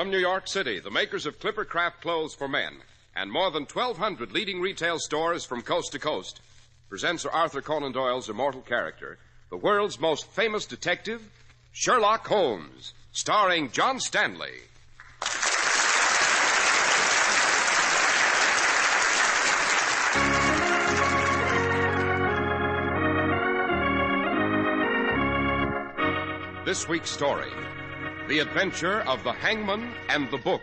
From New York City, the makers of Clipper Craft clothes for men and more than 1,200 leading retail stores from coast to coast present Sir Arthur Conan Doyle's immortal character, the world's most famous detective, Sherlock Holmes, starring John Stanley. This week's story, The Adventure of the Hangman and the Book.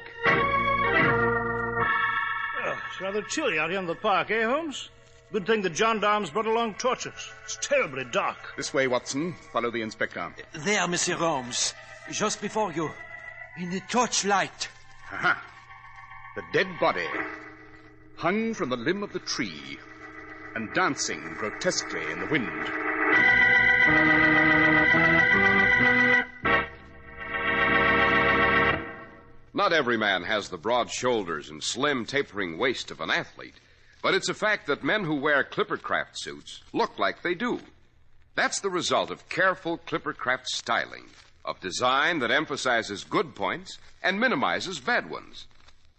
It's rather chilly out here in the park, eh, Holmes? Good thing the gendarmes brought along torches. It's terribly dark. This way, Watson. Follow the inspector. There, Monsieur Holmes. Just before you. In the torchlight. Aha. The dead body hung from the limb of the tree and dancing grotesquely in the wind. Not every man has the broad shoulders and slim, tapering waist of an athlete, but it's a fact that men who wear Clippercraft suits look like they do. That's the result of careful Clippercraft styling, of design that emphasizes good points and minimizes bad ones.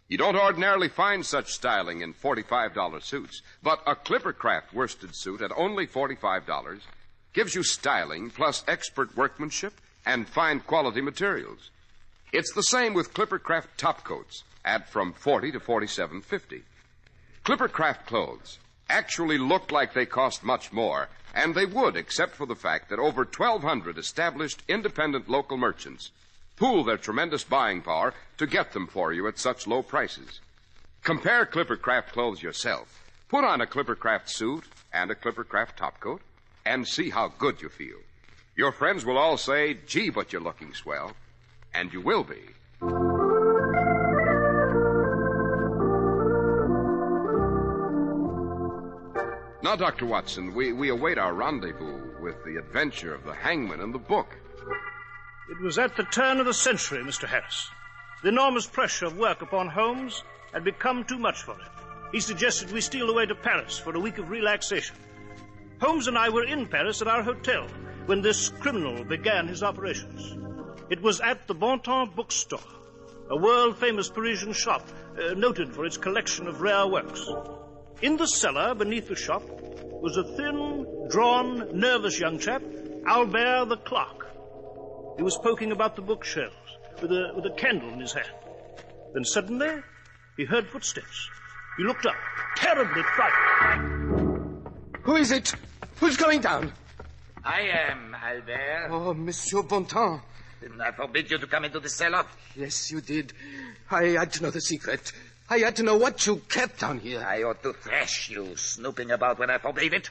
You don't ordinarily find such styling in $45 suits, but a Clippercraft worsted suit at only $45 gives you styling plus expert workmanship and fine quality materials. It's the same with Clippercraft topcoats at from $40 to $47.50. Clippercraft clothes actually look like they cost much more, and they would, except for the fact that over 1,200 established independent local merchants pool their tremendous buying power to get them for you at such low prices. Compare Clippercraft clothes yourself. Put on a Clippercraft suit and a Clippercraft topcoat and see how good you feel. Your friends will all say, gee, but you're looking swell. And you will be. Now, Dr. Watson, we await our rendezvous with the adventure of the hangman and the book. It was at the turn of the century, Mr. Harris. The enormous pressure of work upon Holmes had become too much for him. He suggested we steal away to Paris for a week of relaxation. Holmes and I were in Paris at our hotel when this criminal began his operations. It was at the Bontemps bookstore, a world-famous Parisian shop noted for its collection of rare works. In the cellar beneath the shop was a thin, drawn, nervous young chap, Albert the clerk. He was poking about the bookshelves with a candle in his hand. Then suddenly, he heard footsteps. He looked up, terribly frightened. Who is it? Who's going down? I am, Albert. Oh, Monsieur Bontemps. Didn't I forbid you to come into the cellar? Yes, you did. I had to know the secret. I had to know what you kept down here. I ought to thrash you, snooping about when I forbade it.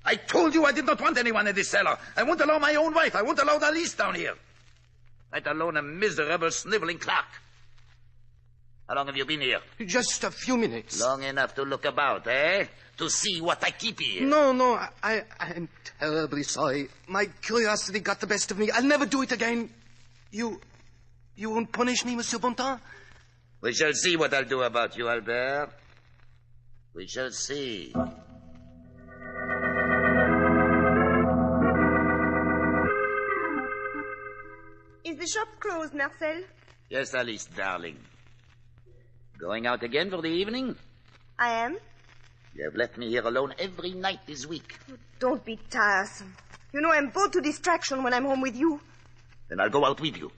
I told you I did not want anyone in this cellar. I won't allow my own wife. I won't allow the least down here. Let alone a miserable, sniveling clerk. How long have you been here? Just a few minutes. Long enough to look about, eh? To see what I keep here. No, I'm terribly sorry. My curiosity got the best of me. I'll never do it again. You won't punish me, Monsieur Bontemps? We shall see what I'll do about you, Albert. We shall see. Is the shop closed, Marcel? Yes, Alice, darling. Going out again for the evening? I am. You have left me here alone every night this week. Oh, don't be tiresome. You know I'm bored to distraction when I'm home with you. Then I'll go out with you.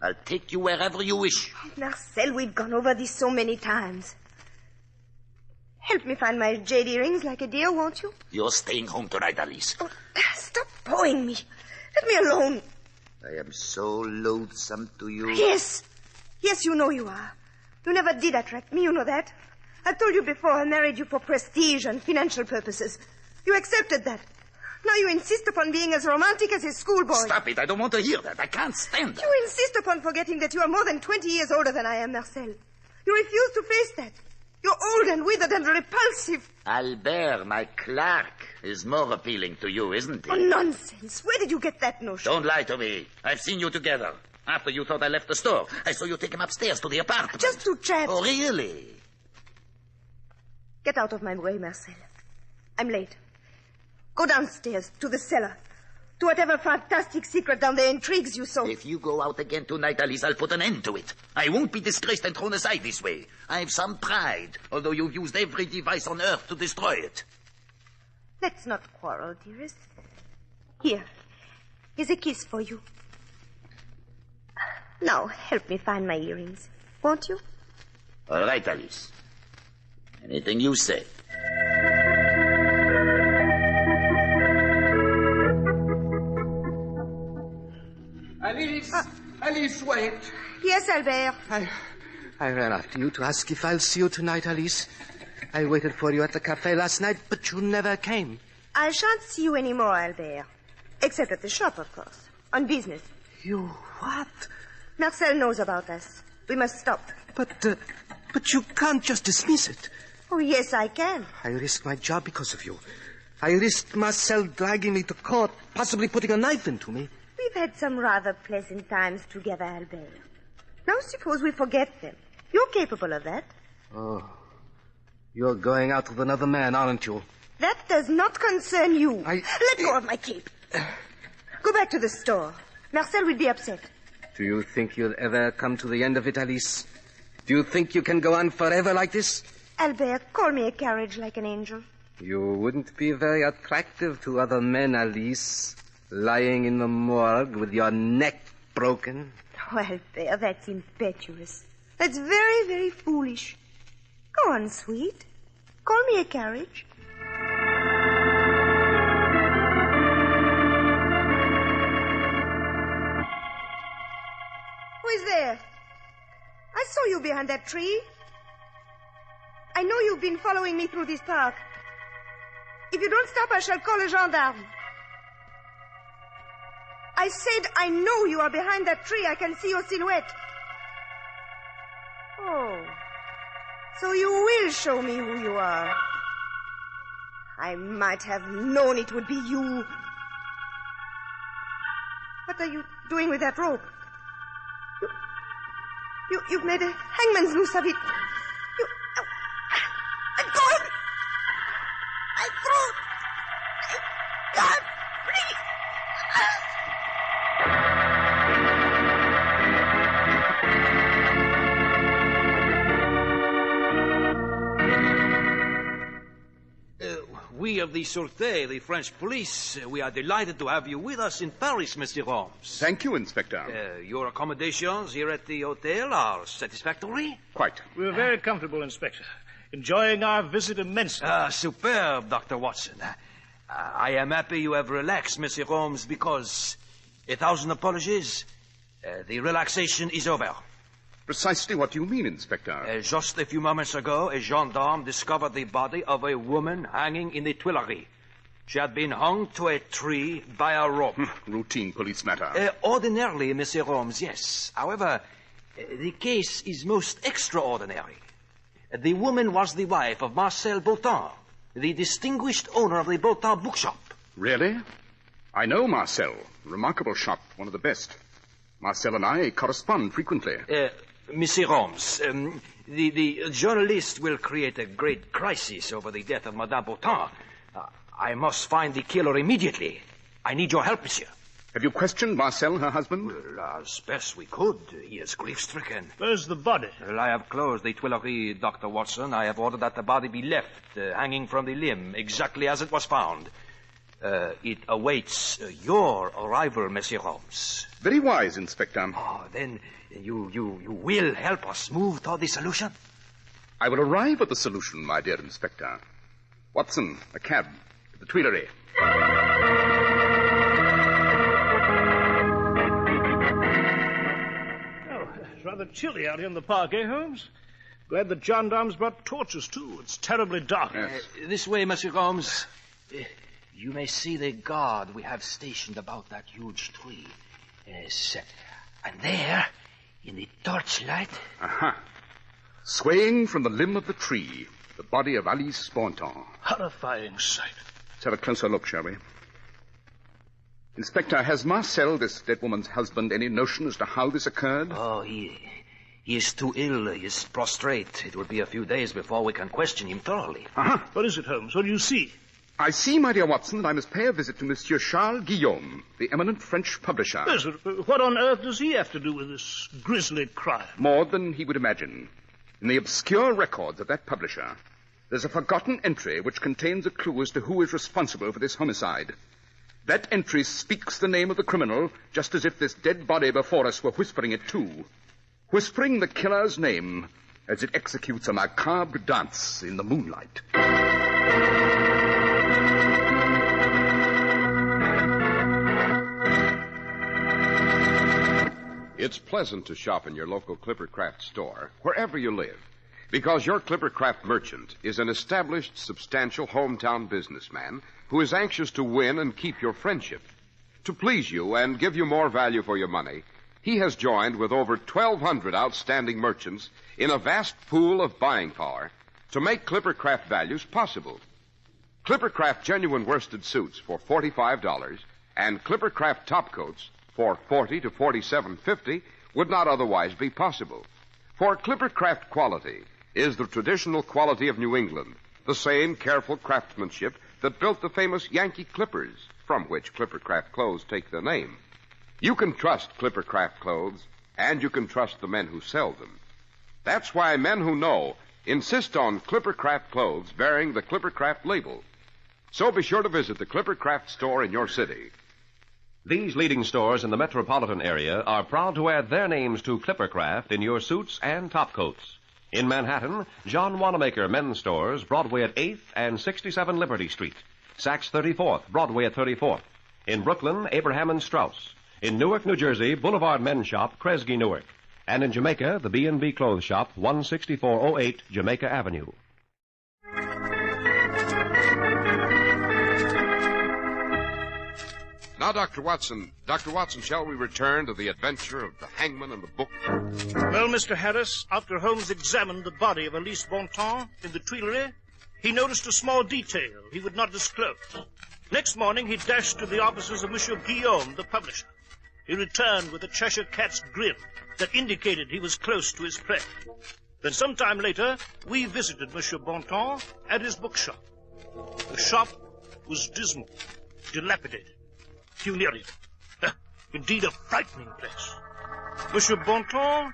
I'll take you wherever you wish. Oh, Marcel, we've gone over this so many times. Help me find my jade earrings like a dear, won't you? You're staying home tonight, Alice. Oh, stop pawing me. Let me alone. I am so loathsome to you. Yes, you know you are. You never did attract me, you know that. I've told you before I married you for prestige and financial purposes. You accepted that. Now you insist upon being as romantic as a schoolboy. Stop it. I don't want to hear that. I can't stand that. You insist upon forgetting that you are more than 20 years older than I am, Marcel. You refuse to face that. You're old and withered and repulsive. Albert, my clerk, is more appealing to you, isn't he? Oh, nonsense. Where did you get that notion? Don't lie to me. I've seen you together. After you thought I left the store, I saw you take him upstairs to the apartment. Just to chat. Oh, really? Get out of my way, Marcel. I'm late. Go downstairs to the cellar. To whatever fantastic secret down there intrigues you so. If you go out again tonight, Alice, I'll put an end to it. I won't be disgraced and thrown aside this way. I have some pride, although you've used every device on earth to destroy it. Let's not quarrel, dearest. Here's a kiss for you. Now, help me find my earrings, won't you? All right, Alice. Anything you say. Alice, wait. Yes, Albert. I ran after you to ask if I'll see you tonight, Alice. I waited for you at the cafe last night, but you never came. I shan't see you anymore, Albert. Except at the shop, of course. On business. You what? Marcel knows about us. We must stop. But you can't just dismiss it. Oh, yes, I can. I risked my job because of you. I risked Marcel dragging me to court, possibly putting a knife into me. We've had some rather pleasant times together, Albert. Now suppose we forget them. You're capable of that. Oh. You're going out with another man, aren't you? That does not concern you. Let go of my cape. Go back to the store. Marcel will be upset. Do you think you'll ever come to the end of it, Alice? Do you think you can go on forever like this? Albert, call me a carriage like an angel. You wouldn't be very attractive to other men, Alice. Lying in the morgue with your neck broken. Oh, Albert, that's impetuous. That's very, very foolish. Go on, sweet. Call me a carriage. Who is there? I saw you behind that tree. I know you've been following me through this park. If you don't stop, I shall call a gendarme. I said I know you are behind that tree. I can see your silhouette. Oh. So you will show me who you are. I might have known it would be you. What are you doing with that rope? You've made a hangman's noose of it. Let go of it. My throat. God, please. We of the Sûreté, the French police, we are delighted to have you with us in Paris, Monsieur Holmes. Thank you, Inspector. Your accommodations here at the hotel are satisfactory? Quite. We're very comfortable, Inspector. Enjoying our visit immensely. Superb, Dr. Watson. I am happy you have relaxed, Monsieur Holmes, because, 1,000 apologies, the relaxation is over. Precisely what do you mean, Inspector? Just a few moments ago, a gendarme discovered the body of a woman hanging in the Tuileries. She had been hung to a tree by a rope. Routine police matter. Ordinarily, Monsieur Holmes, yes. However, the case is most extraordinary. The woman was the wife of Marcel Botan, the distinguished owner of the Botan bookshop. Really? I know Marcel. Remarkable shop, one of the best. Marcel and I correspond frequently. Monsieur Holmes, the journalist will create a great crisis over the death of Madame Botan. I must find the killer immediately. I need your help, monsieur. Have you questioned Marcel, her husband? Well, as best we could. He is grief-stricken. Where's the body? Well, I have closed the Tuileries, Dr. Watson. I have ordered that the body be left, hanging from the limb, exactly as it was found. It awaits your arrival, Monsieur Holmes. Very wise, Inspector. Oh, then you will help us move toward the solution? I will arrive at the solution, my dear Inspector. Watson, a cab to the Tuileries. It's rather chilly out here in the park, eh, Holmes? Glad the gendarmes brought torches, too. It's terribly dark. Yes. This way, Monsieur Holmes. You may see the guard we have stationed about that huge tree. Yes. And there, in the torchlight... Aha. Swaying from the limb of the tree, the body of Alice Bontemps. Horrifying sight. Let's have a closer look, shall we? Inspector, has Marcel, this dead woman's husband, any notion as to how this occurred? Oh, he is too ill. He is prostrate. It will be a few days before we can question him thoroughly. What is it, Holmes? What do you see? I see, my dear Watson, that I must pay a visit to Monsieur Charles Guillaume, the eminent French publisher. Yes, but what on earth does he have to do with this grisly crime? More than he would imagine. In the obscure records of that publisher, there's a forgotten entry which contains a clue as to who is responsible for this homicide. That entry speaks the name of the criminal just as if this dead body before us were whispering it too. Whispering the killer's name as it executes a macabre dance in the moonlight. It's pleasant to shop in your local Clippercraft store, wherever you live, because your Clippercraft merchant is an established, substantial hometown businessman who is anxious to win and keep your friendship. To please you and give you more value for your money, he has joined with over 1,200 outstanding merchants in a vast pool of buying power to make Clippercraft values possible. Clippercraft genuine worsted suits for $45 and Clippercraft topcoats for $40 to $47.50 would not otherwise be possible. For Clippercraft quality is the traditional quality of New England, the same careful craftsmanship that built the famous Yankee Clippers, from which Clippercraft clothes take their name. You can trust Clippercraft clothes, and you can trust the men who sell them. That's why men who know insist on Clippercraft clothes bearing the Clippercraft label. So be sure to visit the Clippercraft store in your city. These leading stores in the metropolitan area are proud to add their names to Clippercraft in your suits and topcoats. In Manhattan, John Wanamaker Men's Stores, Broadway at 8th and 67 Liberty Street. Saks 34th, Broadway at 34th. In Brooklyn, Abraham and Strauss. In Newark, New Jersey, Boulevard Men's Shop, Kresge, Newark. And in Jamaica, the B&B Clothes Shop, 16408 Jamaica Avenue. Now, Dr. Watson, shall we return to the adventure of the hangman and the book? Well, Mr. Harris, after Holmes examined the body of Elise Bontemps in the Tuileries, he noticed a small detail he would not disclose. Next morning, he dashed to the offices of Monsieur Guillaume, the publisher. He returned with a Cheshire Cat's grin that indicated he was close to his prey. Then some time later, we visited Monsieur Bontemps at his bookshop. The shop was dismal, dilapidated, funereal. Indeed, a frightening place. Monsieur Bontemps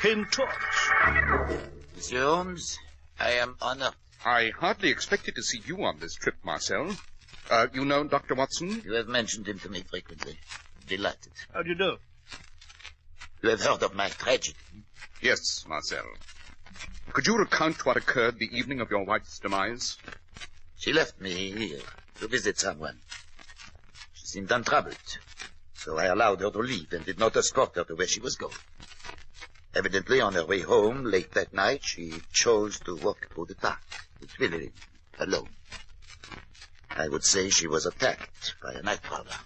came toward us. Monsieur Holmes, I am honored. I hardly expected to see you on this trip, Marcel. You know Dr. Watson? You have mentioned him to me frequently. Delighted. How do you know? You have heard of my tragedy? Yes, Marcel. Could you recount what occurred the evening of your wife's demise? She left me here to visit someone. She seemed untroubled, so I allowed her to leave and did not escort her to where she was going. Evidently, on her way home late that night, she chose to walk through the park, the Tuileries, alone. I would say she was attacked by a night prowler.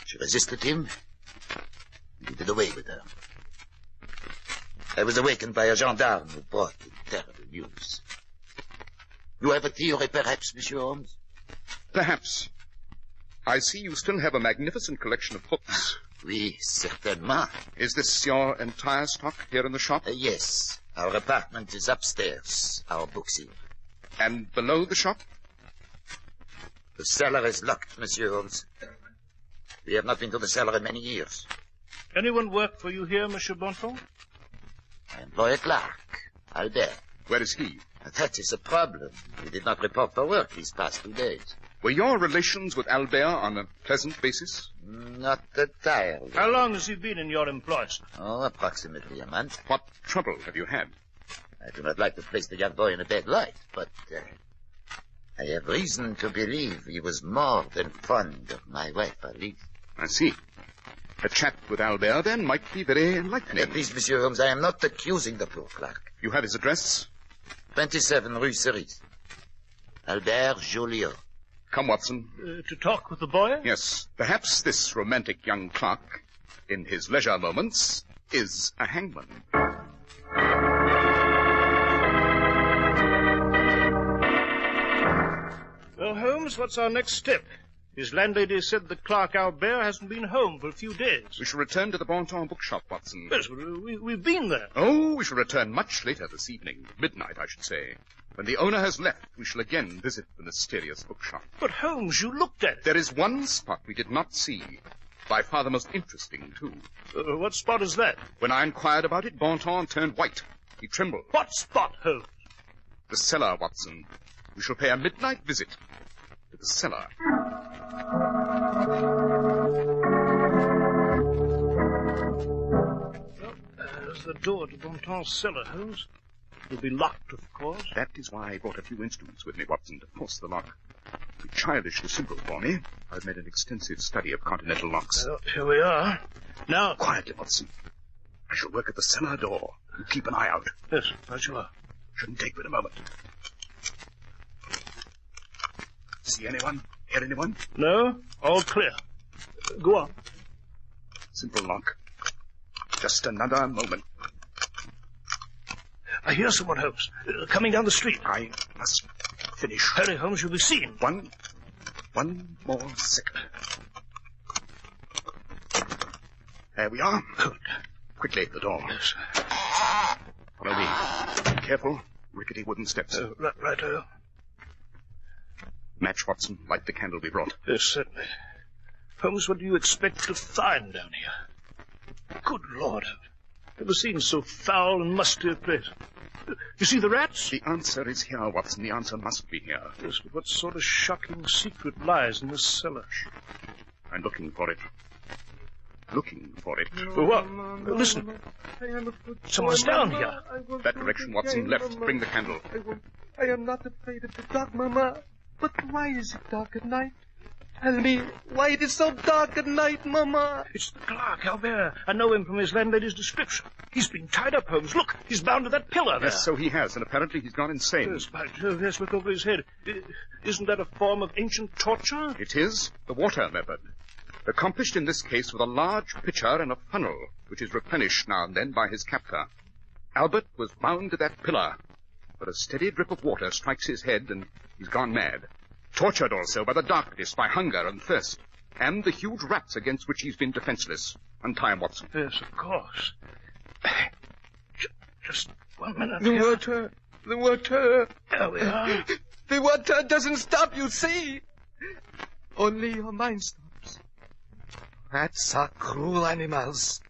She resisted him, and he did away with her. I was awakened by a gendarme who brought the terrible news. You have a theory, perhaps, Monsieur Holmes? Perhaps. I see you still have a magnificent collection of books. Oui, certainement. Is this your entire stock here in the shop? Yes. Our apartment is upstairs. Our books here. And below the shop? The cellar is locked, Monsieur Holmes. We have not been to the cellar in many years. Anyone work for you here, Monsieur Bontemps? I employ a clerk, Albert. Where is he? That is a problem. He did not report for work these past 2 days. Were your relations with Albert on a pleasant basis? Not entirely. How long has he been in your employ, sir? Oh, approximately a month. What trouble have you had? I do not like to place the young boy in a bad light, but I have reason to believe he was more than fond of my wife, Alice. I see. A chat with Albert, then, might be very enlightening. Please, Monsieur Holmes, I am not accusing the poor clerk. You have his address? 27 Rue Cerise. Albert Joliot. Come, Watson. To talk with the boy? Yes. Perhaps this romantic young clerk, in his leisure moments, is a hangman. Well, Holmes, what's our next step? His landlady said the clerk Albert hasn't been home for a few days. We shall return to the Bontemps bookshop, Watson. Yes, we've been there. Oh, we shall return much later this evening. Midnight, I should say. When the owner has left, we shall again visit the mysterious bookshop. But, Holmes, you looked at it. There is one spot we did not see. By far the most interesting, too. What spot is that? When I inquired about it, Bontemps turned white. He trembled. What spot, Holmes? The cellar, Watson. We shall pay a midnight visit to the cellar. There's the door to Bontemps' cellar, Holmes. It'll be locked, of course. That is why I brought a few instruments with me, Watson, to force the lock. It'll be childishly simple for me. I've made an extensive study of continental locks. Well, here we are. Now... Quietly, Watson. I shall work at the cellar door. You keep an eye out. Yes, right you are. Shouldn't take but a moment. See anyone? Hear anyone? No, all clear. Go on. Simple lock. Just another moment. I hear someone, Holmes. Coming down the street. I must finish. Hurry, Holmes, you'll be seen. One more second. There we are. Good. Quickly, the door. Yes. Follow me. Be careful. Rickety wooden steps. Righto. Match, Watson. Light the candle we brought. Yes, certainly. Holmes, what do you expect to find down here? Good Lord. Never seen so foul and musty a place. You see the rats? The answer is here, Watson. The answer must be here. Yes, but what sort of shocking secret lies in this cellar? I'm looking for it. Looking for it. What? Listen. Someone's down here. That direction, Watson. Left. Bring the candle. I am not afraid of the dark, Mama. But why is it dark at night? Tell me why it is so dark at night, Mama. It's the clerk, Albert. I know him from his landlady's description. He's been tied up, Holmes. Look, he's bound to that pillar there. Yes, so he has, and apparently he's gone insane. Yes, by Jove, yes, look over his head. Isn't that a form of ancient torture? It is the water method. Accomplished in this case with a large pitcher and a funnel, which is replenished now and then by his captor. Albert was bound to that pillar, but a steady drip of water strikes his head and he's gone mad. Tortured also by the darkness, by hunger and thirst, and the huge rats against which he's been defenseless. Untie him, Watson. Yes, of course. Just 1 minute. The water. There we are. The water doesn't stop, you see. Only your mind stops. Rats are cruel animals.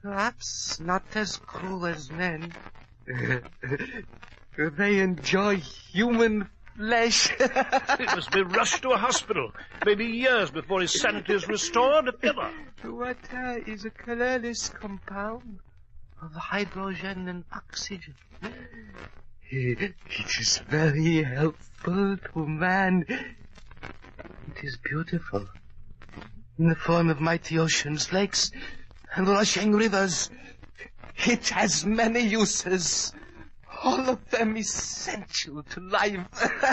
Perhaps not as cruel as men. They enjoy human flesh. He must be rushed to a hospital. Maybe years before his sanity is restored, if ever. Water is a colorless compound of hydrogen and oxygen. It is very helpful to man. It is beautiful. In the form of mighty oceans, lakes, and rushing rivers. It has many uses. All of them essential to life.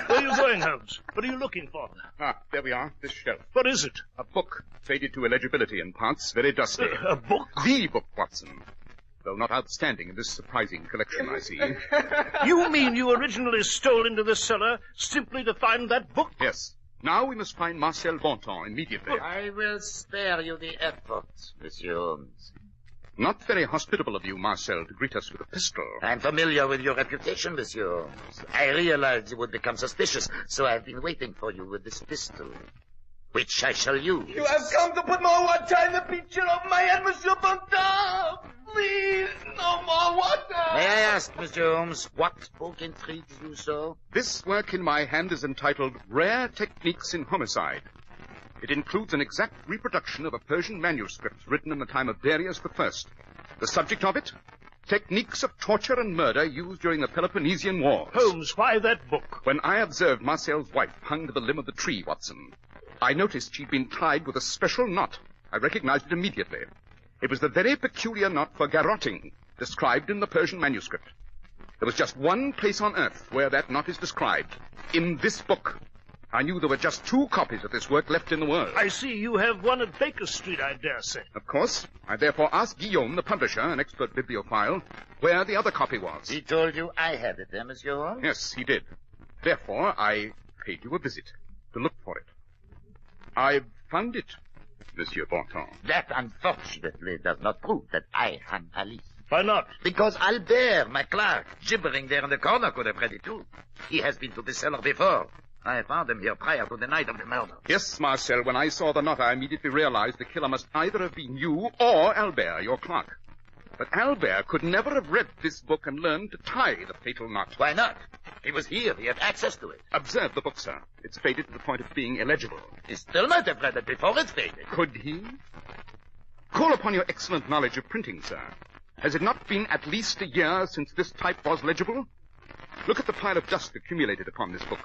Where are you going, Holmes? What are you looking for? Ah, there we are, this shelf. What is it? A book, faded to illegibility in parts, very dusty. A book? The book, Watson. Though not outstanding in this surprising collection, I see. You mean you originally stole into the cellar simply to find that book? Yes. Now we must find Marcel Bontemps immediately. I will spare you the effort, Monsieur Holmes. Not very hospitable of you, Marcel, to greet us with a pistol. I'm familiar with your reputation, Monsieur Holmes. I realized you would become suspicious, so I've been waiting for you with this pistol, which I shall use. You have come to put more water in the pitcher of my head, Monsieur Bontemps. Please, no more water. May I ask, Monsieur Holmes, what book intrigues you so? This work in my hand is entitled Rare Techniques in Homicide. It includes an exact reproduction of a Persian manuscript written in the time of Darius I. The subject of it? Techniques of torture and murder used during the Peloponnesian Wars. Holmes, why that book? When I observed Marcel's wife hung to the limb of the tree, Watson, I noticed she'd been tied with a special knot. I recognized it immediately. It was the very peculiar knot for garroting, described in the Persian manuscript. There was just one place on earth where that knot is described. In this book. I knew there were just 2 copies of this work left in the world. I see you have one at Baker Street, I dare say. Of course. I therefore asked Guillaume, the publisher, an expert bibliophile, where the other copy was. He told you I had it, Monsieur Holmes? Yes, he did. Therefore, I paid you a visit to look for it. I've found it, Monsieur Bontemps. That, unfortunately, does not prove that I am Alice. Why not? Because Albert, my clerk, gibbering there in the corner, could have read it too. He has been to the cellar before. I found him here prior to the night of the murder. Yes, Marcel, when I saw the knot, I immediately realized the killer must either have been you or Albert, your clerk. But Albert could never have read this book and learned to tie the fatal knot. Why not? He was here. He had access to it. Observe the book, sir. It's faded to the point of being illegible. He still might have read it before it faded. Could he? Call upon your excellent knowledge of printing, sir. Has it not been at least a year since this type was legible? Look at the pile of dust accumulated upon this book.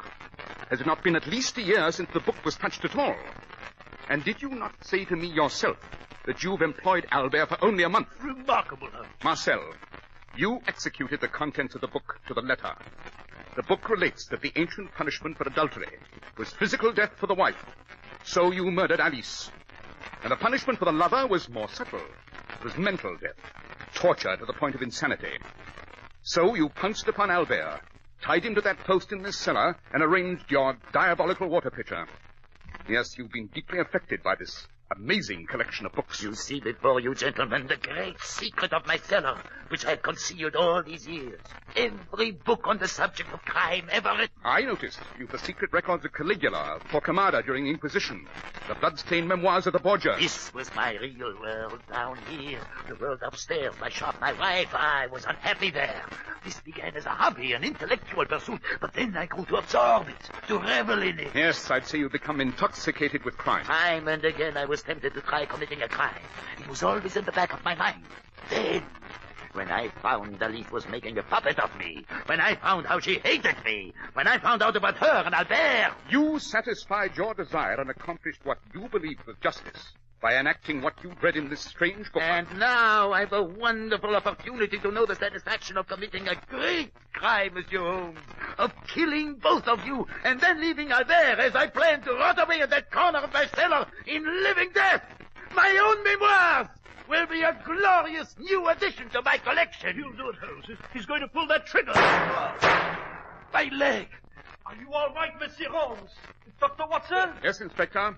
Has it not been at least a year since the book was touched at all? And did you not say to me yourself that you've employed Albert for only a month? Remarkable, Holmes. Marcel, you executed the contents of the book to the letter. The book relates that the ancient punishment for adultery was physical death for the wife. So you murdered Alice. And the punishment for the lover was more subtle. It was mental death, torture to the point of insanity. So you pounced upon Albert, tied him to that post in this cellar, and arranged your diabolical water pitcher. Yes, you've been deeply affected by this amazing collection of books. You see before you, gentlemen, the great secret of my cellar, which I have concealed all these years. Every book on the subject of crime ever written. I noticed you've the secret records of Caligula, of Torquemada during the Inquisition, the blood-stained memoirs of the Borgias. This was my real world down here. The world upstairs, my shop, my wife. I was unhappy there. This began as a hobby, an intellectual pursuit, but then I grew to absorb it, to revel in it. Yes, I'd say you've become intoxicated with crime. Time and again I was tempted to try committing a crime. It was always in the back of my mind. Then, when I found Alice was making a puppet of me, when I found how she hated me, when I found out about her and Albert... You satisfied your desire and accomplished what you believed was justice by enacting what you read in this strange book. And now I've a wonderful opportunity to know the satisfaction of committing a great crime, Monsieur Holmes, of killing both of you, and then leaving Albert as I planned to rot away in that corner of my cellar in living death. My own memoirs will be a glorious new addition to my collection. He'll do it, Holmes. He's going to pull that trigger. My leg. Are you all right, Monsieur Holmes? Dr. Watson? Yes, Inspector?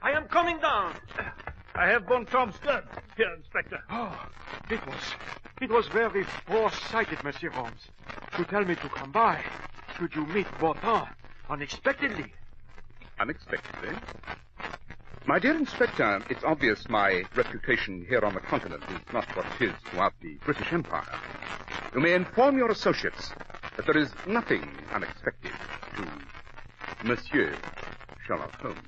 I am coming down. I have Bontemps' gun. Here, Inspector. Oh, it was very foresighted, Monsieur Holmes, to tell me to come by. Should you meet Bontemps unexpectedly? Unexpectedly? My dear Inspector, it's obvious my reputation here on the continent is not what it is throughout the British Empire. You may inform your associates that there is nothing unexpected to Monsieur Sherlock Holmes.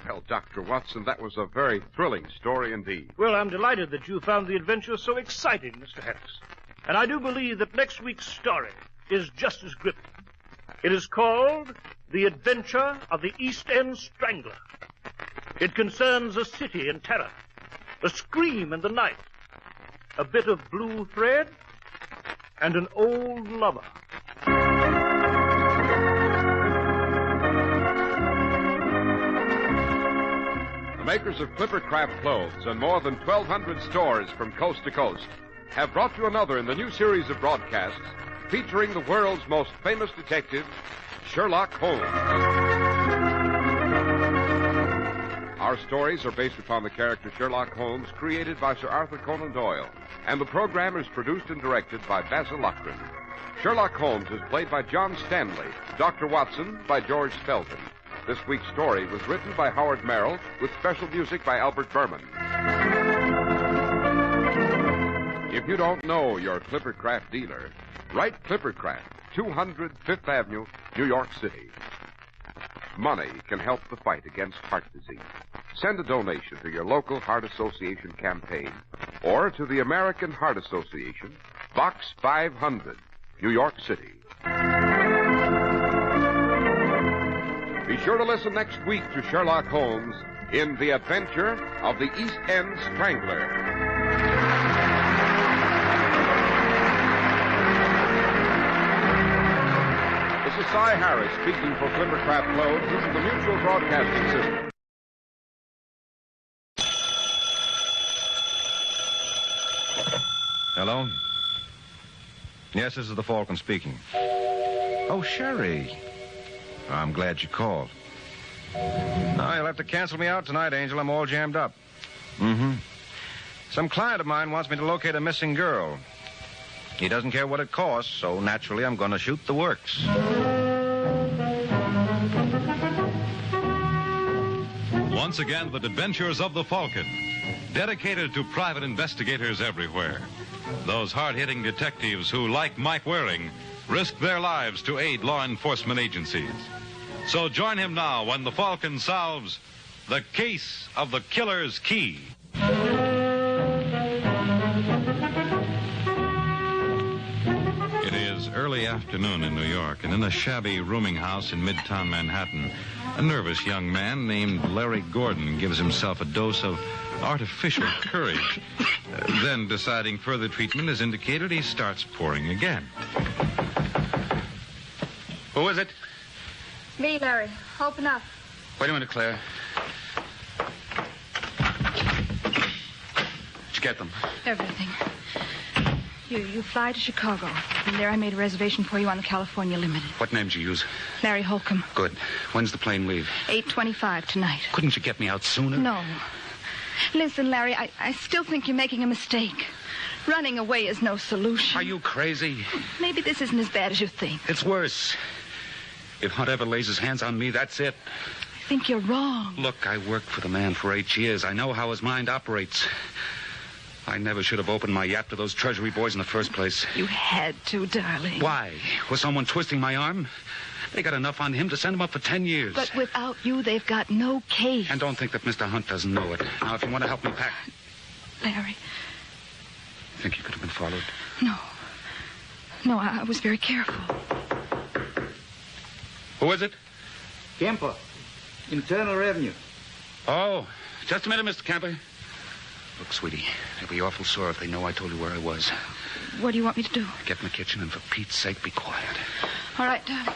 Well, Dr. Watson, that was a very thrilling story indeed. Well, I'm delighted that you found the adventure so exciting, Mr. Harris. And I do believe that next week's story is just as gripping. It is called The Adventure of the East End Strangler. It concerns a city in terror, a scream in the night, a bit of blue thread, and an old lover. The makers of Clippercraft clothes and more than 1,200 stores from coast to coast have brought you another in the new series of broadcasts featuring the world's most famous detective, Sherlock Holmes. Our stories are based upon the character Sherlock Holmes created by Sir Arthur Conan Doyle, and the program is produced and directed by Basil Loughrane. Sherlock Holmes is played by John Stanley, Dr. Watson by George Felton. This week's story was written by Howard Merrill with special music by Albert Berman. If you don't know your Clippercraft dealer, write Clippercraft, 200 Fifth Avenue, New York City. Money can help the fight against heart disease. Send a donation to your local Heart Association campaign or to the American Heart Association, Box 500, New York City. Be sure to listen next week to Sherlock Holmes in The Adventure of the East End Strangler. This is Cy Harris speaking for Clippercraft Clothes. This is the Mutual Broadcasting System. Hello? Yes, this is the Falcon speaking. Oh, Sherry. I'm glad you called. No, you'll have to cancel me out tonight, Angel. I'm all jammed up. Mm-hmm. Some client of mine wants me to locate a missing girl. He doesn't care what it costs, so naturally I'm going to shoot the works. Once again, the adventures of the Falcon, dedicated to private investigators everywhere. Those hard-hitting detectives who, like Mike Waring, risk their lives to aid law enforcement agencies. So join him now when the Falcon solves the case of the killer's key. It is early afternoon in New York, and in a shabby rooming house in Midtown Manhattan, a nervous young man named Larry Gordon gives himself a dose of artificial courage. Then, deciding further treatment is indicated, he starts pouring again. Who is it? Me, Larry. Open up. Wait a minute, Claire. Did you get them? Everything. You fly to Chicago. From there, I made a reservation for you on the California Limited. What name did you use? Larry Holcomb. Good. When's the plane leave? 8:25 tonight. Couldn't you get me out sooner? No. Listen, Larry, I still think you're making a mistake. Running away is no solution. Are you crazy? Maybe this isn't as bad as you think. It's worse. If Hunt ever lays his hands on me, that's it. I think you're wrong. Look, I worked for the man for 8 years. I know how his mind operates. I never should have opened my yap to those Treasury boys in the first place. You had to, darling. Why? Was someone twisting my arm? They got enough on him to send him up for 10 years. But without you, they've got no case. And don't think that Mr. Hunt doesn't know it. Now, if you want to help me pack... Larry. Think you could have been followed? No. No, I was very careful. Who is it? Kemper. Internal Revenue. Oh, just a minute, Mr. Kemper. Look, sweetie, they'll be awful sore if they know I told you where I was. What do you want me to do? Get in the kitchen and, for Pete's sake, be quiet. All right, darling.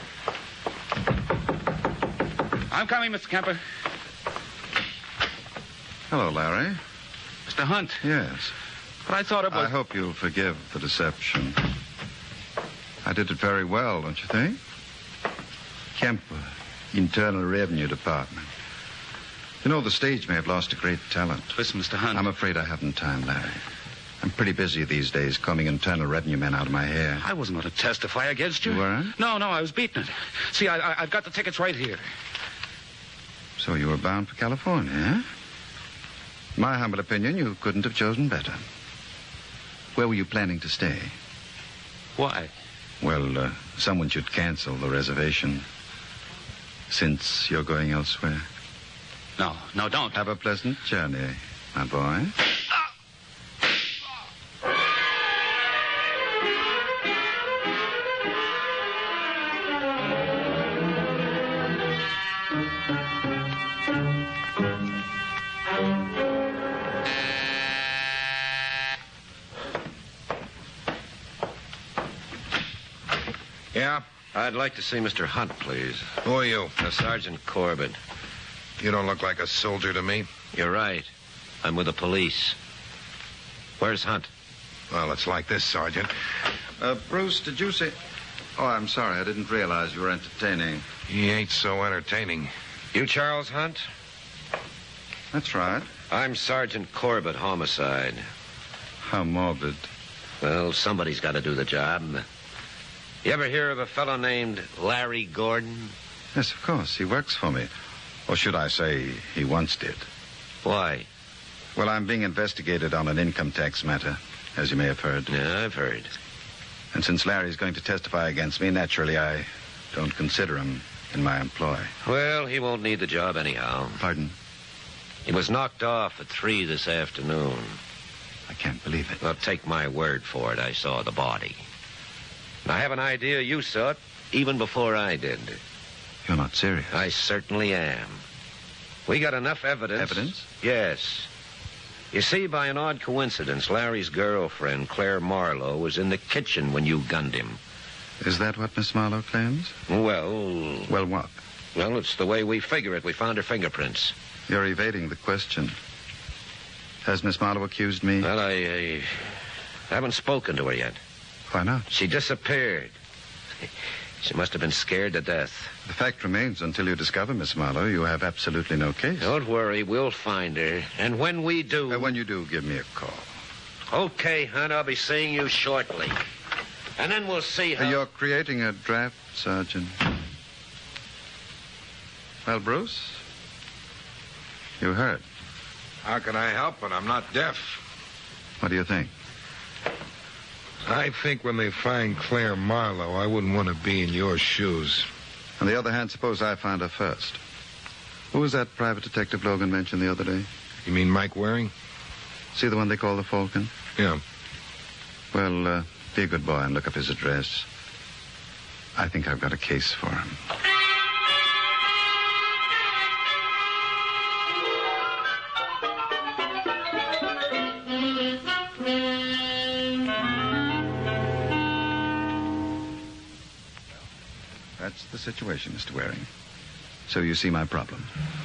I'm coming, Mr. Kemper. Hello, Larry. Mr. Hunt. Yes. But I thought it was... I hope you'll forgive the deception. I did it very well, don't you think? Kemper, Internal Revenue Department. You know, the stage may have lost a great talent. Listen, Mr. Hunt. I'm afraid I haven't time, Larry. I'm pretty busy these days combing Internal Revenue men out of my hair. I wasn't going to testify against you. You weren't? No, I was beating it. See, I've got the tickets right here. So you were bound for California, eh? In my humble opinion, you couldn't have chosen better. Where were you planning to stay? Why? Well, someone should cancel the reservation. Since you're going elsewhere. No, don't. Have a pleasant journey, my boy. Yeah? I'd like to see Mr. Hunt, please. Who are you? Sergeant Corbett. You don't look like a soldier to me. You're right. I'm with the police. Where's Hunt? Well, it's like this, Sergeant. Bruce, did you say... Oh, I'm sorry. I didn't realize you were entertaining. He ain't so entertaining. You Charles Hunt? That's right. I'm Sergeant Corbett, homicide. How morbid. Well, somebody's got to do the job. You ever hear of a fellow named Larry Gordon? Yes, of course. He works for me. Or should I say, he once did. Why? Well, I'm being investigated on an income tax matter, as you may have heard. Yeah, I've heard. And since Larry's going to testify against me, naturally, I don't consider him in my employ. Well, he won't need the job anyhow. Pardon? He was knocked off at 3 this afternoon. I can't believe it. Well, take my word for it. I saw the body. And I have an idea you saw it even before I did. You're not serious. I certainly am. We got enough evidence. Evidence? Yes. You see, by an odd coincidence, Larry's girlfriend, Claire Marlowe, was in the kitchen when you gunned him. Is that what Miss Marlowe claims? Well... Well, what? Well, it's the way we figure it. We found her fingerprints. You're evading the question. Has Miss Marlowe accused me? Well, I haven't spoken to her yet. Why not? She disappeared. She must have been scared to death. The fact remains, until you discover Miss Marlowe, you have absolutely no case. Don't worry, we'll find her. And when we do... when you do, give me a call. Okay, Hunt, I'll be seeing you shortly. And then we'll see how... You're creating a draft, Sergeant. Well, Bruce, you heard. How can I help it? I'm not deaf. What do you think? I think when they find Claire Marlowe, I wouldn't want to be in your shoes. On the other hand, suppose I find her first. Who was that private detective Logan mentioned the other day? You mean Mike Waring? See the one they call the Falcon? Yeah. Well, be a good boy and look up his address. I think I've got a case for him. That's the situation, Mr. Waring. So you see my problem?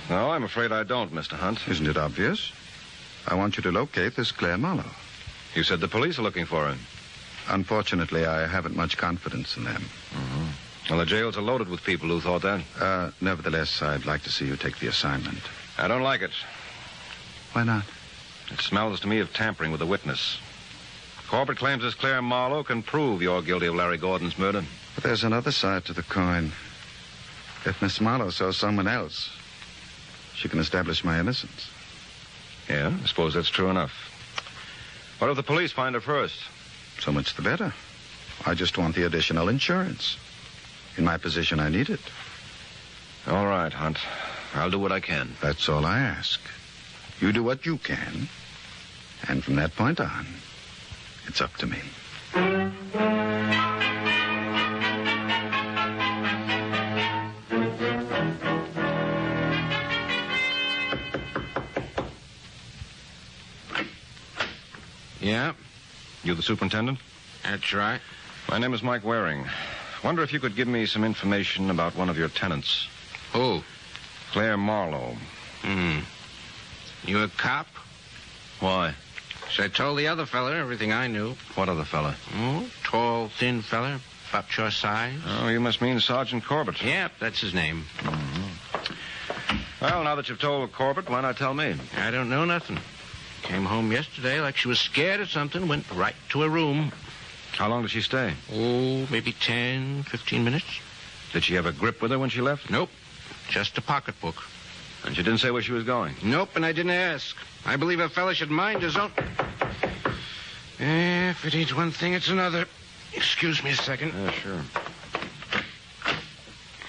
No, I'm afraid I don't, Mr. Hunt. Isn't it obvious? I want you to locate this Claire Marlowe. You said the police are looking for her. Unfortunately, I haven't much confidence in them. Mm-hmm. Well, the jails are loaded with people who thought that. Nevertheless, I'd like to see you take the assignment. I don't like it. Why not? It smells to me of tampering with a witness. Corbett claims this Claire Marlowe can prove you're guilty of Larry Gordon's murder. But there's another side to the coin. If Miss Marlowe saw someone else, she can establish my innocence. Yeah, I suppose that's true enough. What if the police find her first? So much the better. I just want the additional insurance. In my position, I need it. All right, Hunt. I'll do what I can. That's all I ask. You do what you can. And from that point on, it's up to me. Yeah? You the superintendent? That's right. My name is Mike Waring. Wonder if you could give me some information about one of your tenants. Who? Claire Marlowe. You a cop? Why? So I told the other fella everything I knew. What other fella? Oh, tall, thin fella, about your size. Oh, you must mean Sergeant Corbett. Yep, that's his name. Mm-hmm. Well, now that you've told Corbett, why not tell me? I don't know nothing. Came home yesterday like she was scared of something, went right to her room. How long did she stay? Oh, maybe 10, 15 minutes. Did she have a grip with her when she left? Nope. Just a pocketbook. And she didn't say where she was going? Nope, and I didn't ask. I believe a fella should mind his own... If it ain't one thing, it's another. Excuse me a second. Yeah, sure.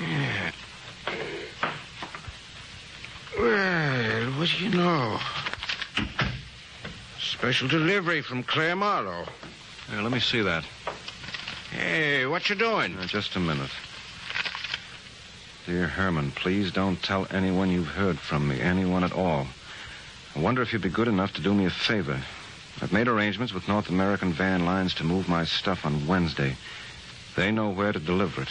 Yeah. Well, what do you know? Special delivery from Claire Marlowe. Yeah, let me see that. Hey, what you doing? Just a minute. Dear Herman, please don't tell anyone you've heard from me, anyone at all. I wonder if you'd be good enough to do me a favor. I've made arrangements with North American Van Lines to move my stuff on Wednesday. They know where to deliver it.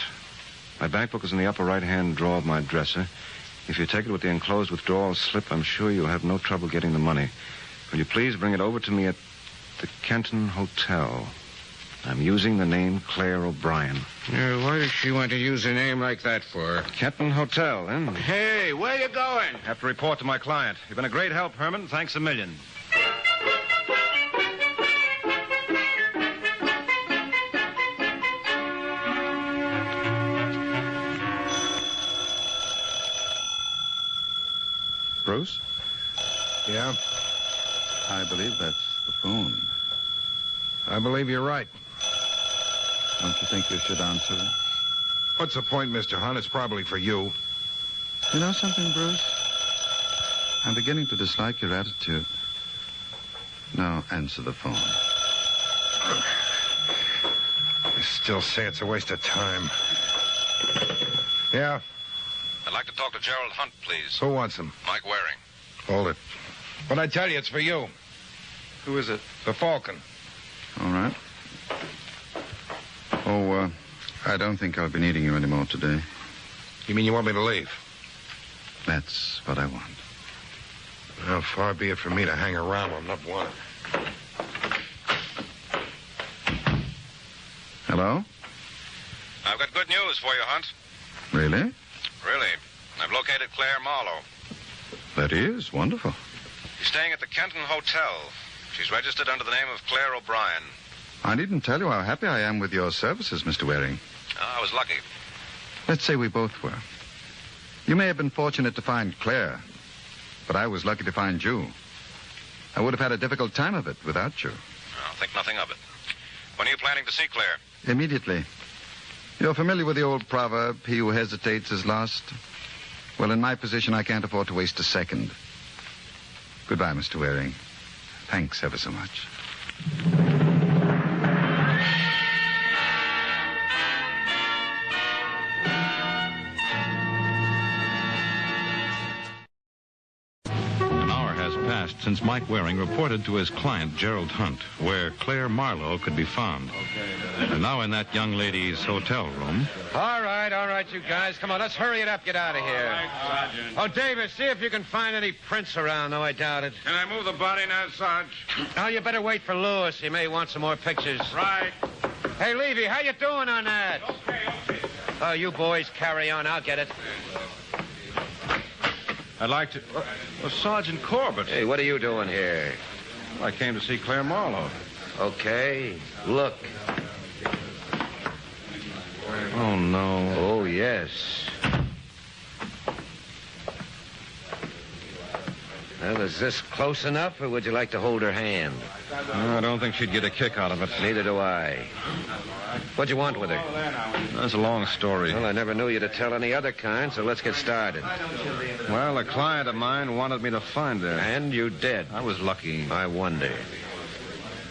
My bank book is in the upper right-hand drawer of my dresser. If you take it with the enclosed withdrawal slip, I'm sure you'll have no trouble getting the money. Will you please bring it over to me at the Kenton Hotel? I'm using the name Claire O'Brien. Why does she want to use a name like that for? Kenton Hotel, eh? Hey, where you going? Have to report to my client. You've been a great help, Herman. Thanks a million. Bruce? Yeah? I believe that's the phone. I believe you're right. Don't you think you should answer it? What's the point, Mr. Hunt? It's probably for you. You know something, Bruce? I'm beginning to dislike your attitude. Now, answer the phone. I still say it's a waste of time. Yeah? I'd like to talk to Gerald Hunt, please. Who wants him? Mike Waring. Hold it. But I tell you, it's for you. Who is it? The Falcon. All right. Oh, I don't think I'll be needing you anymore today. You mean you want me to leave? That's what I want. Well, far be it from me to hang around when I'm not wanted. Hello? I've got good news for you, Hunt. Really? Really. I've located Claire Marlowe. That is wonderful. She's staying at the Kenton Hotel. She's registered under the name of Claire O'Brien. I needn't tell you how happy I am with your services, Mr. Waring. I was lucky. Let's say we both were. You may have been fortunate to find Claire, but I was lucky to find you. I would have had a difficult time of it without you. I'll think nothing of it. When are you planning to see Claire? Immediately. You're familiar with the old proverb, he who hesitates is lost? Well, in my position, I can't afford to waste a second. Goodbye, Mr. Waring. Thanks ever so much. Since Mike Waring reported to his client, Gerald Hunt, where Claire Marlowe could be found. And now in that young lady's hotel room. All right, you guys. Come on, let's hurry it up. Get out of here. Right, Oh, Davis, see if you can find any prints around, though I doubt it. Can I move the body now, Sarge? Oh, you better wait for Lewis. He may want some more pictures. Right. Hey, Levy, how you doing on that? Okay. Oh, you boys carry on. I'll get it. I'd like to... Sergeant Corbett. Hey, what are you doing here? I came to see Claire Marlowe. Okay, look. Oh, no. Oh, yes. Well, is this close enough, or would you like to hold her hand? I don't think she'd get a kick out of it. Neither do I. What'd you want with her? That's a long story. Well, I never knew you to tell any other kind, so let's get started. Well, a client of mine wanted me to find her. And you did. I was lucky. I wonder.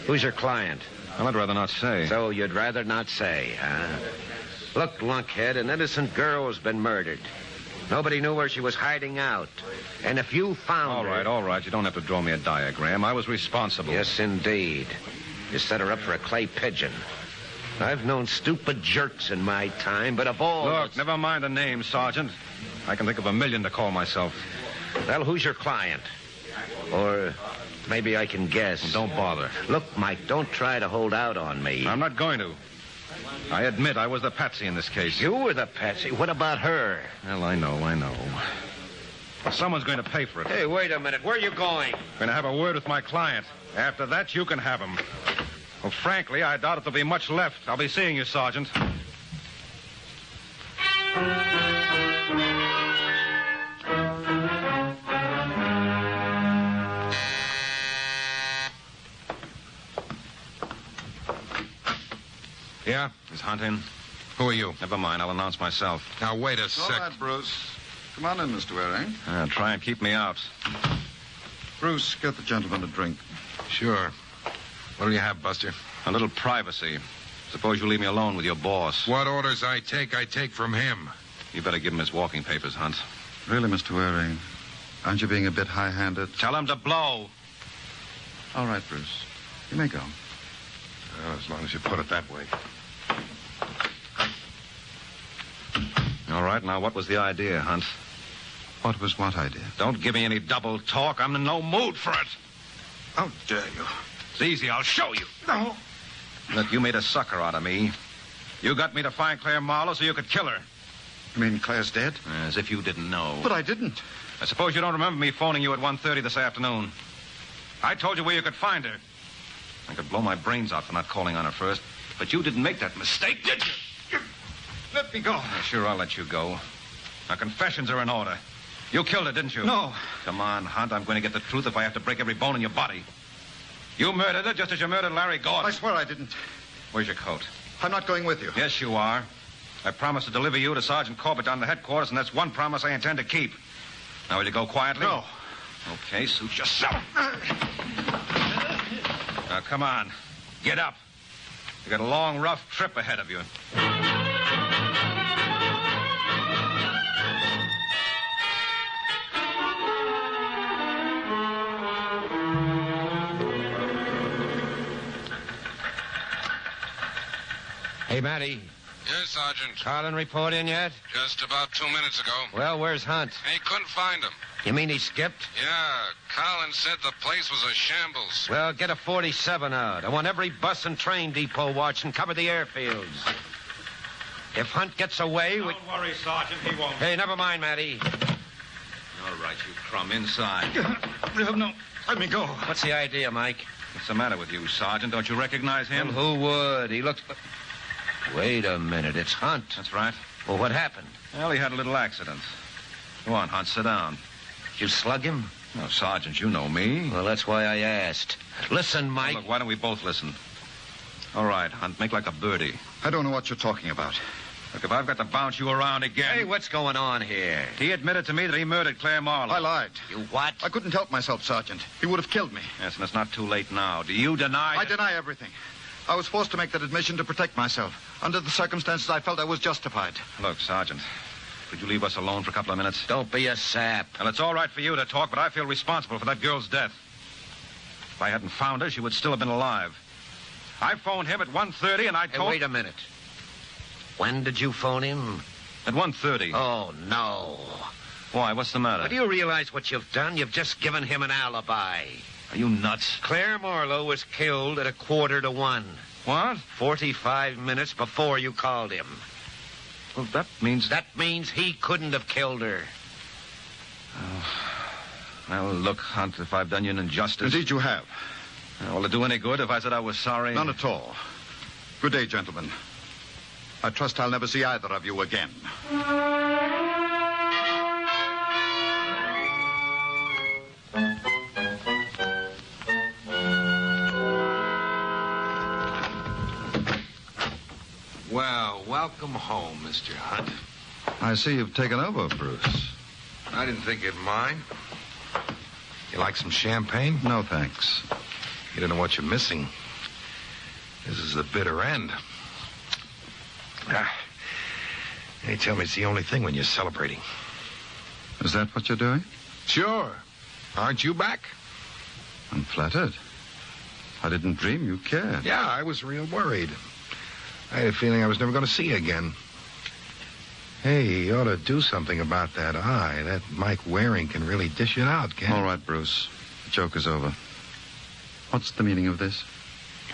Who's your client? Well, I'd rather not say. So you'd rather not say, huh? Look, lunkhead, an innocent girl's been murdered. Nobody knew where she was hiding out. And if you found her... All right. You don't have to draw me a diagram. I was responsible. Yes, indeed. You set her up for a clay pigeon. I've known stupid jerks in my time, but of all... Look, never mind the name, Sergeant. I can think of 1,000,000 to call myself. Well, who's your client? Or maybe I can guess. Well, don't bother. Look, Mike, don't try to hold out on me. I'm not going to. I admit I was the patsy in this case. You were the patsy? What about her? Well, I know. Well, someone's going to pay for it. Hey, wait a minute. Where are you going? Going to have a word with my client. After that, you can have him. Well, frankly, I doubt if there'll be much left. I'll be seeing you, Sergeant. Yeah? Is Hunt in? Who are you? Never mind. I'll announce myself. Now, wait a All sec. right, Bruce. Come on in, Mr. Waring. Try and keep me out. Bruce, get the gentleman a drink. Sure. What do you have, Buster? A little privacy. Suppose you leave me alone with your boss. What orders I take from him. You better give him his walking papers, Hunt. Really, Mr. Waring, aren't you being a bit high-handed? Tell him to blow. All right, Bruce. You may go. Well, as long as you put it that way. All right, now what was the idea, Hunt? What was what idea? Don't give me any double talk. I'm in no mood for it. How dare you? It's easy. I'll show you. No. Look, you made a sucker out of me. You got me to find Claire Marlowe so you could kill her. You mean Claire's dead? As if you didn't know. But I didn't. I suppose you don't remember me phoning you at 1:30 this afternoon. I told you where you could find her. I could blow my brains out for not calling on her first, but you didn't make that mistake, did you? Let me go. Sure, I'll let you go. Now, confessions are in order. You killed her, didn't you? No. Come on, Hunt. I'm going to get the truth if I have to break every bone in your body. You murdered her just as you murdered Larry Gordon. I swear I didn't. Where's your coat? I'm not going with you. Yes, you are. I promised to deliver you to Sergeant Corbett down to headquarters, and that's one promise I intend to keep. Now, will you go quietly? No. Okay, suit yourself. Now, come on. Get up. You got a long, rough trip ahead of you. Hey, Matty. Yes, Sergeant. Carlin report in yet? Just about 2 minutes ago. Well, where's Hunt? He couldn't find him. You mean he skipped? Yeah, Carlin said the place was a shambles. Well, get a 47 out. I want every bus and train depot watched and cover the airfields. If Hunt gets away, Don't worry, Sergeant. He won't. Hey, never mind, Matty. All right, you crumb. Inside. No, let me go. What's the idea, Mike? What's the matter with you, Sergeant? Don't you recognize him? Well, who would? He looks... Wait a minute. It's Hunt. That's right. Well, what happened? Well, he had a little accident. Go on, Hunt. Sit down. You slug him? No, Sergeant, you know me. Well, that's why I asked. Listen, Mike. Look, why don't we both listen? All right, Hunt, make like a birdie. I don't know what you're talking about. Look, if I've got to bounce you around again... Hey, what's going on here? He admitted to me that he murdered Claire Marlowe. I lied. You what? I couldn't help myself, Sergeant. He would have killed me. Yes, and it's not too late now. Do you deny... I deny everything. I was forced to make that admission to protect myself. Under the circumstances, I felt I was justified. Look, Sergeant, could you leave us alone for a couple of minutes? Don't be a sap. Well, it's all right for you to talk, but I feel responsible for that girl's death. If I hadn't found her, she would still have been alive. I phoned him at 1:30, and I told... Hey, wait a minute. When did you phone him? At 1:30. Oh, no. Why, what's the matter? But do you realize what you've done? You've just given him an alibi. Are you nuts? Claire Marlowe was killed at 1:45. What? 45 minutes before you called him. Well, that means... That means he couldn't have killed her. Well, look, Hunt, if I've done you an injustice... Indeed you have. Will it do any good if I said I was sorry? None at all. Good day, gentlemen. I trust I'll never see either of you again. Well, welcome home, Mr. Hunt. I see you've taken over, Bruce. I didn't think you'd mind. You like some champagne? No, thanks. You don't know what you're missing. This is the bitter end. They tell me it's the only thing when you're celebrating. Is that what you're doing? Sure. Aren't you back? I'm flattered. I didn't dream you cared. Yeah, I was real worried. I had a feeling I was never going to see you again. Hey, you ought to do something about that eye. That Mike Waring can really dish it out, can't he? All right, Bruce. The joke is over. What's the meaning of this?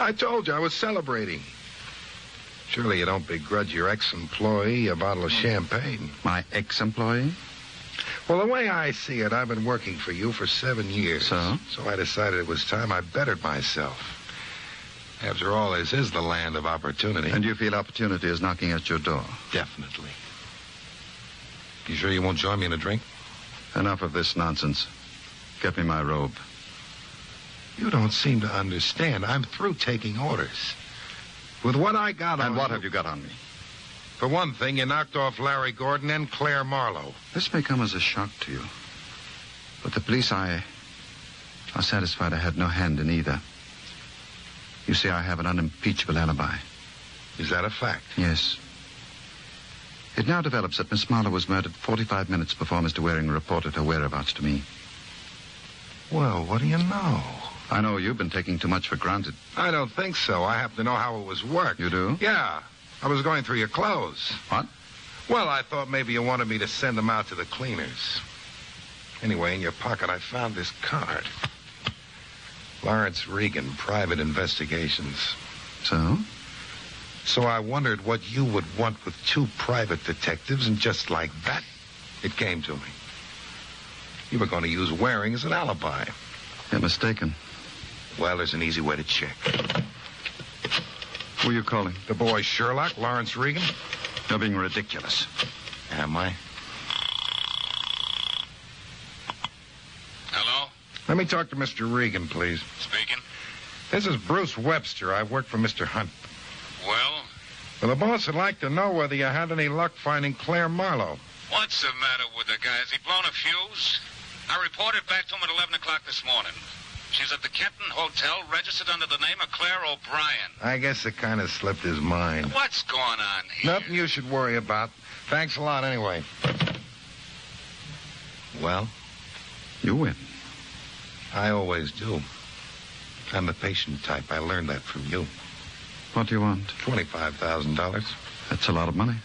I told you I was celebrating. Surely you don't begrudge your ex-employee a bottle of champagne. My ex-employee? Well, the way I see it, I've been working for you for 7 years. So? So I decided it was time I bettered myself. After all, this is the land of opportunity. And you feel opportunity is knocking at your door? Definitely. You sure you won't join me in a drink? Enough of this nonsense. Get me my robe. You don't seem to understand. I'm through taking orders. With what I got on... And what have you got on me? For one thing, you knocked off Larry Gordon and Claire Marlowe. This may come as a shock to you. But the police are satisfied I had no hand in either. You see, I have an unimpeachable alibi. Is that a fact? Yes. It now develops that Miss Marlowe was murdered 45 minutes before Mr. Waring reported her whereabouts to me. Well, what do you know? I know you've been taking too much for granted. I don't think so. I happen to know how it was worked. You do? Yeah. I was going through your clothes. What? Well, I thought maybe you wanted me to send them out to the cleaners. Anyway, in your pocket, I found this card. Lawrence Regan, Private Investigations. So? So I wondered what you would want with 2 private detectives, and just like that, it came to me. You were going to use Waring as an alibi. You're mistaken. Well, there's an easy way to check. Who are you calling? The boy Sherlock, Lawrence Regan. You're being ridiculous. Am I? Hello? Let me talk to Mr. Regan, please. Speaking. This is Bruce Webster. I work for Mr. Hunt. Well? Well, the boss would like to know whether you had any luck finding Claire Marlowe. What's the matter with the guy? Has he blown a fuse? I reported back to him at 11 o'clock this morning. She's at the Kenton Hotel, registered under the name of Claire O'Brien. I guess it kind of slipped his mind. What's going on here? Nothing you should worry about. Thanks a lot anyway. Well? You win. I always do. I'm the patient type. I learned that from you. What do you want? $25,000. That's a lot of money.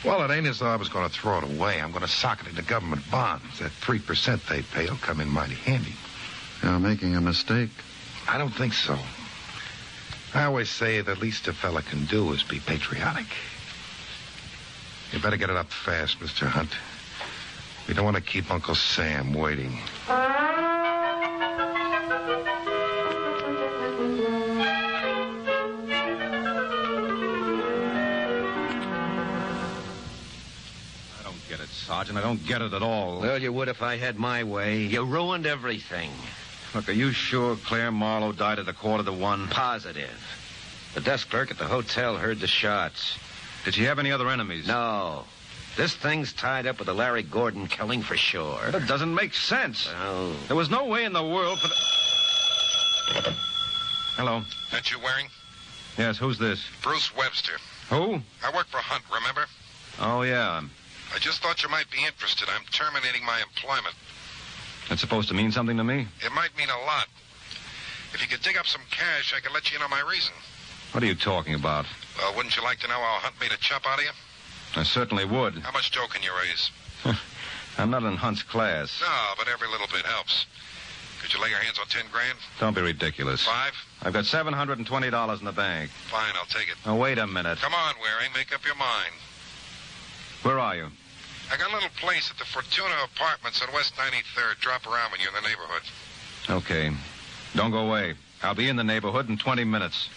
Well, it ain't as though I was going to throw it away. I'm going to sock it into government bonds. That 3% they pay will come in mighty handy. You're making a mistake. I don't think so. I always say the least a fella can do is be patriotic. You better get it up fast, Mr. Hunt. We don't want to keep Uncle Sam waiting. Sergeant, I don't get it at all. Well, you would if I had my way. You ruined everything. Look, are you sure Claire Marlowe died at 1:45? Positive. The desk clerk at the hotel heard the shots. Did she have any other enemies? No. This thing's tied up with the Larry Gordon killing for sure. That doesn't make sense. No. There was no way in the world for the... Hello. That you Waring? Yes, who's this? Bruce Webster. Who? I work for Hunt, remember? Oh, yeah. I just thought you might be interested. I'm terminating my employment. That's supposed to mean something to me? It might mean a lot. If you could dig up some cash, I could let you know my reason. What are you talking about? Well, wouldn't you like to know how Hunt made a chop out of you? I certainly would. How much dough can you raise? I'm not in Hunt's class. No, but every little bit helps. Could you lay your hands on 10 grand? Don't be ridiculous. 5? I've got $720 in the bank. Fine, I'll take it. Oh, wait a minute. Come on, Waring, make up your mind. Where are you? I got a little place at the Fortuna Apartments on West 93rd. Drop around when you're in the neighborhood. Okay. Don't go away. I'll be in the neighborhood in 20 minutes.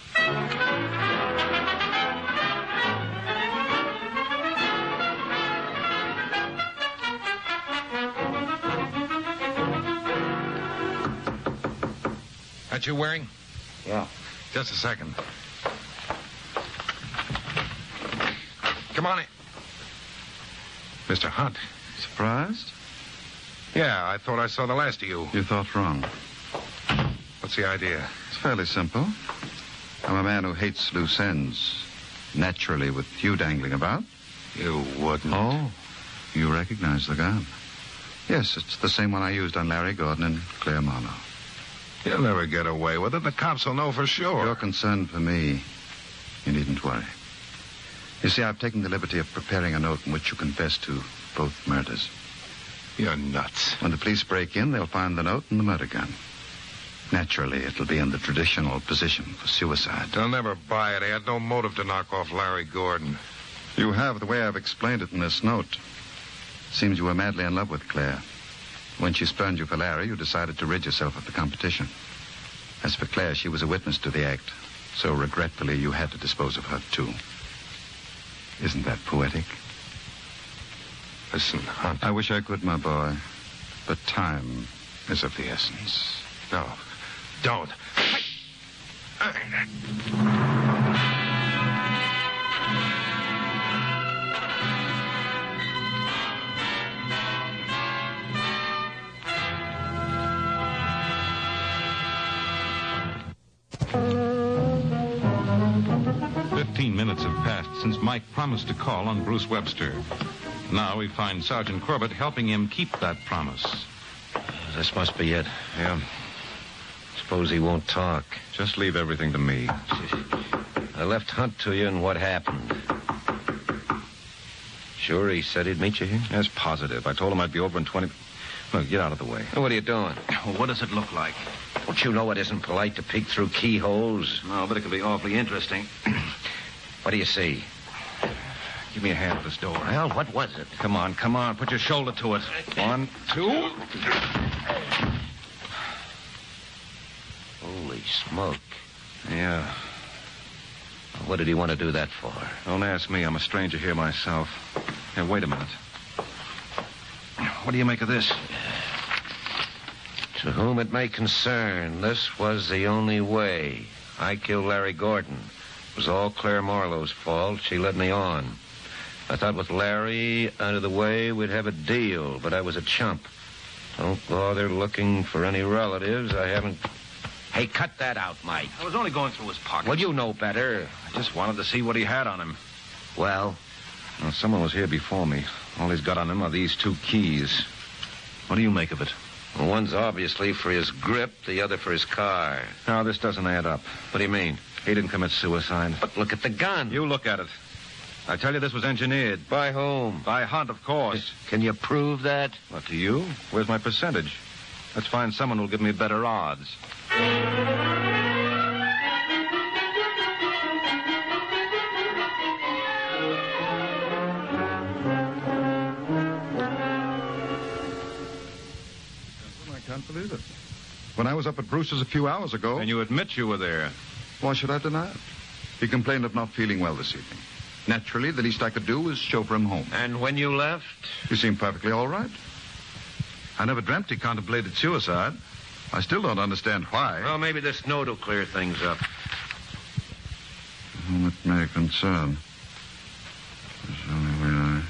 'That you Waring? Yeah. Just a second. Come on in. Mr. Hunt. Surprised? Yeah, I thought I saw the last of you. You thought wrong. What's the idea? It's fairly simple. I'm a man who hates loose ends. Naturally, with you dangling about. You wouldn't. Oh, you recognize the gun. Yes, it's the same one I used on Larry Gordon and Claire Marlowe. You'll never get away with it. The cops will know for sure. You're concerned for me. You needn't worry. You see, I've taken the liberty of preparing a note in which you confess to both murders. You're nuts. When the police break in, they'll find the note and the murder gun. Naturally, it'll be in the traditional position for suicide. They'll never buy it. They had no motive to knock off Larry Gordon. You have, the way I've explained it in this note. Seems you were madly in love with Claire. When she spurned you for Larry, you decided to rid yourself of the competition. As for Claire, she was a witness to the act. So regretfully, you had to dispose of her, too. Isn't that poetic? Listen, Hunt. I wish I could, my boy. But time is of the essence. No, don't. 15 minutes have passed since Mike promised to call on Bruce Webster. Now we find Sergeant Corbett helping him keep that promise. This must be it. Yeah. Suppose he won't talk. Just leave everything to me. I left Hunt to you, and what happened? Sure he said he'd meet you here? Yes, positive. I told him I'd be over in 20... Look, get out of the way. What are you doing? Well, what does it look like? Don't you know it isn't polite to peek through keyholes? No, but it could be awfully interesting. What do you see? Give me a hand with this door. Well, what was it? Come on. Put your shoulder to it. 1, 2. Holy smoke. Yeah. What did he want to do that for? Don't ask me. I'm a stranger here myself. Here, wait a minute. What do you make of this? To whom it may concern, this was the only way. I killed Larry Gordon. It was all Claire Marlowe's fault. She led me on. I thought with Larry out of the way, we'd have a deal, but I was a chump. Don't bother looking for any relatives. I haven't... Hey, cut that out, Mike. I was only going through his pocket. Well, you know better. I just wanted to see what he had on him. Well, someone was here before me. All he's got on him are these 2 keys. What do you make of it? Well, one's obviously for his grip, the other for his car. No, this doesn't add up. What do you mean? He didn't commit suicide. But look at the gun. You look at it. I tell you, this was engineered. By whom? By Hunt, of course. Can you prove that? What, to you? Where's my percentage? Let's find someone who'll give me better odds. can't believe it. When I was up at Brewster's a few hours ago... And you admit you were there. Why should I deny it? He complained of not feeling well this evening. Naturally, the least I could do was chauffeur him home. And when you left? He seemed perfectly all right. I never dreamt he contemplated suicide. I still don't understand why. Well, maybe this note will clear things up. Whom it may concern. There's only way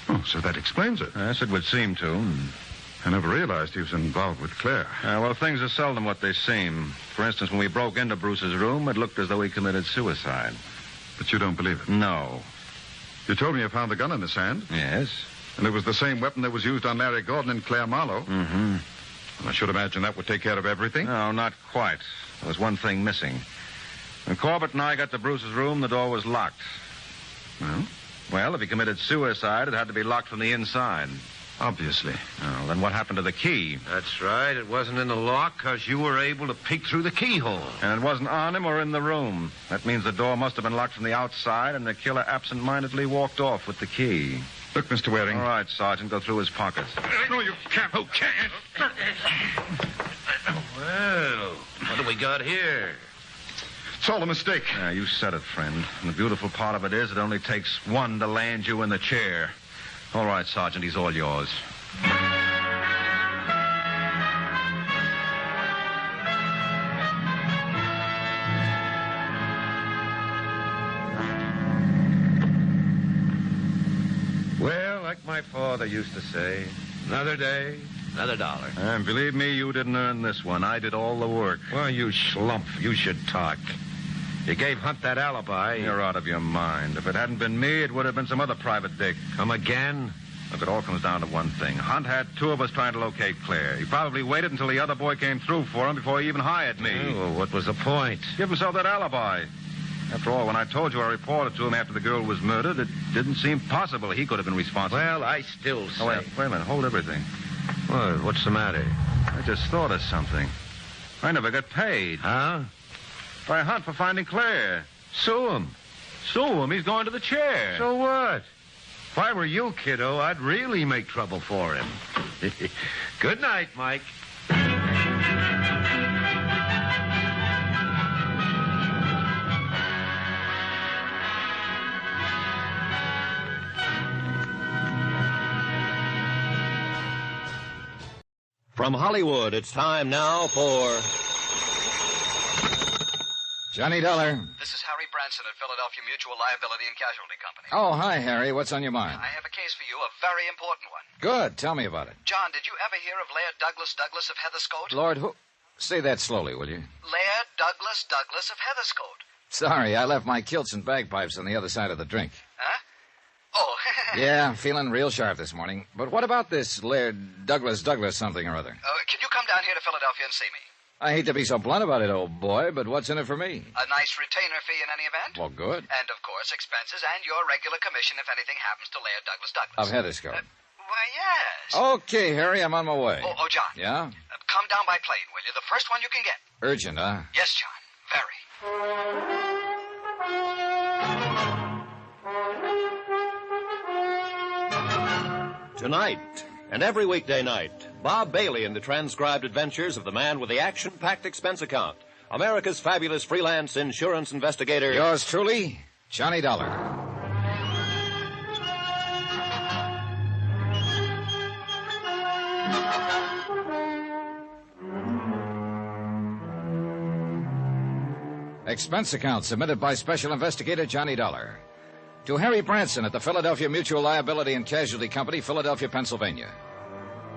Oh, so that explains it. Yes, it would seem to. I never realized he was involved with Claire. Well, things are seldom what they seem. For instance, when we broke into Bruce's room, it looked as though he committed suicide. But you don't believe it? No. You told me you found the gun in his hand. Yes. And it was the same weapon that was used on Larry Gordon and Claire Marlowe. Mm-hmm. And I should imagine that would take care of everything. No, not quite. There was one thing missing. When Corbett and I got to Bruce's room, the door was locked. Well? Well, if he committed suicide, it had to be locked from the inside. Obviously. Oh, then what happened to the key? That's right. It wasn't in the lock because you were able to peek through the keyhole. And it wasn't on him or in the room. That means the door must have been locked from the outside, and the killer absent-mindedly walked off with the key. Look, Mr. Waring. All right, Sergeant, go through his pockets. No, you can't. Who can't? Well, what do we got here? It's all a mistake. Yeah, you said it, friend. And the beautiful part of it is it only takes one to land you in the chair. All right, Sergeant, he's all yours. Well, like my father used to say, another day, another dollar. And believe me, you didn't earn this one. I did all the work. Well, you schlump. You should talk. You gave Hunt that alibi. You're out of your mind. If it hadn't been me, it would have been some other private dick. Come again? Look, it all comes down to one thing. Hunt had two of us trying to locate Claire. He probably waited until the other boy came through for him before he even hired me. Oh, what was the point? Give himself that alibi. After all, when I told you I reported to him after the girl was murdered, it didn't seem possible he could have been responsible. Well, I still say... Oh, wait a minute. Hold everything. What? What's the matter? I just thought of something. I never got paid. Huh? By Hunt for finding Claire. Sue him. Sue him? He's going to the chair. So what? If I were you, kiddo, I'd really make trouble for him. Good night, Mike. From Hollywood, it's time now for... Johnny Dollar. This is Harry Branson at Philadelphia Mutual Liability and Casualty Company. Oh, hi, Harry. What's on your mind? I have a case for you, a very important one. Good. Tell me about it. John, did you ever hear of Laird Douglas of Heatherscote? Lord, who... Say that slowly, will you? Laird Douglas of Heatherscote. Sorry, I left my kilts and bagpipes on the other side of the drink. Huh? Oh. Yeah, feeling real sharp this morning. But what about this Laird Douglas something or other? Can you come down here to Philadelphia and see me? I hate to be so blunt about it, old boy, but what's in it for me? A nice retainer fee in any event. Well, good. And, of course, expenses and your regular commission if anything happens to Laird Douglas. Of Heatherscote. Why, yes. Okay, Harry, I'm on my way. Oh, John. Yeah? Come down by plane, will you? The first one you can get. Urgent, huh? Yes, John. Very. Tonight, and every weekday night, Bob Bailey in the transcribed adventures of the man with the action-packed expense account, America's fabulous freelance insurance investigator. Yours truly, Johnny Dollar. Expense account submitted by Special Investigator Johnny Dollar to Harry Branson at the Philadelphia Mutual Liability and Casualty Company, Philadelphia, Pennsylvania.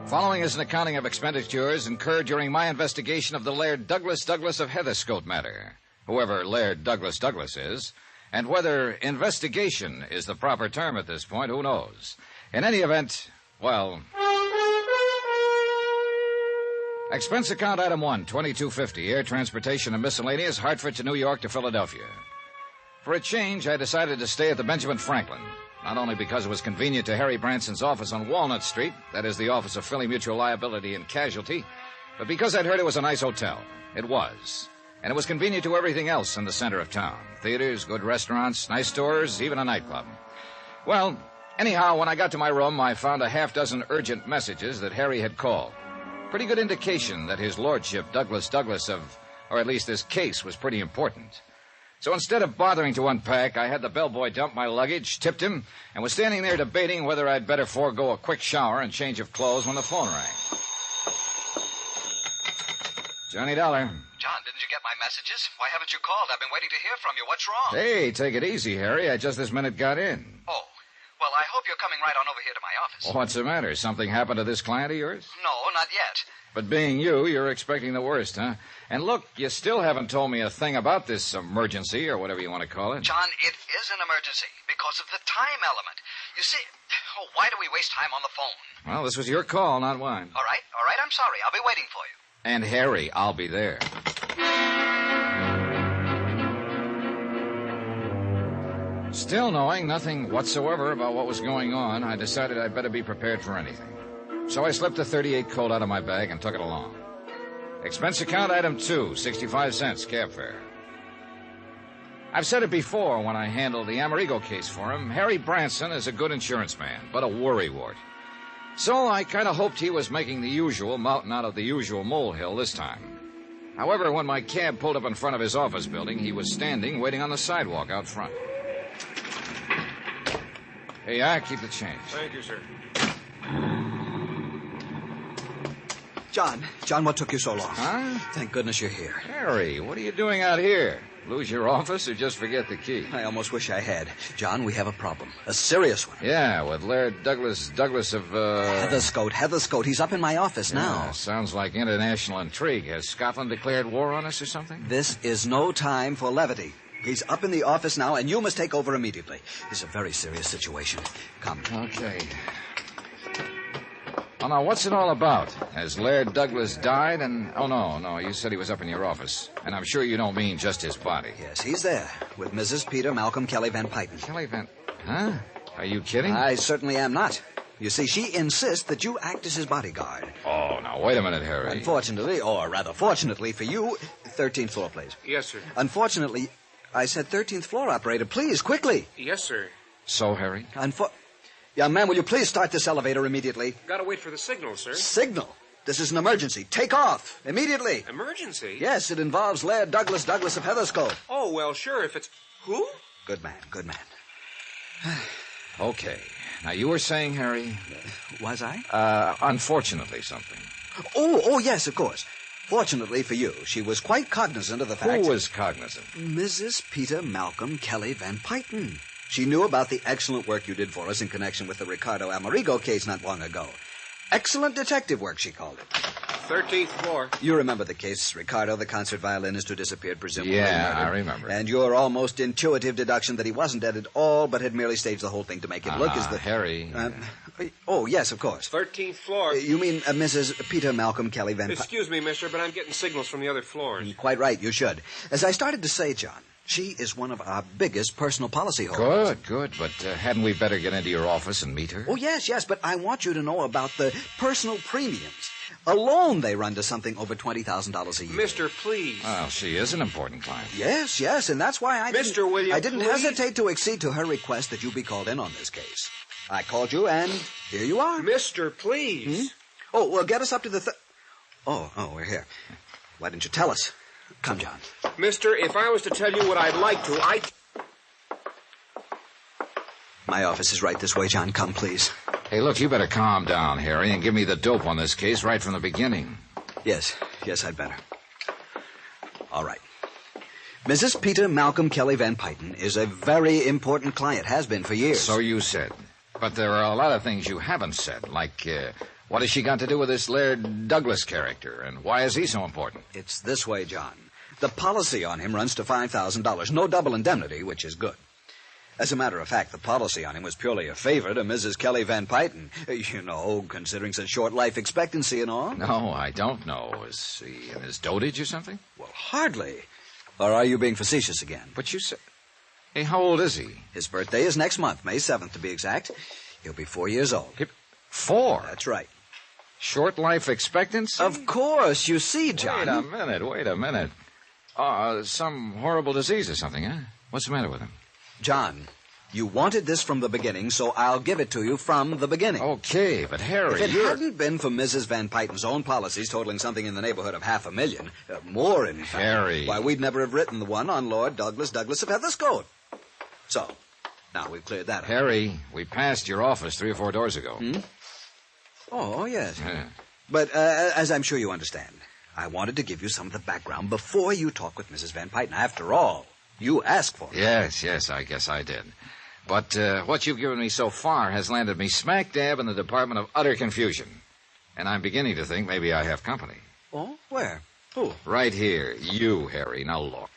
Following is an accounting of expenditures incurred during my investigation of the Laird Douglas of Heatherscote matter, whoever Laird Douglas is, and whether investigation is the proper term at this point, who knows? In any event, well... Expense account item 1, $22.50, air transportation and miscellaneous, Hartford to New York to Philadelphia. For a change, I decided to stay at the Benjamin Franklin, not only because it was convenient to Harry Branson's office on Walnut Street, that is the office of Philly Mutual Liability and Casualty, but because I'd heard it was a nice hotel. It was. And it was convenient to everything else in the center of town. Theaters, good restaurants, nice stores, even a nightclub. Well, Anyhow, when I got to my room, I found a half-dozen urgent messages that Harry had called. Pretty good indication that his lordship, Douglas or at least this case, was pretty important. So instead of bothering to unpack, I had the bellboy dump my luggage, tipped him, and was standing there debating whether I'd better forego a quick shower and change of clothes when the phone rang. Johnny Dollar. John, didn't you get my messages? Why haven't you called? I've been waiting to hear from you. What's wrong? Hey, take it easy, Harry. I just this minute got in. Oh, well, I hope you're coming right on over here to my office. What's the matter? Something happened to this client of yours? No, not yet. But being you're expecting the worst, huh? And look, you still haven't told me a thing about this emergency, or whatever you want to call it. John, it is an emergency because of the time element. You see, why do we waste time on the phone? Well, this was your call, not mine. All right, I'm sorry. I'll be waiting for you. And Harry, I'll be there. Still knowing nothing whatsoever about what was going on, I decided I'd better be prepared for anything. So I slipped a .38 Colt out of my bag and took it along. Expense account item 2, 65 cents, cab fare. I've said it before when I handled the Amerigo case for him. Harry Branson is a good insurance man, but a worrywart. So I kind of hoped he was making the usual mountain out of the usual molehill this time. However, when my cab pulled up in front of his office building, he was standing, waiting on the sidewalk out front. Hey, I keep the change. Thank you, sir. John, what took you so long? Huh? Thank goodness you're here. Harry, what are you doing out here? Lose your office or just forget the key? I almost wish I had. John, we have a problem. A serious one. Yeah, with Laird Douglas of, Heatherscote. He's up in my office now. Sounds like international intrigue. Has Scotland declared war on us or something? This is no time for levity. He's up in the office now, and you must take over immediately. It's a very serious situation. Come. Okay. Oh, now, what's it all about? Has Laird Douglas died and... Oh, no, you said he was up in your office. And I'm sure you don't mean just his body. Yes, he's there, with Mrs. Peter Malcolm Kelly Van Pyten. Kelly Van... Huh? Are you kidding? I certainly am not. You see, she insists that you act as his bodyguard. Oh, now, wait a minute, Harry. Unfortunately, or rather fortunately for you, 13th floor, please. Yes, sir. Unfortunately, I said 13th floor, operator. Please, quickly. Yes, sir. So, Harry? Young man, will you please start this elevator immediately? Gotta wait for the signal, sir. Signal? This is an emergency. Take off. Immediately. Emergency? Yes, it involves Laird Douglas of Heatherscote. Oh, well, sure, if it's... Who? Good man. Okay. Now, you were saying, Harry... Was I? Unfortunately something. Oh, yes, of course. Fortunately for you, she was quite cognizant of the fact... Who was cognizant? Mrs. Peter Malcolm Kelly Van Pyten. She knew about the excellent work you did for us in connection with the Ricardo Amerigo case not long ago. Excellent detective work, she called it. 13th floor. You remember the case, Ricardo, the concert violinist who disappeared, presumably Yeah, murdered. I remember. And your almost intuitive deduction that he wasn't dead at all, but had merely staged the whole thing to make it look as the... Harry... oh, yes, of course. 13th floor. You mean Mrs. Peter Malcolm Kelly Van... Excuse me, mister, but I'm getting signals from the other floors. Quite right, you should. As I started to say, John, she is one of our biggest personal policy holders. Good. But hadn't we better get into your office and meet her? Oh, yes, but I want you to know about the personal premiums. Alone, they run to something over $20,000 a year. Mister, please. Well, she is an important client. Yes, and that's why I Mister, will you I didn't please? hesitate to accede to her request that you be called in on this case. I called you, and here you are. Mister, please. Oh, well, get us up to the... Oh, we're here. Why didn't you tell us? Come, John. Mister, if I was to tell you what I'd like to, My office is right this way, John. Come, please. Hey, look, you better calm down, Harry, and give me the dope on this case right from the beginning. Yes, I'd better. All right. Mrs. Peter Malcolm Kelly Van Pyten is a very important client, has been for years. So you said. But there are a lot of things you haven't said, like, what has she got to do with this Laird Douglas character, and why is he so important? It's this way, John. The policy on him runs to $5,000. No double indemnity, which is good. As a matter of fact, the policy on him was purely a favor to Mrs. Kelly Van Pyten. You know, considering such short life expectancy and all. No, I don't know. Is he in his dotage or something? Well, hardly. Or are you being facetious again? But you said... Hey, how old is he? His birthday is next month, May 7th, to be exact. He'll be 4 years old. 4? That's right. Short life expectancy? Of course. You see, John... Wait a minute. Some horrible disease or something, huh? What's the matter with him? John, You wanted this from the beginning, so I'll give it to you from the beginning. Okay, but Harry, if it hadn't been for Mrs. Van Pyten's own policies totaling something in the neighborhood of $500,000, more in fact, Harry, why, we'd never have written the one on Lord Douglas Douglas of Heatherscote. So, now we've cleared that up. Harry, we passed your office 3 or 4 doors ago. Oh, yes. Yeah. But as I'm sure you understand, I wanted to give you some of the background before you talk with Mrs. Van Pyten. After all, you asked for it. Yes, I guess I did. But what you've given me so far has landed me smack dab in the department of utter confusion. And I'm beginning to think maybe I have company. Oh? Where? Who? Right here. You, Harry. Now look.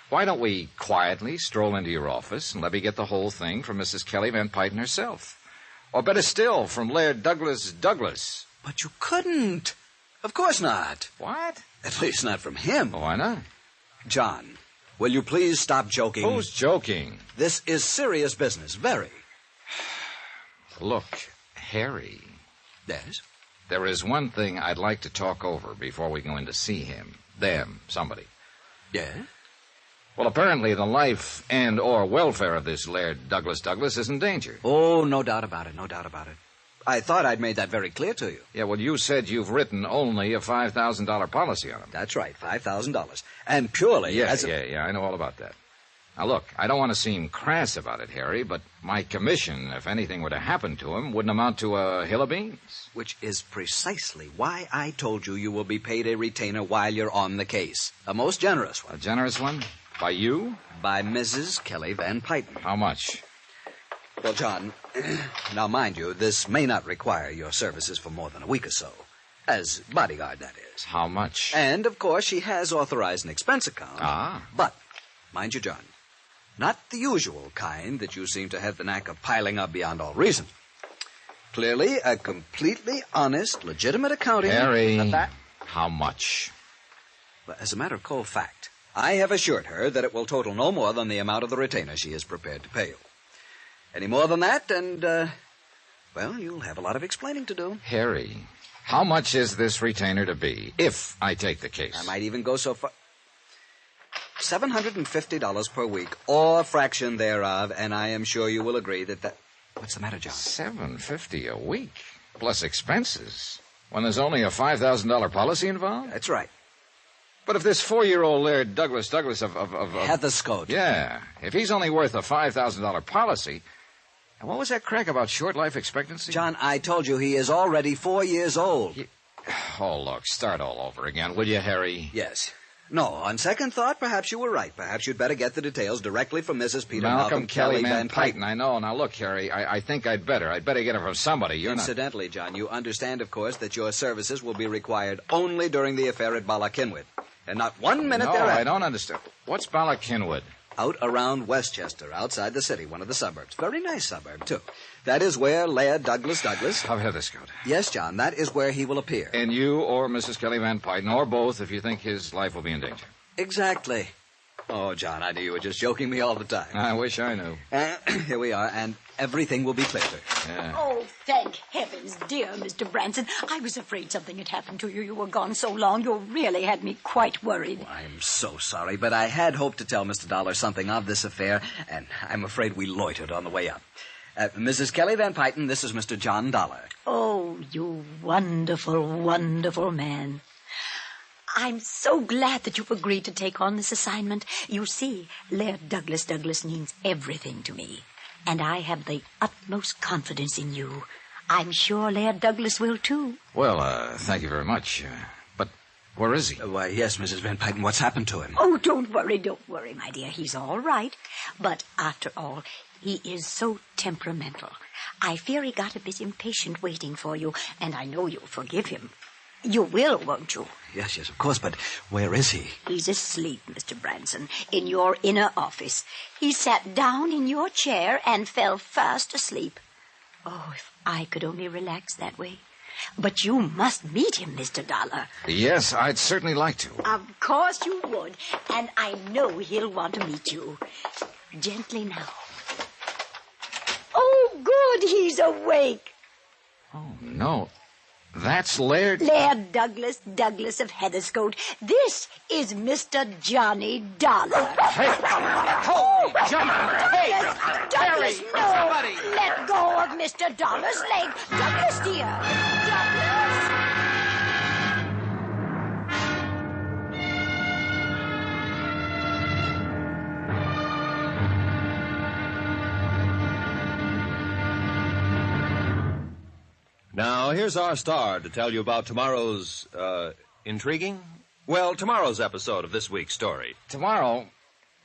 Why don't we quietly stroll into your office and let me get the whole thing from Mrs. Kelly Van Pyten herself? Or better still, from Laird Douglas Douglas. But you couldn't. Of course not. What? At least not from him. Why not? John, will you please stop joking? Who's joking? This is serious business, very. Look, Harry. Yes? There is one thing I'd like to talk over before we go in to see him. Them, somebody. Yes? Well, apparently the life and or welfare of this Laird Douglas Douglas is in danger. Oh, no doubt about it, no doubt about it. I thought I'd made that very clear to you. Yeah, well, you said you've written only a $5,000 policy on him. That's right, $5,000. And purely as a... Yeah, I know all about that. Now, look, I don't want to seem crass about it, Harry, but my commission, if anything were to happen to him, wouldn't amount to a hill of beans. Which is precisely why I told you will be paid a retainer while you're on the case. A most generous one. A generous one? By you? By Mrs. Kelly Van Pyten. How much? Well, John, now mind you, this may not require your services for more than a week or so. As bodyguard, that is. How much? And, of course, she has authorized an expense account. Ah. But, mind you, John, not the usual kind that you seem to have the knack of piling up beyond all reason. Clearly, a completely honest, legitimate accounting... Harry, how much? Well, as a matter of cold fact, I have assured her that it will total no more than the amount of the retainer she is prepared to pay you. Any more than that, and, well, you'll have a lot of explaining to do. Harry, how much is this retainer to be, if I take the case? I might even go so far... $750 per week, or fraction thereof, and I am sure you will agree that... What's the matter, John? $750 a week, plus expenses, when there's only a $5,000 policy involved? That's right. But if this 4-year-old Laird Douglas Douglas of Heatherscote. Yeah, if he's only worth a $5,000 policy... And what was that crack about short life expectancy? John, I told you he is already 4 years old. Oh, look, start all over again, will you, Harry? Yes. No, on second thought, perhaps you were right. Perhaps you'd better get the details directly from Mrs. Peter Malcolm Kelly Van Pyten. I know. Now, look, Harry, I think I'd better. I'd better get it from somebody. Incidentally, John, you understand, of course, that your services will be required only during the affair at Bala-Cynwyd, and not 1 minute thereafter. No, I don't understand. What's Bala-Cynwyd? Out around Westchester, outside the city, one of the suburbs. Very nice suburb, too. That is where Laird Douglas Douglas... Of Heatherscote. Yes, John, that is where he will appear. And you or Mrs. Kelly Van Pyten, or both, if you think his life will be in danger. Exactly. Oh, John, I knew you were just joking me all the time. I wish I knew. Here we are, and everything will be clear. Yeah. Oh, thank heavens, dear Mr. Branson. I was afraid something had happened to you. You were gone so long, you really had me quite worried. Oh, I'm so sorry, but I had hoped to tell Mr. Dollar something of this affair, and I'm afraid we loitered on the way up. Mrs. Kelly Van Pyten, this is Mr. John Dollar. Oh, you wonderful, wonderful man. I'm so glad that you've agreed to take on this assignment. You see, Laird Douglas Douglas means everything to me, and I have the utmost confidence in you. I'm sure Laird Douglas will, too. Well, thank you very much. But where is he? Why, yes, Mrs. Van Pyten, what's happened to him? Oh, don't worry, my dear. He's all right. But after all, he is so temperamental. I fear he got a bit impatient waiting for you, and I know you'll forgive him. You will, won't you? Yes, of course, but where is he? He's asleep, Mr. Branson, in your inner office. He sat down in your chair and fell fast asleep. Oh, if I could only relax that way. But you must meet him, Mr. Dollar. Yes, I'd certainly like to. Of course you would, and I know he'll want to meet you. Gently now. Oh, good, he's awake. Oh, no. That's Laird? Laird Douglas of Heatherscote. This is Mr. Johnny Dollar. Hey! Holy jumper! Hey! Douglas, Harry, no! somebody! Let go of Mr. Dollar's leg. Douglas, dear. Douglas! Now, here's our star to tell you about tomorrow's, intriguing? Well, tomorrow's episode of this week's story. Tomorrow?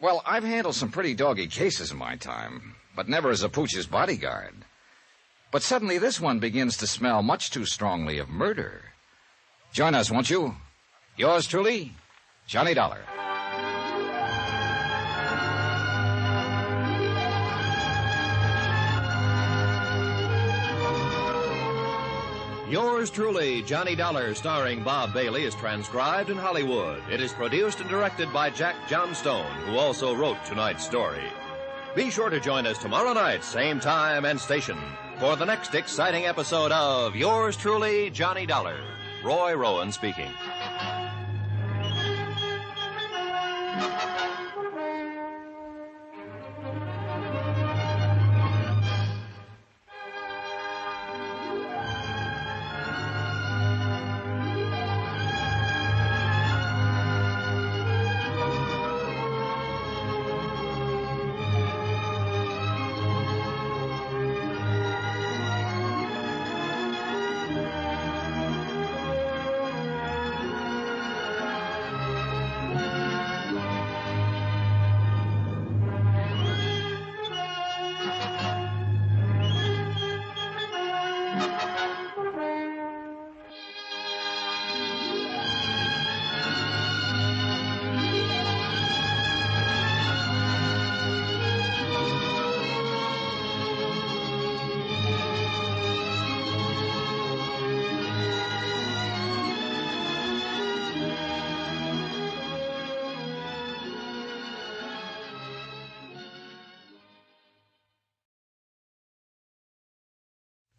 Well, I've handled some pretty doggy cases in my time, but never as a pooch's bodyguard. But suddenly this one begins to smell much too strongly of murder. Join us, won't you? Yours truly, Johnny Dollar. Yours truly, Johnny Dollar, starring Bob Bailey, is transcribed in Hollywood. It is produced and directed by Jack Johnstone, who also wrote tonight's story. Be sure to join us tomorrow night, same time and station, for the next exciting episode of Yours truly, Johnny Dollar. Roy Rowan speaking.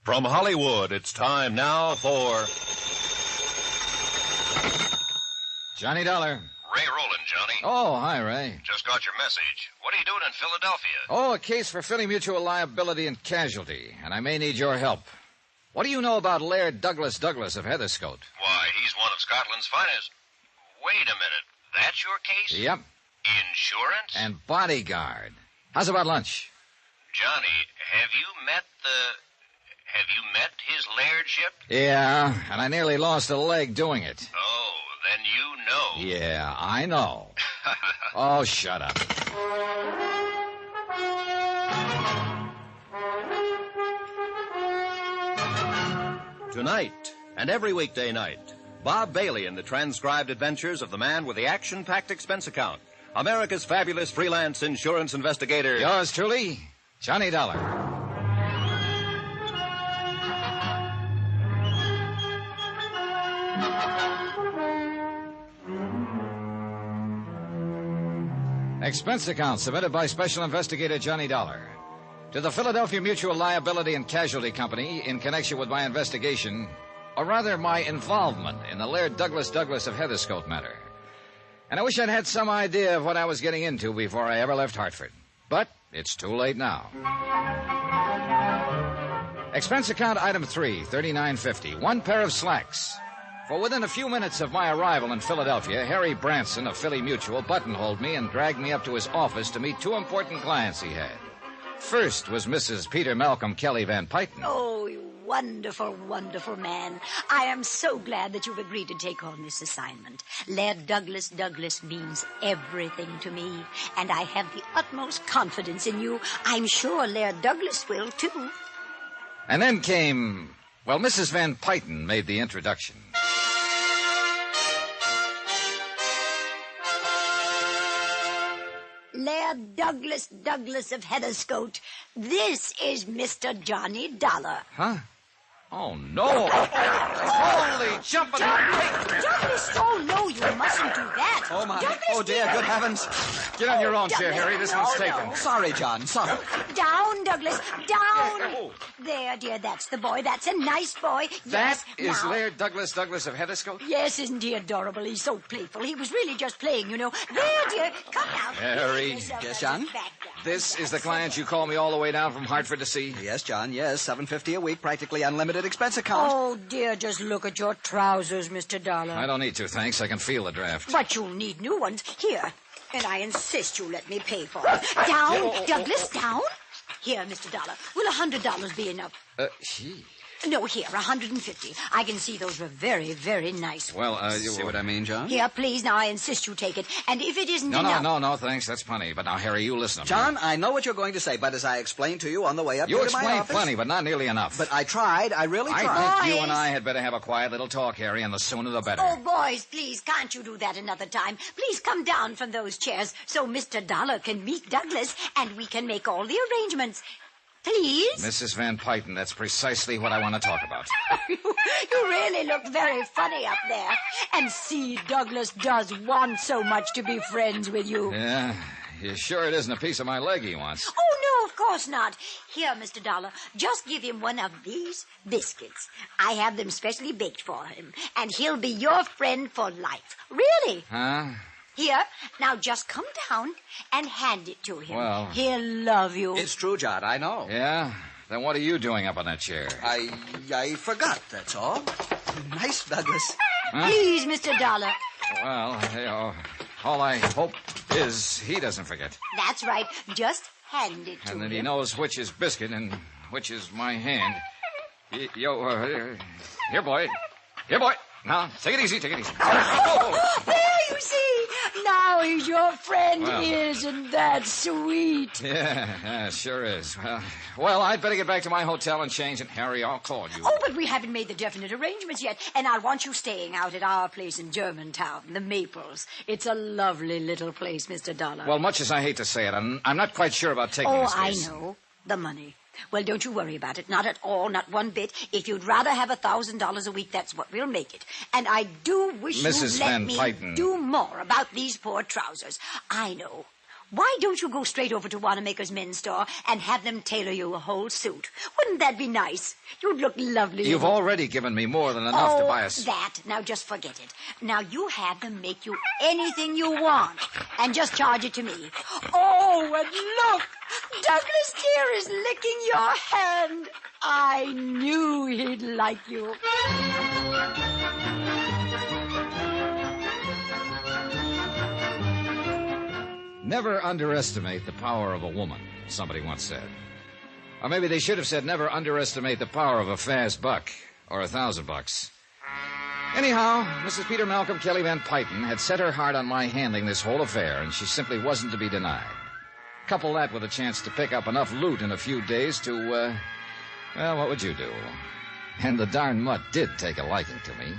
From Hollywood, it's time now for Johnny Dollar. Ray Rowland, Johnny. Oh, hi, Ray. Just got your message. What are you doing in Philadelphia? Oh, a case for Philly Mutual Liability and Casualty, and I may need your help. What do you know about Laird Douglas of Heatherscote? Why, he's one of Scotland's finest. Wait a minute. That's your case? Yep. Insurance? And bodyguard. How's about lunch? Johnny, have you met his lairdship? Yeah, and I nearly lost a leg doing it. Oh, then you know. Yeah, I know. Oh, shut up. Tonight, and every weekday night, Bob Bailey in the transcribed adventures of the man with the action-packed expense account, America's fabulous freelance insurance investigator. Yours truly, Johnny Dollar. Expense account submitted by Special Investigator Johnny Dollar to the Philadelphia Mutual Liability and Casualty Company in connection with my investigation, or rather my involvement in the Laird Douglas of Heatherscote matter. And I wish I'd had some idea of what I was getting into before I ever left Hartford. But it's too late now. Expense account item 3, $39.50. One pair of slacks. For within a few minutes of my arrival in Philadelphia, Harry Branson of Philly Mutual buttonholed me and dragged me up to his office to meet two important clients he had. First was Mrs. Peter Malcolm Kelly Van Pyton. Oh, you wonderful, wonderful man. I am so glad that you've agreed to take on this assignment. Laird Douglas means everything to me, and I have the utmost confidence in you. I'm sure Laird Douglas will, too. And then came, well, Mrs. Van Pyton made the introduction. Laird Douglas of Heatherscote. This is Mr. Johnny Dollar. Huh? Oh, no. Holy jumping. Douglas, oh, no, you mustn't do that. Oh, my. Douglas, Oh, dear. Good heavens. Get on your own chair, Harry. This one's taken. Sorry, John. Sorry. Down, Douglas. Down. There, dear, that's the boy. That's a nice boy. That yes, is now. Laird Douglas of Heatherscote? Yes, isn't he adorable? He's so playful. He was really just playing, you know. There, dear, come now. Harry. Yes, John? This is the client you called me all the way down from Hartford to see? Yes, John, yes. $750 a week, practically unlimited expense account. Oh, dear, just look at your trousers, Mr. Dollar. I don't need to, thanks. I can feel the draft. But you'll need new ones. Here. And I insist you let me pay for it. Down, Douglas, down. Here, Mr. Dollar. Will $100 be enough? Gee. No, here, 150. I can see those were very, very nice. Well, you see what I mean, John? Here, please, now I insist you take it. And if it isn't enough... No, thanks. That's plenty. But now, Harry, you listen to me. John, I know what you're going to say, but as I explained to you on the way up you here to my explained office... plenty, but not nearly enough. But I tried. I really tried. I think you and I had better have a quiet little talk, Harry, and the sooner the better. Oh, boys, please, can't you do that another time? Please come down from those chairs so Mr. Dollar can meet Douglas and we can make all the arrangements. Please? Mrs. Van Pyten, that's precisely what I want to talk about. You really look very funny up there. And see, Douglas does want so much to be friends with you. Yeah, you sure it isn't a piece of my leg he wants? Oh, no, of course not. Here, Mr. Dollar, just give him one of these biscuits. I have them specially baked for him, and he'll be your friend for life. Really? Huh? Here, now just come down and hand it to him. Well... He'll love you. It's true, John, I know. Yeah? Then what are you doing up on that chair? I forgot, that's all. Nice, Douglas. Huh? Please, Mr. Dollar. Well, all I hope is he doesn't forget. That's right. Just hand it to him. And that he knows which is biscuit and which is my hand. Here, boy. Here, boy. Now, take it easy, take it easy. There, you see. Now he's your friend. Well. Isn't that sweet? Yeah, it sure is. Well, I'd better get back to my hotel and change, and Harry, I'll call you. Oh, but we haven't made the definite arrangements yet, and I want you staying out at our place in Germantown, the Maples. It's a lovely little place, Mr. Dollar. Well, much as I hate to say it, I'm not quite sure about taking this case. I know. The money. Well, don't you worry about it. Not at all, not one bit. If you'd rather have $1,000 a week, that's what we'll make it. And I do wish Mrs. you'd let Van me Pyten. do more about these poor trousers. I know. Why don't you go straight over to Wanamaker's men's store and have them tailor you a whole suit? Wouldn't that be nice? You'd look lovely. You've already given me more than enough to buy a suit. That. Now just forget it. Now you have them make you anything you want and just charge it to me. Oh, and look! Douglas dear is licking your hand. I knew he'd like you. Never underestimate the power of a woman, somebody once said. Or maybe they should have said never underestimate the power of a fast buck or $1,000. Anyhow, Mrs. Peter Malcolm Kelly Van Pyten had set her heart on my handling this whole affair, and she simply wasn't to be denied. Couple that with a chance to pick up enough loot in a few days to, well, what would you do? And the darn mutt did take a liking to me.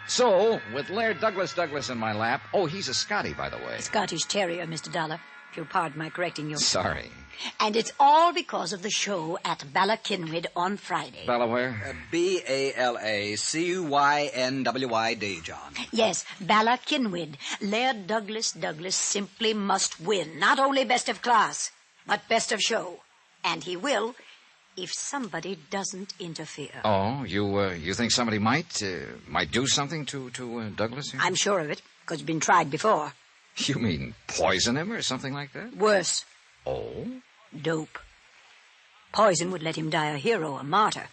So, with Laird Douglas in my lap... Oh, he's a Scotty, by the way. Scottish Terrier, Mr. Dollar. If you'll pardon my correcting you. Sorry. And it's all because of the show at Balakinwyd on Friday. Bala where? Balakinwyd, John. Yes, Balakinwyd. Laird Douglas simply must win. Not only best of class, but best of show. And he will... if somebody doesn't interfere. Oh, you think somebody might do something to Douglas here? I'm sure of it, because it's been tried before. You mean poison him or something like that? Worse. Oh? Dope. Poison would let him die a hero, a martyr.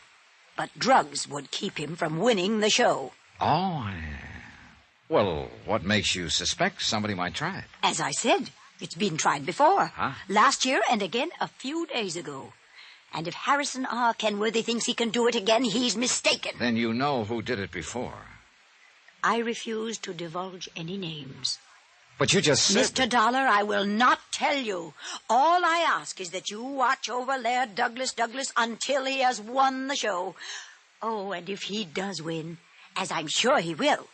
But drugs would keep him from winning the show. Oh, well, what makes you suspect somebody might try it? As I said, it's been tried before. Huh? Last year and again a few days ago. And if Harrison R. Kenworthy thinks he can do it again, he's mistaken. Then you know who did it before. I refuse to divulge any names. But you just said... Mr. Dollar, I will not tell you. All I ask is that you watch over Laird Douglas until he has won the show. Oh, and if he does win, as I'm sure he will,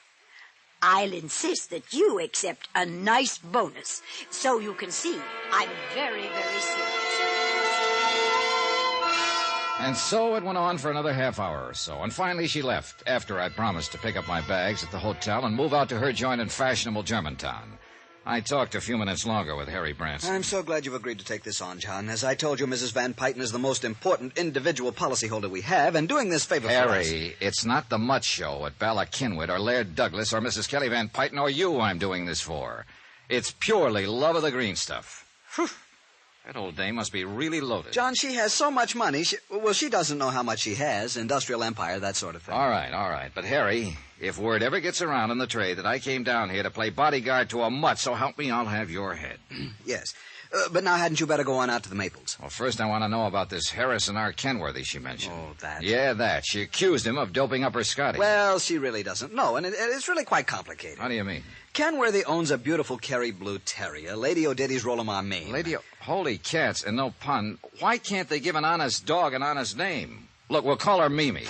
I'll insist that you accept a nice bonus so you can see I'm very, very serious. And so it went on for another half hour or so, and finally she left, after I promised to pick up my bags at the hotel and move out to her joint in fashionable Germantown. I talked a few minutes longer with Harry Branson. I'm so glad you've agreed to take this on, John. As I told you, Mrs. Van Pyton is the most important individual policyholder we have, and doing this favor for us... Harry, it's not the Mutt Show at Bala Kinwood or Laird Douglas or Mrs. Kelly Van Pyton or you I'm doing this for. It's purely love of the green stuff. Whew. That old dame must be really loaded. John, she has so much money. She doesn't know how much she has. Industrial empire, that sort of thing. All right. But, Harry, if word ever gets around in the trade that I came down here to play bodyguard to a mutt, so help me, I'll have your head. Yes. But now hadn't you better go on out to the Maples? Well, first I want to know about this Harrison R. Kenworthy she mentioned. Oh, that. Yeah, that. She accused him of doping up her Scotty. Well, she really doesn't know, and it's really quite complicated. How do you mean? Kenworthy owns a beautiful Kerry Blue Terrier, Lady O'Diddy's Rollomar Maine. Holy cats, and no pun. Why can't they give an honest dog an honest name? Look, we'll call her Mimi.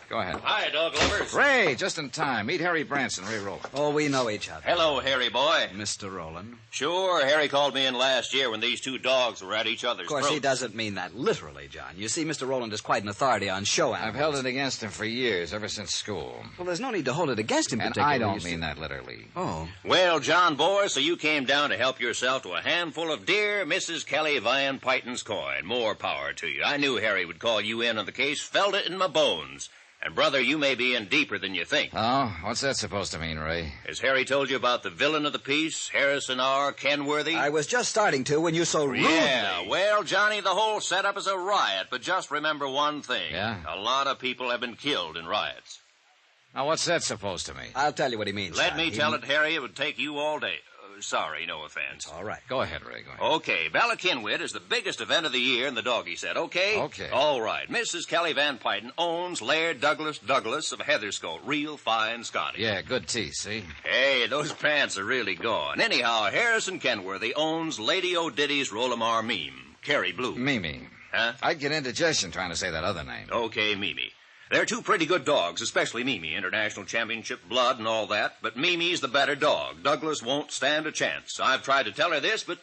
Go ahead. Hi, dog lovers. Ray, just in time. Meet Harry Branson, Ray Rowland. Oh, we know each other. Hello, Harry boy. Mr. Rowland. Sure, Harry called me in last year when these two dogs were at each other's Of course, throats. he doesn't mean that literally, John. You see, Mr. Rowland is quite an authority on show animals. I've held it against him for years, ever since school. Well, there's no need to hold it against him And particularly. I don't mean that literally. Oh. Well, John boy, so you came down to help yourself to a handful of dear Mrs. Kelly Van Pyton's coin. More power to you. I knew Harry would call you in on the case. Felt it in my bones. And, brother, you may be in deeper than you think. Oh? What's that supposed to mean, Ray? Has Harry told you about the villain of the piece, Harrison R. Kenworthy? I was just starting to when you so rudely... Yeah, well, Johnny, the whole setup is a riot, but just remember one thing. Yeah? A lot of people have been killed in riots. Now, what's that supposed to mean? I'll tell you what he means. Let me tell it, Harry. It would take you all day. Sorry, no offense. All right. Go ahead, Ray. Go ahead. Okay, Bala Kinwood is the biggest event of the year in the doggy set, okay? Okay. All right. Mrs. Kelly Van Pyton owns Laird Douglas of Heatherscote. Real fine Scotty. Yeah, good teeth, see? Hey, those pants are really gone. Anyhow, Harrison Kenworthy owns Lady O'Diddy's Rollomar Meme. Kerry Blue. Mimi. Huh? I'd get indigestion trying to say that other name. Okay, Mimi. They're two pretty good dogs, especially Mimi. International championship blood and all that. But Mimi's the better dog. Douglas won't stand a chance. I've tried to tell her this, but...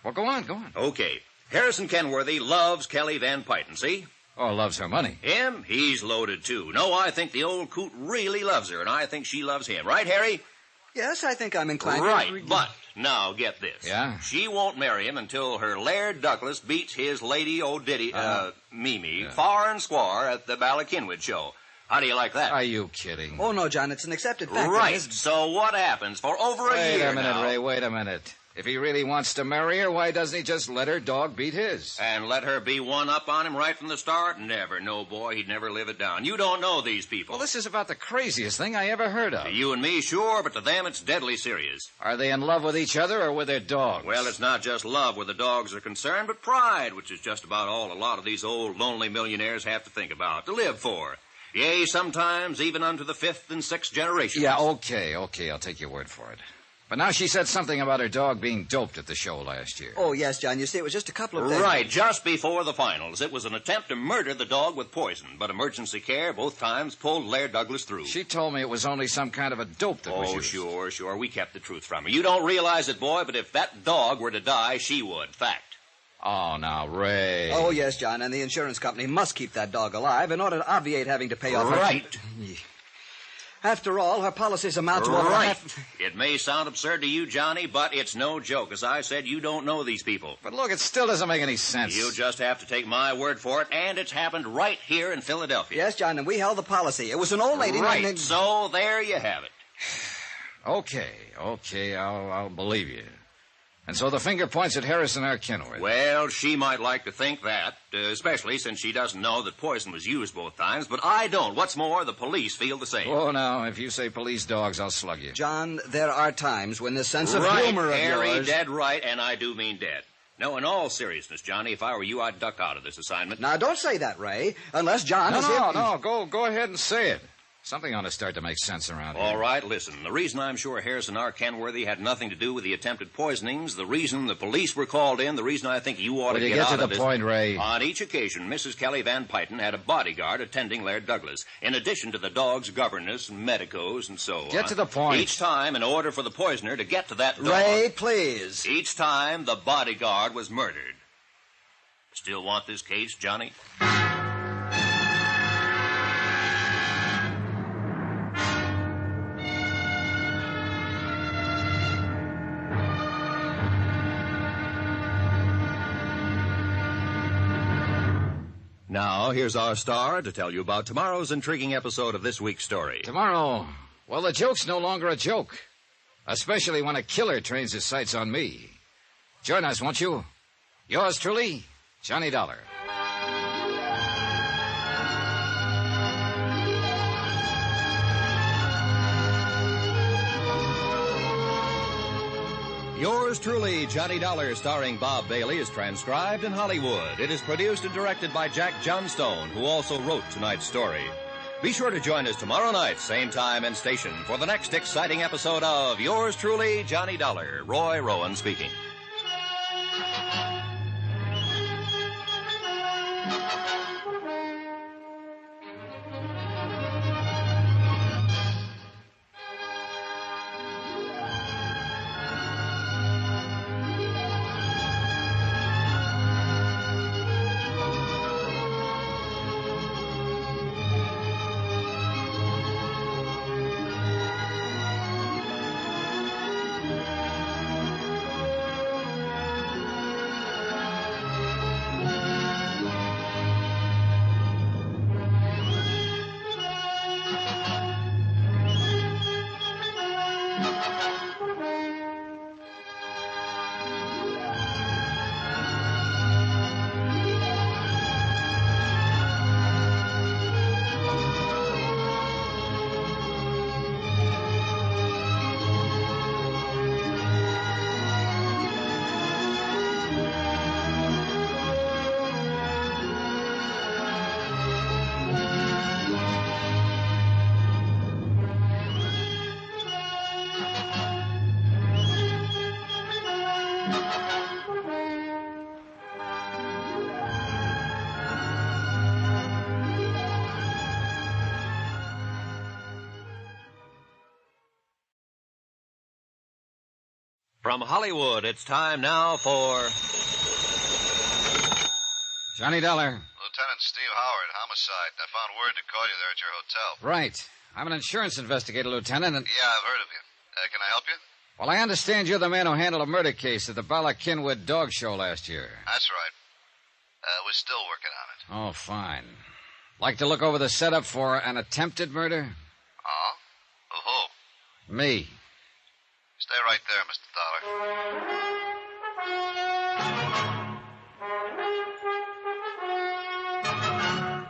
Well, go on. Okay. Harrison Kenworthy loves Kelly Van Pyton, see? Oh, loves her money. Him? He's loaded, too. No, I think the old coot really loves her, and I think she loves him. Right, Harry? Yes, I think I'm inclined Right, to... but now get this. Yeah? She won't marry him until her Laird Douglas beats his Lady O'Diddy, Mimi, far and square at the Bala Kinwood show. How do you like that? Are you kidding? Oh, no, John, it's an accepted fact. Right. So what happens? For over a year Wait a minute, now... Ray, wait a minute. If he really wants to marry her, why doesn't he just let her dog beat his? And let her be one up on him right from the start? Never. No, boy, he'd never live it down. You don't know these people. Well, this is about the craziest thing I ever heard of. To you and me, sure, but to them it's deadly serious. Are they in love with each other or with their dogs? Well, it's not just love where the dogs are concerned, but pride, which is just about all a lot of these old lonely millionaires have to think about, to live for. Yea, sometimes even unto the 5th and 6th generations. Yeah, okay, I'll take your word for it. But now she said something about her dog being doped at the show last year. Oh, yes, John. You see, it was just a couple of days... Right, just before the finals. It was an attempt to murder the dog with poison, but emergency care both times pulled Laird Douglas through. She told me it was only some kind of a dope that was used. Sure. We kept the truth from her. You don't realize it, boy, but if that dog were to die, she would. Fact. Oh, now, Ray. Oh, yes, John, and the insurance company must keep that dog alive in order to obviate having to pay off... Right. After all, her policies amount to... Right. It may sound absurd to you, Johnny, but it's no joke. As I said, you don't know these people. But look, it still doesn't make any sense. You'll just have to take my word for it, and it's happened right here in Philadelphia. Yes, John, and we held the policy. It was an old lady... Right, so there you have it. Okay, I'll believe you. And so the finger points at Harrison R. Kenworth. Well, she might like to think that, especially since she doesn't know that poison was used both times, but I don't. What's more, the police feel the same. Oh, now, if you say police dogs, I'll slug you. John, there are times when the sense of humor of Harry, yours... dead right, and I do mean dead. No, in all seriousness, Johnny, if I were you, I'd duck out of this assignment. Now, don't say that, Ray, unless John... No, go ahead and say it. Something ought to start to make sense around here. All right, listen. The reason I'm sure Harrison R. Kenworthy had nothing to do with the attempted poisonings, the reason the police were called in, the reason I think you ought to get out of this... Will you get to the point, Ray? On each occasion, Mrs. Kelly Van Pyton had a bodyguard attending Laird Douglas, in addition to the dog's governess and medicos and so on. Get to the point. Each time, in order for the poisoner to get to that dog... Ray, please. Each time, the bodyguard was murdered. Still want this case, Johnny? Now, here's our star to tell you about tomorrow's intriguing episode of this week's story. Tomorrow, well, the joke's no longer a joke. Especially when a killer trains his sights on me. Join us, won't you? Yours truly, Johnny Dollar. Yours truly, Johnny Dollar, starring Bob Bailey, is transcribed in Hollywood. It is produced and directed by Jack Johnstone, who also wrote tonight's story. Be sure to join us tomorrow night, same time and station, for the next exciting episode of Yours truly, Johnny Dollar. Roy Rowan speaking. From Hollywood, it's time now for... Johnny Dollar. Lieutenant Steve Howard, homicide. I found word to call you there at your hotel. Right. I'm an insurance investigator, Lieutenant, and... Yeah, I've heard of you. Can I help you? Well, I understand you're the man who handled a murder case at the Bala Cynwyd dog show last year. That's right. We're still working on it. Oh, fine. Like to look over the setup for an attempted murder? Oh? Who? Me. Stay right there, Mr. Dollar.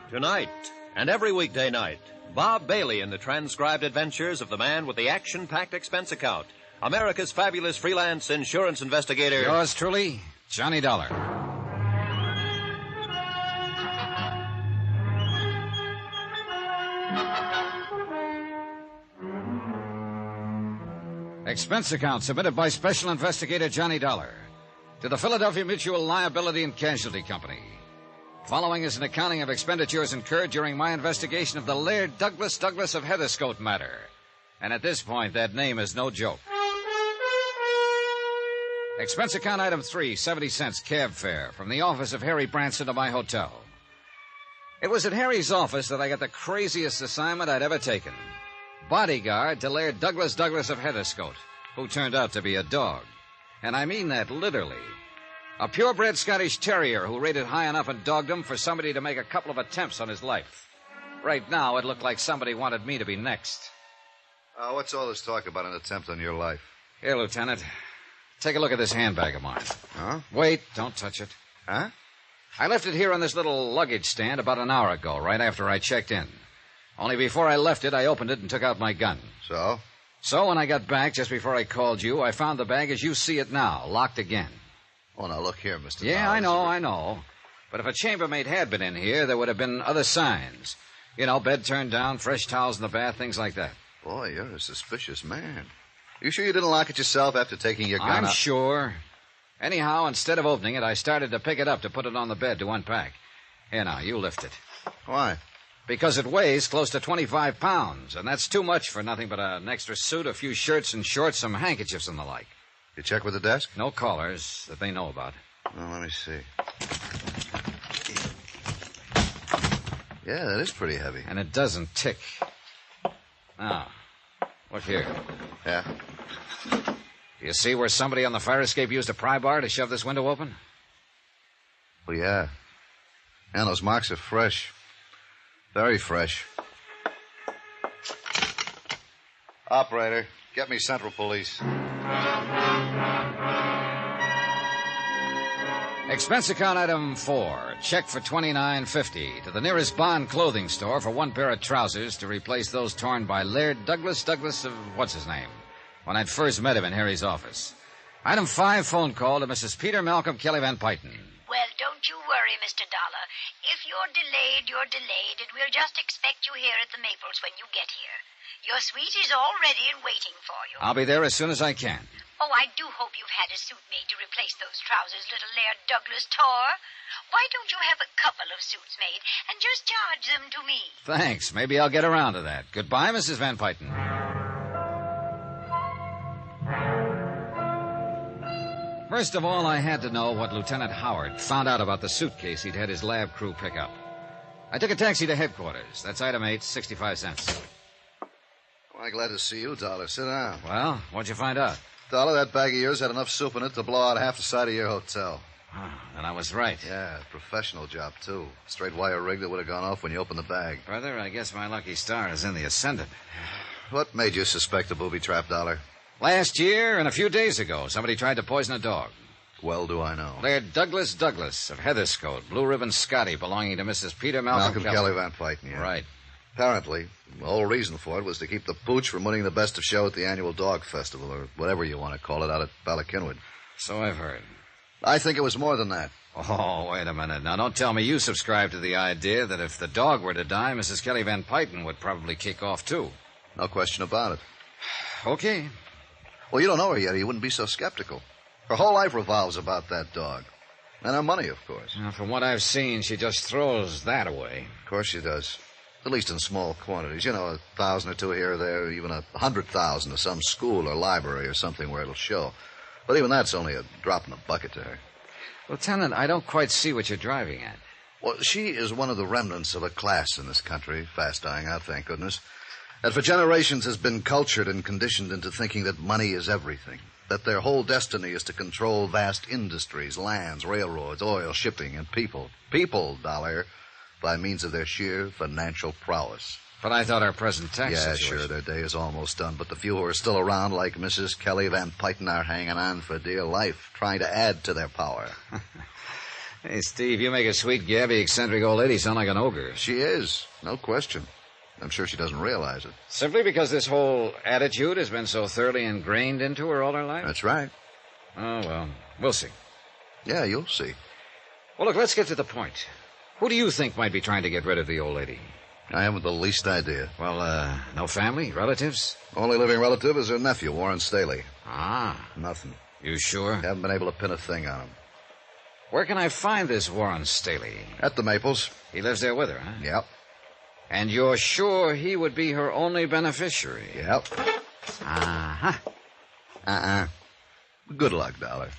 Tonight, and every weekday night, Bob Bailey in the transcribed adventures of the man with the action-packed expense account, America's fabulous freelance insurance investigator... Yours truly, Johnny Dollar. Expense account submitted by Special Investigator Johnny Dollar to the Philadelphia Mutual Liability and Casualty Company. Following is an accounting of expenditures incurred during my investigation of the Laird Douglas of Heatherscote matter. And at this point, that name is no joke. Expense account item 3, 70 cents cab fare from the office of Harry Branson to my hotel. It was at Harry's office that I got the craziest assignment I'd ever taken. Bodyguard to Laird Douglas of Heatherscote, who turned out to be a dog. And I mean that literally. A purebred Scottish terrier who rated high enough in dogdom for somebody to make a couple of attempts on his life. Right now, it looked like somebody wanted me to be next. What's all this talk about an attempt on your life? Here, Lieutenant. Take a look at this handbag of mine. Huh? Wait, don't touch it. Huh? I left it here on this little luggage stand about an hour ago, right after I checked in. Only before I left it, I opened it and took out my gun. So? So when I got back, just before I called you, I found the bag as you see it now, locked again. Oh, now look here, Mr. Yeah, Bowers. I know. But if a chambermaid had been in here, there would have been other signs. You know, bed turned down, fresh towels in the bath, things like that. Boy, you're a suspicious man. You sure you didn't lock it yourself after taking your gun I'm out? sure. Anyhow, instead of opening it, I started to pick it up to put it on the bed to unpack. Here now, you lift it. Why? Because it weighs close to 25 pounds, and that's too much for nothing but an extra suit, a few shirts and shorts, some handkerchiefs and the like. You check with the desk? No callers that they know about. Well, let me see. Yeah, that is pretty heavy. And it doesn't tick. Now, look here. Yeah? Do you see where somebody on the fire escape used a pry bar to shove this window open? Well, yeah. And those marks are fresh. Very fresh. Operator, get me Central Police. Expense account item 4. Check for $29.50 to the nearest Bond clothing store for one pair of trousers to replace those torn by Laird Douglas of what's his name, when I'd first met him in Harry's office. Item 5, phone call to Mrs. Peter Malcolm Kelly Van Pyton. Well, don't you worry, Mr. Dollar. If you're delayed, you're delayed, and we'll just expect you here at the Maples when you get here. Your suite is all ready and waiting for you. I'll be there as soon as I can. Oh, I do hope you've had a suit made to replace those trousers little Laird Douglas tore. Why don't you have a couple of suits made and just charge them to me? Thanks. Maybe I'll get around to that. Goodbye, Mrs. Van Pyton. First of all, I had to know what Lieutenant Howard found out about the suitcase he'd had his lab crew pick up. I took a taxi to headquarters. That's item 8, 65 cents. Well, glad to see you, Dollar. Sit down. Well, what'd you find out? Dollar, that bag of yours had enough soup in it to blow out half the side of your hotel. And I was right. Yeah, professional job, too. Straight wire rig that would have gone off when you opened the bag. Brother, I guess my lucky star is in the ascendant. What made you suspect a booby trap, Dollar? Last year and a few days ago, somebody tried to poison a dog. Well do I know. Laird Douglas of Heatherscote, Blue Ribbon Scotty, belonging to Mrs. Peter Malcolm Kelly Van Pyton, yeah. Right. Apparently, the whole reason for it was to keep the pooch from winning the best of show at the annual dog festival, or whatever you want to call it, out at Ballackinwood. So I've heard. I think it was more than that. Oh, wait a minute. Now, don't tell me you subscribe to the idea that if the dog were to die, Mrs. Kelly Van Pyton would probably kick off, too. No question about it. Okay. Well, you don't know her yet, or you wouldn't be so skeptical. Her whole life revolves about that dog. And her money, of course. Now, from what I've seen, she just throws that away. Of course she does. At least in small quantities. You know, 1,000 or 2 here or there, even 100,000 to some school or library or something where it'll show. But even that's only a drop in the bucket to her. Lieutenant, I don't quite see what you're driving at. Well, she is one of the remnants of a class in this country, fast dying out, thank goodness, that for generations has been cultured and conditioned into thinking that money is everything, that their whole destiny is to control vast industries, lands, railroads, oil, shipping, and people. People, Dollar, by means of their sheer financial prowess. But I thought our present tax situation... Yeah, sure, their day is almost done, but the few who are still around, like Mrs. Kelly Van Pyton, are hanging on for dear life, trying to add to their power. Hey, Steve, you make a sweet, gabby, eccentric old lady sound like an ogre. She is, no question. I'm sure she doesn't realize it. Simply because this whole attitude has been so thoroughly ingrained into her all her life? That's right. Oh, well, we'll see. Yeah, you'll see. Well, look, let's get to the point. Who do you think might be trying to get rid of the old lady? I haven't the least idea. Well, no family, relatives? Only living relative is her nephew, Warren Staley. Ah. Nothing. You sure? Haven't been able to pin a thing on him. Where can I find this Warren Staley? At the Maples. He lives there with her, huh? Yep. And you're sure he would be her only beneficiary? Yep. Uh-huh. Good luck, Dollar.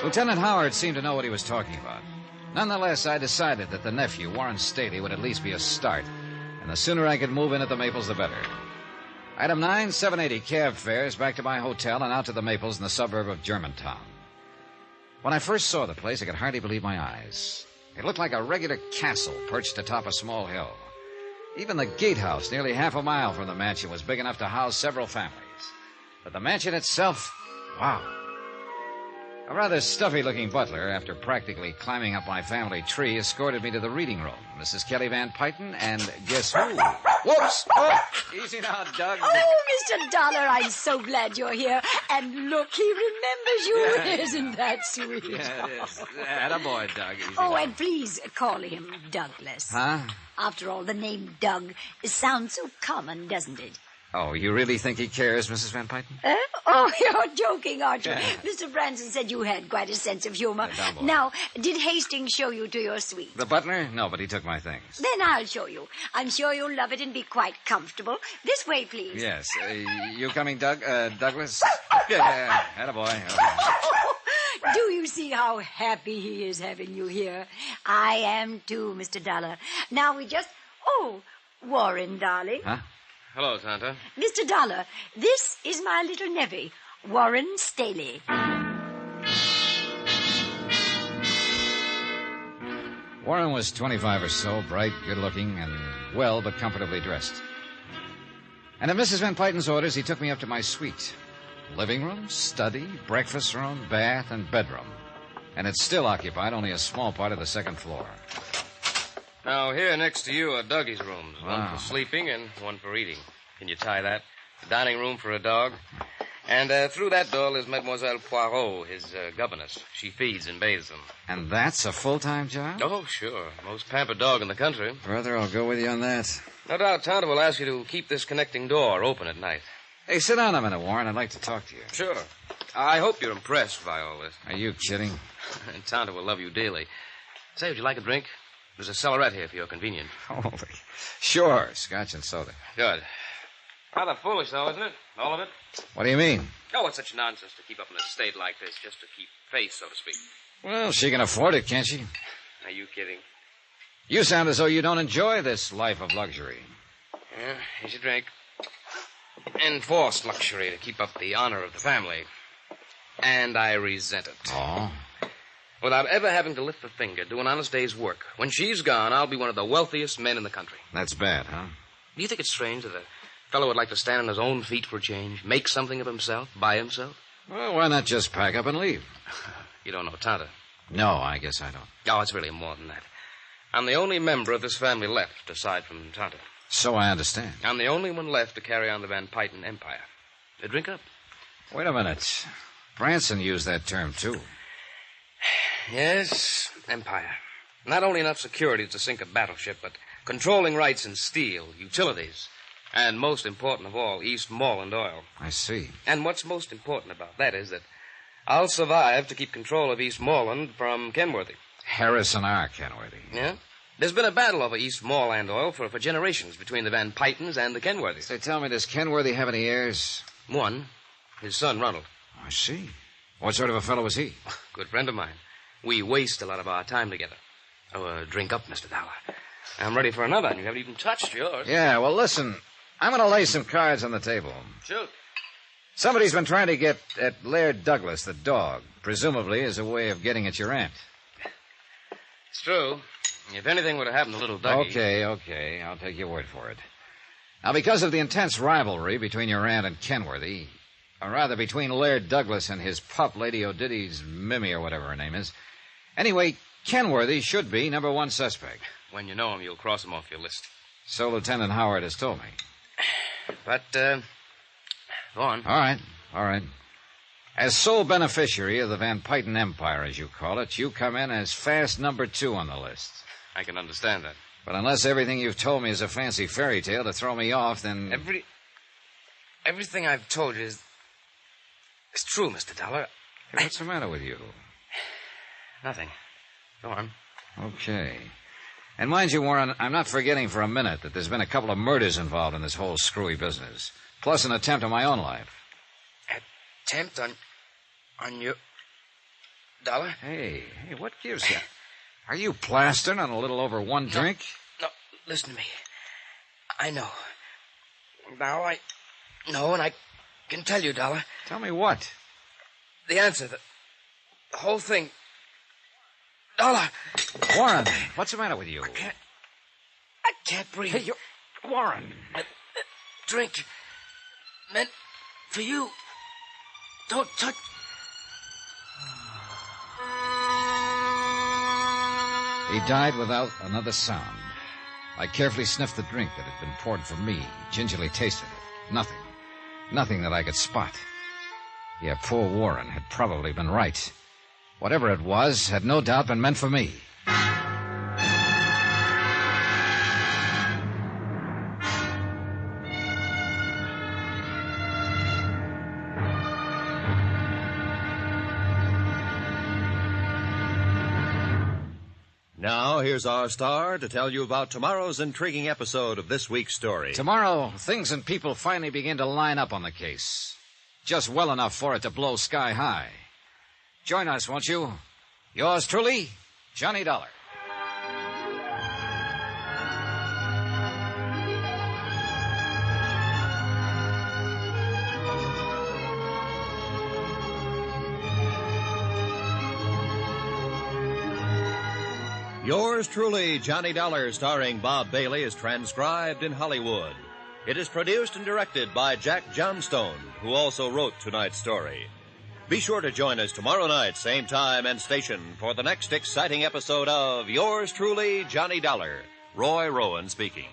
Lieutenant Howard seemed to know what he was talking about. Nonetheless, I decided that the nephew, Warren Staley, would at least be a start. And the sooner I could move in at the Maples, the better. Item 9, 780 cab fares back to my hotel and out to the Maples in the suburb of Germantown. When I first saw the place, I could hardly believe my eyes. It looked like a regular castle perched atop a small hill. Even the gatehouse, nearly half a mile from the mansion, was big enough to house several families. But the mansion itself, wow. A rather stuffy-looking butler, after practically climbing up my family tree, escorted me to the reading room. Mrs. Kelly Van Pyton, and guess who? Whoops! Oh, easy now, Doug. Oh, Mr. Dollar, I'm so glad you're here. And look, he remembers you. Yeah. Isn't that sweet? Yeah, it is. Attaboy, Doug. Easy Oh, now. and please call him Douglas. Huh? After all, the name Doug sounds so common, doesn't it? Oh, you really think he cares, Mrs. Van Pyton? Oh, you're joking, aren't you? Yeah. Mr. Branson said you had quite a sense of humor. Yeah, dumb boy. Now, did Hastings show you to your suite? The butler? No, but he took my things. Then I'll show you. I'm sure you'll love it and be quite comfortable. This way, please. Yes. You coming, Douglas? Yeah, attaboy. Do you see how happy he is having you here? I am too, Mr. Dollar. Now we just... Oh, Warren, darling. Huh? Hello, Santa. Mr. Dollar, this is my little nevy, Warren Staley. Warren was 25 or so, bright, good-looking, and well but comfortably dressed. And at Mrs. Van Pyten's orders, he took me up to my suite. Living room, study, breakfast room, bath, and bedroom. And it still occupied only a small part of the second floor. Now, here next to you are Dougie's rooms. One Wow. for sleeping and one for eating. Can you tie that? The dining room for a dog. And through that door is Mademoiselle Poirot, his governess. She feeds and bathes them. And that's a full-time job? Oh, sure. Most pampered dog in the country. Brother, I'll go with you on that. No doubt Tonto will ask you to keep this connecting door open at night. Hey, sit down a minute, Warren. I'd like to talk to you. Sure. I hope you're impressed by all this. Are you kidding? And Tonto will love you dearly. Say, would you like a drink? There's a cellaret here for your convenience. Holy. Sure, scotch and soda. Good. Rather foolish, though, isn't it? All of it? What do you mean? Oh, it's such nonsense to keep up an estate like this just to keep face, so to speak. Well, she can afford it, can't she? Are you kidding? You sound as though you don't enjoy this life of luxury. Yeah, here's your drink. Enforced luxury to keep up the honor of the family. And I resent it. Oh? Without ever having to lift a finger, do an honest day's work. When she's gone, I'll be one of the wealthiest men in the country. That's bad, huh? Do you think it's strange that a fellow would like to stand on his own feet for a change, make something of himself, by himself? Well, why not just pack up and leave? You don't know Tonto. No, I guess I don't. Oh, it's really more than that. I'm the only member of this family left, aside from Tonto. So I understand. I'm the only one left to carry on the Van Pyten empire. Drink up. Wait a minute. Branson used that term, too. Yes, empire. Not only enough security to sink a battleship, but controlling rights in steel, utilities, and most important of all, Eastmoreland oil. I see. And what's most important about that is that I'll survive to keep control of Eastmoreland from Kenworthy. Harrison R. Kenworthy. Yeah? There's been a battle over Eastmoreland oil for generations between the Van Pytens and the Kenworthys. They tell me, does Kenworthy have any heirs? One, his son, Ronald. I see. What sort of a fellow was he? Good friend of mine. We waste a lot of our time together. Oh, drink up, Mr. Dollar. I'm ready for another, and you haven't even touched yours. Yeah, well, listen. I'm going to lay some cards on the table. Shoot. Somebody's been trying to get at Laird Douglas, the dog, presumably as a way of getting at your aunt. It's true. If anything were to happen to little Dougie... Okay. I'll take your word for it. Now, because of the intense rivalry between your aunt and Kenworthy, or rather between Laird Douglas and his pup, Lady O'Diddy's Mimmy, or whatever her name is. Anyway, Kenworthy should be number one suspect. When you know him, you'll cross him off your list. So Lieutenant Howard has told me. But, go on. All right. As sole beneficiary of the Van Pyten Empire, as you call it, you come in as fast number 2 on the list. I can understand that. But unless everything you've told me is a fancy fairy tale to throw me off, then... Everything I've told you is true, Mr. Dollar. Hey, what's the matter with you? Nothing. Go on. Okay. And mind you, Warren, I'm not forgetting for a minute that there's been a couple of murders involved in this whole screwy business, plus an attempt on my own life. Attempt on your... Dollar? Hey, what gives you... Are you plastering on a little over one drink? No, listen to me. I know. Now I know, and I can tell you, Dollar. Tell me what? The answer, the whole thing. Dollar! Warren, what's the matter with you? I can't breathe. Hey, Warren. Drink. Meant for you. Don't touch... He died without another sound. I carefully sniffed the drink that had been poured for me, gingerly tasted it. Nothing that I could spot. Yeah, poor Warren had probably been right. Whatever it was had no doubt been meant for me. Now, here's our star to tell you about tomorrow's intriguing episode of this week's story. Tomorrow, things and people finally begin to line up on the case. Just well enough for it to blow sky high. Join us, won't you? Yours truly, Johnny Dollar. Yours truly, Johnny Dollar, starring Bob Bailey, is transcribed in Hollywood. It is produced and directed by Jack Johnstone, who also wrote tonight's story. Be sure to join us tomorrow night, same time and station, for the next exciting episode of Yours truly, Johnny Dollar. Roy Rowan speaking.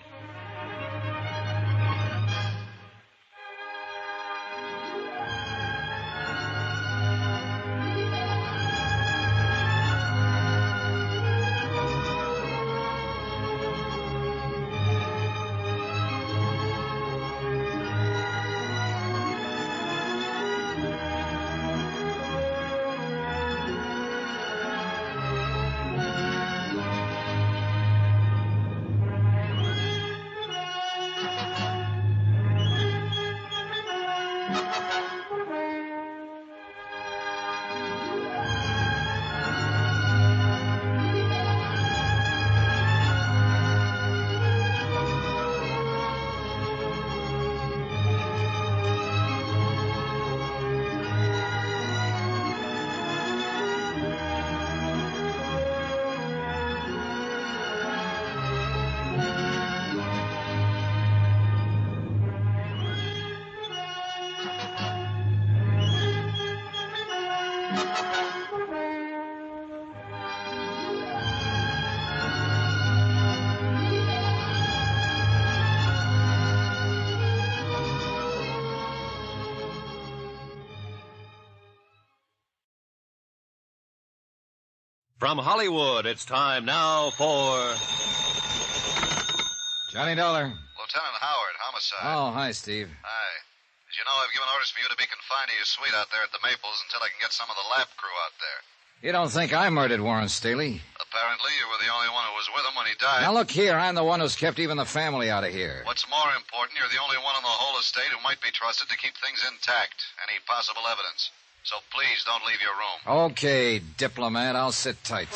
From Hollywood, it's time now for... Johnny Dollar. Lieutenant Howard, homicide. Oh, hi, Steve. Hi. As you know, I've given orders for you to be confined to your suite out there at the Maples until I can get some of the lab crew out there. You don't think I murdered Warren Staley? Apparently, you were the only one who was with him when he died. Now, look here. I'm the one who's kept even the family out of here. What's more important, you're the only one on the whole estate who might be trusted to keep things intact. Any possible evidence. So please don't leave your room. Okay, diplomat. I'll sit tight.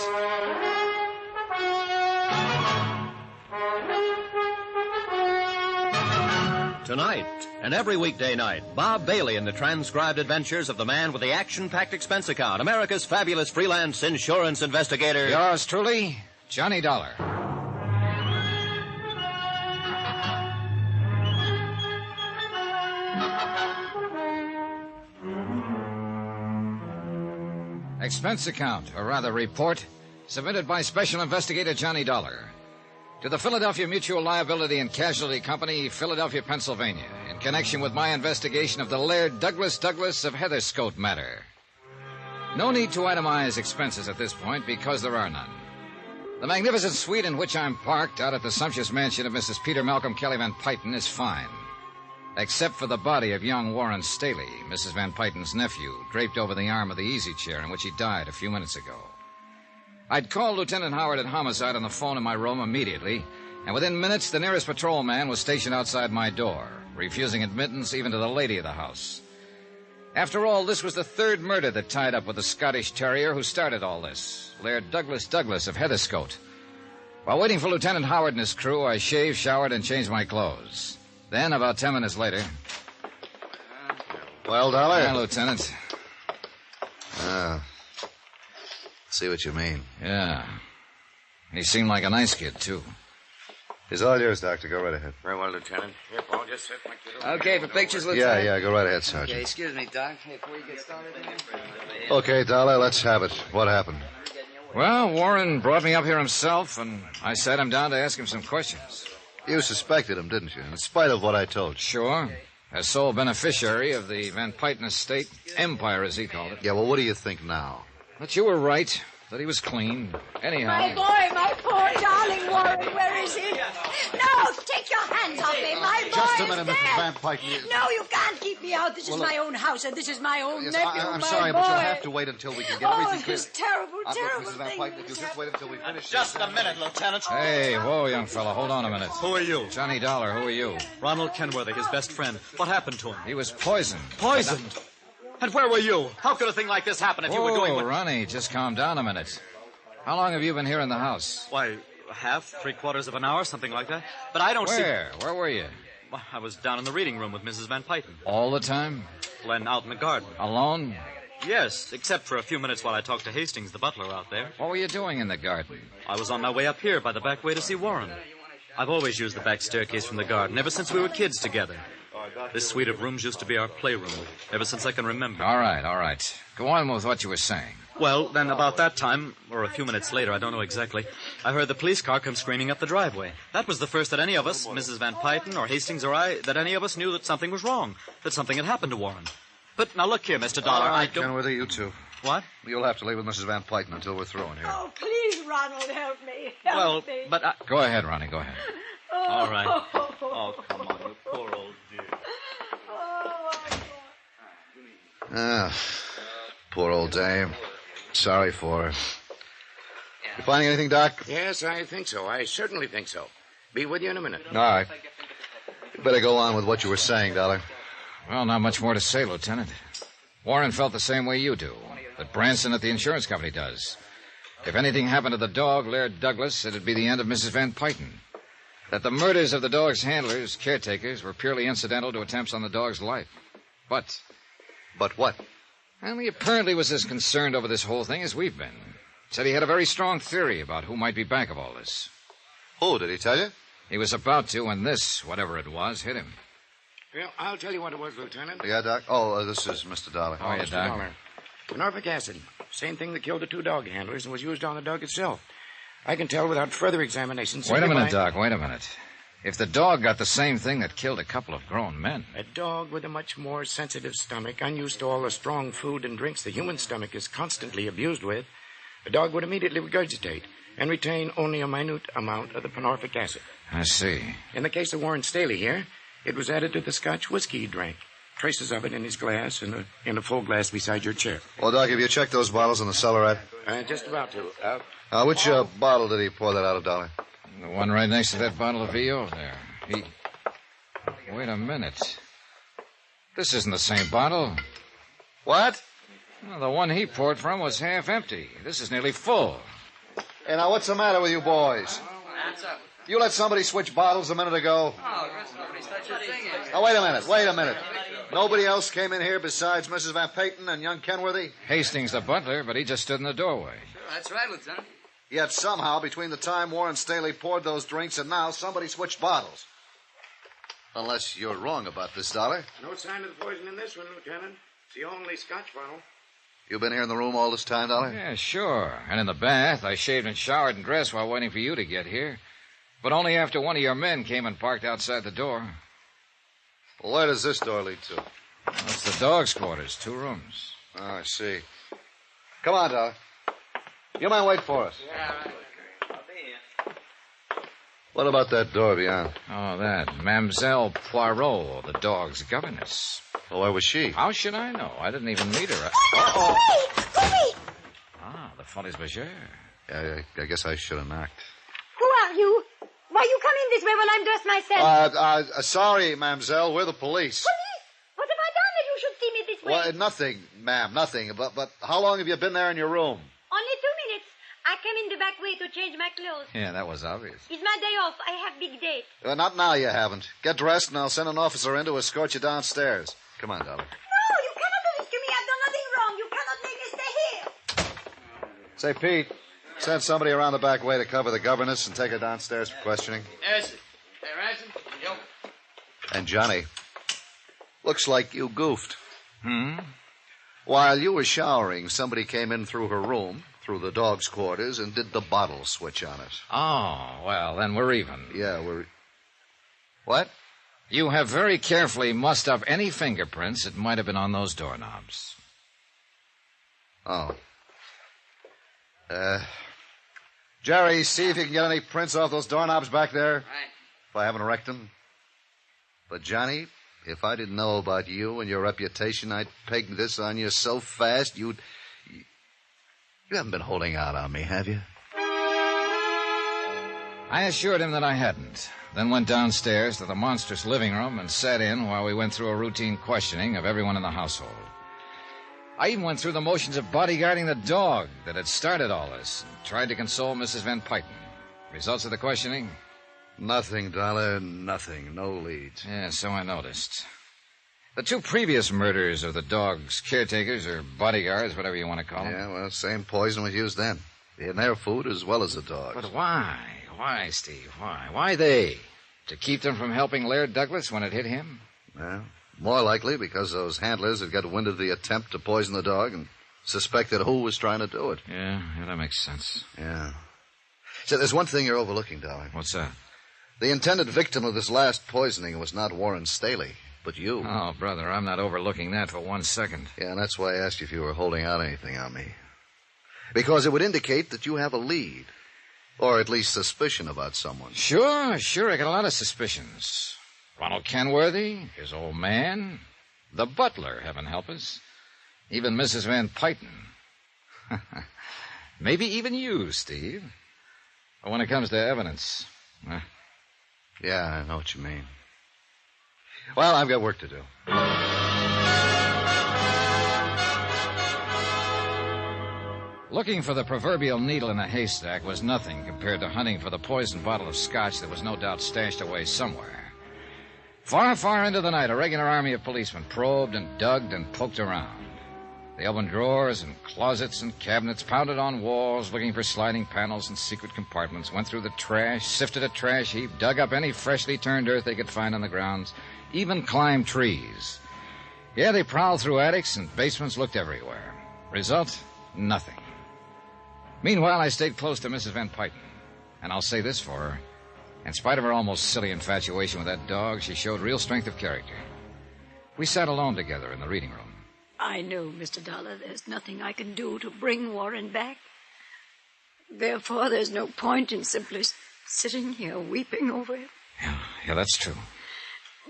Tonight, and every weekday night, Bob Bailey in the transcribed adventures of the man with the action-packed expense account, America's fabulous freelance insurance investigator. Yours truly, Johnny Dollar. Expense account, or rather report, submitted by Special Investigator Johnny Dollar to the Philadelphia Mutual Liability and Casualty Company, Philadelphia, Pennsylvania, in connection with my investigation of the Laird Douglas of Heatherscote matter. No need to itemize expenses at this point because there are none. The magnificent suite in which I'm parked out at the sumptuous mansion of Mrs. Peter Malcolm Kelly Van Pyton is fine, except for the body of young Warren Staley, Mrs. Van Pyton's nephew, draped over the arm of the easy chair in which he died a few minutes ago. I'd called Lieutenant Howard at Homicide on the phone in my room immediately, and within minutes the nearest patrolman was stationed outside my door, refusing admittance even to the lady of the house. After all, this was the third murder that tied up with the Scottish terrier who started all this, Laird Douglas of Heatherscote. While waiting for Lieutenant Howard and his crew, I shaved, showered, and changed my clothes. Then, about 10 minutes later... Well, Dollar? Yeah, Lieutenant. See what you mean. Yeah. He seemed like a nice kid, too. He's all yours, Doctor. Go right ahead. Very well, Lieutenant. Here, Paul, just sit like you do. Okay, for pictures, Lieutenant? Yeah, go right ahead, Sergeant. Okay, excuse me, Doc. Hey, before you get started again. Okay, Dollar, let's have it. What happened? Well, Warren brought me up here himself, and I sat him down to ask him some questions. You suspected him, didn't you? In spite of what I told you. Sure. As sole beneficiary of the Van Pyton estate, empire, as he called it. Yeah, well, what do you think now? That you were right. That he was clean. Anyhow... My poor darling Warren, where is he? No, take your hands off me. My boy Just a minute, is dead. Mrs. Van Pyton. No, you can't keep me out. This is my own house, and this is my own Yes, nephew, I'm my sorry, boy. but you'll have to wait until we can get everything clear. Oh, this terrible Mrs. Van thing. Pyton, if you'll just wait until we finish. Just a minute, Lieutenant. Hey, whoa, young fella, hold on a minute. Who are you? Johnny Dollar, who are you? Ronald Kenworthy, his best friend. What happened to him? He was poisoned. Poisoned? And where were you? How could a thing like this happen if you were going with... Ronnie, just calm down a minute. How long have you been here in the house? Why, half, 3/4 of an hour, something like that. But I don't see... Where? Where were you? Well, I was down in the reading room with Mrs. Van Pyton. All the time? Then out in the garden. Alone? Yes, except for a few minutes while I talked to Hastings, the butler, out there. What were you doing in the garden? I was on my way up here by the back way to see Warren. I've always used the back staircase from the garden ever since we were kids together. This suite of rooms used to be our playroom ever since I can remember. All right. Go on with what you were saying. Well, then about that time, or a few minutes later, I don't know exactly, I heard the police car come screaming up the driveway. That was the first that any of us, Mrs. Van Pyten or Hastings or I, that any of us knew that something was wrong, that something had happened to Warren. But now look here, Mr. Dollar, I don't... Kenworthy, you two. What? You'll have to leave with Mrs. Van Pyten until we're through in here. Oh, please, Ronald, help me. Help me. But I... Go ahead, Ronnie, go ahead. All right. Oh, come on, you poor old dear. Poor old dame. Sorry for her. You finding anything, Doc? Yes, I think so. I certainly think so. Be with you in a minute. All right. You better go on with what you were saying, Dollar. Well, not much more to say, Lieutenant. Warren felt the same way you do, that Branson at the insurance company does. If anything happened to the dog, Laird Douglas, it'd be the end of Mrs. Van Pyten. That the murders of the dog's handlers, caretakers, were purely incidental to attempts on the dog's life. But what? Well, he apparently was as concerned over this whole thing as we've been. Said he had a very strong theory about who might be back of all this. Who, did he tell you? He was about to when this, whatever it was, hit him. Well, I'll tell you what it was, Lieutenant. Yeah, Doc? Oh, this is Mr. Dollar. Oh, yeah, Mr. Doc. Dollar. Norfolk acid. Same thing that killed the two dog handlers and was used on the dog itself. I can tell without further examination. Wait a minute, Doc. Wait a minute. If the dog got the same thing that killed a couple of grown men. A dog with a much more sensitive stomach, unused to all the strong food and drinks the human stomach is constantly abused with, a dog would immediately regurgitate and retain only a minute amount of the panorphic acid. I see. In the case of Warren Staley here, it was added to the Scotch whiskey he drank. Traces of it in his glass and in a full glass beside your chair. Well, Doc, have you checked those bottles in the cellar, Ed? Just about to. Which bottle did he pour that out of, Dollar? The one right next to that bottle of VO there. Wait a minute. This isn't the same bottle. What? Well, the one he poured from was half empty. This is nearly full. Hey, now, what's the matter with you boys? You let somebody switch bottles a minute ago? Now, wait a minute. Nobody else came in here besides Mrs. Van Pyten and young Kenworthy? Hastings, the butler, but he just stood in the doorway. That's right, Lieutenant. Yet somehow, between the time Warren Staley poured those drinks and now, somebody switched bottles. Unless you're wrong about this, Dollar. No sign of the poison in this one, Lieutenant. It's the only Scotch bottle. You been here in the room all this time, Dollar? Yeah, sure. And in the bath, I shaved and showered and dressed while waiting for you to get here. But only after one of your men came and parked outside the door. Well, where does this door lead to? Well, it's the dog's quarters, 2 rooms. Oh, I see. Come on, Dollar. You mind wait for us? Yeah, right. I'll be here. What about that door beyond? Oh, that. Mademoiselle Poirot, the dog's governess. Well, where was she? How should I know? I didn't even meet her. Wait! Ah, the Folies Bergère. Yeah, I guess I should have knocked. Who are you? Why you come in this way when I'm dressed myself? Sorry, mademoiselle. We're the police. Police? What have I done that you should see me this way? Well, nothing, ma'am, nothing. But how long have you been there in your room? Only 2 minutes. I came in the back way to change my clothes. Yeah, that was obvious. It's my day off. I have big date. Not now, you haven't. Get dressed, and I'll send an officer in to escort you downstairs. Come on, Dollar. No, you cannot do this to me. I've done nothing wrong. You cannot make me stay here. Say, Pete, send somebody around the back way to cover the governess and take her downstairs for questioning. Yes, sir. Hey, Ransom, you. And Johnny, looks like you goofed. Hmm? While you were showering, somebody came in through her room, through the dog's quarters, and did the bottle switch on us. Oh, well, then we're even. Yeah, we're... What? You have very carefully mussed up any fingerprints that might have been on those doorknobs. Oh. Jerry, see if you can get any prints off those doorknobs back there. Right. If I haven't wrecked them. But, Johnny, if I didn't know about you and your reputation, I'd peg this on you so fast you'd... You haven't been holding out on me, have you? I assured him that I hadn't, then went downstairs to the monstrous living room and sat in while we went through a routine questioning of everyone in the household. I even went through the motions of bodyguarding the dog that had started all this and tried to console Mrs. Van Pyten. Results of the questioning? Nothing, Dollar, nothing. No leads. Yeah, so I noticed. The two previous murders of the dog's caretakers or bodyguards, whatever you want to call them. Yeah, well, same poison was used then. In their food as well as the dogs. But why? Why, Steve? Why? Why they? To keep them from helping Laird Douglas when it hit him? Well, more likely because those handlers had got wind of the attempt to poison the dog and suspected who was trying to do it. Yeah, that makes sense. Yeah. So there's one thing you're overlooking, Dollar. What's that? The intended victim of this last poisoning was not Warren Staley, but you. Oh, brother, I'm not overlooking that for 1 second. Yeah, and that's why I asked you if you were holding out anything on me. Because it would indicate that you have a lead. Or at least suspicion about someone. Sure. I got a lot of suspicions. Ronald Kenworthy, his old man, the butler, heaven help us, even Mrs. Van Pyton. Maybe even you, Steve. But when it comes to evidence... Yeah, I know what you mean. Well, I've got work to do. Looking for the proverbial needle in a haystack was nothing compared to hunting for the poisoned bottle of scotch that was no doubt stashed away somewhere. Far, far into the night, a regular army of policemen probed and dug and poked around. They opened drawers and closets and cabinets, pounded on walls, looking for sliding panels and secret compartments, went through the trash, sifted a trash heap, dug up any freshly turned earth they could find on the grounds, even climbed trees. Yeah, they prowled through attics and basements, looked everywhere. Result? Nothing. Meanwhile, I stayed close to Mrs. Van Pyton. And I'll say this for her. In spite of her almost silly infatuation with that dog, she showed real strength of character. We sat alone together in the reading room. I know, Mr. Dollar, there's nothing I can do to bring Warren back. Therefore, there's no point in simply sitting here weeping over him. Yeah, that's true.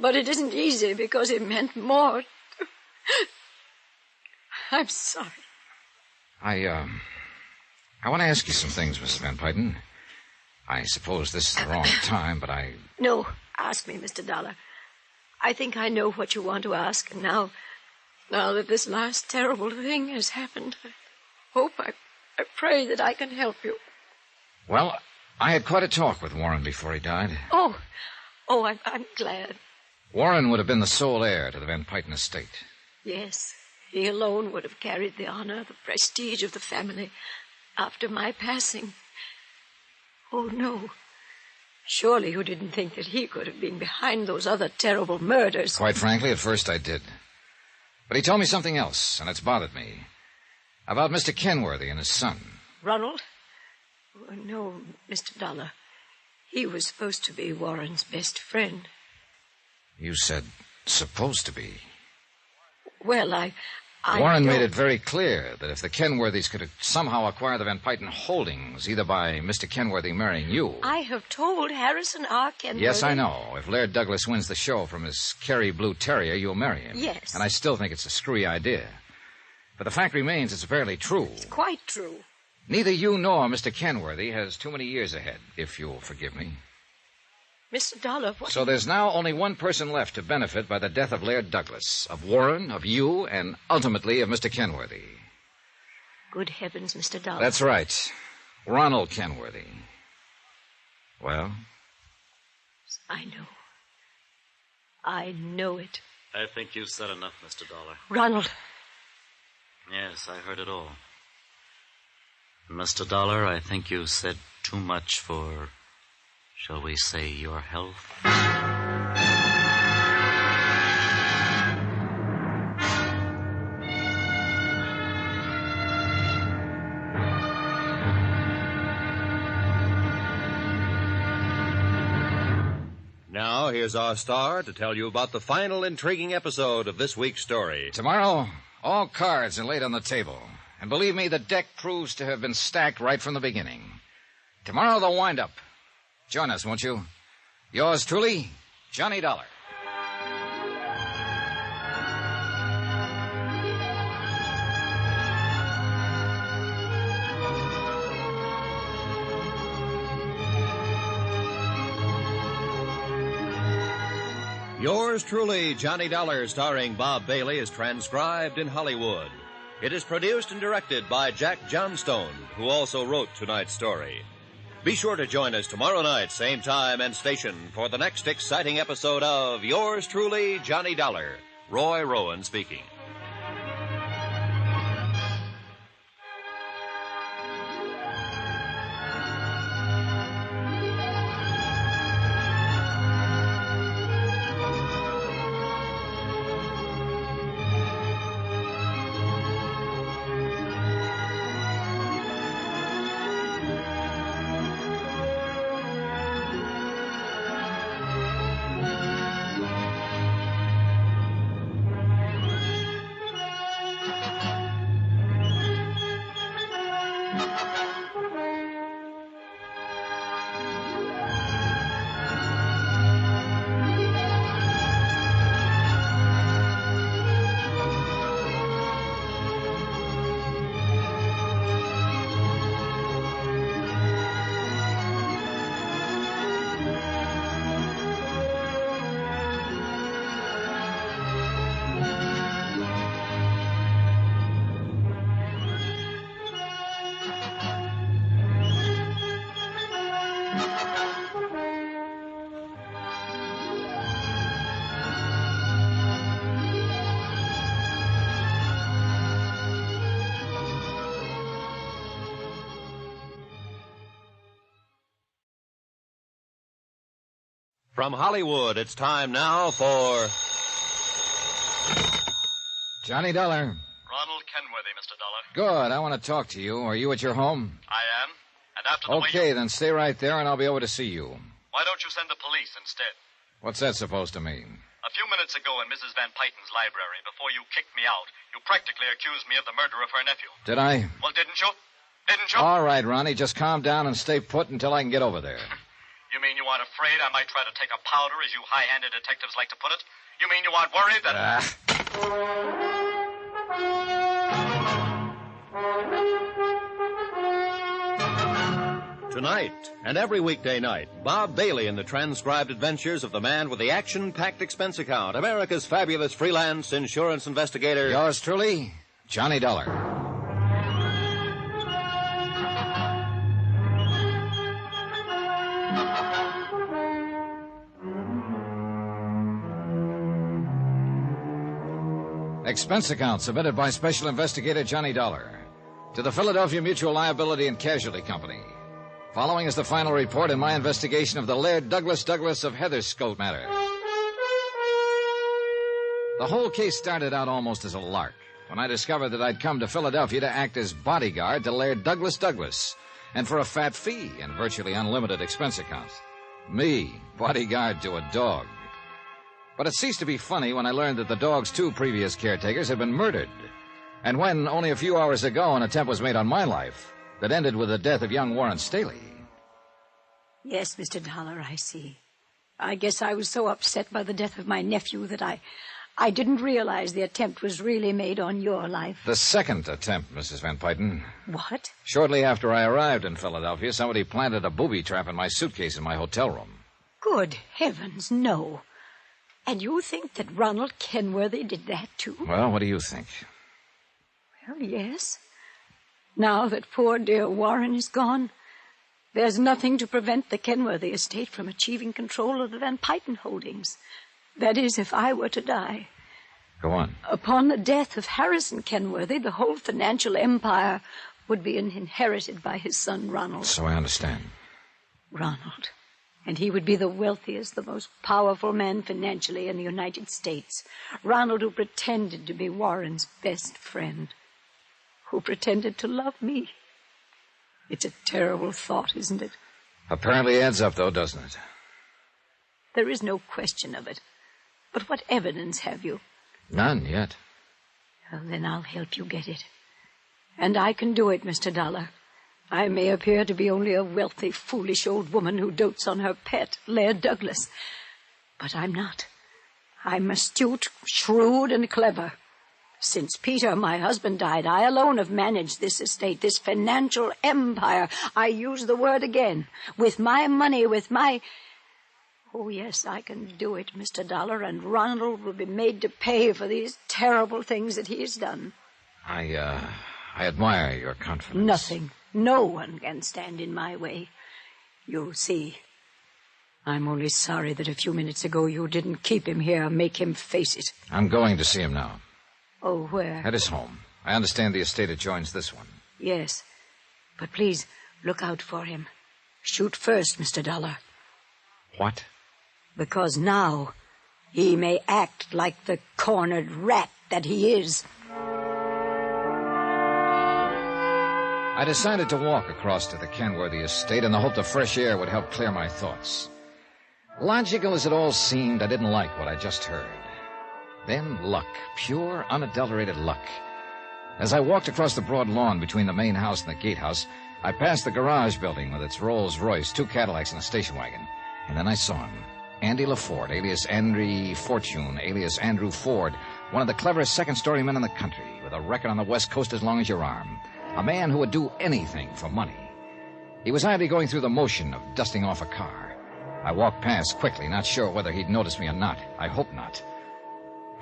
But it isn't easy because it meant more. I'm sorry. I want to ask you some things, Mrs. Van Pyton. I suppose this is the wrong time, but No, ask me, Mr. Dollar. I think I know what you want to ask, and now that this last terrible thing has happened, I pray that I can help you. Well, I had quite a talk with Warren before he died. Oh, I'm glad. Warren would have been the sole heir to the Van Pyton estate. Yes, he alone would have carried the honor, the prestige of the family after my passing. Oh, no. Surely you didn't think that he could have been behind those other terrible murders. Quite frankly, at first I did. But he told me something else, and it's bothered me. About Mr. Kenworthy and his son. Ronald? Oh, no, Mr. Dollar. He was supposed to be Warren's best friend. You said supposed to be. Well, I Warren made it very clear that if the Kenworthys could somehow acquire the Van Pyton holdings, either by Mr. Kenworthy marrying you... I have told Harrison R. Kenworthy... Yes, I know. If Laird Douglas wins the show from his Kerry Blue Terrier, you'll marry him. Yes. And I still think it's a screwy idea. But the fact remains it's fairly true. It's quite true. Neither you nor Mr. Kenworthy has too many years ahead, if you'll forgive me. Mr. Dollar, what... So there's now only one person left to benefit by the death of Laird Douglas, of Warren, of you, and ultimately of Mr. Kenworthy. Good heavens, Mr. Dollar. That's right. Ronald Kenworthy. Well? I know. I know it. I think you've said enough, Mr. Dollar. Ronald. Yes, I heard it all. Mr. Dollar, I think you've said too much for... shall we say, your health? Now, here's our star to tell you about the final intriguing episode of this week's story. Tomorrow, all cards are laid on the table. And believe me, the deck proves to have been stacked right from the beginning. Tomorrow, the wind-up. Join us, won't you? Yours truly, Johnny Dollar. Yours truly, Johnny Dollar, starring Bob Bailey, is transcribed in Hollywood. It is produced and directed by Jack Johnstone, who also wrote tonight's story. Be sure to join us tomorrow night, same time and station, for the next exciting episode of Yours truly, Johnny Dollar. Roy Rowan speaking. From Hollywood, it's time now for... Johnny Dollar. Ronald Kenworthy, Mr. Dollar. Good. I want to talk to you. Are you at your home? I am. And after the way Okay, then stay right there and I'll be over to see you. Why don't you send the police instead? What's that supposed to mean? A few minutes ago in Mrs. Van Pyten's library, before you kicked me out, you practically accused me of the murder of her nephew. Did I? Well, didn't you? Didn't you? All right, Ronnie. Just calm down and stay put until I can get over there. You mean you aren't afraid I might try to take a powder, as you high-handed detectives like to put it? You mean you aren't worried that... Tonight, and every weekday night, Bob Bailey in the transcribed adventures of the man with the action-packed expense account, America's fabulous freelance insurance investigator. Yours truly, Johnny Dollar. Expense account submitted by Special Investigator Johnny Dollar to the Philadelphia Mutual Liability and Casualty Company. Following is the final report in my investigation of the Laird Douglas of Heatherscote matter. The whole case started out almost as a lark when I discovered that I'd come to Philadelphia to act as bodyguard to Laird Douglas, and for a fat fee and virtually unlimited expense accounts. Me, bodyguard to a dog. But it ceased to be funny when I learned that the dog's two previous caretakers had been murdered. And when, only a few hours ago, an attempt was made on my life that ended with the death of young Warren Staley. Yes, Mr. Dollar, I see. I guess I was so upset by the death of my nephew that I didn't realize the attempt was really made on your life. The second attempt, Mrs. Van Pyten. What? Shortly after I arrived in Philadelphia, somebody planted a booby trap in my suitcase in my hotel room. Good heavens, no. And you think that Ronald Kenworthy did that, too? Well, what do you think? Well, yes. Now that poor dear Warren is gone, there's nothing to prevent the Kenworthy estate from achieving control of the Van Pyten holdings. That is, if I were to die. Go on. Upon the death of Harrison Kenworthy, the whole financial empire would be inherited by his son, Ronald. So I understand. Ronald. And he would be the wealthiest, the most powerful man financially in the United States. Ronald, who pretended to be Warren's best friend. Who pretended to love me. It's a terrible thought, isn't it? Apparently adds up, though, doesn't it? There is no question of it. But what evidence have you? None yet. Well, then I'll help you get it. And I can do it, Mr. Dollar. I may appear to be only a wealthy, foolish old woman who dotes on her pet, Laird Douglas. But I'm not. I'm astute, shrewd, and clever. Since Peter, my husband, died, I alone have managed this estate, this financial empire. I use the word again. With my money, with my... Oh, yes, I can do it, Mr. Dollar, and Ronald will be made to pay for these terrible things that he has done. I admire your confidence. Nothing. No one can stand in my way. You see, I'm only sorry that a few minutes ago you didn't keep him here, make him face it. I'm going to see him now. Oh, where? At his home. I understand the estate adjoins this one. Yes. But please, look out for him. Shoot first, Mr. Dollar. What? Because now he may act like the cornered rat that he is. I decided to walk across to the Kenworthy estate in the hope the fresh air would help clear my thoughts. Logical as it all seemed, I didn't like what I just heard. Then luck, pure, unadulterated luck. As I walked across the broad lawn between the main house and the gatehouse, I passed the garage building with its Rolls-Royce, 2 Cadillacs, and a station wagon. And then I saw him. Andy LaForte, alias Andrew Fortune, alias Andrew Ford, one of the cleverest second-story men in the country, with a record on the West Coast as long as your arm. A man who would do anything for money. He was idly going through the motion of dusting off a car. I walked past quickly, not sure whether he'd noticed me or not. I hope not.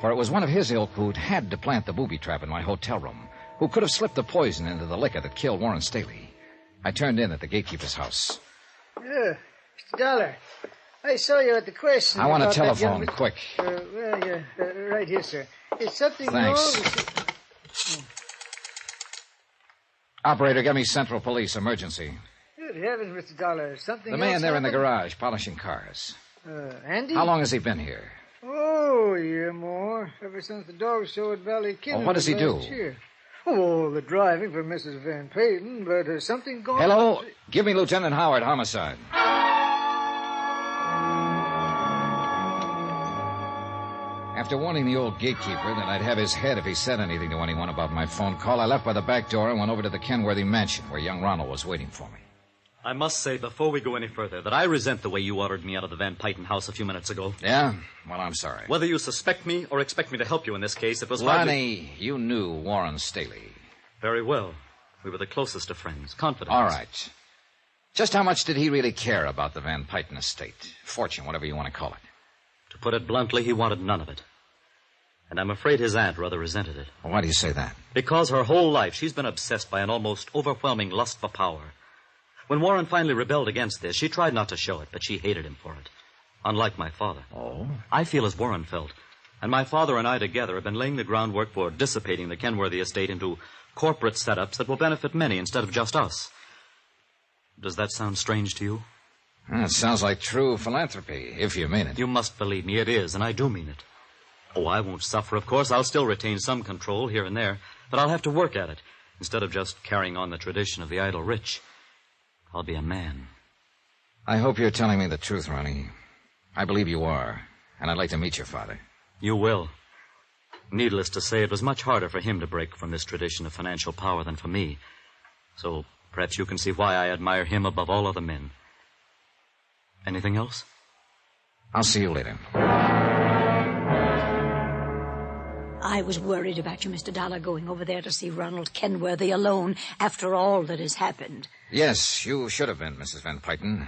For it was one of his ilk who'd had to plant the booby trap in my hotel room, who could have slipped the poison into the liquor that killed Warren Staley. I turned in at the gatekeeper's house. Mr. Dollar, I saw you at the question. I want a about that telephone, young... quick. Right here, sir. Is something Thanks. wrong? Operator, get me Central Police, emergency. Good heavens, Mr. Dollar. Something The man else there in the happened? garage, polishing cars. Andy? How long has he been here? Oh, a year more. Ever since the dog show at Valley Kid. Oh, what does he do? Year. Oh, the driving for Mrs. Van Payton, but something going on. Hello? Give me Lieutenant Howard, homicide. After warning the old gatekeeper that I'd have his head if he said anything to anyone about my phone call, I left by the back door and went over to the Kenworthy mansion where young Ronald was waiting for me. I must say, before we go any further, that I resent the way you ordered me out of the Van Payton house a few minutes ago. Yeah? Well, I'm sorry. Whether you suspect me or expect me to help you in this case, it was hardly... Lonnie, you knew Warren Staley. Very well. We were the closest of friends, confidants. All right. Just how much did he really care about the Van Payton estate? Fortune, whatever you want to call it. To put it bluntly, he wanted none of it. And I'm afraid his aunt rather resented it. Well, why do you say that? Because her whole life she's been obsessed by an almost overwhelming lust for power. When Warren finally rebelled against this, she tried not to show it, but she hated him for it. Unlike my father. Oh? I feel as Warren felt. And my father and I together have been laying the groundwork for dissipating the Kenworthy estate into corporate setups that will benefit many instead of just us. Does that sound strange to you? It sounds like true philanthropy, if you mean it. You must believe me, it is, and I do mean it. Oh, I won't suffer, of course. I'll still retain some control here and there, but I'll have to work at it instead of just carrying on the tradition of the idle rich. I'll be a man. I hope you're telling me the truth, Ronnie. I believe you are, and I'd like to meet your father. You will. Needless to say, it was much harder for him to break from this tradition of financial power than for me. So perhaps you can see why I admire him above all other men. Anything else? I'll see you later. I was worried about you, Mr. Dollar, going over there to see Ronald Kenworthy alone after all that has happened. Yes, you should have been, Mrs. Van Payton.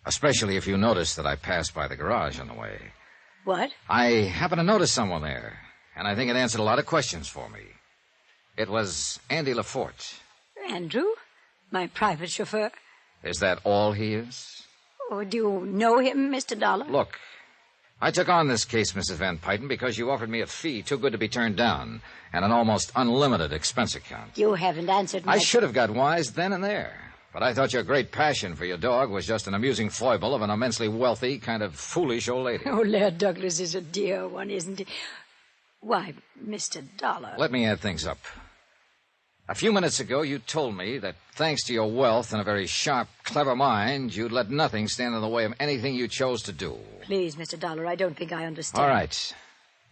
Especially if you noticed that I passed by the garage on the way. What? I happened to notice someone there, and I think it answered a lot of questions for me. It was Andy LaForte. Andrew? My private chauffeur? Is that all he is? Oh, do you know him, Mr. Dollar? Look, I took on this case, Mrs. Van Payton, because you offered me a fee too good to be turned down and an almost unlimited expense account. You haven't answered my... I should have got wise then and there. But I thought your great passion for your dog was just an amusing foible of an immensely wealthy, kind of foolish old lady. Oh, Laird Douglas is a dear one, isn't he? Why, Mr. Dollar... Let me add things up. A few minutes ago, you told me that thanks to your wealth and a very sharp, clever mind, you'd let nothing stand in the way of anything you chose to do. Please, Mr. Dollar, I don't think I understand. All right.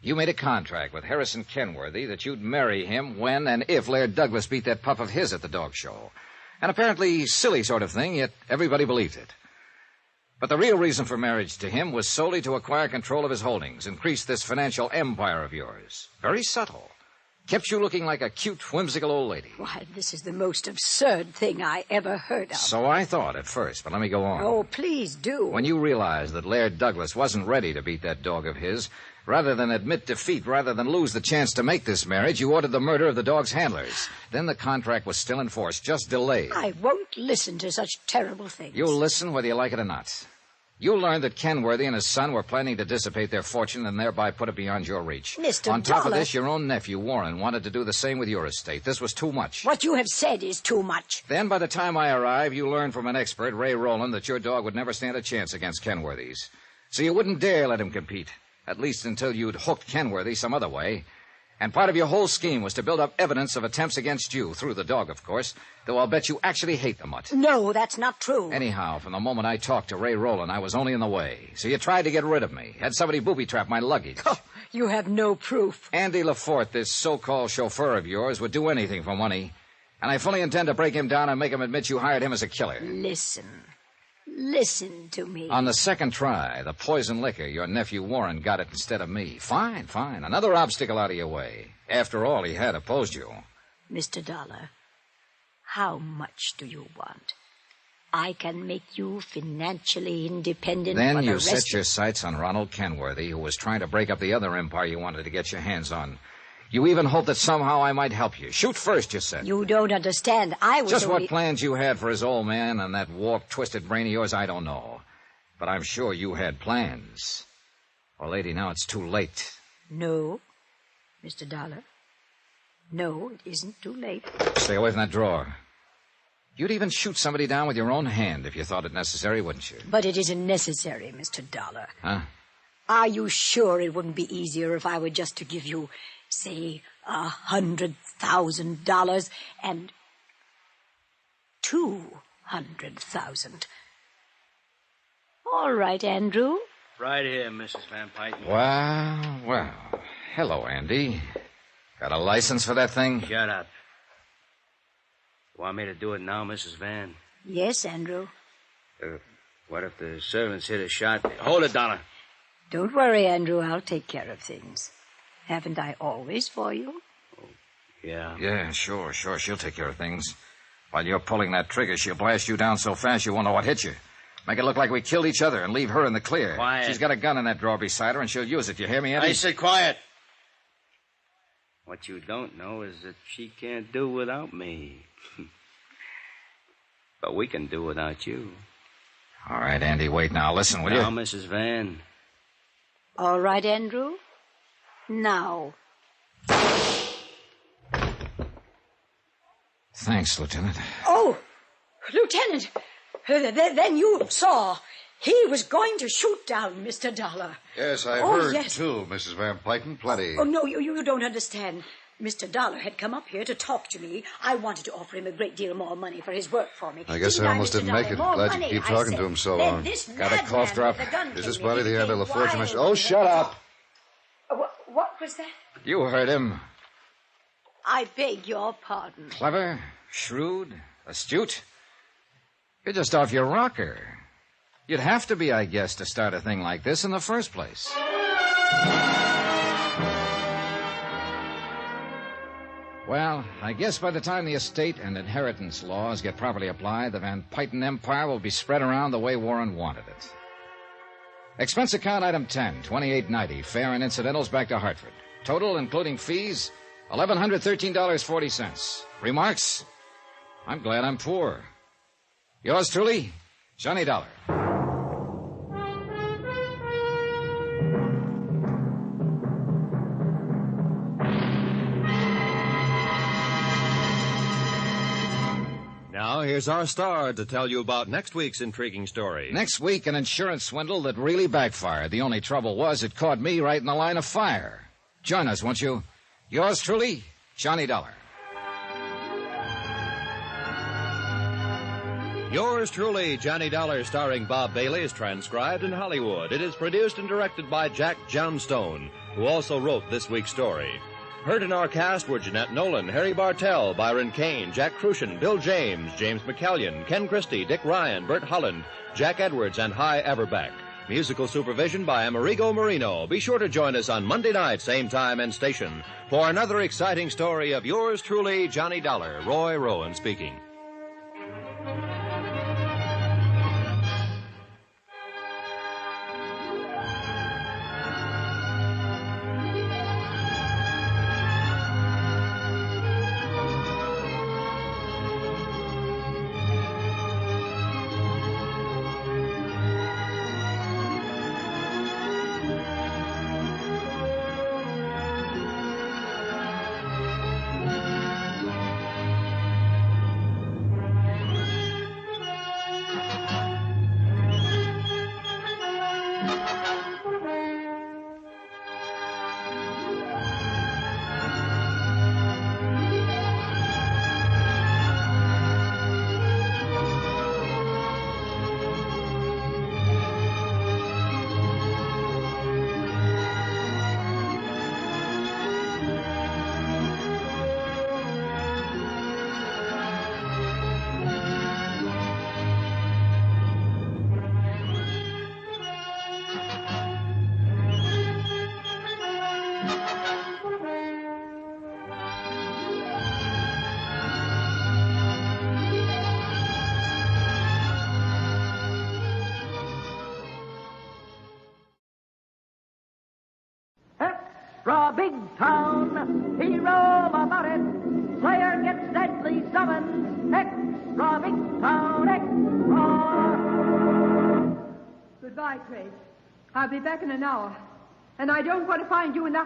You made a contract with Harrison Kenworthy that you'd marry him when and if Laird Douglas beat that pup of his at the dog show. An apparently silly sort of thing, yet everybody believed it. But the real reason for marriage to him was solely to acquire control of his holdings, increase this financial empire of yours. Very subtle. Kept you looking like a cute, whimsical old lady. Why, this is the most absurd thing I ever heard of. So I thought at first, but let me go on. Oh, please do. When you realized that Laird Douglas wasn't ready to beat that dog of his, rather than admit defeat, rather than lose the chance to make this marriage, you ordered the murder of the dog's handlers. Then the contract was still in force, just delayed. I won't listen to such terrible things. You'll listen whether you like it or not. You learned that Kenworthy and his son were planning to dissipate their fortune and thereby put it beyond your reach. Mr. On top of Dollar. this, your own nephew, Warren, wanted to do the same with your estate. This was too much. What you have said is too much. Then, by the time I arrived, you learned from an expert, Ray Rowland, that your dog would never stand a chance against Kenworthy's. So you wouldn't dare let him compete, at least until you'd hooked Kenworthy some other way. And part of your whole scheme was to build up evidence of attempts against you, through the dog, of course, though I'll bet you actually hate the mutt. No, that's not true. Anyhow, from the moment I talked to Ray Rowland, I was only in the way. So you tried to get rid of me, had somebody booby-trap my luggage. Oh, you have no proof. Andy LaForte, this so-called chauffeur of yours, would do anything for money. And I fully intend to break him down and make him admit you hired him as a killer. Listen to me. On the second try, the poison liquor, your nephew Warren got it instead of me. Fine. Another obstacle out of your way. After all, he had opposed you. Mr. Dollar, how much do you want? I can make you financially independent. Then for the you rest set your sights on Ronald Kenworthy, who was trying to break up the other empire you wanted to get your hands on. You even hoped that somehow I might help you. Shoot first, you said. You don't understand. I was Just only... what plans you had for his old man and that warped, twisted brain of yours, I don't know. But I'm sure you had plans. Well, lady, now it's too late. No, Mr. Dollar. No, it isn't too late. Stay away from that drawer. You'd even shoot somebody down with your own hand if you thought it necessary, wouldn't you? But it isn't necessary, Mr. Dollar. Huh? Are you sure it wouldn't be easier if I were just to give you, say, $100,000 and $200,000? All right, Andrew. Right here, Mrs. Van Pyten. Well. Hello, Andy. Got a license for that thing? Shut up. Want me to do it now, Mrs. Van? Yes, Andrew. What if the servants hit a shot? Hold it, Donna. Don't worry, Andrew. I'll take care of things. Haven't I always for you? Yeah. Yeah, sure. She'll take care of things. While you're pulling that trigger, she'll blast you down so fast you won't know what hit you. Make it look like we killed each other and leave her in the clear. Quiet. She's got a gun in that drawer beside her, and she'll use it. You hear me, Andy? I said quiet. What you don't know is that she can't do without me. But we can do without you. All right, Andy, wait now. Listen, will Now, you? Mrs. Van. All right, Andrew. Now. Thanks, Lieutenant. Oh, Lieutenant. Then you saw. He was going to shoot down Mr. Dollar. Yes, I Oh, heard, yes. too, Mrs. Van Pyten. Plenty. Oh, no, you don't understand. Mr. Dollar had come up here to talk to me. I wanted to offer him a great deal more money for his work for me. I guess I almost didn't make it. Glad you keep talking to him so long. Got a cough drop? Is this body the Andy LaForte you mentioned? Oh, shut up. What was that? You heard him. I beg your pardon. Clever, shrewd, astute. You're just off your rocker. You'd have to be, I guess, to start a thing like this in the first place. Well, I guess by the time the estate and inheritance laws get properly applied, the Van Pyten empire will be spread around the way Warren wanted it. Expense account item 10, $28.90, fare and incidentals back to Hartford. Total, including fees, $1,113.40. Remarks? I'm glad I'm poor. Yours truly, Johnny Dollar. Now, here's our star to tell you about next week's intriguing story. Next week, an insurance swindle that really backfired. The only trouble was it caught me right in the line of fire. Join us, won't you? Yours truly, Johnny Dollar. Yours truly, Johnny Dollar, starring Bob Bailey, is transcribed in Hollywood. It is produced and directed by Jack Johnstone, who also wrote this week's story. Heard in our cast were Jeanette Nolan, Harry Bartell, Byron Kane, Jack Crucian, Bill James, James McCallion, Ken Christie, Dick Ryan, Bert Holland, Jack Edwards, and Hy Averback. Musical supervision by Amerigo Marino. Be sure to join us on Monday night, same time and station, for another exciting story of yours truly, Johnny Dollar. Roy Rowan speaking. extra big town. Hero about it. Slayer gets deadly summons. Extra big town. Extra. Goodbye, Trace. I'll be back in an hour. And I don't want to find you in the...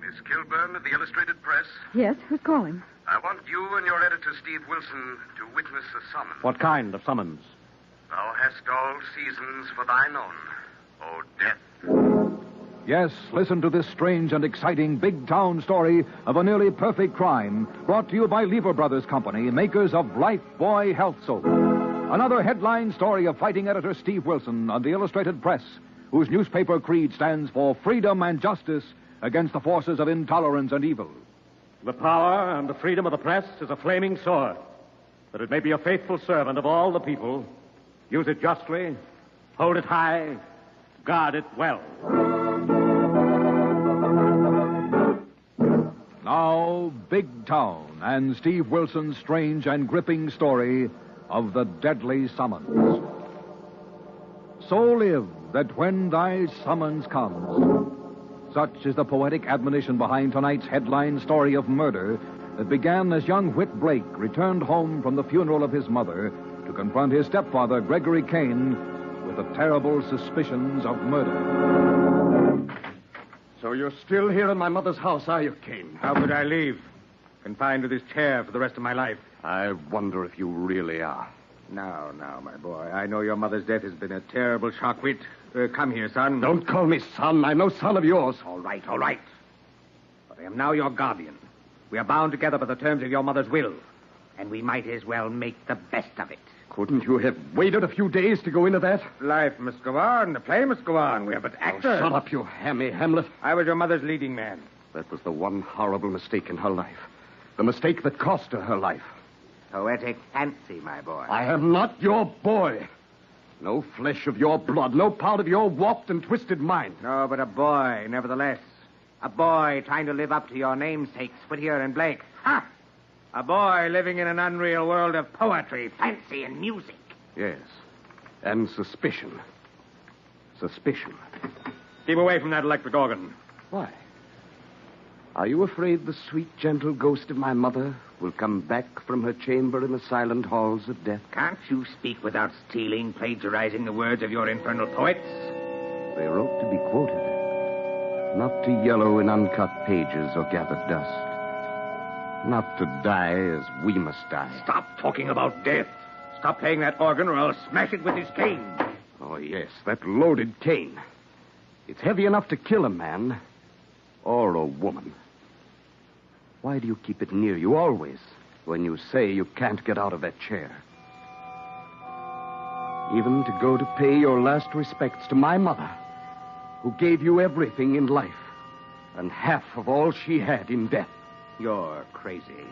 Miss Kilburn of the Illustrated Press? Yes, who's calling? I want you and your editor, Steve Wilson, to witness a summons. What kind of summons? Thou hast all seasons for thine own, O death. Yes, listen to this strange and exciting big-town story of a nearly perfect crime, brought to you by Lever Brothers Company, makers of Life Boy Health Soap. Another headline story of fighting editor Steve Wilson of the Illustrated Press, whose newspaper creed stands for freedom and justice against the forces of intolerance and evil. The power and the freedom of the press is a flaming sword, that it may be a faithful servant of all the people. Use it justly, hold it high, guard it well. Now, Big Town and Steve Wilson's strange and gripping story of the deadly summons. So live that when thy summons comes. Such is the poetic admonition behind tonight's headline story of murder that began as young Whit Blake returned home from the funeral of his mother to confront his stepfather, Gregory Kane, with the terrible suspicions of murder. So you're still here in my mother's house, are you, Kane? How could I leave? Confined to this chair for the rest of my life. I wonder if you really are. Now, my boy. I know your mother's death has been a terrible shock, Whit. Come here, son. Don't call me son. I'm no son of yours. All right. But I am now your guardian. We are bound together by the terms of your mother's will. And we might as well make the best of it. Couldn't you have waited a few days to go into that? Life must go on. The play must go on. We are but actors. Shut up, you hammy Hamlet. I was your mother's leading man. That was the one horrible mistake in her life. The mistake that cost her life. Poetic fancy, my boy. I am not your boy. No flesh of your blood, no part of your warped and twisted mind. No, but a boy, nevertheless. A boy trying to live up to your namesakes, Whittier and Blake. Ha! A boy living in an unreal world of poetry, fancy, and music. Yes. And suspicion. Suspicion. Keep away from that electric organ. Why? Are you afraid the sweet, gentle ghost of my mother will come back from her chamber in the silent halls of death? Can't you speak without stealing, plagiarizing the words of your infernal poets? They wrote to be quoted, not to yellow in uncut pages or gathered dust. Not to die as we must die. Stop talking about death. Stop playing that organ or I'll smash it with this cane. Oh, yes, that loaded cane. It's heavy enough to kill a man or a woman. Why do you keep it near you always when you say you can't get out of that chair? Even to go to pay your last respects to my mother, who gave you everything in life and half of all she had in death. You're crazy.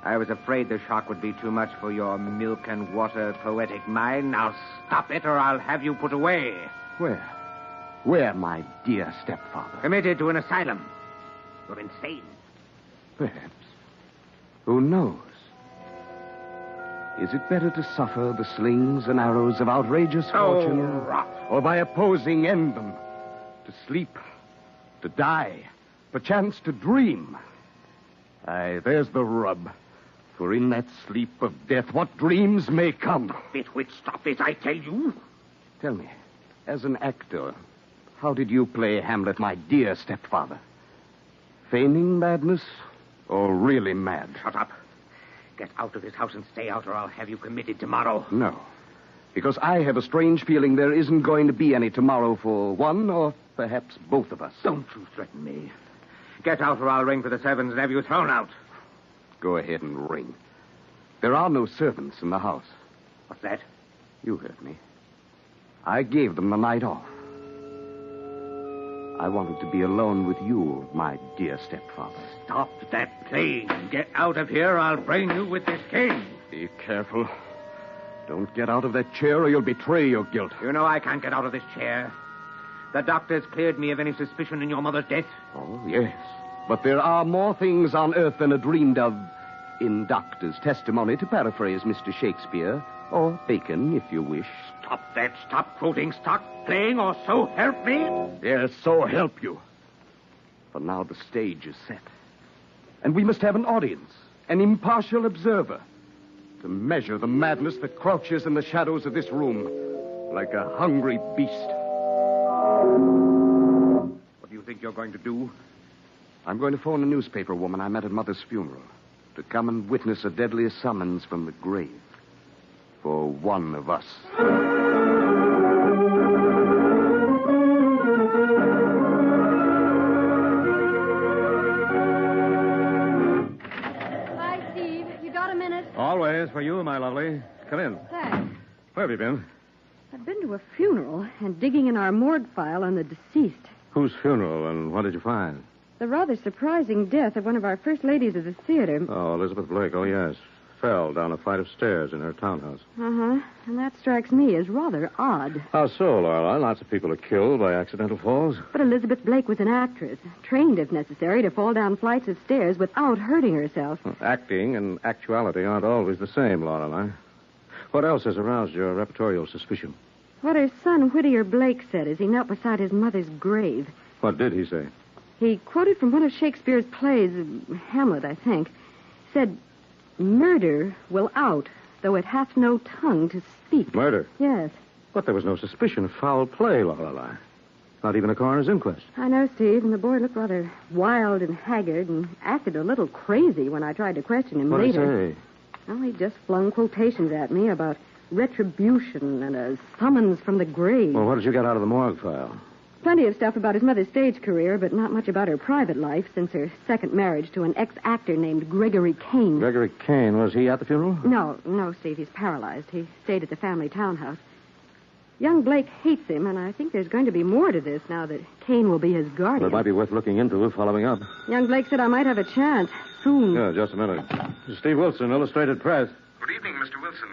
I was afraid the shock would be too much for your milk and water poetic mind. Now stop it or I'll have you put away. Where? Where, my dear stepfather? Committed to an asylum. You're insane. Perhaps. Who knows? Is it better to suffer the slings and arrows of outrageous fortune? Rot. Or by opposing end them? To sleep, to die, perchance to dream. Aye, there's the rub. For in that sleep of death, what dreams may come. Stop it, I tell you. Tell me, as an actor, how did you play Hamlet, my dear stepfather? Feigning madness or really mad? Shut up. Get out of this house and stay out or I'll have you committed tomorrow. No, because I have a strange feeling there isn't going to be any tomorrow for one or perhaps both of us. Don't you threaten me. Get out or I'll ring for the servants and have you thrown out. Go ahead and ring. There are no servants in the house. What's that? You heard me. I gave them the night off. I wanted to be alone with you, my dear stepfather. Stop that playing. Get out of here. I'll brain you with this cane. Be careful. Don't get out of that chair or you'll betray your guilt. You know I can't get out of this chair. The doctors cleared me of any suspicion in your mother's death. Oh, yes. But there are more things on earth than are dreamed of in doctor's testimony, to paraphrase Mr. Shakespeare, or Bacon, if you wish. Stop that. Stop quoting stock playing, or so help me. Yes, so help you. For now the stage is set. And we must have an audience, an impartial observer, to measure the madness that crouches in the shadows of this room like a hungry beast. What do you think you're going to do? I'm going to phone a newspaper woman I met at Mother's funeral to come and witness a deadly summons from the grave for one of us. Hi, Steve. You got a minute? Always for you, my lovely. Come in. Thanks. Where have you been? I've been to a funeral and digging in our morgue file on the deceased. Whose funeral, and what did you find? The rather surprising death of one of our first ladies of the theater. Oh, Elizabeth Blake. Oh, yes. Fell down a flight of stairs in her townhouse. Uh-huh. And that strikes me as rather odd. How so, Laura? Lots of people are killed by accidental falls. But Elizabeth Blake was an actress, trained, if necessary, to fall down flights of stairs without hurting herself. Acting and actuality aren't always the same, Lorelei. What else has aroused your repertorial suspicion? What her son, Whittier Blake, said as he knelt beside his mother's grave. What did he say? He quoted from one of Shakespeare's plays, Hamlet, I think. Said, "Murder will out, though it hath no tongue to speak." Murder? Yes. But there was no suspicion of foul play, Lorelei. Not even a coroner's inquest. I know, Steve, and the boy looked rather wild and haggard and acted a little crazy when I tried to question him What did he later. say? Well, he just flung quotations at me about retribution and a summons from the grave. Well, what did you get out of the morgue file? Plenty of stuff about his mother's stage career, but not much about her private life since her second marriage to an ex-actor named Gregory Kane. Gregory Kane, was he at the funeral? No, Steve, he's paralyzed. He stayed at the family townhouse. Young Blake hates him, and I think there's going to be more to this now that Kane will be his guardian. Well, it might be worth looking into, following up. Young Blake said I might have a chance soon. Yeah, just a minute. Steve Wilson, Illustrated Press. Good evening, Mr. Wilson.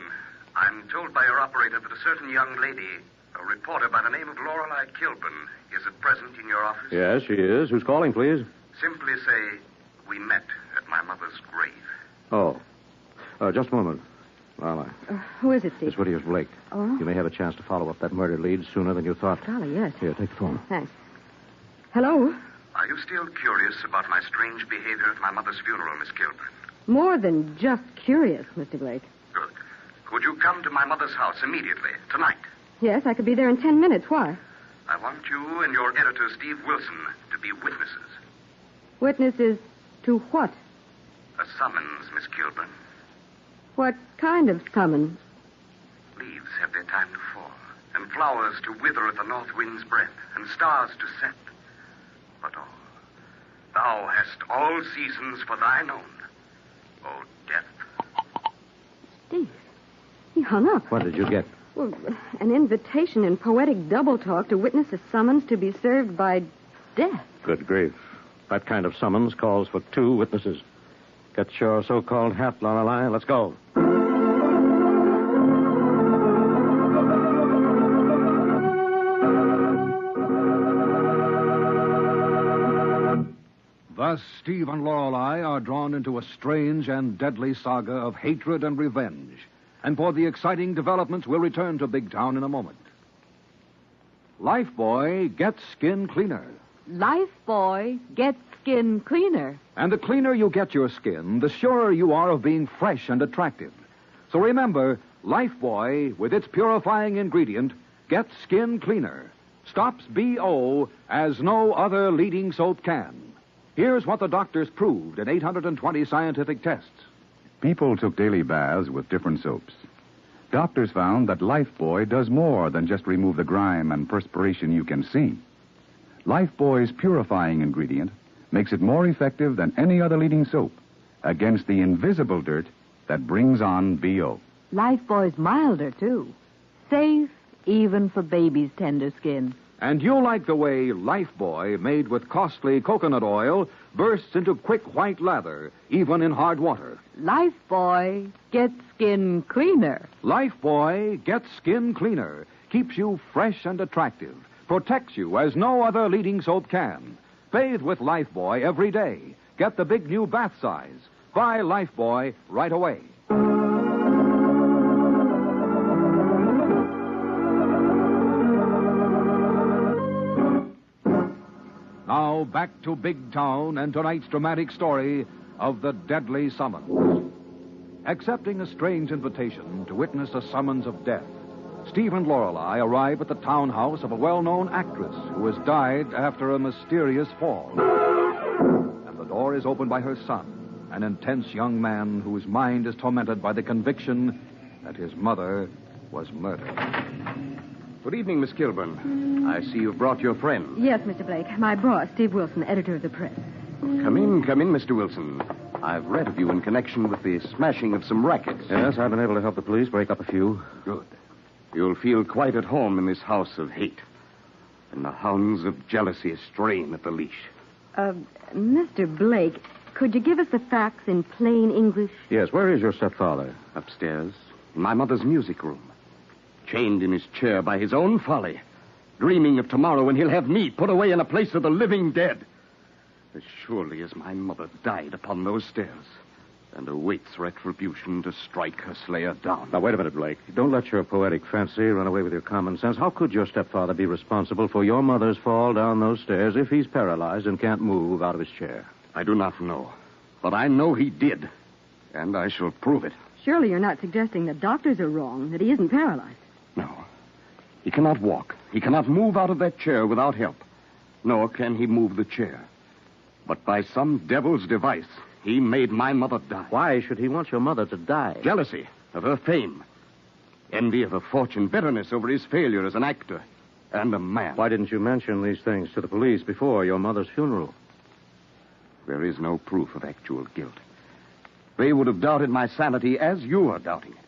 I'm told by your operator that a certain young lady, a reporter by the name of Lorelei Kilburn, is at present in your office. Yes, she is. Who's calling, please? Simply say, we met at my mother's grave. Oh. Just a moment. Lorelei. Who is it, Steve? It's Whittier's Blake. Oh? You may have a chance to follow up that murder lead sooner than you thought. Golly, yes. Here, take the phone. Thanks. Hello? Are you still curious about my strange behavior at my mother's funeral, Miss Kilburn? More than just curious, Mr. Blake. Good. Could you come to my mother's house immediately, tonight? Yes, I could be there in 10 minutes. Why? I want you and your editor, Steve Wilson, to be witnesses. Witnesses to what? A summons, Miss Kilburn. What kind of summons? Leaves have their time to fall, and flowers to wither at the north wind's breath, and stars to set. But thou hast all seasons for thine own, O death. Steve, he hung up. What did you get? Well, an invitation in poetic double talk to witness a summons to be served by death. Good grief. That kind of summons calls for 2 witnesses. Get your so-called hat, Lorelei. Let's go. Thus, Steve and Lorelei are drawn into a strange and deadly saga of hatred and revenge. And for the exciting developments, we'll return to Big Town in a moment. Lifebuoy gets skin cleaner. Lifebuoy gets skin cleaner. And the cleaner you get your skin, the surer you are of being fresh and attractive. So remember, Lifebuoy, with its purifying ingredient, gets skin cleaner. Stops BO as no other leading soap can. Here's what the doctors proved in 820 scientific tests. People took daily baths with different soaps. Doctors found that Lifebuoy does more than just remove the grime and perspiration you can see. Lifebuoy's purifying ingredient makes it more effective than any other leading soap against the invisible dirt that brings on BO. Lifebuoy's milder, too. Safe even for baby's tender skin. And you'll like the way Lifebuoy, made with costly coconut oil, bursts into quick white lather, even in hard water. Lifebuoy gets skin cleaner. Lifebuoy gets skin cleaner, keeps you fresh and attractive, protects you as no other leading soap can. Bathe with Lifebuoy every day. Get the big new bath size. Buy Lifebuoy right away. Now back to Big Town and tonight's dramatic story of the deadly summons. Accepting a strange invitation to witness a summons of death, Steve and Lorelei arrive at the townhouse of a well-known actress who has died after a mysterious fall. And the door is opened by her son, an intense young man whose mind is tormented by the conviction that his mother was murdered. Good evening, Miss Kilburn. I see you've brought your friend. Yes, Mr. Blake. My boss, Steve Wilson, editor of the press. Come in, Mr. Wilson. I've read of you in connection with the smashing of some rackets. Yes, I've been able to help the police break up a few. Good. You'll feel quite at home in this house of hate. And the hounds of jealousy strain at the leash. Mr. Blake, could you give us the facts in plain English? Yes, where is your stepfather? Upstairs, in my mother's music room. Chained in his chair by his own folly. Dreaming of tomorrow when he'll have me put away in a place of the living dead. As surely as my mother died upon those stairs. And awaits retribution to strike her slayer down. Now, wait a minute, Blake. Don't let your poetic fancy run away with your common sense. How could your stepfather be responsible for your mother's fall down those stairs if he's paralyzed and can't move out of his chair? I do not know. But I know he did. And I shall prove it. Surely you're not suggesting the doctors are wrong, that he isn't paralyzed. No. He cannot walk. He cannot move out of that chair without help. Nor can he move the chair. But by some devil's device, he made my mother die. Why should he want your mother to die? Jealousy of her fame. Envy of her fortune. Bitterness over his failure as an actor and a man. Why didn't you mention these things to the police before your mother's funeral? There is no proof of actual guilt. They would have doubted my sanity as you are doubting it.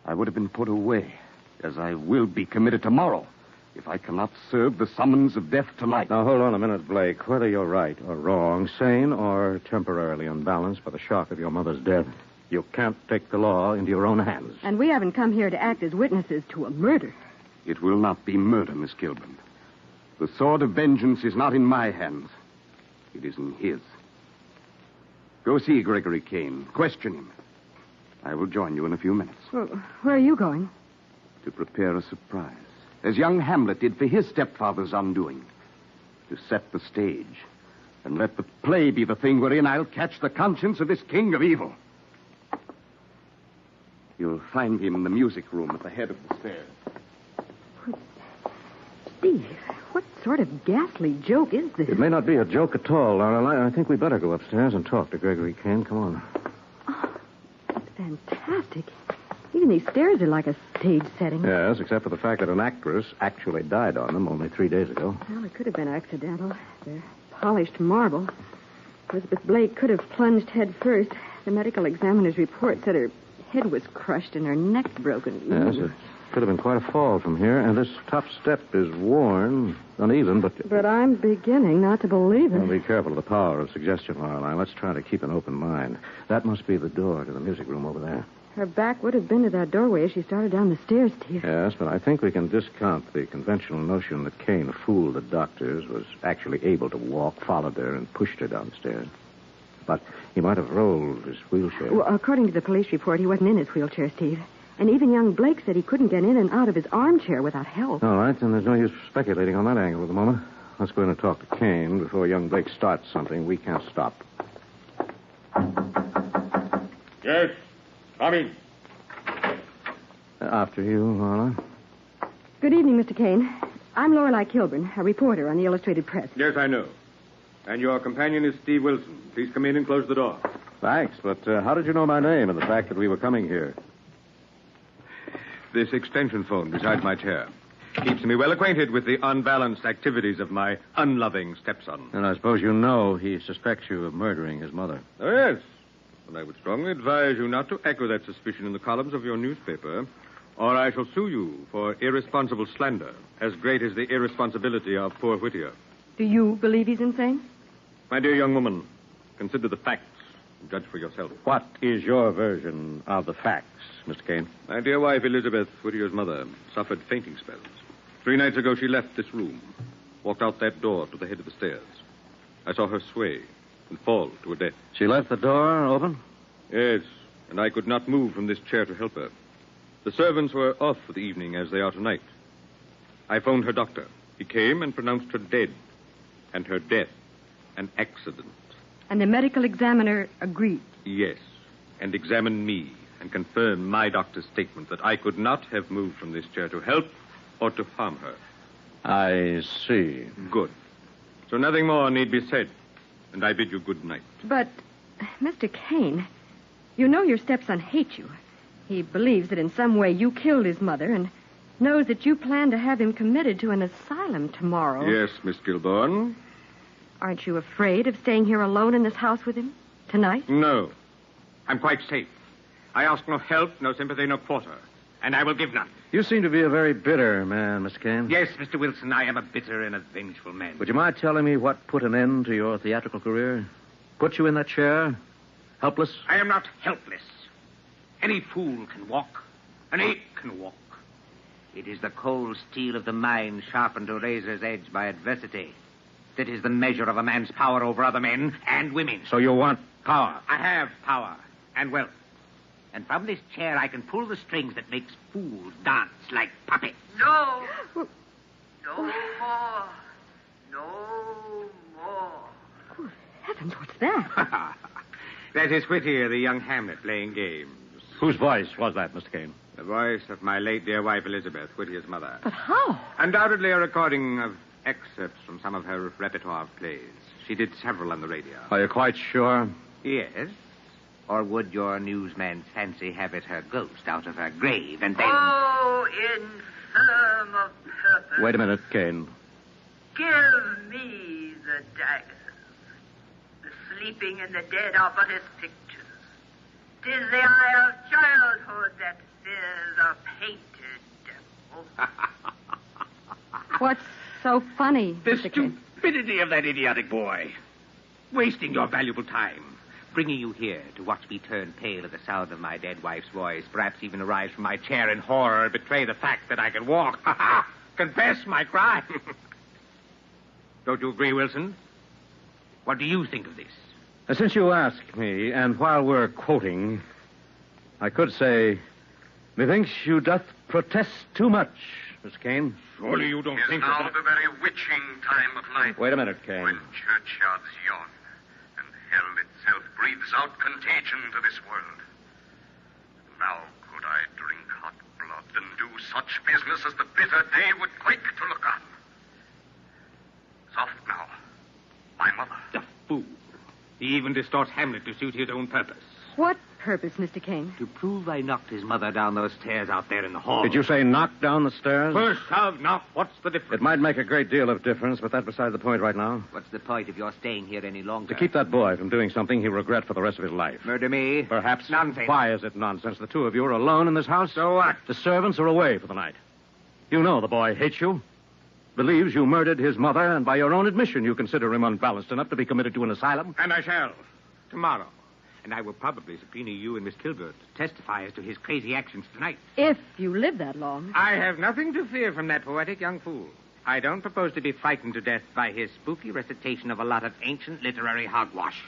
I would have been put away, as I will be committed tomorrow, if I cannot serve the summons of death tonight. Now, hold on a minute, Blake. Whether you're right or wrong, sane or temporarily unbalanced by the shock of your mother's death, you can't take the law into your own hands. And we haven't come here to act as witnesses to a murder. It will not be murder, Miss Kilburn. The sword of vengeance is not in my hands. It is in his. Go see Gregory Kane. Question him. I will join you in a few minutes. Well, where are you going? To prepare a surprise. As young Hamlet did for his stepfather's undoing. To set the stage. And let the play be the thing wherein I'll catch the conscience of this king of evil. You'll find him in the music room at the head of the stairs. Steve, what sort of ghastly joke is this? It may not be a joke at all, Lorelei. I think we better go upstairs and talk to Gregory Kane. Come on. Oh, it's fantastic. Even these stairs are like a stage setting. Yes, except for the fact that an actress actually died on them only 3 days ago. Well, it could have been accidental. They're polished marble. Elizabeth Blake could have plunged head first. The medical examiner's report said her head was crushed and her neck broken. Yes, it could have been quite a fall from here. And this top step is worn, uneven, but... But I'm beginning not to believe it. Well, be careful of the power of suggestion, Lorelei. Let's try to keep an open mind. That must be the door to the music room over there. Her back would have been to that doorway as she started down the stairs, Steve. Yes, but I think we can discount the conventional notion that Kane fooled the doctors, was actually able to walk, followed her, and pushed her downstairs. But he might have rolled his wheelchair. Well, according to the police report, he wasn't in his wheelchair, Steve. And even young Blake said he couldn't get in and out of his armchair without help. All right, then there's no use speculating on that angle at the moment. Let's go in and talk to Kane before young Blake starts something we can't stop. Yes, come in. After you, Lorelei. Good evening, Mr. Kane. I'm Lorelei Kilburn, a reporter on the Illustrated Press. Yes, I know. And your companion is Steve Wilson. Please come in and close the door. Thanks, but how did you know my name and the fact that we were coming here? This extension phone beside my chair keeps me well acquainted with the unbalanced activities of my unloving stepson. And I suppose you know he suspects you of murdering his mother. Oh, yes. And I would strongly advise you not to echo that suspicion in the columns of your newspaper, or I shall sue you for irresponsible slander, as great as the irresponsibility of poor Whittier. Do you believe he's insane? My dear young woman, consider the facts and judge for yourself. What is your version of the facts, Mr. Kane? My dear wife, Elizabeth, Whittier's mother, suffered fainting spells. 3 nights ago, she left this room, walked out that door to the head of the stairs. I saw her sway, and fall to a death. She left the door open? Yes, and I could not move from this chair to help her. The servants were off for the evening, as they are tonight. I phoned her doctor. He came and pronounced her dead, and her death an accident. And the medical examiner agreed? Yes, and examined me and confirmed my doctor's statement that I could not have moved from this chair to help or to harm her. I see. Good. So nothing more need be said, and I bid you good night. But, Mr. Kane, you know your stepson hates you. He believes that in some way you killed his mother and knows that you plan to have him committed to an asylum tomorrow. Yes, Miss Gilborn. Aren't you afraid of staying here alone in this house with him tonight? No. I'm quite safe. I ask no help, no sympathy, no quarter. And I will give none. You seem to be a very bitter man, Mr. Kane. Yes, Mr. Wilson, I am a bitter and a vengeful man. Would you mind telling me what put an end to your theatrical career? Put you in that chair? Helpless? I am not helpless. Any fool can walk. An ape can walk. It is the cold steel of the mind sharpened to razor's edge by adversity that is the measure of a man's power over other men and women. So you want power? I have power and wealth. And from this chair I can pull the strings that makes fools dance like puppets. No. No more. No more. Heavens, what's that? That is Whittier, the young Hamlet, playing games. Whose voice was that, Mr. Kane? The voice of my late dear wife, Elizabeth, Whittier's mother. But how? Undoubtedly a recording of excerpts from some of her repertoire of plays. She did several on the radio. Are you quite sure? Yes. Or would your newsman's fancy have it her ghost out of her grave and then... Oh, infirm of purpose. Wait a minute, Kane. Give me the daggers. The sleeping and the dead are but as pictures. 'Tis the eye of childhood that fears a painted devil. What's so funny, The Mr. Kane? stupidity of that idiotic boy. Wasting your valuable time. Bringing you here to watch me turn pale at the sound of my dead wife's voice. Perhaps even arise from my chair in horror and betray the fact that I can walk. Confess my crime. Don't you agree, Wilson? What do you think of this? Since you ask me, and while we're quoting, I could say, methinks you doth protest too much, Miss Kane. Surely you don't think now that... the very witching time of night. Wait a minute, Kane. When churchyards yawn and hell itself breathes out contagion to this world. Now could I drink hot blood and do such business as the bitter day would quake to look on. Soft now, my mother. The fool. He even distorts Hamlet to suit his own purpose. What purpose, Mr. Kane? To prove I knocked his mother down those stairs out there in the hall. Did you say knock down the stairs? First shove, knock. What's the difference? It might make a great deal of difference, but that's beside the point right now. What's the point if you're staying here any longer? To keep that boy from doing something he'll regret for the rest of his life. Murder me? Perhaps. Nonsense. Why is it nonsense? The two of you are alone in this house. So what? The servants are away for the night. You know the boy hates you. Believes you murdered his mother, and by your own admission, you consider him unbalanced enough to be committed to an asylum. And I shall. Tomorrow. And I will probably subpoena you and Miss Kilbert to testify as to his crazy actions tonight. If you live that long. I have nothing to fear from that poetic young fool. I don't propose to be frightened to death by his spooky recitation of a lot of ancient literary hogwash.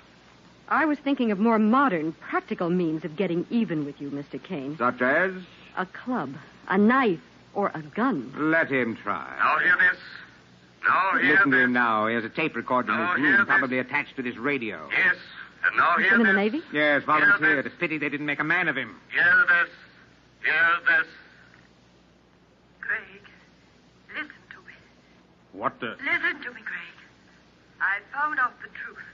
I was thinking of more modern, practical means of getting even with you, Mr. Kane. Such as? A club, a knife, or a gun. Let him try. Now hear this. Now hear Listen to this. him now. He has a tape recorder in Now his hear room, this. probably attached to this radio. Yes. And now hear In this. the Navy? Yes, volunteered. Hear It's a pity they didn't make a man of him. Hear this. Hear this. Greg, listen to me. What the... Listen to me, Greg. I found out the truth.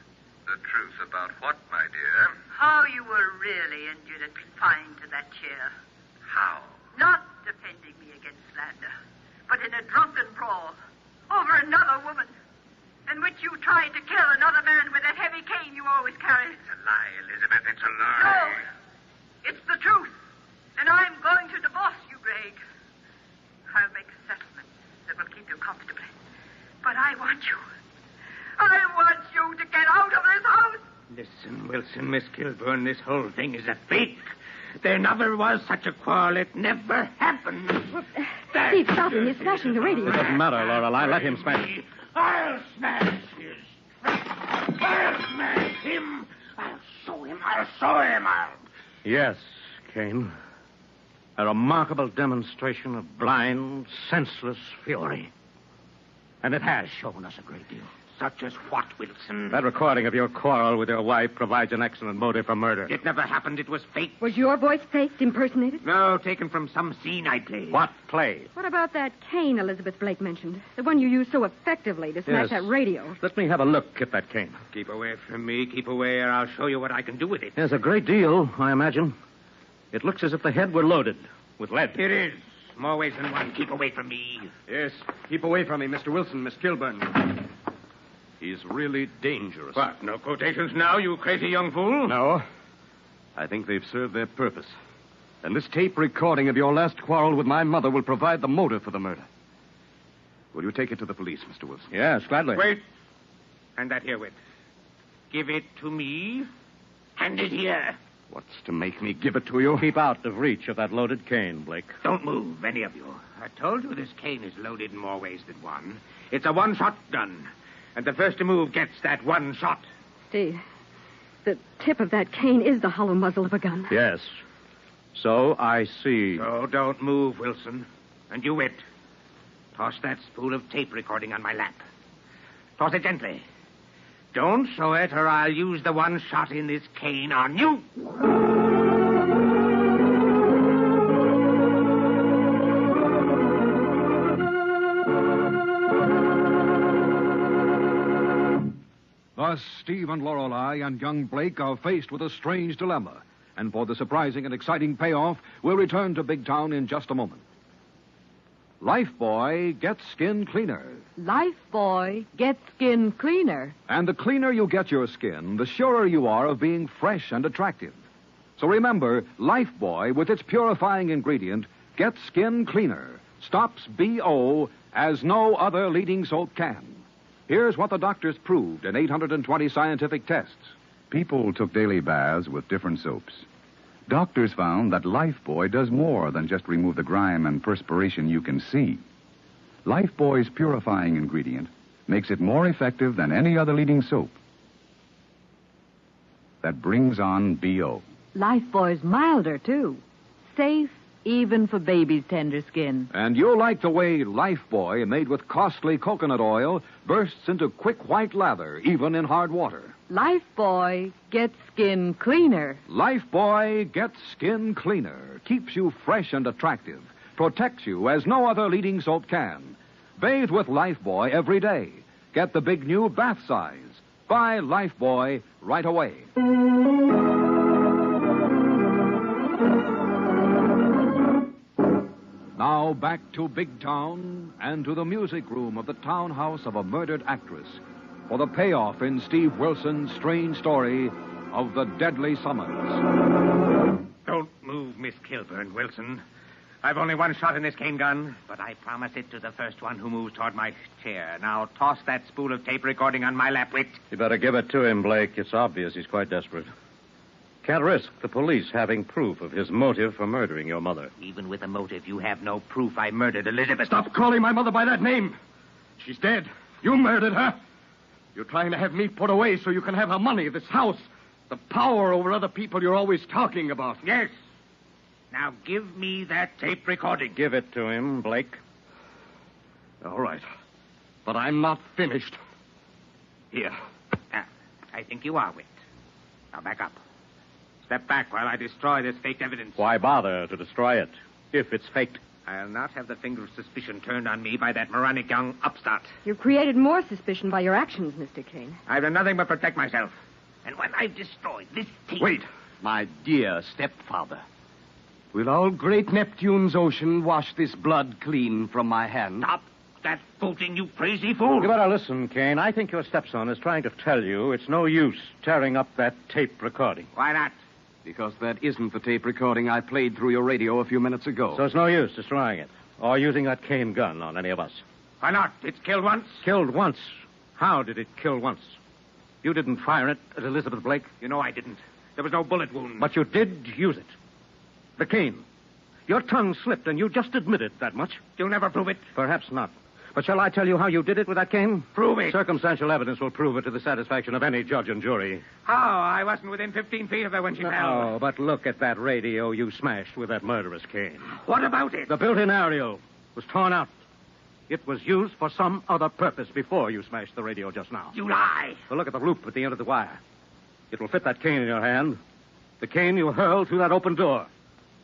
The truth about what, my dear? How you were really injured and confined to that chair. How? Not defending me against slander, but in a drunken brawl over another woman, in which you tried to kill another man with that heavy cane you always carry. It's a lie, Elizabeth. It's a No, lie. it's the truth. And I'm going to divorce you, Greg. I'll make a settlement that will keep you comfortably. But I want you. I want you to get out of this house. Listen, Wilson, Miss Kilburn, this whole thing is a fake. There never was such a quarrel. It never happened. Steve, stop him. He's smashing the radio. It doesn't matter, Lorelei. Let him smash. I'll smash his... I'll smash him. I'll show him. Yes, Kane. A remarkable demonstration of blind, senseless fury. And it has shown us a great deal. Such as what, Wilson? That recording of your quarrel with your wife provides an excellent motive for murder. It never happened. It was faked. Was your voice faked, impersonated? No, taken from some scene I played. What play? What about that cane Elizabeth Blake mentioned? The one you used so effectively to smash that radio. Let me have a look at that cane. Keep away from me. Keep away, or I'll show you what I can do with it. There's a great deal, I imagine. It looks as if the head were loaded with lead. It is. More ways than one. Keep away from me. Yes, keep away from me, Mr. Wilson, Miss Kilburn. He's really dangerous. What, no quotations now, you crazy young fool? No. I think they've served their purpose. And this tape recording of your last quarrel with my mother will provide the motive for the murder. Will you take it to the police, Mr. Wilson? Yes, gladly. Wait. Hand that here, Whit. Give it to me. Hand it here. What's to make me give it to you? Keep out of reach of that loaded cane, Blake. Don't move, any of you. I told you this cane is loaded in more ways than one. It's a one-shot gun. And the first to move gets that one shot. Steve, the tip of that cane is the hollow muzzle of a gun. Yes. So I see. So don't move, Wilson. And you, Whit. Toss that spool of tape recording on my lap. Toss it gently. Don't show it, or I'll use the one shot in this cane on you. Thus, Steve and Lorelei and young Blake are faced with a strange dilemma. And for the surprising and exciting payoff, we'll return to Big Town in just a moment. Lifebuoy gets skin cleaner. Lifebuoy gets skin cleaner. And the cleaner you get your skin, the surer you are of being fresh and attractive. So remember, Lifebuoy, with its purifying ingredient, gets skin cleaner, stops BO as no other leading soap can. Here's what the doctors proved in 820 scientific tests. People took daily baths with different soaps. Doctors found that Lifebuoy does more than just remove the grime and perspiration you can see. Lifebuoy's purifying ingredient makes it more effective than any other leading soap. That brings on BO. Lifebuoy's milder, too. Safe, even for baby's tender skin. And you'll like the way Lifebuoy, made with costly coconut oil, bursts into quick white lather, even in hard water. Lifebuoy gets skin cleaner. Lifebuoy gets skin cleaner, keeps you fresh and attractive, protects you as no other leading soap can. Bathe with Lifebuoy every day. Get the big new bath size. Buy Lifebuoy right away. Now back to Big Town and to the music room of the townhouse of a murdered actress for the payoff in Steve Wilson's strange story of the deadly summons. Don't move, Miss Kilburn, Wilson. I've only one shot in this cane gun, but I promise it to the first one who moves toward my chair. Now toss that spool of tape recording on my lap, Whit. You better give it to him, Blake. It's obvious he's quite desperate. Can't risk the police having proof of his motive for murdering your mother. Even with a motive, you have no proof I murdered Elizabeth. Stop calling my mother by that name. She's dead. You murdered her. You're trying to have me put away so you can have her money, this house, the power over other people you're always talking about. Yes. Now give me that tape recording. Give it to him, Blake. All right. But I'm not finished. Here. I think you are, Whit. Now back up. Step back while I destroy this faked evidence. Why bother to destroy it, if it's faked? I'll not have the finger of suspicion turned on me by that moronic young upstart. You've created more suspicion by your actions, Mr. Kane. I've done nothing but protect myself. And when I've destroyed this tape... Wait, my dear stepfather. Will all great Neptune's ocean wash this blood clean from my hand? Stop that footing, you crazy fool. You better listen, Kane. I think your stepson is trying to tell you it's no use tearing up that tape recording. Why not? Because that isn't the tape recording I played through your radio a few minutes ago. So it's no use destroying it. Or using that cane gun on any of us. Why not? It's killed once. Killed once? How did it kill once? You didn't fire it at Elizabeth Blake? You know I didn't. There was no bullet wound. But you did use it. The cane. Your tongue slipped and you just admitted that much. You'll never prove it. Perhaps not. But shall I tell you how you did it with that cane? Prove it. Circumstantial evidence will prove it to the satisfaction of any judge and jury. How? I wasn't within 15 feet of her when she fell. Oh, but look at that radio you smashed with that murderous cane. What about it? The built-in aerial was torn out. It was used for some other purpose before you smashed the radio just now. You lie. Well, look at the loop at the end of the wire. It will fit that cane in your hand. The cane you hurled through that open door.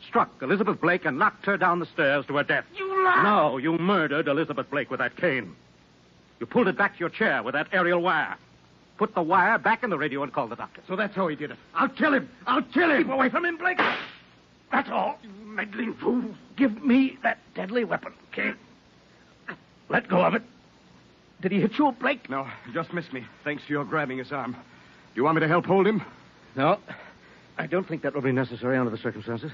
Struck Elizabeth Blake and knocked her down the stairs to her death. You lie. No, you murdered Elizabeth Blake with that cane. You pulled it back to your chair with that aerial wire. Put the wire back in the radio and called the doctor. So that's how he did it. I'll kill him. I'll kill him. Keep away from him, Blake. That's all. You meddling fool. Give me that deadly weapon, okay? Let go of it. Did he hit you, Blake? No, he just missed me, thanks to your grabbing his arm. Do you want me to help hold him? No. I don't think that will be necessary under the circumstances.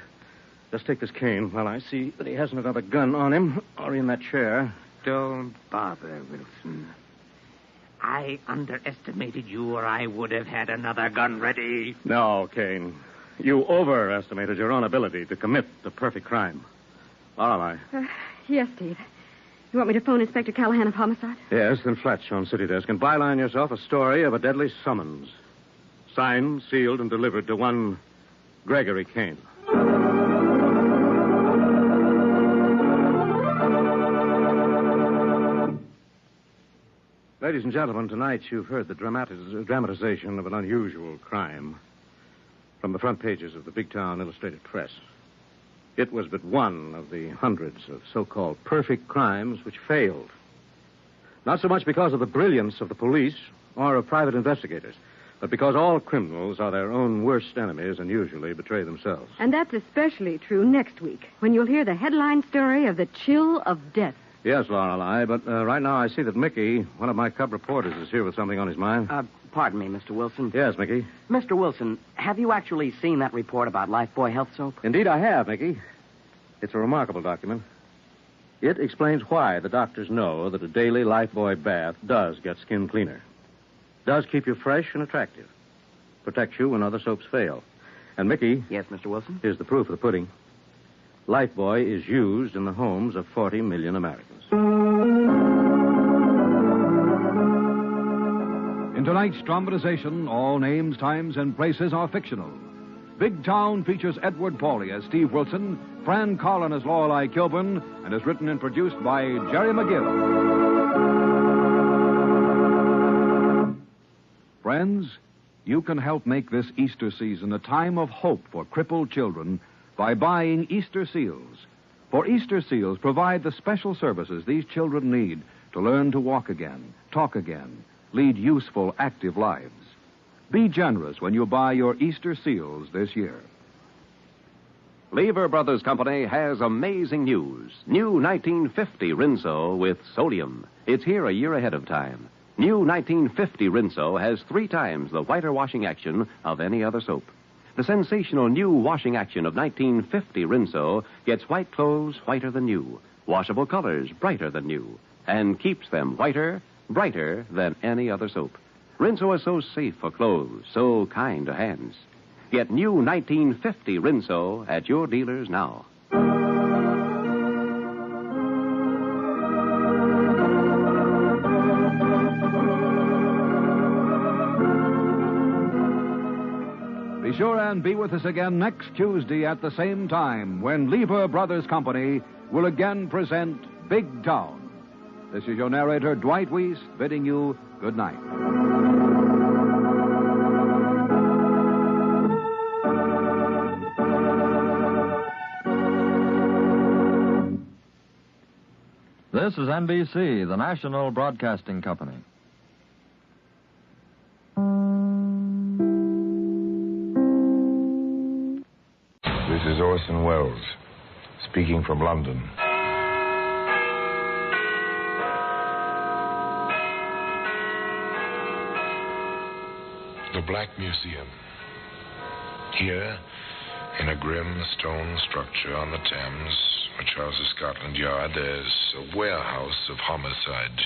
Just take this cane while I see that he hasn't another gun on him or in that chair. Don't bother, Wilson. I underestimated you, or I would have had another gun ready. No, Kane. You overestimated your own ability to commit the perfect crime. Lorelei. Yes, Steve. You want me to phone Inspector Callahan of Homicide? Yes, then flash on city desk and byline yourself a story of a deadly summons. Signed, sealed, and delivered to one Gregory Kane. Ladies and gentlemen, tonight you've heard the dramatization of an unusual crime from the front pages of the Big Town Illustrated Press. It was but one of the hundreds of so-called perfect crimes which failed. Not so much because of the brilliance of the police or of private investigators, but because all criminals are their own worst enemies and usually betray themselves. And that's especially true next week, when you'll hear the headline story of the Chill of Death. Yes, Lorelei, but right now I see that Mickey, one of my cub reporters, is here with something on his mind. Pardon me, Mr. Wilson. Yes, Mickey. Mr. Wilson, have you actually seen that report about Lifebuoy Health Soap? Indeed, I have, Mickey. It's a remarkable document. It explains why the doctors know that a daily Lifebuoy bath does get skin cleaner, does keep you fresh and attractive, protects you when other soaps fail. And, Mickey... Yes, Mr. Wilson? Here's the proof of the pudding. Lifebuoy is used in the homes of 40 million Americans. In tonight's dramatization, all names, times, and places are fictional. Big Town features Edward Pauley as Steve Wilson, Fran Collin as Lorelei Kilburn, and is written and produced by Jerry McGill. Friends, you can help make this Easter season a time of hope for crippled children by buying Easter seals. For Easter seals provide the special services these children need to learn to walk again, talk again, lead useful, active lives. Be generous when you buy your Easter seals this year. Lever Brothers Company has amazing news. New 1950 Rinso with sodium. It's here a year ahead of time. New 1950 Rinso has 3 times the whiter washing action of any other soap. The sensational new washing action of 1950 Rinso gets white clothes whiter than new, washable colors brighter than new, and keeps them whiter, brighter than any other soap. Rinso is so safe for clothes, so kind to hands. Get new 1950 Rinso at your dealers now. Be sure and be with us again next Tuesday at the same time when Lever Brothers Company will again present Big Town. This is your narrator, Dwight Weiss, bidding you good night. This is NBC, the National Broadcasting Company. This is Orson Welles, speaking from London. The Black Museum. Here, in a grim stone structure on the Thames, which houses Scotland Yard, there's a warehouse of homicide,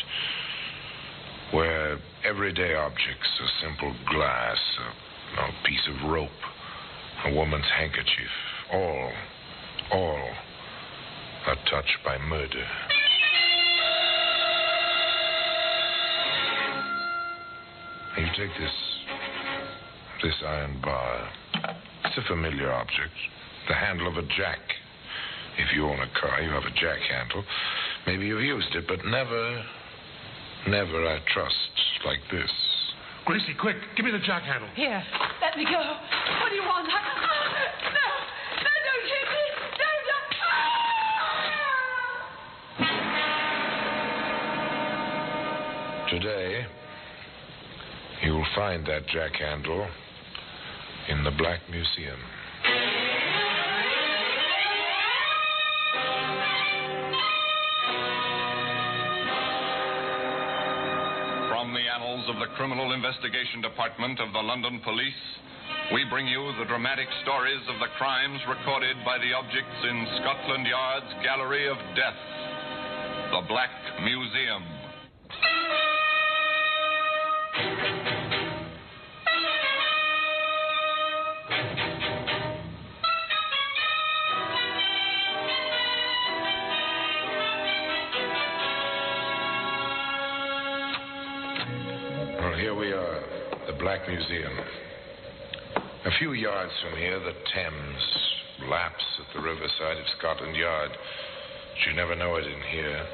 where everyday objects, a simple glass, a piece of rope, a woman's handkerchief, all are touched by murder. You take this iron bar. It's a familiar object. The handle of a jack. If you own a car, you have a jack handle. Maybe you've used it, but never, I trust, like this. Gracie, quick, give me the jack handle. Here, let me go. What do you want? No, don't shoot me. Today, you'll find that jack handle in the Black Museum. From the annals of the Criminal Investigation Department of the London Police, we bring you the dramatic stories of the crimes recorded by the objects in Scotland Yard's Gallery of Death, the Black Museum. Well, here we are, the Black Museum. A few yards from here, the Thames laps at the riverside of Scotland Yard. But you never know it in here.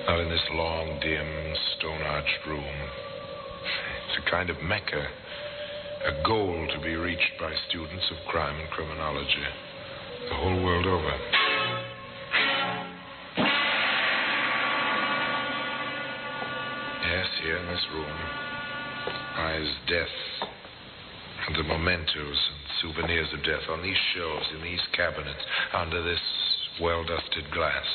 Not in this long, dim, stone-arched room. It's a kind of Mecca, a goal to be reached by students of crime and criminology the whole world over. Yes, here in this room lies death and the mementos and souvenirs of death on these shelves, in these cabinets, under this well-dusted glass.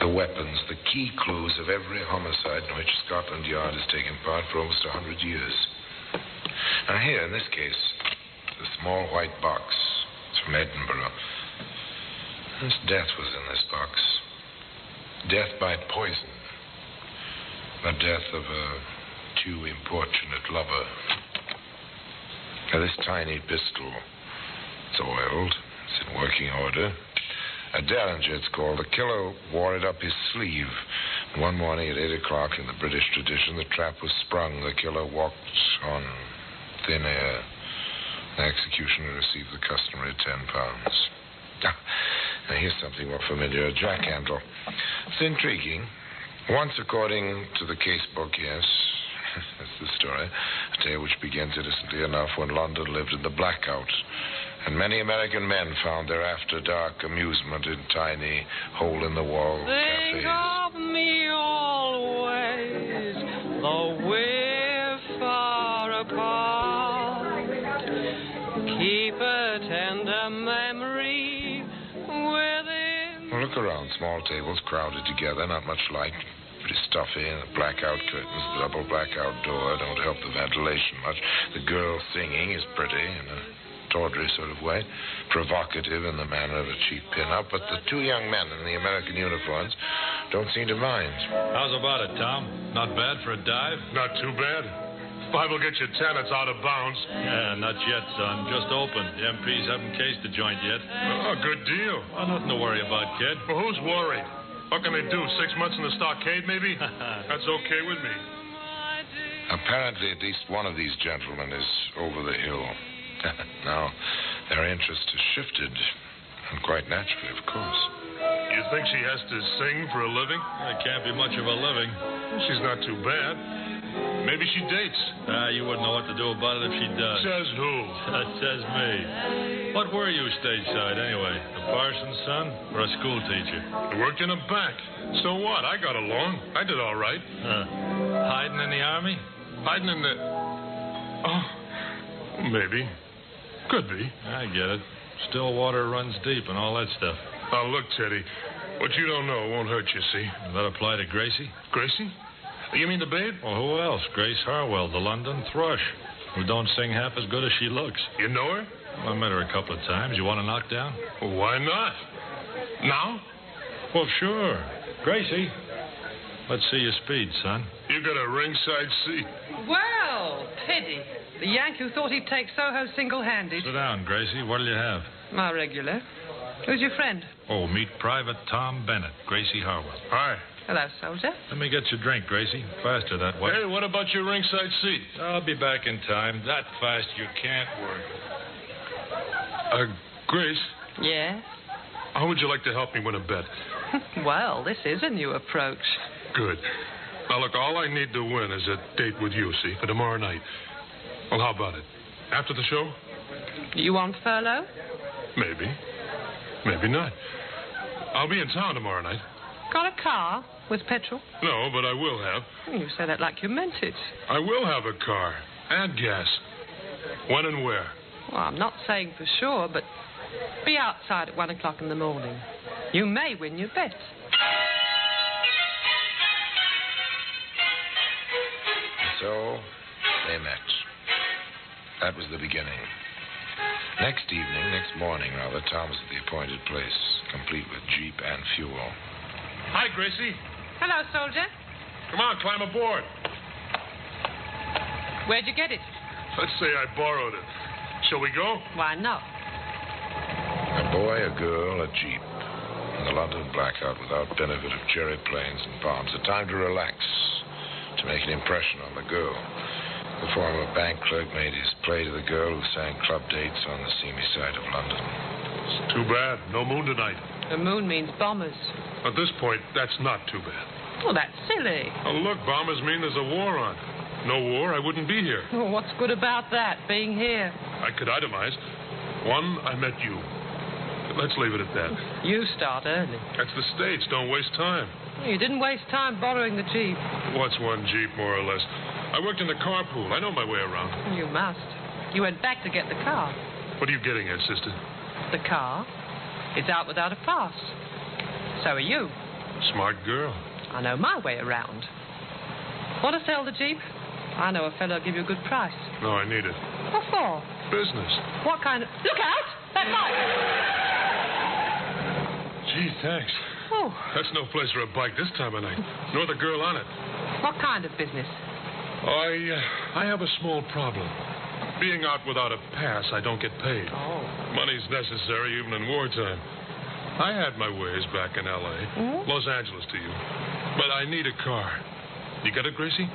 The weapons, the key clues of every homicide in which Scotland Yard has taken part for almost 100 years. Now here, in this case, the small white box. It's from Edinburgh. This death was in this box. Death by poison. The death of a too importunate lover. Now, this tiny pistol, it's oiled. It's in working order. A Derringer, it's called. The killer wore it up his sleeve. And one morning at 8 o'clock in the British tradition, the trap was sprung. The killer walked on thin air. The executioner received the customary £10. Now, here's something more familiar. A jack handle. It's intriguing. Once, according to the case book, yes, that's the story, a tale which begins innocently enough when London lived in the blackout, and many American men found their after-dark amusement in tiny, hole-in-the-wall cafes. Think of me always, though we're far apart. Keep a tender memory within. Well, look around. Small tables crowded together, not much light. Pretty stuffy. The blackout curtains, the double blackout door don't help the ventilation much. The girl singing is pretty in a tawdry sort of way, provocative in the manner of a cheap pin-up, but the two young men in the American uniforms don't seem to mind. How's about it, Tom? Not bad for a dive? Not too bad. 5 will get you 10. It's out of bounds. Yeah, not yet, son. Just opened. The MPs haven't cased the joint yet. Oh, good deal. Oh, nothing to worry about, kid. Well, who's worried? What can they do? 6 months in the stockade, maybe? That's okay with me. Apparently, at least one of these gentlemen is over the hill. Now, their interest has shifted, and quite naturally, of course. You think she has to sing for a living? It can't be much of a living. She's not too bad. Maybe she dates. You wouldn't know what to do about it if she does. Says who? That says me. What were you stateside, anyway? A parson's son or a school teacher? I worked in a bank. So what? I got along. I did all right. Hiding in the army? Hiding in the... Oh, maybe. Could be. I get it. Still water runs deep and all that stuff. Oh, look, Teddy. What you don't know won't hurt you, see? Does that apply to Gracie? Gracie? You mean the babe? Well, who else? Grace Harwell, the London thrush, who don't sing half as good as she looks. You know her? Well, I met her a couple of times. You want to knock down? Well, why not? Now? Well, sure. Gracie, let's see your speed, son. You got a ringside seat. Well, Teddy, the Yank who thought he'd take Soho single-handed. Sit down, Gracie. What'll you have? My regular. Who's your friend? Oh, meet Private Tom Bennett, Gracie Harwell. Hi. Hello, soldier. Let me get your drink, Gracie. Faster that way. Hey, what about your ringside seat? I'll be back in time. That fast you can't work. Grace, Yes? how would you like to help me win a bet? Well, this is a new approach. Good. Now, look, all I need to win is a date with you, see, for tomorrow night. Well, how about it? After the show? You on furlough? Maybe. Maybe not. I'll be in town tomorrow night. Got a car with petrol? No, but I will have. You say that like you meant it. I will have a car and gas. When and where? Well, I'm not saying for sure, but be outside at 1 o'clock in the morning. You may win your bet. So, they met. That was the beginning. Next morning, Tom was at the appointed place, complete with jeep and fuel. Hi, Gracie. Hello, soldier. Come on, climb aboard. Where'd you get it? Let's say I borrowed it. Shall we go? Why not? A boy, a girl, a jeep. In the London blackout without benefit of cherry planes and bombs. A time to relax, to make an impression on the girl. The former bank clerk made his play to the girl who sang club dates on the seamy side of London. It's too bad. No moon tonight. The moon means bombers. At this point, that's not too bad. Well, that's silly. Oh, look, bombers mean there's a war on. No war, I wouldn't be here. Well, what's good about that, being here? I could itemize. One, I met you. Let's leave it at that. You start early. That's the States. Don't waste time. You didn't waste time borrowing the Jeep. What's one Jeep, more or less? I worked in the carpool. I know my way around. You must. You went back to get the car. What are you getting at, sister? The car? It's out without a pass. So are you. Smart girl. I know my way around. Want to sell the Jeep? I know a fellow will give you a good price. No, I need it. What for? Business. What kind of... Look out! That bike! Gee, thanks. Oh. That's no place for a bike this time of night. Nor the girl on it. What kind of business? I have a small problem. Being out without a pass, I don't get paid. Oh. Money's necessary even in wartime. I had my ways back in L.A. Los Angeles to you. But I need a car. You got it, Gracie?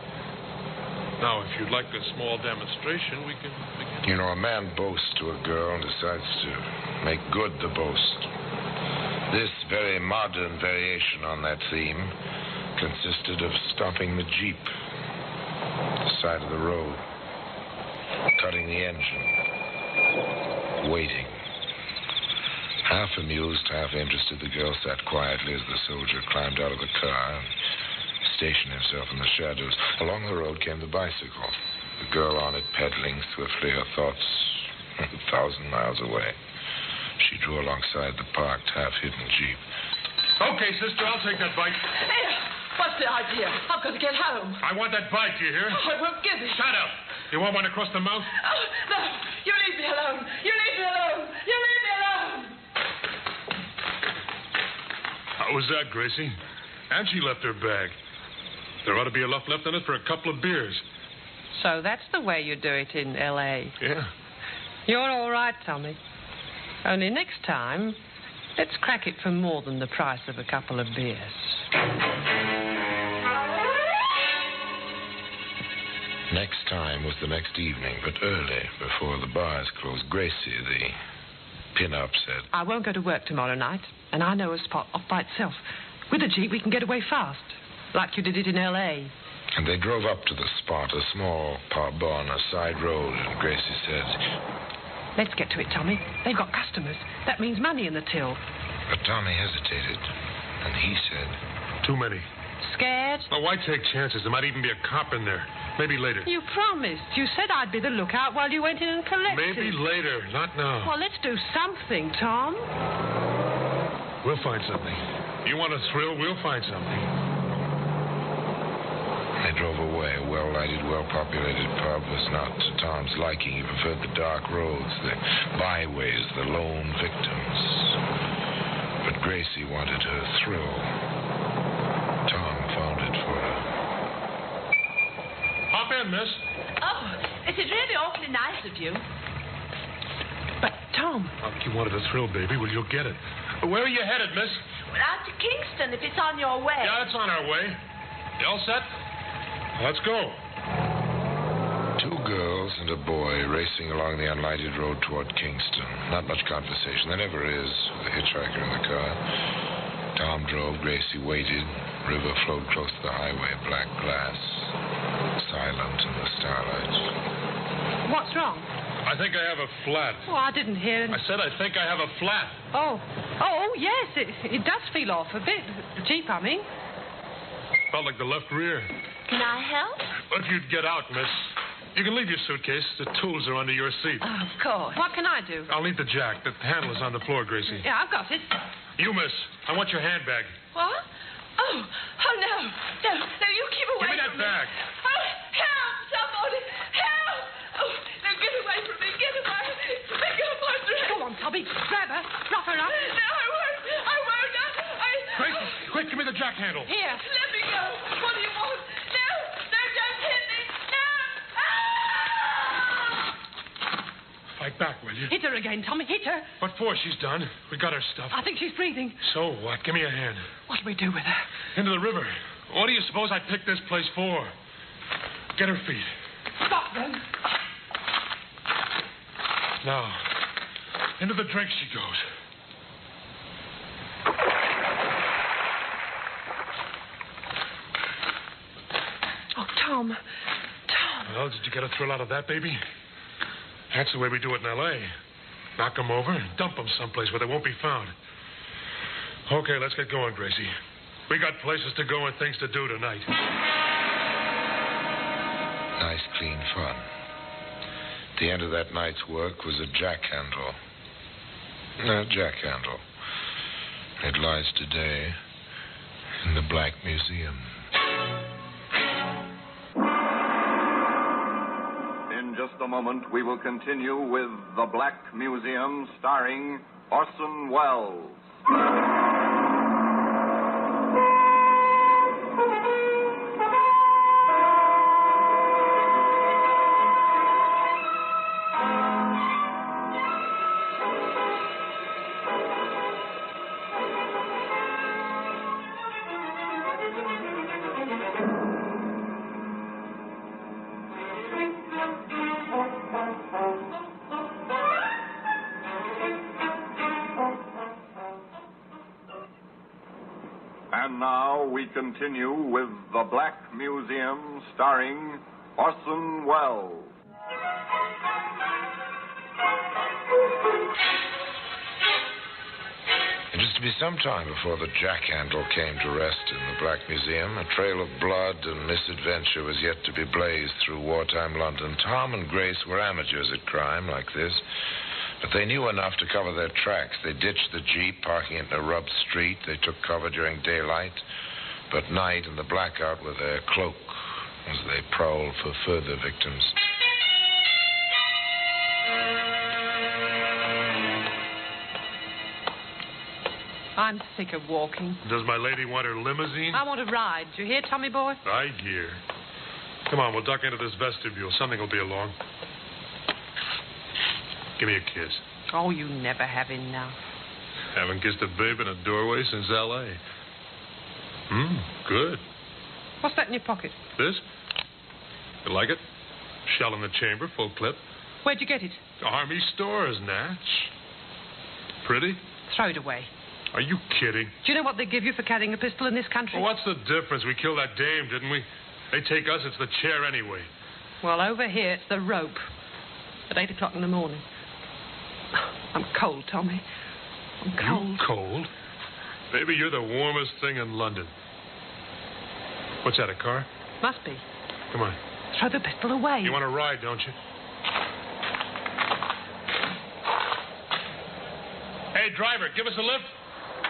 Now, if you'd like a small demonstration, we can begin. You know, a man boasts to a girl and decides to make good the boast. This very modern variation on that theme consisted of stopping the Jeep at the side of the road, cutting the engine, waiting. Half amused, half interested, the girl sat quietly as the soldier climbed out of the car and stationed himself in the shadows. Along the road came the bicycle, the girl on it pedaling swiftly, her thoughts 1,000 miles away. She drew alongside the parked, half-hidden Jeep. Okay, sister, I'll take that bike. Hey, what's the idea? I'm going to get home. I want that bike, do you hear? I won't give it. Shut up. You want one across the mouth? Oh, no. You leave me alone. You leave me alone. You leave me alone. How was that, Gracie? And she left her bag. There ought to be enough left in it for a couple of beers. So that's the way you do it in L.A. Yeah. You're all right, Tommy. Only next time, let's crack it for more than the price of a couple of beers. Next time was the next evening, but early, before the bars closed. Gracie, the pin-up, said, I won't go to work tomorrow night, and I know a spot off by itself. With a Jeep, we can get away fast, like you did it in L.A. And they drove up to the spot, a small pub on a side road, and Gracie said, Let's get to it, Tommy. They've got customers. That means money in the till. But Tommy hesitated, and he said, Too many. Scared? Oh, why take chances? There might even be a cop in there. Maybe later. You promised. You said I'd be the lookout while you went in and collected. Maybe later, not now. Well, let's do something, Tom. We'll find something. You want a thrill? We'll find something. They drove away. A well-lighted, well-populated pub was not to Tom's liking. He preferred the dark roads, the byways, the lone victims. But Gracie wanted her thrill. Tom found it for her. Hop in, miss. Oh, it is really awfully nice of you. But, Tom... You wanted a thrill, baby. Well, you'll get it. Where are you headed, miss? We're out to Kingston, if it's on your way. Yeah, it's on our way. You all set? Let's go. 2 girls and a boy racing along the unlighted road toward Kingston. Not much conversation. There never is with a hitchhiker in the car. Tom drove, Gracie waited. River flowed close to the highway, black glass, silent in the starlight. What's wrong? I think I have a flat. Oh, I didn't hear. I said I think I have a flat. Oh, yes, it does feel off a bit. The Jeep, I mean. Felt like the left rear. Can I help? If you'd get out, miss. You can leave your suitcase. The tools are under your seat. Of course. What can I do? I'll need the jack. The handle is on the floor, Gracie. Yeah, I've got it. You, miss. I want your handbag. What? Oh, no. No, you keep away Give me that from bag. Oh, help, somebody. Help. Oh, no, get away from me. Get away. Let go of my dress. Go on, Tubby. Grab her. Rough her up. No, I won't. Gracie, quick, give me the jack handle. Here. Let me go. What do you want? No, don't hit me. No. Fight back, will you? Hit her again, Tommy. Hit her. What for? She's done. We got her stuff. I think she's breathing. So what? Give me a hand. What do we do with her? Into the river. What do you suppose I picked this place for? Get her feet. Stop them. Now, into the drink she goes. Oh, Tom. Well, did you get a thrill out of that, baby? That's the way we do it in L.A. Knock them over and dump them someplace where they won't be found. Okay, let's get going, Gracie. We got places to go and things to do tonight. Nice, clean fun. The end of that night's work was a jack handle. A jack handle. It lies today in the Black Museum. In just a moment, we will continue with The Black Museum, starring Orson Welles. And now we continue with The Black Museum, starring Orson Welles. It was to be some time before the jack handle came to rest in the Black Museum. A trail of blood and misadventure was yet to be blazed through wartime London. Tom and Grace were amateurs at crime like this, but they knew enough to cover their tracks. They ditched the Jeep, parking it in a rubbed street. They took cover during daylight, but night and the blackout were their cloak as they prowled for further victims. I'm sick of walking. Does my lady want her limousine? I want a ride. Do you hear, Tommy boy? I hear. Come on, we'll duck into this vestibule. Something will be along. Give me a kiss. Oh, you never have enough. Haven't kissed a babe in a doorway since L.A. Good. What's that in your pocket? This? You like it? Shell in the chamber, full clip. Where'd you get it? Army stores, Natch. Pretty? Throw it away. Are you kidding? Do you know what they give you for carrying a pistol in this country? Well, what's the difference? We killed that dame, didn't we? They take us, it's the chair anyway. Well, over here, it's the rope. At 8 o'clock in the morning. I'm cold, Tommy. I'm cold. You cold? Maybe you're the warmest thing in London. What's that, a car? Must be. Come on. Throw the pistol away. You want to ride, don't you? Hey, driver, give us a lift.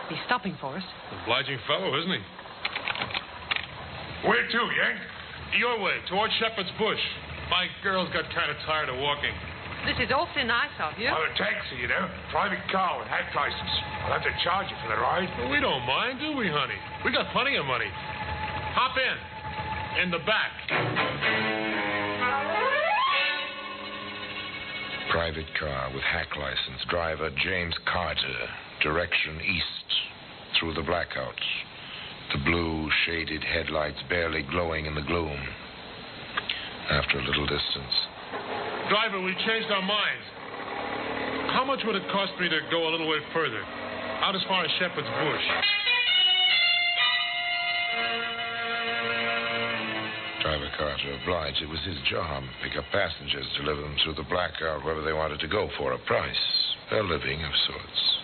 He's stopping for us. Obliging fellow, isn't he? Where to, Yank? Your way, towards Shepherd's Bush. My girl's got kind of tired of walking. This is awfully nice of you. I'm a taxi, you know. Private car with hack license. I'll have to charge you for the ride. Well, we don't mind, do we, honey? We got plenty of money. Hop in. In the back. Private car with hack license. Driver James Carter. Direction east. Through the blackout. The blue, shaded headlights barely glowing in the gloom. After a little distance. Driver, we changed our minds. How much would it cost me to go a little way further? Out as far as Shepherd's Bush. Driver Carter obliged. It was his job. Pick up passengers, deliver them through the blackout wherever they wanted to go for a price. A living of sorts.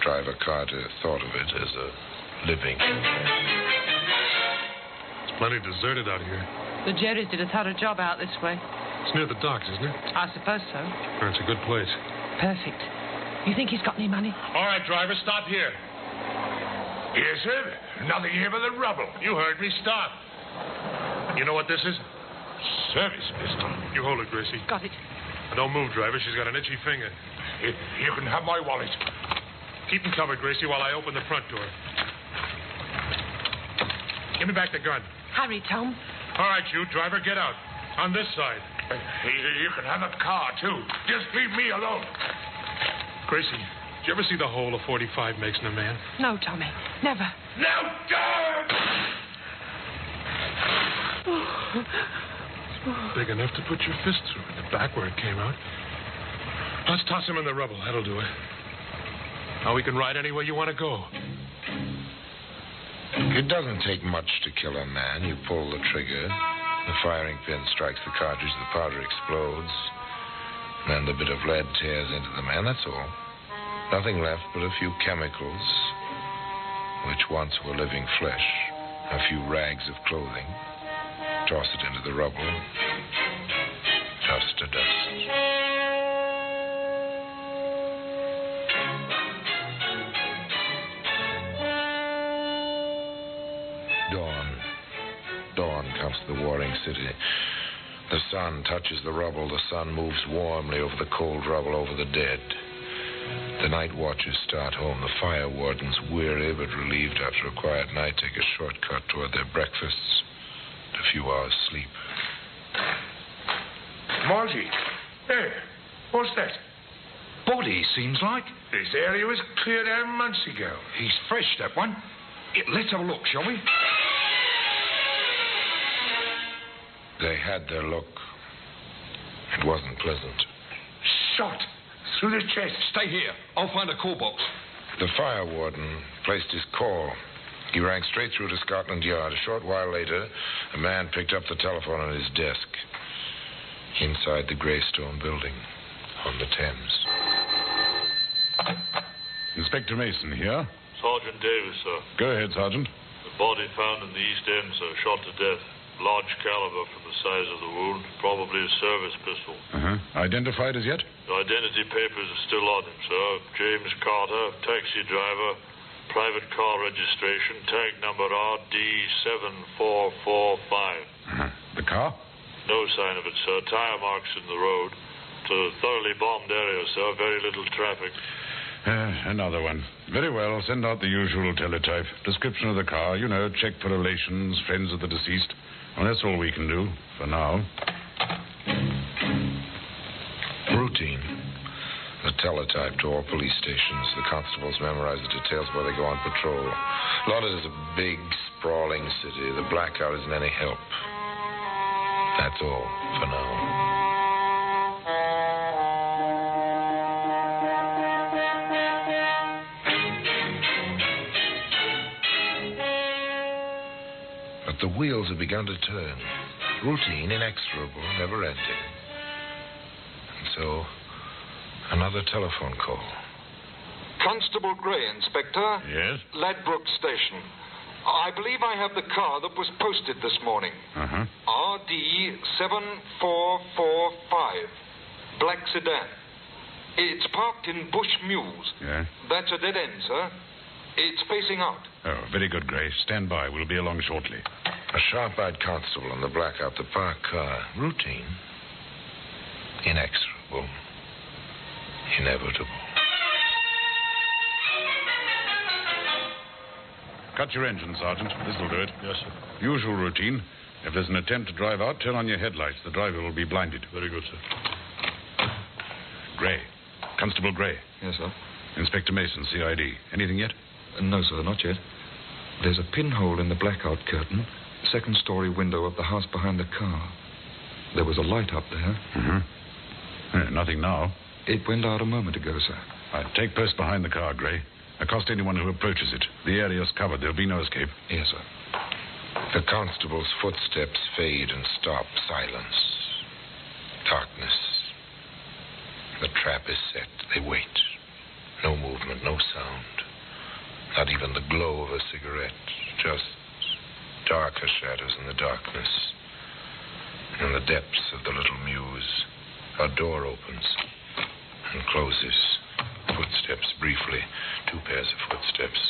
Driver Carter thought of it as a living. It's plenty deserted out here. The Jerrys did a thorough job out this way. It's near the docks, isn't it? I suppose so. It's a good place. Perfect. You think he's got any money? All right, driver, stop here. Yes, sir. Nothing here but the rubble. You heard me. Stop. You know what this is? Service pistol. You hold it, Gracie. Got it. Don't move, driver. She's got an itchy finger. You can have my wallet. Keep him covered, Gracie, while I open the front door. Give me back the gun. Hurry, Tom. All right, you, driver, get out. On this side. You can have the car, too. Just leave me alone. Gracie, did you ever see the hole a 45 makes in a man? No, Tommy. Never. Now, guard! Big enough to put your fist through in the back where it came out. Let's toss him in the rubble. That'll do it. Now we can ride anywhere you want to go. It doesn't take much to kill a man. You pull the trigger. The firing pin strikes the cartridge. The powder explodes. Then the bit of lead tears into the man. That's all. Nothing left but a few chemicals, which once were living flesh. A few rags of clothing. Toss it into the rubble. Dust to dust. Dawn comes to the warring city. The sun touches the rubble. The sun moves warmly over the cold rubble, over the dead. The night watchers start home. The fire wardens, weary but relieved after a quiet night, take a shortcut toward their breakfasts and a few hours' sleep. Margie, hey, what's that? Body, seems like. This area was cleared out months ago. He's fresh, that one. Let's have a look, shall we? They had their look. It wasn't pleasant. Shot through the chest. Stay here. I'll find a call box. The fire warden placed his call. He rang straight through to Scotland Yard. A short while later, a man picked up the telephone on his desk. Inside the Greystone building on the Thames. Inspector Mason here. Sergeant Davis, sir. Go ahead, Sergeant. The body found in the East End, sir, shot to death. Large caliber from the size of the wound. Probably a service pistol. Identified as yet? The identity papers are still on him, sir. James Carter, taxi driver, private car registration, tag number RD7445. The car? No sign of it, sir. Tire marks in the road. It's a thoroughly bombed area, sir. Very little traffic. Another one. Very well. Send out the usual teletype. Description of the car. You know, check for relations, friends of the deceased. Well, that's all we can do for now. Routine. The teletype to all police stations. The constables memorize the details while they go on patrol. London is a big, sprawling city. The blackout isn't any help. That's all for now. But the wheels have begun to turn. Routine, inexorable, never-ending. And so, another telephone call. Constable Gray, Inspector. Yes? Ladbroke Station. I believe I have the car that was posted this morning. RD7445. Black sedan. It's parked in Bush Mews. Yeah? That's a dead end, sir. It's facing out. Oh, very good, Gray. Stand by. We'll be along shortly. A sharp-eyed constable in the blackout, the parked car. Routine. Inexorable. Inevitable. Cut your engine, Sergeant. This'll do it. Yes, sir. Usual routine. If there's an attempt to drive out, turn on your headlights. The driver will be blinded. Very good, sir. Gray. Constable Gray. Yes, sir. Inspector Mason, CID. Anything yet? No, sir, not yet. There's a pinhole in the blackout curtain, second-story window of the house behind the car. There was a light up there. Mm-hmm. Nothing now. It went out a moment ago, sir. Right, take post behind the car, Gray. Accost anyone who approaches it. The area's covered. There'll be no escape. Yes, sir. The constable's footsteps fade and stop. Silence. Darkness. The trap is set. They wait. No movement, no sound. Not even the glow of a cigarette. Just darker shadows in the darkness. In the depths of the little mews, a door opens and closes. Footsteps briefly. 2 pairs of footsteps.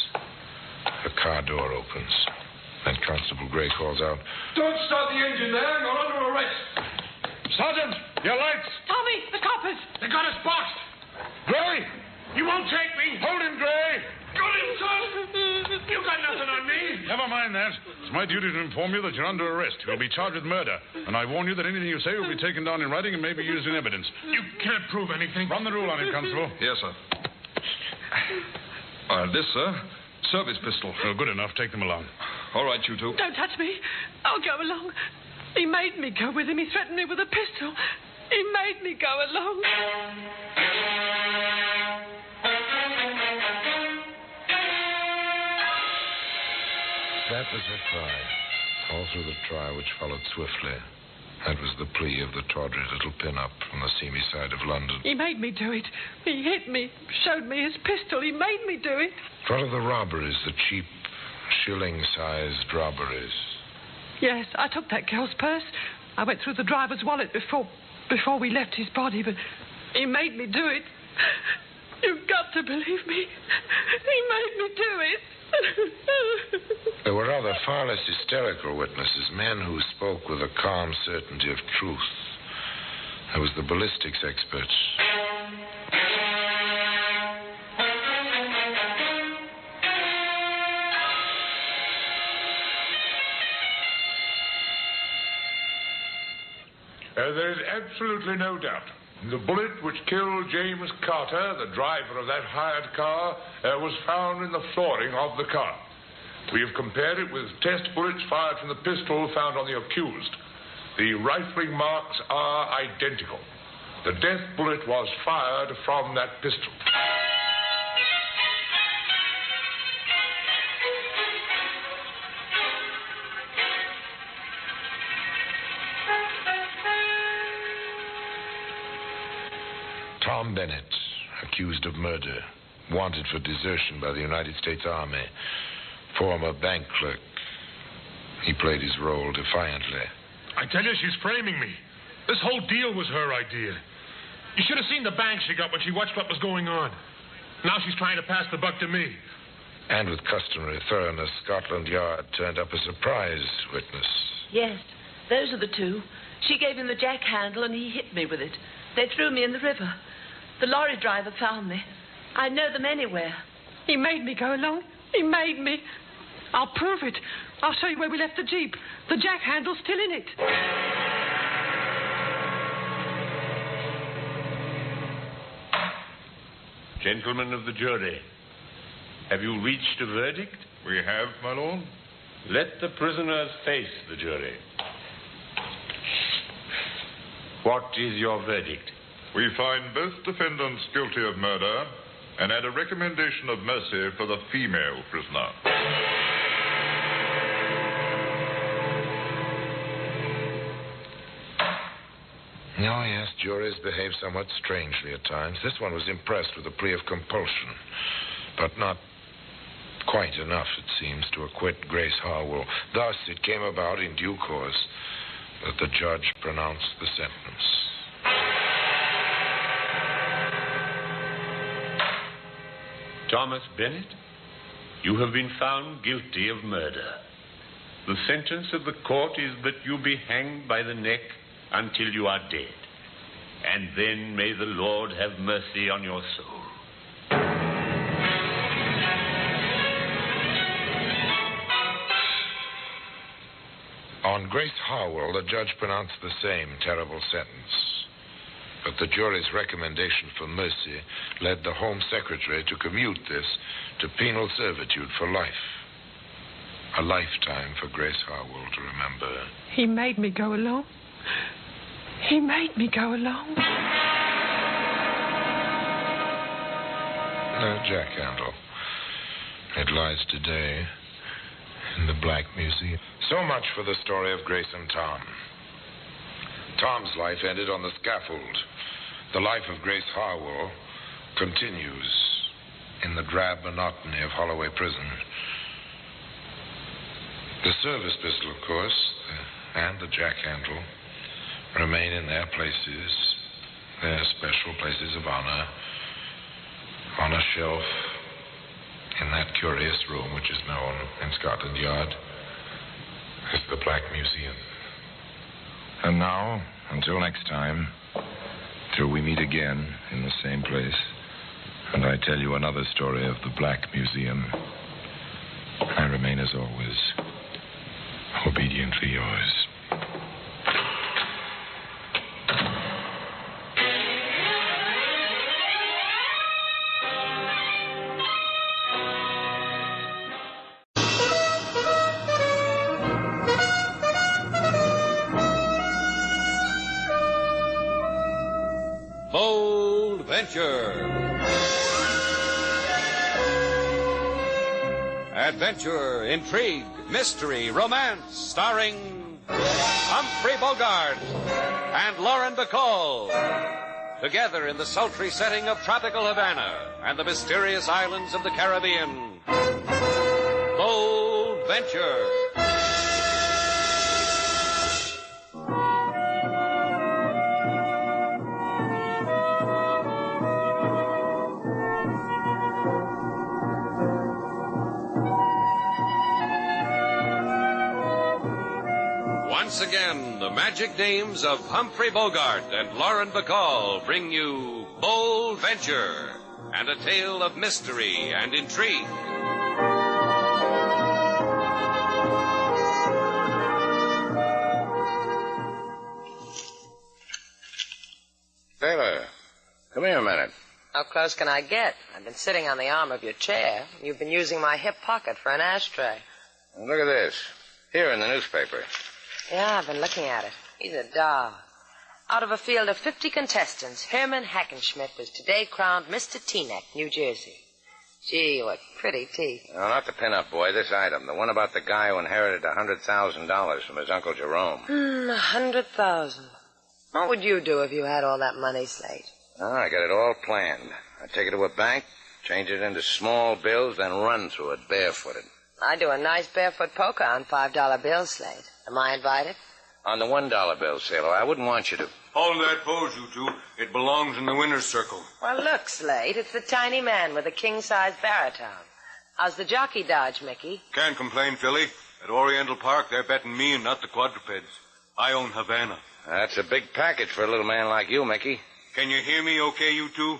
The car door opens. Then Constable Gray calls out, Don't start the engine there. You're under arrest. Sergeant, your lights. Tommy, the coppers. They got us boxed. Gray, you won't take me. Hold him, Gray. Got him, son. You got nothing on me. Never mind that. It's my duty to inform you that you're under arrest. You'll be charged with murder. And I warn you that anything you say will be taken down in writing and may be used in evidence. You can't prove anything. Run the rule on him, Constable. Yes, sir. This, sir. Service pistol. Oh, good enough. Take them along. All right, you two. Don't touch me. I'll go along. He made me go with him. He threatened me with a pistol. He made me go along. That was her cry. All through the trial, which followed swiftly. That was the plea of the tawdry little pin-up from the seamy side of London. He made me do it. He hit me, showed me his pistol. He made me do it. What are the robberies, the cheap, shilling-sized robberies? Yes, I took that girl's purse. I went through the driver's wallet before we left his body, but he made me do it. You've got to believe me. He made me do it. There were other, far less hysterical witnesses, men who spoke with a calm certainty of truth. There was the ballistics expert. There is absolutely no doubt. The bullet which killed James Carter, the driver of that hired car, was found in the flooring of the car. We have compared it with test bullets fired from the pistol found on the accused. The rifling marks are identical. The death bullet was fired from that pistol. Tom Bennett, accused of murder, wanted for desertion by the United States Army, former bank clerk. He played his role defiantly. I tell you, she's framing me. This whole deal was her idea. You should have seen the bang she got when she watched what was going on. Now she's trying to pass the buck to me. And with customary thoroughness, Scotland Yard turned up a surprise witness. Yes, those are the two. She gave him the jack handle and he hit me with it. They threw me in the river. The lorry driver found me. I know them anywhere. He made me go along. He made me. I'll prove it. I'll show you where we left the Jeep. The jack handle's still in it. Gentlemen of the jury, have you reached a verdict? We have, my lord. Let the prisoners face the jury. What is your verdict? We find both defendants guilty of murder and add a recommendation of mercy for the female prisoner. Oh, yes, juries behave somewhat strangely at times. This one was impressed with a plea of compulsion, but not quite enough, it seems, to acquit Grace Harwell. Thus, it came about in due course that the judge pronounced the sentence. Thomas Bennett, you have been found guilty of murder. The sentence of the court is that you be hanged by the neck until you are dead. And then may the Lord have mercy on your soul. On Grace Harwell, the judge pronounced the same terrible sentence. But the jury's recommendation for mercy led the Home Secretary to commute this to penal servitude for life. A lifetime for Grace Harwell to remember. He made me go along. He made me go along. No jack handle. It lies today in the Black Museum. So much for the story of Grace and Tom. Tom's life ended on the scaffold. The life of Grace Harwell continues in the drab monotony of Holloway Prison. The service pistol, of course, and the jack handle remain in their places, their special places of honor, on a shelf in that curious room which is known in Scotland Yard as the Black Museum. And now, until next time, till we meet again in the same place, and I tell you another story of the Black Museum, I remain, as always, obediently yours. Bold Venture. Adventure, intrigue, mystery, romance, starring Humphrey Bogart and Lauren Bacall. Together in the sultry setting of tropical Havana and the mysterious islands of the Caribbean. Bold Venture. Once again, the magic names of Humphrey Bogart and Lauren Bacall bring you Bold Venture and a tale of mystery and intrigue. Taylor, come here a minute. How close can I get? I've been sitting on the arm of your chair. You've been using my hip pocket for an ashtray. Well, look at this. Here in the newspaper. Yeah, I've been looking at it. He's a doll. Out of a field of 50 contestants, Herman Hackenschmidt was today crowned Mr. Teaneck, New Jersey. Gee, what pretty teeth. No, not the pin-up boy, this item. The one about the guy who inherited $100,000 from his Uncle Jerome. 100,000. What would you do if you had all that money, Slate? Oh, I got it all planned. I'd take it to a bank, change it into small bills, then run through it barefooted. I'd do a nice barefoot polka on $5 bills, Slate. Am I invited? On the $1 bill, Sailor. I wouldn't want you to. Hold that pose, you two. It belongs in the winner's circle. Well, look, Slate. It's the tiny man with a king-size baritone. How's the jockey dodge, Mickey? Can't complain, Philly. At Oriental Park, they're betting me and not the quadrupeds. I own Havana. That's a big package for a little man like you, Mickey. Can you hear me okay, you two?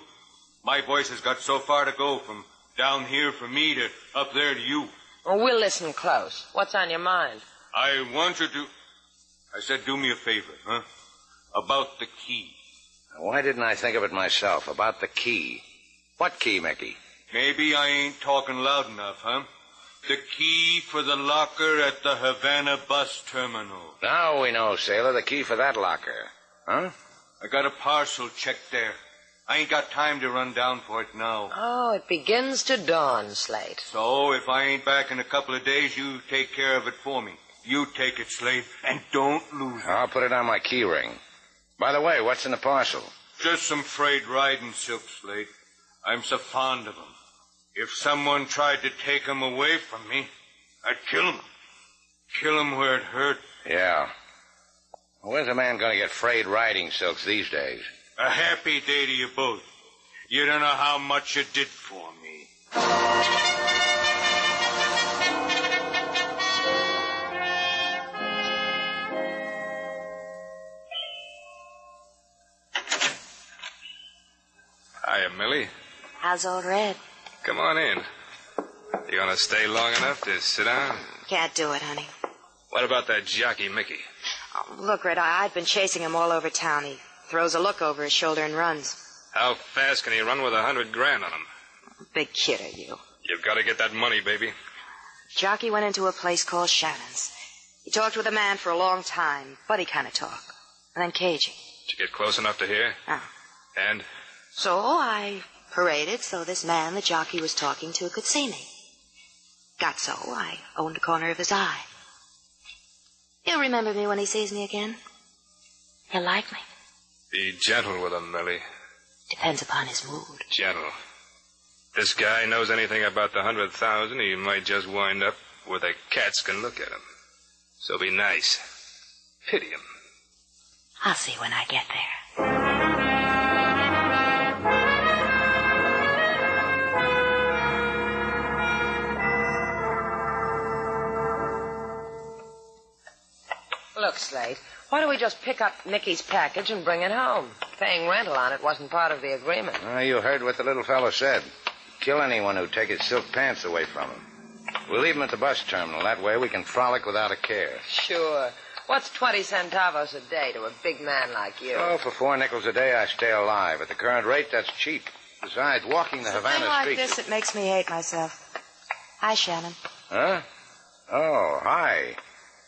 My voice has got so far to go from down here for me to up there to you. Well, we'll listen close. What's on your mind? I want you to... I said do me a favor, huh? About the key. Why didn't I think of it myself? About the key. What key, Mickey? Maybe I ain't talking loud enough, huh? The key for the locker at the Havana bus terminal. Now we know, Sailor, the key for that locker. Huh? I got a parcel checked there. I ain't got time to run down for it now. Oh, it begins to dawn, Slate. So if I ain't back in a couple of days, you take care of it for me. You take it, Slate, and don't lose it. I'll put it on my key ring. By the way, what's in the parcel? Just some frayed riding silk, Slate. I'm so fond of 'em. If someone tried to take 'em away from me, I'd kill 'em. Kill 'em where it hurt. Yeah. Where's a man going to get frayed riding silks these days? A happy day to you both. You don't know how much you did for me. Hiya, Millie. How's old Red? Come on in. You gonna stay long enough to sit down? Can't do it, honey. What about that jockey, Mickey? Oh, look, Red, I've been chasing him all over town. throws a look over his shoulder and runs. How fast can he run with $100 grand on him? Big kid are you. You've got to get that money, baby. Jockey went into a place called Shannon's. He talked with a man for a long time, buddy kind of talk. And then caging. Did you get close enough to hear? And? So I paraded so this man the jockey was talking to could see me. Got so I owned a corner of his eye. He'll remember me when he sees me again. He'll like me. Be gentle with him, Millie. Depends upon his mood. Gentle. This guy knows anything about the 100,000, he might just wind up where the cats can look at him. So be nice. Pity him. I'll see when I get there. Look, Slade, why don't we just pick up Mickey's package and bring it home? Paying rental on it wasn't part of the agreement. You heard what the little fellow said. Kill anyone who'd take his silk pants away from him. We'll leave him at the bus terminal. That way we can frolic without a care. Sure. What's 20 centavos a day to a big man like you? Oh, for 4 nickels a day, I stay alive. At the current rate, that's cheap. Besides, walking the Havana thing like streets... this, it makes me hate myself. Hi, Shannon. Huh? Oh, hi.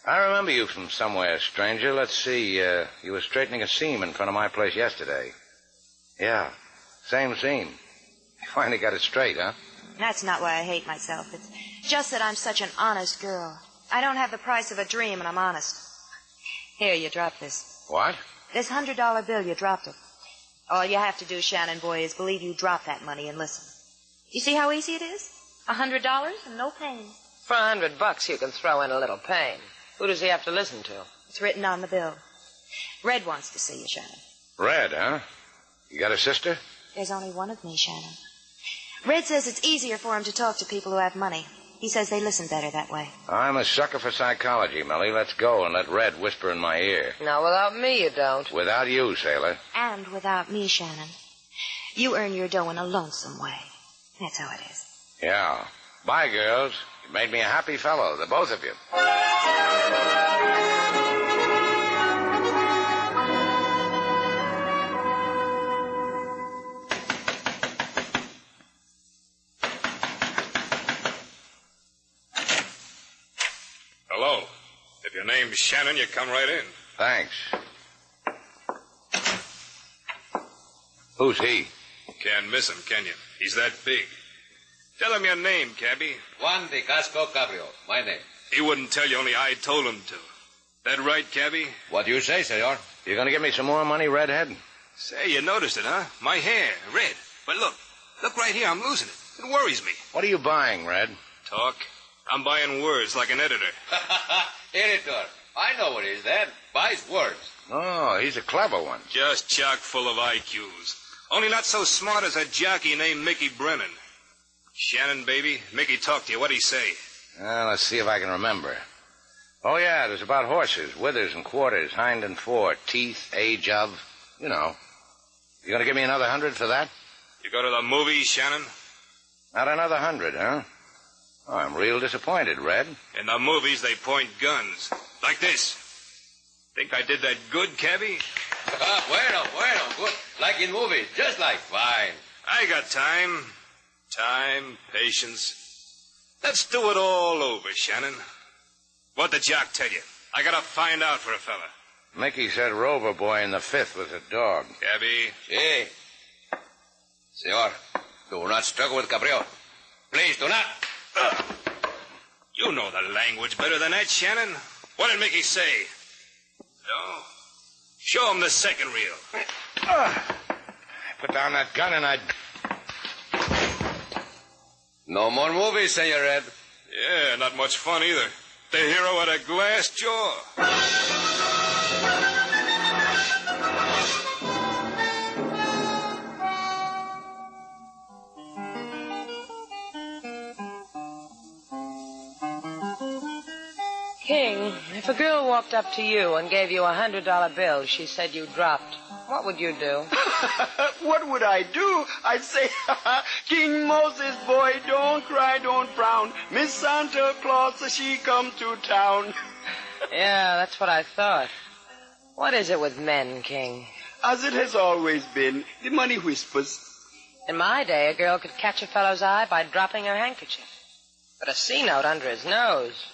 I remember you from somewhere, stranger. Let's see. You were straightening a seam in front of my place yesterday. Yeah, same seam. You finally got it straight, huh? That's not why I hate myself. It's just that I'm such an honest girl. I don't have the price of a dream, and I'm honest. Here, you dropped this. What? This $100 bill, you dropped it. All you have to do, Shannon boy, is believe you dropped that money and listen. You see how easy it is? $100 and no pain. For $100, you can throw in a little pain. Who does he have to listen to? It's written on the bill. Red wants to see you, Shannon. Red, huh? You got a sister? There's only one of me, Shannon. Red says it's easier for him to talk to people who have money. He says they listen better that way. I'm a sucker for psychology, Millie. Let's go and let Red whisper in my ear. No, without me you don't. Without you, sailor. And without me, Shannon. You earn your dough in a lonesome way. That's how it is. Yeah. Bye, girls. You made me a happy fellow, the both of you. Hello. If your name's Shannon, you come right in. Thanks. Who's he? Can't miss him, can you? He's that big. Tell him your name, cabby. Juan de Casco Cabrio, my name. He wouldn't tell you, only I told him to. That right, cabby? What do you say, senor? You gonna give me some more money, Redhead? Say, you noticed it, huh? My hair, red. But look right here, I'm losing it. It worries me. What are you buying, Red? Talk. I'm buying words like an editor. Editor. I know what is that. Buys words. Oh, he's a clever one. Just chock full of IQs. Only not so smart as a jockey named Mickey Brennan. Shannon, baby, Mickey talked to you. What'd he say? Let's see if I can remember. Oh, yeah, it was about horses, withers and quarters, hind and fore, teeth, age of, you know. You gonna give me another 100 for that? You go to the movies, Shannon? Not another 100, huh? Oh, I'm real disappointed, Red. In the movies, they point guns. Like this. Think I did that good, cabby? Bueno, good. Like in movies, just like fine. I got time. Time, patience. Let's do it all over, Shannon. What'd the jock tell you? I gotta find out for a fella. Mickey said Rover Boy in the 5th was a dog. Cabby? Si. Senor, do not struggle with Cabrio. Please, do not. You know the language better than that, Shannon. What did Mickey say? No. Show him the second reel. Put down that gun and I'd... No more movies, Senor Red. Yeah, not much fun either. The hero had a glass jaw. King, if a girl walked up to you and gave you $100 bill she said you dropped, what would you do? What would I do? I'd say, King Moses, boy, don't cry, don't frown. Miss Santa Claus, she come to town. Yeah, that's what I thought. What is it with men, King? as it has always been. The money whispers. In my day, a girl could catch a fellow's eye by dropping her handkerchief. But a C-note under his nose.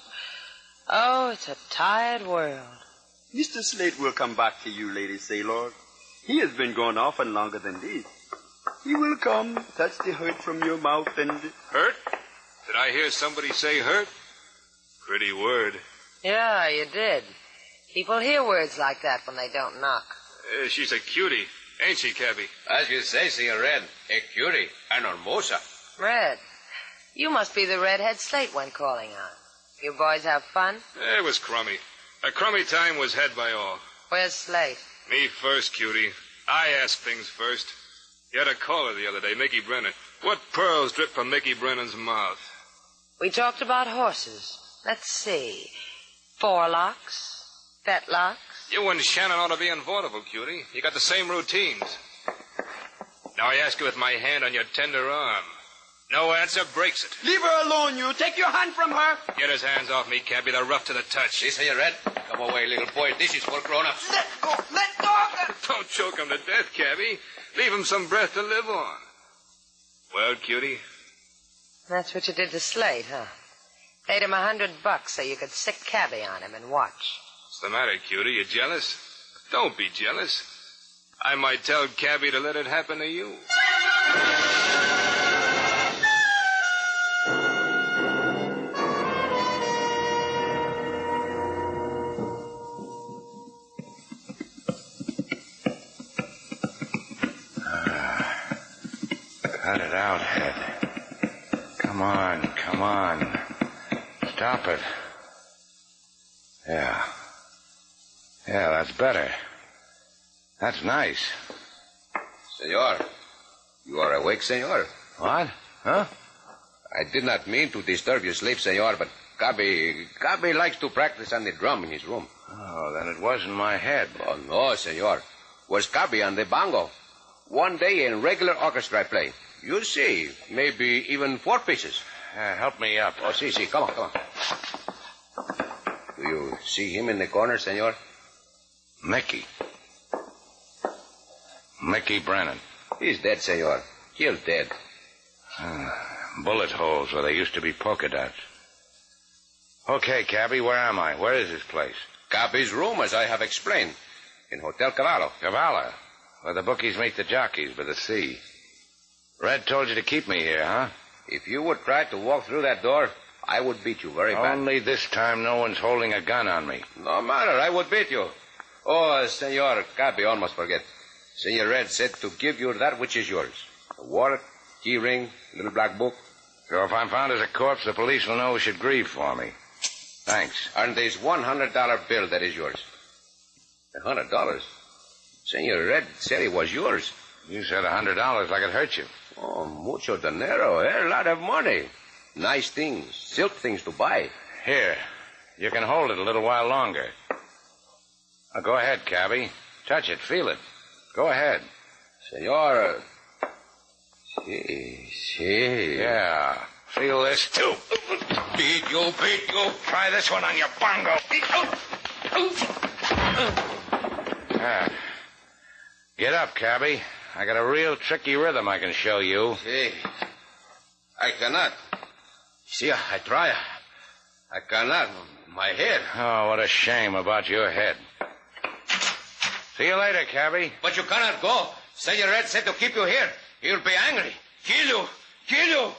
Oh, it's a tired world. Mr. Slate will come back to you, Lady Saylor. He has been gone often longer than this. He will come, touch the hurt from your mouth and... Hurt? Did I hear somebody say hurt? Pretty word. Yeah, you did. People hear words like that when they don't knock. She's a cutie, ain't she, Cabby? As you say, Senor Red, a cutie, an hermosa. Red, you must be the redhead Slate went calling on. You boys have fun? It was crummy. A crummy time was had by all. Where's Slate? Me first, cutie. I asked things first. You had a caller the other day, Mickey Brennan. What pearls drip from Mickey Brennan's mouth? We talked about horses. Let's see. Forelocks, fetlocks. You and Shannon ought to be invaudable, cutie. You got the same routines. Now I ask you with my hand on your tender arm. No answer breaks it. Leave her alone, you. Take your hand from her. Get his hands off me, Cabby. They're rough to the touch. See, Senor Red? Come away, little boy. This is for grown-ups. Let go. Let go. Don't choke him to death, Cabby. Leave him some breath to live on. Well, cutie? That's what you did to Slate, huh? Paid him $100 so you could sick Cabby on him and watch. What's the matter, cutie? You jealous? Don't be jealous. I might tell Cabby to let it happen to you. Cut it out, Head. Come on, come on. Stop it. Yeah. Yeah, that's better. That's nice. Senor, you are awake, senor? What? Huh? I did not mean to disturb your sleep, senor, but Cabby likes to practice on the drum in his room. Oh, then it wasn't my head. Oh, no, senor. Was Cabby on the bongo. One day in regular orchestra play. You see, maybe even 4 pieces. Help me up. Oh, see, come on. Do you see him in the corner, senor? Mickey Brennan. He's dead, senor. He's dead. Bullet holes where there used to be polka dots. Okay, Cabby, where am I? Where is this place? Cabby's room, as I have explained. In Hotel Cavallo. Cavallo? Where the bookies meet the jockeys by the sea. Red told you to keep me here, huh? If you would try to walk through that door, I would beat you very bad. Only this time no one's holding a gun on me. No matter, I would beat you. Oh, senor, Cabby almost forget. Senor Red said to give you that which is yours. A wallet, key ring, little black book. So if I'm found as a corpse, the police will know who should grieve for me. Thanks. And there's $100 bill that is yours. $100? Senor Red said it was yours. You said $100 like it hurt you. Oh, mucho dinero, a lot of money. Nice things, silk things to buy. Here, you can hold it a little while longer. Now, go ahead, Cabby. Touch it, feel it. Go ahead. Senor, see. Yeah, feel this, too. Beat you. Try this one on your bongo. Get up, Cabby. I got a real tricky rhythm I can show you. See, I cannot. See, I try. I cannot. My head. Oh, what a shame about your head. See you later, Cabby. But you cannot go. Senor Red said to keep you here. He'll be angry. Kill you.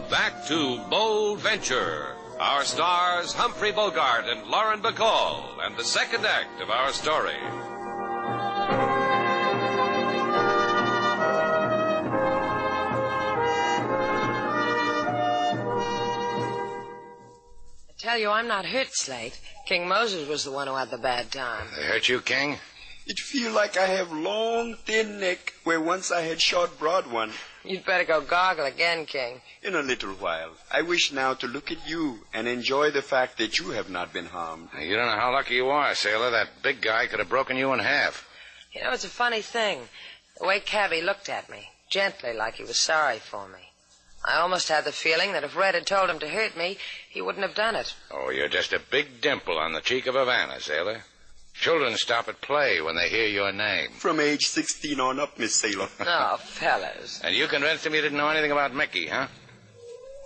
Back to Bold Venture. Our stars, Humphrey Bogart and Lauren Bacall, and the second act of our story. I tell you, I'm not hurt, Slate. King Moses was the one who had the bad time. They hurt you, King? It feels like I have long, thin neck where once I had short, broad one. You'd better go gargle again, King. In a little while. I wish now to look at you and enjoy the fact that you have not been harmed. You don't know how lucky you are, Sailor. That big guy could have broken you in half. You know, it's a funny thing. The way Cabby looked at me, gently, like he was sorry for me. I almost had the feeling that if Red had told him to hurt me, he wouldn't have done it. Oh, you're just a big dimple on the cheek of Havana, Sailor. Children stop at play when they hear your name. From age 16 on up, Miss Sailor. Oh, fellas. And you convinced him you didn't know anything about Mickey, huh?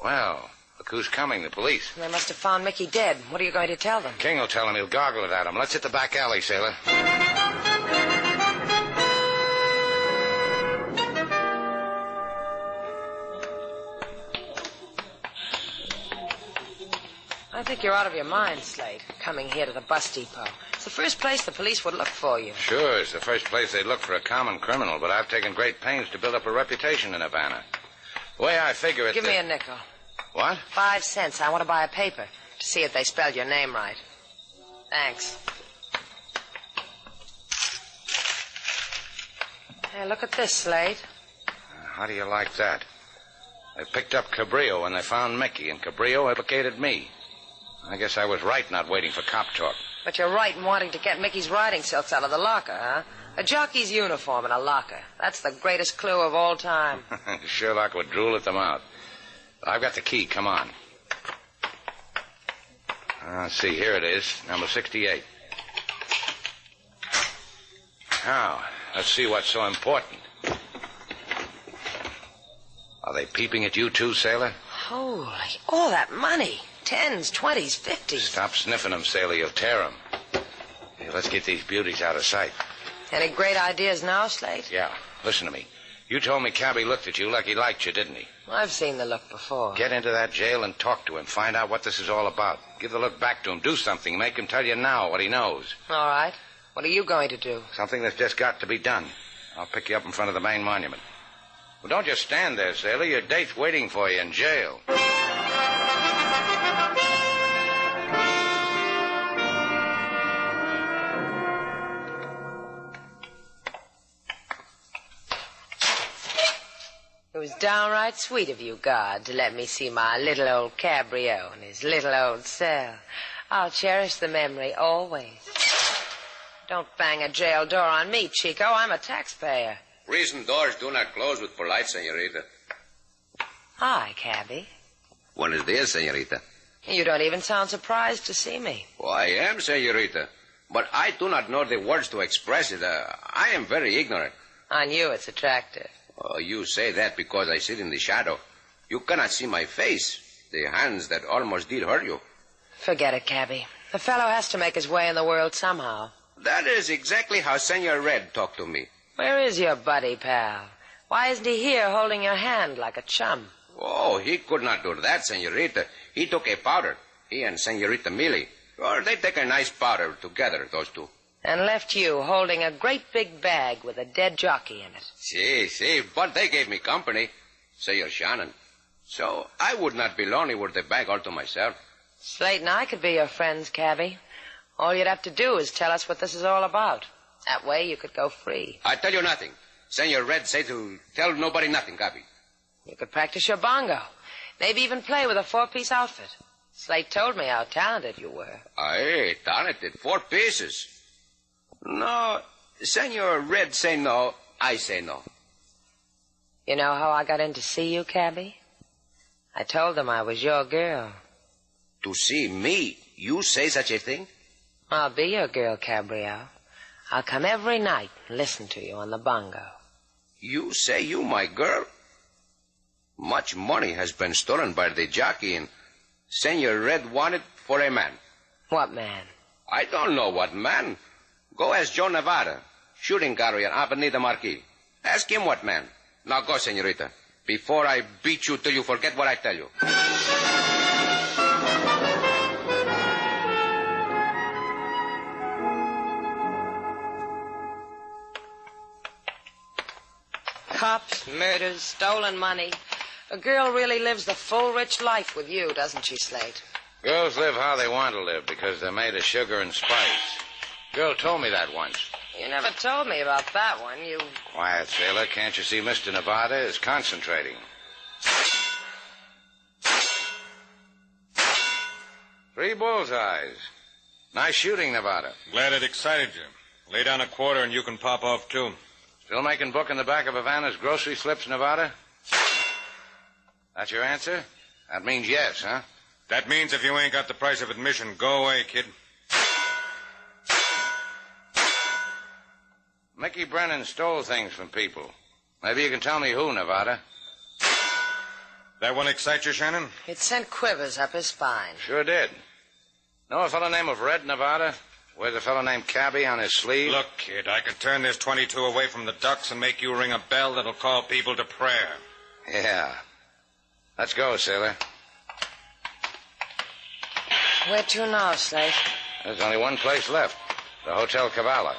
Well, look who's coming, the police. They must have found Mickey dead. What are you going to tell them? King will tell him. He'll gargle it at him. Let's hit the back alley, Sailor. I think you're out of your mind, Slate, coming here to the bus depot. It's the first place the police would look for you. Sure, it's the first place they'd look for a common criminal, but I've taken great pains to build up a reputation in Havana. The way I figure it... Give me a nickel. What? 5 cents. I want to buy a paper to see if they spelled your name right. Thanks. Hey, look at this, Slate. How do you like that? They picked up Cabrillo when they found Mickey, and Cabrillo implicated me. I guess I was right not waiting for cop talk. But you're right in wanting to get Mickey's riding silks out of the locker, huh? A jockey's uniform in a locker. That's the greatest clue of all time. Sherlock would drool at them out. I've got the key. Come on. Let's see. Here it is. Number 68. Now, let's see what's so important. Are they peeping at you too, Sailor? Holy, all that money. 10s, 20s, 50s. Stop sniffing them, Sailor. You'll tear them. Hey, let's get these beauties out of sight. Any great ideas now, Slate? Yeah. Listen to me. You told me Cabby looked at you like he liked you, didn't he? I've seen the look before. Get into that jail and talk to him. Find out what this is all about. Give the look back to him. Do something. Make him tell you now what he knows. All right. What are you going to do? Something that's just got to be done. I'll pick you up in front of the main monument. Well, don't just stand there, Sailor. Your date's waiting for you in jail. It was downright sweet of you, God, to let me see my little old Cabrillo in his little old cell. I'll cherish the memory always. Don't bang a jail door on me, Chico. I'm a taxpayer. Prison doors do not close with polite, senorita. Hi, Cabby. Buenos dias, senorita. You don't even sound surprised to see me. Oh, I am, senorita. But I do not know the words to express it. I am very ignorant. On you, it's attractive. Oh, you say that because I sit in the shadow. You cannot see my face. The hands that almost did hurt you. Forget it, Cabby. The fellow has to make his way in the world somehow. That is exactly how Senor Red talked to me. Where is your buddy, pal? Why isn't he here holding your hand like a chum? Oh, he could not do that, senorita. He took a powder. He and Senorita Millie. Or they take a nice powder together, those two. And left you holding a great big bag with a dead jockey in it. See, but they gave me company. Senor Shannon. So I would not be lonely with the bag all to myself. Slate and I could be your friends, Cabby. All you'd have to do is tell us what this is all about. That way you could go free. I tell you nothing. Senor Red say to tell nobody nothing, Cabby. You could practice your bongo. Maybe even play with a 4-piece outfit. Slate told me how talented you were. Aye, talented. 4 pieces. No, Senor Red say no, I say no. You know how I got in to see you, Cabby? I told them I was your girl. To see me? You say such a thing? I'll be your girl, Cabrillo. I'll come every night and listen to you on the bongo. You say you my girl? Much money has been stolen by the jockey, and Senor Red wanted for a man. What man? I don't know what man. Go ask Joe Nevada, shooting gallery on Avenida Marquis. Ask him what man. Now go, senorita, before I beat you till you forget what I tell you. Cops, murders, stolen money. A girl really lives the full, rich life with you, doesn't she, Slate? Girls live how they want to live because they're made of sugar and spice. Girl told me that once. You never told me about that one. You... Quiet, sailor. Can't you see Mr. Nevada is concentrating? 3 bullseyes. Nice shooting, Nevada. Glad it excited you. Lay down a quarter and you can pop off, too. Still making book in the back of Havana's grocery slips, Nevada? That's your answer? That means yes, huh? That means if you ain't got the price of admission, go away, kid. Mickey Brennan stole things from people. Maybe you can tell me who, Nevada. That one excite you, Shannon? It sent quivers up his spine. Sure did. Know a fellow named Red, Nevada? Wears a fellow named Cabby on his sleeve? Look, kid, I could turn this 22 away from the ducks and make you ring a bell that'll call people to prayer. Yeah. Let's go, sailor. Where to now, Slate? There's only one place left. The Hotel Cavallo.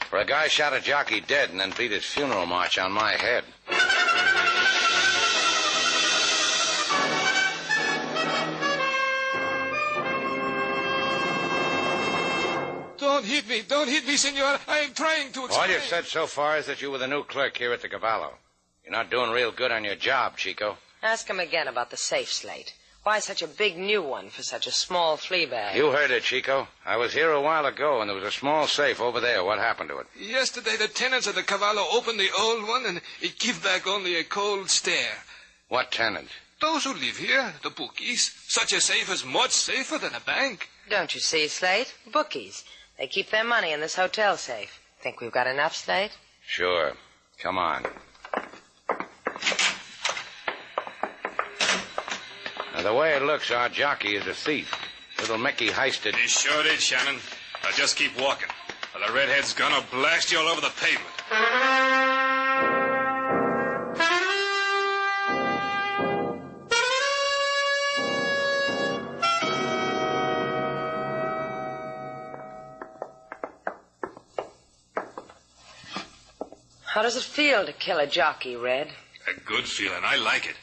For a guy shot a jockey dead and then beat his funeral march on my head. Don't hit me, senor. I am trying to explain. All you've said so far is that you were the new clerk here at the Cavallo. You're not doing real good on your job, Chico. Ask him again about the safe, Slate. Why such a big new one for such a small flea bag? You heard it, Chico. I was here a while ago, and there was a small safe over there. What happened to it? Yesterday, the tenants of the Cavallo opened the old one, and it gave back only a cold stare. What tenant? Those who live here, the bookies. Such a safe is much safer than a bank. Don't you see, Slate? Bookies. They keep their money in this hotel safe. Think we've got enough, Slate? Sure. Come on. Now, the way it looks, our jockey is a thief. Little Mickey heisted... He sure did, Shannon. Now just keep walking, or the redhead's gonna blast you all over the pavement. How does it feel to kill a jockey, Red? A good feeling. I like it.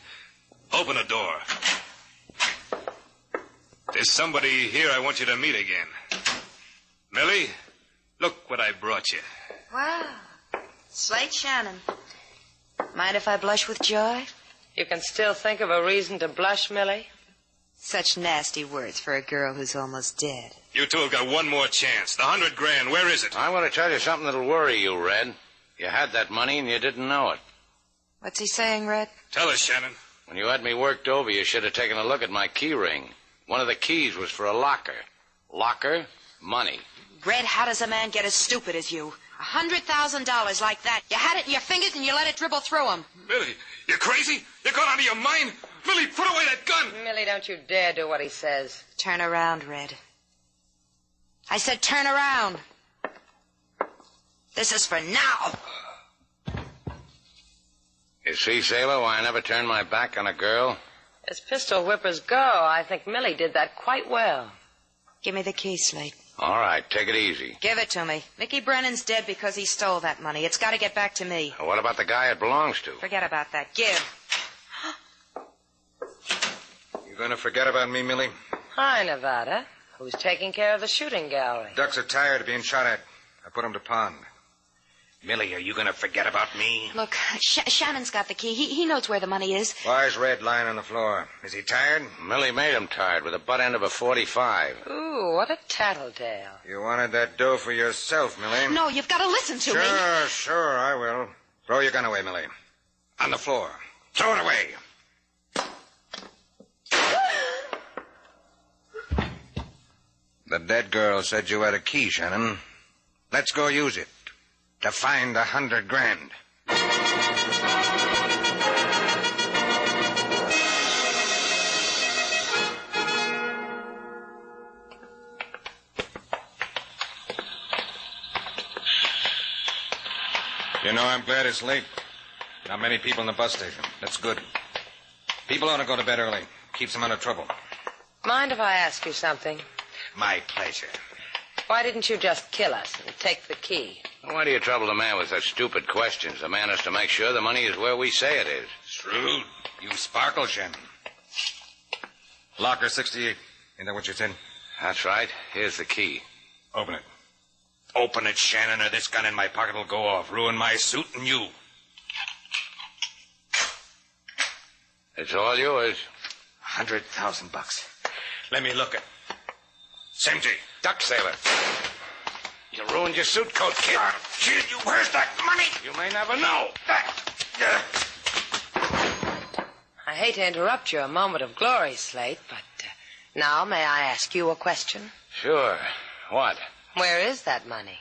Open the door. There's somebody here I want you to meet again. Millie, look what I brought you. Wow. Slate Shannon. Mind if I blush with joy? You can still think of a reason to blush, Millie? Such nasty words for a girl who's almost dead. You two have got one more chance. The $100,000, where is it? I want to tell you something that'll worry you, Red. You had that money and you didn't know it. What's he saying, Red? Tell us, Shannon. When you had me worked over, you should have taken a look at my key ring. One of the keys was for a locker. Locker, money. Red, how does a man get as stupid as you? $100,000 like that. You had it in your fingers and you let it dribble through them. Millie, you crazy? You gone out of your mind? Millie, put away that gun! Millie, don't you dare do what he says. Turn around, Red. I said turn around. This is for now. You see, sailor, why I never turn my back on a girl? As pistol whippers go, I think Millie did that quite well. Give me the key, Slate. All right, take it easy. Give it to me. Mickey Brennan's dead because he stole that money. It's got to get back to me. Well, what about the guy it belongs to? Forget about that. Give. You gonna forget about me, Millie? Hi, Nevada. Who's taking care of the shooting gallery? Ducks are tired of being shot at. I put them to pond. Millie, are you gonna forget about me? Look, Shannon's got the key. He knows where the money is. Why's Red lying on the floor? Is he tired? Millie made him tired with the butt end of a .45. Ooh, what a tattletale. You wanted that dough for yourself, Millie. No, you've got to listen to me. Sure, I will. Throw your gun away, Millie. On the floor. Throw it away. The dead girl said you had a key, Shannon. Let's go use it to find $100,000. You know, I'm glad it's late. Not many people in the bus station. That's good. People ought to go to bed early. Keeps them out of trouble. Mind if I ask you something? My pleasure. Why didn't you just kill us and take the key? Why do you trouble the man with such stupid questions? The man has to make sure the money is where we say it is. Shrewd. You sparkle, Shannon. Locker 68. Isn't that what you said? That's right. Here's the key. Open it. Open it, Shannon, or this gun in my pocket will go off. Ruin my suit and you. It's all yours. $100,000. Let me look at. Simsy. Duck, sailor. You ruined your suit coat, kid. Kid, you, where's that money? You may never know. I hate to interrupt your moment of glory, Slate, but now may I ask you a question? Sure. What? Where is that money?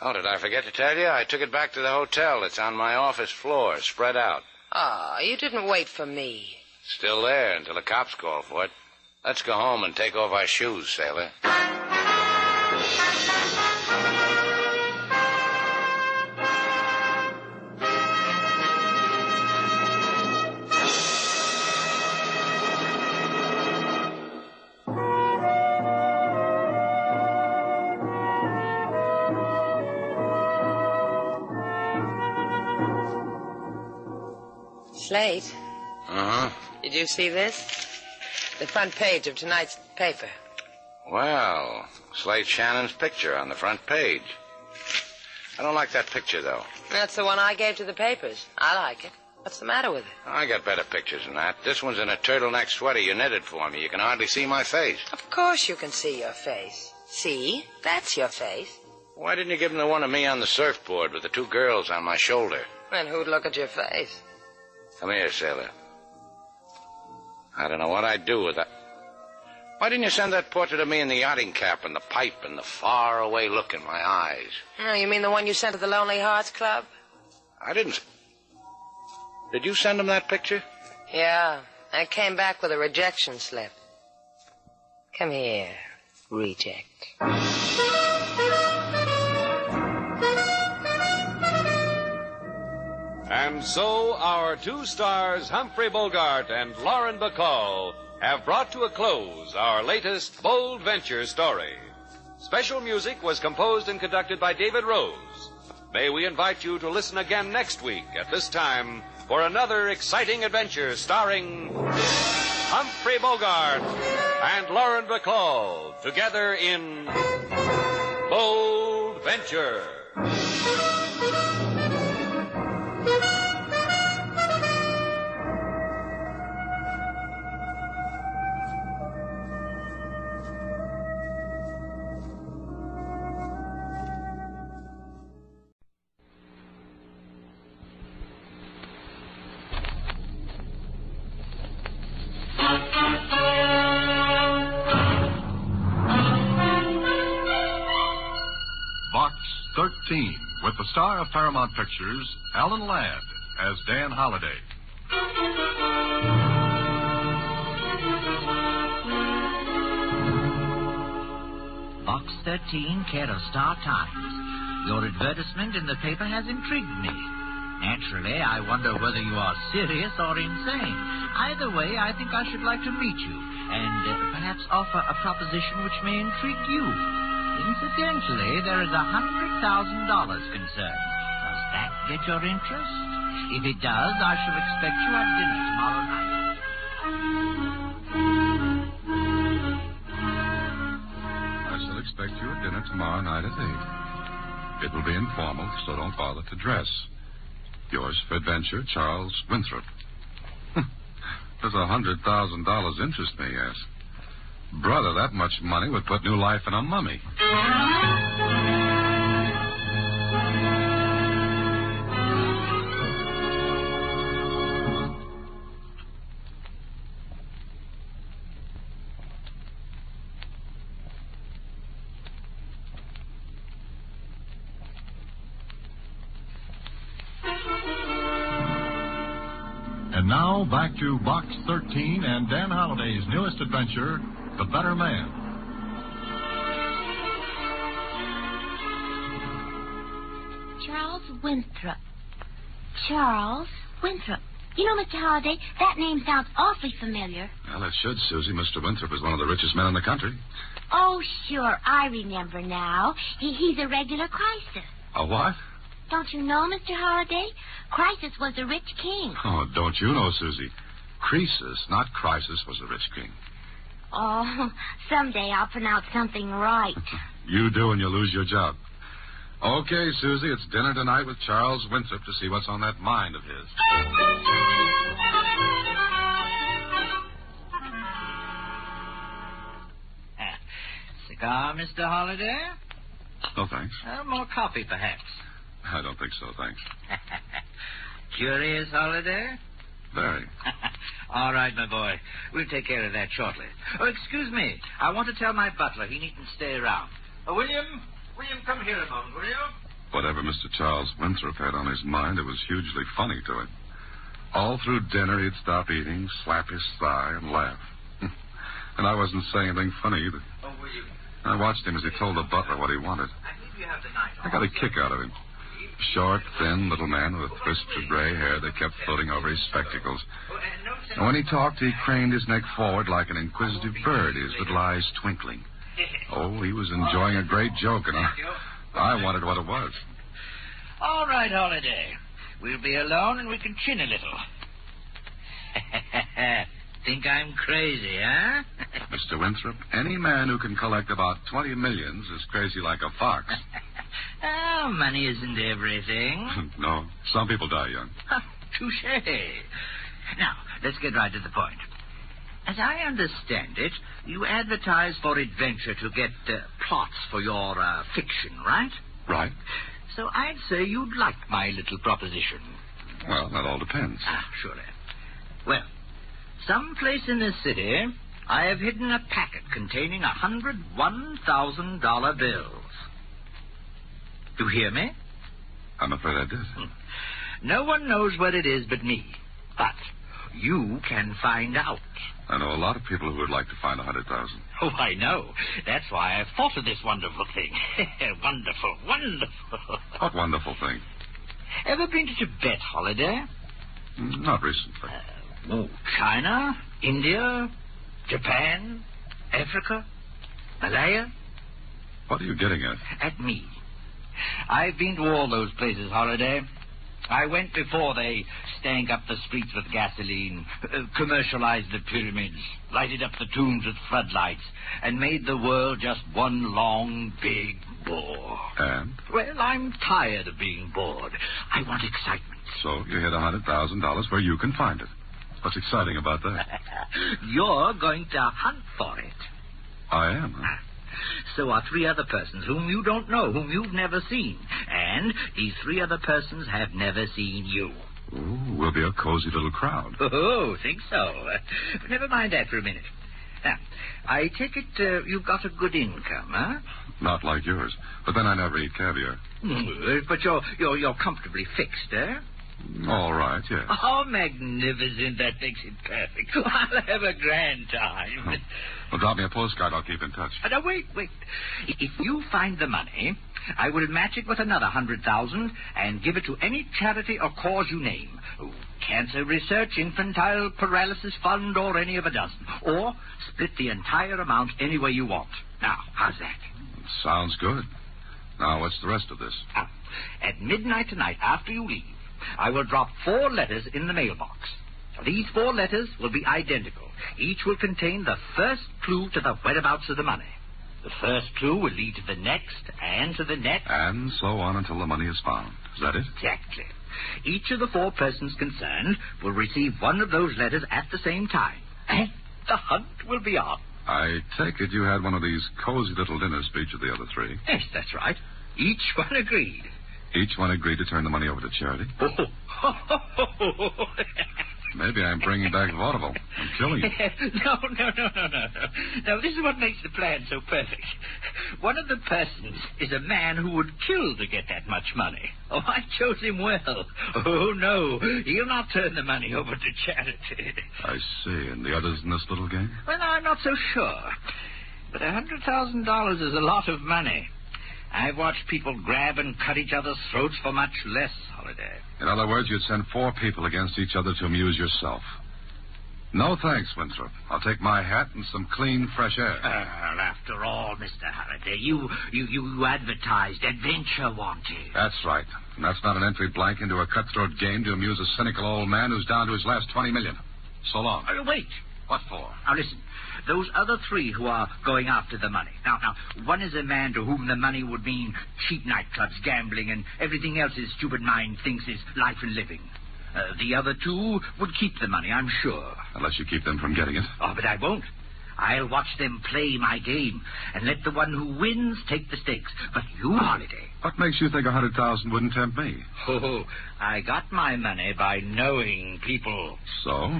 Oh, did I forget to tell you? I took it back to the hotel. It's on my office floor, spread out. Oh, you didn't wait for me. Still there until the cops call for it. Let's go home and take off our shoes, sailor. Slate. Uh-huh. Did you see this? The front page of tonight's paper. Well, Slate Shannon's picture on the front page. I don't like that picture, though. That's the one I gave to the papers. I like it. What's the matter with it? I got better pictures than that. This one's in a turtleneck sweater you knitted for me. You can hardly see my face. Of course you can see your face. See? That's your face. Why didn't you give him the one of me on the surfboard with the two girls on my shoulder? Then who'd look at your face? Come here, sailor. I don't know what I'd do with that. Why didn't you send that portrait of me in the yachting cap and the pipe and the far-away look in my eyes? Oh, you mean the one you sent to the Lonely Hearts Club? I didn't. Did you send him that picture? Yeah. I came back with a rejection slip. Come here, reject. And so our two stars, Humphrey Bogart and Lauren Bacall, have brought to a close our latest bold venture story. Special music was composed and conducted by David Rose. May we invite you to listen again next week at this time for another exciting adventure starring Humphrey Bogart and Lauren Bacall together in Bold Venture. Box 13, with the star of Paramount Pictures, Alan Ladd, as Dan Holliday. Box 13, care of Star Times. Your advertisement in the paper has intrigued me. Naturally, I wonder whether you are serious or insane. Either way, I think I should like to meet you and perhaps offer a proposition which may intrigue you. Incidentally, there is $100,000 concerned. Does that get your interest? If it does, I shall expect you at dinner tomorrow night. I shall expect you at dinner tomorrow night at 8. It will be informal, so don't bother to dress. Yours for adventure, Charles Winthrop. Does $100,000 interest me, yes? Brother, that much money would put new life in a mummy. And now, back to Box 13 and Dan Holliday's newest adventure, The Better Man. Charles Winthrop. Charles Winthrop. You know, Mr. Holliday, that name sounds awfully familiar. Well, it should, Susie. Mr. Winthrop is one of the richest men in the country. Oh, sure, I remember now. He's a regular Crisis. A what? Don't you know, Mr. Holliday? Crisis was a rich king. Oh, don't you know, Susie? Croesus, not Crisis, was a rich king. Oh, someday I'll pronounce something right. You do, and you'll lose your job. Okay, Susie, it's dinner tonight with Charles Winthrop to see what's on that mind of his. Cigar, Mr. Holliday? No, thanks. More coffee, perhaps. I don't think so, thanks. Curious, Holliday? Very. All right, my boy. We'll take care of that shortly. Oh, excuse me. I want to tell my butler he needn't stay around. William, come here a moment, will you? Whatever Mr. Charles Winthrop had on his mind, it was hugely funny to him. All through dinner, he'd stop eating, slap his thigh, and laugh. And I wasn't saying anything funny either. Oh, will you? I watched him as he told the butler what he wanted. I think you have the knife. I got a kick out of him. Short, thin little man with wisps of gray hair that kept floating over his spectacles. And when he talked, he craned his neck forward like an inquisitive bird, his little eyes twinkling. Oh, he was enjoying a great joke, and I wanted what it was. All right, Holliday. We'll be alone and we can chin a little. Think I'm crazy, huh? Mr. Winthrop, any man who can collect about 20 millions is crazy like a fox. Oh, money isn't everything. No, some people die young. Touché. Now, let's get right to the point. As I understand it, you advertise for adventure to get plots for your fiction, right? Right. So I'd say you'd like my little proposition. Well, that all depends. Surely. Well, someplace in this city, I have hidden a packet containing 100 $1,000 bills. You hear me? I'm afraid I did. No one knows where it is but me. But you can find out. I know a lot of people who would like to find 100,000. Oh, I know. That's why I've thought of this wonderful thing. Wonderful, wonderful. What wonderful thing? Ever been to Tibet, Holliday? Not recently. China, India, Japan, Africa, Malaya. What are you getting at? At me. I've been to all those places, Holliday. I went before they stank up the streets with gasoline, commercialized the pyramids, lighted up the tombs with floodlights, and made the world just one long, big bore. And? Well, I'm tired of being bored. I want excitement. So you hid $100,000 where you can find it. What's exciting about that? You're going to hunt for it. I am, huh? So are 3 other persons whom you don't know, whom you've never seen. And these 3 other persons have never seen you. Ooh, we'll be a cozy little crowd. Oh, think so. But never mind that for a minute. Now, I take it you've got a good income, huh? Not like yours. But then I never eat caviar. But you're comfortably fixed, eh? All right, yes. Oh, magnificent. That makes it perfect. I'll have a grand time. Well, drop me a postcard. I'll keep in touch. Now, wait. If you find the money, I will match it with another 100,000 and give it to any charity or cause you name. Cancer Research, Infantile Paralysis Fund, or any of a dozen. Or split the entire amount any way you want. Now, how's that? Sounds good. Now, what's the rest of this? At midnight tonight, after you leave, I will drop 4 letters in the mailbox. These 4 letters will be identical. Each will contain the first clue to the whereabouts of the money. The first clue will lead to the next, and to the next. And so on until the money is found. Is that it? Exactly. Each of the 4 persons concerned will receive one of those letters at the same time. And the hunt will be on. I take it you had one of these cozy little dinners for each of the other 3. Yes, that's right. Each one agreed. Each one agreed to turn the money over to charity? Maybe I'm bringing back vaudeville. I'm killing you. No. No, this is what makes the plan so perfect. One of the persons is a man who would kill to get that much money. Oh, I chose him well. Oh, no, he'll not turn the money over to charity. I see. And the others in this little game? Well, I'm not so sure. But $100,000 is a lot of money. I've watched people grab and cut each other's throats for much less, Holliday. In other words, you'd send 4 people against each other to amuse yourself. No thanks, Winthrop. I'll take my hat and some clean, fresh air. Well, after all, Mr. Holliday, you advertised adventure wanted. That's right. And that's not an entry blank into a cutthroat game to amuse a cynical old man who's down to his last 20 million. So long. Wait. What for? Now, listen. Those other three who are going after the money. Now, one is a man to whom the money would mean cheap nightclubs, gambling, and everything else his stupid mind thinks is life and living. The other two would keep the money, I'm sure. Unless you keep them from getting it. Oh, but I won't. I'll watch them play my game and let the one who wins take the stakes. But you, Holiday. What makes you think 100,000 wouldn't tempt me? Oh, I got my money by knowing people. So?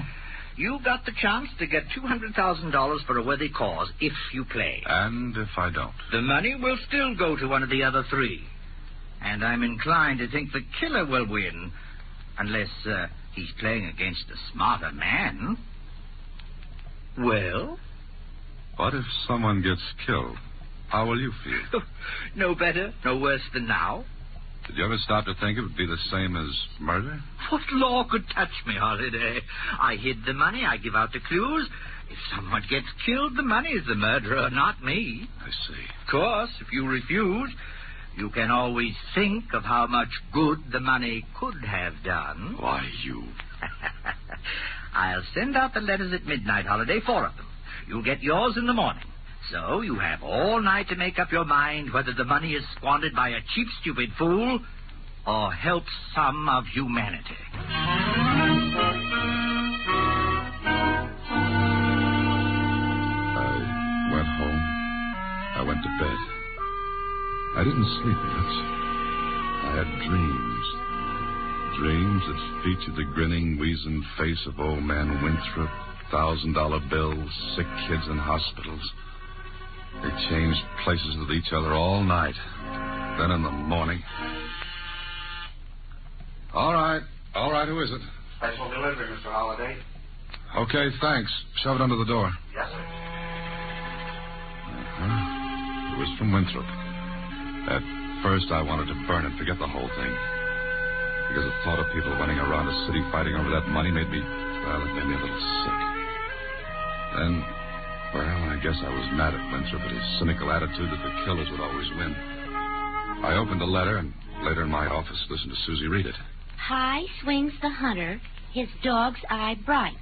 You got the chance to get $200,000 for a worthy cause if you play. And if I don't? The money will still go to one of the other three. And I'm inclined to think the killer will win, unless he's playing against a smarter man. Well? What if someone gets killed? How will you feel? No better, no worse than now. Did you ever stop to think it would be the same as murder? What law could touch me, Holiday? I hid the money, I give out the clues. If someone gets killed, the money's the murderer, not me. I see. Of course, if you refuse, you can always think of how much good the money could have done. Why, you... I'll send out the letters at midnight, Holiday, 4 of them. You'll get yours in the morning. So you have all night to make up your mind whether the money is squandered by a cheap, stupid fool or helps some of humanity. I went home. I went to bed. I didn't sleep much. I had dreams. Dreams that featured the grinning, weazened face of old man Winthrop, $1,000 bills, sick kids in hospitals. They changed places with each other all night. Then in the morning... All right, who is it? Special delivery, Mr. Holliday. Okay, thanks. Shove it under the door. Yes, sir. It was from Winthrop. At first, I wanted to burn and forget the whole thing. Because the thought of people running around the city fighting over that money made me, well, it made me a little sick. Then, well, I guess I was mad at Winthrop at his cynical attitude that the killers would always win. I opened the letter and later in my office listened to Susie read it. High swings the hunter, his dog's eye bright.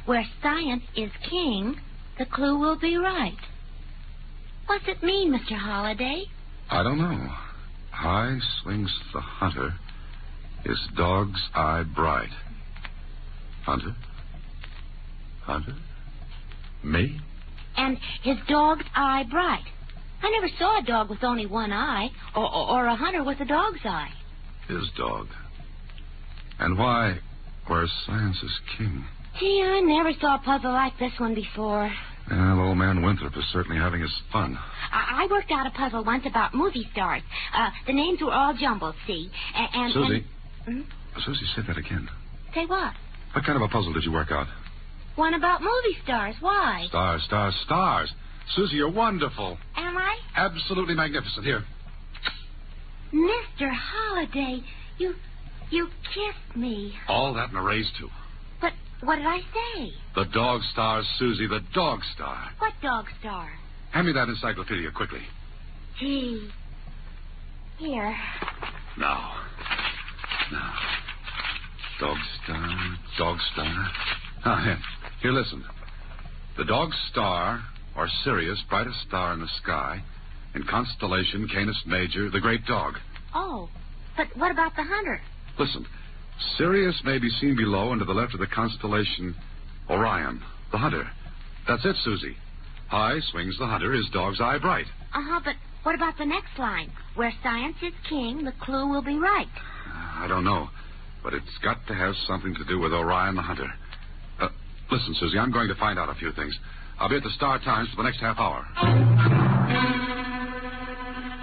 Where science is king, the clue will be right. What's it mean, Mr. Holliday? I don't know. High swings the hunter, his dog's eye bright. Hunter? Hunter? Me? And his dog's eye bright. I never saw a dog with only one eye, or a hunter with a dog's eye. His dog. And why, where science is king? Gee, I never saw a puzzle like this one before. Well, old man Winthrop is certainly having his fun. I worked out a puzzle once about movie stars. The names were all jumbled, see? Susie. And... Susie, say that again. Say what? What kind of a puzzle did you work out? One about movie stars. Why? Stars. Susie, you're wonderful. Am I? Absolutely magnificent. Here. Mr. Holliday, you kissed me. All that and a raise, too. But what did I say? The dog star, Susie, the dog star. What dog star? Hand me that encyclopedia quickly. Gee. Here. Now. Dog star. Here, listen. The dog star, or Sirius, brightest star in the sky, in constellation Canis Major, the great dog. Oh, but what about the hunter? Listen, Sirius may be seen below and to the left of the constellation Orion, the hunter. That's it, Susie. High swings the hunter, his dog's eye bright. But what about the next line? Where science is king, the clue will be right. I don't know, but it's got to have something to do with Orion the hunter. Listen, Susie, I'm going to find out a few things. I'll be at the Star Times for the next half hour.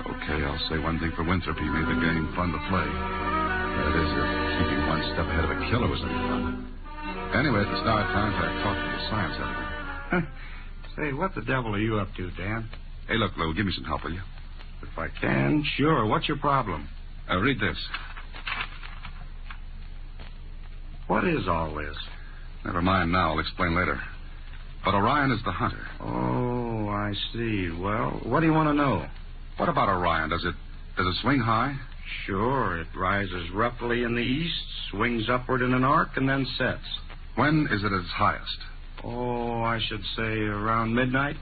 Okay, I'll say one thing for Winthrop. He made the game fun to play. That is, if keeping one step ahead of a killer was any fun. Anyway, at the Star Times, I talked to the science editor. Say, what the devil are you up to, Dan? Hey, look, Lou, give me some help, will you? If I can, sure. What's your problem? Read this. What is all this? Never mind now. I'll explain later. But Orion is the hunter. Oh, I see. Well, what do you want to know? What about Orion? Does it swing high? Sure. It rises roughly in the east, swings upward in an arc, and then sets. When is it at its highest? Oh, I should say around midnight.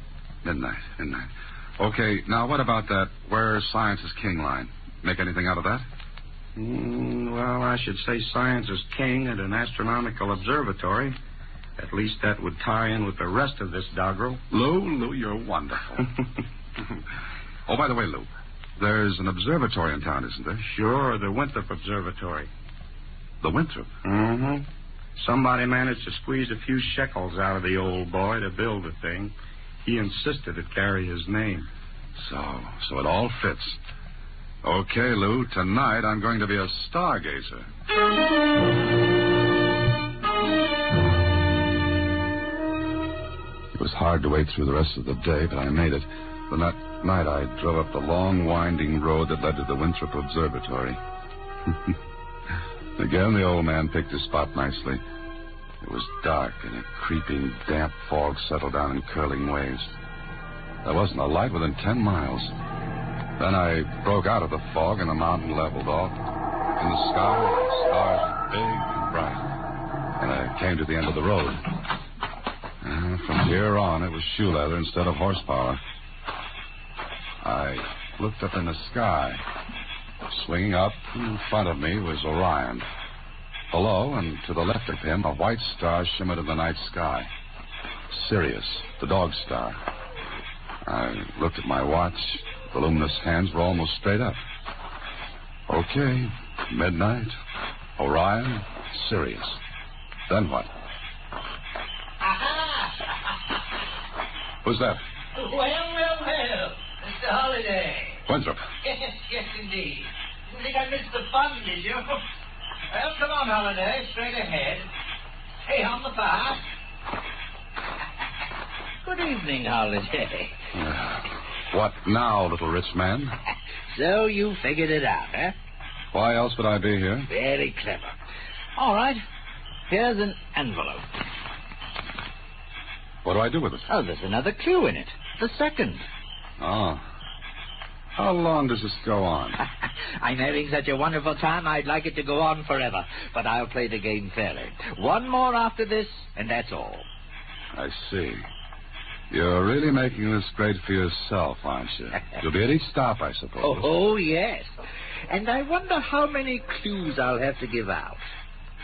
Midnight. Okay, now what about that where science is king line? Make anything out of that? Well, I should say science is king at an astronomical observatory. At least that would tie in with the rest of this doggerel. Lou, you're wonderful. Oh, by the way, Lou, there's an observatory in town, isn't there? Sure, the Winthrop Observatory. The Winthrop? Mm-hmm. Somebody managed to squeeze a few shekels out of the old boy to build the thing. He insisted it carry his name. So it all fits. Okay, Lou, tonight I'm going to be a stargazer. It was hard to wait through the rest of the day, but I made it. Then that night I drove up the long, winding road that led to the Winthrop Observatory. Again, the old man picked his spot nicely. It was dark, and a creeping, damp fog settled down in curling waves. There wasn't a light within 10 miles. Then I broke out of the fog, and the mountain leveled off. In the sky, the stars were big and bright. And I came to the end of the road. From here on, it was shoe leather instead of horsepower. I looked up in the sky. Swinging up in front of me was Orion. Below and to the left of him, a white star shimmered in the night sky. Sirius, the dog star. I looked at my watch. The luminous hands were almost straight up. Okay, midnight, Orion, Sirius. Then what? Who's that? Well. Mr. Holliday. Winthrop. Yes, indeed. Didn't think I missed the fun, did you? Well, come on, Holliday. Straight ahead. Hey, on the bar. Good evening, Holliday. What now, little rich man? So you figured it out, eh? Why else would I be here? Very clever. All right. Here's an envelope. What do I do with it? Oh, there's another clue in it. The second. Oh. How long does this go on? I'm having such a wonderful time, I'd like it to go on forever. But I'll play the game fairly. One more after this, and that's all. I see. You're really making this great for yourself, aren't you? You'll be at each stop, I suppose. Oh, yes. And I wonder how many clues I'll have to give out.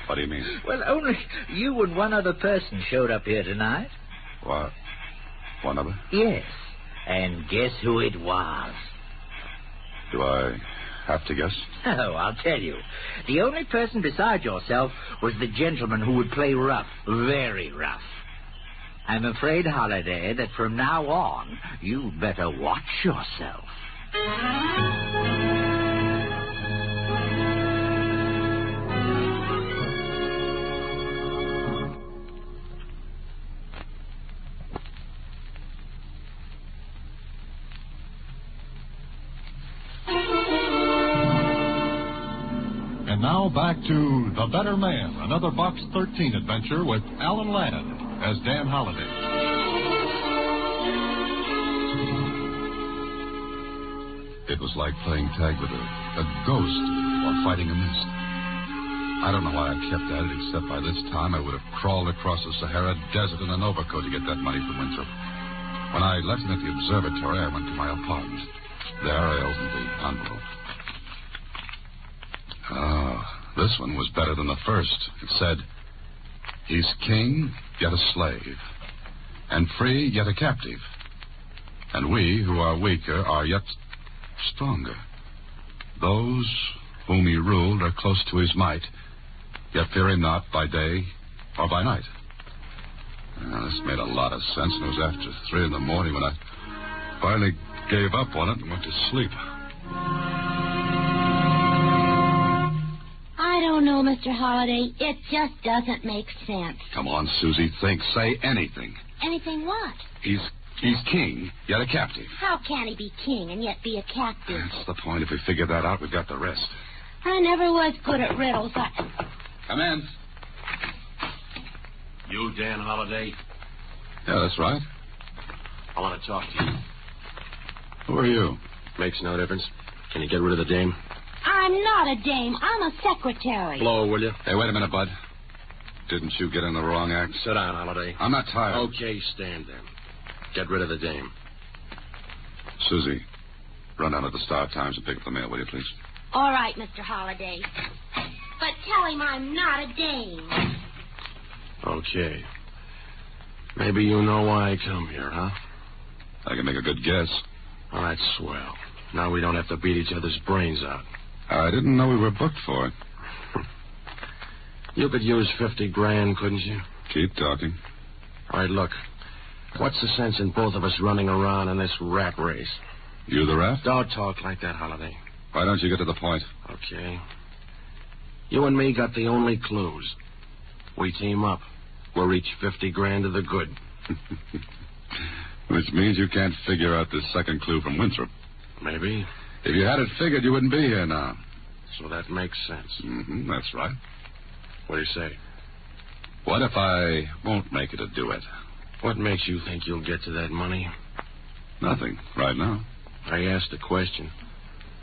What do you mean? Well, only you and one other person showed up here tonight. What? One other? Yes. And guess who it was? Do I have to guess? Oh, I'll tell you. The only person besides yourself was the gentleman who would play rough, very rough. I'm afraid, Holliday, that from now on, you'd better watch yourself. And now back to The Better Man, another Box 13 adventure with Alan Ladd as Dan Holliday. It was like playing tag with a ghost or fighting a mist. I don't know why I kept at it, except by this time I would have crawled across the Sahara Desert in an overcoat to get that money from Winthrop. When I left him at the observatory, I went to my apartment. There I opened the envelope. Oh, this one was better than the first. It said, "He's king, yet a slave, and free, yet a captive. And we, who are weaker, are yet stronger. Those whom he ruled are close to his might, yet fear him not by day or by night." This made a lot of sense, and it was after 3 a.m. when I finally gave up on it and went to sleep. I don't know, Mr. Holliday. It just doesn't make sense. Come on, Susie, think. Say anything. Anything what? He's king, yet a captive. How can he be king and yet be a captive? That's the point. If we figure that out, we've got the rest. I never was good at riddles. Come in. You, Dan Holliday? Yeah, that's right. I want to talk to you. Who are you? Makes no difference. Can you get rid of the dame? I'm not a dame. I'm a secretary. Blow, will you? Hey, wait a minute, Bud. Didn't you get in the wrong act? Sit down, Holiday. I'm not tired. Okay, stand there. Get rid of the dame. Susie, run down to the Star-Times and pick up the mail, will you, please? All right, Mr. Holliday. But tell him I'm not a dame. Okay. Maybe you know why I come here, huh? I can make a good guess. Oh, that's swell. Now we don't have to beat each other's brains out. I didn't know we were booked for it. You could use 50 grand, couldn't you? Keep talking. All right, look. What's the sense in both of us running around in this rat race? You the rat? Don't talk like that, Holiday. Why don't you get to the point? Okay. You and me got the only clues. We team up. We'll reach 50 grand to the good. Which means you can't figure out this second clue from Winthrop. Maybe. If you had it figured, you wouldn't be here now. So that makes sense. Mm-hmm, that's right. What do you say? What if I won't make it a duet? What makes you think you'll get to that money? Nothing, right now. I asked a question.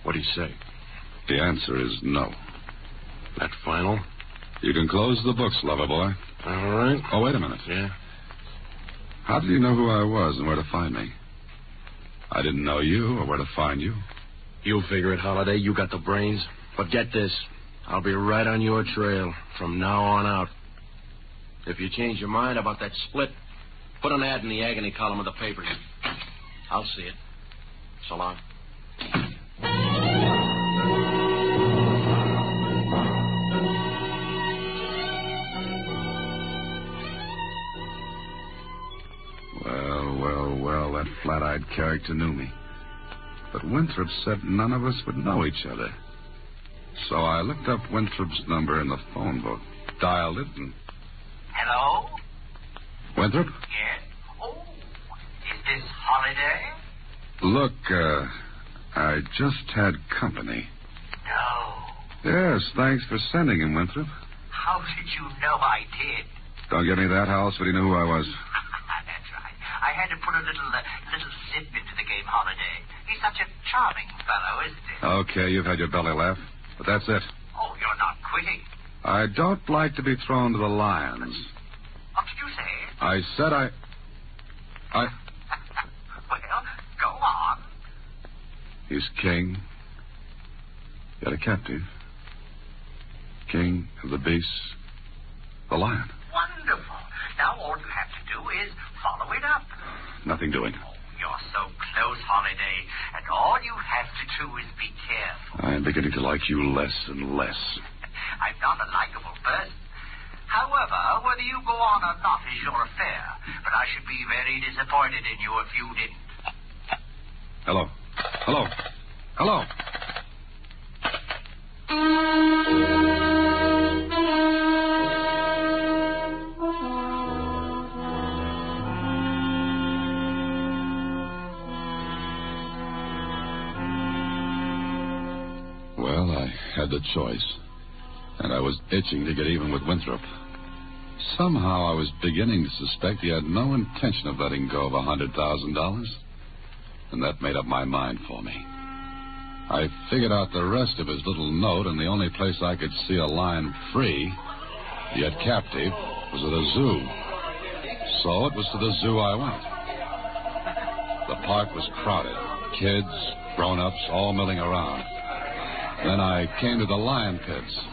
What do you say? The answer is no. That final? You can close the books, lover boy. All right. Oh, wait a minute. Yeah? How did you know who I was and where to find me? I didn't know you or where to find you. You figure it, Holiday. You got the brains. But get this. I'll be right on your trail from now on out. If you change your mind about that split, put an ad in the agony column of the paper. I'll see it. So long. Well, that flat-eyed character knew me. But Winthrop said none of us would know each other. So I looked up Winthrop's number in the phone book, dialed it, and... Hello? Winthrop? Yes. Oh, is this Holiday? Look, I just had company. No. Yes, thanks for sending him, Winthrop. How did you know I did? Don't give me that, how else would he know who I was? That's right. I had to put a little zip into the game, Holiday. He's such a charming fellow, isn't he? Okay, you've had your belly laugh, but that's it. Oh, you're not quitting. I don't like to be thrown to the lions. What did you say? I said I... Well, go on. He's king. Yet a captive. King of the beasts. The lion. Wonderful. Now all you have to do is follow it up. Nothing doing. Oh, you're so close, Holiday, and all you have to do is be careful. I'm beginning to like you less and less. I'm not a likable person. However, whether you go on or not is your affair. But I should be very disappointed in you if you didn't. Hello. Hello. Hello. Well, I had the choice. And I was itching to get even with Winthrop. Somehow I was beginning to suspect he had no intention of letting go of $100,000. And that made up my mind for me. I figured out the rest of his little note, and the only place I could see a lion free, yet captive, was at a zoo. So it was to the zoo I went. The park was crowded. Kids, grown-ups, all milling around. Then I came to the lion pits.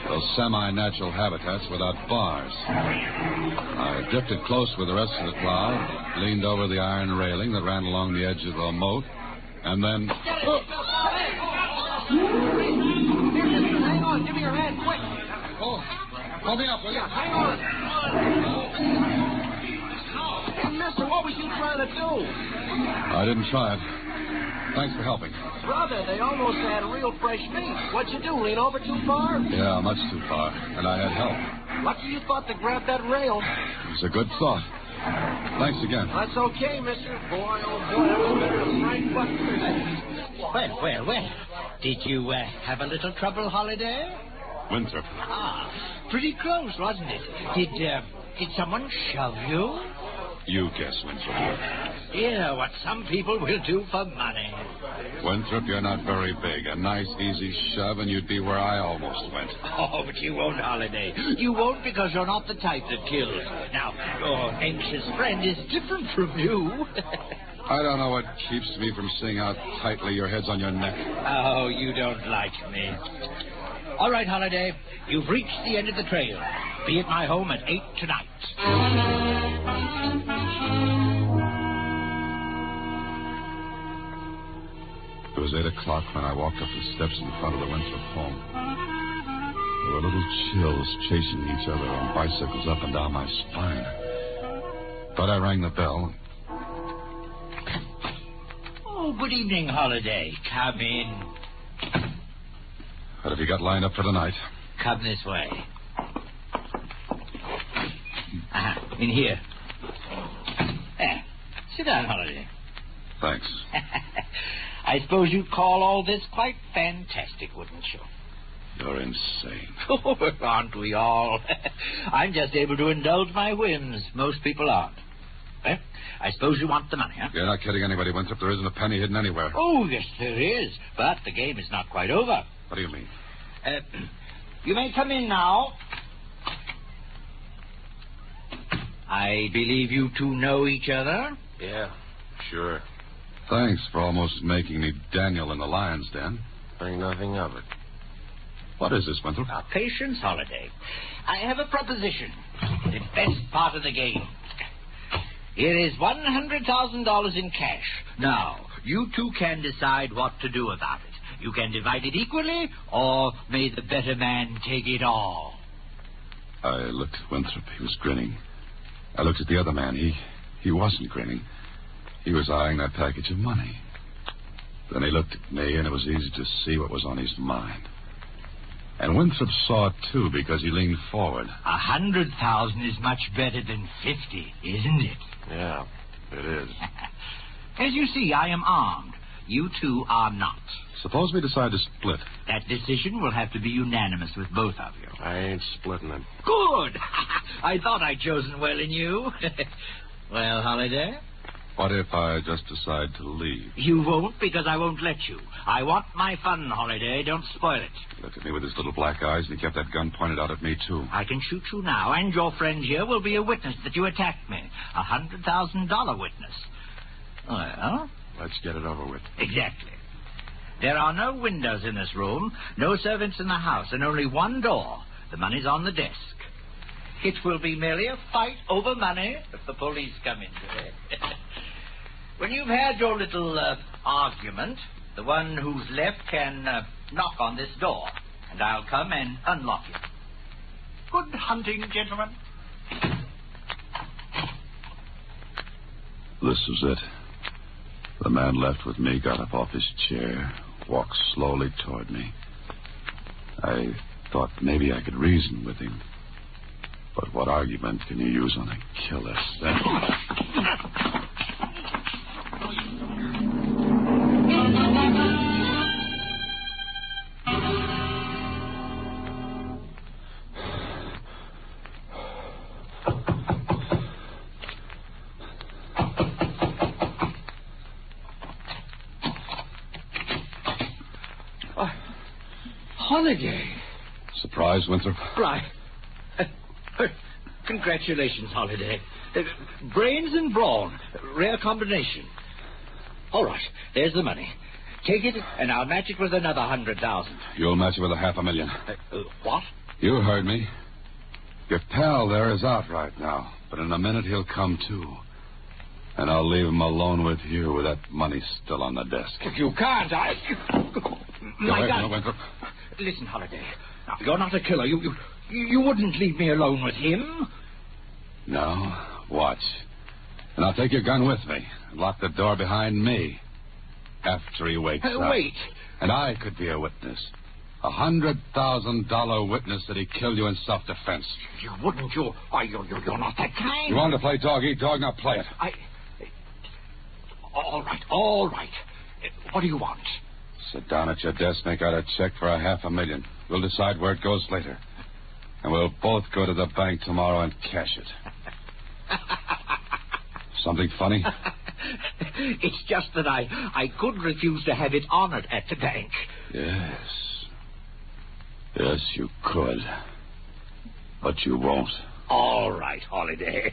Those semi-natural habitats without bars. I drifted close with the rest of the crowd, leaned over the iron railing that ran along the edge of the moat, and then... Hang on, give me your hand, quick. Oh, hold me up, will you? Hang on. Hey, mister, what was you trying to do? I didn't try it. Thanks for helping. Brother, they almost had real fresh meat. What'd you do, lean over too far? Yeah, much too far. And I had help. Lucky you thought to grab that rail. It was a good thought. Thanks again. That's okay, mister. Boy, oh boy, that was better than Frank Buck. Well. Did you have a little trouble, Holiday? Winthrop. Ah, pretty close, wasn't it? Did someone shove you? You guess, Winthrop. Yeah, what some people will do for money. Winthrop, you're not very big. A nice, easy shove, and you'd be where I almost went. Oh, but you won't, Holiday. You won't because you're not the type that kills. Now, your anxious friend is different from you. I don't know what keeps me from seeing how tightly your head's on your neck. Oh, you don't like me. All right, Holiday. You've reached the end of the trail. Be at my home at 8 tonight. It was 8 o'clock when I walked up the steps in front of the Winthrop home. There were little chills chasing each other on bicycles up and down my spine. But I rang the bell. Oh, good evening, Holiday. Come in. What have you got lined up for tonight? Come this way. In here. There. Sit down, Holiday. Thanks. I suppose you'd call all this quite fantastic, wouldn't you? You're insane. Oh, aren't we all? I'm just able to indulge my whims. Most people aren't. Well, I suppose you want the money, huh? You're not kidding anybody, Winthrop. There isn't a penny hidden anywhere. Oh, yes, there is. But the game is not quite over. What do you mean? You may come in now. I believe you two know each other? Yeah, sure. Thanks for almost making me Daniel in the lion's den. Think nothing of it. What is this, Winthrop? Patience, Holiday. I have a proposition. The best part of the game. Here is $100,000 in cash. Now, you two can decide what to do about it. You can divide it equally, or may the better man take it all. I looked at Winthrop. He was grinning. I looked at the other man. He wasn't grinning. He was eyeing that package of money. Then he looked at me, and it was easy to see what was on his mind. And Winthrop saw it, too, because he leaned forward. 100,000 is much better than 50, isn't it? Yeah, it is. As you see, I am armed. You two are not. Suppose we decide to split. That decision will have to be unanimous with both of you. I ain't splitting it. Good! I thought I'd chosen well in you. Well, Holiday? What if I just decide to leave? You won't, because I won't let you. I want my fun, Holiday. Don't spoil it. He looked at me with his little black eyes, and he kept that gun pointed out at me, too. I can shoot you now, and your friend here will be a witness that you attacked me. $100,000 witness. Well? Let's get it over with. Exactly. There are no windows in this room, no servants in the house, and only one door. The money's on the desk. It will be merely a fight over money if the police come into it. When you've had your little argument, the one who's left can knock on this door, and I'll come and unlock it. Good hunting, gentlemen. This was it. The man left with me got up off his chair, walked slowly toward me. I thought maybe I could reason with him. But what argument can you use on a killer? Holiday. Surprise, Winthrop? Right. Congratulations, Holiday. Brains and brawn. Rare combination. All right. There's the money. Take it, and I'll match it with another 100,000. You'll match it with $500,000. What? You heard me. Your pal there is out right now, but in a minute he'll come to. And I'll leave him alone with you with that money still on the desk. If you can't, I... My God. Winthrop. Listen, Holiday. Now, you're not a killer. You wouldn't leave me alone with him. No. Watch. And I'll take your gun with me and lock the door behind me after he wakes up. Wait. And I could be a witness. $100,000 witness that he killed you in self-defense. You wouldn't. You're not that kind. You wanted to play dog-eat-dog, now play it. All right. What do you want? Sit down at your desk, make out a check for $500,000. We'll decide where it goes later. And we'll both go to the bank tomorrow and cash it. Something funny? It's just that I couldn't refuse to have it honored at the bank. Yes. Yes, you could. But you won't. All right, Holiday.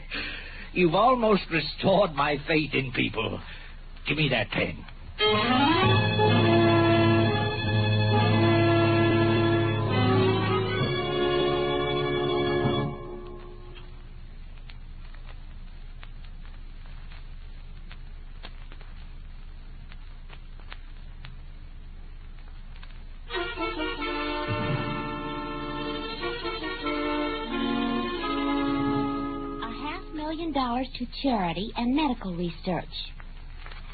You've almost restored my faith in people. Give me that pen. $500,000 to charity and medical research.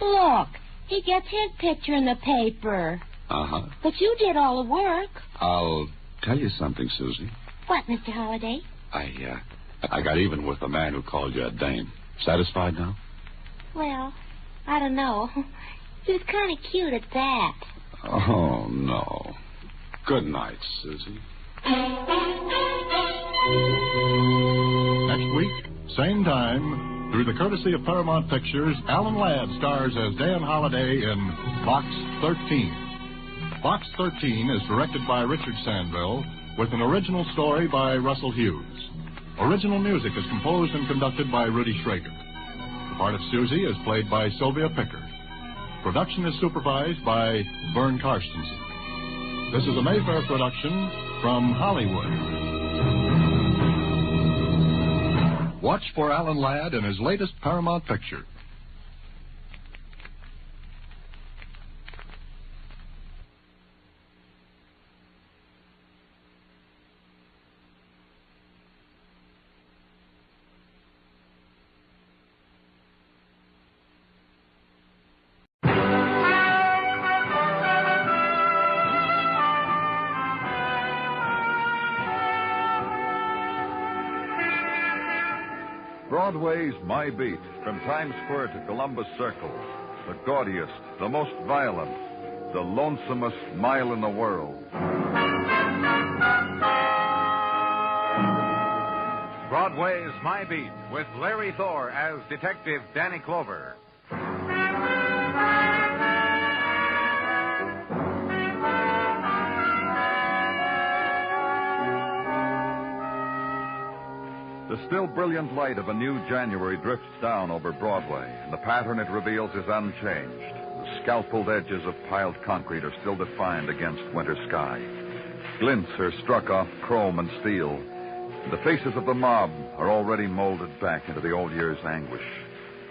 Look, he gets his picture in the paper. Uh-huh. But you did all the work. I'll tell you something, Susie. What, Mr. Holliday? I got even with the man who called you a dame. Satisfied now? Well, I don't know. He was kind of cute at that. Oh, no. Good night, Susie. Next week, same time, through the courtesy of Paramount Pictures, Alan Ladd stars as Dan Holliday in Box 13. Box 13 is directed by Richard Sandville with an original story by Russell Hughes. Original music is composed and conducted by Rudy Schrager. The part of Susie is played by Sylvia Pickard. Production is supervised by Vern Karstensen. This is a Mayfair production from Hollywood. Watch for Alan Ladd in his latest Paramount picture. Broadway's My Beat, from Times Square to Columbus Circle. The gaudiest, the most violent, the lonesomest mile in the world. Broadway's My Beat, with Larry Thor as Detective Danny Clover. The still brilliant light of a new January drifts down over Broadway, and the pattern it reveals is unchanged. The scalpeled edges of piled concrete are still defined against winter sky. Glints are struck off chrome and steel. The faces of the mob are already molded back into the old year's anguish.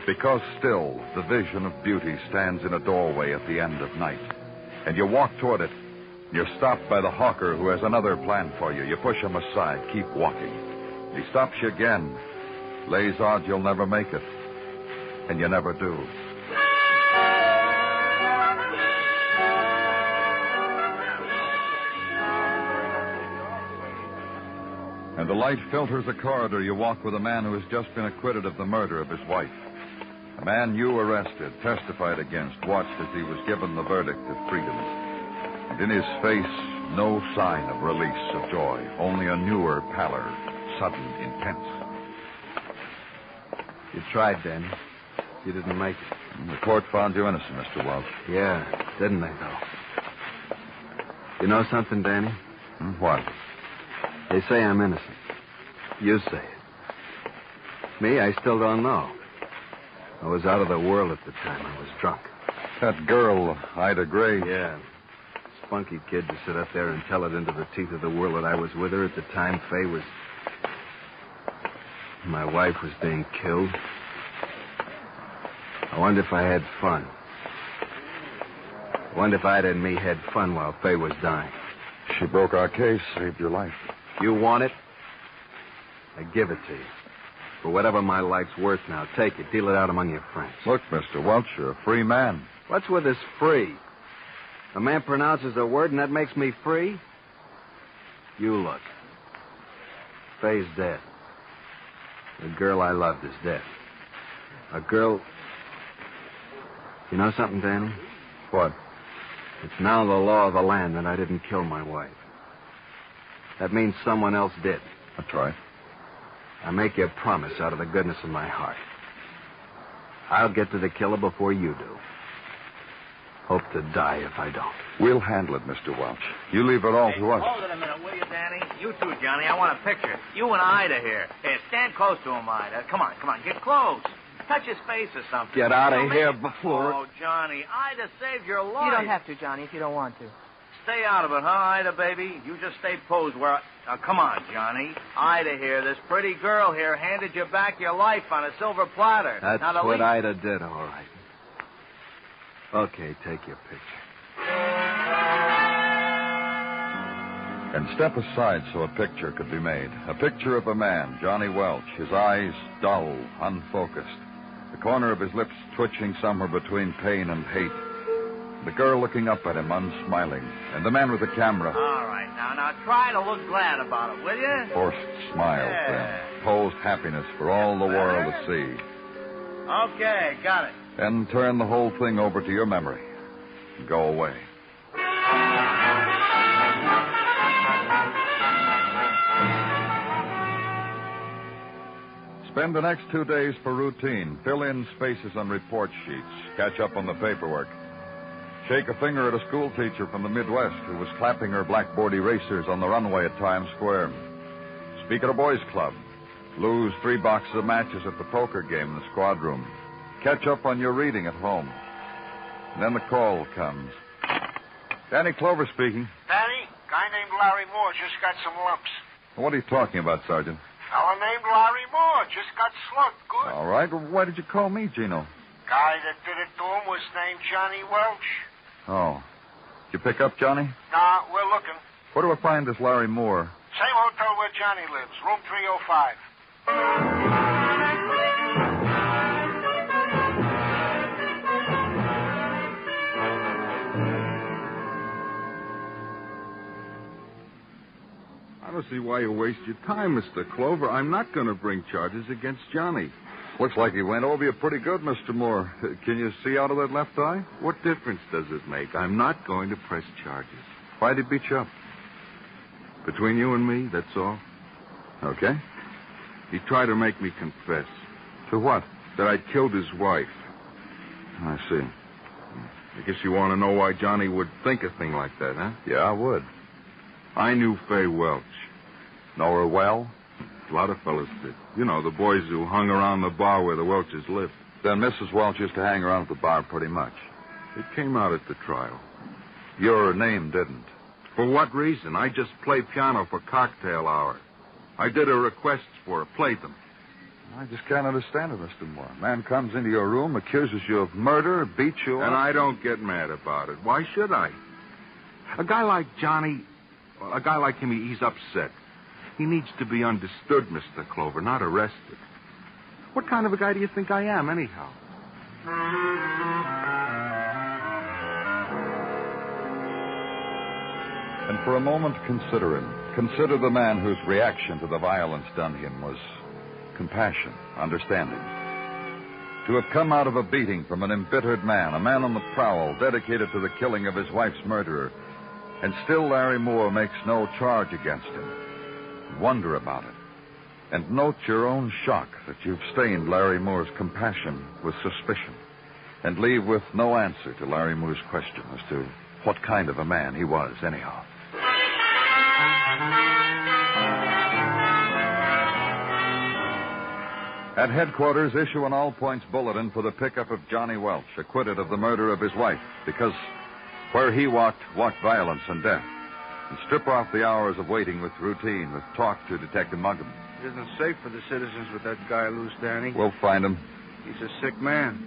Because still, the vision of beauty stands in a doorway at the end of night. And you walk toward it. You're stopped by the hawker who has another plan for you. You push him aside. Keep walking. He stops you again, lays odds you'll never make it, and you never do. And the light filters a corridor. You walk with a man who has just been acquitted of the murder of his wife. A man you arrested, testified against, watched as he was given the verdict of freedom. And in his face, no sign of release, of joy, only a newer pallor. Sudden, intense. You tried, Danny. You didn't make it. The court found you innocent, Mr. Welch. Yeah, didn't they, though? You know something, Danny? What? They say I'm innocent. You say it. Me, I still don't know. I was out of the world at the time. I was drunk. That girl, Ida Gray. Yeah. Spunky kid to sit up there and tell it into the teeth of the world that I was with her at the time Fay was... My wife was being killed. I wonder if I had fun. I wonder if Ida and me had fun while Fay was dying. She broke our case, saved your life. You want it? I give it to you. For whatever my life's worth now, take it. Deal it out among your friends. Look, Mr. Welch, you're a free man. What's with this free? A man pronounces a word and that makes me free? You look. Fay's dead. The girl I loved is dead. A girl... You know something, Danny? What? It's now the law of the land that I didn't kill my wife. That means someone else did. That's right. I make you a promise out of the goodness of my heart. I'll get to the killer before you do. Hope to die if I don't. We'll handle it, Mr. Welch. You leave it all to us. Hold it a minute, will you, Danny? You too, Johnny. I want a picture. You and Ida here. Here, stand close to him, Ida. Come on. Get close. Touch his face or something. Get out of here before... Oh, Johnny, Ida saved your life. You don't have to, Johnny, if you don't want to. Stay out of it, huh, Ida, baby? You just stay posed where Now, come on, Johnny. Ida here, this pretty girl here, handed you back your life on a silver platter. That's now, what Ida did, all right. Okay, take your picture. And step aside so a picture could be made. A picture of a man, Johnny Welch, his eyes dull, unfocused. The corner of his lips twitching somewhere between pain and hate. The girl looking up at him, unsmiling. And the man with the camera. All right, now try to look glad about it, will you? Forced smiles, then. Posed happiness for all the world to see. Okay, got it. Then turn the whole thing over to your memory. And go away. Spend the next 2 days for routine. Fill in spaces on report sheets. Catch up on the paperwork. Shake a finger at a school teacher from the Midwest who was clapping her blackboard erasers on the runway at Times Square. Speak at a boys' club. Lose 3 boxes of matches at the poker game in the squad room. Catch up on your reading at home. And then the call comes. Danny Clover speaking. Danny, guy named Larry Moore just got some lumps. What are you talking about, Sergeant? Fella named Larry Moore just got slugged. Good. All right. Well, why did you call me, Gino? Guy that did it to him was named Johnny Welch. Oh. Did you pick up Johnny? Nah, we're looking. Where do I find this Larry Moore? Same hotel where Johnny lives, room 305. I don't see why you waste your time, Mr. Clover. I'm not going to bring charges against Johnny. Looks like he went over you pretty good, Mr. Moore. Can you see out of that left eye? What difference does it make? I'm not going to press charges. Why'd he beat you up? Between you and me, that's all. Okay. He tried to make me confess. To what? That I'd killed his wife. I see. I guess you want to know why Johnny would think a thing like that, huh? Yeah, I would. I knew Fay Welch. Know her well? A lot of fellas did. You know, the boys who hung around the bar where the Welches lived. Then Mrs. Welch used to hang around at the bar pretty much. It came out at the trial. Your name didn't. For what reason? I just played piano for cocktail hour. I did her requests for her, played them. I just can't understand it, Mr. Moore. A man comes into your room, accuses you of murder, beats you up. And I don't get mad about it. Why should I? A guy like Johnny, well, a guy like him, he's upset. He needs to be understood, Mr. Clover, not arrested. What kind of a guy do you think I am, anyhow? And for a moment, consider him. Consider the man whose reaction to the violence done him was compassion, understanding. To have come out of a beating from an embittered man, a man on the prowl, dedicated to the killing of his wife's murderer, and still Larry Moore makes no charge against him. Wonder about it. And note your own shock that you've stained Larry Moore's compassion with suspicion. And leave with no answer to Larry Moore's question as to what kind of a man he was, anyhow. At headquarters, issue an all-points bulletin for the pickup of Johnny Welch, acquitted of the murder of his wife, because where he walked violence and death. And strip off the hours of waiting with routine, with talk to Detective Muggam. It isn't safe for the citizens with that guy loose, Danny. We'll find him. He's a sick man.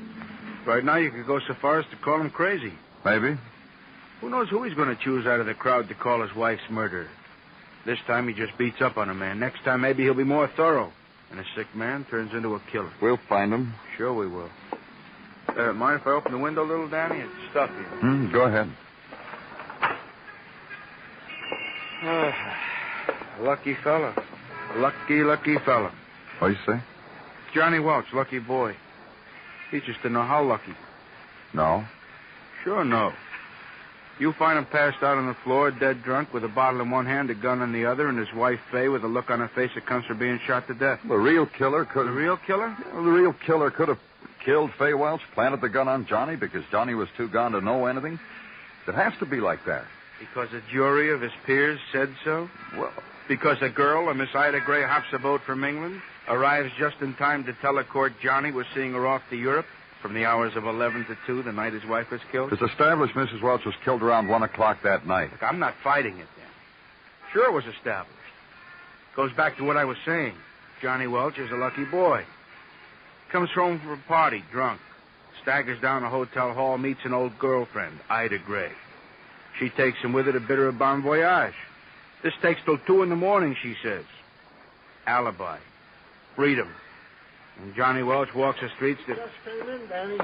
Right now, you could go so far as to call him crazy. Maybe. Who knows who he's going to choose out of the crowd to call his wife's murderer? This time, he just beats up on a man. Next time, maybe he'll be more thorough. And a sick man turns into a killer. We'll find him. Sure we will. Mind if I open the window a little, Danny? It's stuffy. Go ahead. Lucky fella. Lucky fella. What do you say? Johnny Welch, lucky boy. He just didn't know how lucky. No? Sure no. You find him passed out on the floor, dead drunk, with a bottle in one hand, a gun in the other, and his wife, Fay, with a look on her face that comes from being shot to death. The real killer could... The real killer? Well, the real killer could have Killed Fay Welch, planted the gun on Johnny because Johnny was too gone to know anything? It has to be like that. Because a jury of his peers said so? Well, because a girl, a Miss Ida Gray, hops a boat from England, arrives just in time to tell a court Johnny was seeing her off to Europe from the hours of 11 to 2, the night his wife was killed? It's established Mrs. Welch was killed around 1 o'clock that night. Look, I'm not fighting it then. Sure it was established. Goes back to what I was saying. Johnny Welch is a lucky boy. Comes home from a party, drunk. Staggers down a hotel hall, meets an old girlfriend, Ida Gray. She takes him with her to bid her a bon voyage. This takes till 2 in the morning, she says. Alibi. Freedom. And Johnny Welch walks the streets to... Just came in, Danny.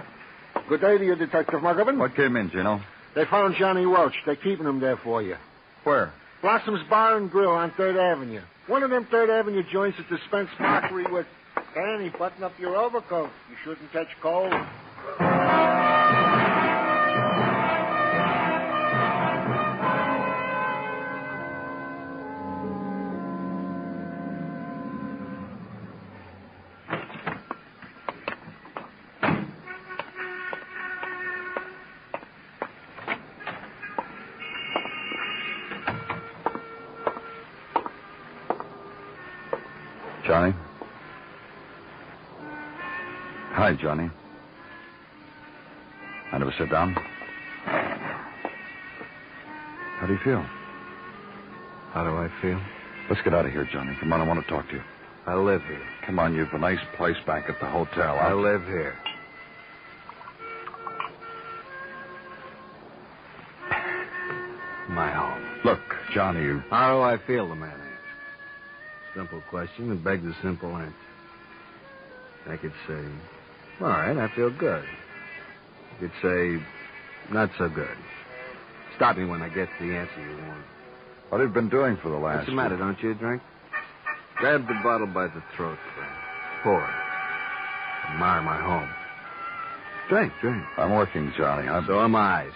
Good day to you, Detective Muggerman. What came in, Gino? They found Johnny Welch. They're keeping him there for you. Where? Blossom's Bar and Grill on 3rd Avenue. One of them 3rd Avenue joints that dispense mockery with... Danny, button up your overcoat. You shouldn't catch cold. Johnny? Hi, Johnny. Mind if I sit down? How do you feel? How do I feel? Let's get out of here, Johnny. Come on, I want to talk to you. I live here. Come on, you've a nice place back at the hotel. I live here. My home. Look, Johnny, you... How do I feel, the man asked. Simple question that begs a simple answer. I could say, all right, I feel good. I could say, not so good. Stop me when I get the answer you want. What have you been doing for the last... What's the matter, don't you drink? Grab the bottle by the throat, friend. Pour it. Admire my home. Drink. I'm working, Johnny. So am I.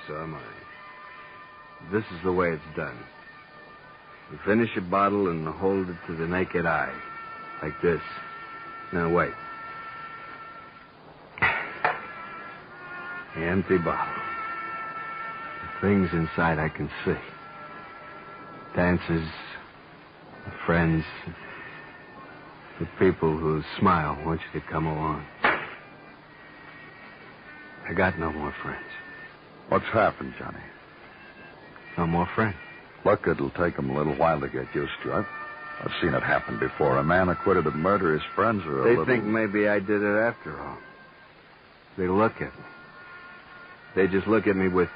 This is the way it's done. You finish a bottle and hold it to the naked eye. Like this. Now, wait. The empty bottle. The things inside I can see. Dances, the friends, the people who smile want you to come along. I got no more friends. What's happened, Johnny? No more friends. Look, it'll take them a little while to get used to it. I've seen it happen before. A man acquitted of murder, his friends are They think maybe I did it after all. They look at me. They just look at me with,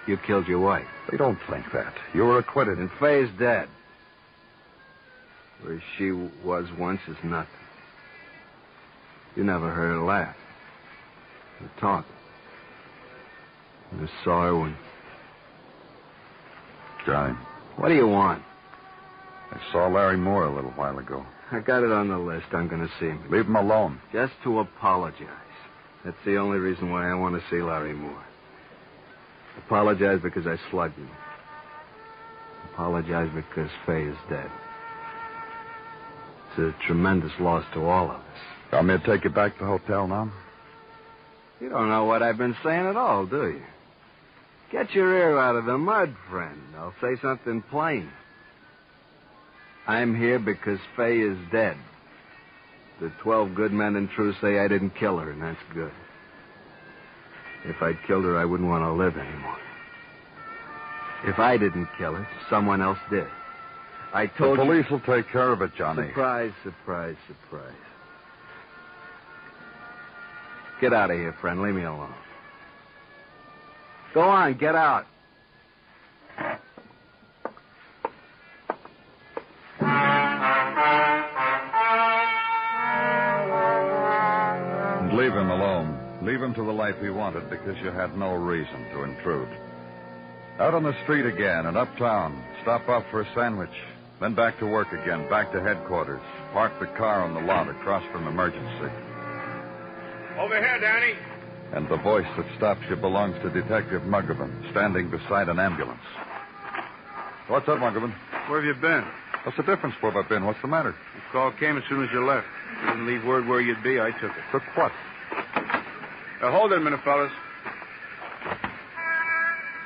you killed your wife. They don't think that. You were acquitted. And Faye's dead. Where she was once is nothing. You never heard her laugh. Or talk. You saw her when... Johnny. What do you want? I saw Larry Moore a little while ago. I got it on the list. I'm going to see him. Leave him alone. Just to apologize. That's the only reason why I want to see Larry Moore. Apologize because I slugged him. Apologize because Faye is dead. It's a tremendous loss to all of us. Want me to take you back to the hotel now? You don't know what I've been saying at all, do you? Get your ear out of the mud, friend. I'll say something plain. I'm here because Faye is dead. The 12 good men and true say I didn't kill her, and that's good. If I'd killed her, I wouldn't want to live anymore. If I didn't kill her, someone else did. I told you... The police will take care of it, Johnny. Surprise, surprise, surprise. Get out of here, friend. Leave me alone. Go on, get out. And leave him alone. Leave him to the life he wanted because you had no reason to intrude. Out on the street again and uptown. Stop off for a sandwich. Then back to work again, back to headquarters. Park the car on the lot across from emergency. Over here, Danny. And the voice that stops you belongs to Detective Muggerman, standing beside an ambulance. What's up, Muggerman? Where have you been? What's the difference? Where have I been? What's the matter? The call came as soon as you left. You didn't leave word where you'd be. I took it. Took what? Now, hold it a minute, fellas.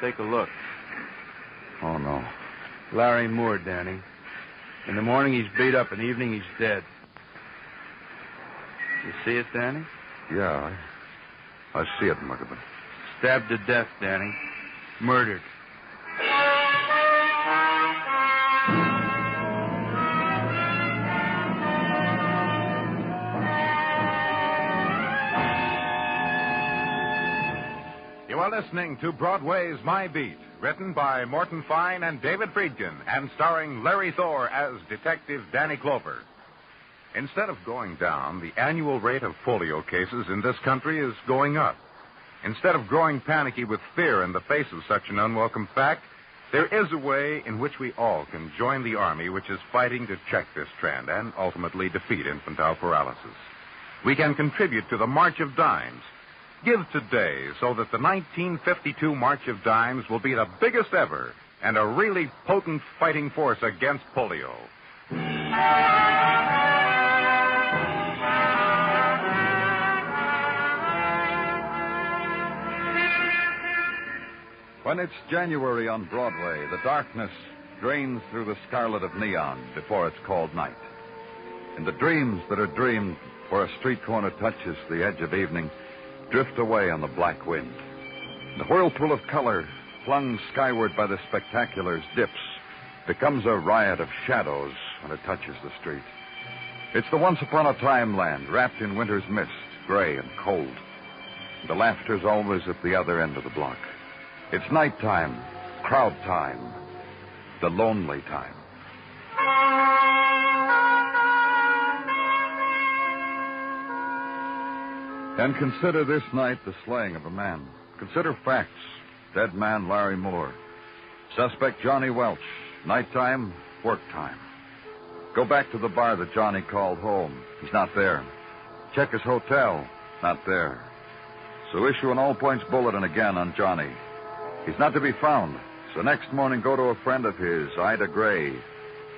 Take a look. Oh, no. Larry Moore, Danny. In the morning, he's beat up. In the evening, he's dead. You see it, Danny? Yeah, I see it, Muggavan. Stabbed to death, Danny. Murdered. You are listening to Broadway's My Beat, written by Morton Fine and David Friedkin, and starring Larry Thor as Detective Danny Clover. Instead of going down, the annual rate of polio cases in this country is going up. Instead of growing panicky with fear in the face of such an unwelcome fact, there is a way in which we all can join the Army which is fighting to check this trend and ultimately defeat infantile paralysis. We can contribute to the March of Dimes. Give today so that the 1952 March of Dimes will be the biggest ever and a really potent fighting force against polio. When it's January on Broadway, the darkness drains through the scarlet of neon before it's called night. And the dreams that are dreamed where a street corner touches the edge of evening drift away on the black wind. The whirlpool of color, flung skyward by the spectaculars, dips, becomes a riot of shadows when it touches the street. It's the once-upon-a-time land, wrapped in winter's mist, gray and cold. The laughter's always at the other end of the block. It's nighttime, crowd time, the lonely time. And consider this night the slaying of a man. Consider facts. Dead man Larry Moore. Suspect Johnny Welch. Nighttime, work time. Go back to the bar that Johnny called home. He's not there. Check his hotel. Not there. So issue an all-points bulletin again on Johnny. He's not to be found. So next morning go to a friend of his, Ida Gray,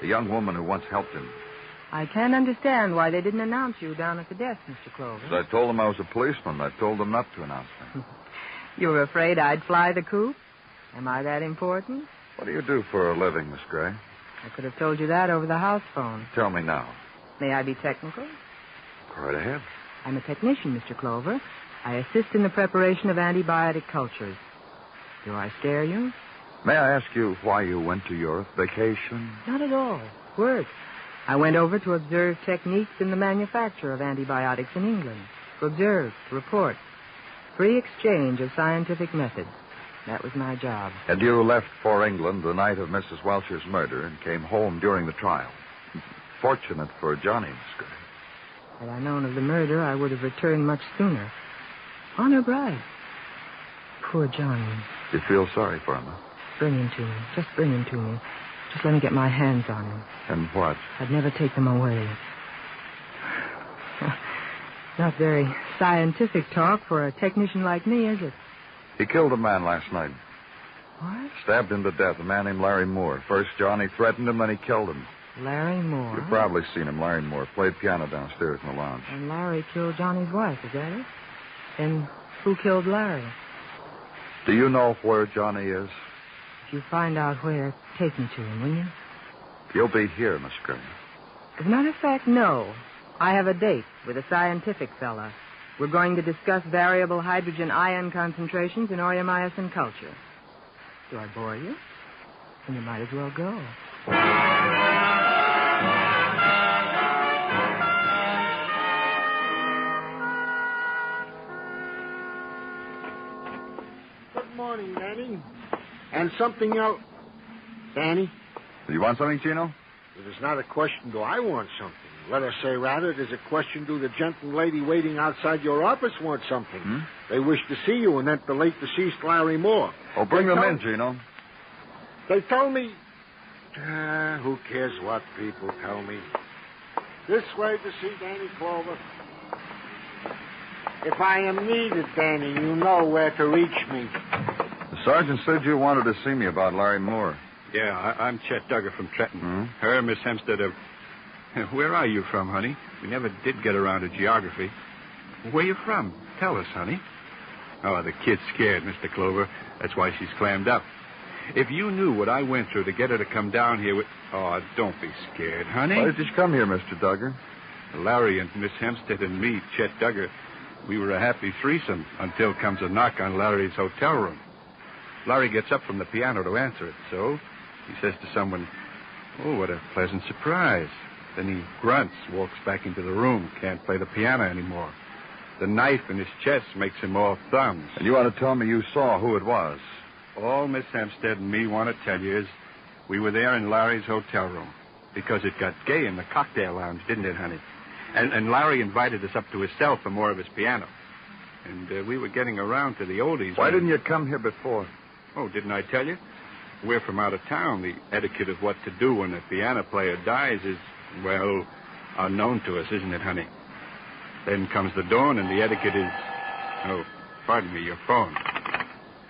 the young woman who once helped him. I can't understand why they didn't announce you down at the desk, Mr. Clover. I told them I was a policeman. I told them not to announce me. You were afraid I'd fly the coop? Am I that important? What do you do for a living, Miss Gray? I could have told you that over the house phone. Tell me now. May I be technical? Go right ahead. I'm a technician, Mr. Clover. I assist in the preparation of antibiotic cultures. Do I scare you? May I ask you why you went to Europe? Vacation? Not at all. Work. I went over to observe techniques in the manufacture of antibiotics in England. To observe, to report. Free exchange of scientific methods. That was my job. And you left for England the night of Mrs. Welch's murder and came home during the trial. Fortunate for Johnny, Miss Gray. Had I known of the murder, I would have returned much sooner. Honor bright. Poor Johnny. You feel sorry for him, huh? Bring him to me. Just bring him to me. Just let me get my hands on him. And what? I'd never take them away. Not very scientific talk for a technician like me, is it? He killed a man last night. What? Stabbed him to death, a man named Larry Moore. First, Johnny threatened him, then he killed him. Larry Moore? You've probably seen him, Larry Moore. Played piano downstairs in the lounge. And Larry killed Johnny's wife, is that it? Then who killed Larry? Do you know where Johnny is? If you find out where, take me to him, will you? He'll be here, Miss Gray. As a matter of fact, no. I have a date with a scientific fella. We're going to discuss variable hydrogen ion concentrations in oreomycin culture. Do I bore you? Then you might as well go. Good morning, Danny. And something else. Danny? Do you want something, Chino? It is not a question, do I want something? Let us say, rather, it is a question, do the gentle lady waiting outside your office want something? Hmm? They wish to see you, and that the late deceased Larry Moore. Oh, bring them in, Chino. They told me... who cares what people tell me? This way to see Danny Clover. If I am needed, Danny, you know where to reach me. The sergeant said you wanted to see me about Larry Moore. Yeah, I'm Chet Duggar from Trenton. Hmm? Her, Miss Hempstead of... Where are you from, honey? We never did get around to geography. Where you from? Tell us, honey. Oh, the kid's scared, Mr. Clover. That's why she's clammed up. If you knew what I went through to get her to come down here with... Oh, don't be scared, honey. Why did you come here, Mr. Duggar? Larry and Miss Hempstead and me, Chet Duggar, we were a happy threesome until comes a knock on Larry's hotel room. Larry gets up from the piano to answer it, so he says to someone, "Oh, what a pleasant surprise." Then he grunts, walks back into the room, can't play the piano anymore. The knife in his chest makes him all thumbs. And you want to tell me you saw who it was? All Miss Hempstead and me want to tell you is we were there in Larry's hotel room because it got gay in the cocktail lounge, didn't it, honey? And Larry invited us up to his cell for more of his piano. And we were getting around to the oldies. Why didn't you come here before? Oh, didn't I tell you? We're from out of town. The etiquette of what to do when a piano player dies is, well, unknown to us, isn't it, honey? Then comes the dawn, and the etiquette is... Oh, pardon me, your phone.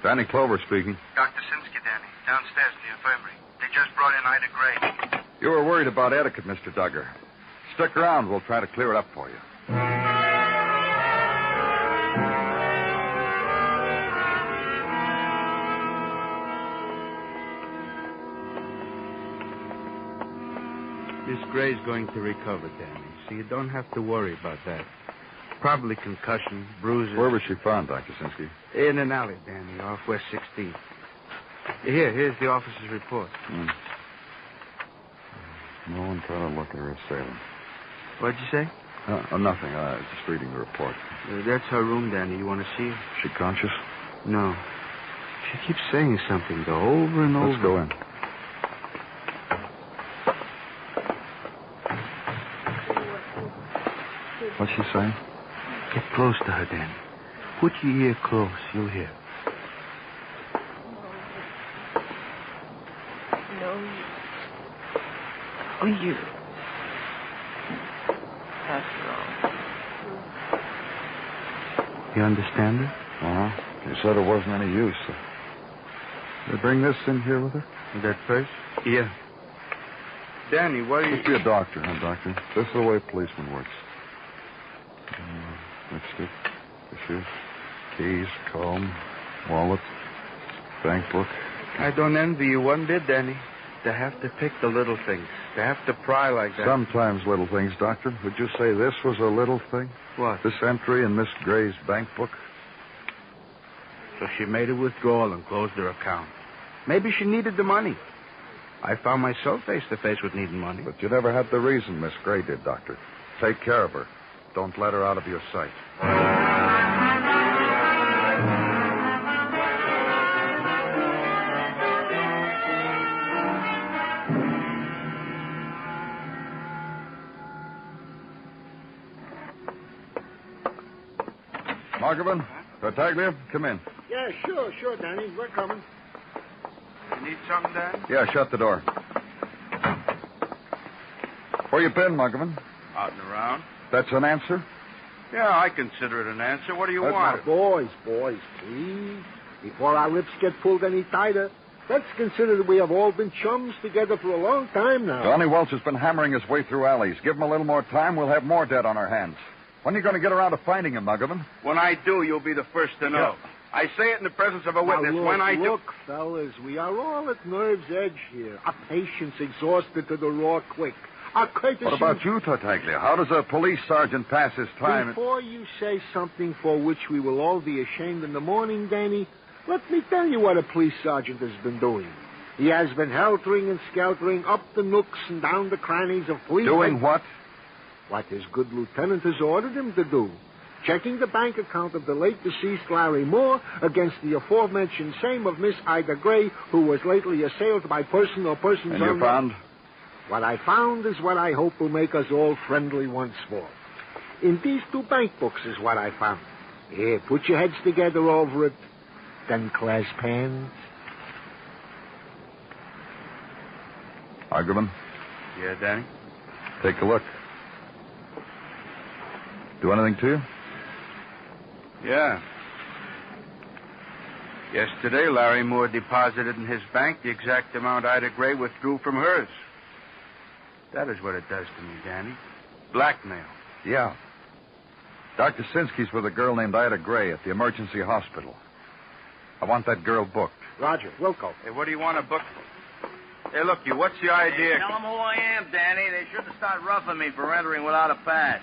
Danny Clover speaking. Dr. Sinsky, Danny. Downstairs in the infirmary. They just brought in Ida Gray. You were worried about etiquette, Mr. Duggar. Stick around. We'll try to clear it up for you. Miss Gray's going to recover, Danny, so you don't have to worry about that. Probably concussion, bruises. Where was she found, Dr. Sinsky? In an alley, Danny, off West 16th. Here's the officer's report. No one tried to look at her assailant. What'd you say? Nothing. I was just reading the report. That's her room, Danny. You want to see her? She conscious? No. She keeps saying something, though, over and over. Let's go in. What's she saying? Get close to her, Danny. Put your ear close. You'll hear. No. Oh, you. That's wrong. You understand her? Uh-huh. You said it wasn't any use. They bring this in here with her? That purse? Yeah. Danny, what are you... Must be a doctor, huh, Doctor? This is the way a policeman works. Lipstick, shoes, keys, comb, wallet, bank book. I don't envy you one bit, Danny. To have to pick the little things. To have to pry like that. Sometimes little things, Doctor. Would you say this was a little thing? What? This entry in Miss Gray's bank book? So she made a withdrawal and closed her account. Maybe she needed the money. I found myself face to face with needing money. But you never had the reason Miss Gray did, Doctor. Take care of her. Don't let her out of your sight. Markovan, Tartaglia, come in. Yeah, sure, Danny. We're coming. You need something, Dan? Yeah, shut the door. Where you been, Markovan? Out and around. That's an answer? Yeah, I consider it an answer. What do you want? Now, boys, please. Before our lips get pulled any tighter, let's consider that we have all been chums together for a long time now. Johnny Welch has been hammering his way through alleys. Give him a little more time, we'll have more dead on our hands. When are you going to get around to finding him, Muggavan? When I do, you'll be the first to know. Yeah. I say it in the presence of a witness. Now, when I do... Look, fellas, we are all at nerve's edge here. Our patience exhausted to the raw quick. Our courtesy... What about you, Tartaglia? How does a police sergeant pass his time? Before you say something for which we will all be ashamed in the morning, Danny, let me tell you what a police sergeant has been doing. He has been heltering and skeltering up the nooks and down the crannies of police... Doing what? What his good lieutenant has ordered him to do. Checking the bank account of the late deceased Larry Moore against the aforementioned same of Miss Ida Gray, who was lately assailed by person or persons... And you found? What I found is what I hope will make us all friendly once more. In these two bank books is what I found. Here, put your heads together over it, then clasp hands. Argument? Yeah, Danny? Take a look. Do anything to you? Yeah. Yesterday, Larry Moore deposited in his bank the exact amount Ida Gray withdrew from hers. That is what it does to me, Danny. Blackmail. Yeah. Dr. Sinsky's with a girl named Ida Gray at the emergency hospital. I want that girl booked. Roger. Wilco. Hey, what do you want to book for? Hey, look, what's the idea? Hey, tell them who I am, Danny. They shouldn't start roughing me for entering without a pass.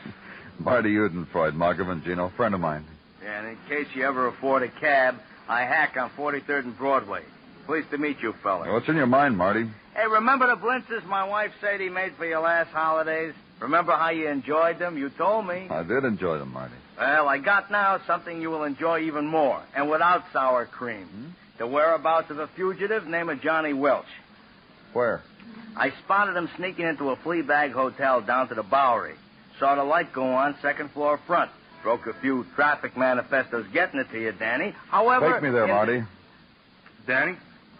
Marty Udenfreud, Margovan Gino, friend of mine. Yeah, and in case you ever afford a cab, I hack on 43rd and Broadway. Pleased to meet you, fella. What's in your mind, Marty? Hey, remember the blintzes my wife said he made for your last holidays? Remember how you enjoyed them? You told me. I did enjoy them, Marty. Well, I got now something you will enjoy even more, and without sour cream. The whereabouts of a fugitive named Johnny Welch. Where? I spotted him sneaking into a flea-bag hotel down to the Bowery. Saw the light go on, second floor front. Broke a few traffic manifestos getting it to you, Danny. However... Take me there, Marty. Danny?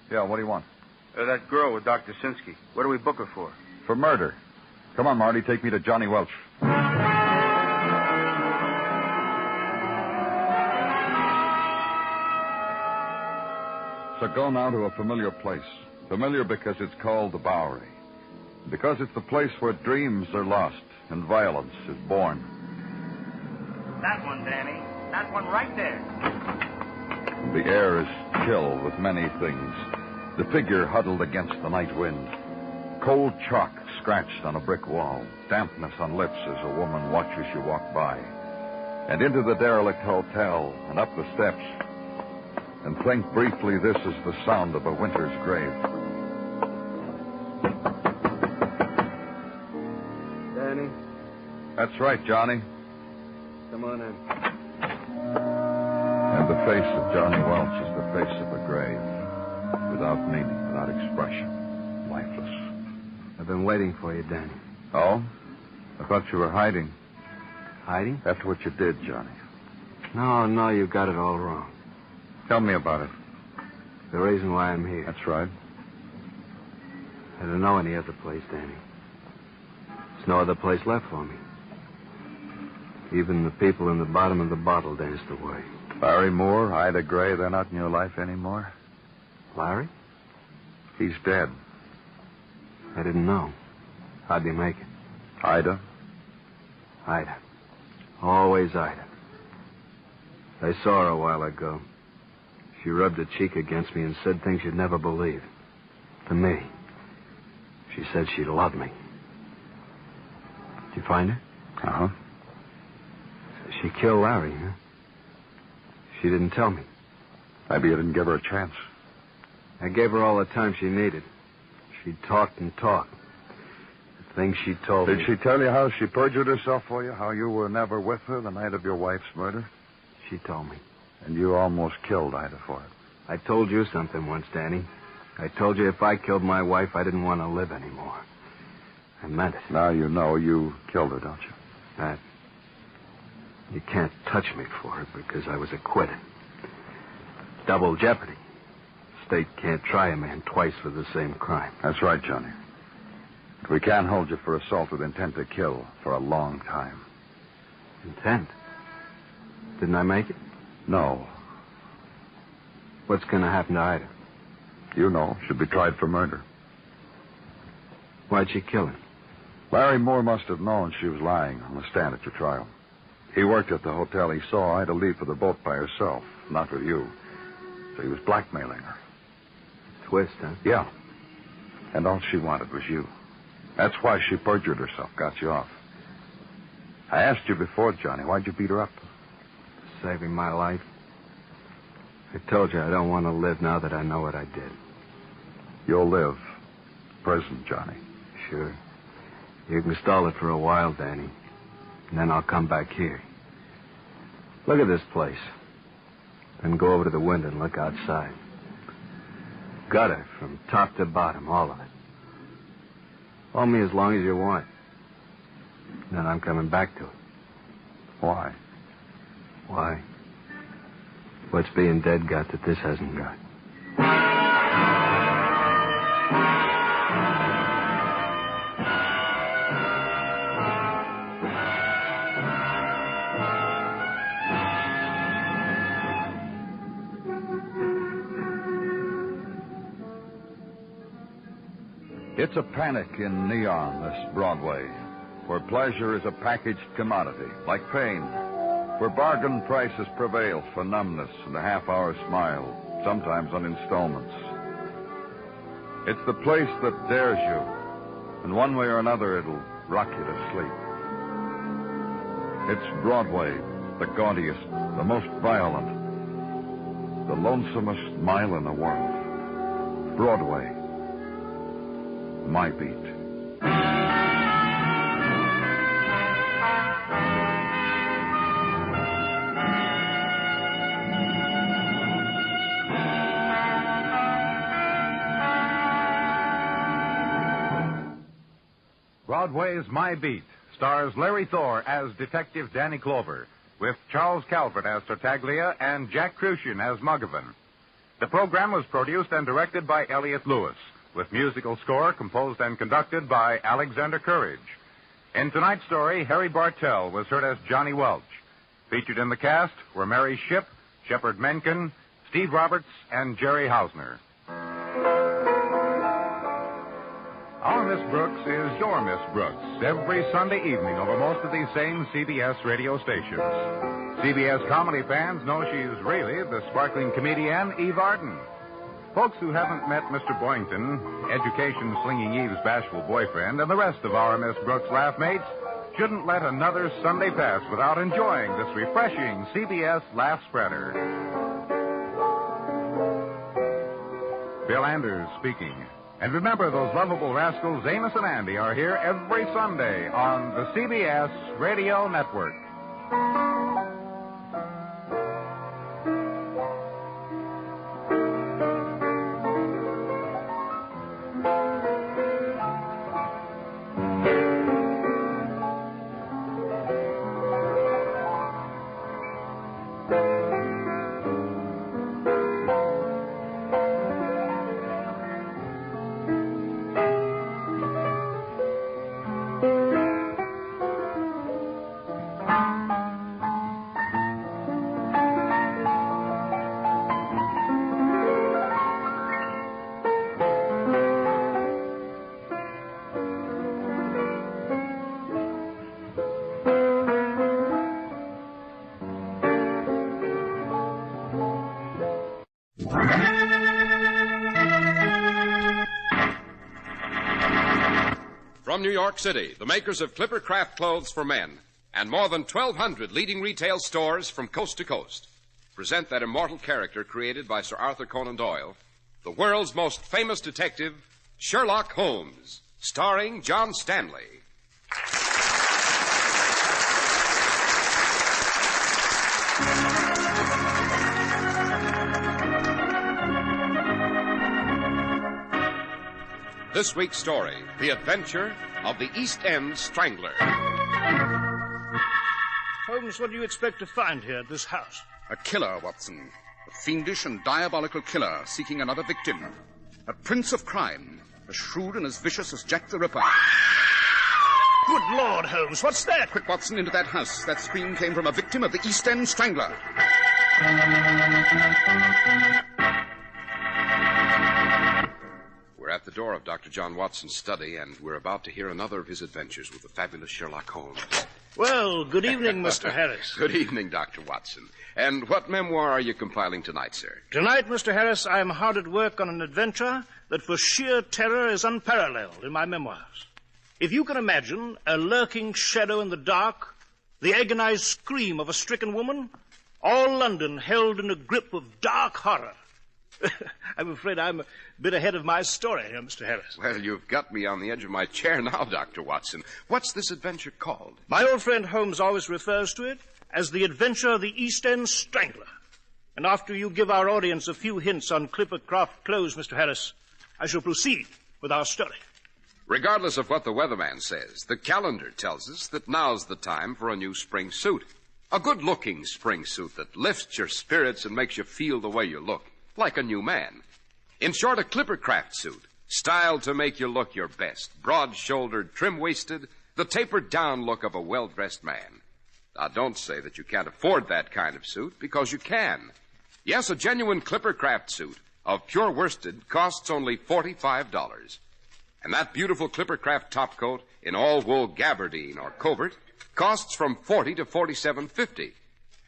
Yeah, what do you want? That girl with Dr. Sinsky. What do we book her for? For murder. Come on, Marty, take me to Johnny Welch. So go now to a familiar place. Familiar because it's called the Bowery. Because it's the place where dreams are lost and violence is born. That one, Danny. That one right there. The air is chill with many things. The figure huddled against the night wind. Cold chalk scratched on a brick wall. Dampness on lips as a woman watches you walk by. And into the derelict hotel and up the steps. And think briefly this is the sound of a winter's grave. Danny? That's right, Johnny. Come on in. And the face of Johnny Welch is the face of a grave. Without meaning, without expression. Lifeless. I've been waiting for you, Danny. Oh? I thought you were hiding. Hiding? After what you did, Johnny. No, you got it all wrong. Tell me about it. The reason why I'm here. That's right. I don't know any other place, Danny. There's no other place left for me. Even the people in the bottom of the bottle danced away. Larry Moore, Ida Gray, they're not in your life anymore? Larry? He's dead. I didn't know. How'd he make it? Ida? Ida. Always Ida. I saw her a while ago. She rubbed her cheek against me and said things you'd never believe. To me. She said she loved me. Did you find her? Uh-huh. She killed Larry, huh? She didn't tell me. Maybe you didn't give her a chance. I gave her all the time she needed. She talked and talked. The things she told me. Did she tell you how she perjured herself for you? How you were never with her the night of your wife's murder? She told me. And you almost killed Ida for it. I told you something once, Danny. I told you if I killed my wife, I didn't want to live anymore. I meant it. Now you know you killed her, don't you? That. You can't touch me for it because I was acquitted. Double jeopardy. State can't try a man twice for the same crime. That's right, Johnny. But we can't hold you for assault with intent to kill for a long time. Intent? Didn't I make it? No. What's going to happen to Ida? You know. She'll be tried for murder. Why'd she kill him? Larry Moore must have known she was lying on the stand at your trial. He worked at the hotel. He saw Ida leave for the boat by herself, not with you. So he was blackmailing her. Twist, huh? Yeah. And all she wanted was you. That's why she perjured herself, got you off. I asked you before, Johnny, why'd you beat her up? Saving my life. I told you I don't want to live now that I know what I did. You'll live. Prison, Johnny. Sure. You can stall it for a while, Danny. And then I'll come back here. Look at this place. Then go over to the window and look outside. Gutter from top to bottom, all of it. Hold me as long as you want. Then I'm coming back to it. Why? Why? What's being dead got that this hasn't got? It's a panic in neon, this Broadway, where pleasure is a packaged commodity, like pain. where bargain prices prevail for numbness and a half-hour smile, sometimes on installments. It's the place that dares you, and one way or another it'll rock you to sleep. It's Broadway, the gaudiest, the most violent, the lonesomest mile in the world. Broadway, my beat. Broadway's My Beat stars Larry Thor as Detective Danny Clover, with Charles Calvert as Tartaglia and Jack Crucian as Muggavan. The program was produced and directed by Elliott Lewis, with musical score composed and conducted by Alexander Courage. In tonight's story, Harry Bartell was heard as Johnny Welch. Featured in the cast were Mary Shipp, Shepard Menken, Steve Roberts, and Jerry Hausner. Our Miss Brooks is your Miss Brooks every Sunday evening over most of these same CBS radio stations. CBS comedy fans know she's really the sparkling comedian Eve Arden. Folks who haven't met Mr. Boynton, education-slinging Eve's bashful boyfriend, and the rest of our Miss Brooks laugh mates shouldn't let another Sunday pass without enjoying this refreshing CBS laugh spreader. Bill Anders speaking. And remember, those lovable rascals Amos and Andy are here every Sunday on the CBS Radio Network. From New York City, the makers of Clipper Craft clothes for men and more than 1,200 leading retail stores from coast to coast present that immortal character created by Sir Arthur Conan Doyle, the world's most famous detective, Sherlock Holmes, starring John Stanley. This week's story, The Adventure of the East End Strangler. Holmes, what do you expect to find here at this house? A killer, Watson. A fiendish and diabolical killer seeking another victim. A prince of crime, as shrewd and as vicious as Jack the Ripper. Good Lord, Holmes, what's that? Quick, Watson, into that house. That scream came from a victim of the East End Strangler. We're at the door of Dr. John Watson's study, and we're about to hear another of his adventures with the fabulous Sherlock Holmes. Well, good evening, Mr. Harris. Good evening, Dr. Watson. And what memoir are you compiling tonight, sir? Tonight, Mr. Harris, I am hard at work on an adventure that for sheer terror is unparalleled in my memoirs. If you can imagine a lurking shadow in the dark, the agonized scream of a stricken woman, all London held in a grip of dark horror. I'm afraid I'm a bit ahead of my story here, Mr. Harris. Well, you've got me on the edge of my chair now, Dr. Watson. What's this adventure called? My old friend Holmes always refers to it as the adventure of the East End Strangler. And after you give our audience a few hints on Clipper Craft clothes, Mr. Harris, I shall proceed with our story. Regardless of what the weatherman says, the calendar tells us that now's the time for a new spring suit. A good-looking spring suit that lifts your spirits and makes you feel the way you look. Like a new man. In short, a Clipper Craft suit, styled to make you look your best. Broad-shouldered, trim-waisted, the tapered-down look of a well-dressed man. Now, don't say that you can't afford that kind of suit, because you can. Yes, a genuine Clipper Craft suit of pure worsted costs only $45. And that beautiful Clipper Craft topcoat in all-wool gabardine or covert costs from $40 to $47.50.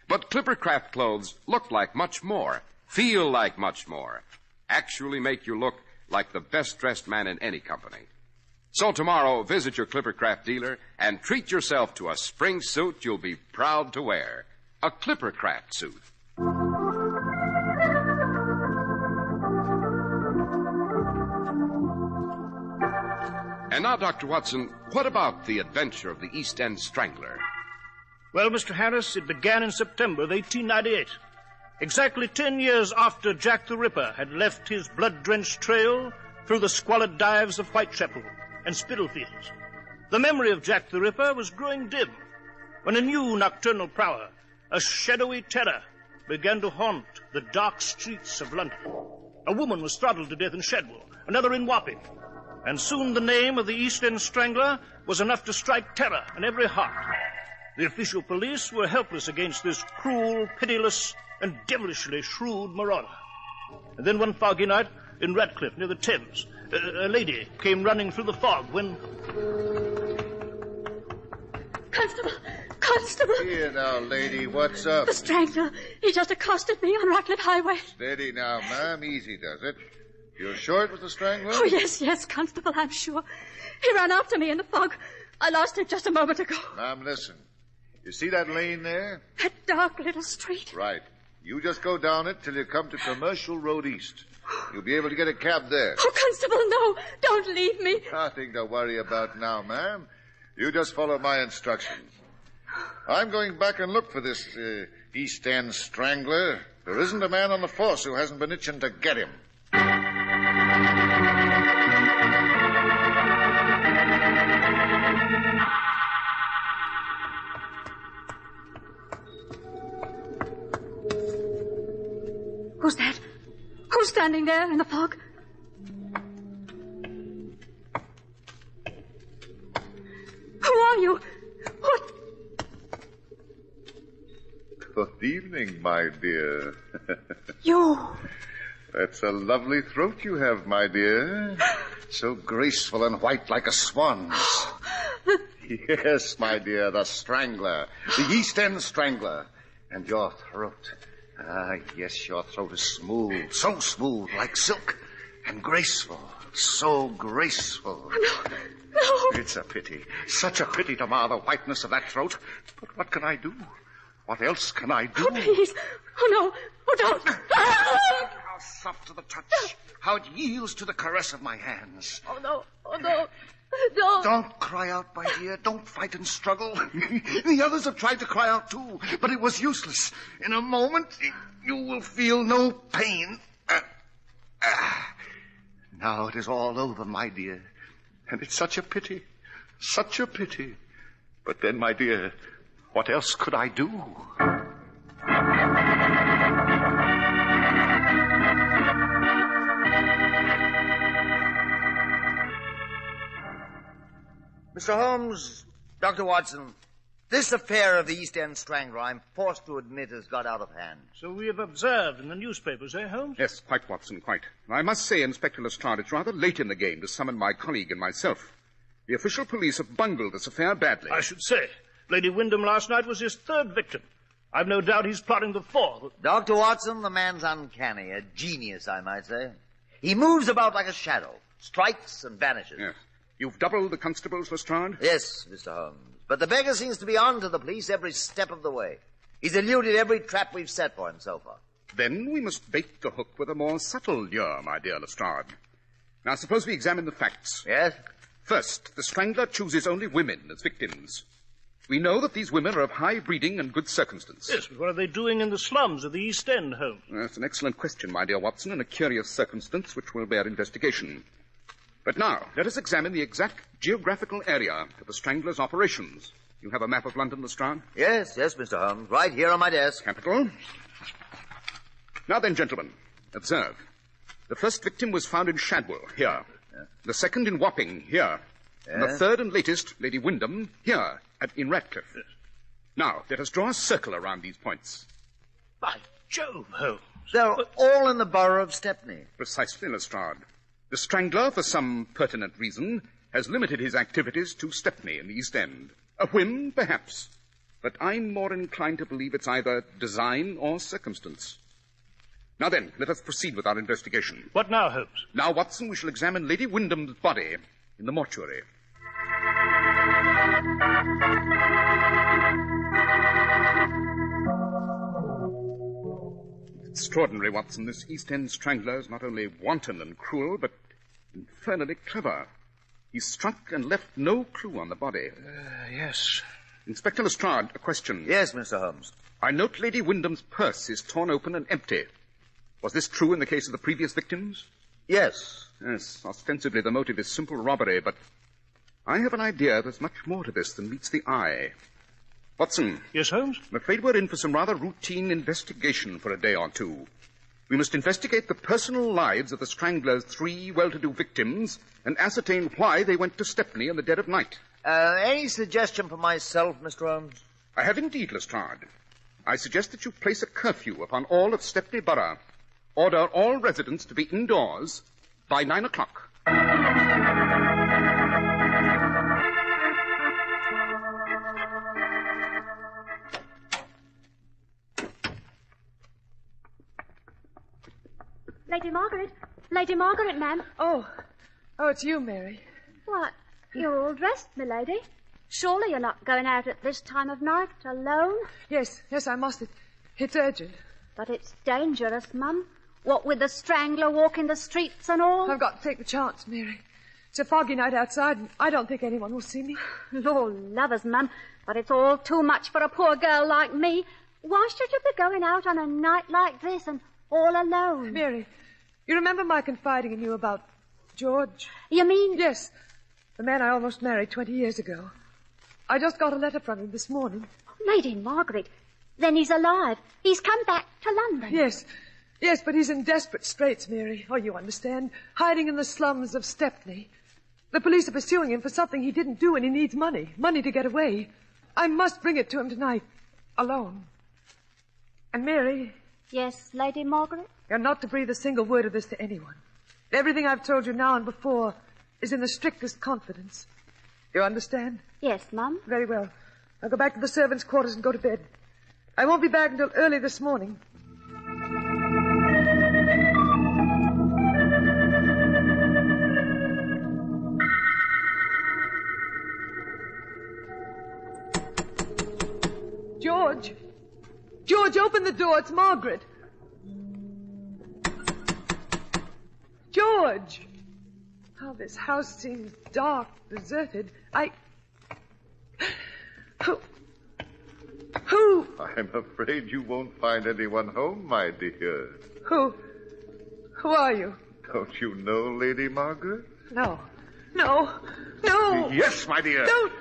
But Clippercraft clothes look like much more, feel like much more, actually make you look like the best-dressed man in any company. So tomorrow, visit your Clippercraft dealer and treat yourself to a spring suit you'll be proud to wear. A Clippercraft suit. And now, Dr. Watson, what about the adventure of the East End Strangler? Well, Mr. Harris, it began in September of 1898. Exactly 10 years after Jack the Ripper had left his blood-drenched trail through the squalid dives of Whitechapel and Spitalfields. The memory of Jack the Ripper was growing dim when a new nocturnal prowler, a shadowy terror, began to haunt the dark streets of London. A woman was throttled to death in Shadwell, another in Wapping, and soon the name of the East End Strangler was enough to strike terror in every heart. The official police were helpless against this cruel, pitiless, and devilishly shrewd marauder. And then one foggy night in Radcliffe, near the Thames, a lady came running through the fog when... Constable! Constable! Here now, lady, what's up? The Strangler. He just accosted me on Radcliffe Highway. Steady now, ma'am. Easy does it. You're sure it was the Strangler? Oh, yes, Constable, I'm sure. He ran after me in the fog. I lost him just a moment ago. Ma'am, listen. You see that lane there? That dark little street. Right. You just go down it till you come to Commercial Road East. You'll be able to get a cab there. Oh, Constable, no. Don't leave me. Nothing to worry about now, ma'am. You just follow my instructions. I'm going back and look for this East End Strangler. There isn't a man on the force who hasn't been itching to get him. Who's that? Who's standing there in the fog? Who are you? What? Good evening, my dear. You. That's a lovely throat you have, my dear. So graceful and white like a swan's. Yes, my dear, the Strangler. The East End Strangler. And your throat. Ah, yes, your throat is smooth. So smooth, like silk. And graceful. So graceful. No. It's a pity. Such a pity to mar the whiteness of that throat. But what can I do? What else can I do? Oh, please. Oh, no. Oh, don't. How soft to the touch. How it yields to the caress of my hands. Oh, no. Oh, no. Don't. Don't cry out, my dear. Don't fight and struggle. The others have tried to cry out, too, but it was useless. In a moment, you will feel no pain. Now it is all over, my dear. And it's such a pity. Such a pity. But then, my dear, what else could I do? Mr. Holmes, Dr. Watson, this affair of the East End Strangler, I'm forced to admit, has got out of hand. So we have observed in the newspapers, eh, Holmes? Yes, quite, Watson, quite. I must say, Inspector Lestrade, it's rather late in the game to summon my colleague and myself. The official police have bungled this affair badly. I should say. Lady Wyndham last night was his third victim. I've no doubt he's plotting the fourth. Dr. Watson, the man's uncanny, a genius, I might say. He moves about like a shadow, strikes and vanishes. Yes. You've doubled the constables, Lestrade? Yes, Mr. Holmes. But the beggar seems to be on to the police every step of the way. He's eluded every trap we've set for him so far. Then we must bait the hook with a more subtle lure, my dear Lestrade. Now, suppose we examine the facts. Yes? First, the Strangler chooses only women as victims. We know that these women are of high breeding and good circumstance. Yes, but what are they doing in the slums of the East End, Holmes? That's an excellent question, my dear Watson, and a curious circumstance which will bear investigation. But now, let us examine the exact geographical area of the Strangler's operations. You have a map of London, Lestrade? Yes, Mr. Holmes. Right here on my desk. Capital. Now then, gentlemen, observe. The first victim was found in Shadwell, here. Yeah. The second in Wapping, here. Yeah. And the third and latest, Lady Wyndham, here, in Radcliffe. Yes. Now, let us draw a circle around these points. By Jove, Holmes. They're all in the borough of Stepney. Precisely, Lestrade. The Strangler, for some pertinent reason, has limited his activities to Stepney in the East End. A whim, perhaps. but I'm more inclined to believe it's either design or circumstance. Now then, let us proceed with our investigation. What now, Holmes? Now, Watson, we shall examine Lady Wyndham's body in the mortuary. It's extraordinary, Watson. This East End strangler is not only wanton and cruel, but infernally clever. He struck and left no clue on the body. Yes. Inspector Lestrade, a question. Yes, Mr. Holmes. I note Lady Wyndham's purse is torn open and empty. Was this true in the case of the previous victims? Yes. Yes, ostensibly the motive is simple robbery, but I have an idea there's much more to this than meets the eye. Watson. Yes, Holmes? I'm afraid we're in for some rather routine investigation for a day or two. We must investigate the personal lives of the Strangler's 3 well-to-do victims and ascertain why they went to Stepney in the dead of night. Any suggestion for myself, Mr. Holmes? I have indeed, Lestrade. I suggest that you place a curfew upon all of Stepney Borough. Order all residents to be indoors by 9 o'clock. Lady Margaret. Lady Margaret, ma'am. Oh, it's you, Mary. What? You're all dressed, milady. Surely you're not going out at this time of night alone? Yes, I must. It's urgent. But it's dangerous, Mum. What with the Strangler walking the streets and all? I've got to take the chance, Mary. It's a foggy night outside, and I don't think anyone will see me. Lord love us, Mum, but it's all too much for a poor girl like me. Why should you be going out on a night like this and all alone? Mary, you remember my confiding in you about George? You mean... Yes, the man I almost married 20 years ago. I just got a letter from him this morning. Lady Margaret, then he's alive. He's come back to London. Yes, but he's in desperate straits, Mary. Oh, you understand. Hiding in the slums of Stepney. The police are pursuing him for something he didn't do, and he needs money. Money to get away. I must bring it to him tonight. Alone. And Mary... Yes, Lady Margaret? You're not to breathe a single word of this to anyone. Everything I've told you now and before is in the strictest confidence. You understand? Yes, Mum. Very well. I'll go back to the servants' quarters and go to bed. I won't be back until early this morning. George! George, open the door. It's Margaret. George! Oh, this house seems dark, deserted. Who? I'm afraid you won't find anyone home, my dear. Who are you? Don't you know Lady Margaret? No. Yes, my dear. Don't.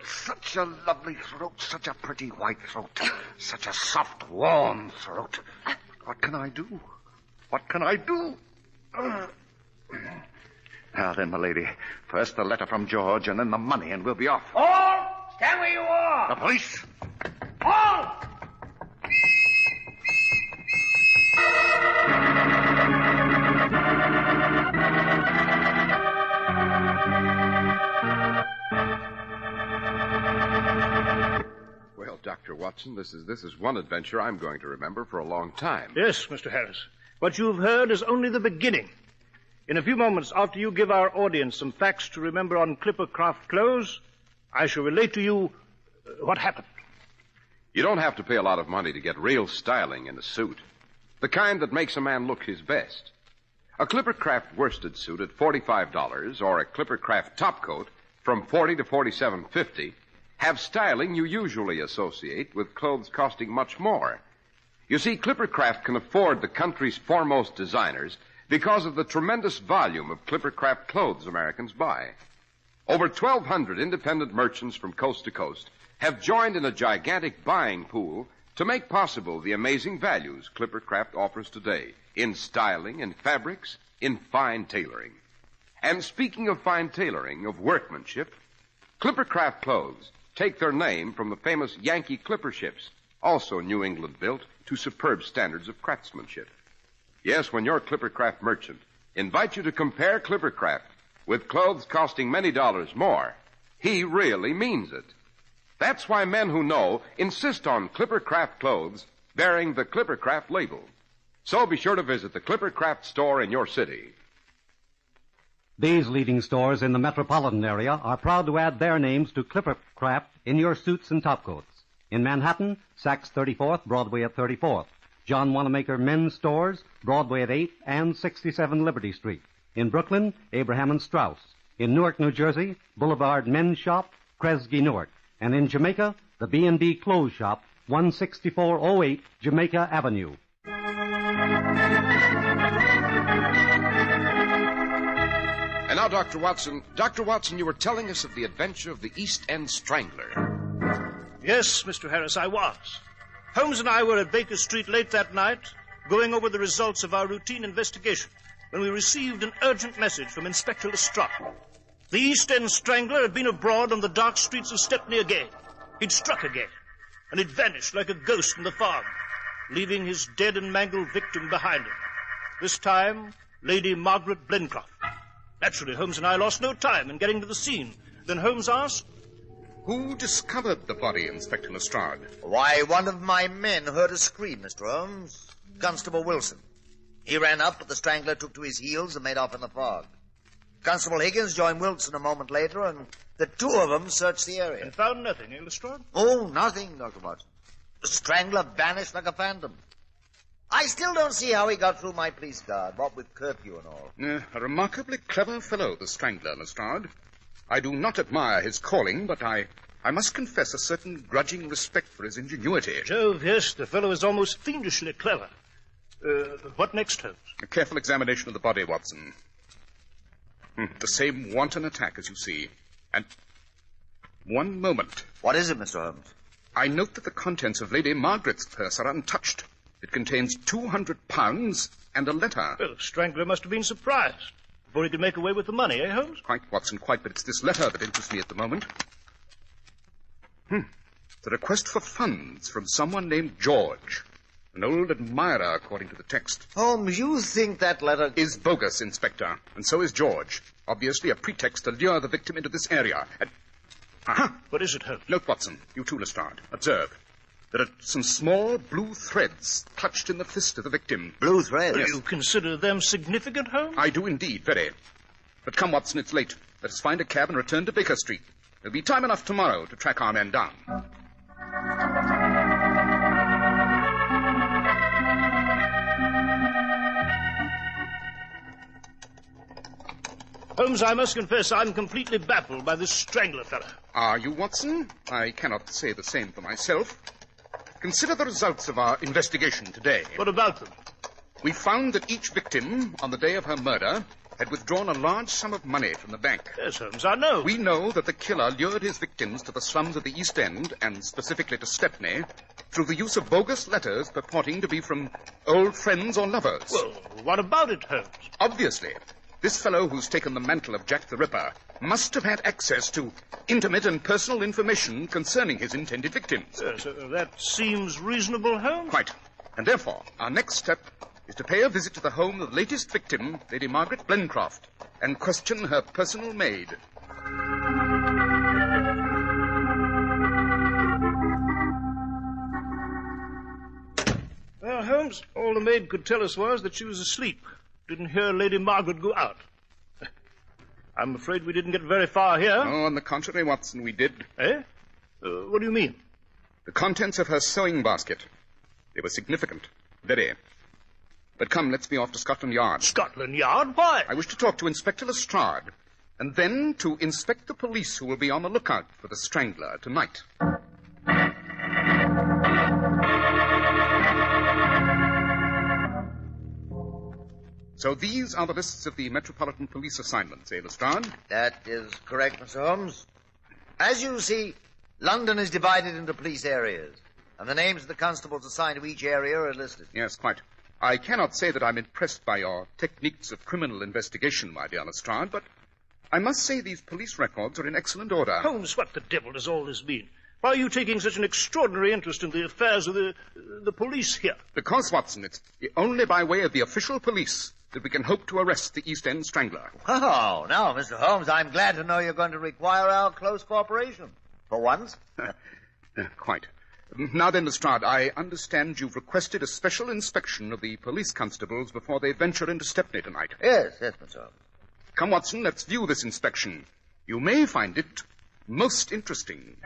Such a lovely throat, such a pretty white throat, such a soft, warm throat. What can I do? Now then, my lady, first the letter from George and then the money, and we'll be off. All! Stand where you are! The police! All! Well, Dr. Watson, this is one adventure I'm going to remember for a long time. Yes, Mr. Harris. What you've heard is only the beginning. In a few moments, after you give our audience some facts to remember on Clippercraft clothes, I shall relate to you what happened. You don't have to pay a lot of money to get real styling in a suit. The kind that makes a man look his best. A Clippercraft worsted suit at $45 or a Clippercraft topcoat from $40 to $47.50 have styling you usually associate with clothes costing much more. You see, Clippercraft can afford the country's foremost designers because of the tremendous volume of Clippercraft clothes Americans buy. Over 1,200 independent merchants from coast to coast have joined in a gigantic buying pool to make possible the amazing values Clippercraft offers today in styling, in fabrics, in fine tailoring. And speaking of fine tailoring, of workmanship, Clippercraft clothes take their name from the famous Yankee Clipper ships, also New England built to superb standards of craftsmanship. Yes, when your Clippercraft merchant invites you to compare Clippercraft with clothes costing many dollars more, he really means it. That's why men who know insist on Clippercraft clothes bearing the Clippercraft label. So be sure to visit the Clippercraft store in your city. These leading stores in the metropolitan area are proud to add their names to Clippercraft in your suits and topcoats. In Manhattan, Saks 34th, Broadway at 34th. John Wanamaker Men's Stores, Broadway at 8th and 67 Liberty Street. In Brooklyn, Abraham and Strauss. In Newark, New Jersey, Boulevard Men's Shop, Kresge Newark. And in Jamaica, the B&B Clothes Shop, 16408 Jamaica Avenue. And now, Dr. Watson. Dr. Watson, you were telling us of the adventure of the East End Strangler. Yes, Mr. Harris, I was. Holmes and I were at Baker Street late that night, going over the results of our routine investigation, when we received an urgent message from Inspector Lestrade. The East End Strangler had been abroad on the dark streets of Stepney again. He'd struck again, and he'd vanished like a ghost in the fog, leaving his dead and mangled victim behind him. This time, Lady Margaret Blencroft. Naturally, Holmes and I lost no time in getting to the scene. Then Holmes asked, "Who discovered the body, Inspector Lestrade?" Why, one of my men heard a scream, Mr. Holmes. Constable Wilson. He ran up, but the strangler took to his heels and made off in the fog. Constable Higgins joined Wilson a moment later, and the two of them searched the area. And found nothing, eh, Lestrade? Oh, nothing, Dr. Watson. The strangler vanished like a phantom. I still don't see how he got through my police guard, what with curfew and all. A remarkably clever fellow, the Strangler, Lestrade. I do not admire his calling, but I must confess a certain grudging respect for his ingenuity. Jove, yes, the fellow is almost fiendishly clever. What next, Holmes? A careful examination of the body, Watson. The same wanton attack, as you see. And one moment. What is it, Mr. Holmes? I note that the contents of Lady Margaret's purse are untouched. It contains £200 and a letter. Well, the strangler must have been surprised before he could make away with the money, eh, Holmes? Quite, Watson, quite, but it's this letter that interests me at the moment. The request for funds from someone named George. An old admirer, according to the text. Holmes, you think that letter is bogus, Inspector, and so is George. Obviously a pretext to lure the victim into this area. What is it, Holmes? Note, Watson, you too, Lestrade. Observe. There are some small blue threads clutched in the fist of the victim. Blue threads? Yes. Do you consider them significant, Holmes? I do indeed, very. But come, Watson, it's late. Let us find a cab and return to Baker Street. There'll be time enough tomorrow to track our men down. Holmes, I must confess I'm completely baffled by this strangler fellow. Are you, Watson? I cannot say the same for myself. Consider the results of our investigation today. What about them? We found that each victim, on the day of her murder, had withdrawn a large sum of money from the bank. Yes, Holmes, I know. We know that the killer lured his victims to the slums of the East End, and specifically to Stepney, through the use of bogus letters purporting to be from old friends or lovers. Well, what about it, Holmes? Obviously, this fellow who's taken the mantle of Jack the Ripper must have had access to intimate and personal information concerning his intended victims. Yes, that seems reasonable, Holmes. Quite. And therefore, our next step is to pay a visit to the home of the latest victim, Lady Margaret Blencroft, and question her personal maid. Well, Holmes, all the maid could tell us was that she was asleep. Didn't hear Lady Margaret go out. I'm afraid we didn't get very far here. Oh, on the contrary, Watson, we did. Eh? What do you mean? The contents of her sewing basket. They were significant. Very. But come, let's be off to Scotland Yard. Scotland Yard? Why? I wish to talk to Inspector Lestrade, and then to inspect the police who will be on the lookout for the strangler tonight. So these are the lists of the Metropolitan Police assignments, eh, Lestrade? That is correct, Mr. Holmes. As you see, London is divided into police areas, and the names of the constables assigned to each area are listed. Yes, quite. I cannot say that I'm impressed by your techniques of criminal investigation, my dear Lestrade, but I must say these police records are in excellent order. Holmes, what the devil does all this mean? Why are you taking such an extraordinary interest in the affairs of the police here? Because, Watson, it's only by way of the official police that we can hope to arrest the East End Strangler. Oh, now, Mr. Holmes, I'm glad to know you're going to require our close cooperation. For once. Quite. Now then, Lestrade, I understand you've requested a special inspection of the police constables before they venture into Stepney tonight. Yes, Mr. Holmes. Come, Watson, let's view this inspection. You may find it most interesting.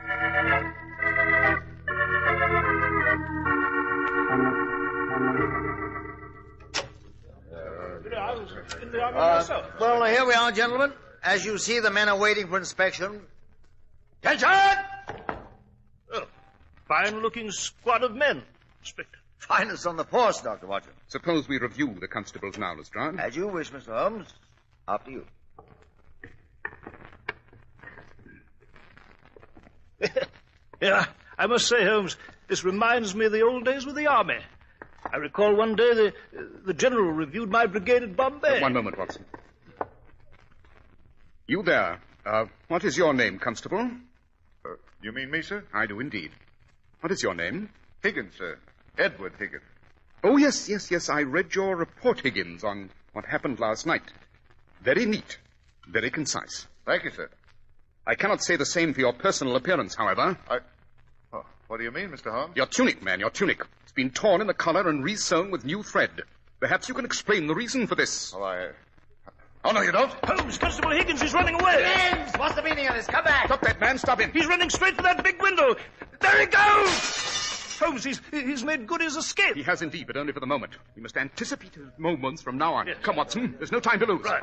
Well, here we are, gentlemen. As you see, the men are waiting for inspection. Attention! Oh, fine-looking squad of men, Inspector. Finest on the force, Dr. Watson. Suppose we review the constables now, Lestrade. As you wish, Mr. Holmes. After you. Yeah, I must say, Holmes, this reminds me of the old days with the Army. I recall one day the General reviewed my brigade at Bombay. One moment, Watson. You there. What is your name, Constable? You mean me, sir? I do indeed. What is your name? Higgins, sir. Edward Higgins. Oh, yes. I read your report, Higgins, on what happened last night. Very neat. Very concise. Thank you, sir. I cannot say the same for your personal appearance, however. Oh, what do you mean, Mr. Holmes? Your tunic, man, your tunic. It's been torn in the collar and re-sewn with new thread. Perhaps you can explain the reason for this. Oh, no, you don't. Holmes, Constable Higgins is running away. James, what's the meaning of this? Come back. Stop that man. Stop him. He's running straight for that big window. There he goes! Holmes, he's made good his escape. He has indeed, but only for the moment. We must anticipate his moments from now on. Yes. Come, Watson. There's no time to lose. Right.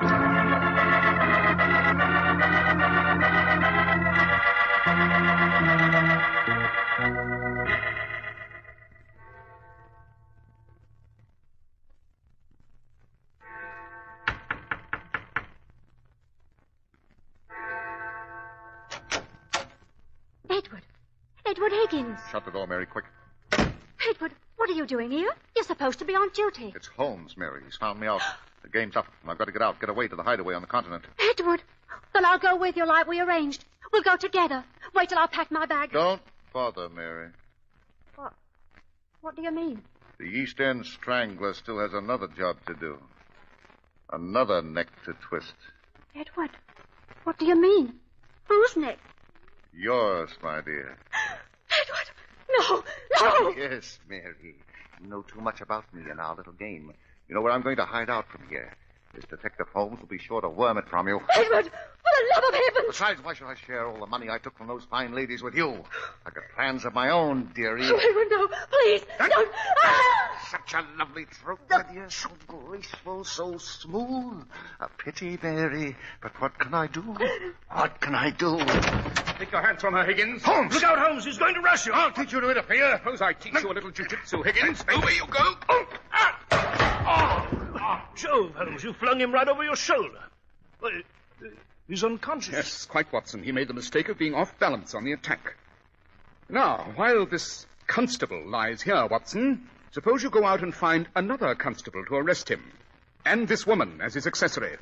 Edward Higgins. Shut the door, Mary, quick. Edward, what are you doing here? You're supposed to be on duty. It's Holmes, Mary. He's found me out. The game's up, and I've got to get out, get away to the hideaway on the continent. Edward, then I'll go with you like we arranged. We'll go together. Wait till I pack my bag. Don't bother, Mary. What? What do you mean? The East End Strangler still has another job to do. Another neck to twist. Edward, what do you mean? Whose neck? Yours, my dear. Edward, no! Yes, Mary. You know too much about me and our little game. You know where I'm going to hide out from here. This Detective Holmes will be sure to worm it from you. Edward, for the love of heaven! Besides, why should I share all the money I took from those fine ladies with you? I got plans of my own, dearie. Oh, Edward, no, please, don't. Such a lovely throat, my dear, so graceful, so smooth. A pity, Mary, but what can I do? What can I do? Take your hands from her, Higgins. Holmes! Look out, Holmes, he's going to rush you. I'll teach you to interfere. Suppose I teach you a little jiu-jitsu, Higgins. Over you go. Jove, Holmes, you flung him right over your shoulder. Well, he's unconscious. Yes, quite, Watson. He made the mistake of being off balance on the attack. Now, while this constable lies here, Watson, suppose you go out and find another constable to arrest him. And this woman as his accessory.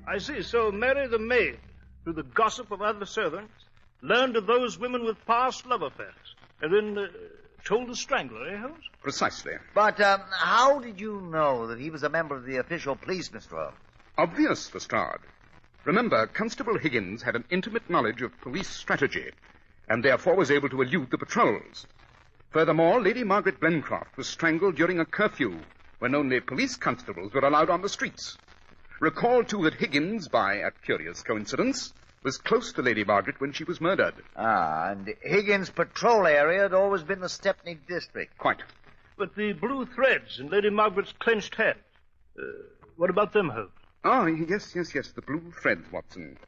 I see. So Mary the maid, through the gossip of other servants, learned of those women with past love affairs, and then told the Strangler, eh, Holmes? Precisely. But how did you know that he was a member of the official police, Mr. Holmes? Obvious, Lestrade. Remember, Constable Higgins had an intimate knowledge of police strategy, and therefore was able to elude the patrols. Furthermore, Lady Margaret Glencroft was strangled during a curfew, when only police constables were allowed on the streets. Recall, too, that Higgins, by a curious coincidence, was close to Lady Margaret when she was murdered. Ah, and Higgins' patrol area had always been the Stepney district. Quite. But the blue threads in Lady Margaret's clenched hand, what about them, Holmes? Oh, yes, the blue threads, Watson.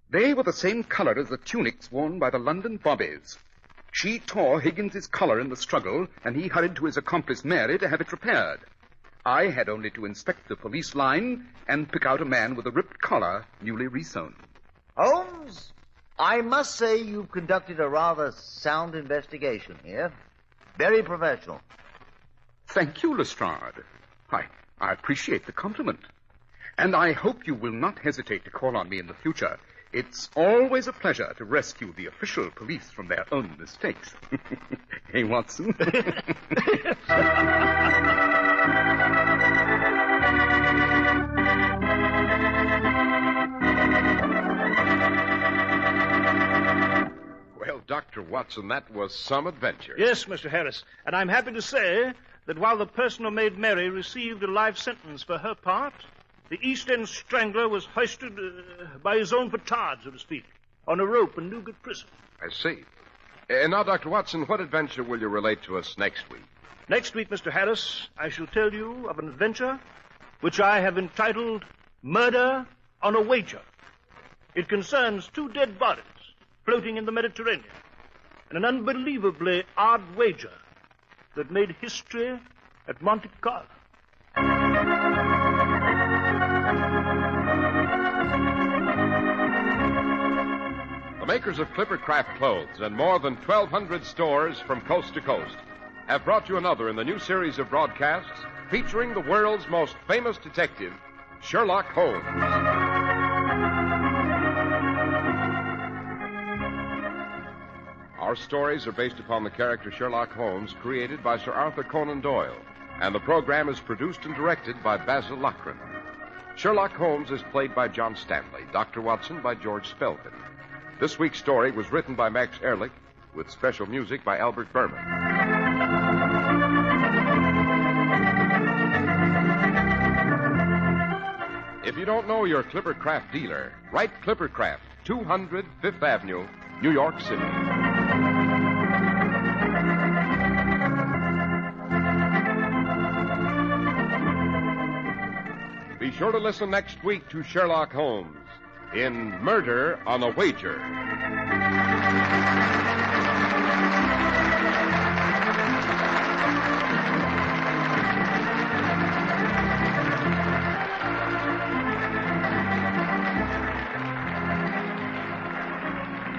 They were the same color as the tunics worn by the London bobbies. She tore Higgins's collar in the struggle, and he hurried to his accomplice Mary to have it repaired. I had only to inspect the police line and pick out a man with a ripped collar, newly resewn. Holmes, I must say you've conducted a rather sound investigation here. Very professional. Thank you, Lestrade. I appreciate the compliment. And I hope you will not hesitate to call on me in the future. It's always a pleasure to rescue the official police from their own mistakes. Hey, Watson? Watson, that was some adventure. Yes, Mr. Harris. And I'm happy to say that while the person who made Mary received a life sentence for her part, the East End Strangler was hoisted by his own petard, so to speak, on a rope in Newgate Prison. I see. Now, Dr. Watson, what adventure will you relate to us next week? Next week, Mr. Harris, I shall tell you of an adventure which I have entitled Murder on a Wager. It concerns 2 dead bodies floating in the Mediterranean and an unbelievably odd wager that made history at Monte Carlo. The makers of Clippercraft clothes and more than 1,200 stores from coast to coast have brought you another in the new series of broadcasts featuring the world's most famous detective, Sherlock Holmes. Our stories are based upon the character Sherlock Holmes created by Sir Arthur Conan Doyle, and the program is produced and directed by Basil Lochran. Sherlock Holmes is played by John Stanley, Dr. Watson by George Spelvin. This week's story was written by Max Ehrlich, with special music by Albert Berman. If you don't know your Clippercraft dealer, write Clippercraft, 200 Fifth Avenue, New York City. Be sure to listen next week to Sherlock Holmes in Murder on a Wager.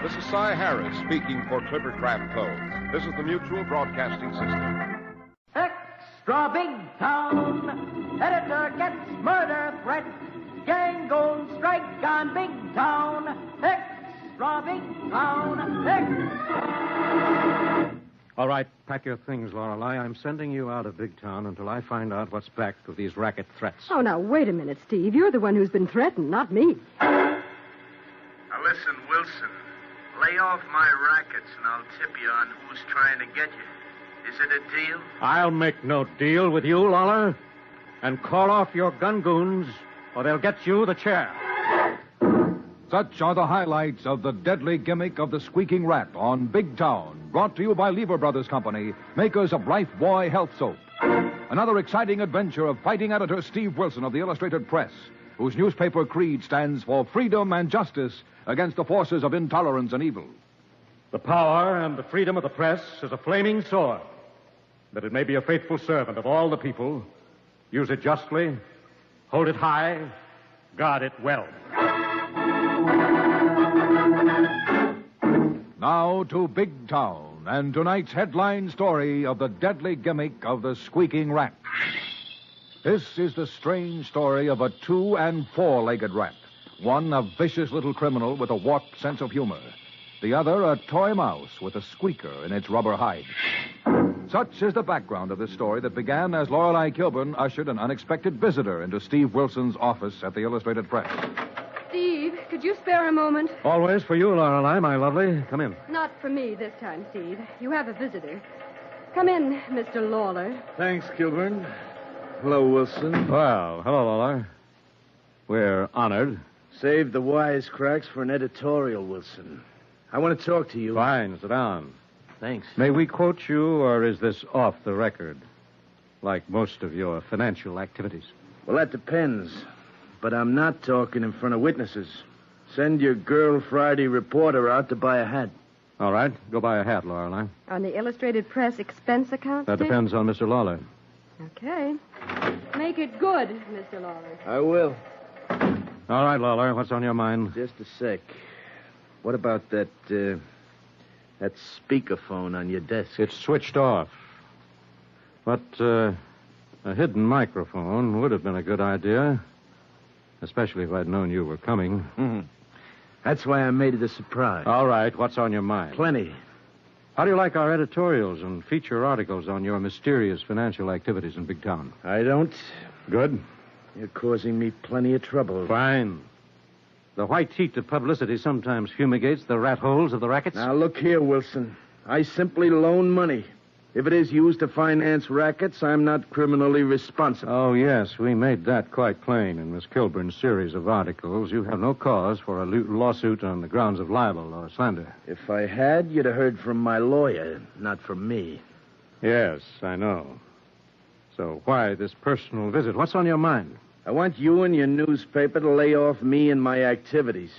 This is Cy Harris speaking for Clippercraft Clothes. This is the Mutual Broadcasting System. Extra Big Town. Editor gets murder threat. Gang goes strike on Big Town. Extra Big Town. All right, pack your things, Lorelei. I'm sending you out of Big Town until I find out what's back of these racket threats. Oh, now, wait a minute, Steve. You're the one who's been threatened, not me. Now listen, Wilson. Lay off my rackets and I'll tip you on who's trying to get you. Is it a deal? I'll make no deal with you, Lawler. And call off your gun goons, or they'll get you the chair. Such are the highlights of the deadly gimmick of the Squeaking Rat on Big Town, brought to you by Lever Brothers Company, makers of Lifebuoy Health Soap. Another exciting adventure of fighting editor Steve Wilson of the Illustrated Press, whose newspaper creed stands for freedom and justice against the forces of intolerance and evil. The power and the freedom of the press is a flaming sword, that it may be a faithful servant of all the people. Use it justly, hold it high, guard it well. Now to Big Town and tonight's headline story of the deadly gimmick of the Squeaking Rat. This is the strange story of a 2- and 4-legged rat. One, a vicious little criminal with a warped sense of humor. The other, a toy mouse with a squeaker in its rubber hide. Such is the background of this story that began as Lorelei Kilburn ushered an unexpected visitor into Steve Wilson's office at the Illustrated Press. Steve, could you spare a moment? Always for you, Lorelei, my lovely. Come in. Not for me this time, Steve. You have a visitor. Come in, Mr. Lawler. Thanks, Kilburn. Hello, Wilson. Well, hello, Lawler. We're honored. Save the wisecracks for an editorial, Wilson. I want to talk to you. Fine, sit down. Thanks. May we quote you, or is this off the record? Like most of your financial activities. Well, that depends. But I'm not talking in front of witnesses. Send your girl Friday reporter out to buy a hat. All right, go buy a hat, Lorelei. On the Illustrated Press expense account, That Steve? depends on Mr. Lawler. Okay. Make it good, Mr. Lawler. I will. All right, Lawler, what's on your mind? Just a sec. What about that speakerphone on your desk? It's switched off. But a hidden microphone would have been a good idea. Especially if I'd known you were coming. Mm-hmm. That's why I made it a surprise. All right, what's on your mind? Plenty. How do you like our editorials and feature articles on your mysterious financial activities in Big Town? I don't. Good. You're causing me plenty of trouble. Fine. The white heat of publicity sometimes fumigates the rat holes of the rackets. Now, look here, Wilson. I simply loan money. If it is used to finance rackets, I'm not criminally responsible. Oh, yes, we made that quite plain in Miss Kilburn's series of articles. You have no cause for a lawsuit on the grounds of libel or slander. If I had, you'd have heard from my lawyer, not from me. Yes, I know. So why this personal visit? What's on your mind? I want you and your newspaper to lay off me and my activities.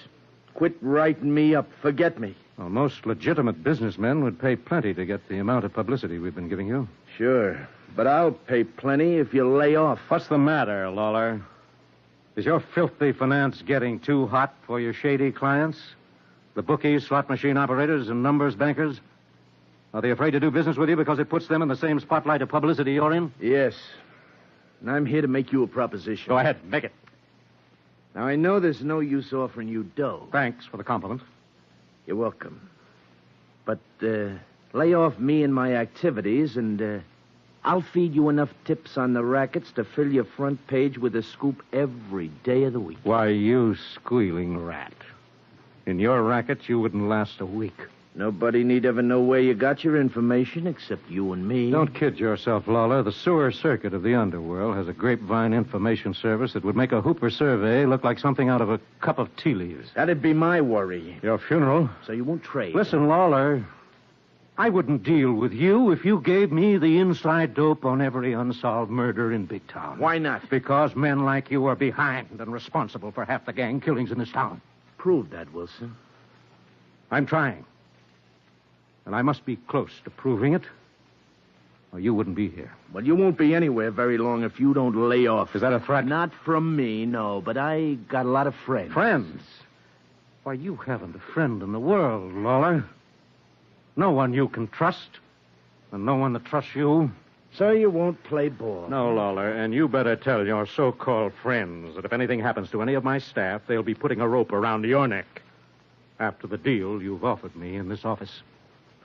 Quit writing me up. Forget me. Well, most legitimate businessmen would pay plenty to get the amount of publicity we've been giving you. Sure, but I'll pay plenty if you lay off. What's the matter, Lawler? Is your filthy finance getting too hot for your shady clients? The bookies, slot machine operators, and numbers bankers? Are they afraid to do business with you because it puts them in the same spotlight of publicity you're in? Yes. And I'm here to make you a proposition. Go ahead, make it. Now, I know there's no use offering you dough. Thanks for the compliment. You're welcome. But lay off me and my activities, and I'll feed you enough tips on the rackets to fill your front page with a scoop every day of the week. Why, you squealing rat. In your rackets, you wouldn't last a week. Nobody need ever know where you got your information except you and me. Don't kid yourself, Lawler. The sewer circuit of the underworld has a grapevine information service that would make a Hooper survey look like something out of a cup of tea leaves. That'd be my worry. Your funeral? So you won't trade. Listen, Lawler, I wouldn't deal with you if you gave me the inside dope on every unsolved murder in Big Town. Why not? Because men like you are behind and responsible for half the gang killings in this town. Prove that, Wilson. I'm trying. And I must be close to proving it, or you wouldn't be here. Well, you won't be anywhere very long if you don't lay off. Is that a threat? Not from me, no, but I got a lot of friends. Friends? Why, you haven't a friend in the world, Lawler. No one you can trust, and no one that trusts you. So you won't play ball. No, Lawler, and you better tell your so-called friends that if anything happens to any of my staff, they'll be putting a rope around your neck after the deal you've offered me in this office.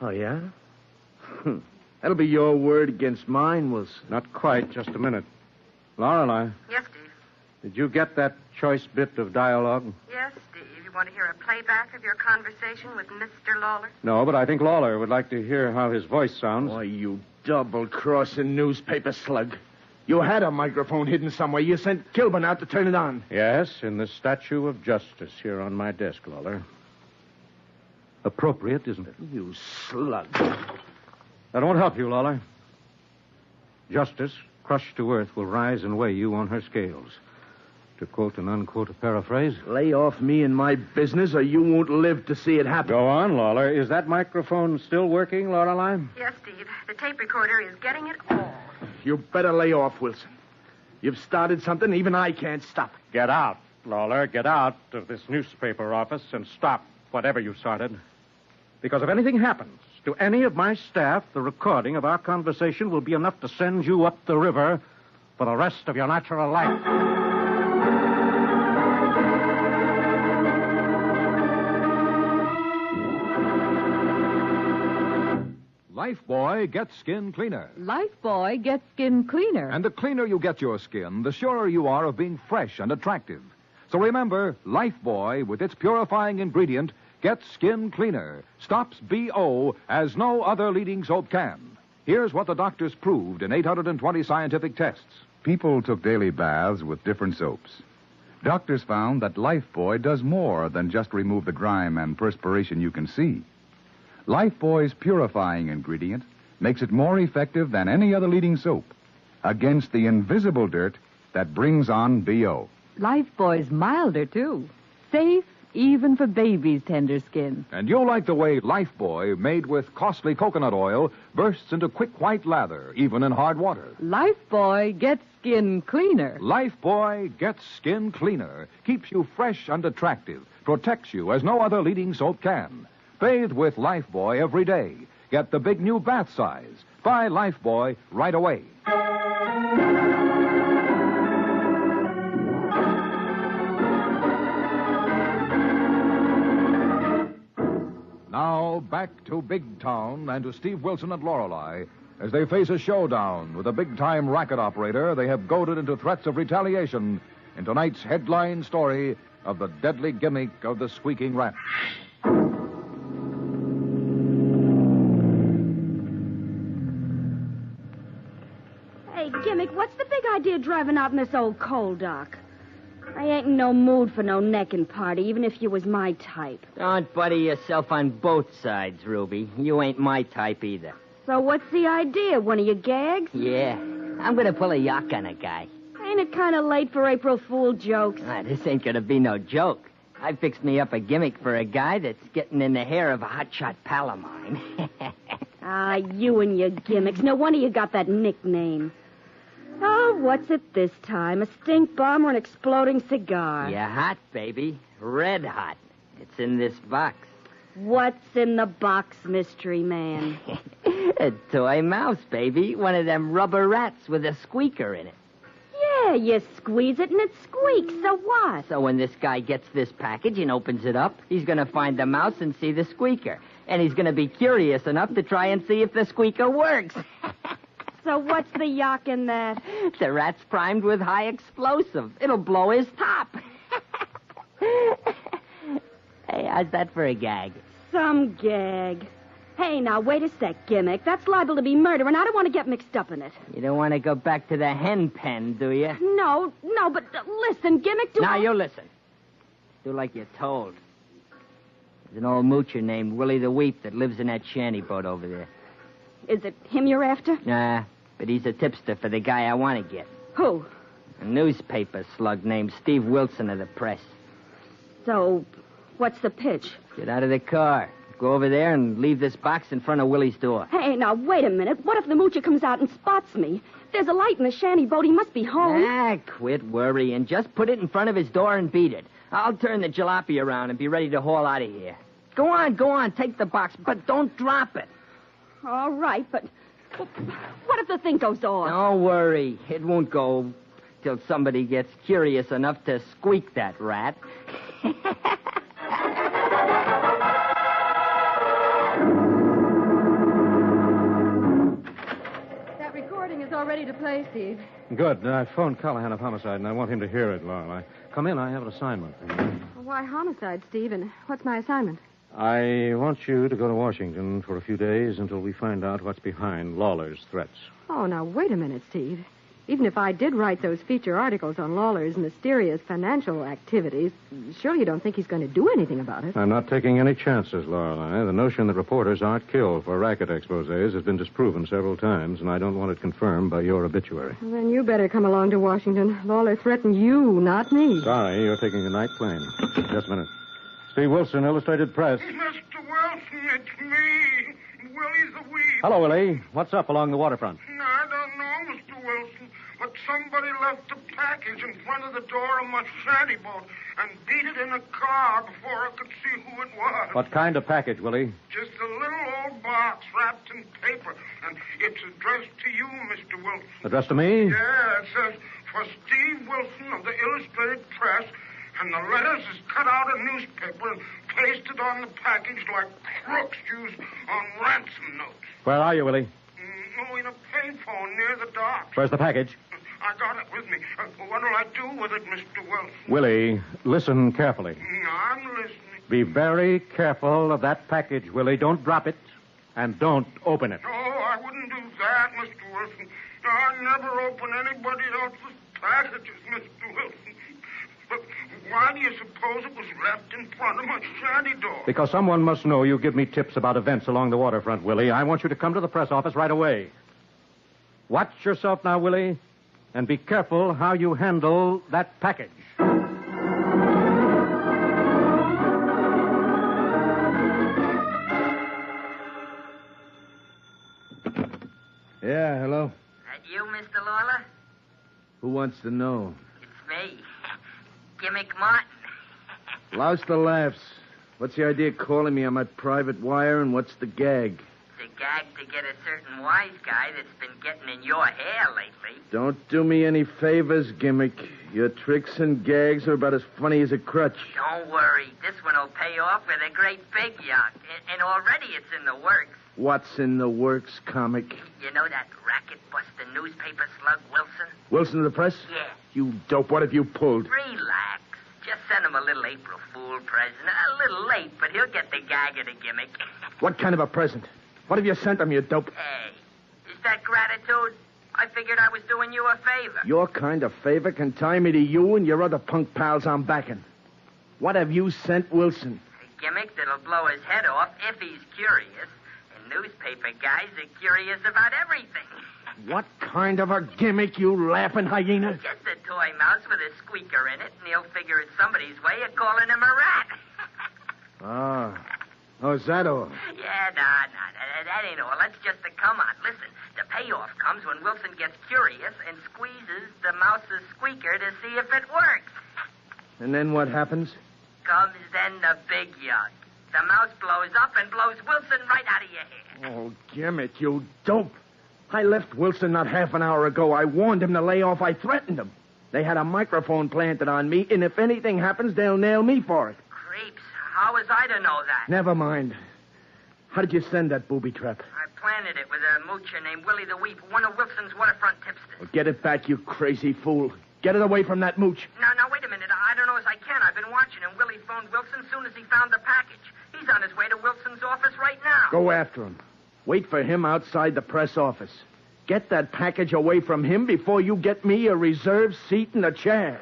Oh, yeah? That'll be your word against mine, Wilson. Not quite. Just a minute. Lorelei. Yes, Steve. Did you get that choice bit of dialogue? Yes, Steve. You want to hear a playback of your conversation with Mr. Lawler? No, but I think Lawler would like to hear how his voice sounds. Why, you double-crossing newspaper slug. You had a microphone hidden somewhere. You sent Kilburn out to turn it on. Yes, in the statue of justice here on my desk, Lawler. Appropriate, isn't it? You slug. That won't help you, Lawler. Justice, crushed to earth, will rise and weigh you on her scales. To quote and unquote a paraphrase. Lay off me and my business, or you won't live to see it happen. Go on, Lawler. Is that microphone still working, Lorelei? Yes, Steve. The tape recorder is getting it all. You better lay off, Wilson. You've started something, even I can't stop it. Get out, Lawler. Get out of this newspaper office and stop whatever you started. Because if anything happens to any of my staff, the recording of our conversation will be enough to send you up the river for the rest of your natural life. Lifebuoy gets skin cleaner. Lifebuoy gets skin cleaner. And the cleaner you get your skin, the surer you are of being fresh and attractive. So remember, Lifebuoy, with its purifying ingredient, gets skin cleaner, stops BO as no other leading soap can. Here's what the doctors proved in 820 scientific tests. People took daily baths with different soaps. Doctors found that Lifebuoy does more than just remove the grime and perspiration you can see. Lifebuoy's purifying ingredient makes it more effective than any other leading soap against the invisible dirt that brings on BO. Lifebuoy's milder, too. Safe even for baby's tender skin. And you'll like the way Lifebuoy, made with costly coconut oil, bursts into quick white lather, even in hard water. Lifebuoy gets skin cleaner. Lifebuoy gets skin cleaner, keeps you fresh and attractive, protects you as no other leading soap can. Bathe with Lifebuoy every day. Get the big new bath size. Buy Lifebuoy right away. Now, back to Big Town and to Steve Wilson and Lorelei as they face a showdown with a big-time racket operator they have goaded into threats of retaliation in tonight's headline story of the deadly gimmick of the squeaking rat. Hey, Gimmick, what's the big idea of driving out in this old coal dock? I ain't in no mood for no necking party, even if you was my type. Don't buddy yourself on both sides, Ruby. You ain't my type either. So what's the idea? One of your gags? Yeah, I'm gonna pull a yuck on a guy. Ain't it kind of late for April Fool jokes? This ain't gonna be no joke. I fixed me up a gimmick for a guy that's getting in the hair of a hotshot pal of mine. You and your gimmicks. No wonder you got that nickname. Oh, what's it this time? A stink bomb or an exploding cigar? You're hot, baby. Red hot. It's in this box. What's in the box, mystery man? A toy mouse, baby. One of them rubber rats with a squeaker in it. Yeah, you squeeze it and it squeaks. So what? So when this guy gets this package and opens it up, he's going to find the mouse and see the squeaker. And he's going to be curious enough to try and see if the squeaker works. So what's the yuck in that? The rat's primed with high explosive. It'll blow his top. Hey, how's that for a gag? Some gag. Hey, now, wait a sec, Gimmick. That's liable to be murder, and I don't want to get mixed up in it. You don't want to go back to the hen pen, do you? No, but listen, Gimmick, Now, you listen. Do like you're told. There's an old moocher named Willie the Weep that lives in that shanty boat over there. Is it him you're after? Nah, but he's a tipster for the guy I want to get. Who? A newspaper slug named Steve Wilson of the Press. So, what's the pitch? Get out of the car. Go over there and leave this box in front of Willie's door. Hey, now, wait a minute. What if the moocher comes out and spots me? There's a light in the shanty boat. He must be home. Quit worrying. Just put it in front of his door and beat it. I'll turn the jalopy around and be ready to haul out of here. Go on. Take the box, but don't drop it. All right, but what if the thing goes off? Don't worry. It won't go till somebody gets curious enough to squeak that rat. That recording is all ready to play, Steve. Good. I phoned Callahan of Homicide, and I want him to hear it, Lorelei. Come in. I have an assignment. Why homicide, Steve? And what's my assignment? I want you to go to Washington for a few days until we find out what's behind Lawler's threats. Oh, now, wait a minute, Steve. Even if I did write those feature articles on Lawler's mysterious financial activities, surely you don't think he's going to do anything about it. I'm not taking any chances, Lorelei. The notion that reporters aren't killed for racket exposés has been disproven several times, and I don't want it confirmed by your obituary. Well, then you better come along to Washington. Lawler threatened you, not me. Sorry, you're taking a night plane. Just a minute. Steve Wilson, Illustrated Press. Mr. Wilson, it's me, Willie the Weep. Hello, Willie. What's up along the waterfront? I don't know, Mr. Wilson, but somebody left a package in front of the door of my shanty boat and beat it in a car before I could see who it was. What kind of package, Willie? Just a little old box wrapped in paper, and it's addressed to you, Mr. Wilson. Addressed to me? Yeah, it says, for Steve Wilson of the Illustrated Press, and the letters is cut out of newspaper and pasted on the package like crooks use on ransom notes. Where are you, Willie? In a payphone near the dock. Where's the package? I got it with me. What'll I do with it, Mr. Wilson? Willie, listen carefully. I'm listening. Be very careful of that package, Willie. Don't drop it, and don't open it. Oh, I wouldn't do that, Mr. Wilson. I never open anybody else's packages, Mr. Wilson. But why do you suppose it was left in front of my shanty door? Because someone must know you give me tips about events along the waterfront, Willie. I want you to come to the press office right away. Watch yourself now, Willie, and be careful how you handle that package. Yeah, hello? That you, Mr. Lawler? Who wants to know? It's me. Gimmick Martin. Louse the laughs. What's the idea of calling me on my private wire, and what's the gag? The gag to get a certain wise guy that's been getting in your hair lately. Don't do me any favors, Gimmick. Your tricks and gags are about as funny as a crutch. Don't worry. This one will pay off with a great big yuck. And already it's in the works. What's in the works, comic? You know that racket-busting newspaper slug, Wilson? Wilson of the Press? Yeah. You dope, what have you pulled? Relax. Just send him a little April Fool present. A little late, but he'll get the gag of the gimmick. What kind of a present? What have you sent him, you dope? Hey, is that gratitude? I figured I was doing you a favor. Your kind of favor can tie me to you and your other punk pals I'm backing. What have you sent Wilson? A gimmick that'll blow his head off if he's curious. And newspaper guys are curious about everything. What kind of a gimmick, you laughing hyena? Just a toy mouse with a squeaker in it, and he'll figure it's somebody's way of calling him a rat. Oh, is that all? Yeah, that ain't all. That's just the come on. Listen, the payoff comes when Wilson gets curious and squeezes the mouse's squeaker to see if it works. And then what happens? Comes then the big yug. The mouse blows up and blows Wilson right out of your hair. Oh, gimmick, you dope. I left Wilson not half an hour ago. I warned him to lay off. I threatened him. They had a microphone planted on me, and if anything happens, they'll nail me for it. Creeps. How was I to know that? Never mind. How did you send that booby trap? I planted it with a moocher named Willie the Weep, one of Wilson's waterfront tipsters. Well, get it back, you crazy fool. Get it away from that mooch. Now, wait a minute. I don't know as I can. I've been watching him. Willie phoned Wilson as soon as he found the package. He's on his way to Wilson's office right now. Go after him. Wait for him outside the press office. Get that package away from him before you get me a reserved seat in a chair.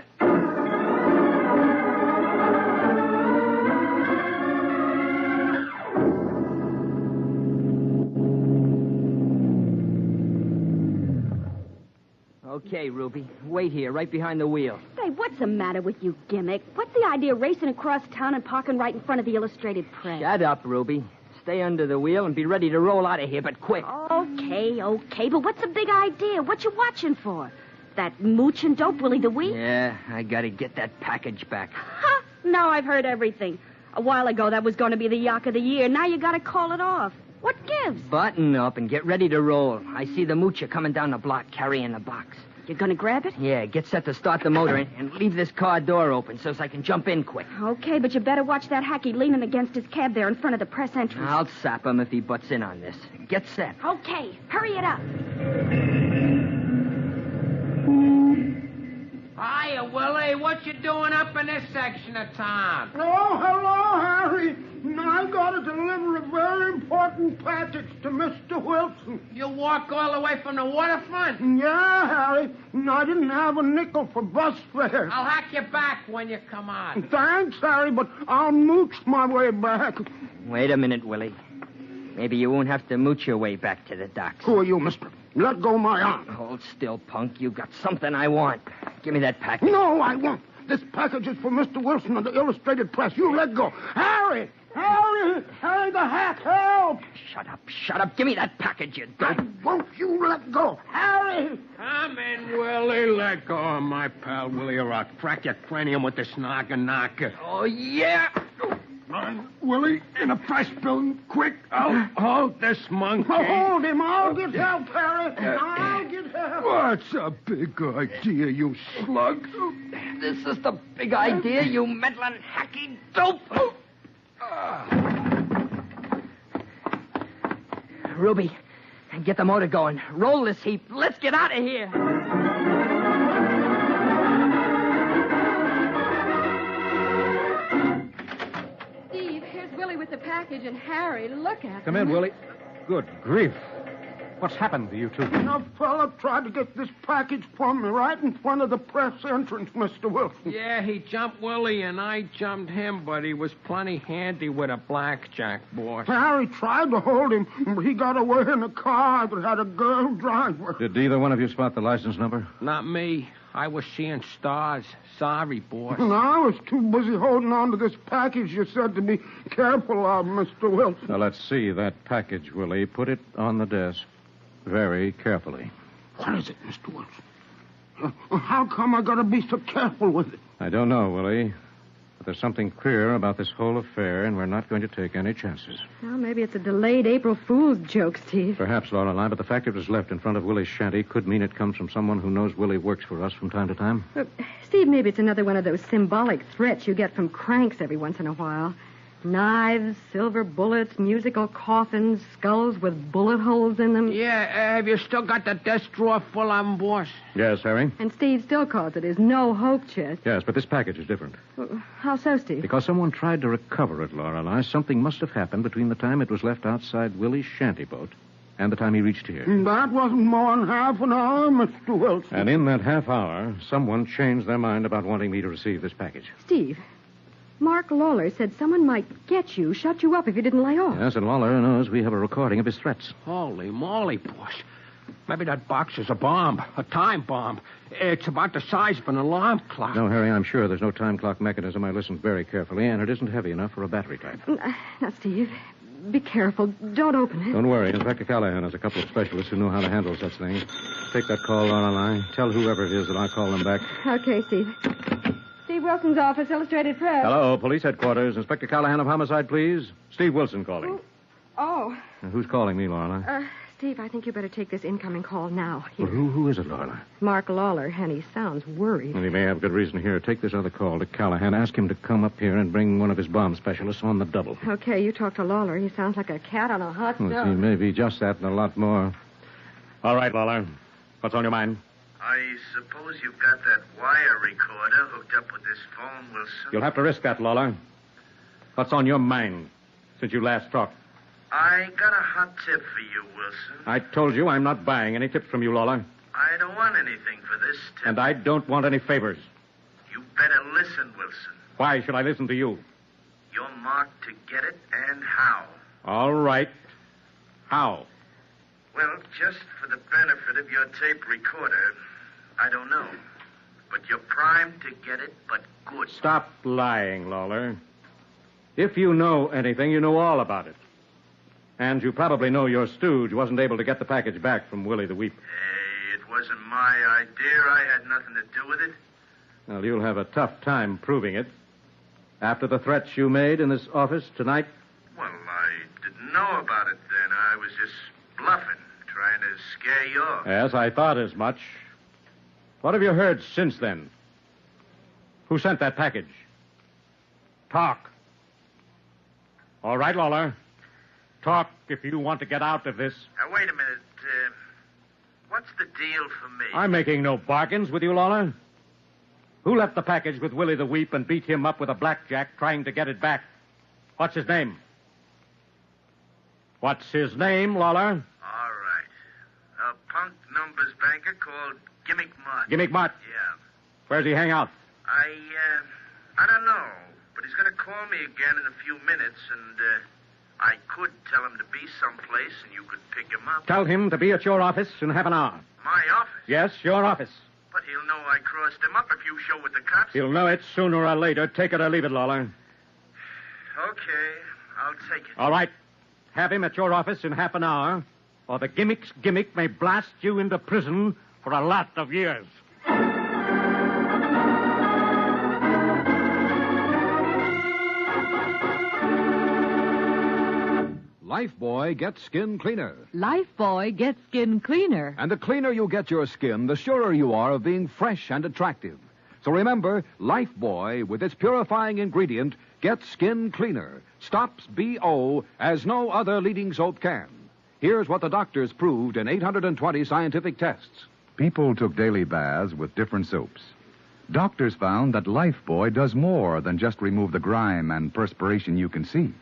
Okay, Ruby. Wait here, right behind the wheel. Say, what's the matter with you, gimmick? What's the idea of racing across town and parking right in front of the Illustrated Press? Shut up, Ruby. Stay under the wheel and be ready to roll out of here, but quick. Okay, but what's the big idea? What you watching for? That mooch and dope Willie the Weep? Yeah, I gotta get that package back. Ha! Now I've heard everything. A while ago, that was going to be the Yak of the Year. Now you gotta call it off. What gives? Button up and get ready to roll. I see the moocher coming down the block carrying the box. You're gonna grab it? Yeah, get set to start the motor and leave this car door open so I can jump in quick. Okay, but you better watch that hacky leaning against his cab there in front of the press entrance. I'll sap him if he butts in on this. Get set. Okay, hurry it up. Hiya, Willie. What you doing up in this section of town? Oh, hello, Harry. I got to deliver a very important package to Mr. Wilson. You walk all the way from the waterfront? Yeah, Harry. I didn't have a nickel for bus fare. I'll hack you back when you come on. Thanks, Harry, but I'll mooch my way back. Wait a minute, Willie. Maybe you won't have to mooch your way back to the docks. Who are you, mister? Let go my arm. Hold still, punk. You got something I want. Give me that package. No, I won't. This package is for Mr. Wilson of the Illustrated Press. You let go. Harry! Harry the hack, help! Shut up. Give me that package, you dope. Won't you let go? Harry! Come in, Willie. Let go of my pal, Willie, or I'll crack your cranium with this knocker. Oh, yeah! Willie, in a press building, quick. Hold this monkey. Hold him. I'll get help, Harry. I'll get help. What's a big idea, you slug? This is the big idea, you meddling hacky dope. Ruby, get the motor going. Roll this heap. Let's get out of here. Steve, here's Willie with the package, and Harry, look at Come him. in, Willie. Good grief. What's happened to you two? A fella tried to get this package from me right in front of the press entrance, Mr. Wilson. Yeah, he jumped Willie and I jumped him, but he was plenty handy with a blackjack, boss. Harry tried to hold him, but he got away in a car that had a girl driver. Did either one of you spot the license number? Not me. I was seeing stars. Sorry, boss. And I was too busy holding on to this package you said to be careful of, Mr. Wilson. Now, let's see that package, Willie. Put it on the desk. Very carefully. What is it, Mr. Wilson? How come I gotta be so careful with it? I don't know, Willie. But there's something queer about this whole affair, and we're not going to take any chances. Well, maybe it's a delayed April Fool's joke, Steve. Perhaps, Lorelei, but the fact it was left in front of Willie's shanty could mean it comes from someone who knows Willie works for us from time to time. Steve, maybe it's another one of those symbolic threats you get from cranks every once in a while. Knives, silver bullets, musical coffins, skulls with bullet holes in them. Yeah, have you still got the desk drawer full of them, boss? Yes, Harry? And Steve still calls it his no-hope chest. Yes, but this package is different. How so, Steve? Because someone tried to recover it, Lorelei. Something must have happened between the time it was left outside Willie's shanty boat and the time he reached here. That wasn't more than half an hour, Mr. Wilson. And in that half hour, someone changed their mind about wanting me to receive this package. Steve, Mark Lawler said someone might get you, shut you up if you didn't lay off. Yes, and Lawler knows we have a recording of his threats. Holy moly, boss. Maybe that box is a bomb, a time bomb. It's about the size of an alarm clock. No, Harry, I'm sure there's no time clock mechanism. I listened very carefully, and it isn't heavy enough for a battery type. Now, Steve, be careful. Don't open it. Don't worry. Inspector Callahan has a couple of specialists who know how to handle such things. Take that call, Lorelei. Tell whoever it is that I'll call them back. Okay, Steve. Steve Wilson's office, Illustrated Press. Hello, police headquarters. Inspector Callahan of Homicide, please. Steve Wilson calling. Oh. Who's calling me, Lorelei? Steve, I think you better take this incoming call now. Well, who is it, Lorelei? Mark Lawler, and he sounds worried. Well, he may have good reason here. Take this other call to Callahan. Ask him to come up here and bring one of his bomb specialists on the double. Okay, you talk to Lawler. He sounds like a cat on a hot stove. Well, he may be just that and a lot more. All right, Lawler. What's on your mind? I suppose you've got that wire recorder hooked up with this phone, Wilson. You'll have to risk that, Lawler. What's on your mind since you last talked? I got a hot tip for you, Wilson. I told you I'm not buying any tips from you, Lawler. I don't want anything for this tip. And I don't want any favors. You better listen, Wilson. Why should I listen to you? You're marked to get it, and how? All right. How? Well, just for the benefit of your tape recorder, I don't know. But you're primed to get it, but good. Stop lying, Lawler. If you know anything, you know all about it. And you probably know your stooge wasn't able to get the package back from Willie the Weep. Hey, it wasn't my idea. I had nothing to do with it. Well, you'll have a tough time proving it. After the threats you made in this office tonight? Well, I didn't know about it then. I was just bluffing, trying to scare you off. Yes, I thought as much. What have you heard since then? Who sent that package? Talk. All right, Lawler. Talk if you want to get out of this. Wait a minute. What's the deal for me? I'm making no bargains with you, Lawler. Who left the package with Willie the Weep and beat him up with a blackjack trying to get it back? What's his name? What's his name, Lawler? All right. A punk numbers banker called Gimmick Mott. Gimmick Mott? Yeah. Where's he hang out? I don't know. But he's going to call me again in a few minutes, and I could tell him to be someplace, and you could pick him up. Tell him to be at your office in half an hour. My office? Yes, your office. But he'll know I crossed him up if you show with the cops. He'll know it sooner or later. Take it or leave it, Lawler. Okay, I'll take it. All right. Have him at your office in half an hour, or the gimmick's gimmick may blast you into prison for a lot of years. Lifebuoy gets skin cleaner. Lifebuoy gets skin cleaner. And the cleaner you get your skin, the surer you are of being fresh and attractive. So remember, Lifebuoy, with its purifying ingredient, gets skin cleaner, stops BO as no other leading soap can. Here's what the doctors proved in 820 scientific tests. People took daily baths with different soaps. Doctors found that Lifebuoy does more than just remove the grime and perspiration you can see.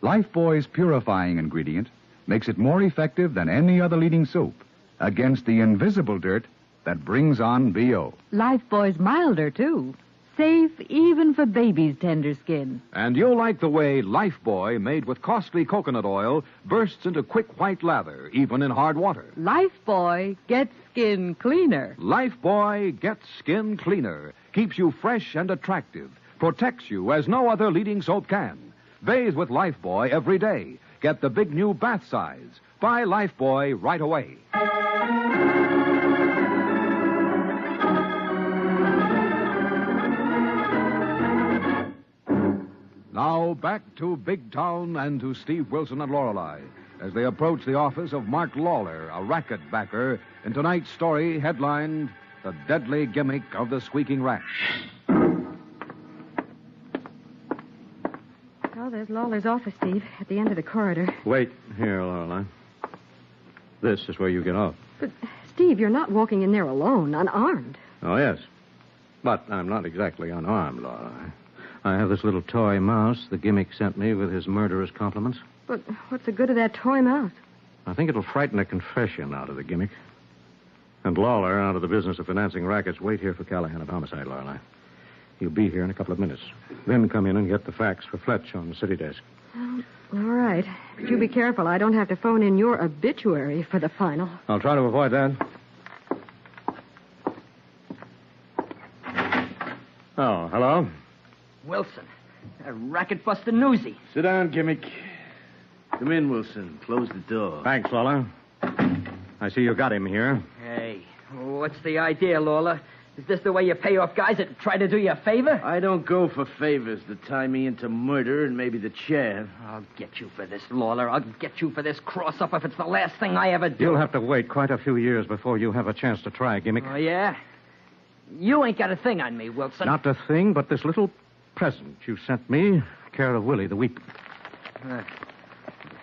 Lifebuoy's purifying ingredient makes it more effective than any other leading soap against the invisible dirt that brings on BO. Lifebuoy's milder, too. Safe even for baby's tender skin. And you'll like the way Lifebuoy, made with costly coconut oil, bursts into quick white lather, even in hard water. Lifebuoy gets skin cleaner. Lifebuoy gets skin cleaner, keeps you fresh and attractive, protects you as no other leading soap can. Bathe with Lifebuoy every day. Get the big new bath size. Buy Lifebuoy right away. Now back to Big Town and to Steve Wilson and Lorelei as they approach the office of Mark Lawler, a racket backer, in tonight's story headlined The Deadly Gimmick of the Squeaking Rat. Oh, there's Lawler's office, Steve, at the end of the corridor. Wait here, Lorelei. This is where you get off. But, Steve, you're not walking in there alone, unarmed. Oh, yes. But I'm not exactly unarmed, Lorelei. I have this little toy mouse the gimmick sent me with his murderous compliments. But what's the good of that toy mouse? I think it'll frighten a confession out of the gimmick. And Lawler, out of the business of financing rackets, wait here for Callahan at Homicide, Lorelei. He'll be here in a couple of minutes. Then come in and get the facts for Fletch on the city desk. All right. But you be careful. I don't have to phone in your obituary for the final. I'll try to avoid that. Oh, hello? Wilson. A racket buster newsie. Sit down, Gimmick. Come in, Wilson. Close the door. Thanks, Lawler. I see you got him here. Hey, what's the idea, Lawler? Is this the way you pay off guys that try to do you a favor? I don't go for favors to tie me into murder and maybe the chair. I'll get you for this, Lawler. I'll get you for this cross-up if it's the last thing I ever do. You'll have to wait quite a few years before you have a chance to try, Gimmick. Oh, yeah? You ain't got a thing on me, Wilson. Not a thing, but this little present you sent me, care of Willie the Weep.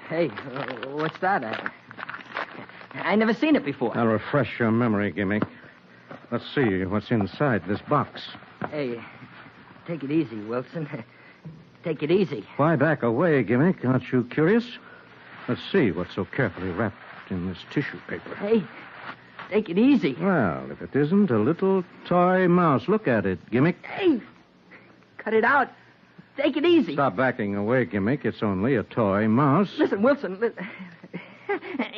Hey, what's that? I never seen it before. I'll refresh your memory, Gimmick. Let's see what's inside this box. Hey, take it easy, Wilson. Take it easy. Why back away, Gimmick? Aren't you curious? Let's see what's so carefully wrapped in this tissue paper. Hey, take it easy. Well, if it isn't a little toy mouse, look at it, Gimmick. Hey, cut it out. Take it easy. Stop backing away, Gimmick. It's only a toy mouse. Listen, Wilson.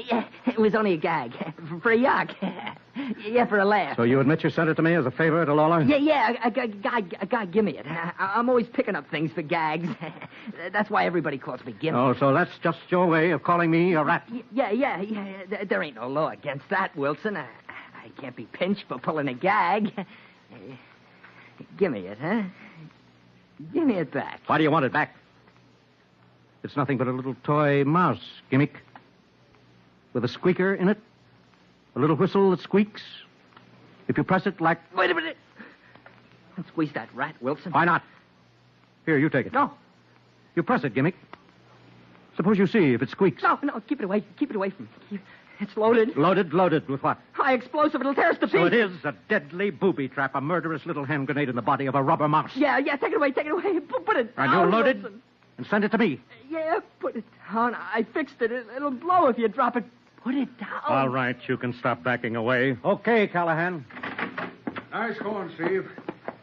Yeah, it was only a gag. For a yak. Yeah, for a laugh. So you admit you sent it to me as a favor to Lawler? Yeah, a guy give me it. I'm always picking up things for gags. That's why everybody calls me Gimme. Oh, so that's just your way of calling me a rat? Yeah. There ain't no law against that, Wilson. I can't be pinched for pulling a gag. Give me it, huh? Give me it back. Why do you want it back? It's nothing but a little toy mouse, Gimmick. With a squeaker in it. A little whistle that squeaks. If you press it like... Wait a minute. Don't squeeze that rat, Wilson. Why not? Here, you take it. No. You press it, Gimmick. Suppose you see if it squeaks. No, keep it away. Keep it away from me. It's loaded. Loaded with what? High explosive. It'll tear us to pieces. So it is a deadly booby trap, a murderous little hand grenade in the body of a rubber mouse. Yeah, take it away. Put it down, And you're loaded? Wilson. And send it to me. Yeah, put it down. I fixed it. It'll blow if you drop it. Put it down. All right, you can stop backing away. Okay, Callahan. Nice going, Steve.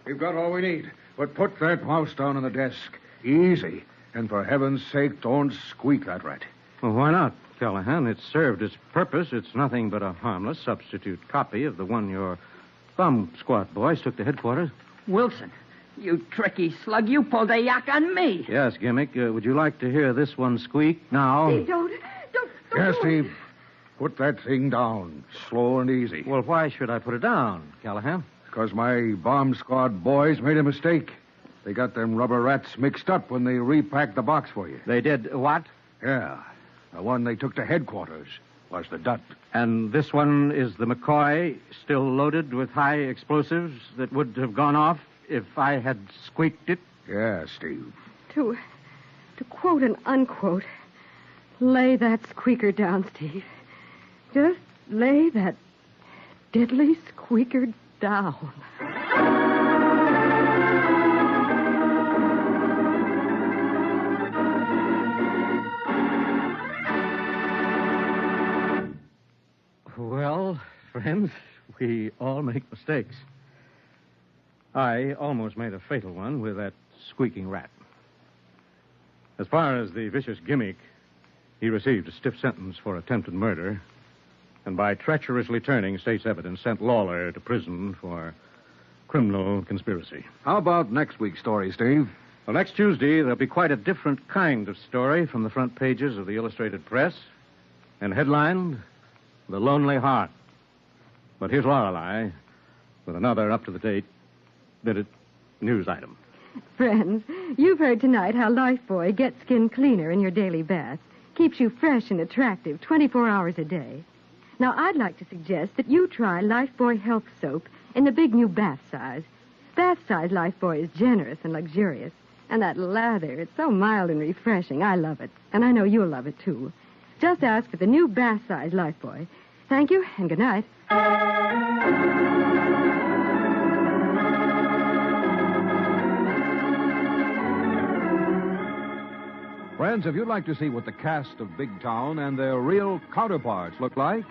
We've got all we need. But put that mouse down on the desk. Easy. And for heaven's sake, don't squeak that rat. Well, why not, Callahan? It's served its purpose. It's nothing but a harmless substitute copy of the one your bomb squad boys took to headquarters. Wilson, you tricky slug. You pulled a yak on me. Yes, Gimmick. Would you like to hear this one squeak now? Steve, don't. Yes, Steve. Put that thing down, slow and easy. Well, why should I put it down, Callahan? Because my bomb squad boys made a mistake. They got them rubber rats mixed up when they repacked the box for you. They did what? Yeah. The one they took to headquarters was the Dut. And this one is the McCoy, still loaded with high explosives that would have gone off if I had squeaked it? Yeah, Steve. To quote and unquote, lay that squeaker down, Steve. Just lay that deadly squeaker down. Well, friends, we all make mistakes. I almost made a fatal one with that squeaking rat. As far as the vicious Gimmick, he received a stiff sentence for attempted murder, and by treacherously turning state's evidence, sent Lawler to prison for criminal conspiracy. How about next week's story, Steve? Well, next Tuesday, there'll be quite a different kind of story from the front pages of the Illustrated Press, and headlined, The Lonely Heart. But here's Lorelei with another up-to-the-date minute news item. Friends, you've heard tonight how Lifebuoy Get Skin Cleaner in your daily bath keeps you fresh and attractive 24 hours a day. Now, I'd like to suggest that you try Lifebuoy Health Soap in the big new bath size. Bath size Lifebuoy is generous and luxurious. And that lather, it's so mild and refreshing. I love it. And I know you'll love it, too. Just ask for the new bath size Lifebuoy. Thank you, and good night. Friends, if you'd like to see what the cast of Big Town and their real counterparts look like,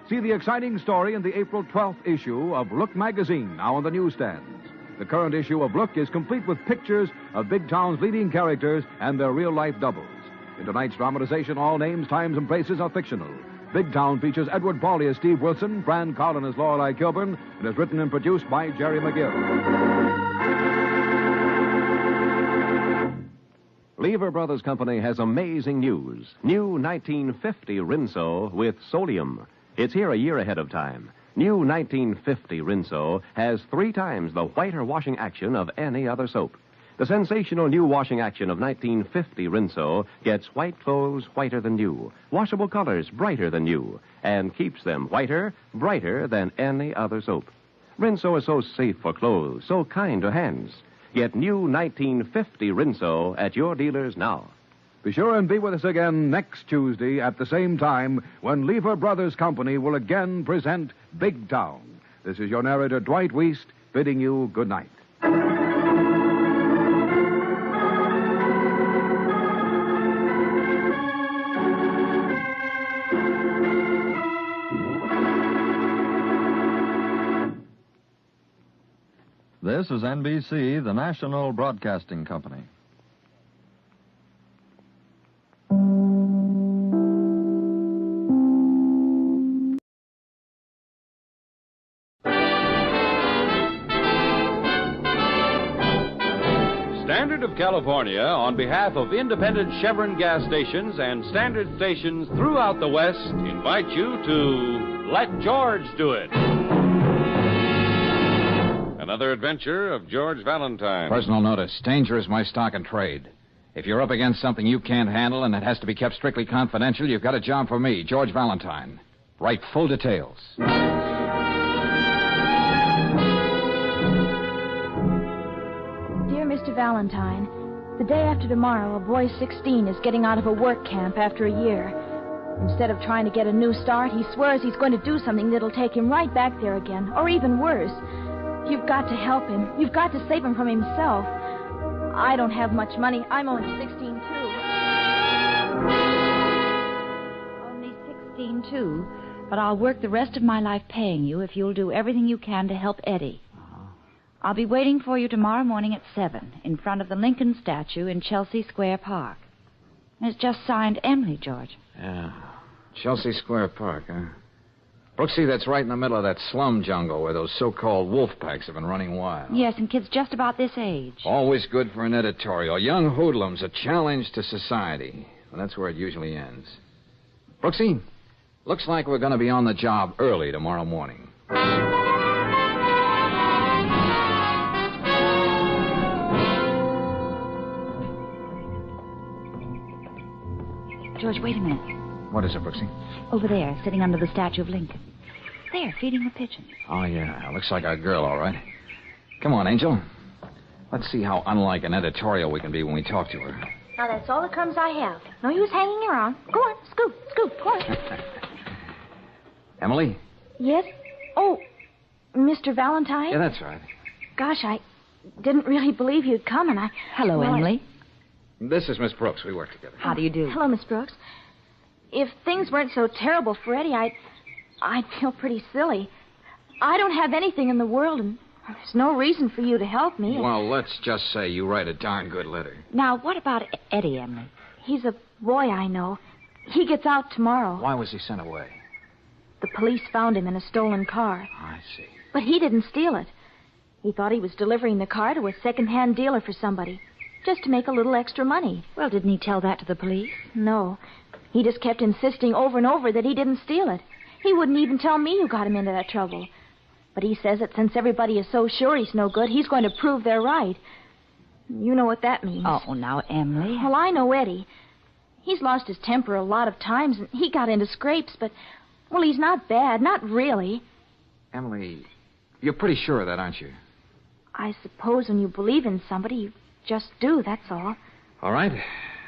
see the exciting story in the April 12th issue of Look magazine, now on the newsstands. The current issue of Look is complete with pictures of Big Town's leading characters and their real-life doubles. In tonight's dramatization, all names, times, and places are fictional. Big Town features Edward Pauley as Steve Wilson, Fran Collin as Lorelei Kilburn, and is written and produced by Jerry McGill. Lever Brothers Company has amazing news. New 1950 Rinso with sodium. It's here a year ahead of time. New 1950 Rinso has 3 times the whiter washing action of any other soap. The sensational new washing action of 1950 Rinso gets white clothes whiter than new, washable colors brighter than new, and keeps them whiter, brighter than any other soap. Rinso is so safe for clothes, so kind to hands. Get new 1950 Rinso at your dealers now. Be sure and be with us again next Tuesday at the same time when Lever Brothers Company will again present Big Town. This is your narrator, Dwight Weist, bidding you good night. This is NBC, the National Broadcasting Company. Standard of California, on behalf of independent Chevron gas stations and standard stations throughout the West, invite you to Let George Do It. Another adventure of George Valentine. Personal notice. Danger is my stock and trade. If you're up against something you can't handle and it has to be kept strictly confidential, you've got a job for me, George Valentine. Write full details. Dear Mr. Valentine, the day after tomorrow, a boy 16 is getting out of a work camp after a year. Instead of trying to get a new start, he swears he's going to do something that'll take him right back there again, or even worse. You've got to help him. You've got to save him from himself. I don't have much money. I'm only 16, too. Only 16, too. But I'll work the rest of my life paying you if you'll do everything you can to help Eddie. I'll be waiting for you tomorrow morning at 7 in front of the Lincoln statue in Chelsea Square Park. And it's just signed Emily, George. Yeah. Chelsea Square Park, huh? Brooksy, that's right in the middle of that slum jungle where those so-called wolf packs have been running wild. Yes, and kids just about this age. Always good for an editorial. Young hoodlums, a challenge to society. Well, that's where it usually ends. Brooksy, looks like we're going to be on the job early tomorrow morning. George, wait a minute. What is it, Brooksy? Over there, sitting under the statue of Lincoln. There, feeding the pigeons. Oh, yeah. Looks like our girl, all right. Come on, Angel. Let's see how unlike an editorial we can be when we talk to her. Now, that's all the crumbs I have. No use hanging around. Go on, scoop, go on. Emily? Yes? Oh, Mr. Valentine? Yeah, that's right. Gosh, I didn't really believe you'd come, and I... Hello, Emily. This is Miss Brooks. We work together. How do you do? Hello, Miss Brooks. If things weren't so terrible for Eddie, I'd feel pretty silly. I don't have anything in the world, and there's no reason for you to help me. Well, let's just say you write a darn good letter. Now, what about Eddie, Emily? He's a boy I know. He gets out tomorrow. Why was he sent away? The police found him in a stolen car. I see. But he didn't steal it. He thought he was delivering the car to a second-hand dealer for somebody, just to make a little extra money. Well, didn't he tell that to the police? No. He just kept insisting over and over that he didn't steal it. He wouldn't even tell me who got him into that trouble. But he says that since everybody is so sure he's no good, he's going to prove they're right. You know what that means. Oh, now, Emily. Well, I know Eddie. He's lost his temper a lot of times, and he got into scrapes, but, well, he's not bad, not really. Emily, you're pretty sure of that, aren't you? I suppose when you believe in somebody, you just do, that's all. All right.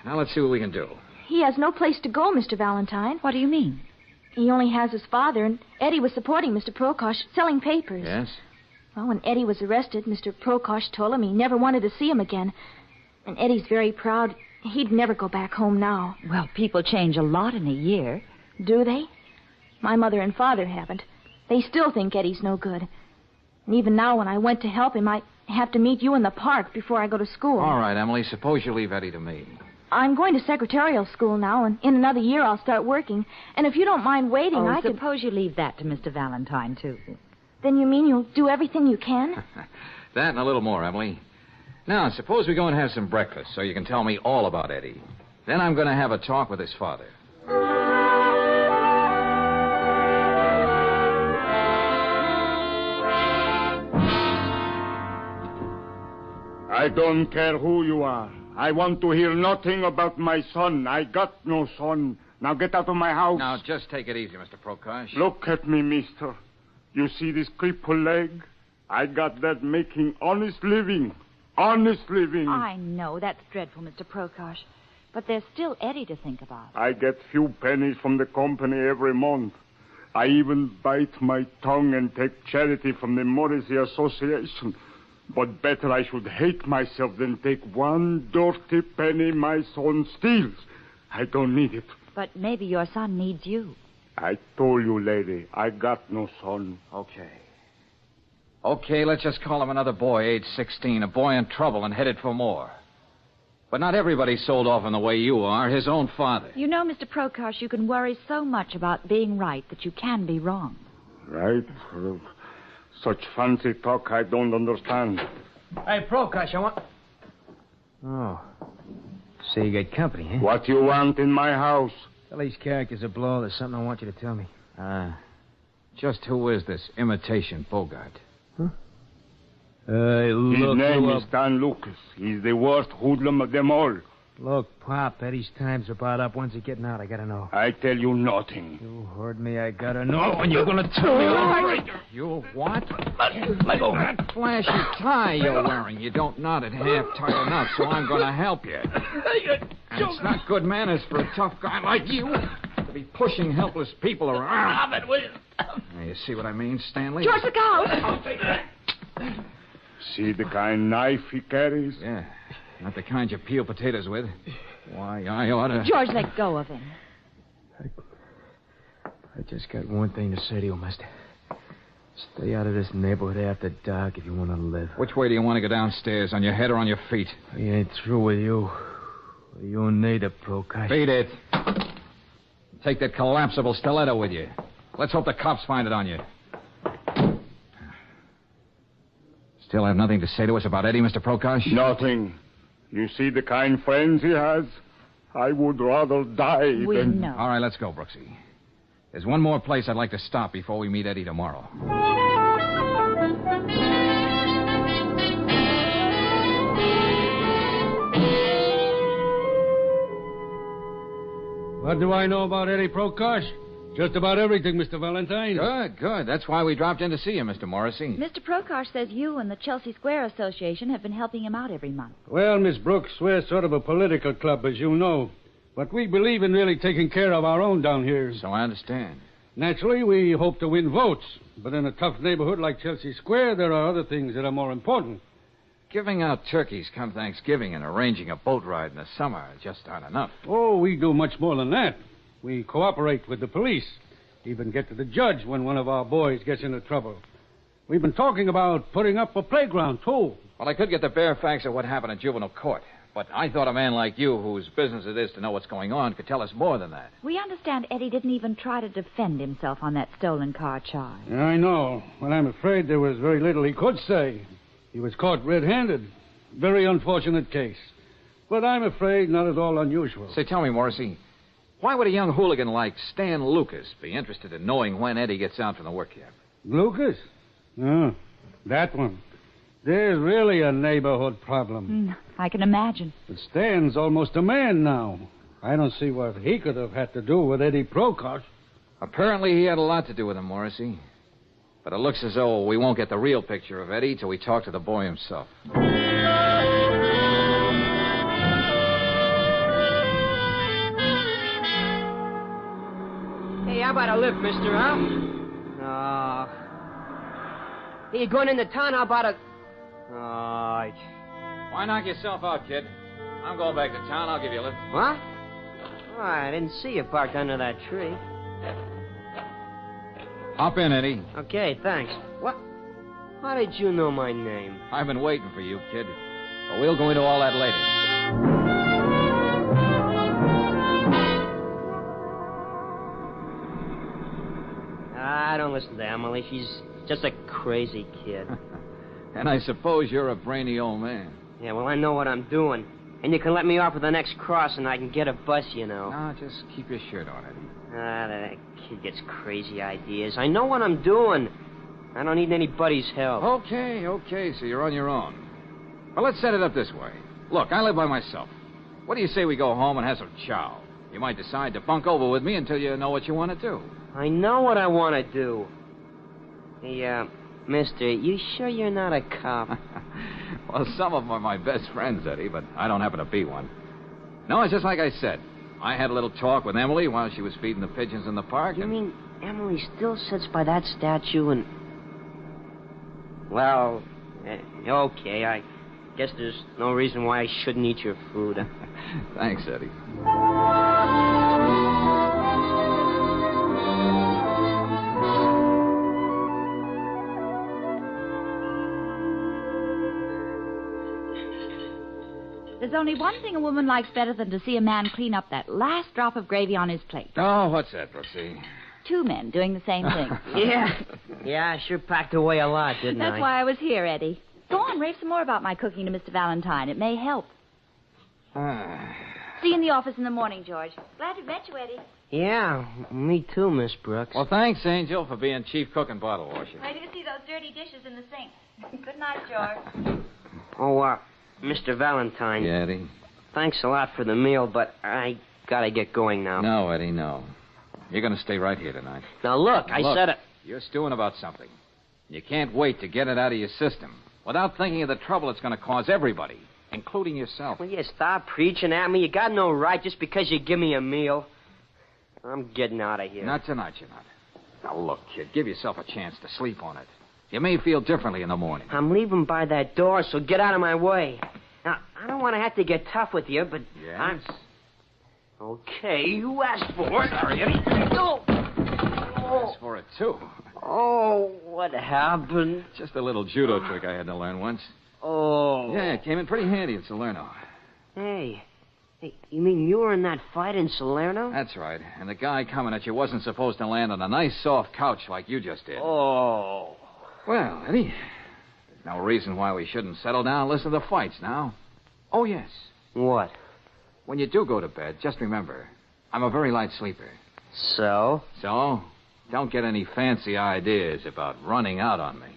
Now let's see what we can do. He has no place to go, Mr. Valentine. What do you mean? He only has his father, and Eddie was supporting Mr. Prokosh, selling papers. Yes? Well, when Eddie was arrested, Mr. Prokosh told him he never wanted to see him again. And Eddie's very proud. He'd never go back home now. Well, people change a lot in a year. Do they? My mother and father haven't. They still think Eddie's no good. And even now, when I went to help him, I have to meet you in the park before I go to school. All right, Emily, suppose you leave Eddie to me. I'm going to secretarial school now, and in another year I'll start working. And if you don't mind waiting, I could... suppose you leave that to Mr. Valentine, too. Then you mean you'll do everything you can? That and a little more, Emily. Now, suppose we go and have some breakfast so you can tell me all about Eddie. Then I'm going to have a talk with his father. I don't care who you are. I want to hear nothing about my son. I got no son. Now get out of my house. Now, just take it easy, Mr. Prokosh. Look at me, mister. You see this crippled leg? I got that making honest living. Honest living. I know. That's dreadful, Mr. Prokosh. But there's still Eddie to think about. I get few pennies from the company every month. I even bite my tongue and take charity from the Morrissey Association. But better I should hate myself than take one dirty penny my son steals. I don't need it. But maybe your son needs you. I told you, lady, I got no son. Okay, let's just call him another boy, age 16, a boy in trouble and headed for more. But not everybody's sold off in the way you are, his own father. You know, Mr. Prokosh, you can worry so much about being right that you can be wrong. Right? Such fancy talk I don't understand. Hey, Prokosh, I want... Oh. So you got company, huh? What you want in my house? Tell these characters are below. There's something I want you to tell me. Just who is this imitation Bogart? His name is Dan Lucas. He's the worst hoodlum of them all. Look, Pop, Eddie's time's about up. When's he getting out? I gotta know. I tell you nothing. You heard me. I gotta know. And you're gonna tell me. You what? Let go. That flashy tie you're wearing. You don't knot it half tight enough, so I'm gonna help you. And it's not good manners for a tough guy like you to be pushing helpless people around. Stop it, will you? Now, you see what I mean, Stanley? George, look out! I'll take that. See the kind knife he carries? Yeah. Not the kind you peel potatoes with. Why, I ought to... George, let go of him. I just got one thing to say to you, mister. Stay out of this neighborhood after dark if you want to live. Which way do you want to go downstairs, on your head or on your feet? I ain't through with you. You need a Prokosh. Beat it. Take that collapsible stiletto with you. Let's hope the cops find it on you. Still have nothing to say to us about Eddie, Mr. Prokosh? Nothing. You see the kind friends he has? I would rather die We than... know. All right, let's go, Brooksy. There's one more place I'd like to stop before we meet Eddie tomorrow. What do I know about Eddie Prokosh? Just about everything, Mr. Valentine. Good. That's why we dropped in to see you, Mr. Morrissey. Mr. Prokosh says you and the Chelsea Square Association have been helping him out every month. Well, Miss Brooks, we're sort of a political club, as you know. But we believe in really taking care of our own down here. So I understand. Naturally, we hope to win votes. But in a tough neighborhood like Chelsea Square, there are other things that are more important. Giving out turkeys come Thanksgiving and arranging a boat ride in the summer just aren't enough. Oh, we do much more than that. We cooperate with the police. Even get to the judge when one of our boys gets into trouble. We've been talking about putting up a playground, too. Well, I could get the bare facts of what happened in juvenile court. But I thought a man like you, whose business it is to know what's going on, could tell us more than that. We understand Eddie didn't even try to defend himself on that stolen car charge. Yeah, I know. But I'm afraid there was very little he could say. He was caught red-handed. Very unfortunate case. But I'm afraid not at all unusual. Say, tell me, Morrissey, why would a young hooligan like Stan Lucas be interested in knowing when Eddie gets out from the work camp? Lucas? Oh, that one. There's really a neighborhood problem. I can imagine. But Stan's almost a man now. I don't see what he could have had to do with Eddie Prokosh. Apparently he had a lot to do with him, Morrissey. But it looks as though we won't get the real picture of Eddie till we talk to the boy himself. Hey, how about a lift, mister, huh? Hey, you going into town? How about a... All right. Why knock yourself out, kid? I'm going back to town. I'll give you a lift. What? Oh, I didn't see you parked under that tree. Hop in, Eddie. Okay, thanks. What? How did you know my name? I've been waiting for you, kid. But we'll go into all that later. I don't listen to Emily. She's just a crazy kid. And I suppose you're a brainy old man. Yeah, well, I know what I'm doing. And you can let me off at the next cross and I can get a bus, you know. No, just keep your shirt on, Eddie. That kid gets crazy ideas. I know what I'm doing. I don't need anybody's help. Okay, so you're on your own. Well, let's set it up this way. Look, I live by myself. What do you say we go home and have some chow? You might decide to bunk over with me until you know what you want to do. I know what I want to do. Hey, mister, you sure you're not a cop? Well, some of them are my best friends, Eddie, but I don't happen to be one. No, it's just like I said. I had a little talk with Emily while she was feeding the pigeons in the park. You mean Emily still sits by that statue and... Well, okay, I guess there's no reason why I shouldn't eat your food. Thanks, Eddie. There's only one thing a woman likes better than to see a man clean up that last drop of gravy on his plate. Oh, what's that, Brooksy? Two men doing the same thing. Yeah, I sure packed away a lot, didn't I? That's why I was here, Eddie. Go on, rave some more about my cooking to Mr. Valentine. It may help. See you in the office in the morning, George. Glad to met you, Eddie. Yeah, me too, Miss Brooks. Well, thanks, Angel, for being chief cook and bottle washer. Ready to see those dirty dishes in the sink. Good night, George. Oh, Mr. Valentine. Yeah, Eddie? Thanks a lot for the meal, but I gotta get going now. No, Eddie, no. You're gonna stay right here tonight. Now, look, I said it. You're stewing about something. You can't wait to get it out of your system without thinking of the trouble it's gonna cause everybody, including yourself. Will you stop preaching at me? You got no right just because you give me a meal. I'm getting out of here. Not tonight, you're not. Now, look, kid, give yourself a chance to sleep on it. You may feel differently in the morning. I'm leaving by that door, so get out of my way. Now, I don't want to have to get tough with you, but... Yes? Okay, you asked for it. Sorry, Eddie. Oh. Asked for it, too. Oh, what happened? Just a little judo trick I had to learn once. Oh. Yeah, it came in pretty handy at Salerno. Hey, you mean you were in that fight in Salerno? That's right. And the guy coming at you wasn't supposed to land on a nice soft couch like you just did. Oh. Well, Eddie, there's no reason why we shouldn't settle down and listen to the fights now. Oh, yes. What? When you do go to bed, just remember, I'm a very light sleeper. So? So, don't get any fancy ideas about running out on me.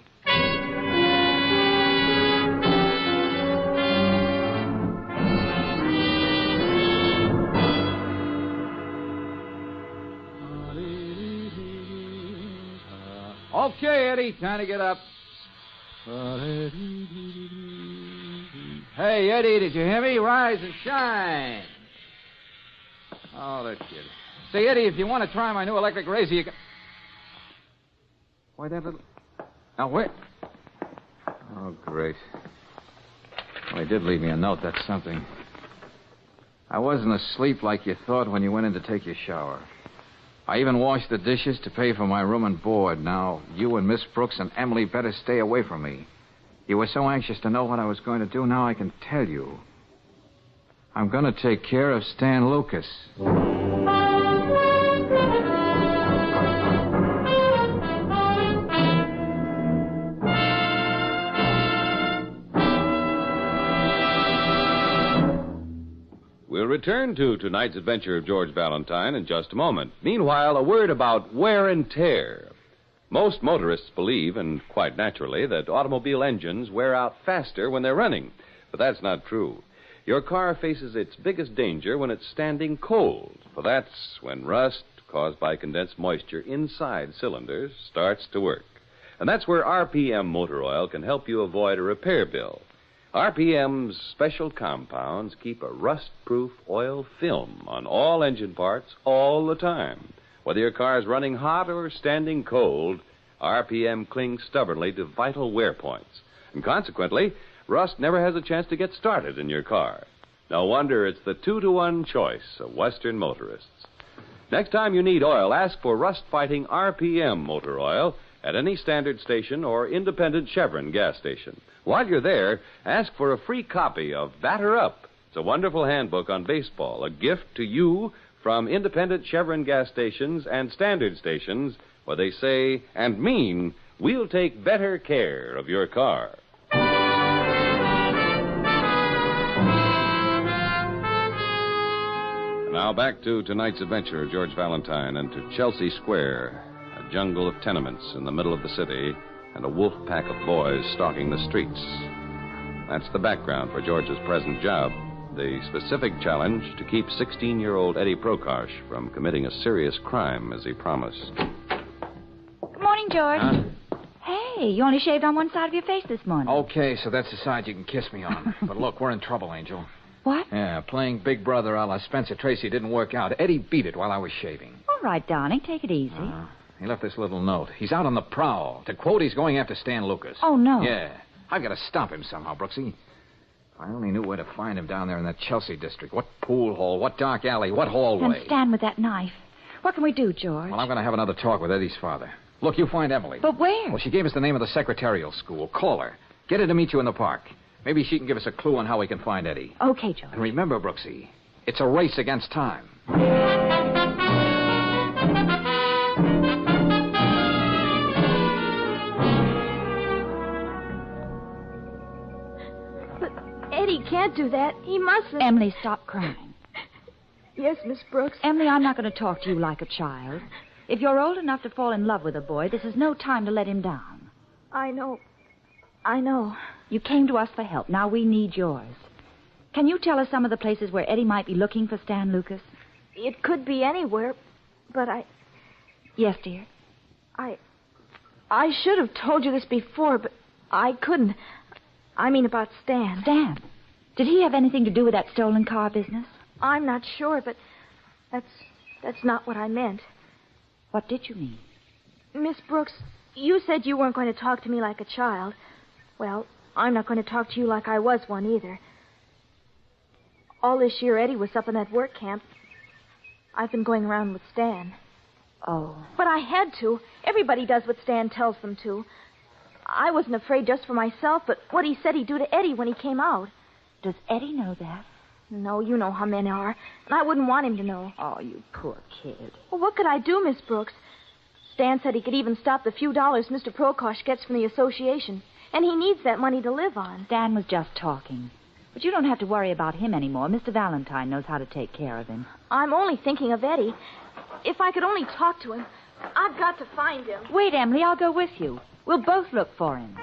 Okay, Eddie, time to get up. Hey, Eddie, did you hear me? Rise and shine. Oh, that kid. Say, Eddie, if you want to try my new electric razor, you can... Why, that little... Now, wait. Oh, great. Well, he did leave me a note. That's something. I wasn't asleep like you thought when you went in to take your shower. I even washed the dishes to pay for my room and board. Now, you and Miss Brooks and Emily better stay away from me. You were so anxious to know what I was going to do. Now I can tell you. I'm going to take care of Stan Lucas. We'll return to tonight's adventure of George Valentine in just a moment. Meanwhile, a word about wear and tear. Most motorists believe, and quite naturally, that automobile engines wear out faster when they're running. But that's not true. Your car faces its biggest danger when it's standing cold. For that's when rust, caused by condensed moisture inside cylinders, starts to work. And that's where RPM Motor Oil can help you avoid a repair bill. RPM's special compounds keep a rust-proof oil film on all engine parts all the time. Whether your car is running hot or standing cold, RPM clings stubbornly to vital wear points. And consequently, rust never has a chance to get started in your car. No wonder it's the 2-to-1 choice of Western motorists. Next time you need oil, ask for rust-fighting RPM motor oil at any standard station or independent Chevron gas station. While you're there, ask for a free copy of Batter Up. It's a wonderful handbook on baseball, a gift to you from independent Chevron gas stations and standard stations where they say and mean, we'll take better care of your car. Now back to tonight's adventure of George Valentine and to Chelsea Square, a jungle of tenements in the middle of the city and a wolf pack of boys stalking the streets. That's the background for George's present job, the specific challenge to keep 16-year-old Eddie Prokosh from committing a serious crime as he promised. Good morning, George. Hey, you only shaved on one side of your face this morning. Okay, so that's the side you can kiss me on. But look, we're in trouble, Angel. What? Yeah, playing Big Brother a la Spencer Tracy didn't work out. Eddie beat it while I was shaving. All right, darling, take it easy. He left this little note. He's out on the prowl. To quote, he's going after Stan Lucas. Oh, no. Yeah. I've got to stop him somehow, Brooksy. If I only knew where to find him down there in that Chelsea district. What pool hall, what dark alley, what hallway. And Stan with that knife. What can we do, George? Well, I'm going to have another talk with Eddie's father. Look, you find Emily. But where? Well, she gave us the name of the secretarial school. Call her. Get her to meet you in the park. Maybe she can give us a clue on how we can find Eddie. Okay, George. And remember, Brooksy, it's a race against time. But Eddie can't do that. He mustn't. Emily, stop crying. Yes, Miss Brooks. Emily, I'm not going to talk to you like a child. If you're old enough to fall in love with a boy, this is no time to let him down. I know. I know. You came to us for help. Now we need yours. Can you tell us some of the places where Eddie might be looking for Stan Lucas? It could be anywhere, but Yes, dear. I should have told you this before, but I couldn't. I mean about Stan. Stan? Did he have anything to do with that stolen car business? I'm not sure, but that's not what I meant. What did you mean? Miss Brooks, you said you weren't going to talk to me like a child. Well, I'm not going to talk to you like I was one either. All this year, Eddie was up in that work camp. I've been going around with Stan. Oh. But I had to. Everybody does what Stan tells them to. I wasn't afraid just for myself, but what he said he'd do to Eddie when he came out. Does Eddie know that? No, you know how men are. And I wouldn't want him to know. Oh, you poor kid. Well, what could I do, Miss Brooks? Stan said he could even stop the few dollars Mr. Prokosh gets from the association. And he needs that money to live on. Stan was just talking. But you don't have to worry about him anymore. Mr. Valentine knows how to take care of him. I'm only thinking of Eddie. If I could only talk to him. I've got to find him. Wait, Emily, I'll go with you. We'll both look for him.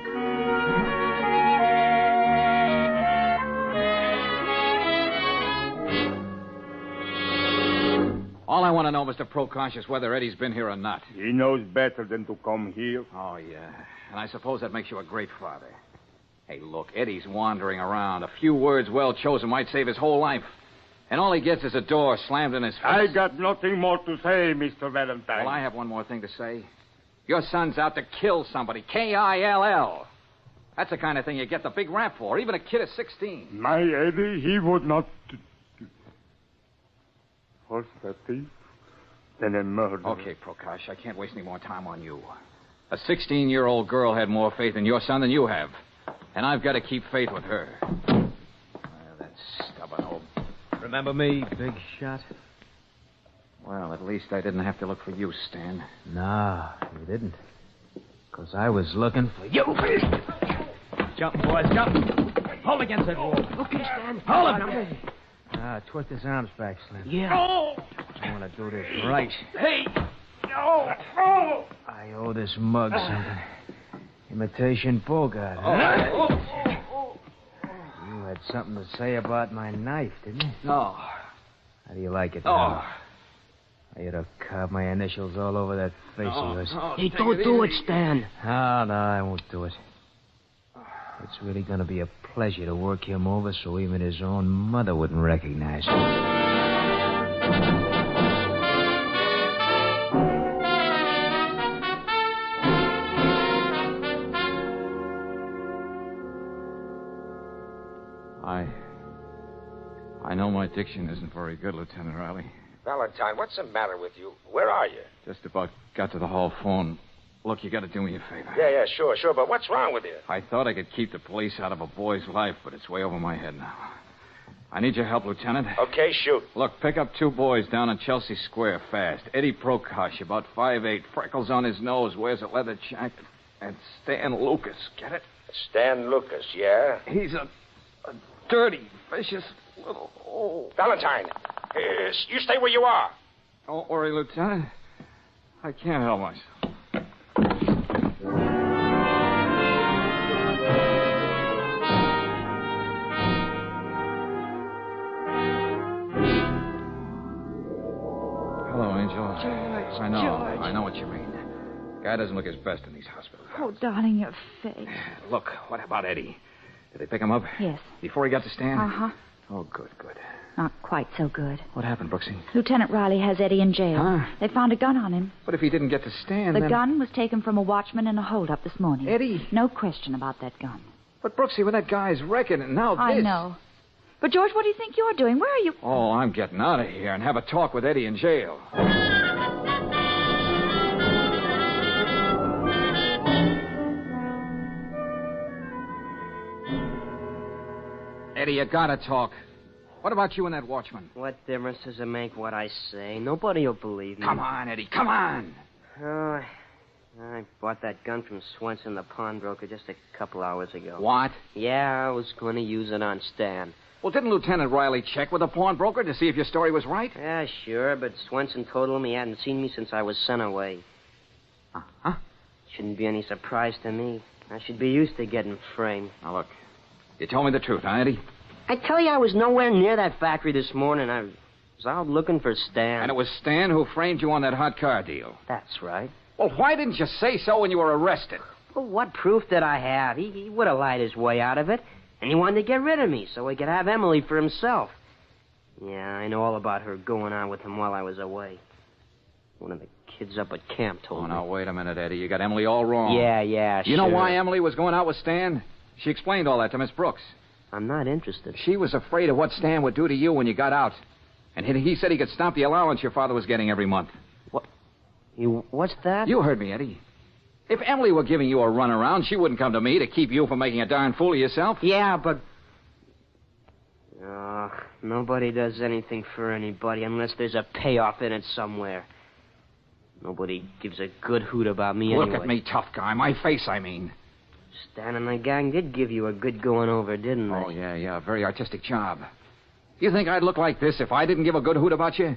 All I want to know, Mr. Prokosh, is whether Eddie's been here or not. He knows better than to come here. Oh, yeah. And I suppose that makes you a great father. Hey, look, Eddie's wandering around. A few words well chosen might save his whole life. And all he gets is a door slammed in his face. I got nothing more to say, Mr. Valentine. Well, I have one more thing to say. Your son's out to kill somebody. K-I-L-L. That's the kind of thing you get the big rap for, even a kid of 16. My Eddie, he would not... First a thief, then a murderer. Okay, Prokosh, I can't waste any more time on you. A 16-year-old girl had more faith in your son than you have. And I've got to keep faith with her. That stubborn old... Remember me, big shot? Well, at least I didn't have to look for you, Stan. No, you didn't. Because I was looking for you. Jump, boys, jump. Hold against that wall. Okay, Stan. Hold him. Twist his arms back, Slim. Yeah. I want to do this right. Hey! No! Oh! I owe this mug something. Imitation Bogart, huh? You had something to say about my knife, didn't you? No. How do you like it now? I ought to carve my initials all over that face of yours. Hey, don't do it, Stan. No, I won't do it. It's really going to be a pleasure to work him over so even his own mother wouldn't recognize him. I know my diction isn't very good, Lieutenant Riley. Valentine, what's the matter with you? Where are you? Just about got to the hall phone. Look, you got to do me a favor. Yeah, sure. But what's wrong with you? I thought I could keep the police out of a boy's life, but it's way over my head now. I need your help, Lieutenant. Okay, shoot. Look, pick up 2 boys down on Chelsea Square fast. Eddie Prokosh, about 5'8", freckles on his nose, wears a leather jacket. And Stan Lucas, get it? Stan Lucas, yeah? He's a dirty, vicious little... Oh. Valentine, you stay where you are. Don't worry, Lieutenant. I can't help myself. Hello, Angel. George, I know. George. I know what you mean. Guy doesn't look his best in these hospitals. Oh, darling, your face. Look, what about Eddie? Did they pick him up? Yes. Before he got to Stan? Uh-huh. Oh, good. Not quite so good. What happened, Brooksy? Lieutenant Riley has Eddie in jail. Huh? They found a gun on him. But if he didn't get to Stan, The then... gun was taken from a watchman in a holdup this morning. Eddie? No question about that gun. But, Brooksy, when that guy's wrecking and now this... I know. But, George, what do you think you're doing? Where are you... Oh, I'm getting out of here and have a talk with Eddie in jail. Eddie, you gotta talk. What about you and that watchman? What difference does it make what I say? Nobody will believe me. Come on, Eddie, come on. Oh, I bought that gun from Swenson, the pawnbroker, just a couple hours ago. What? Yeah, I was going to use it on Stan. Well, didn't Lieutenant Riley check with the pawnbroker to see if your story was right? Yeah, sure, but Swenson told him he hadn't seen me since I was sent away. Uh-huh. Shouldn't be any surprise to me. I should be used to getting framed. Now, look, you told me the truth, huh, Eddie? I tell you, I was nowhere near that factory this morning. I was out looking for Stan. And it was Stan who framed you on that hot car deal. That's right. Well, why didn't you say so when you were arrested? Well, what proof did I have? He would have lied his way out of it. And he wanted to get rid of me so he could have Emily for himself. Yeah, I know all about her going on with him while I was away. One of the kids up at camp told me. Oh, now, wait a minute, Eddie. You got Emily all wrong. Yeah, You know why Emily was going out with Stan? She explained all that to Miss Brooks. I'm not interested. She was afraid of what Stan would do to you when you got out. And he said he could stop the allowance your father was getting every month. What? What's that? You heard me, Eddie. If Emily were giving you a runaround, she wouldn't come to me to keep you from making a darn fool of yourself. Yeah, but... nobody does anything for anybody unless there's a payoff in it somewhere. Nobody gives a good hoot about me anyway. Look at me, tough guy. My face, I mean. Stan and the gang did give you a good going over, didn't they? Oh, yeah. Very artistic job. You think I'd look like this if I didn't give a good hoot about you?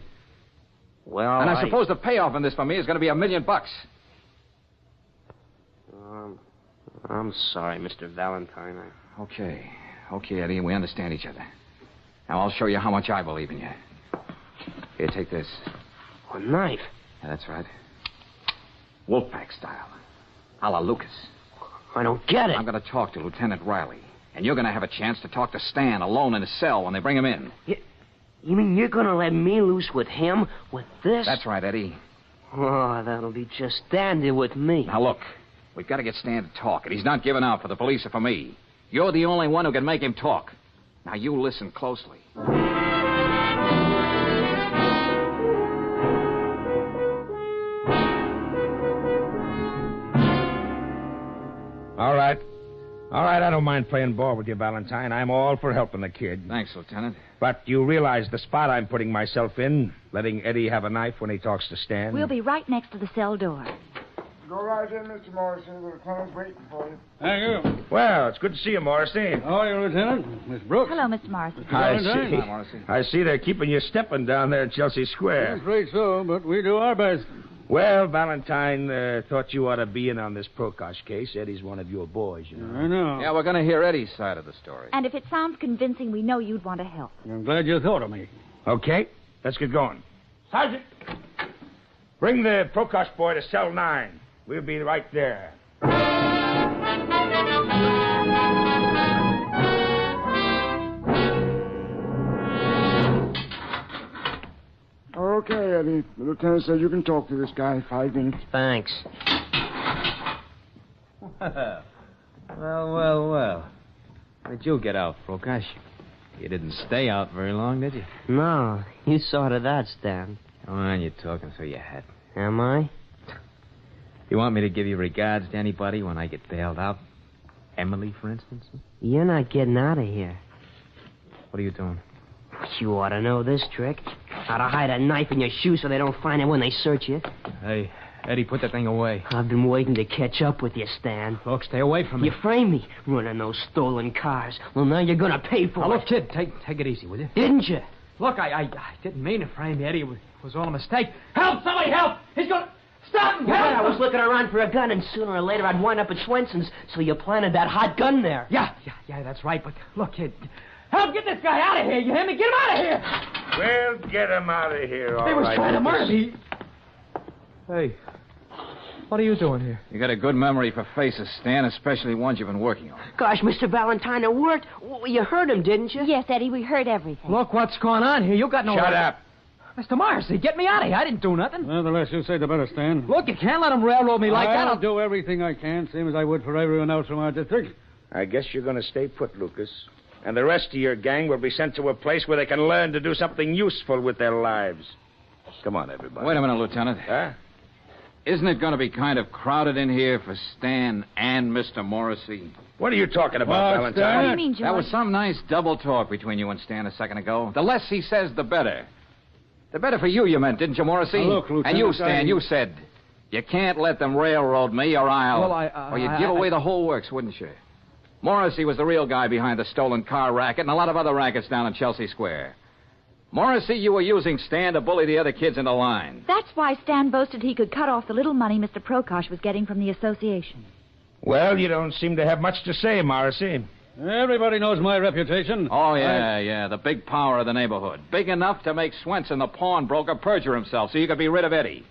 Well, And I suppose the payoff in this for me is going to be $1 million. I'm sorry, Mr. Valentine. Okay, Eddie, we understand each other. Now, I'll show you how much I believe in you. Here, take this. A knife? Yeah, that's right. Wolfpack style. A la Lucas. I don't get it. I'm going to talk to Lieutenant Riley. And you're going to have a chance to talk to Stan alone in his cell when they bring him in. You mean you're going to let me loose with him? With this? That's right, Eddie. Oh, that'll be just dandy with me. Now, look. We've got to get Stan to talk, and he's not giving out for the police or for me. You're the only one who can make him talk. Now, you listen closely. All right, I don't mind playing ball with you, Valentine. I'm all for helping the kid. Thanks, Lieutenant. But you realize the spot I'm putting myself in, letting Eddie have a knife when he talks to Stan? We'll be right next to the cell door. Go right in, Mr. Morrissey. The lieutenant's waiting for you. Thank you. Well, it's good to see you, Morrissey. How are you, Lieutenant? Miss Brooks? Hello, Mr. Morrissey. I see they're keeping you stepping down there in Chelsea Square. I'm afraid so, but we do our best. Well, Valentine thought you ought to be in on this Prokosh case. Eddie's one of your boys, you know. I know. Yeah, we're going to hear Eddie's side of the story. And if it sounds convincing, we know you'd want to help. I'm glad you thought of me. Okay, let's get going. Sergeant, bring the Prokosh boy to cell 9. We'll be right there. Okay, Eddie. The lieutenant says you can talk to this guy 5 minutes. Thanks. Well. Where'd you get out, Prokosh? You didn't stay out very long, did you? No, you saw to that, Stan. Come on, you're talking through your hat. Am I? You want me to give your regards to anybody when I get bailed out? Emily, for instance? You're not getting out of here. What are you doing? You ought to know this trick. How to hide a knife in your shoe so they don't find it when they search you. Hey, Eddie, put that thing away. I've been waiting to catch up with you, Stan. Look, stay away from me. You framed me running those stolen cars. Well, now you're going to pay for it. Look, kid, take it easy, will you? Didn't you? Look, I didn't mean to frame you, Eddie. It was all a mistake. Help! Somebody help! He's going to... Stop him! Well, Help! I was looking around for a gun, and sooner or later I'd wind up at Swenson's, so you planted that hot gun there. Yeah, that's right. But look, kid, help get this guy out of here. You hear me? Get him out of here! Well, get him out of here, all right. He was trying to murder me. Hey, what are you doing here? You got a good memory for faces, Stan, especially ones you've been working on. Gosh, Mr. Valentine, it worked. You heard him, didn't you? Yes, Eddie, we heard everything. Look what's going on here. You got no... Shut up. Mr. Morrissey, get me out of here. I didn't do nothing. Well, the less you say, the better, Stan. Look, you can't let him railroad me like that. I'll do everything I can, same as I would for everyone else from our district. I guess you're going to stay put, Lucas. And the rest of your gang will be sent to a place where they can learn to do something useful with their lives. Come on, everybody. Wait a minute, Lieutenant. Huh? Isn't it going to be kind of crowded in here for Stan and Mr. Morrissey? What are you talking about, Valentine? What do you mean, George? That was some nice double talk between you and Stan a second ago. The less he says, the better. The better for you meant, didn't you, Morrissey? Now, look, Lieutenant, and you, Stan, you said, you can't let them railroad me or I'll... Well, or you'd give away the whole works, wouldn't you? Morrissey was the real guy behind the stolen car racket and a lot of other rackets down in Chelsea Square. Morrissey, you were using Stan to bully the other kids into line. That's why Stan boasted he could cut off the little money Mr. Prokosh was getting from the association. Well, you don't seem to have much to say, Morrissey. Everybody knows my reputation. Oh, yeah, the big power of the neighborhood. Big enough to make Swenson, the pawnbroker, perjure himself so you could be rid of Eddie.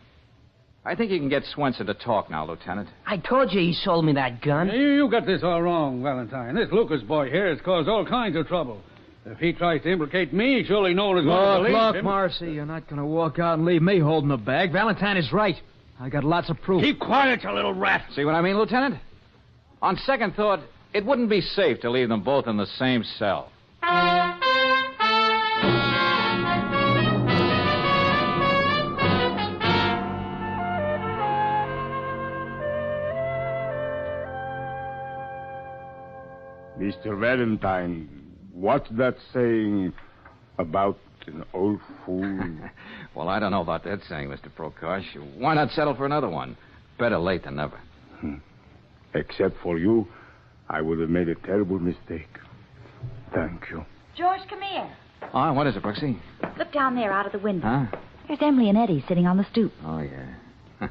I think you can get Swenson to talk now, Lieutenant. I told you he sold me that gun. You got this all wrong, Valentine. This Lucas boy here has caused all kinds of trouble. If he tries to implicate me, surely no one is going to believe him. Look, Morrissey, you're not going to walk out and leave me holding the bag. Valentine is right. I got lots of proof. Keep quiet, you little rat. See what I mean, Lieutenant? On second thought, it wouldn't be safe to leave them both in the same cell. Mr. Valentine, what's that saying about an old fool? Well, I don't know about that saying, Mr. Prokosh. Why not settle for another one? Better late than never. Except for you, I would have made a terrible mistake. Thank you. George, come here. Oh, what is it, Brooksy? Look down there out of the window. Huh? There's Emily and Eddie sitting on the stoop. Oh, yeah.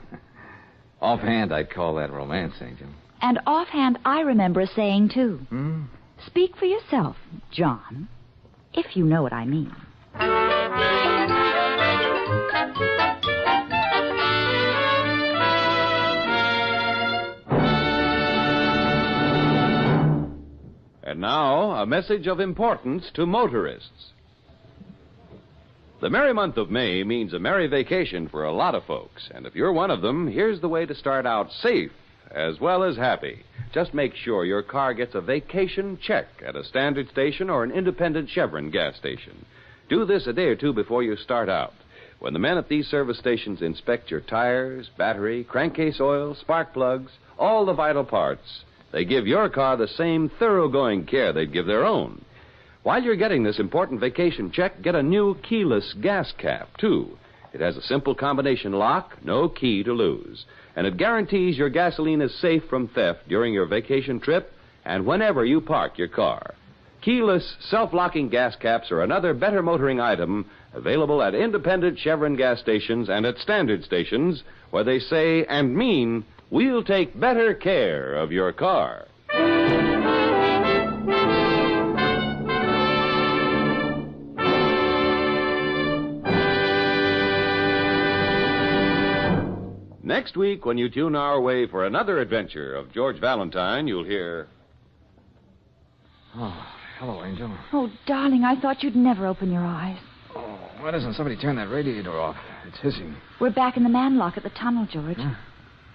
Offhand, I'd call that romance, Angel. And offhand, I remember a saying, too. Hmm? Speak for yourself, John, if you know what I mean. And now, a message of importance to motorists. The merry month of May means a merry vacation for a lot of folks. And if you're one of them, here's the way to start out safe as well as happy. Just make sure your car gets a vacation check at a standard station or an independent Chevron gas station. Do this a day or two before you start out. When the men at these service stations inspect your tires, battery, crankcase oil, spark plugs, all the vital parts, they give your car the same thoroughgoing care they'd give their own. While you're getting this important vacation check, get a new keyless gas cap, too. It has a simple combination lock, no key to lose. And it guarantees your gasoline is safe from theft during your vacation trip and whenever you park your car. Keyless, self-locking gas caps are another better motoring item available at independent Chevron gas stations and at standard stations where they say and mean, we'll take better care of your car. Next week, when you tune our way for another adventure of George Valentine, you'll hear... Oh, hello, Angel. Oh, darling, I thought you'd never open your eyes. Oh, why doesn't somebody turn that radiator off? It's hissing. We're back in the manlock at the tunnel, George.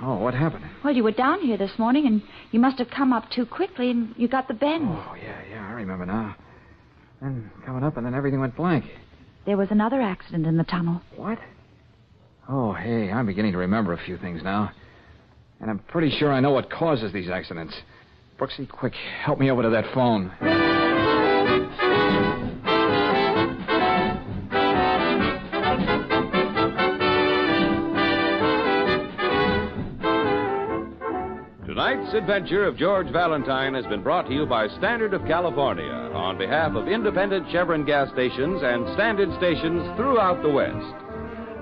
Oh, what happened? Well, you were down here this morning, and you must have come up too quickly, and you got the bend. Oh, yeah, I remember now. Then coming up, and then everything went blank. There was another accident in the tunnel. What? Oh, hey, I'm beginning to remember a few things now. And I'm pretty sure I know what causes these accidents. Brooksy, quick, help me over to that phone. Tonight's adventure of George Valentine has been brought to you by Standard of California on behalf of independent Chevron gas stations and Standard stations throughout the West.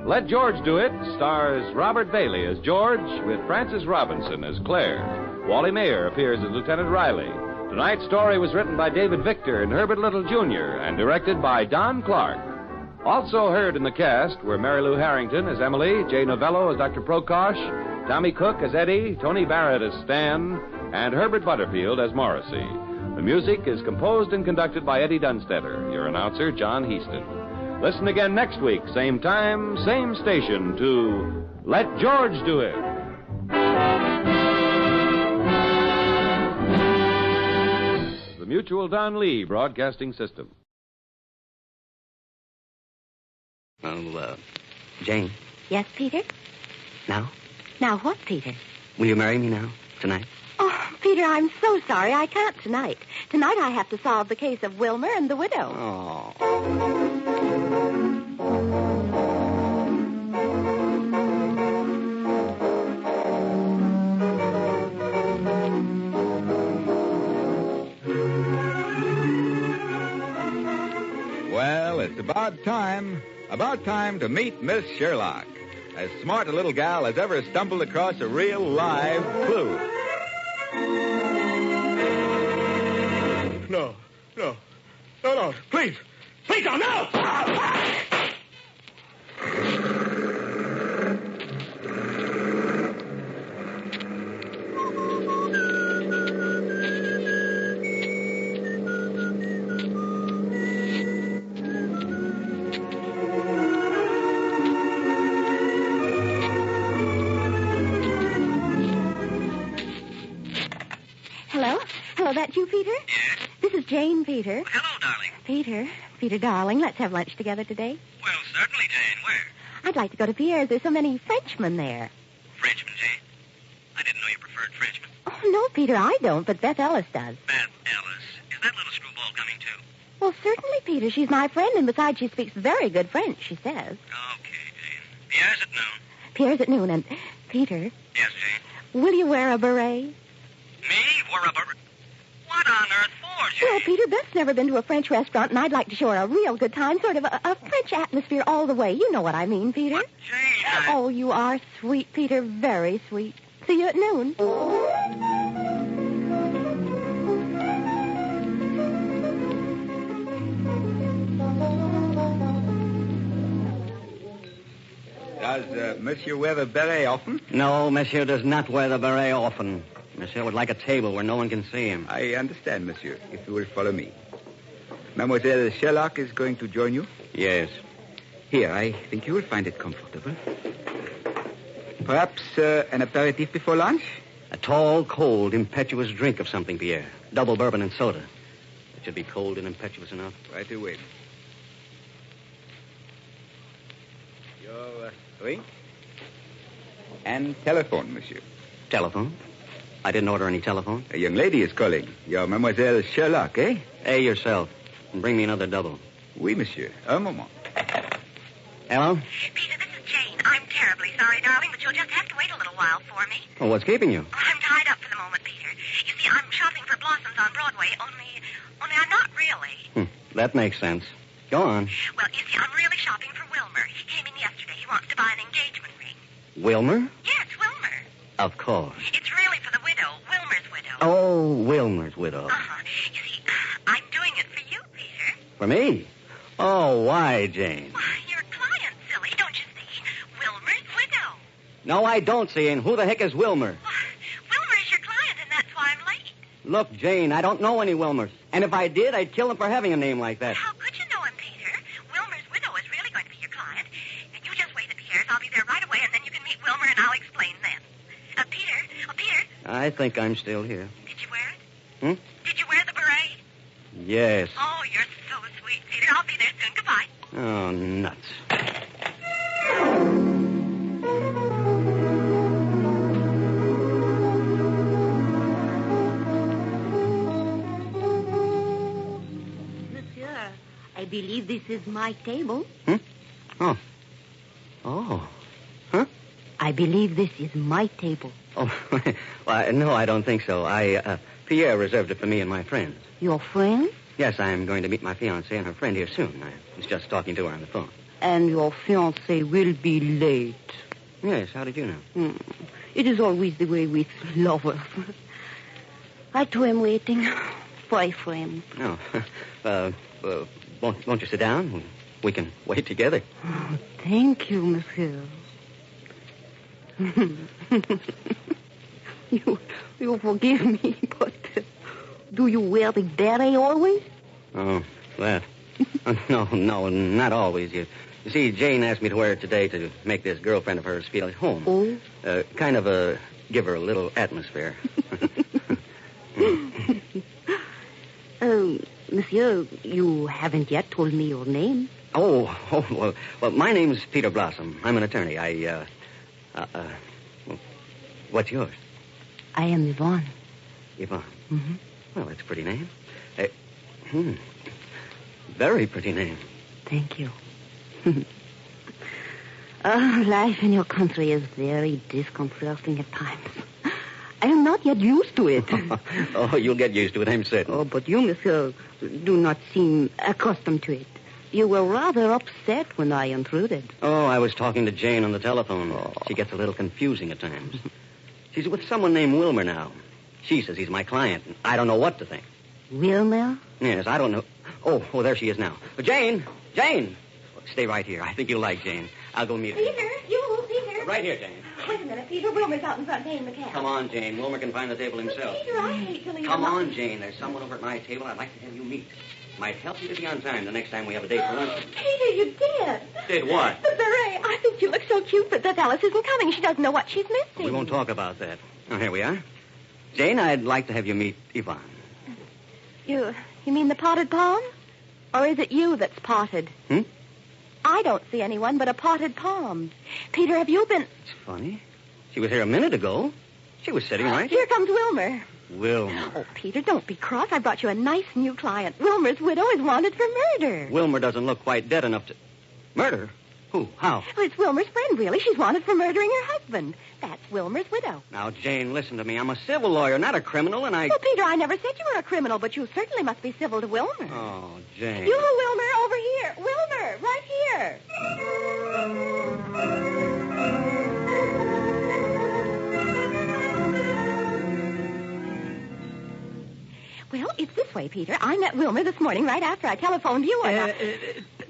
Let George Do It stars Robert Bailey as George with Frances Robinson as Claire. Wally Mayer appears as Lieutenant Riley. Tonight's story was written by David Victor and Herbert Little, Jr. and directed by Don Clark. Also heard in the cast were Mary Lou Harrington as Emily, Jay Novello as Dr. Prokosh, Tommy Cook as Eddie, Tony Barrett as Stan, and Herbert Butterfield as Morrissey. The music is composed and conducted by Eddie Dunstetter. Your announcer, John Heaston. Listen again next week, same time, same station, to Let George Do It. The Mutual Don Lee Broadcasting System. Oh, Jane. Yes, Peter? Now? Now what, Peter? Will you marry me now? Tonight? Oh, Peter, I'm so sorry. I can't tonight. Tonight I have to solve the case of Wilmer and the widow. Oh. Well, it's about time. About time to meet Miss Sherlock. As smart a little gal as ever stumbled across a real live clue. No. Please, don't, no! Hello, that you, Peter? Yes? This is Jane, Peter. Well, hello, darling. Peter, darling, let's have lunch together today. Well, certainly, Jane. Where? I'd like to go to Pierre's. There's so many Frenchmen there. Frenchmen, Jane? I didn't know you preferred Frenchmen. Oh, no, Peter, I don't, but Beth Ellis does. Beth Ellis. Is that little screwball coming, too? Well, certainly, Peter. She's my friend, and besides, she speaks very good French, she says. Okay, Jane. Pierre's at noon. Pierre's at noon, and Peter. Yes, Jane? Will you wear a beret? Me? Wear a beret? What on earth for, Jane? Well, Peter, Beth's never been to a French restaurant, and I'd like to show her a real good time, sort of a French atmosphere all the way. You know what I mean, Peter. But, Jane, Oh, you are sweet, Peter, very sweet. See you at noon. Does Monsieur wear the beret often? No, Monsieur does not wear the beret often. Monsieur would like a table where no one can see him. I understand, Monsieur, if you will follow me. Mademoiselle Sherlock is going to join you? Yes. Here, I think you will find it comfortable. Perhaps an aperitif before lunch? A tall, cold, impetuous drink of something, Pierre. Double bourbon and soda. It should be cold and impetuous enough. Right away. Your ring? And telephone, Monsieur. Telephone? I didn't order any telephone. A young lady is calling. You're Mademoiselle Sherlock, eh? Hey, yourself. And bring me another double. Oui, monsieur. Un moment. Hello? Peter, this is Jane. I'm terribly sorry, darling, but you'll just have to wait a little while for me. Well, what's keeping you? I'm tied up for the moment, Peter. You see, I'm shopping for blossoms on Broadway, only I'm not really. That makes sense. Go on. Well, you see, I'm really shopping for Wilmer. He came in yesterday. He wants to buy an engagement ring. Wilmer? Yes, Wilmer. Of course. It's really for the widow, Wilmer's widow. Oh, Wilmer's widow. Uh-huh. You see, I'm doing it for you, Peter. For me? Oh, why, Jane? Why, you're a client, silly, don't you see? Wilmer's widow. No, I don't see. And who the heck is Wilmer? Wilmer is your client, and that's why I'm late. Look, Jane, I don't know any Wilmers. And if I did, I'd kill him for having a name like that. How could you know him, Peter? Wilmer's widow is really going to be your client. And you just wait at Pierre's. I'll be there right away, and then you can meet Wilmer, and I'll explain then. Peter. I think I'm still here. Did you wear it? Did you wear the beret? Yes. Oh, you're so Oh, nuts. Monsieur, I believe this is my table. Oh. Oh. Huh? I believe this is my table. Oh, well, no, I don't think so. Pierre reserved it for me and my friends. Your friend? Yes, I'm going to meet my fiancée and her friend here soon. I was just talking to her on the phone. And your fiancé will be late. Yes, how did you know? It is always the way with lovers. I too am waiting for a friend. No. Won't you sit down? We can wait together. Oh, thank you, monsieur. You forgive me, but do you wear the beret always? Oh, that. No, not always. You see, Jane asked me to wear it today to make this girlfriend of hers feel at home. Oh? Kind of give her a little atmosphere. Monsieur, you haven't yet told me your name. Well, my name's Peter Blossom. I'm an attorney. What's yours? I am Yvonne. Yvonne? Mm-hmm. Well, that's a pretty name. Very pretty name. Thank you. Life in your country is very disconcerting at times. I am not yet used to it. Oh, you'll get used to it, I'm certain. Oh, but you, monsieur, do not seem accustomed to it. You were rather upset when I intruded. Oh, I was talking to Jane on the telephone. She gets a little confusing at times. She's with someone named Wilmer now. She says he's my client, and I don't know what to think. Wilmer? Yes, I don't know. Oh, there she is now. Jane! Stay right here. I think you'll like Jane. I'll go meet her. Peter! Right here, Jane. Wait a minute, Peter. Wilmer's out in front paying the cab. Come on, Jane. Wilmer can find the table himself. Peter, I hate to leave Come him on, Jane. There's someone over at my table I'd like to have you meet. Might help you to be on time the next time we have a date for lunch. Peter, you did. Did what? The beret. I think you look so cute, but that Alice isn't coming. She doesn't know what she's missing. We won't talk about that. Oh, here we are. Jane, I'd like to have you meet Yvonne. You mean the potted palm? Or is it you that's potted? I don't see anyone but a potted palm. Peter, have you been... It's funny. She was here a minute ago. She was sitting right here. Here comes Wilmer. Wilmer. Oh, Peter, don't be cross. I brought you a nice new client. Wilmer's widow is wanted for murder. Wilmer doesn't look quite dead enough to... Murder? Who? How? Well, it's Wilmer's friend, really. She's wanted for murdering her husband. That's Wilmer's widow. Now, Jane, listen to me. I'm a civil lawyer, not a criminal, and I... Well, Peter, I never said you were a criminal, but you certainly must be civil to Wilmer. Oh, Jane. You, Wilmer, over here. Wilmer, right here. Well, it's this way, Peter. I met Wilmer this morning right after I telephoned you.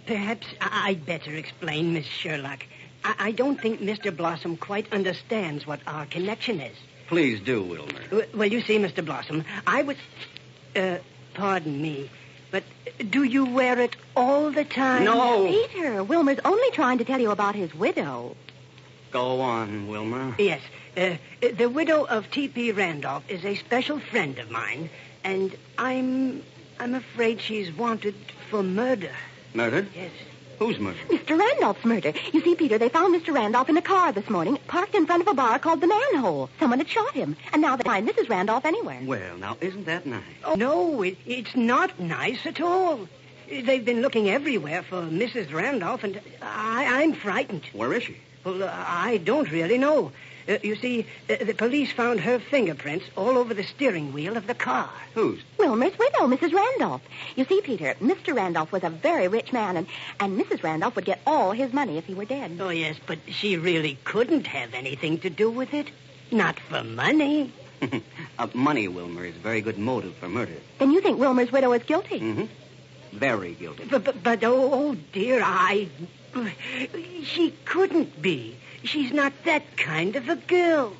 Perhaps I'd better explain, Miss Sherlock. I don't think Mr. Blossom quite understands what our connection is. Please do, Wilmer. Well, you see, Mr. Blossom, I was... pardon me, but do you wear it all the time? No. Peter, Wilmer's only trying to tell you about his widow. Go on, Wilmer. Yes. The widow of T.P. Randolph is a special friend of mine, and I'm afraid she's wanted for murder. Murdered? Yes. Who's murdered? Mr. Randolph's murder. You see, Peter, they found Mr. Randolph in a car this morning, parked in front of a bar called the Manhole. Someone had shot him, and now they find Mrs. Randolph anywhere. Well, now, isn't that nice? Oh, no, it's not nice at all. They've been looking everywhere for Mrs. Randolph, and I'm frightened. Where is she? Well, I don't really know. You see, the police found her fingerprints all over the steering wheel of the car. Whose? Wilmer's widow, Mrs. Randolph. You see, Peter, Mr. Randolph was a very rich man, and Mrs. Randolph would get all his money if he were dead. Oh, yes, but she really couldn't have anything to do with it. Not for money. Money, Wilmer, is a very good motive for murder. Then you think Wilmer's widow is guilty? Mm-hmm. Very guilty. But oh, dear, she couldn't be. She's not that kind of a girl.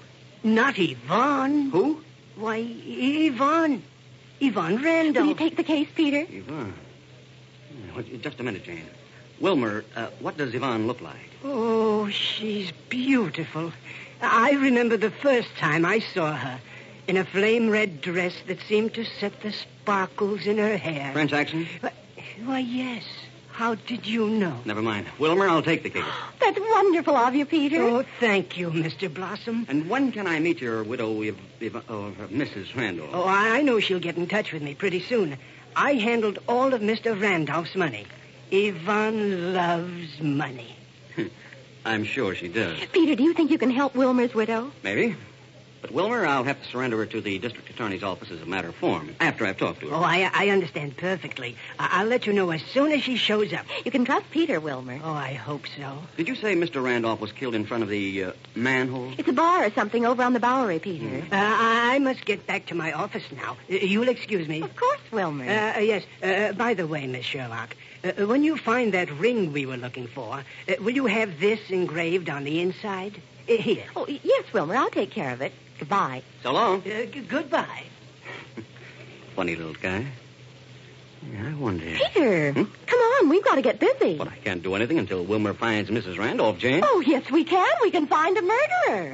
Not Yvonne. Who? Why, Yvonne. Yvonne Randolph. Will you take the case, Peter? Yvonne. Just a minute, Jane. Wilmer, what does Yvonne look like? Oh, she's beautiful. I remember the first time I saw her in a flame-red dress that seemed to set the sparkles in her hair. French accent? Why, yes. how did you know? Never mind. Wilmer, I'll take the case. That's wonderful of you, Peter. Oh, thank you, Mr. Blossom. And when can I meet your widow, Mrs. Randolph? Oh, I know she'll get in touch with me pretty soon. I handled all of Mr. Randolph's money. Yvonne loves money. I'm sure she does. Peter, do you think you can help Wilmer's widow? Maybe. But, Wilmer, I'll have to surrender her to the district attorney's office as a matter of form after I've talked to her. Oh, I understand perfectly. I'll let you know as soon as she shows up. You can trust Peter, Wilmer. Oh, I hope so. Did you say Mr. Randolph was killed in front of the manhole? It's a bar or something over on the Bowery, Peter. I must get back to my office now. You'll excuse me. Of course, Wilmer. Yes. By the way, Miss Sherlock, when you find that ring we were looking for, will you have this engraved on the inside? Here. Oh, yes, Wilmer. I'll take care of it. Goodbye. So long. Goodbye. Funny little guy. Yeah, I wonder. Peter, come on. We've got to get busy. But I can't do anything until Wilmer finds Mrs. Randolph, Jane. Oh, yes, we can. We can find a murderer.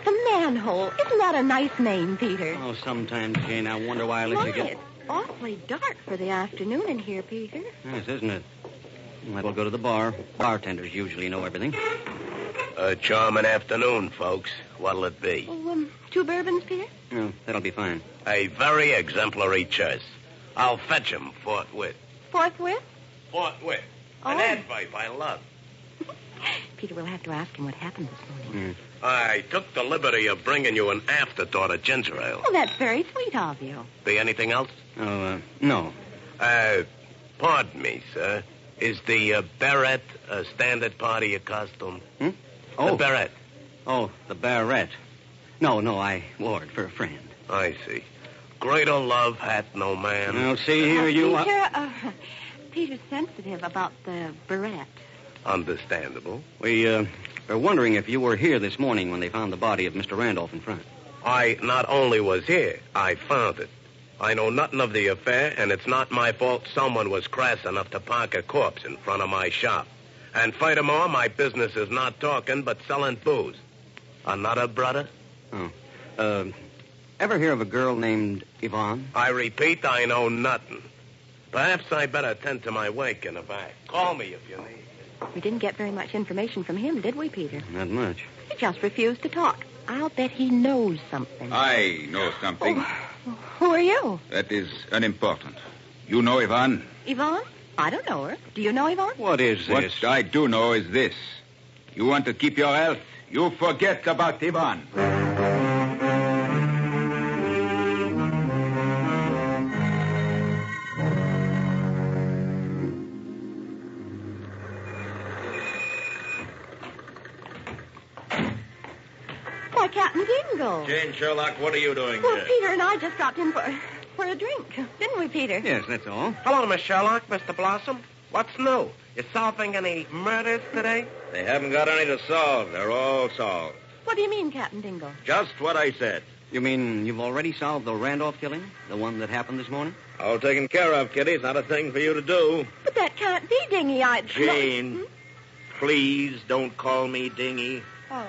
The manhole. Isn't that a nice name, Peter? Oh, sometimes, Jane, I wonder why I let you get... It's awfully dark for the afternoon in here, Peter. Yes, isn't it? Might well go to the bar. Bartenders usually know everything. A charming afternoon, folks. What'll it be? Oh, 2 bourbons, Peter? No, that'll be fine. A very exemplary choice. I'll fetch him forthwith. Forthwith? Forthwith. Oh. An advice I love. Peter, we'll have to ask him what happened this morning. I took the liberty of bringing you an afterthought of ginger ale. Oh, that's very sweet of you. Be anything else? Oh, no. Pardon me, sir. Is the beret a standard part of your costume? Oh. The beret. Oh, the beret. No, I wore it for a friend. I see. Greater love hath no man. Now, see here, you... Peter, Peter's sensitive about the beret. Understandable. We are wondering if you were here this morning when they found the body of Mr. Randolph in front. I not only was here, I found it. I know nothing of the affair, and it's not my fault someone was crass enough to park a corpse in front of my shop. And furthermore, my business is not talking, but selling booze. Another brother? Oh. Ever hear of a girl named Yvonne? I repeat, I know nothing. Perhaps I better attend to my wake in the back. Call me if you need. We didn't get very much information from him, did we, Peter? Not much. He just refused to talk. I'll bet he knows something. I know something. Oh, who are you? That is unimportant. You know Yvonne? Yvonne? I don't know her. Do you know Yvonne? What is this? What I do know is this. You want to keep your health? You forget about Yvonne. Why, Captain Dingle. Jane Sherlock, what are you doing Well, here? Peter and I just dropped in for a drink, didn't we, Peter? Yes, that's all. Hello, Miss Sherlock, Mr. Blossom. What's new? You solving any murders today? They haven't got any to solve. They're all solved. What do you mean, Captain Dingle? Just what I said. You mean you've already solved the Randolph killing? The one that happened this morning? All taken care of, Kitty. It's not a thing for you to do. But that can't be, Dingy. Jane, please don't call me Dingy. Oh,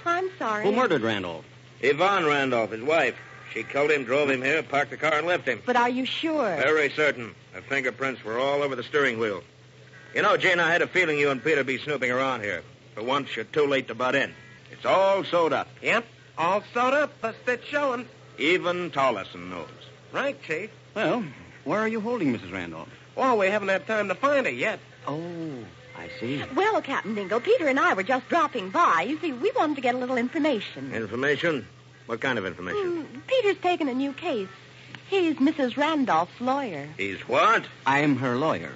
I'm sorry. Who murdered Randolph? Yvonne Randolph, his wife. She killed him, drove him here, parked the car, and left him. But are you sure? Very certain. Her fingerprints were all over the steering wheel. You know, Jane, I had a feeling you and Peter be snooping around here. For once, you're too late to butt in. It's all sewed up. Yep, all sewed up, but it's showing. Even Tolleson knows. Right, Chief. Well, where are you holding Mrs. Randolph? Well, we haven't had time to find her yet. Oh, I see. Well, Captain Dingle, Peter and I were just dropping by. You see, we wanted to get a little information. Information? What kind of information? Peter's taken a new case. He's Mrs. Randolph's lawyer. He's what? I'm her lawyer.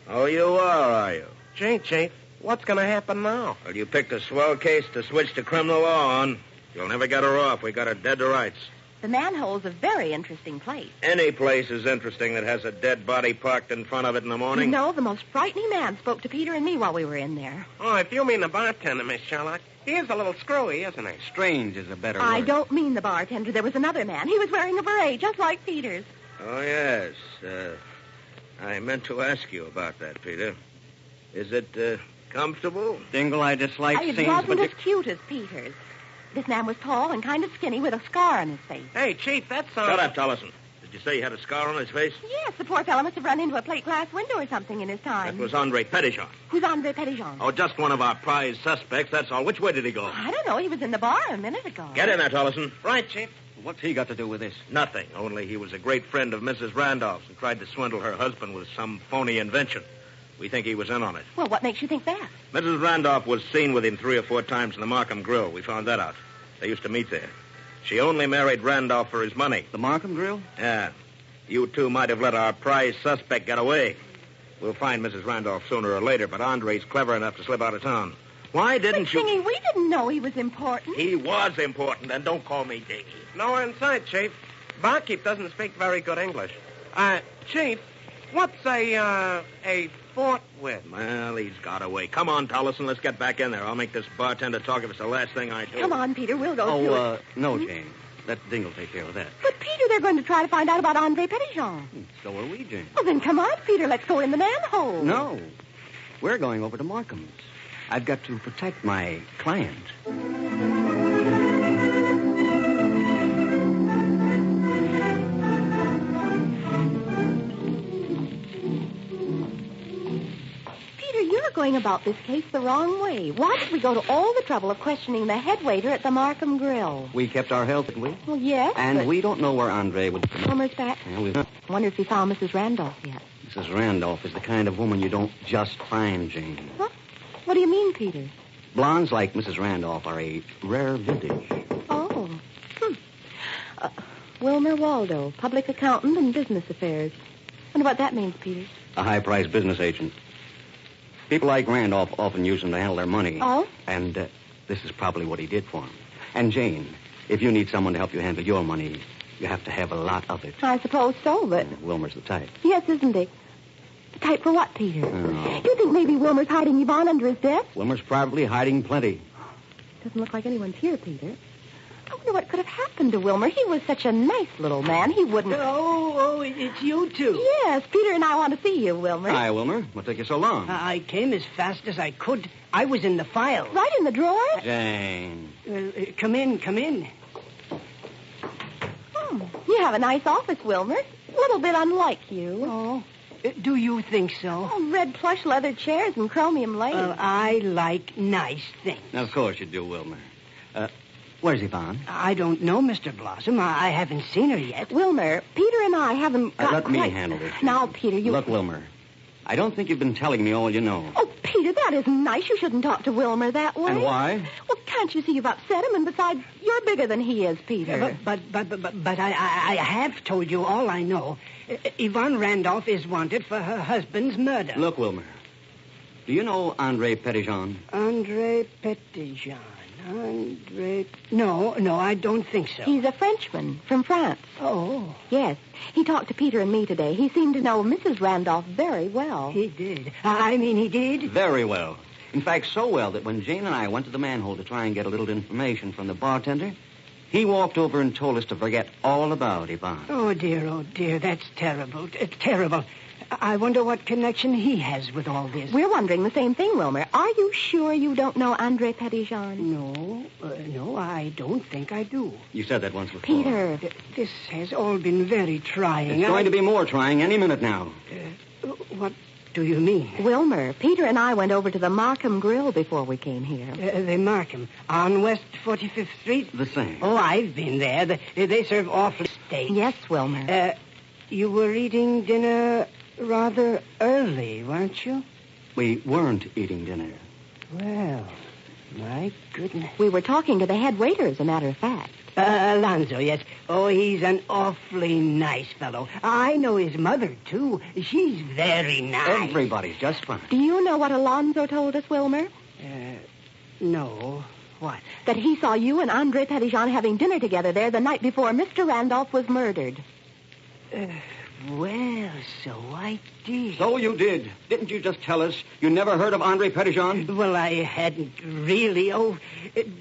Oh, you are you? Gee, Chief, what's going to happen now? Well, you picked a swell case to switch to criminal law on. You'll never get her off. We got her dead to rights. The manhole's a very interesting place. Any place is interesting that has a dead body parked in front of it in the morning. You know, the most frightening man spoke to Peter and me while we were in there. Oh, if you mean the bartender, Miss Sherlock, he is a little screwy, isn't he? Strange is a better I word. don't mean the bartender. There was another man. He was wearing a beret, just like Peter's. Oh, yes. I meant to ask you about that, Peter. Is it comfortable? Dingle, I dislike It scenes, wasn't but... as cute as Peter's. This man was tall and kind of skinny with a scar on his face. Hey, Chief, that's... Shut up, Tollison. Did you say he had a scar on his face? Yes, the poor fellow must have run into a plate glass window or something in his time. That was Andre Petitjean. Who's Andre Petitjean? Oh, just one of our prize suspects, that's all. Which way did he go? I don't know. He was in the bar a minute ago. Get in there, Tollison. Right, Chief. What's he got to do with this? Nothing. Only he was a great friend of Mrs. Randolph's and tried to swindle her husband with some phony invention. We think he was in on it. Well, what makes you think that? Mrs. Randolph was seen with him 3 or 4 times in the Markham Grill. We found that out. They used to meet there. She only married Randolph for his money. The Markham Grill? Yeah. You two might have let our prize suspect get away. We'll find Mrs. Randolph sooner or later, but Andre's clever enough to slip out of town. Why didn't you... Dingy, we didn't know he was important. He was important, and don't call me Dingy. Nowhere in sight, Chief. Barkeep doesn't speak very good English. Chief, what's a fortwith? Well, he's got away. Come on, Tollison, let's get back in there. I'll make this bartender talk if it's the last thing I do. Come on, Peter, we'll go through it. No, Jane. Let Ding will take care of that. But, Peter, they're going to try to find out about Andre Petitjean. So are we, Jane. Well, then come on, Peter. Let's go in the manhole. No. We're going over to Markham's. I've got to protect my client. Peter, you're going about this case the wrong way. Why did we go to all the trouble of questioning the head waiter at the Markham Grill? We kept our health, didn't we? Well, yes. And we don't know where Andre would... Wilmer's back. Yeah, we've not. I wonder if he found Mrs. Randolph yet. Mrs. Randolph is the kind of woman you don't just find, Jane. What? What do you mean, Peter? Blondes like Mrs. Randolph are a rare vintage. Oh. Wilmer Waldo, public accountant and business affairs. Wonder what that means, Peter. A high-priced business agent. People like Randolph often use him to handle their money. Oh? And this is probably what he did for him. And, Jane, if you need someone to help you handle your money, you have to have a lot of it. I suppose so, but... Wilmer's the type. Yes, isn't he? The type for what, Peter? Oh. You think maybe Wilmer's hiding Yvonne under his desk? Wilmer's probably hiding plenty. Doesn't look like anyone's here, Peter. I wonder what could have happened to Wilmer. He was such a nice little man. He wouldn't... Oh, it's you two. Yes, Peter and I want to see you, Wilmer. Hi, Wilmer. What took you so long? I came as fast as I could. I was in the file. Right in the drawer? Jane. Come in. You have a nice office, Wilmer. A little bit unlike you. Oh, do you think so? Oh, red plush leather chairs and chromium lace. I like nice things. Of course you do, Wilmer. Where's Yvonne? I don't know, Mr. Blossom. I haven't seen her yet. Wilmer, Peter and I haven't got Let me quite... handle this. Now, Peter, you... Look, Wilmer, I don't think you've been telling me all you know. Oh, Peter, that isn't nice. You shouldn't talk to Wilmer that way. And why? Well, can't you see you've upset him? And besides, you're bigger than he is, Peter. But I have told you all I know. Yvonne Randolph is wanted for her husband's murder. Look, Wilmer, do you know Andre Petitjean? Andre Petitjean. No, I don't think so. He's a Frenchman from France. Oh. Yes. He talked to Peter and me today. He seemed to know Mrs. Randolph very well. He did. He did? Very well. In fact, so well that when Jane and I went to the manhole to try and get a little information from the bartender, he walked over and told us to forget all about Yvonne. Oh, dear. That's terrible. Terrible. I wonder what connection he has with all this. We're wondering the same thing, Wilmer. Are you sure you don't know Andre Petitjean? No, I don't think I do. You said that once before. Peter. This has all been very trying. It's going to be more trying any minute now. What do you mean? Wilmer, Peter and I went over to the Markham Grill before we came here. The Markham? On West 45th Street? The same. Oh, I've been there. They serve awful steak. Yes, Wilmer. You were eating dinner rather early, weren't you? We weren't eating dinner. Well, my goodness. We were talking to the head waiter, as a matter of fact. Alonzo, yes. Oh, he's an awfully nice fellow. I know his mother, too. She's very nice. Everybody's just fine. Do you know what Alonzo told us, Wilmer? No. What? That he saw you and Andre Petitjean having dinner together there the night before Mr. Randolph was murdered. Well, so I did. So you did. Didn't you just tell us you never heard of Andre Petitjean? Well, I hadn't really. Oh,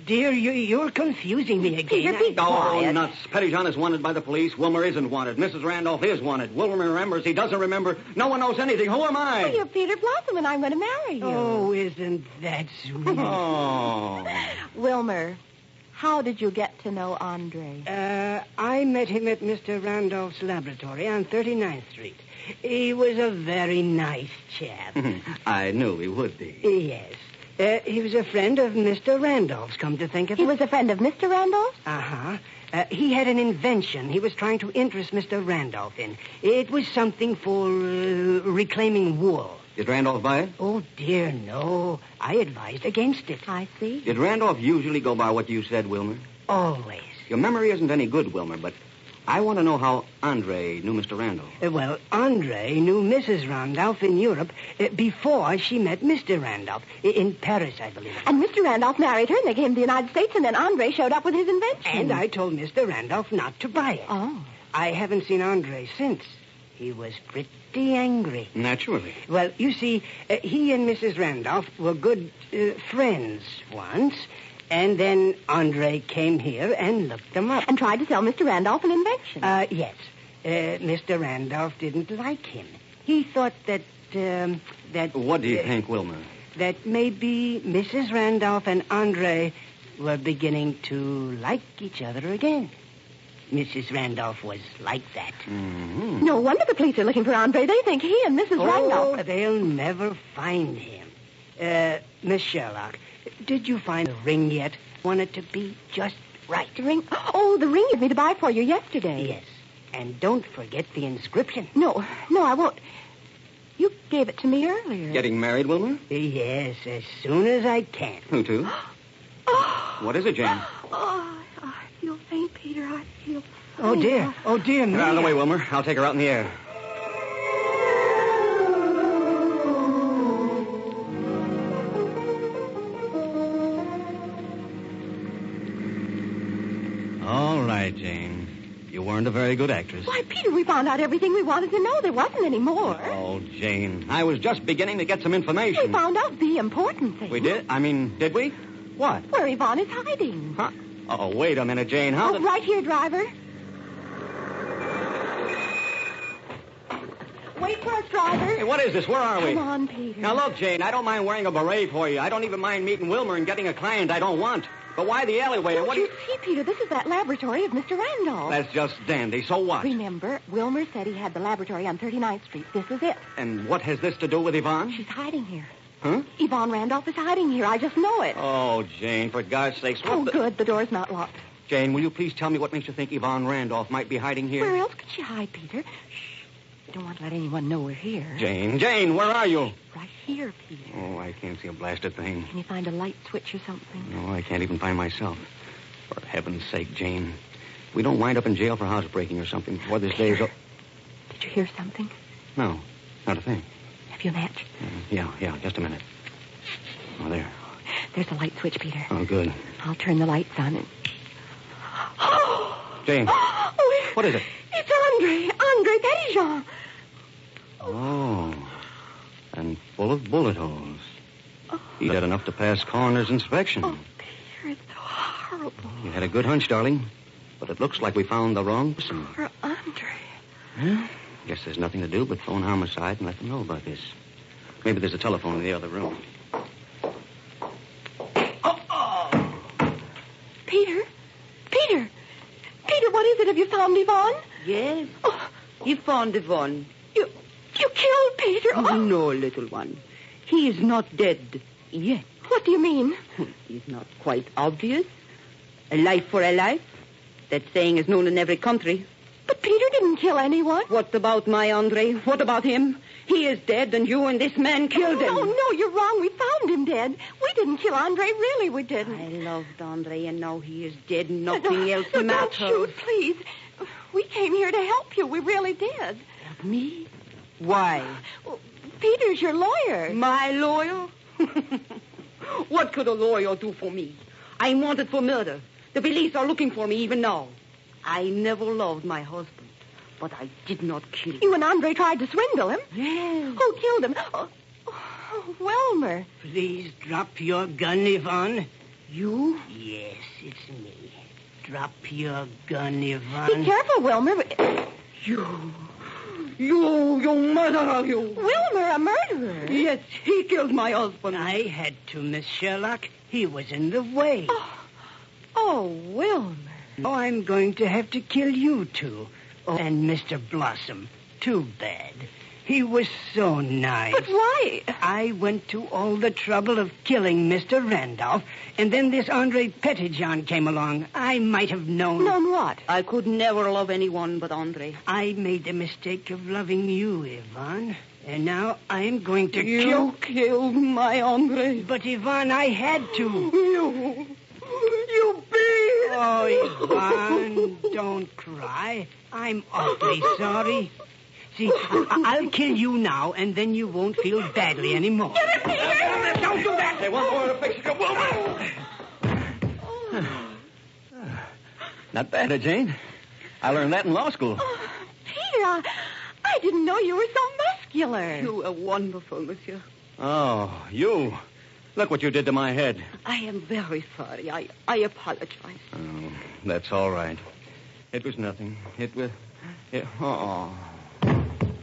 dear, you're confusing me again. Peter, be quiet. Oh, nuts. Petitjean is wanted by the police. Wilmer isn't wanted. Mrs. Randolph is wanted. Wilmer remembers. He doesn't remember. No one knows anything. Who am I? Well, you're Peter Blossom, and I'm going to marry you. Oh, isn't that sweet? Oh. Wilmer, How did you get to know Andre? I met him at Mr. Randolph's laboratory on 39th Street. He was a very nice chap. I knew he would be. Yes. He was a friend of Mr. Randolph's, come to think of it. He was a friend of Mr. Randolph's? Uh-huh. He had an invention he was trying to interest Mr. Randolph in. It was something for reclaiming wool. Did Randolph buy it? Oh, dear, no. I advised against it. I see. Did Randolph usually go by what you said, Wilmer? Always. Your memory isn't any good, Wilmer, but I want to know how Andre knew Mr. Randolph. Well, Andre knew Mrs. Randolph in Europe before she met Mr. Randolph. In Paris, I believe. And Mr. Randolph married her, and they came to the United States, and then Andre showed up with his invention. And I told Mr. Randolph not to buy it. Oh. I haven't seen Andre since. He was pretty angry. Naturally. Well, you see, he and Mrs. Randolph were good friends once. And then Andre came here and looked them up. And tried to sell Mr. Randolph an invention. Yes. Mr. Randolph didn't like him. He thought that... What do you think, Wilmer? That maybe Mrs. Randolph and Andre were beginning to like each other again. Mrs. Randolph was like that. Mm-hmm. No wonder the police are looking for Andre. They think he and Mrs. Randolph... Oh, they'll never find him. Miss Sherlock, did you find the ring yet? Want it to be just right. The ring? Oh, the ring you asked me to buy for you yesterday. Yes. And don't forget the inscription. No, I won't. You gave it to me earlier. Getting married, Wilmer? Yes, as soon as I can. Who to? What is it, Jane? Oh, I feel faint, Peter. I feel faint. Oh, dear. Oh, dear me. Get out of the way, Wilmer. I'll take her out in the air. All right, Jane. You weren't a very good actress. Why, Peter, we found out everything we wanted to know. There wasn't any more. Oh, Jane. I was just beginning to get some information. We found out the important thing. We did? Did we? What? Where Yvonne is hiding. Huh? Oh, wait a minute, Jane. How right here, driver. Wait for us, driver. Hey, what is this? Where are we? Come on, Peter. Now, look, Jane, I don't mind wearing a beret for you. I don't even mind meeting Wilmer and getting a client I don't want. But why the alleyway? Don't you see, Peter? This is that laboratory of Mr. Randolph. That's just dandy. So what? Remember, Wilmer said he had the laboratory on 39th Street. This is it. And what has this to do with Yvonne? She's hiding here. Huh? Yvonne Randolph is hiding here. I just know it. Oh, Jane, for God's sakes. Good. The door's not locked. Jane, will you please tell me what makes you think Yvonne Randolph might be hiding here? Where else could she hide, Peter? Shh. We don't want to let anyone know we're here. Jane, where are you? Right here, Peter. Oh, I can't see a blasted thing. Can you find a light switch or something? No, I can't even find myself. For heaven's sake, Jane. We don't wind up in jail for housebreaking or something before this day's up. Did you hear something? No, not a thing. Have you a match? Yeah, just a minute. Oh, there. There's a light switch, Peter. Oh, good. I'll turn the lights on and... Jane. What is it? It's Andre Petitjean. Oh. And full of bullet holes. He had enough to pass coroner's inspection. Oh, Peter, it's so horrible. You had a good hunch, darling. But it looks like we found the wrong person. Poor Andre. Well, guess there's nothing to do but phone homicide and let them know about this. Maybe there's a telephone in the other room. Peter, what is it? Have you found Yvonne? Yes. Oh. He found Yvonne. You killed Peter? Oh. No, little one. He is not dead yet. What do you mean? It's not quite obvious. A life for a life. That saying is known in every country. But Peter didn't kill anyone. What about my Andre? What about him? He is dead, and you and this man killed him. No, you're wrong. We found him dead. We didn't kill Andre. Really, we didn't. I loved Andre, and now he is dead. Nothing else matters. Don't shoot, please. We came here to help you. We really did. Help me? Why? Well, Peter's your lawyer. My lawyer? What could a lawyer do for me? I'm wanted for murder. The police are looking for me even now. I never loved my husband, but I did not kill him. You and Andre tried to swindle him? Yes. Who killed him? Oh, Wilmer. Please drop your gun, Yvonne. You? Yes, it's me. Drop your gun, Yvonne. Be careful, Wilmer. You murderer, you. Wilmer, a murderer? Yes, he killed my husband. I had to, Miss Sherlock. He was in the way. Oh, Oh, Wilmer. Oh, I'm going to have to kill you two. Oh, and Mr. Blossom. Too bad. He was so nice. But why? I went to all the trouble of killing Mr. Randolph, and then this Andre Pettijohn came along. I might have known. Known what? I could never love anyone but Andre. I made the mistake of loving you, Yvonne. And now I'm going to You killed my Andre. But, Yvonne, I had to. You beat. Oh, Yvonne, don't cry. I'm awfully sorry. See, I'll kill you now, and then you won't feel badly anymore. Don't do that. They want more to fix it. Not bad, Jane? I learned that in law school. Oh, Peter, I didn't know you were so muscular. You are wonderful, monsieur. Oh, you. Look what you did to my head. I am very sorry. I apologize. Oh, that's all right. It was nothing. Oh.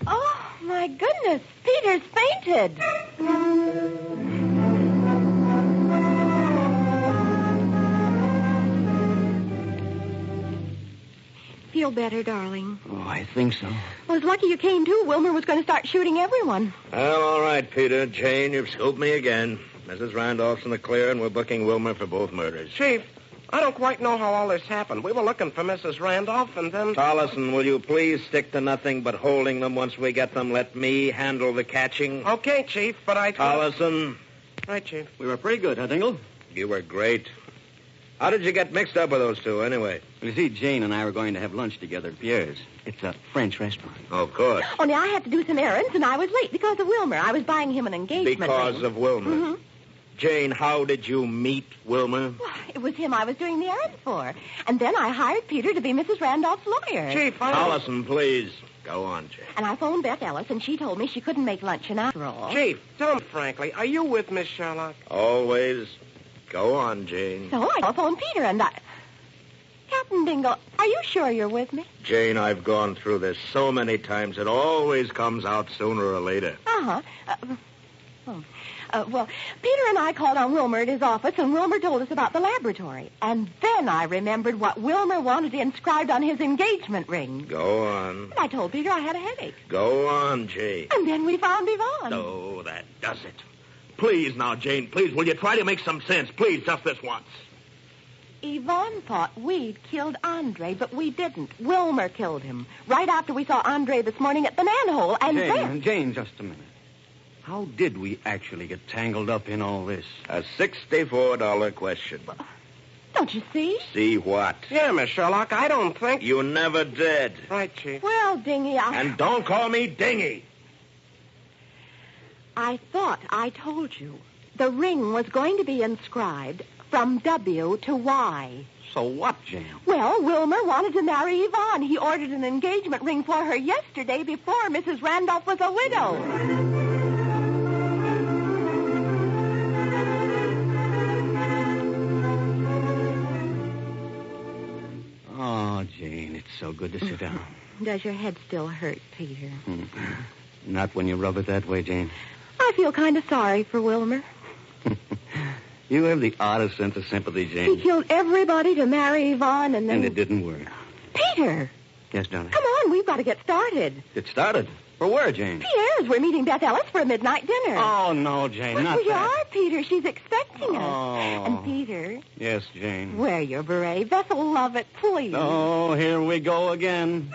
Oh, my goodness. Peter's fainted. Feel better, darling? Oh, I think so. Well, it's lucky you came, too. Wilmer was going to start shooting everyone. Well, all right, Peter. Jane, you've scooped me again. Mrs. Randolph's in the clear, and we're booking Wilmer for both murders. Chief, I don't quite know how all this happened. We were looking for Mrs. Randolph, and then... Tollison, will you please stick to nothing but holding them once we get them? Let me handle the catching. Okay, Chief, but I... Tollison. Right, Chief. We were pretty good, huh, Dingle? You were great. How did you get mixed up with those two, anyway? You see, Jane and I were going to have lunch together at Pierre's. It's a French restaurant. Of course. Only I had to do some errands, and I was late because of Wilmer. I was buying him an engagement Because ring. of Wilmer. Mm-hmm. Jane, how did you meet Wilmer? Well, it was him I was doing the errands for. And then I hired Peter to be Mrs. Randolph's lawyer. Chief, Tollison, please. Go on, Jane. And I phoned Beth Ellis, and she told me she couldn't make luncheon after all. Chief, tell me frankly, are you with Miss Sherlock? Always. Go on, Jane. So I phoned Peter, and Captain Dingle, are you sure you're with me? Jane, I've gone through this so many times. It always comes out sooner or later. Uh-huh. Well, Peter and I called on Wilmer at his office, and Wilmer told us about the laboratory. And then I remembered what Wilmer wanted inscribed on his engagement ring. Go on. And I told Peter I had a headache. Go on, Jane. And then we found Yvonne. Oh, that does it. Please now, Jane, please, will you try to make some sense? Please, just this once. Yvonne thought we'd killed Andre, but we didn't. Wilmer killed him. Right after we saw Andre this morning at the manhole, and Jane, just a minute. How did we actually get tangled up in all this? A $64 question. Don't you see? See what? Yeah, Miss Sherlock, I don't think... You never did. Right, Chief. Well, Dingy, And don't call me Dingy. I thought I told you. The ring was going to be inscribed from W to Y. So what, Jane? Well, Wilmer wanted to marry Yvonne. He ordered an engagement ring for her yesterday before Mrs. Randolph was a widow. Oh, Jane, it's so good to sit down. Does your head still hurt, Peter? Not when you rub it that way, Jane. I feel kind of sorry for Wilmer. You have the oddest sense of sympathy, Jane. He killed everybody to marry Yvonne, and then... And it didn't work. Peter! Yes, darling? Come on, we've got to get started. It started? For where, Jane? Pierre's. We're meeting Beth Ellis for a midnight dinner. Oh, no, Jane, well, not we that. are, Peter. She's expecting us. Oh. And, Peter... Yes, Jane. Wear your beret. Beth will love it, please. Oh, here we go again.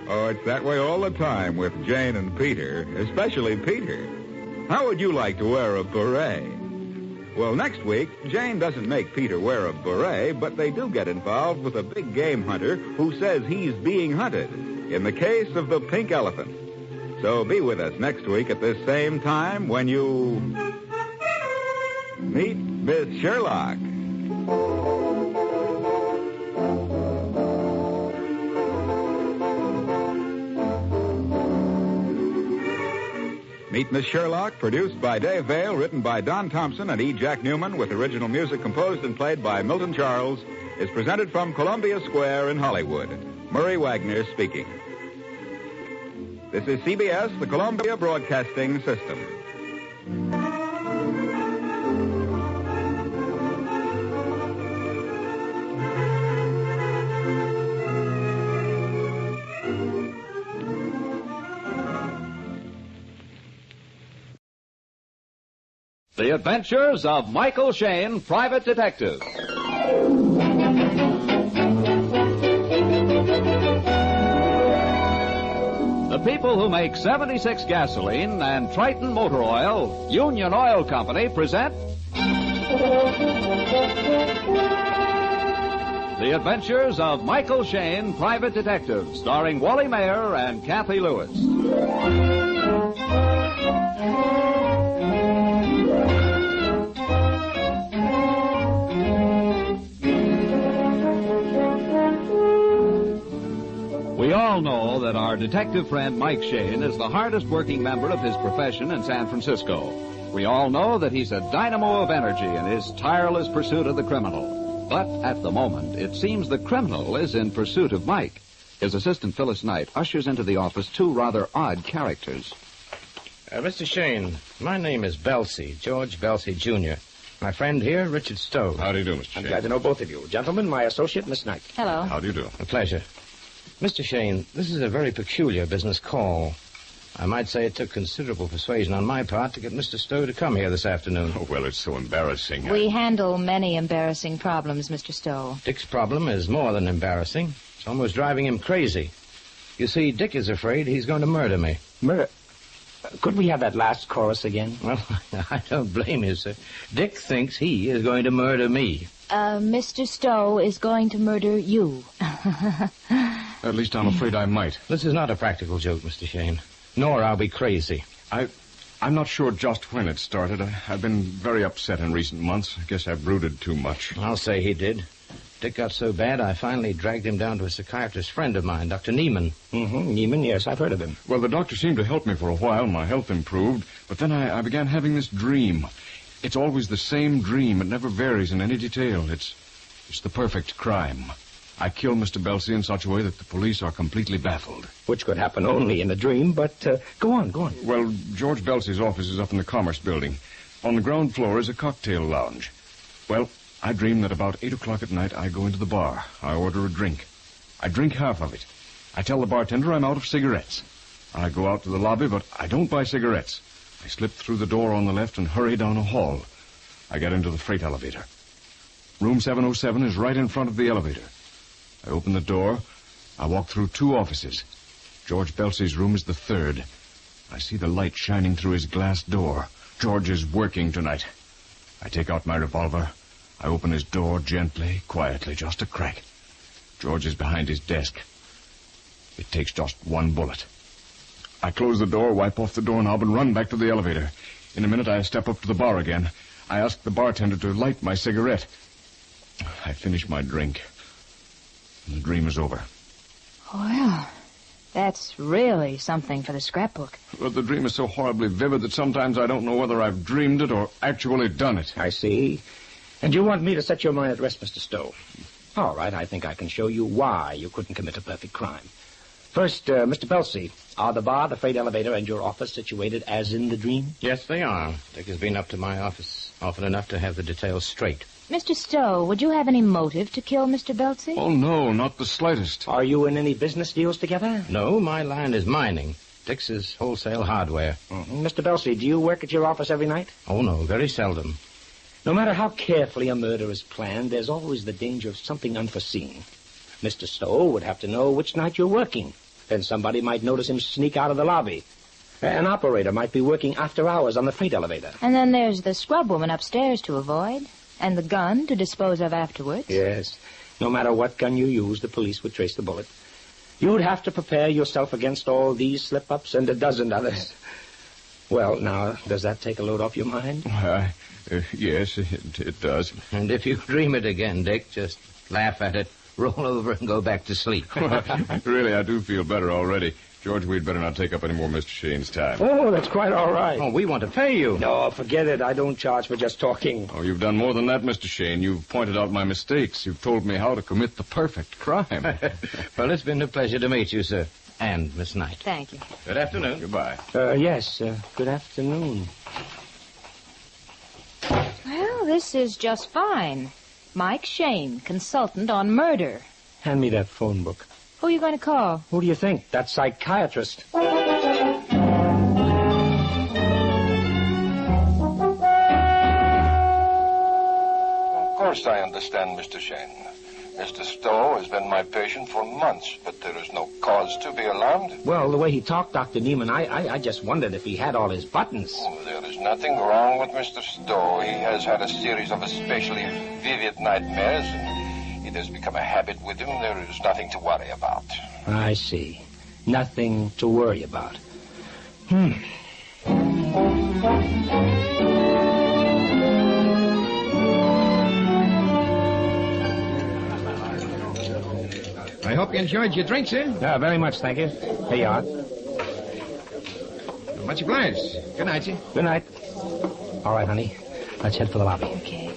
Oh, it's that way all the time with Jane and Peter, especially Peter. How would you like to wear a beret? Well, next week, Jane doesn't make Peter wear a beret, but they do get involved with a big game hunter who says he's being hunted, in the case of the pink elephant. So be with us next week at this same time when you meet Miss Sherlock. Meet Miss Sherlock, produced by Dave Vale, written by Don Thompson and E. Jack Newman, with original music composed and played by Milton Charles, is presented from Columbia Square in Hollywood. Murray Wagner speaking. This is CBS, the Columbia Broadcasting System. The Adventures of Michael Shayne, Private Detective. The people who make 76 gasoline and Triton Motor Oil, Union Oil Company, present The Adventures of Michael Shayne, Private Detective, starring Wally Mayer and Kathy Lewis. We all know that our detective friend Mike Shayne is the hardest working member of his profession in San Francisco. We all know that he's a dynamo of energy in his tireless pursuit of the criminal. But at the moment, it seems the criminal is in pursuit of Mike. His assistant, Phyllis Knight, ushers into the office two rather odd characters. Mr. Shayne, my name is Belsey, George Belsey, Jr. My friend here, Richard Stowe. How do you do, Mr. Shayne? I'm glad to know both of you. Gentlemen, my associate, Miss Knight. Hello. How do you do? A pleasure. Mr. Shayne, this is a very peculiar business call. I might say it took considerable persuasion on my part to get Mr. Stowe to come here this afternoon. Oh, well, it's so embarrassing. We handle many embarrassing problems, Mr. Stowe. Dick's problem is more than embarrassing. It's almost driving him crazy. You see, Dick is afraid he's going to murder me. Murder? Could we have that last chorus again? Well, I don't blame you, sir. Dick thinks he is going to murder me. Mr. Stowe is going to murder you. At least I'm afraid I might. This is not a practical joke, Mr. Shayne. Nor I'll be crazy. I'm not sure just when it started. I've been very upset in recent months. I guess I've brooded too much. I'll say he did. Dick got so bad, I finally dragged him down to a psychiatrist friend of mine, Dr. Neiman. Mm-hmm. Neiman, yes, I've heard of him. Well, the doctor seemed to help me for a while. My health improved. But then I began having this dream. It's always the same dream. It never varies in any detail. It's the perfect crime. I kill Mr. Belsey in such a way that the police are completely baffled. Which could happen only in a dream, but go on. Well, George Belsey's office is up in the Commerce Building. On the ground floor is a cocktail lounge. Well, I dream that about 8 o'clock at night I go into the bar. I order a drink. I drink half of it. I tell the bartender I'm out of cigarettes. I go out to the lobby, but I don't buy cigarettes. I slip through the door on the left and hurry down a hall. I get into the freight elevator. Room 707 is right in front of the elevator. I open the door. I walk through two offices. George Belsey's room is the third. I see the light shining through his glass door. George is working tonight. I take out my revolver. I open his door gently, quietly, just a crack. George is behind his desk. It takes just one bullet. I close the door, wipe off the doorknob, and run back to the elevator. In a minute, I step up to the bar again. I ask the bartender to light my cigarette. I finish my drink. The dream is over. Well, that's really something for the scrapbook. But the dream is so horribly vivid that sometimes I don't know whether I've dreamed it or actually done it. I see. And you want me to set your mind at rest, Mr. Stowe? All right, I think I can show you why you couldn't commit a perfect crime. First, Mr. Belsey, are the bar, the freight elevator, and your office situated as in the dream? Yes, they are. Dick has been up to my office often enough to have the details straight. Mr. Stowe, would you have any motive to kill Mr. Belsey? Oh, no, not the slightest. Are you in any business deals together? No, my line is mining. Dick's is wholesale hardware. Mr. Belsey, do you work at your office every night? Oh, no, very seldom. No matter how carefully a murder is planned, there's always the danger of something unforeseen. Mr. Stowe would have to know which night you're working. Then somebody might notice him sneak out of the lobby. An operator might be working after hours on the freight elevator. And then there's the scrub woman upstairs to avoid. And the gun to dispose of afterwards. Yes. No matter what gun you use, the police would trace the bullet. You'd have to prepare yourself against all these slip-ups and a dozen others. Well, now, does that take a load off your mind? Yes, it does. And if you dream it again, Dick, just laugh at it, roll over, and go back to sleep. Really, I do feel better already. George, we'd better not take up any more Mr. Shane's time. Oh, that's quite all right. Oh, we want to pay you. No, forget it. I don't charge for just talking. Oh, you've done more than that, Mr. Shane. You've pointed out my mistakes. You've told me how to commit the perfect crime. Well, it's been a pleasure to meet you, sir. And Miss Knight. Thank you. Good afternoon. Goodbye. Yes, good afternoon. Well, this is just fine. Mike Shane, consultant on murder. Hand me that phone book. Who are you going to call? Who do you think? That psychiatrist. Of course I understand, Mr. Shane. Mr. Stowe has been my patient for months, but there is no cause to be alarmed. Well, the way he talked, Dr. Neiman, I just wondered if he had all his buttons. Oh, there is nothing wrong with Mr. Stowe. He has had a series of especially vivid nightmares, and it has become a habit with him. There is nothing to worry about. I see. Nothing to worry about. I hope you enjoyed your drink, sir. Yeah, very much, thank you. Here you are. Much obliged. Good night, sir. Good night. All right, honey. Let's head for the lobby. Okay.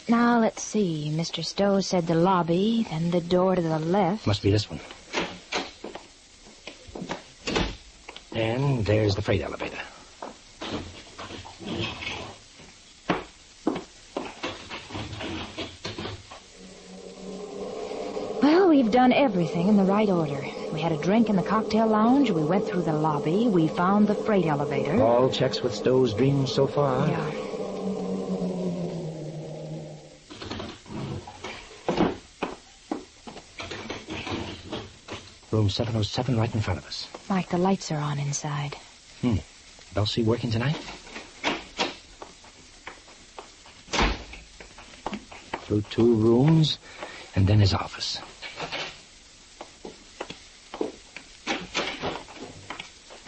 Now, let's see. Mr. Stowe said the lobby, then the door to the left. Must be this one. And there's the freight elevator. Well, we've done everything in the right order. We had a drink in the cocktail lounge, we went through the lobby, we found the freight elevator. All checks with Stowe's dreams so far. Yeah. Room 707 right in front of us. Mike, the lights are on inside. Belsie working tonight? Through 2 rooms, and then his office.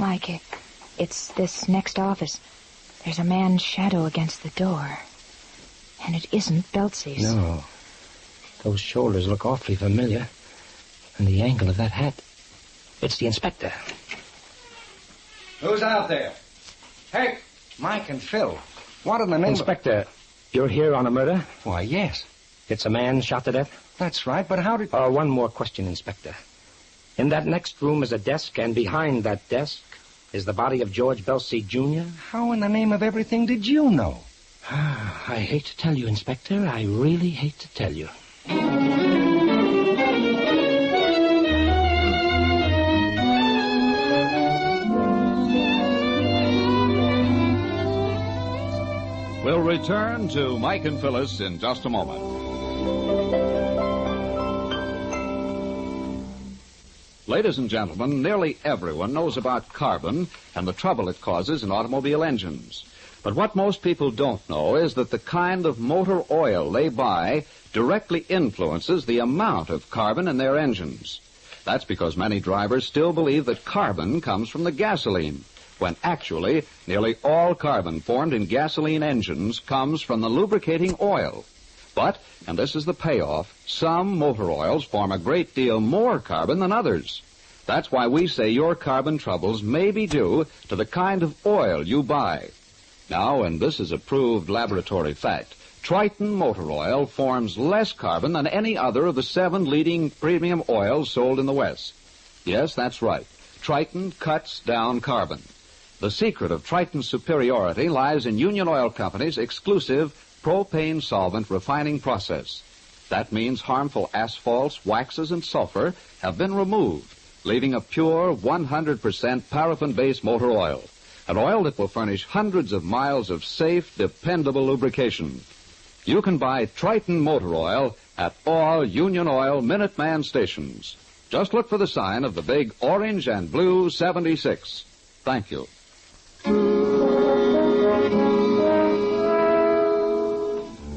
Mike, it's this next office. There's a man's shadow against the door. And it isn't Belsie's. No. Those shoulders look awfully familiar. And the angle of that hat. It's the inspector. Who's out there? Hey, Mike and Phil. What in the name Inspector, you're here on a murder? Why, yes. It's a man shot to death? That's right, but how did... One more question, Inspector. In that next room is a desk, and behind that desk is the body of George Belsie, Jr.? How in the name of everything did you know? I hate to tell you, Inspector. I really hate to tell you. We'll return to Mike and Phyllis in just a moment. Ladies and gentlemen, nearly everyone knows about carbon and the trouble it causes in automobile engines. But what most people don't know is that the kind of motor oil they buy directly influences the amount of carbon in their engines. That's because many drivers still believe that carbon comes from the gasoline, when actually nearly all carbon formed in gasoline engines comes from the lubricating oil. But, and this is the payoff, some motor oils form a great deal more carbon than others. That's why we say your carbon troubles may be due to the kind of oil you buy. Now, and this is a proved laboratory fact, Triton motor oil forms less carbon than any other of the 7 leading premium oils sold in the West. Yes, that's right. Triton cuts down carbon. The secret of Triton's superiority lies in Union Oil Company's exclusive propane solvent refining process. That means harmful asphalts, waxes, and sulfur have been removed, leaving a pure 100% paraffin-based motor oil, an oil that will furnish hundreds of miles of safe, dependable lubrication. You can buy Triton motor oil at all Union Oil Minuteman stations. Just look for the sign of the big orange and blue 76. Thank you.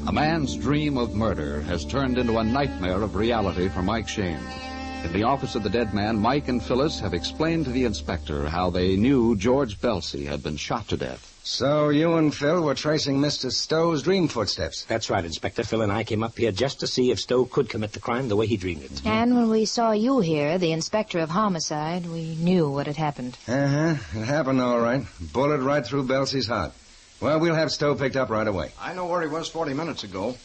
A man's dream of murder has turned into a nightmare of reality for Mike Shane. In the office of the dead man, Mike and Phyllis have explained to the inspector how they knew George Belsie had been shot to death. So you and Phil were tracing Mr. Stowe's dream footsteps. That's right, Inspector. Phil and I came up here just to see if Stowe could commit the crime the way he dreamed it. And when we saw you here, the inspector of homicide, we knew what had happened. Uh-huh. It happened all right. Bullet right through Belsey's heart. Well, we'll have Stowe picked up right away. I know where he was 40 minutes ago.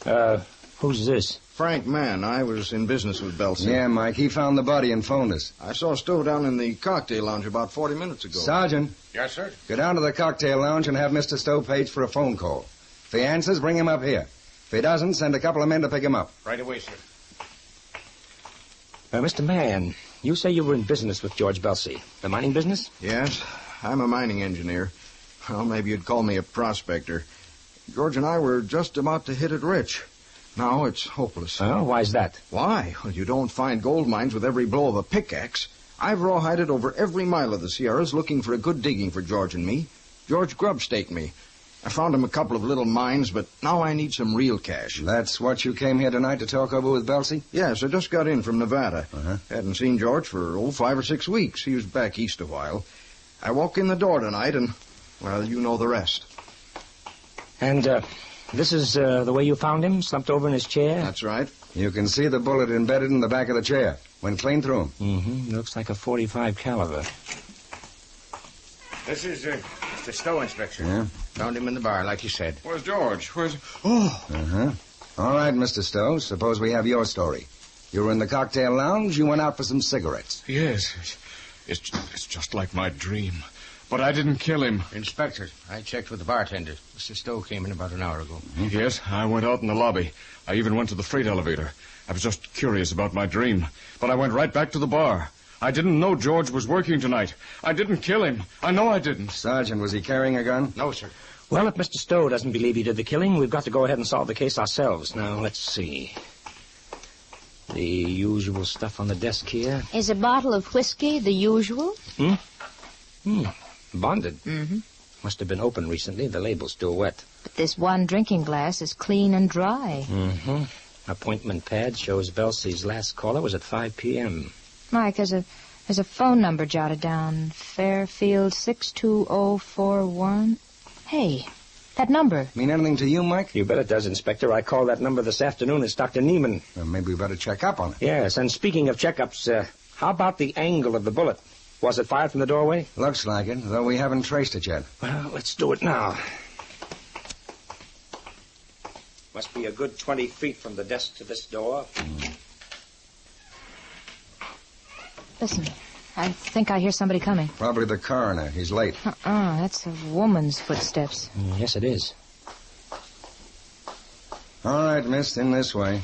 Who's this? Frank Mann. I was in business with Belsey. Yeah, Mike. He found the body and phoned us. I saw Stowe down in the cocktail lounge about 40 minutes ago. Sergeant. Yes, sir? Go down to the cocktail lounge and have Mr. Stowe paged for a phone call. If he answers, bring him up here. If he doesn't, send a couple of men to pick him up. Right away, sir. Mr. Mann, you say you were in business with George Belsey. The mining business? Yes, I'm a mining engineer. Well, maybe you'd call me a prospector. George and I were just about to hit it rich. Now it's hopeless. Oh, why's that? Why? Well, you don't find gold mines with every blow of a pickaxe. I've rawhided over every mile of the Sierras looking for a good digging for George and me. George grub-staked me. I found him a couple of little mines, but now I need some real cash. That's what you came here tonight to talk over with Belsey? Yes, I just got in from Nevada. Uh-huh. Hadn't seen George for, 5 or 6 weeks. He was back east a while. I walk in the door tonight and, well, you know the rest. And, this is the way you found him, slumped over in his chair? That's right. You can see the bullet embedded in the back of the chair. Went clean through him. Mm-hmm. Looks like a .45 caliber. This is Mr. Stowe, Inspector. Yeah? Found him in the bar, like you said. Where's George? Oh! Uh-huh. All right, Mr. Stowe. Suppose we have your story. You were in the cocktail lounge. You went out for some cigarettes. Yes. It's just like my dream. But I didn't kill him. Inspector, I checked with the bartender. Mr. Stowe came in about an hour ago. Yes, I went out in the lobby. I even went to the freight elevator. I was just curious about my dream. But I went right back to the bar. I didn't know George was working tonight. I didn't kill him. I know I didn't. Sergeant, was he carrying a gun? No, sir. Well, if Mr. Stowe doesn't believe he did the killing, we've got to go ahead and solve the case ourselves. Now, let's see. The usual stuff on the desk here. Is a bottle of whiskey the usual? Bonded. Mm-hmm. Must have been opened recently. The label's still wet. But this one drinking glass is clean and dry. Mm-hmm. Appointment pad shows Belsey's last caller was at 5 p.m. Mike, there's a phone number jotted down. Fairfield 62041. Hey, that number. Mean anything to you, Mike? You bet it does, Inspector. I called that number this afternoon. It's Dr. Neiman. Well, maybe we better check up on it. Yes, and speaking of checkups, how about the angle of the bullet? Was it fired from the doorway? Looks like it, though we haven't traced it yet. Well, let's do it now. Must be a good 20 feet from the desk to this door. Listen, I think I hear somebody coming. Probably the coroner. He's late. That's a woman's footsteps. Yes, it is. All right, miss, in this way.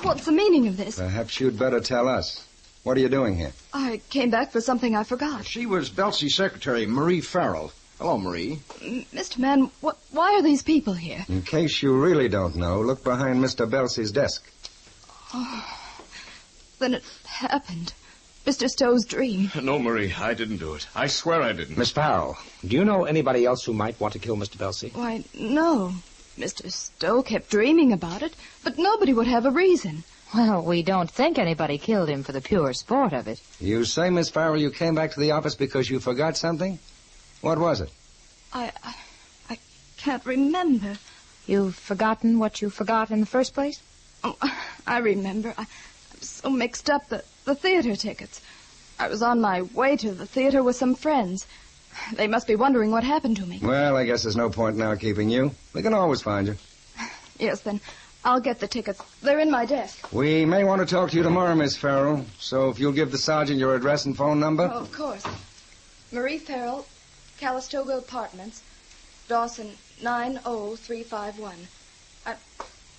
What's the meaning of this? Perhaps you'd better tell us. What are you doing here? I came back for something I forgot. She was Belsey's secretary, Marie Farrell. Hello, Marie. Mr. Mann, why are these people here? In case you really don't know, look behind Mr. Belsey's desk. Oh, then it happened. Mr. Stowe's dream. No, Marie, I didn't do it. I swear I didn't. Miss Farrell, do you know anybody else who might want to kill Mr. Belsey? Why, no. Mr. Stowe kept dreaming about it, but nobody would have a reason. Well, we don't think anybody killed him for the pure sport of it. You say, Miss Farrell, you came back to the office because you forgot something? What was it? I can't remember. You've forgotten what you forgot in the first place? Oh, I remember. I'm so mixed up. The theater tickets. I was on my way to the theater with some friends. They must be wondering what happened to me. Well, I guess there's no point now keeping you. We can always find you. Yes, then I'll get the tickets. They're in my desk. We may want to talk to you tomorrow, Miss Farrell. So if you'll give the sergeant your address and phone number. Oh, of course. Marie Farrell, Calistoga Apartments, Dawson 90351.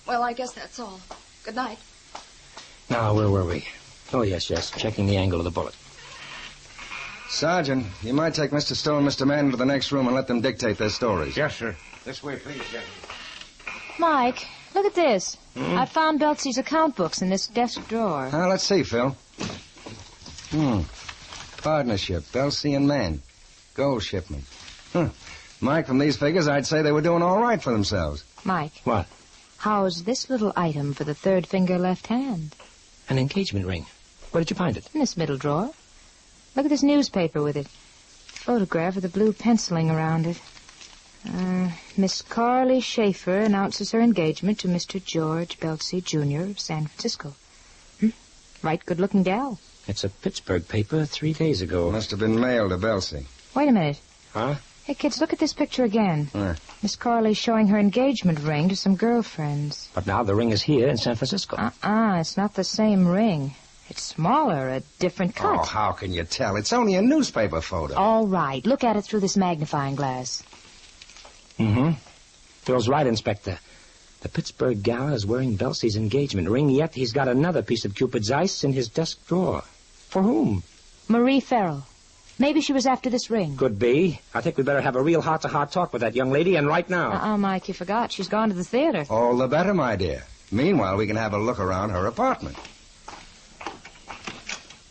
I guess that's all. Good night. Now, where were we? Oh, yes. Checking the angle of the bullet. Sergeant, you might take Mr. Stowe and Mr. Mann into the next room and let them dictate their stories. Yes, sir. This way, please, gentlemen. Mike, look at this. I found Belsey's account books in this desk drawer. Let's see, Phil. Partnership, Belsey and Mann. Gold shipment. Mike, from these figures, I'd say they were doing all right for themselves. Mike. What? How's this little item for the third finger left hand? An engagement ring. Where did you find it? In this middle drawer. Look at this newspaper with it. photograph with the blue penciling around it. Miss Carly Schaefer announces her engagement to Mr. George Belsey, Jr. of San Francisco. Right good-looking gal. It's a Pittsburgh paper 3 days ago. Must have been mailed to Belsey. Wait a minute. Huh? Hey, kids, look at this picture again. Miss Carly's showing her engagement ring to some girlfriends. But now the ring is here in San Francisco. It's not the same ring. It's smaller, a different cut. Oh, how can you tell? It's only a newspaper photo. All right. Look at it through this magnifying glass. Phil's right, Inspector. The Pittsburgh gal is wearing Belsey's engagement ring, yet he's got another piece of Cupid's ice in his desk drawer. For whom? Marie Farrell. Maybe she was after this ring. Could be. I think we better have a real heart-to-heart talk with that young lady, and right now. Mike, you forgot. She's gone to the theater. All the better, my dear. Meanwhile, we can have a look around her apartment.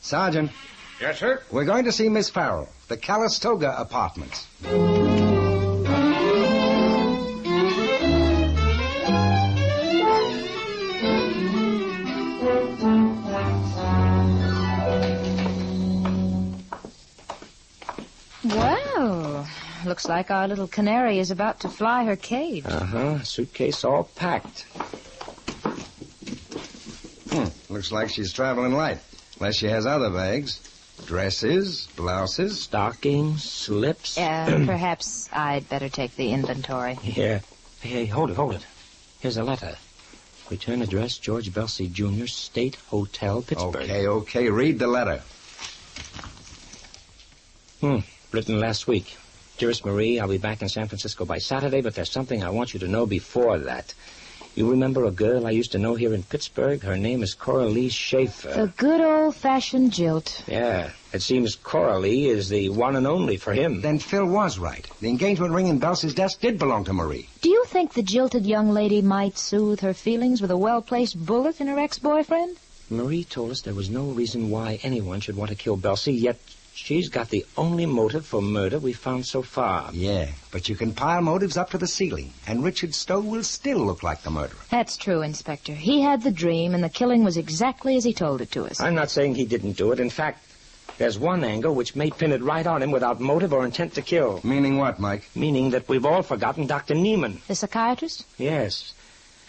Sergeant. Yes, sir? We're going to see Miss Farrell, the Calistoga Apartments. Well, looks like our little canary is about to fly her cage. Suitcase all packed. Looks like she's traveling light. Unless she has other bags. Dresses, blouses. Stockings, slips. Perhaps I'd better take the inventory. Yeah. Hey, hold it. Here's a letter. Return address, George Belsey, Jr., State Hotel, Pittsburgh. Okay. Read the letter. Written last week. Dearest Marie, I'll be back in San Francisco by Saturday, but there's something I want you to know before that. You remember a girl I used to know here in Pittsburgh? Her name is Coralie Schaefer. The good old-fashioned jilt. Yeah. It seems Coralie is the one and only for him. Then Phil was right. The engagement ring in Belsey's desk did belong to Marie. Do you think the jilted young lady might soothe her feelings with a well-placed bullet in her ex-boyfriend? Marie told us there was no reason why anyone should want to kill Belsey, yet she's got the only motive for murder we've found so far. Yeah, but you can pile motives up to the ceiling, and Richard Stowe will still look like the murderer. That's true, Inspector. He had the dream, and the killing was exactly as he told it to us. I'm not saying he didn't do it. In fact, there's one angle which may pin it right on him without motive or intent to kill. Meaning what, Mike? Meaning that we've all forgotten Dr. Neiman. The psychiatrist? Yes.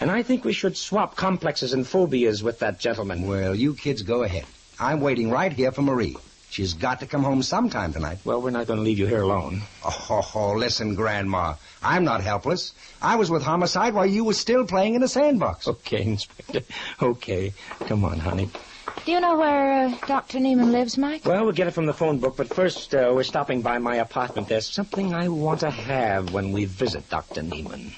And I think we should swap complexes and phobias with that gentleman. Well, you kids go ahead. I'm waiting right here for Marie. She's got to come home sometime tonight. Well, we're not going to leave you here alone. Oh, listen, Grandma. I'm not helpless. I was with Homicide while you were still playing in the sandbox. Okay, Inspector. Okay. Come on, honey. Do you know where Dr. Neiman lives, Mike? Well, we'll get it from the phone book, but first we're stopping by my apartment. There's something I want to have when we visit Dr. Neiman.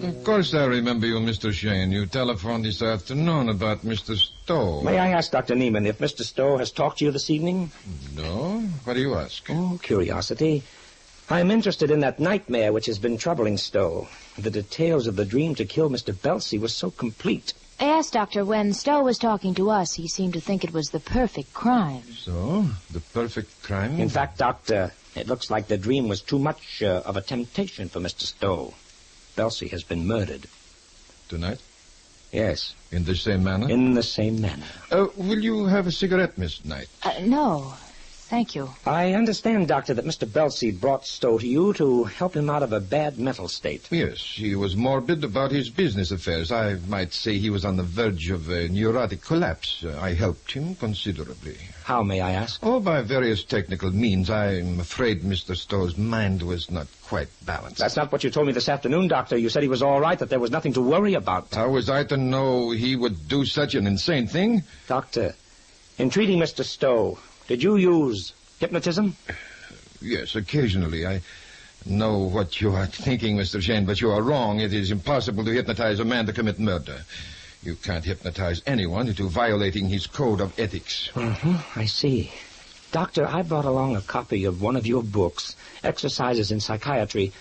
Of course I remember you, Mr. Shane. You telephoned this afternoon about Mr. Stowe. May I ask, Dr. Neiman, if Mr. Stowe has talked to you this evening? No? What do you ask? Oh, curiosity. I'm interested in that nightmare which has been troubling Stowe. The details of the dream to kill Mr. Belsey was so complete. Yes, Doctor, when Stowe was talking to us, he seemed to think it was the perfect crime. So? The perfect crime? In fact, Doctor, it looks like the dream was too much of a temptation for Mr. Stowe. Belsey has been murdered. Tonight? Yes. In the same manner? In the same manner. Will you have a cigarette, Miss Knight? No. Thank you. I understand, Doctor, that Mr. Belsey brought Stowe to you to help him out of a bad mental state. Yes, he was morbid about his business affairs. I might say he was on the verge of a neurotic collapse. I helped him considerably. How, may I ask? Oh, by various technical means. I'm afraid Mr. Stowe's mind was not quite balanced. That's not what you told me this afternoon, Doctor. You said he was all right, that there was nothing to worry about. How was I to know he would do such an insane thing? Doctor, in treating Mr. Stowe, did you use hypnotism? Yes, occasionally. I know what you are thinking, Mr. Shane, but you are wrong. It is impossible to hypnotize a man to commit murder. You can't hypnotize anyone into violating his code of ethics. I see. Doctor, I brought along a copy of one of your books, Exercises in Psychiatry.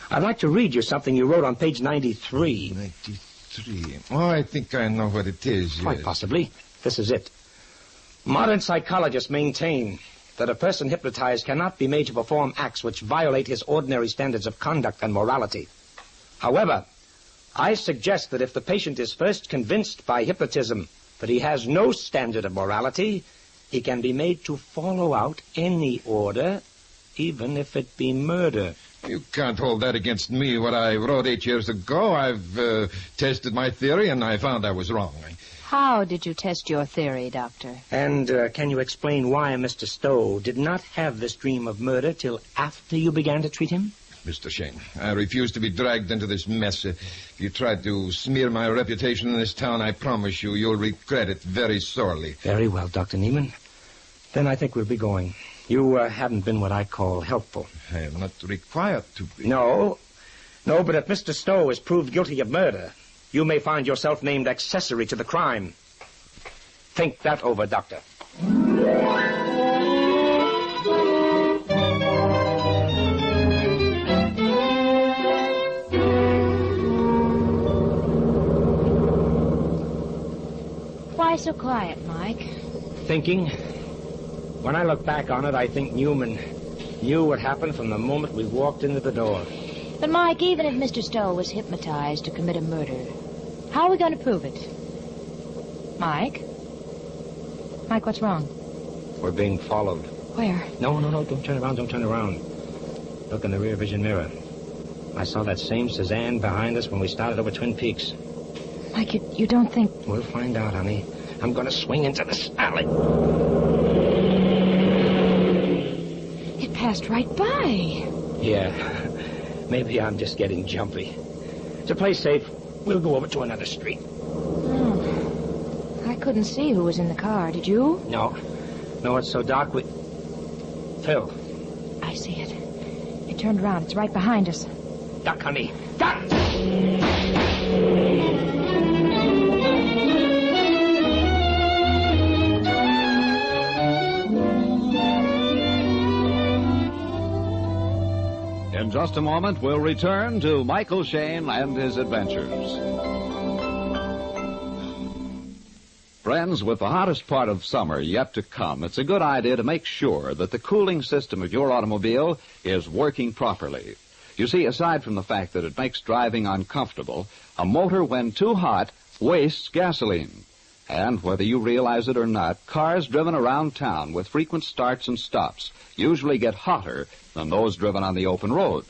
I'd like to read you something you wrote on page 93. 93. Oh, I think I know what it is. Quite possibly. This is it. Modern psychologists maintain that a person hypnotized cannot be made to perform acts which violate his ordinary standards of conduct and morality. However, I suggest that if the patient is first convinced by hypnotism that he has no standard of morality, he can be made to follow out any order, even if it be murder. You can't hold that against me, what I wrote 8 years ago. I've tested my theory, and I found I was wrong. How did you test your theory, Doctor? And can you explain why Mr. Stowe did not have this dream of murder till after you began to treat him? Mr. Shane, I refuse to be dragged into this mess. If you try to smear my reputation in this town, I promise you'll regret it very sorely. Very well, Dr. Neiman. Then I think we'll be going. You haven't been what I call helpful. I am not required to be. No, but if Mr. Stowe is proved guilty of murder, you may find yourself named accessory to the crime. Think that over, Doctor. Why so quiet, Mike? Thinking. When I look back on it, I think Newman knew what happened from the moment we walked into the door. But, Mike, even if Mr. Stowe was hypnotized to commit a murder, how are we going to prove it? Mike? Mike, what's wrong? We're being followed. Where? No, don't turn around. Look in the rear vision mirror. I saw that same Suzanne behind us when we started over Twin Peaks. Mike, you don't think... We'll find out, honey. I'm going to swing into this alley. It passed right by. Yeah. Maybe I'm just getting jumpy. To play safe, we'll go over to another street. Oh. I couldn't see who was in the car. Did you? No, it's so dark Phil. I see it. It turned around. It's right behind us. Duck, honey. Duck! In just a moment, we'll return to Michael Shane and his adventures. Friends, with the hottest part of summer yet to come, it's a good idea to make sure that the cooling system of your automobile is working properly. You see, aside from the fact that it makes driving uncomfortable, a motor, when too hot, wastes gasoline. And whether you realize it or not, cars driven around town with frequent starts and stops usually get hotter than those driven on the open road.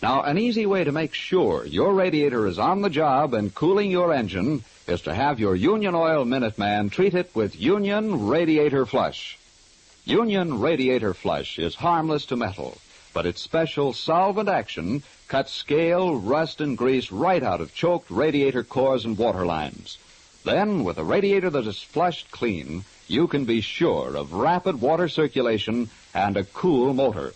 Now, an easy way to make sure your radiator is on the job and cooling your engine is to have your Union Oil Minuteman treat it with Union Radiator Flush. Union Radiator Flush is harmless to metal, but its special solvent action cuts scale, rust, and grease right out of choked radiator cores and water lines. Then, with a radiator that is flushed clean, you can be sure of rapid water circulation and a cool motor.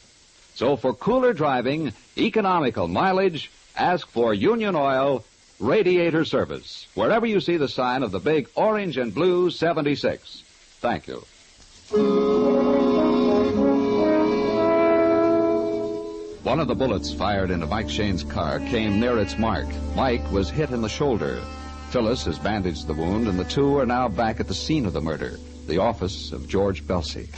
So for cooler driving, economical mileage, ask for Union Oil Radiator Service, wherever you see the sign of the big orange and blue 76. Thank you. One of the bullets fired into Mike Shane's car came near its mark. Mike was hit in the shoulder. Phyllis has bandaged the wound, and the two are now back at the scene of the murder, the office of George Belsey.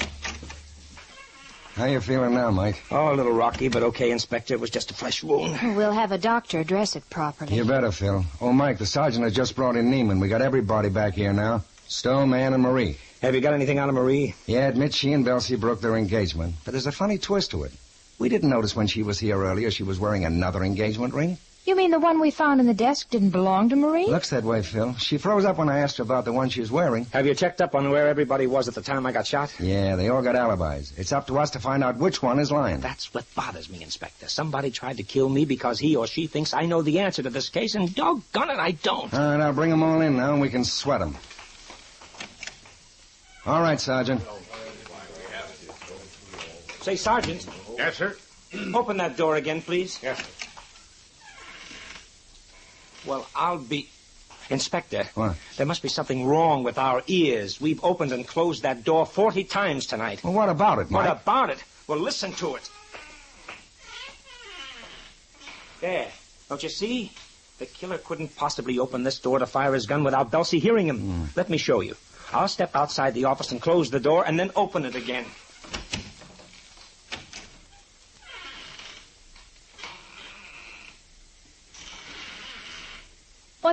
How you feeling now, Mike? Oh, a little rocky, but okay, Inspector. It was just a flesh wound. We'll have a doctor dress it properly. You better, Phil. Oh, Mike, the sergeant has just brought in Neiman. We got everybody back here now. Stowe, Mann, and Marie. Have you got anything out of Marie? Yeah, admit she and Belsey broke their engagement. But there's a funny twist to it. We didn't notice when she was here earlier she was wearing another engagement ring. You mean the one we found in the desk didn't belong to Marie? Looks that way, Phil. She froze up when I asked her about the one she was wearing. Have you checked up on where everybody was at the time I got shot? Yeah, they all got alibis. It's up to us to find out which one is lying. That's what bothers me, Inspector. Somebody tried to kill me because he or she thinks I know the answer to this case, and doggone it, I don't. All right, I'll bring them all in now, and we can sweat them. All right, Sergeant. Say, Sergeant. Yes, sir? Open that door again, please. Yes, sir. Well, I'll be... Inspector. What? There must be something wrong with our ears. We've opened and closed that door 40 times tonight. Well, what about it, Mike? What about it? Well, listen to it. There. Don't you see? The killer couldn't possibly open this door to fire his gun without Belsey hearing him. Let me show you. I'll step outside the office and close the door and then open it again.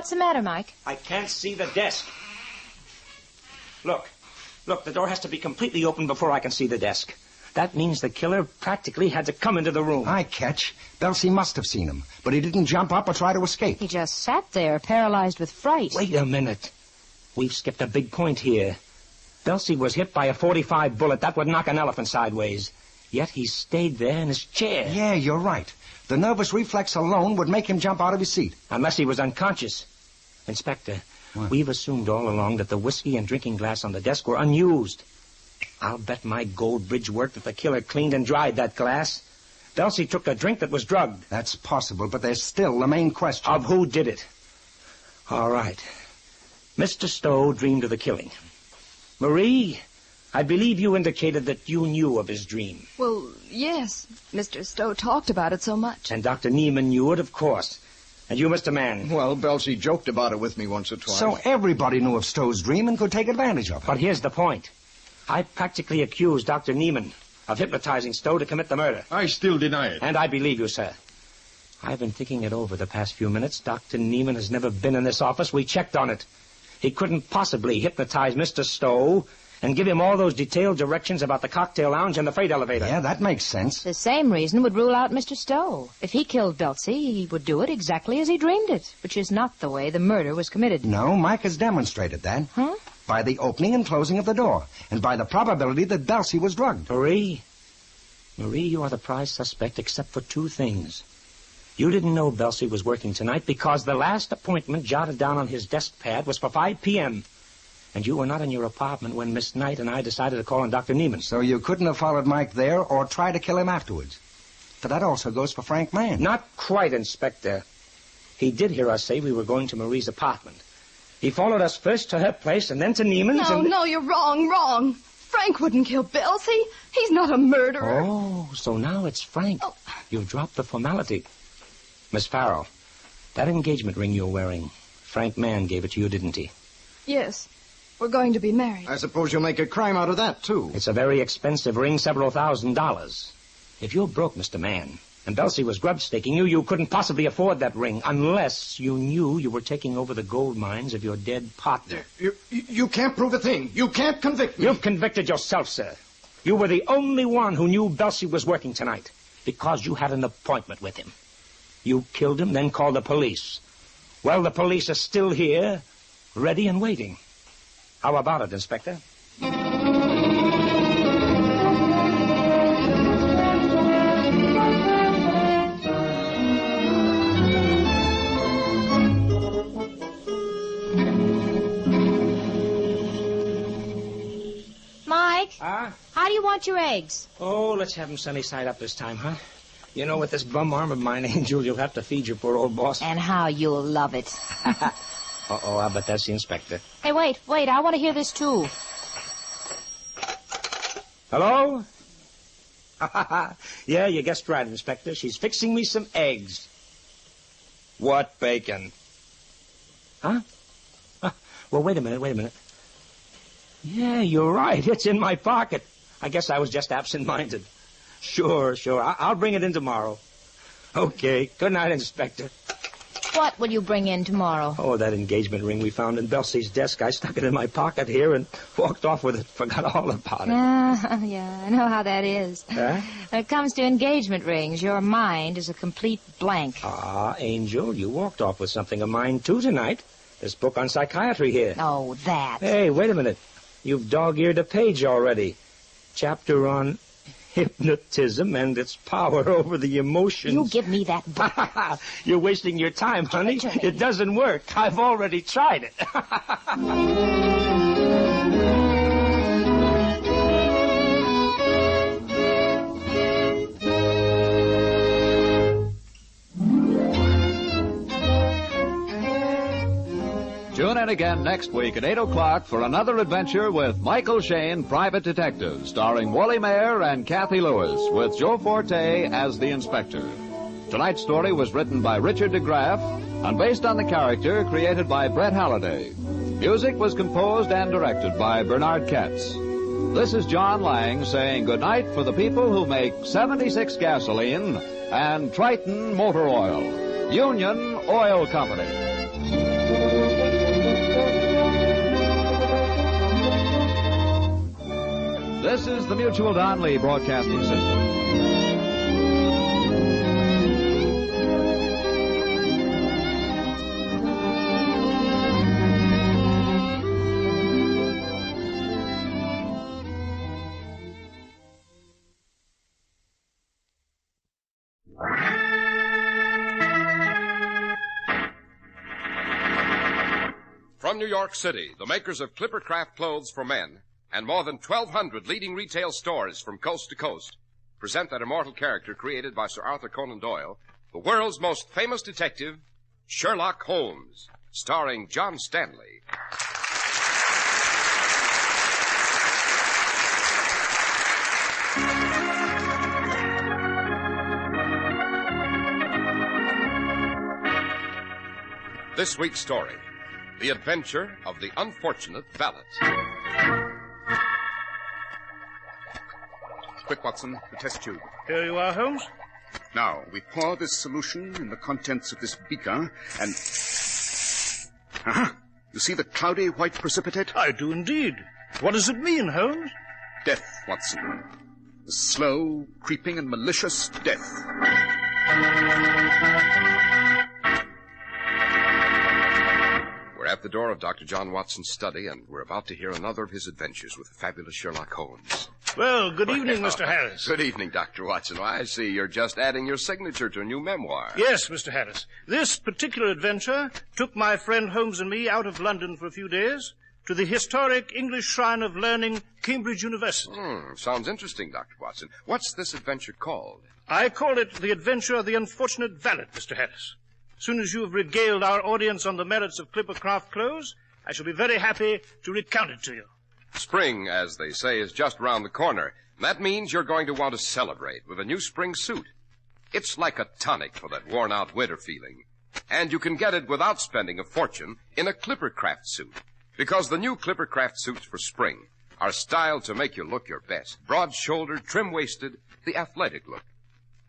What's the matter, Mike? I can't see the desk. Look, the door has to be completely open before I can see the desk. That means the killer practically had to come into the room. I catch. Belsey must have seen him, but he didn't jump up or try to escape. He just sat there, paralyzed with fright. Wait a minute. We've skipped a big point here. Belsey was hit by a .45 bullet. That would knock an elephant sideways. Yet he stayed there in his chair. Yeah, you're right. The nervous reflex alone would make him jump out of his seat. Unless he was unconscious. Inspector, we've assumed all along that the whiskey and drinking glass on the desk were unused. I'll bet my gold bridge work that the killer cleaned and dried that glass. Belsey took a drink that was drugged. That's possible, but there's still the main question. Of who did it. All right. Mr. Stowe dreamed of the killing. Marie, I believe you indicated that you knew of his dream. Well, yes. Mr. Stowe talked about it so much. And Dr. Neiman knew it, of course. And you, Mr. Mann? Well, Belsey joked about it with me once or twice. So everybody knew of Stowe's dream and could take advantage of it. But here's the point. I practically accused Dr. Neiman of hypnotizing Stowe to commit the murder. I still deny it. And I believe you, sir. I've been thinking it over the past few minutes. Dr. Neiman has never been in this office. We checked on it. He couldn't possibly hypnotize Mr. Stowe and give him all those detailed directions about the cocktail lounge and the freight elevator. Yeah, that makes sense. The same reason would rule out Mr. Stowe. If he killed Belsey, he would do it exactly as he dreamed it, which is not the way the murder was committed. No, Mike has demonstrated that. Huh? By the opening and closing of the door, and by the probability that Belsey was drugged. Marie, you are the prize suspect except for two things. You didn't know Belsey was working tonight because the last appointment jotted down on his desk pad was for 5 p.m., and you were not in your apartment when Miss Knight and I decided to call on Dr. Neiman. So you couldn't have followed Mike there or try to kill him afterwards. But that also goes for Frank Mann. Not quite, Inspector. He did hear us say we were going to Marie's apartment. He followed us first to her place and then to Neiman's. No, you're wrong. Frank wouldn't kill Belsey. He's not a murderer. Oh, so now it's Frank. Oh. You've dropped the formality. Miss Farrell, that engagement ring you're wearing, Frank Mann gave it to you, didn't he? Yes. We're going to be married. I suppose you'll make a crime out of that, too. It's a very expensive ring, several $1,000s. If you're broke, Mr. Mann, and Belsey was grub-staking you, you couldn't possibly afford that ring unless you knew you were taking over the gold mines of your dead partner. You can't prove a thing. You can't convict me. You've convicted yourself, sir. You were the only one who knew Belsey was working tonight because you had an appointment with him. You killed him, then called the police. Well, the police are still here, ready and waiting. How about it, Inspector? Mike? How do you want your eggs? Oh, let's have them sunny side up this time, huh? You know, with this bum arm of mine, Angel, you'll have to feed your poor old boss. And how you'll love it. Uh-oh, I bet that's the inspector. Hey, wait. I want to hear this, too. Hello? Yeah, you guessed right, Inspector. She's fixing me some eggs. What bacon? Huh? Well, wait a minute. Yeah, you're right. It's in my pocket. I guess I was just absent-minded. Sure. I'll bring it in tomorrow. Okay. Good night, Inspector. What will you bring in tomorrow? Oh, that engagement ring we found in Belsey's desk. I stuck it in my pocket here and walked off with it. Forgot all about it. Yeah, I know how that is. Huh? When it comes to engagement rings, your mind is a complete blank. Angel, you walked off with something of mine, too, tonight. This book on psychiatry here. Oh, that. Hey, wait a minute. You've dog-eared a page already. Chapter on hypnotism and its power over the emotions. You give me that book. You're wasting your time, honey. It doesn't work. I've already tried it. Tune in again next week at 8 o'clock for another adventure with Michael Shayne, Private Detective, starring Wally Mayer and Kathy Lewis, with Joe Forte as the inspector. Tonight's story was written by Richard DeGraff and based on the character created by Brett Halliday. Music was composed and directed by Bernard Katz. This is John Lang saying goodnight for the people who make 76 gasoline and Triton Motor Oil. Union Oil Company. This is the Mutual Donley Broadcasting System. From New York City, the makers of Clippercraft clothes for men and more than 1,200 leading retail stores from coast to coast present that immortal character created by Sir Arthur Conan Doyle, the world's most famous detective, Sherlock Holmes, starring John Stanley. This week's story, The Adventure of the Unfortunate Valet. Quick, Watson, the test tube. Here you are, Holmes. Now, we pour this solution in the contents of this beaker and... Aha! You see the cloudy white precipitate? I do indeed. What does it mean, Holmes? Death, Watson. The slow, creeping, and malicious death. We're at the door of Dr. John Watson's study, and we're about to hear another of his adventures with the fabulous Sherlock Holmes. Well, good evening, Mr. Harris. Good evening, Dr. Watson. Well, I see you're just adding your signature to a new memoir. Yes, Mr. Harris. This particular adventure took my friend Holmes and me out of London for a few days to the historic English Shrine of Learning, Cambridge University. Sounds interesting, Dr. Watson. What's this adventure called? I call it The Adventure of the Unfortunate Valet, Mr. Harris. As soon as you have regaled our audience on the merits of Clippercraft clothes, I shall be very happy to recount it to you. Spring, as they say, is just around the corner. That means you're going to want to celebrate with a new spring suit. It's like a tonic for that worn-out winter feeling. And you can get it without spending a fortune in a Clippercraft suit. Because the new Clippercraft suits for spring are styled to make you look your best. Broad-shouldered, trim-waisted, the athletic look.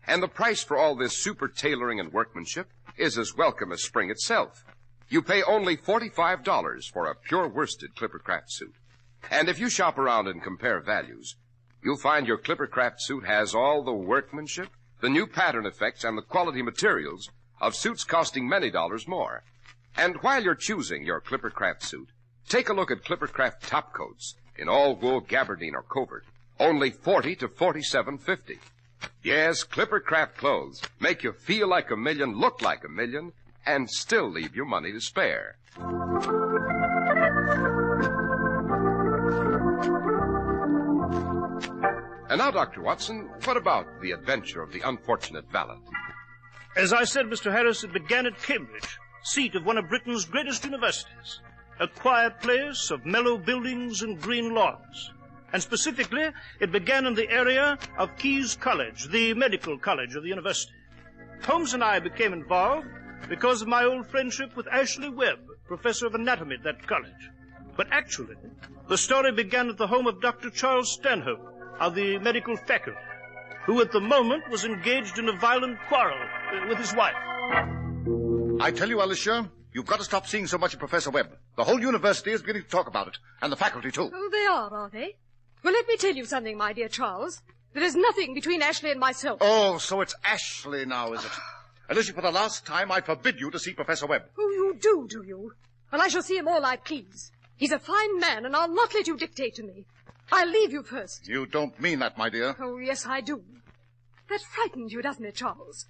And the price for all this super tailoring and workmanship is as welcome as spring itself. You pay only $45 for a pure worsted Clippercraft suit. And if you shop around and compare values, you'll find your Clippercraft suit has all the workmanship, the new pattern effects, and the quality materials of suits costing many dollars more. And while you're choosing your Clippercraft suit, take a look at Clippercraft top coats in all wool, gabardine, or covert. Only $40 to $47.50. Yes, Clippercraft clothes make you feel like a million, look like a million, and still leave you money to spare. And now, Dr. Watson, what about The Adventure of the Unfortunate Valet? As I said, Mr. Harris, it began at Cambridge, seat of one of Britain's greatest universities. A quiet place of mellow buildings and green lawns. And specifically, it began in the area of Keyes College, the medical college of the university. Holmes and I became involved because of my old friendship with Ashley Webb, professor of anatomy at that college. But actually, the story began at the home of Dr. Charles Stanhope of the medical faculty, who at the moment was engaged in a violent quarrel with his wife. I tell you, Alicia, you've got to stop seeing so much of Professor Webb. The whole university is beginning to talk about it, and the faculty, too. Oh, they are they? Well, let me tell you something, my dear Charles. There is nothing between Ashley and myself. Oh, so it's Ashley now, is it? Alicia, for the last time, I forbid you to see Professor Webb. Oh, you do you? Well, I shall see him all I please. He's a fine man, and I'll not let you dictate to me. I'll leave you first. You don't mean that, my dear. Oh, yes, I do. That frightens you, doesn't it, Charles?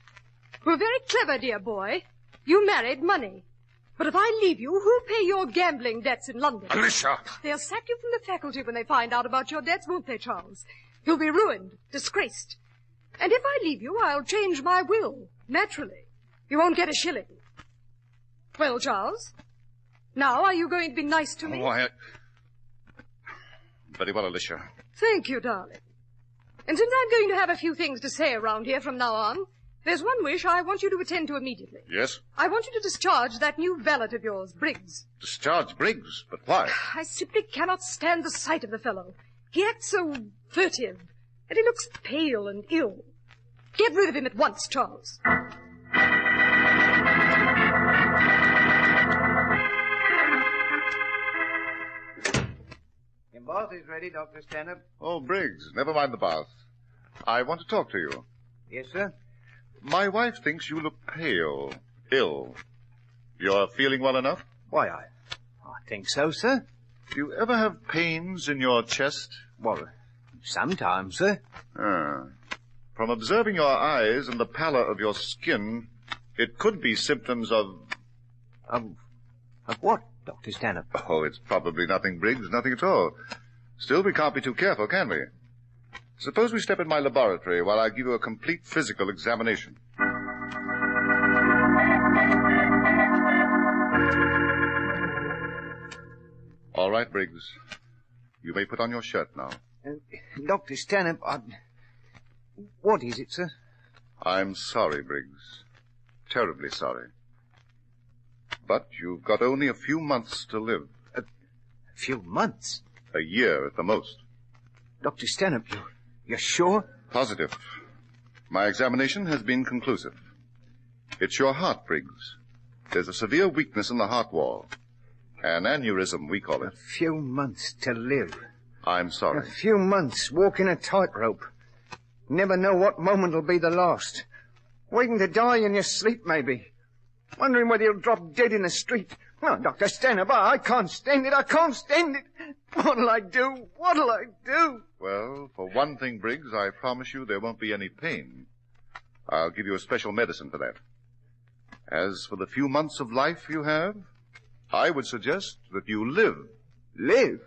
You're very clever, dear boy. You married money. But if I leave you, who'll pay your gambling debts in London? Alicia! They'll sack you from the faculty when they find out about your debts, won't they, Charles? You'll be ruined, disgraced. And if I leave you, I'll change my will, naturally. You won't get a shilling. Well, Charles, now are you going to be nice to me? Oh, Very well, Alicia. Thank you, darling. And since I'm going to have a few things to say around here from now on, there's one wish I want you to attend to immediately. Yes? I want you to discharge that new valet of yours, Briggs. Discharge Briggs? But why? I simply cannot stand the sight of the fellow. He acts so furtive, and he looks pale and ill. Get rid of him at once, Charles. Your bath is ready, Dr. Stanhope. Oh, Briggs, never mind the bath. I want to talk to you. Yes, sir? My wife thinks you look pale, ill. You're feeling well enough? Why, I think so, sir. Do you ever have pains in your chest? Well, sometimes, sir. From observing your eyes and the pallor of your skin, it could be symptoms of... Of what, Dr. Stanhope? Oh, it's probably nothing, Briggs, nothing at all. Still, we can't be too careful, can we? Suppose we step in my laboratory while I give you a complete physical examination. All right, Briggs. You may put on your shirt now. Dr. Stanhope, what is it, sir? I'm sorry, Briggs. Terribly sorry. But you've got only a few months to live. A few months? A year at the most. Dr. Stanhope, you're sure? Positive. My examination has been conclusive. It's your heart, Briggs. There's a severe weakness in the heart wall. An aneurysm, we call it. A few months to live. I'm sorry. A few months walking a tightrope. Never know what moment will be the last. Waiting to die in your sleep, maybe. Wondering whether you'll drop dead in the street. Oh, Dr. Stanhope, I can't stand it. I can't stand it. What'll I do? What'll I do? Well, for one thing, Briggs, I promise you there won't be any pain. I'll give you a special medicine for that. As for the few months of life you have, I would suggest that you live. Live?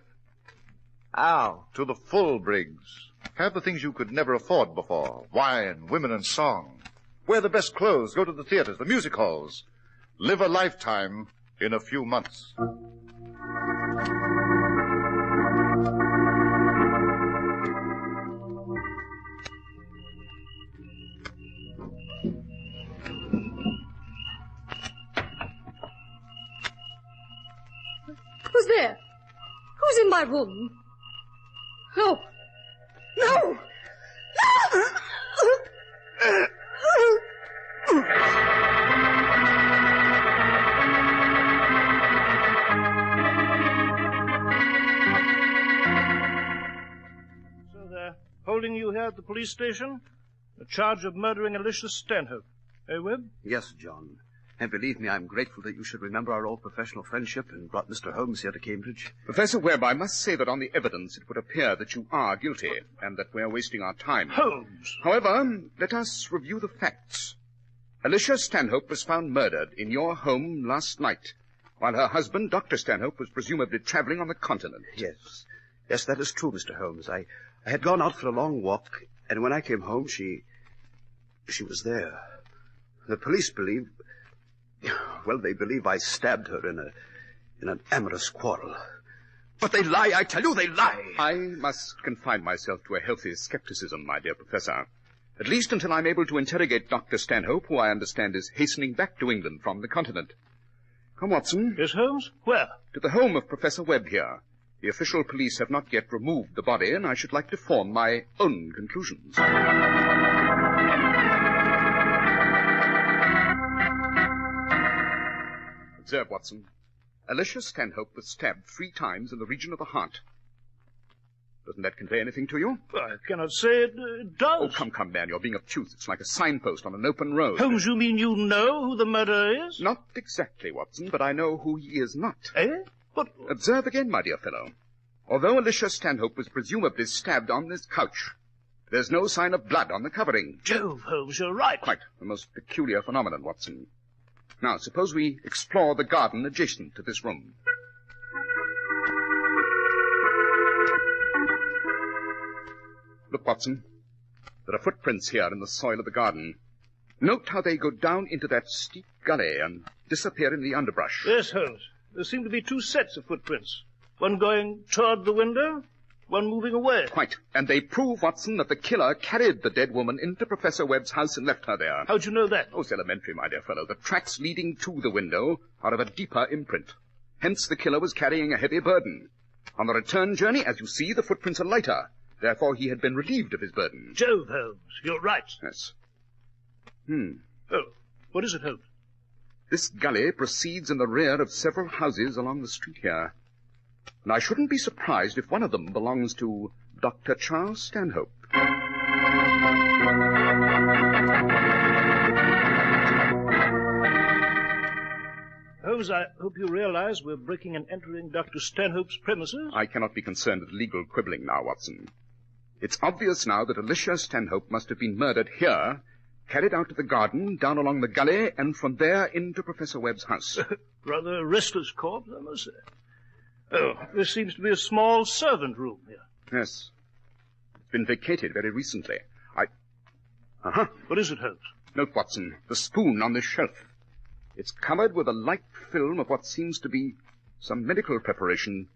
How? To the full, Briggs. Have the things you could never afford before. Wine, women, and song. Wear the best clothes, go to the theaters, the music halls. Live a lifetime in a few months. Who's there? Who's in my room? No. No! So they're holding you here at the police station? The charge of murdering Alicia Stanhope. Eh, Webb? Yes, John. And believe me, I'm grateful that you should remember our old professional friendship and brought Mr. Holmes here to Cambridge. Professor Webb, I must say that on the evidence it would appear that you are guilty and that we're wasting our time. Holmes! However, let us review the facts. Alicia Stanhope was found murdered in your home last night, while her husband, Dr. Stanhope, was presumably traveling on the continent. Yes. Yes, that is true, Mr. Holmes. I had gone out for a long walk, and when I came home, she was there. The police believe... Well, they believe I stabbed her in an amorous quarrel. But they lie, I tell you, they lie. I must confine myself to a healthy skepticism, my dear Professor. At least until I'm able to interrogate Dr. Stanhope, who I understand is hastening back to England from the continent. Come, Watson. Yes, Holmes? Where? To the home of Professor Webb here. The official police have not yet removed the body, and I should like to form my own conclusions. Observe, Watson. Alicia Stanhope was stabbed 3 times in the region of the heart. Doesn't that convey anything to you? I cannot say it does. Oh, come, man. You're being obtuse. It's like a signpost on an open road. Holmes, you mean you know who the murderer is? Not exactly, Watson, but I know who he is not. Eh? But... Observe again, my dear fellow. Although Alicia Stanhope was presumably stabbed on this couch, there's no sign of blood on the covering. Jove, Holmes, you're right. Quite. A most peculiar phenomenon, Watson. Now, suppose we explore the garden adjacent to this room. Look, Watson. There are footprints here in the soil of the garden. Note how they go down into that steep gully and disappear in the underbrush. Yes, Holmes. There seem to be 2 sets of footprints. One going toward the window, one moving away. Quite. And they prove, Watson, that the killer carried the dead woman into Professor Webb's house and left her there. How'd you know that? Oh, it's elementary, my dear fellow. The tracks leading to the window are of a deeper imprint. Hence, the killer was carrying a heavy burden. On the return journey, as you see, the footprints are lighter. Therefore, he had been relieved of his burden. Jove, Holmes, you're right. Yes. Oh, what is it, Holmes? This gully proceeds in the rear of several houses along the street here. And I shouldn't be surprised if one of them belongs to Dr. Charles Stanhope. Holmes, I hope you realize we're breaking and entering Dr. Stanhope's premises. I cannot be concerned with legal quibbling now, Watson. It's obvious now that Alicia Stanhope must have been murdered here, carried out to the garden, down along the gully, and from there into Professor Webb's house. Rather a restless corpse, I must say. Oh, there seems to be a small servant room here. Yes. It's been vacated very recently. What is it, Holmes? Note, Watson, the spoon on this shelf. It's covered with a light film of what seems to be some medical preparation.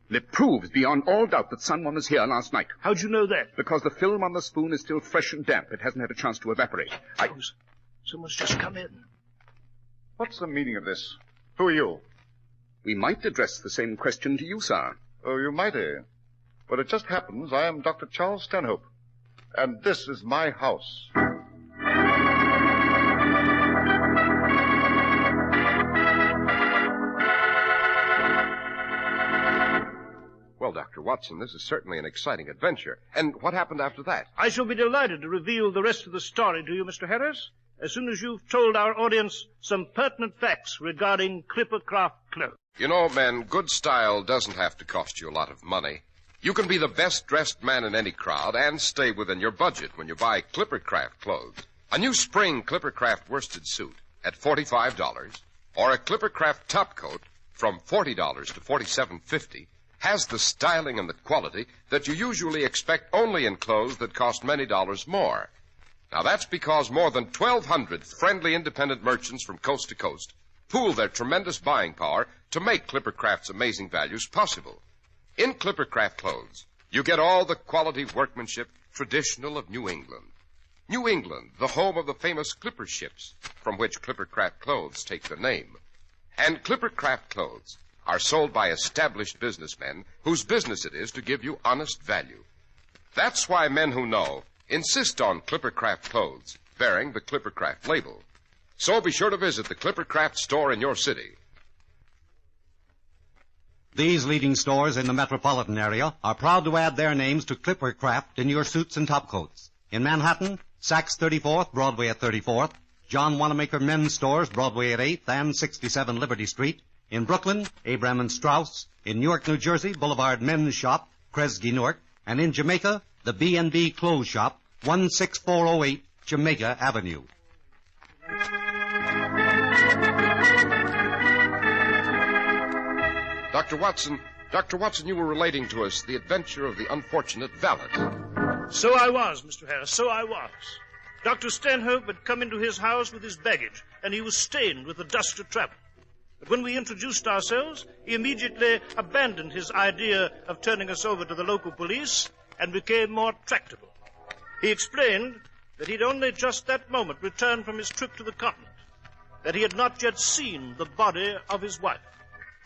And it proves beyond all doubt that someone was here last night. How'd you know that? Because the film on the spoon is still fresh and damp. It hasn't had a chance to evaporate. Someone's just come in. What's the meaning of this? Who are you? We might address the same question to you, sir. Oh, you might, eh? But it just happens I am Dr. Charles Stanhope. And this is my house. Well, Dr. Watson, this is certainly an exciting adventure. And what happened after that? I shall be delighted to reveal the rest of the story to you, Mr. Harris, as soon as you've told our audience some pertinent facts regarding Clippercraft clothes. You know, men, good style doesn't have to cost you a lot of money. You can be the best-dressed man in any crowd and stay within your budget when you buy Clippercraft clothes. A new spring Clippercraft worsted suit at $45, or a Clippercraft topcoat from $40 to $47.50 has the styling and the quality that you usually expect only in clothes that cost many dollars more. Now, that's because more than 1,200 friendly independent merchants from coast to coast pool their tremendous buying power to make Clippercraft's amazing values possible. In Clippercraft clothes, you get all the quality workmanship traditional of New England. New England, the home of the famous Clipper ships, from which Clippercraft clothes take their name. And Clippercraft clothes are sold by established businessmen whose business it is to give you honest value. That's why men who know insist on Clippercraft clothes bearing the Clippercraft label. So be sure to visit the Clippercraft store in your city. These leading stores in the metropolitan area are proud to add their names to Clippercraft in your suits and topcoats. In Manhattan, Saks 34th, Broadway at 34th, John Wanamaker Men's Stores, Broadway at 8th and 67 Liberty Street. In Brooklyn, Abraham and Strauss. In Newark, New Jersey, Boulevard Men's Shop, Kresge Newark. And in Jamaica, the B&B Clothes Shop, 16408 Jamaica Avenue. Dr. Watson, you were relating to us the adventure of the unfortunate valet. So I was, Mr. Harris, so I was. Dr. Stanhope had come into his house with his baggage, and he was stained with the dust of travel. But when we introduced ourselves, he immediately abandoned his idea of turning us over to the local police and became more tractable. He explained that he'd only just that moment returned from his trip to the continent, that he had not yet seen the body of his wife.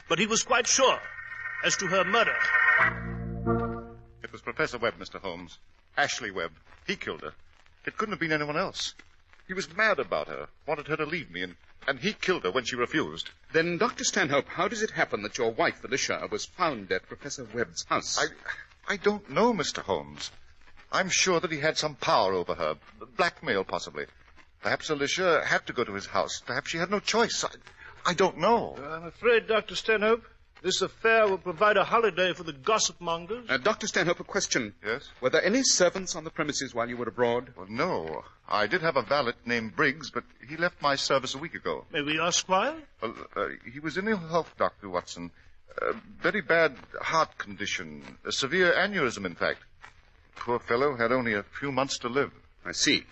But he was quite sure as to her murder. It was Professor Webb, Mr. Holmes. Ashley Webb. He killed her. It couldn't have been anyone else. He was mad about her, wanted her to leave me, and he killed her when she refused. Then, Dr. Stanhope, how does it happen that your wife, Alicia, was found at Professor Webb's house? I don't know, Mr. Holmes. I'm sure that he had some power over her. Blackmail, possibly. Perhaps Alicia had to go to his house. Perhaps she had no choice. I don't know. I'm afraid, Dr. Stanhope, this affair will provide a holiday for the gossip mongers. Dr. Stanhope, a question. Yes? Were there any servants on the premises while you were abroad? Well, no. I did have a valet named Briggs, but he left my service a week ago. May we ask why? Well, he was in ill health, Dr. Watson. Very bad heart condition. A severe aneurysm, in fact. Poor fellow had only a few months to live. I see.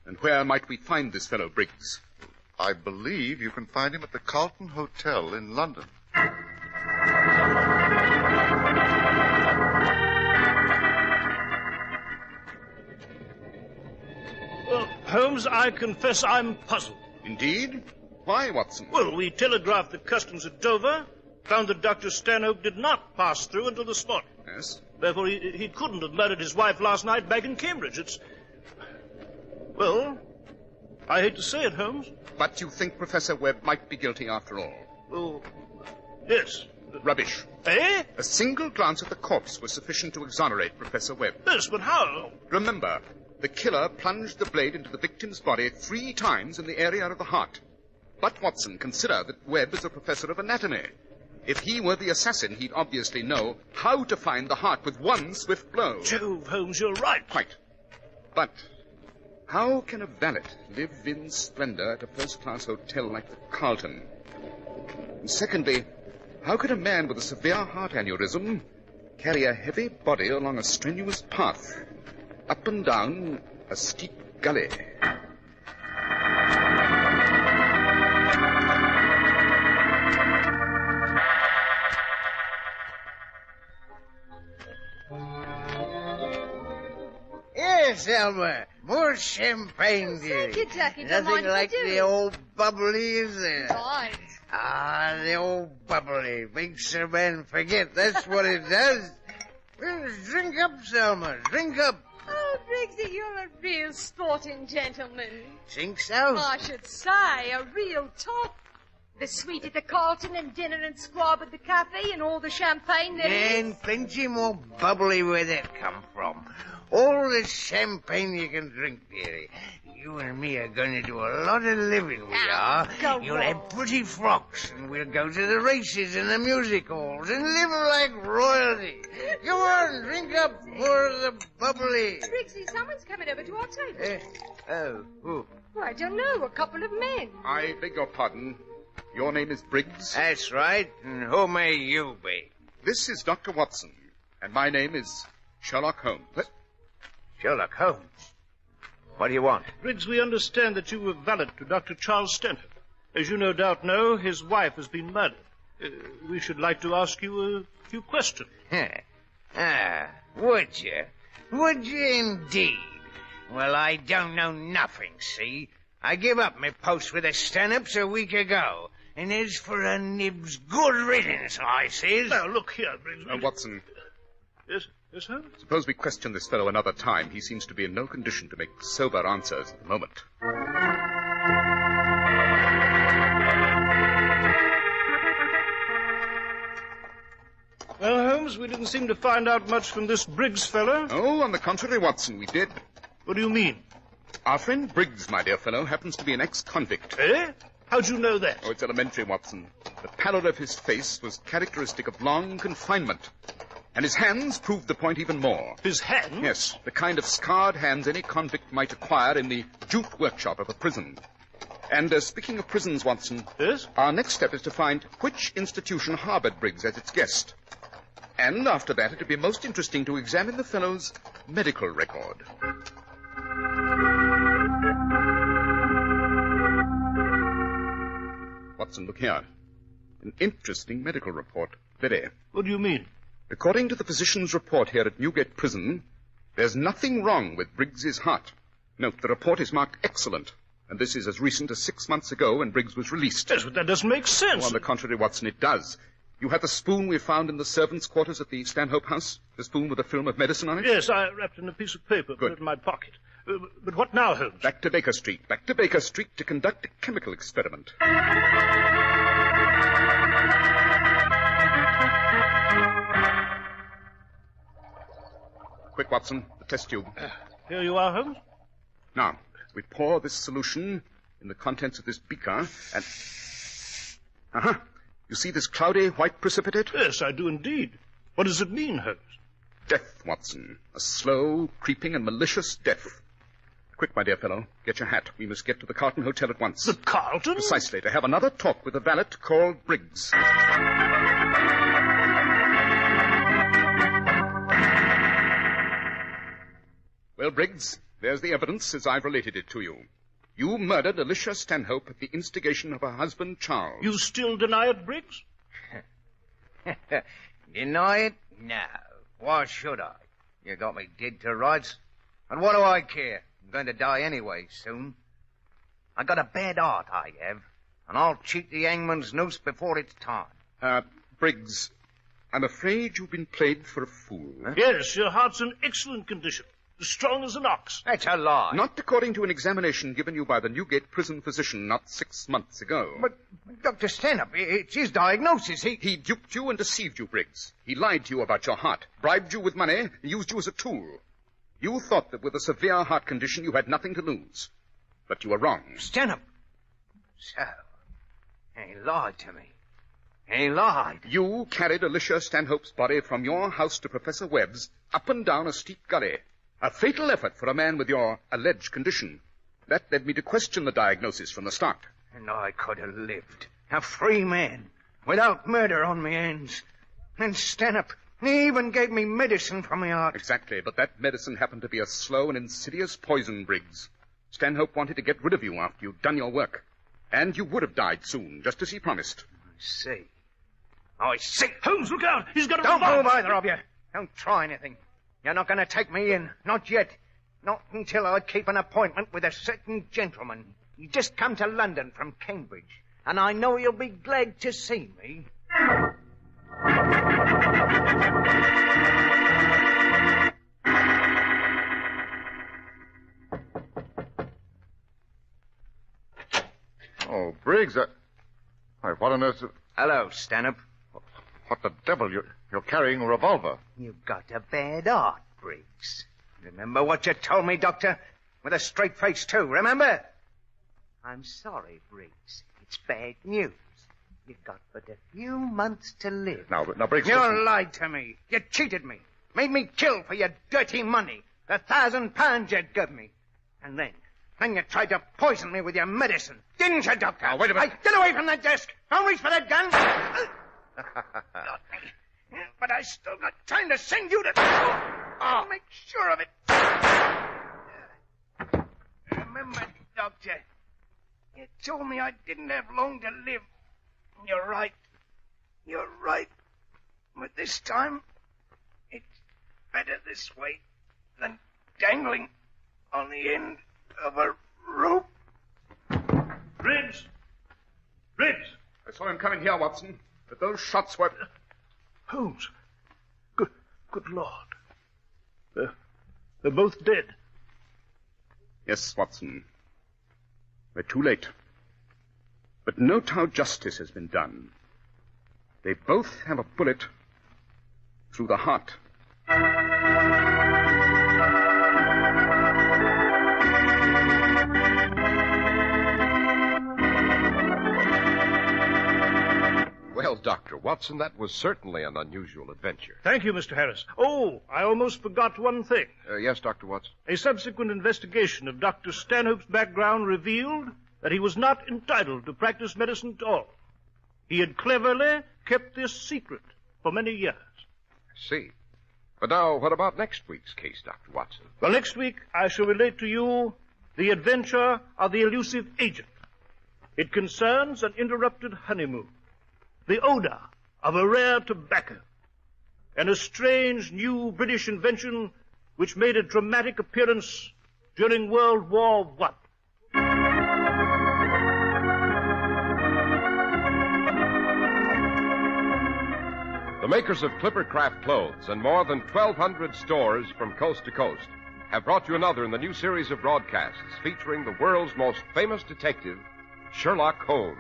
And where might we find this fellow Briggs? I believe you can find him at the Carlton Hotel in London. Well, Holmes, I confess I'm puzzled. Indeed? Why, Watson? Well, we telegraphed the customs at Dover, found that Dr. Stanhope did not pass through until this morning. Yes? Therefore, he couldn't have murdered his wife last night back in Cambridge. Well, I hate to say it, Holmes. But you think Professor Webb might be guilty after all? Well, yes. Rubbish. Eh? A single glance at the corpse was sufficient to exonerate Professor Webb. Yes, but how? Remember, the killer plunged the blade into the victim's body 3 times in the area of the heart. But, Watson, consider that Webb is a professor of anatomy. If he were the assassin, he'd obviously know how to find the heart with one swift blow. Jove, Holmes, you're right. Quite. But how can a valet live in splendor at a first-class hotel like the Carlton? And secondly, how could a man with a severe heart aneurysm carry a heavy body along a strenuous path, up and down a steep gully? Yes, Elmer. More champagne, dearie. Thank you, Ducky. Nothing like the old bubbly, is there? Right. Ah, the old bubbly makes a man forget. That's what it does. Well, drink up, Selma. Drink up. Oh, Briggsy, you're a real sporting gentleman. Think so? I should say, a real top. The suite at the Carlton and dinner and squab at the cafe and all the champagne there is. And plenty more bubbly where that come from. All the champagne you can drink, dearie. You and me are going to do a lot of living, we are. You'll have pretty frocks, and we'll go to the races and the music halls and live like royalty. Go on, drink up more of the bubbly. Briggsy, someone's coming over to our table. Who? Well, I don't know, a couple of men. I beg your pardon. Your name is Briggs? That's right. And who may you be? This is Dr. Watson, and my name is Sherlock Holmes. Sherlock Holmes? What do you want? Briggs, we understand that you were valet to Dr. Charles Stanhope. As you no doubt know, his wife has been murdered. We should like to ask you a few questions. Would you? Would you indeed? Well, I don't know nothing, see? I give up my post with the Stanhopes a week ago. And as for a nibs, good riddance, I says. Now, look here, Briggs. Watson. Yes, sir? Suppose we question this fellow another time. He seems to be in no condition to make sober answers at the moment. Well, Holmes, we didn't seem to find out much from this Briggs fellow. Oh, on the contrary, Watson, we did. What do you mean? Our friend Briggs, my dear fellow, happens to be an ex-convict. Eh? How'd you know that? Oh, it's elementary, Watson. The pallor of his face was characteristic of long confinement. And his hands proved the point even more. His hands? Yes, the kind of scarred hands any convict might acquire in the jute workshop of a prison. And speaking of prisons, Watson... Yes? Our next step is to find which institution harbored Briggs as its guest. And after that, it would be most interesting to examine the fellow's medical record. Watson, look here. An interesting medical report. Very. What do you mean? According to the physician's report here at Newgate Prison, there's nothing wrong with Briggs's heart. Note, the report is marked excellent, and this is as recent as 6 months ago when Briggs was released. Yes, but that doesn't make sense. Oh, on the contrary, Watson, it does. You had the spoon we found in the servants' quarters at the Stanhope house? The spoon with a film of medicine on it? Yes, I wrapped it in a piece of paper, put it in my pocket. But what now, Holmes? Back to Baker Street. Back to Baker Street to conduct a chemical experiment. Quick, Watson, the test tube. Here you are, Holmes. Now, we pour this solution in the contents of this beaker and... You see this cloudy white precipitate? Yes, I do indeed. What does it mean, Holmes? Death, Watson. A slow, creeping, and malicious death. Quick, my dear fellow, get your hat. We must get to the Carlton Hotel at once. The Carlton? Precisely, to have another talk with a valet called Briggs. Well, Briggs, there's the evidence as I've related it to you. You murdered Alicia Stanhope at the instigation of her husband, Charles. You still deny it, Briggs? Deny it? No. Why should I? You got me dead to rights. And what do I care? I'm going to die anyway soon. I got a bad heart, I have. And I'll cheat the hangman's noose before it's time. Briggs, I'm afraid you've been played for a fool. Yes, your heart's in excellent condition. as strong as an ox. That's a lie. Not according to an examination given you by the Newgate prison physician not 6 months ago. But, Dr. Stanhope, it's his diagnosis. He duped you and deceived you, Briggs. He lied to you about your heart, bribed you with money, and used you as a tool. You thought that with a severe heart condition you had nothing to lose. But you were wrong. Stanhope. So, he lied to me. He lied. You carried Alicia Stanhope's body from your house to Professor Webb's up and down a steep gully. A fatal effort for a man with your alleged condition. That led me to question the diagnosis from the start. And I could have lived, a free man, without murder on my hands. And Stanhope, he even gave me medicine for my heart. Exactly, but that medicine happened to be a slow and insidious poison, Briggs. Stanhope wanted to get rid of you after you'd done your work. And you would have died soon, just as he promised. I see. Holmes, look out! He's got a Don't revolver. move, either of you. Don't try anything. You're not going to take me in. Not yet. Not until I keep an appointment with a certain gentleman. He just come to London from Cambridge. And I know you'll be glad to see me. Oh, Briggs, what on earth... Hello, Stanhope. What the devil? You're carrying a revolver. You've got a bad heart, Briggs. Remember what you told me, Doctor? With a straight face, too, remember? I'm sorry, Briggs. It's bad news. You've got but a few months to live. Now, Briggs... You listen. lied to me. You cheated me. Made me kill for your dirty money. The £1,000 you gave me. And then you tried to poison me with your medicine. Didn't you, Doctor? Now, wait a minute. Hey, get away from that desk. Don't reach for that gun. But I still got time to send you to... I'll make sure of it. Remember, Doctor, you told me I didn't have long to live. You're right. You're right. But this time, it's better this way than dangling on the end of a rope. Briggs! Briggs! I saw him coming here, Watson. But those shots were... Holmes. Good Lord. They're both dead. Yes, Watson. We're too late. But note how justice has been done. They both have a bullet through the heart. Well, Dr. Watson, that was certainly an unusual adventure. Thank you, Mr. Harris. Oh, I almost forgot one thing. Yes, Dr. Watson? A subsequent investigation of Dr. Stanhope's background revealed that he was not entitled to practice medicine at all. He had cleverly kept this secret for many years. I see. But now, what about next week's case, Dr. Watson? Well, next week I shall relate to you the adventure of the elusive agent. It concerns an interrupted honeymoon, the odor of a rare tobacco, and a strange new British invention which made a dramatic appearance during World War I. The makers of Clippercraft clothes and more than 1,200 stores from coast to coast have brought you another in the new series of broadcasts featuring the world's most famous detective, Sherlock Holmes.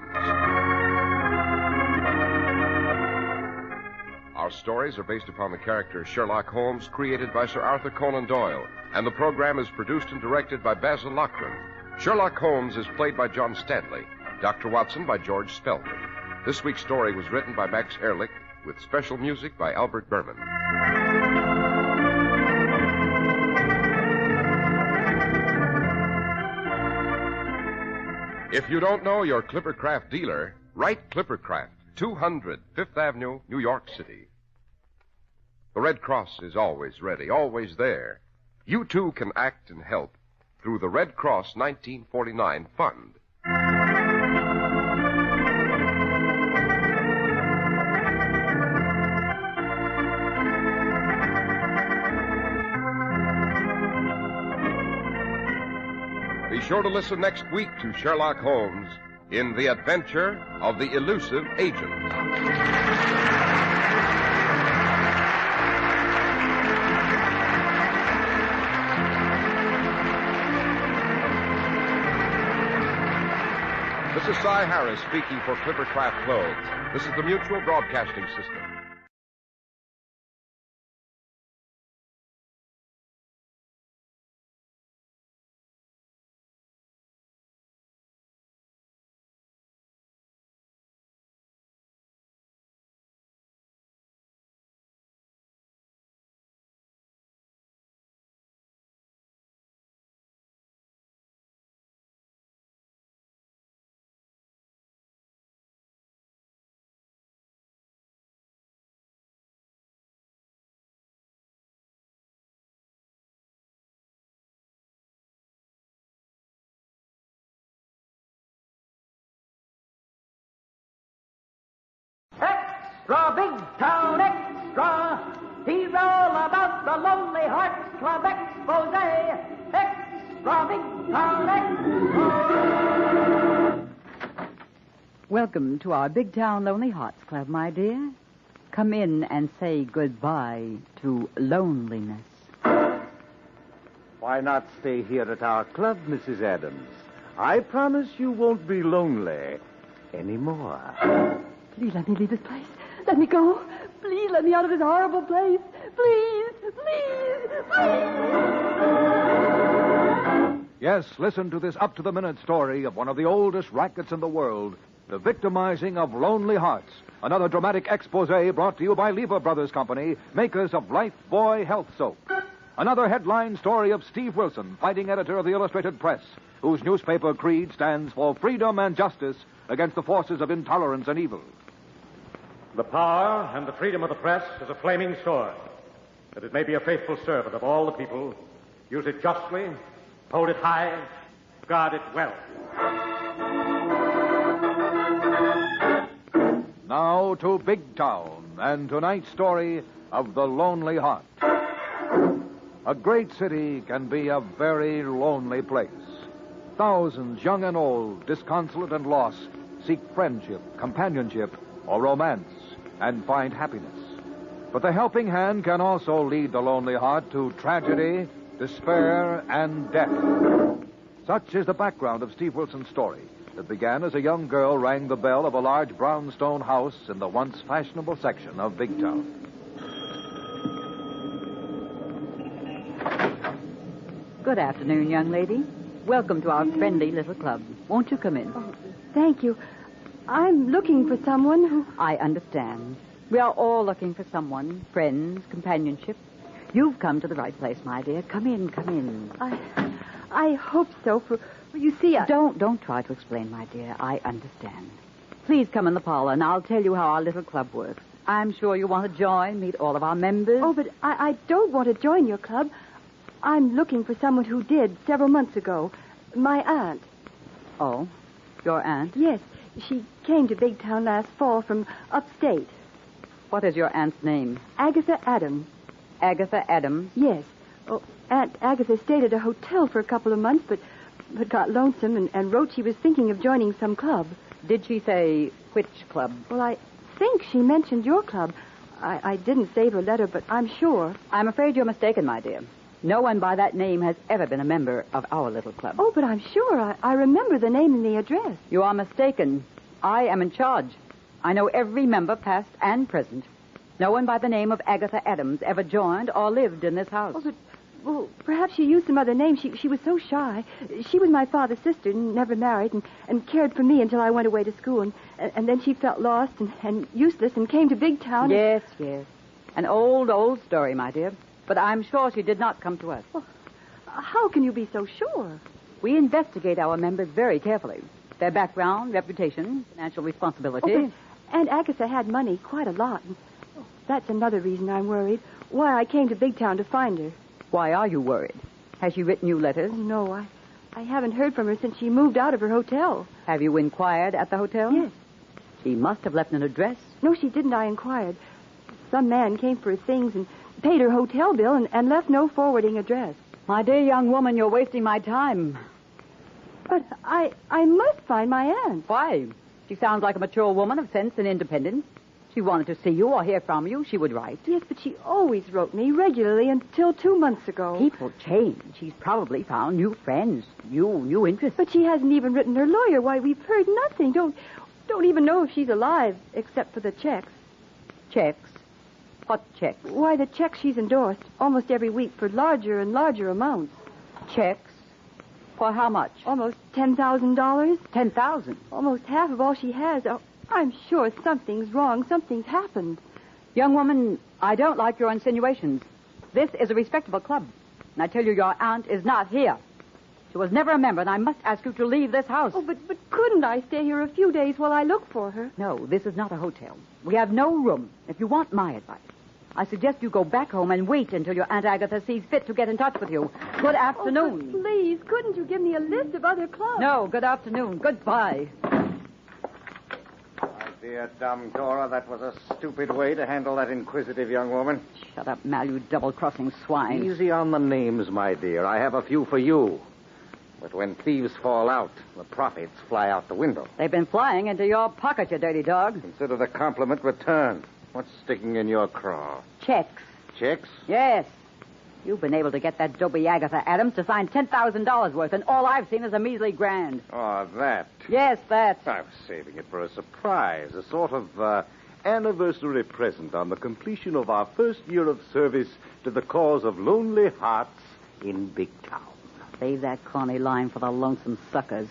Our stories are based upon the character Sherlock Holmes created by Sir Arthur Conan Doyle, and the program is produced and directed by Basil Loughlin. Sherlock Holmes is played by John Stanley, Dr. Watson by George Spelman. This week's story was written by Max Ehrlich, with special music by Albert Berman. If you don't know your Clippercraft dealer, write Clippercraft, 200 Fifth Avenue, New York City. The Red Cross is always ready, always there. You too can act and help through the Red Cross 1949 Fund. Be sure to listen next week to Sherlock Holmes in The Adventure of the Elusive Agent. This is Cy Harris speaking for Clippercraft Clothes. This is the Mutual Broadcasting System. Extra Big Town Extra! He's all about the Lonely Hearts Club expose. Extra Big Town Extra! Welcome to our Big Town Lonely Hearts Club, my dear. Come in and say goodbye to loneliness. Why not stay here at our club, Mrs. Adams? I promise you won't be lonely anymore. Please let me leave this place. Let me go. Please let me out of this horrible place. Please, please, please. Yes, listen to this up-to-the-minute story of one of the oldest rackets in the world, the victimizing of lonely hearts. Another dramatic expose brought to you by Lever Brothers Company, makers of Lifebuoy Health Soap. Another headline story of Steve Wilson, fighting editor of the Illustrated Press, whose newspaper creed stands for freedom and justice against the forces of intolerance and evil. The power and the freedom of the press is a flaming sword, that it may be a faithful servant of all the people. Use it justly, hold it high, guard it well. Now to Big Town and tonight's story of the Lonely Heart. A great city can be a very lonely place. Thousands, young and old, disconsolate and lost, seek friendship, companionship, or romance, and find happiness. But the helping hand can also lead the lonely heart to tragedy, despair, and death. Such is the background of Steve Wilson's story that began as a young girl rang the bell of a large brownstone house in the once fashionable section of Big Town. Good afternoon, young lady. Welcome to our friendly little club. Won't you come in? Oh, thank you. I'm looking for someone who... I understand. We are all looking for someone, friends, companionship. You've come to the right place, my dear. Come in, come in. I hope so, for you see, Don't try to explain, my dear. I understand. Please come in the parlor, and I'll tell you how our little club works. I'm sure you want to join, meet all of our members. Oh, but I don't want to join your club. I'm looking for someone who did several months ago. My aunt. Oh, your aunt? Yes. She came to Big Town last fall from upstate. What is your aunt's name? Agatha Adams. Agatha Adams? Yes. Oh, Aunt Agatha stayed at a hotel for a couple of months, but got lonesome and wrote she was thinking of joining some club. Did she say which club? Well, I think she mentioned your club. I didn't save her letter, but I'm sure. I'm afraid you're mistaken, my dear. No one by that name has ever been a member of our little club. Oh, but I'm sure. I remember the name and the address. You are mistaken. I am in charge. I know every member, past and present. No one by the name of Agatha Adams ever joined or lived in this house. Oh, but, well, perhaps she used some other name. She was so shy. She was my father's sister, never married, and cared for me until I went away to school. And then she felt lost and useless and came to Big Town. Yes, yes. An old story, my dear. But I'm sure she did not come to us. Well, how can you be so sure? We investigate our members very carefully. Their background, reputation, financial responsibility. Oh, Aunt Agatha had money, quite a lot. That's another reason I'm worried. Why I came to Big Town to find her. Why are you worried? Has she written you letters? Oh, no, I haven't heard from her since she moved out of her hotel. Have you inquired at the hotel? Yes. She must have left an address. No, she didn't. I inquired. Some man came for her things and paid her hotel bill and left no forwarding address. My dear young woman, you're wasting my time. But I must find my aunt. Why? She sounds like a mature woman of sense and independence. She wanted to see you or hear from you. She would write. Yes, but she always wrote me regularly until 2 months ago. People change. She's probably found new friends, new interests. But she hasn't even written her lawyer. Why, we've heard nothing. Don't even know if she's alive, except for the checks. Checks? What checks? Why, the checks she's endorsed almost every week for larger and larger amounts. Checks? For how much? Almost $10,000. $10,000? Almost half of all she has. Oh, I'm sure something's wrong. Something's happened. Young woman, I don't like your insinuations. This is a respectable club. And I tell you, your aunt is not here. She was never a member, and I must ask you to leave this house. Oh, but couldn't I stay here a few days while I look for her? No, this is not a hotel. We have no room. If you want my advice, I suggest you go back home and wait until your Aunt Agatha sees fit to get in touch with you. Good afternoon. Oh, please, couldn't you give me a list of other clubs? No, good afternoon. Goodbye. My dear dumb Dora, that was a stupid way to handle that inquisitive young woman. Shut up, Mal, you double-crossing swine. Easy on the names, my dear. I have a few for you. But when thieves fall out, the profits fly out the window. They've been flying into your pocket, you dirty dog. Consider the compliment returned. What's sticking in your craw? Checks. Checks? Yes. You've been able to get that dopey Agatha Adams to sign $10,000 worth, and all I've seen is a measly grand. Oh, that. Yes, that. I was saving it for a surprise, a sort of anniversary present on the completion of our first year of service to the cause of lonely hearts in Big Town. Save that corny line for the lonesome suckers.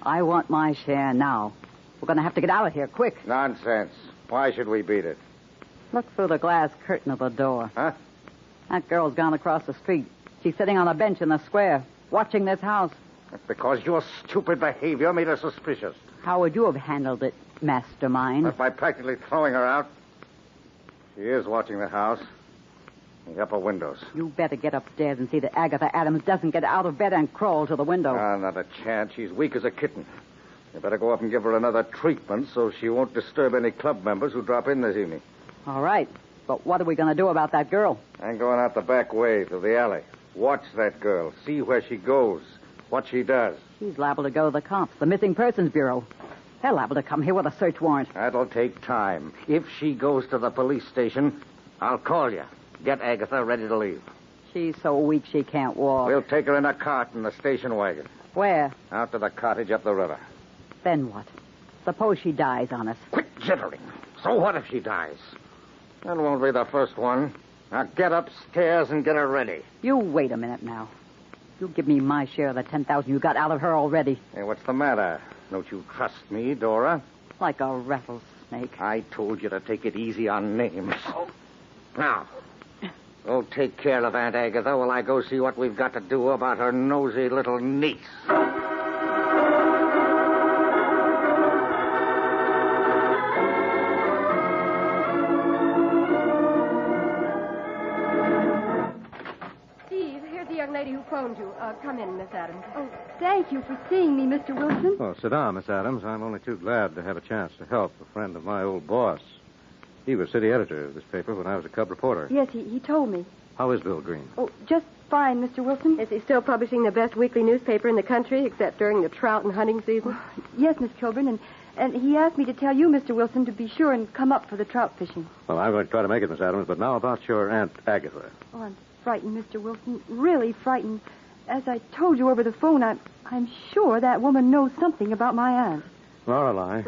I want my share now. We're going to have to get out of here, quick. Nonsense. Why should we beat it? Look through the glass curtain of the door. Huh? That girl's gone across the street. She's sitting on a bench in the square, watching this house. That's because your stupid behavior made her suspicious. How would you have handled it, mastermind? Not by practically throwing her out. She is watching the house. The upper windows. You better get upstairs and see that Agatha Adams doesn't get out of bed and crawl to the window. Not a chance. She's weak as a kitten. You better go up and give her another treatment so she won't disturb any club members who drop in this evening. All right. But what are we going to do about that girl? I'm going out the back way through the alley. Watch that girl. See where she goes. What she does. She's liable to go to the cops, the Missing Persons Bureau. They're liable to come here with a search warrant. That'll take time. If she goes to the police station, I'll call you. Get Agatha ready to leave. She's so weak she can't walk. We'll take her in a cart in the station wagon. Where? Out to the cottage up the river. Then what? Suppose she dies on us. Quit jittering. So what if she dies? That won't be the first one. Now get upstairs and get her ready. You wait a minute now. You give me my share of the $10,000 you got out of her already. Hey, what's the matter? Don't you trust me, Dora? Like a rattlesnake. I told you to take it easy on names. Now, go take care of Aunt Agatha while I go see what we've got to do about her nosy little niece. Phoned you. Come in, Miss Adams. Oh, thank you for seeing me, Mr. Wilson. Oh, sit down, Miss Adams. I'm only too glad to have a chance to help a friend of my old boss. He was city editor of this paper when I was a cub reporter. Yes, he told me. How is Bill Green? Oh, just fine, Mr. Wilson. Is he still publishing the best weekly newspaper in the country, except during the trout and hunting season? Yes, Miss Kilburn, and he asked me to tell you, Mr. Wilson, to be sure and come up for the trout fishing. Well, I'm going to try to make it, Miss Adams, but now about your Aunt Agatha. Oh, I'm frightened, Mr. Wilson, really frightened. As I told you over the phone, I'm sure that woman knows something about my aunt. Lorelei,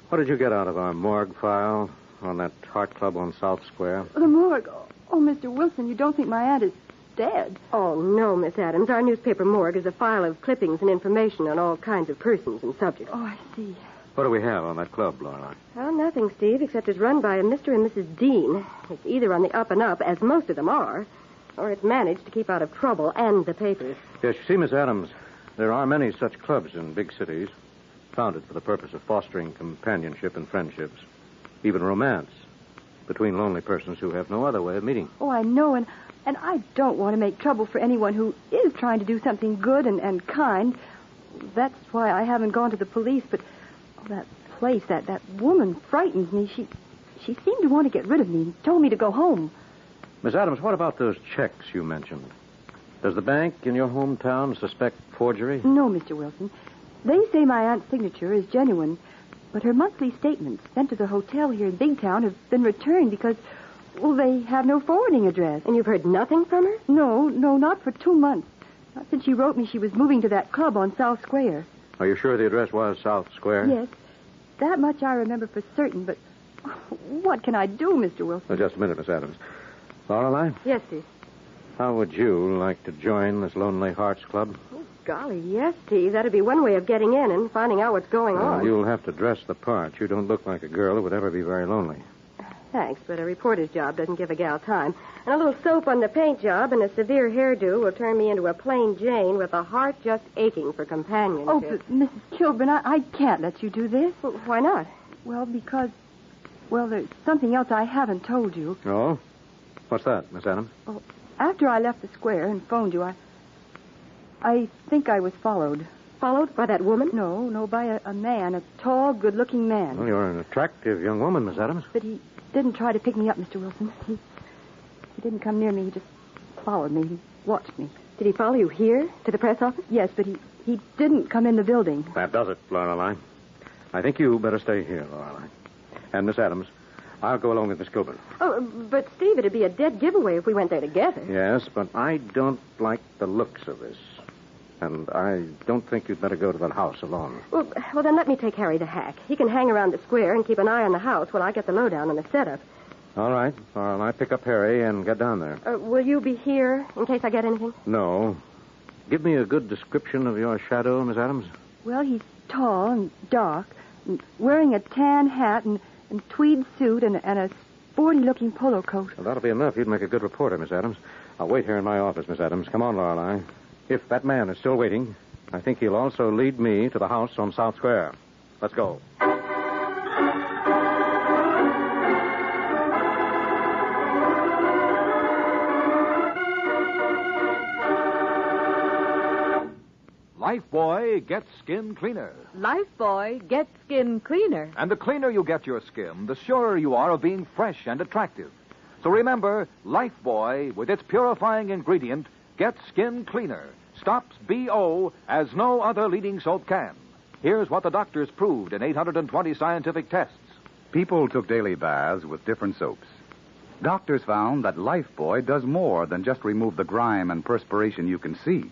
what did you get out of our morgue file on that Heart Club on South Square? The morgue? Oh, Mr. Wilson, you don't think my aunt is dead? Oh, no, Miss Adams. Our newspaper morgue is a file of clippings and information on all kinds of persons and subjects. Oh, I see. What do we have on that club, Lorelei? Well, nothing, Steve, except it's run by a Mr. and Mrs. Dean. It's either on the up and up, as most of them are, or it's managed to keep out of trouble and the papers. Yes, you see, Miss Adams, there are many such clubs in big cities, founded for the purpose of fostering companionship and friendships, even romance, between lonely persons who have no other way of meeting. Oh, I know, and I don't want to make trouble for anyone who is trying to do something good and kind. That's why I haven't gone to the police, but that place, that woman frightens me. She seemed to want to get rid of me and told me to go home. Miss Adams, what about those checks you mentioned? Does the bank in your hometown suspect forgery? No, Mr. Wilson. They say my aunt's signature is genuine, But her monthly statements sent to the hotel here in Big Town have been returned because, well, they have no forwarding address. And you've heard nothing from her? No, not for 2 months. Not since she wrote me she was moving to that club on South Square. Are you sure the address was South Square? Yes. That much I remember for certain, but what can I do, Mr. Wilson? Well, just a minute, Miss Adams. Lorelei, Yes, Steve. how would you like to join this Lonely Hearts Club? Golly, yes, Steve. That'd be one way of getting in and finding out what's going on. You'll have to dress the part. You don't look like a girl who would ever be very lonely. Thanks, but a reporter's job doesn't give a gal time. And a little soap on the paint job and a severe hairdo will turn me into a plain Jane with a heart just aching for companionship. Oh, but Mrs. Kilburn, I can't let you do this. Well, why not? Well, because, there's something else I haven't told you. Oh? What's that, Miss Adams? Well, after I left the square and phoned you, I think I was followed. Followed by that woman? No, by a man, a tall, good-looking man. Well, you're an attractive young woman, Miss Adams. But he didn't try to pick me up, Mr. Wilson. He didn't come near me. He just followed me. He watched me. Did he follow you here, to the press office? Yes, but he didn't come in the building. That does it, Lorelei. I think you better stay here, Lorelei. And Miss Adams, I'll go along with Miss Kilburn. Oh, but Steve, it'd be a dead giveaway if we went there together. Yes, but I don't like the looks of this. And I don't think you'd better go to that house alone. Well, then let me take Harry the hack. He can hang around the square and keep an eye on the house while I get the lowdown on the setup. All right. Lorelei, pick up Harry and get down there. Will you be here in case I get anything? No. Give me a good description of your shadow, Miss Adams. Well, he's tall and dark, and wearing a tan hat and tweed suit and a sporty-looking polo coat. Well, that'll be enough. You'd make a good reporter, Miss Adams. I'll wait here in my office, Miss Adams. Come on, Lorelei. If that man is still waiting, I think he'll also lead me to the house on South Square. Let's go. Lifebuoy gets skin cleaner. Lifebuoy gets skin cleaner. And the cleaner you get your skin, the surer you are of being fresh and attractive. So remember, Lifebuoy, with its purifying ingredient, gets skin cleaner, stops BO as no other leading soap can. Here's what the doctors proved in 820 scientific tests. People took daily baths with different soaps. Doctors found that Lifebuoy does more than just remove the grime and perspiration you can see.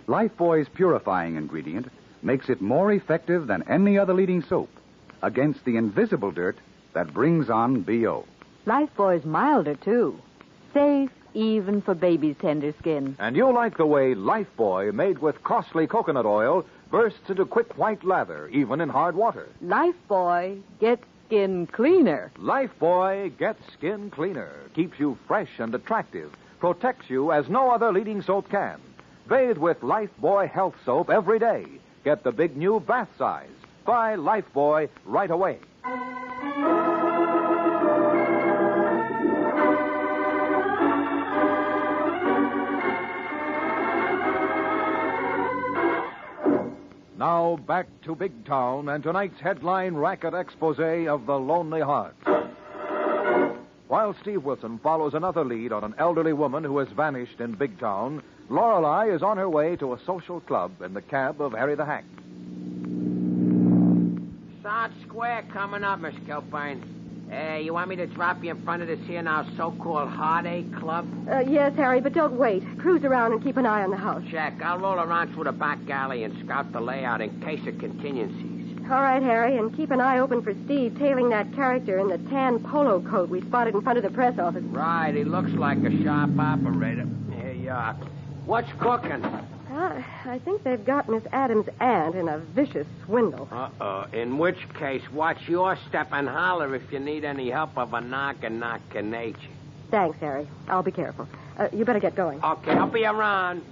Lifebuoy's purifying ingredient makes it more effective than any other leading soap against the invisible dirt that brings on BO. Lifebuoy's milder, too. Safe even for baby's tender skin. And you'll like the way Lifebuoy, made with costly coconut oil, bursts into quick white lather, even in hard water. Lifebuoy gets skin cleaner. Lifebuoy gets skin cleaner, keeps you fresh and attractive, protects you as no other leading soap can. Bathe with Lifebuoy Health Soap every day. Get the big new bath size. Buy Lifebuoy right away. Now back to Big Town and tonight's headline racket expose of the Lonely Hearts. While Steve Wilson follows another lead on an elderly woman who has vanished in Big Town, Lorelei is on her way to a social club in the cab of Harry the Hack. South Square coming up, Miss Kilburn. You want me to drop you in front of this here now so-called Heartache Club? Yes, Harry, but don't wait. Cruise around and keep an eye on the house. Check. I'll roll around through the back alley and scout the layout in case of contingencies. All right, Harry, and keep an eye open for Steve tailing that character in the tan polo coat we spotted in front of the press office. Right, he looks like a sharp operator. Here you are. What's cooking? I think they've got Miss Adams' aunt in a vicious swindle. In which case, watch your step and holler if you need any help of a knock nature. Thanks, Harry. I'll be careful. You better get going. Okay, I'll be around.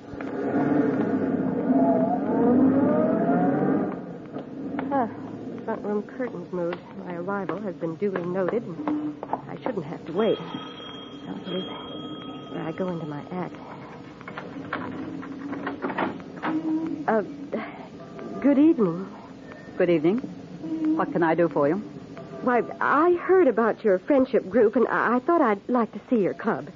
Front room curtains moved. My arrival has been duly noted, and I shouldn't have to wait. I'll believe where I go into my act. Good evening. Good evening. What can I do for you? Why, I heard about your friendship group, and I thought I'd like to see your club.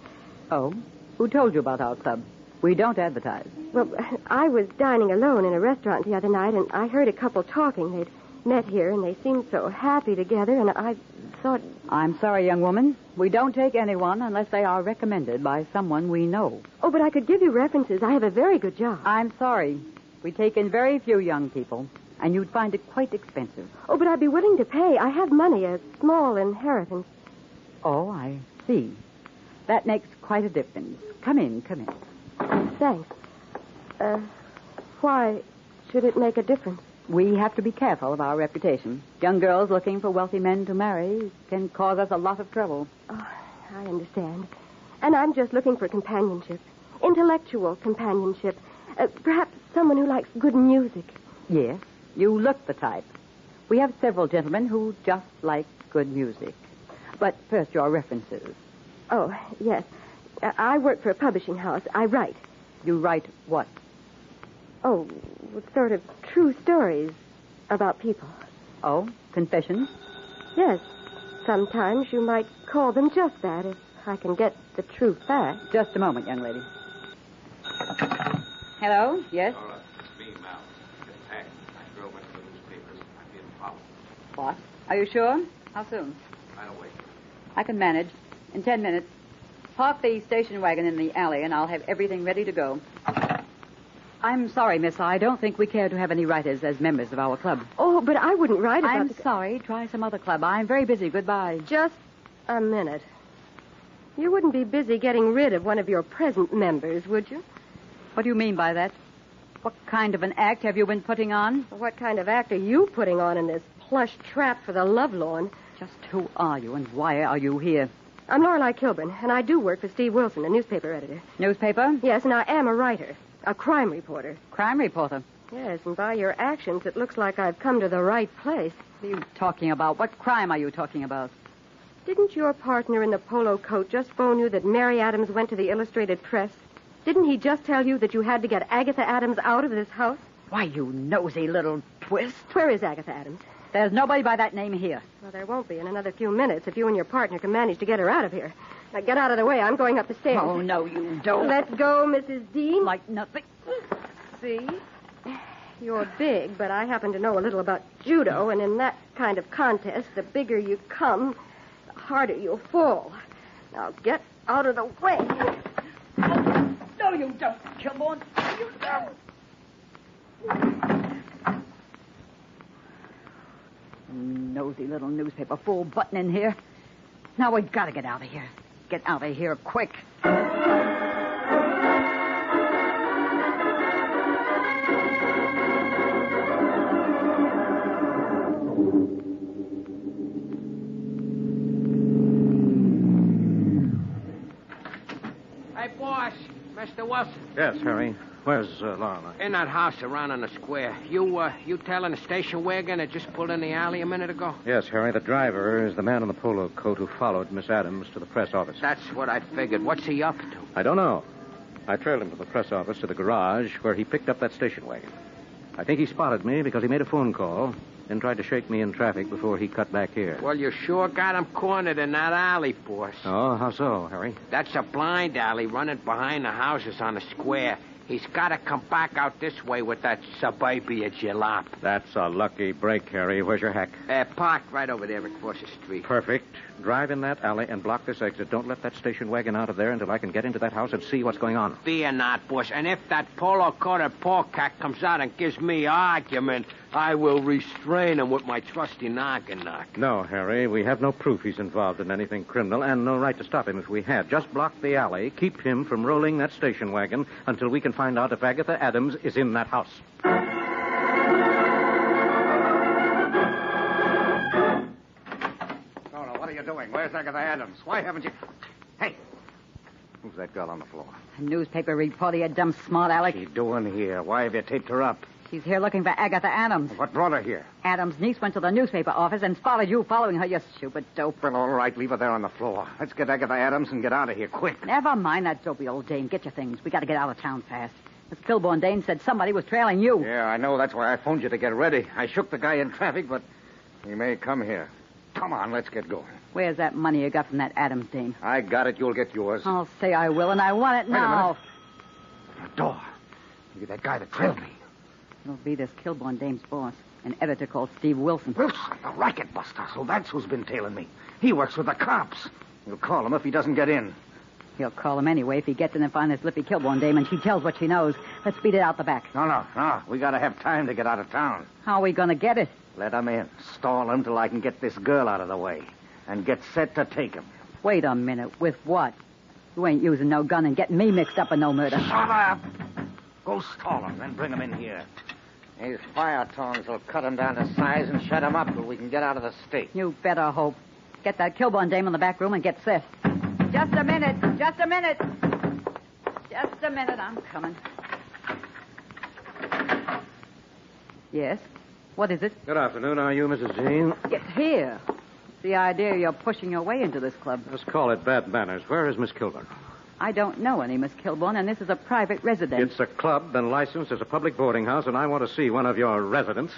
Oh? Who told you about our club? We don't advertise. Well, I was dining alone in a restaurant the other night, and I heard a couple talking. met here, and they seemed so happy together, and I thought... I'm sorry, young woman. We don't take anyone unless they are recommended by someone we know. Oh, but I could give you references. I have a very good job. I'm sorry. We take in very few young people, and you'd find it quite expensive. Oh, but I'd be willing to pay. I have money, a small inheritance. Oh, I see. That makes quite a difference. Come in. Thanks. Why should it make a difference? We have to be careful of our reputation. Young girls looking for wealthy men to marry can cause us a lot of trouble. Oh, I understand. And I'm just looking for companionship. Intellectual companionship. Perhaps someone who likes good music. Yes, you look the type. We have several gentlemen who just like good music. But first, your references. Oh, yes. I work for a publishing house. I write. You write what? Oh, sort of true stories about people. Oh, confessions? Yes. Sometimes you might call them just that, if I can get the true fact. Just a moment, young lady. Hello? Yes? All right, it's me, Mal. Get packed. I drove into the newspapers. I'm being followed. What? Are you sure? How soon? Right away. I can manage. In 10 minutes. Park the station wagon in the alley, and I'll have everything ready to go. I'm sorry, miss. I don't think we care to have any writers as members of our club. Oh, but I wouldn't write about... I'm sorry. Try some other club. I'm very busy. Goodbye. Just a minute. You wouldn't be busy getting rid of one of your present members, would you? What do you mean by that? What kind of an act have you been putting on? What kind of act are you putting on in this plush trap for the lovelorn? Just who are you and why are you here? I'm Lorelei Kilburn, and I do work for Steve Wilson, a newspaper editor. Newspaper? Yes, and I am a writer. A crime reporter. Crime reporter? Yes, and by your actions, it looks like I've come to the right place. What are you talking about? What crime are you talking about? Didn't your partner in the polo coat just phone you that Mary Adams went to the Illustrated Press? Didn't he just tell you that you had to get Agatha Adams out of this house? Why, you nosy little twist. Where is Agatha Adams? There's nobody by that name here. Well, there won't be in another few minutes if you and your partner can manage to get her out of here. Now, get out of the way. I'm going up the stairs. Oh, no, you don't. Let's go, Mrs. Dean. Like nothing. See? You're big, but I happen to know a little about judo, and in that kind of contest, the bigger you come, the harder you'll fall. Now, get out of the way. No, you don't, Kilborn. You don't. Nosy little newspaper fool button in here. Now we've got to get out of here. Get out of here quick. Hey, boss. Mr. Wilson. Yes, Harry. Where's Lorelei? In that house around on the square. You telling the station wagon that just pulled in the alley a minute ago? Yes, Harry. The driver is the man in the polo coat who followed Miss Adams to the press office. That's what I figured. What's he up to? I don't know. I trailed him from the press office to the garage where he picked up that station wagon. I think he spotted me because he made a phone call, then tried to shake me in traffic before he cut back here. Well, you sure got him cornered in that alley, boss. Oh, how so, Harry? That's a blind alley running behind the houses on the square. He's got to come back out this way with that suburbia jalop. That's a lucky break, Harry. Where's your hack? Parked right over there across the street. Perfect. Drive in that alley and block this exit. Don't let that station wagon out of there until I can get into that house and see what's going on. Fear not, boss. And if that polo-coated polecat comes out and gives me argument, I will restrain him with my trusty knock. No, Harry. We have no proof he's involved in anything criminal and no right to stop him if we had. Just block the alley. Keep him from rolling that station wagon until we can find out if Agatha Adams is in that house. What are you doing? Where's Agatha Adams? Why haven't you... Hey! Who's that girl on the floor? A newspaper reporter, you dumb smart aleck. What's she doing here? Why have you taped her up? She's here looking for Agatha Adams. What brought her here? Adams' niece went to the newspaper office and spotted you following her, you stupid dope. Well, all right, leave her there on the floor. Let's get Agatha Adams and get out of here, quick. Never mind that dopey old dame. Get your things. We got to get out of town fast. Miss Kilborn Dane said somebody was trailing you. Yeah, I know. That's why I phoned you to get ready. I shook the guy in traffic, but he may come here. Come on, let's get going. Where's that money you got from that Adams dame? I got it. You'll get yours. I'll say I will, and I want it now. Wait a minute. The door. Maybe that guy that trailed me. It'll be this Kilbourne dame's boss, an editor called Steve Wilson. Wilson, the racket buster. So that's who's been tailing me. He works with the cops. You'll call him if he doesn't get in. He'll call him anyway if he gets in and finds this Lippy Kilbourne dame and she tells what she knows. Let's beat it out the back. No. We gotta have time to get out of town. How are we going to get it? Let him in. Stall him till I can get this girl out of the way. And get set to take him. Wait a minute. With what? You ain't using no gun and getting me mixed up in no murder. Shut up! Go stall him, then bring him in here. These fire tongs will cut him down to size and shut him up till we can get out of the state. You better hope. Get that Kilbourne dame in the back room and get set. Just a minute. Just a minute. Just a minute. I'm coming. Yes? What is it? Good afternoon. Are you Mrs. Dean? Get here. It's the idea you're pushing your way into this club. Let's call it bad manners. Where is Miss Kilbourne? I don't know any Miss Kilbourne, and this is a private residence. It's a club and licensed as a public boarding house, and I want to see one of your residents.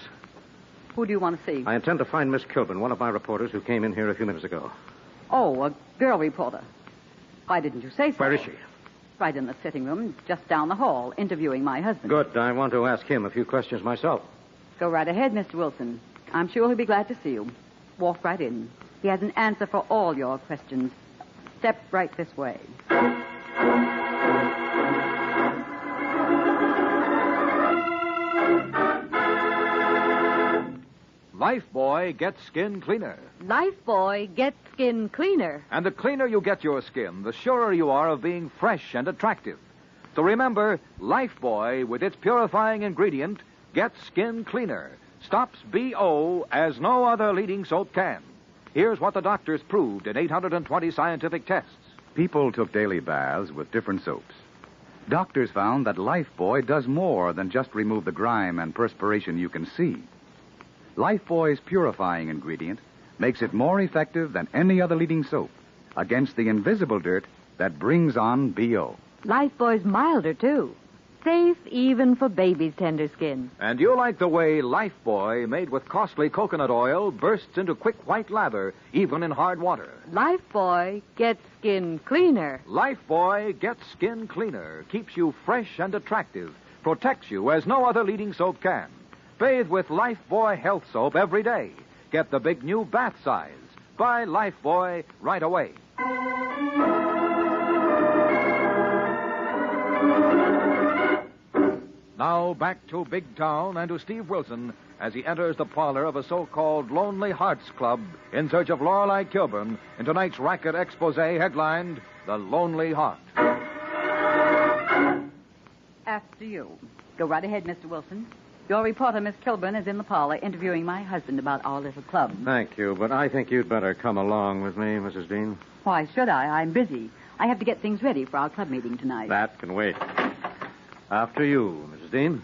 Who do you want to see? I intend to find Miss Kilbourne, one of my reporters who came in here a few minutes ago. Oh, a girl reporter. Why didn't you say so? Where is she? Right in the sitting room, just down the hall, interviewing my husband. Good. I want to ask him a few questions myself. Go right ahead, Mr. Wilson. I'm sure he'll be glad to see you. Walk right in. He has an answer for all your questions. Step right this way. Lifebuoy gets skin cleaner. Lifebuoy gets skin cleaner. And the cleaner you get your skin, the surer you are of being fresh and attractive. So remember, Lifebuoy, with its purifying ingredient, gets skin cleaner. Stops BO as no other leading soap can. Here's what the doctors proved in 820 scientific tests. People took daily baths with different soaps. Doctors found that Lifebuoy does more than just remove the grime and perspiration you can see. Lifebuoy's purifying ingredient makes it more effective than any other leading soap against the invisible dirt that brings on BO. Lifebuoy's milder, too. Safe even for baby's tender skin. And you like the way Lifebuoy, made with costly coconut oil, bursts into quick white lather, even in hard water. Lifebuoy gets skin cleaner. Lifebuoy gets skin cleaner, keeps you fresh and attractive, protects you as no other leading soap can. Bathe with Lifebuoy Health Soap every day. Get the big new bath size. Buy Lifebuoy right away. Now back to Big Town and to Steve Wilson as he enters the parlor of a so-called Lonely Hearts Club in search of Lorelei Kilbourne in tonight's racket expose headlined The Lonely Heart. After you. Go right ahead, Mr. Wilson. Your reporter, Miss Kilbourne, is in the parlor interviewing my husband about our little club. Thank you, but I think you'd better come along with me, Mrs. Dean. Why should I? I'm busy. I have to get things ready for our club meeting tonight. That can wait. After you, Mrs. Dean.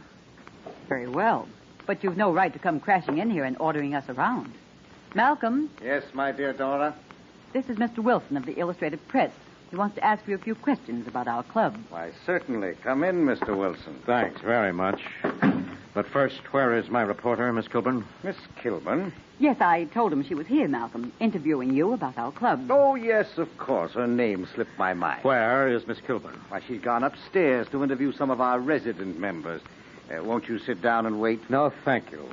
Very well. But you've no right to come crashing in here and ordering us around. Malcolm. Yes, my dear Dora? This is Mr. Wilson of the Illustrated Press. He wants to ask you a few questions about our club. Why, certainly. Come in, Mr. Wilson. Thanks very much. But first, where is my reporter, Miss Kilbourne? Miss Kilbourne? Yes, I told him she was here, Malcolm, interviewing you about our club. Oh, yes, of course. Her name slipped my mind. Where is Miss Kilbourne? Why, she's gone upstairs to interview some of our resident members. Won't you sit down and wait? No, thank you. Do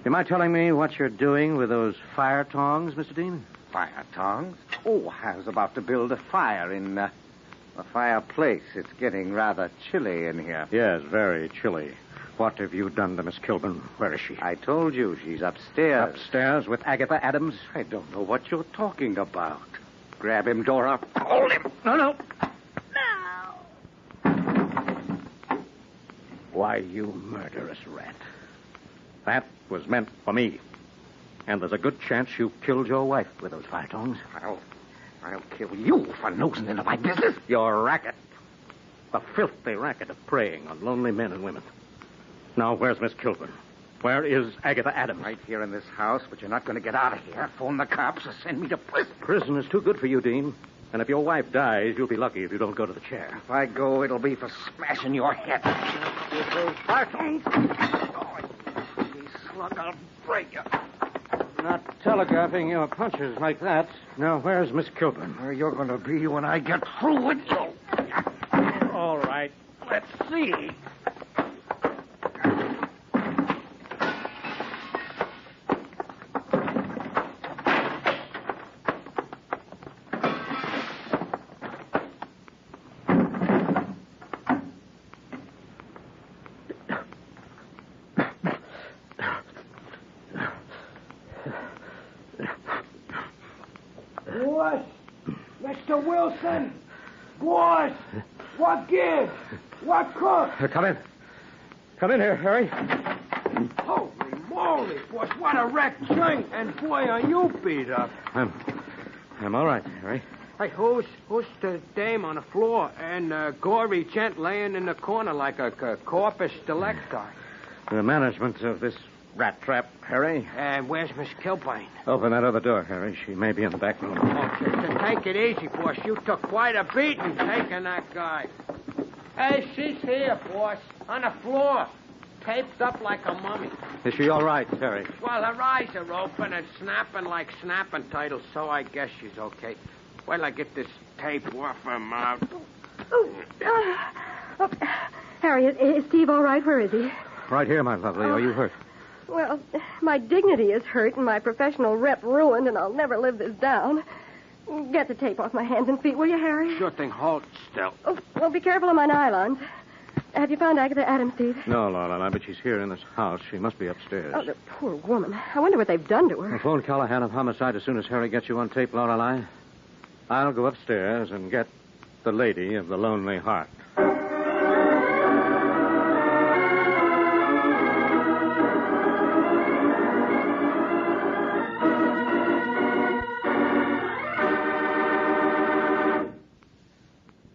you mind telling me what you're doing with those fire tongs, Mr. Dean? Fire tongs? Oh, I was about to build a fire in a fireplace. It's getting rather chilly in here. Yes, very chilly. What have you done to Miss Kilbourne? Where is she? I told you, she's upstairs. Upstairs with Agatha Adams? I don't know what you're talking about. Grab him, Dora. Hold him. No. Why, you murderous rat. That was meant for me. And there's a good chance you killed your wife with those fire tongs. I'll kill you for nosing into my business. Your racket. The filthy racket of preying on lonely men and women. Now, where's Miss Kilbourne? Where is Agatha Adams? Right here in this house, but you're not going to get out of here. Phone the cops or send me to prison. Prison is too good for you, Dean. And if your wife dies, you'll be lucky if you don't go to the chair. If I go, it'll be for smashing your head. With those fire tongs. Oh, you slug, I'll break you. Not telegraphing your punches like that. Now, where's Miss Kilbourne? Where you're going to be when I get through with you. All right. Let's see. boss? Mr. Wilson? Boss? What gives? What cooks? Come in. Come in here, Harry. Holy moly, boss, what a wrecked joint. And boy, are you beat up. I'm all right, Harry. Hey, who's the dame on the floor and gory gent laying in the corner like a corpus delicti? The management of this rat trap, Harry. And where's Miss Kilbane? Open that other door, Harry. She may be in the back room. Okay, take it easy, boss. You took quite a beating taking that guy. Hey, she's here, boss, on the floor, taped up like a mummy. Is she all right, Harry? Well, her eyes are open and snapping like snapping turtles, so I guess she's okay. Wait till I get this tape off her mouth. Harry, is Steve all right? Where is he? Right here, my lovely. Are you hurt? Well, my dignity is hurt and my professional rep ruined, and I'll never live this down. Get the tape off my hands and feet, will you, Harry? Sure thing. Hold still. Oh, well, be careful of my nylons. Have you found Agatha Adams, Steve? No, Lorelei, but she's here in this house. She must be upstairs. Oh, the poor woman. I wonder what they've done to her. I'll phone Callahan of Homicide as soon as Harry gets you on tape, Lorelei. I'll go upstairs and get the lady of the Lonely Heart.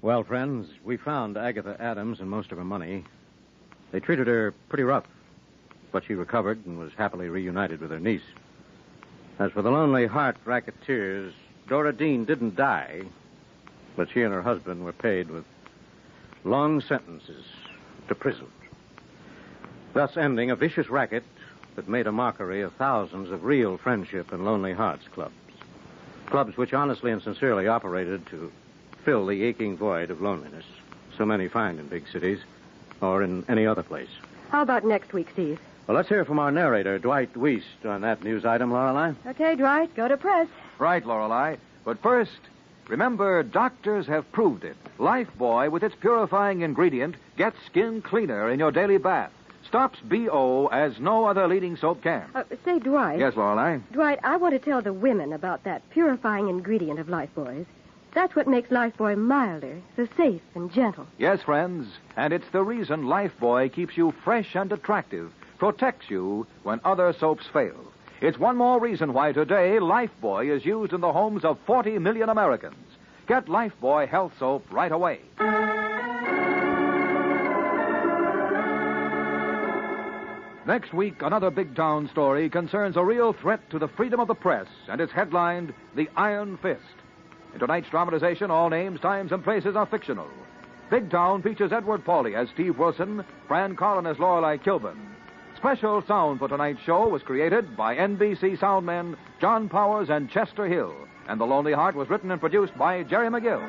Well, friends, we found Agatha Adams and most of her money. They treated her pretty rough, but she recovered and was happily reunited with her niece. As for the Lonely Heart racketeers, Dora Dean didn't die, but she and her husband were paid with long sentences to prison, thus ending a vicious racket that made a mockery of thousands of real friendship and Lonely Hearts clubs. Clubs which honestly and sincerely operated to fill the aching void of loneliness so many find in big cities or in any other place. How about next week, Steve? Well, let's hear from our narrator, Dwight Wiest, on that news item, Lorelei. Okay, Dwight, go to press. Right, Lorelei. But first, remember, doctors have proved it. Lifebuoy, with its purifying ingredient, gets skin cleaner in your daily bath. Stops BO as no other leading soap can. Say, Dwight. Yes, Lorelei? Dwight, I want to tell the women about that purifying ingredient of Lifebuoy's. That's what makes Lifebuoy milder, so safe and gentle. Yes, friends, and it's the reason Lifebuoy keeps you fresh and attractive, protects you when other soaps fail. It's one more reason why today Lifebuoy is used in the homes of 40 million Americans. Get Lifebuoy Health Soap right away. Next week, another big town story concerns a real threat to the freedom of the press, and it's headlined The Iron Fist. In tonight's dramatization, all names, times, and places are fictional. Big Town features Edward Pauley as Steve Wilson, Fran Collin as Lorelei Kilburn. Special sound for tonight's show was created by NBC soundmen John Powers and Chester Hill, and The Lonely Heart was written and produced by Jerry McGill.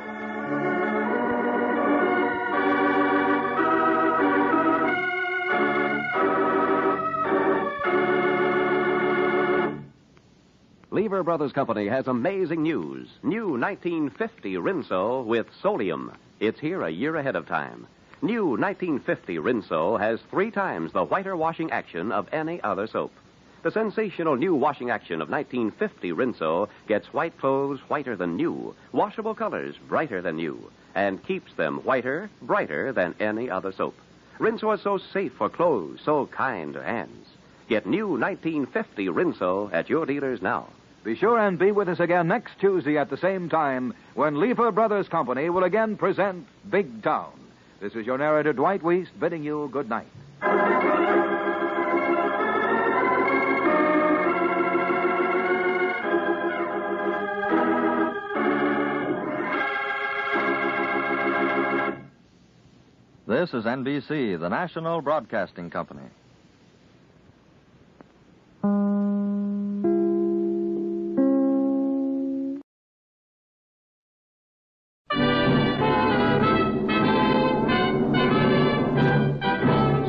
Lever Brothers Company has amazing news. New 1950 Rinso with Solium. It's here a year ahead of time. New 1950 Rinso has 3 times the whiter washing action of any other soap. The sensational new washing action of 1950 Rinso gets white clothes whiter than new, washable colors brighter than new, and keeps them whiter, brighter than any other soap. Rinso is so safe for clothes, so kind to hands. Get new 1950 Rinso at your dealers now. Be sure and be with us again next Tuesday at the same time when Lever Brothers Company will again present Big Town. This is your narrator, Dwight Wiest, bidding you good night. This is NBC, the National Broadcasting Company.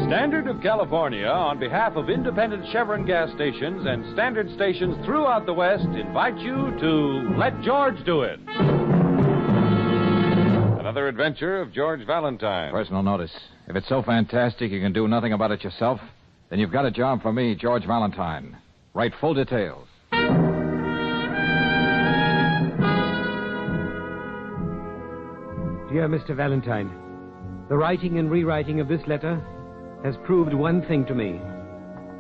Standard of California, on behalf of independent Chevron gas stations and standard stations throughout the West, invite you to Let George Do It. Another adventure of George Valentine. Personal notice. If it's so fantastic you can do nothing about it yourself, then you've got a job for me, George Valentine. Write full details. Dear Mr. Valentine, the writing and rewriting of this letter has proved one thing to me,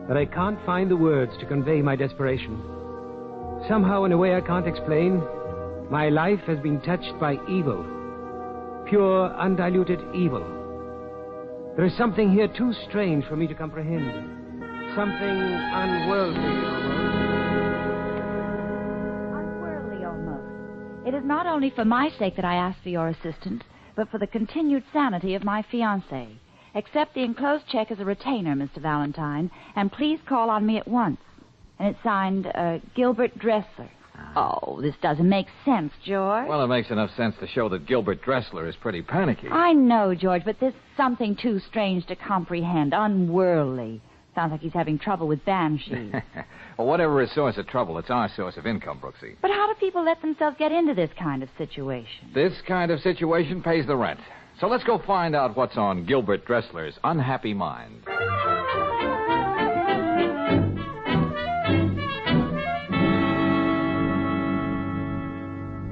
that I can't find the words to convey my desperation. Somehow, in a way I can't explain, my life has been touched by evil. Pure, undiluted evil. There is something here too strange for me to comprehend. Something unworldly almost. Unworldly almost. It is not only for my sake that I ask for your assistance, but for the continued sanity of my fiancé. Accept the enclosed check as a retainer, Mr. Valentine, and please call on me at once. And it's signed Gilbert Dressler. Oh, this doesn't make sense, George. Well, it makes enough sense to show that Gilbert Dressler is pretty panicky. I know, George, but there's something too strange to comprehend. Unworldly. Sounds like he's having trouble with banshees. Well, whatever his source of trouble, it's our source of income, Brooksy. But how do people let themselves get into this kind of situation? This kind of situation pays the rent. So let's go find out what's on Gilbert Dressler's unhappy mind.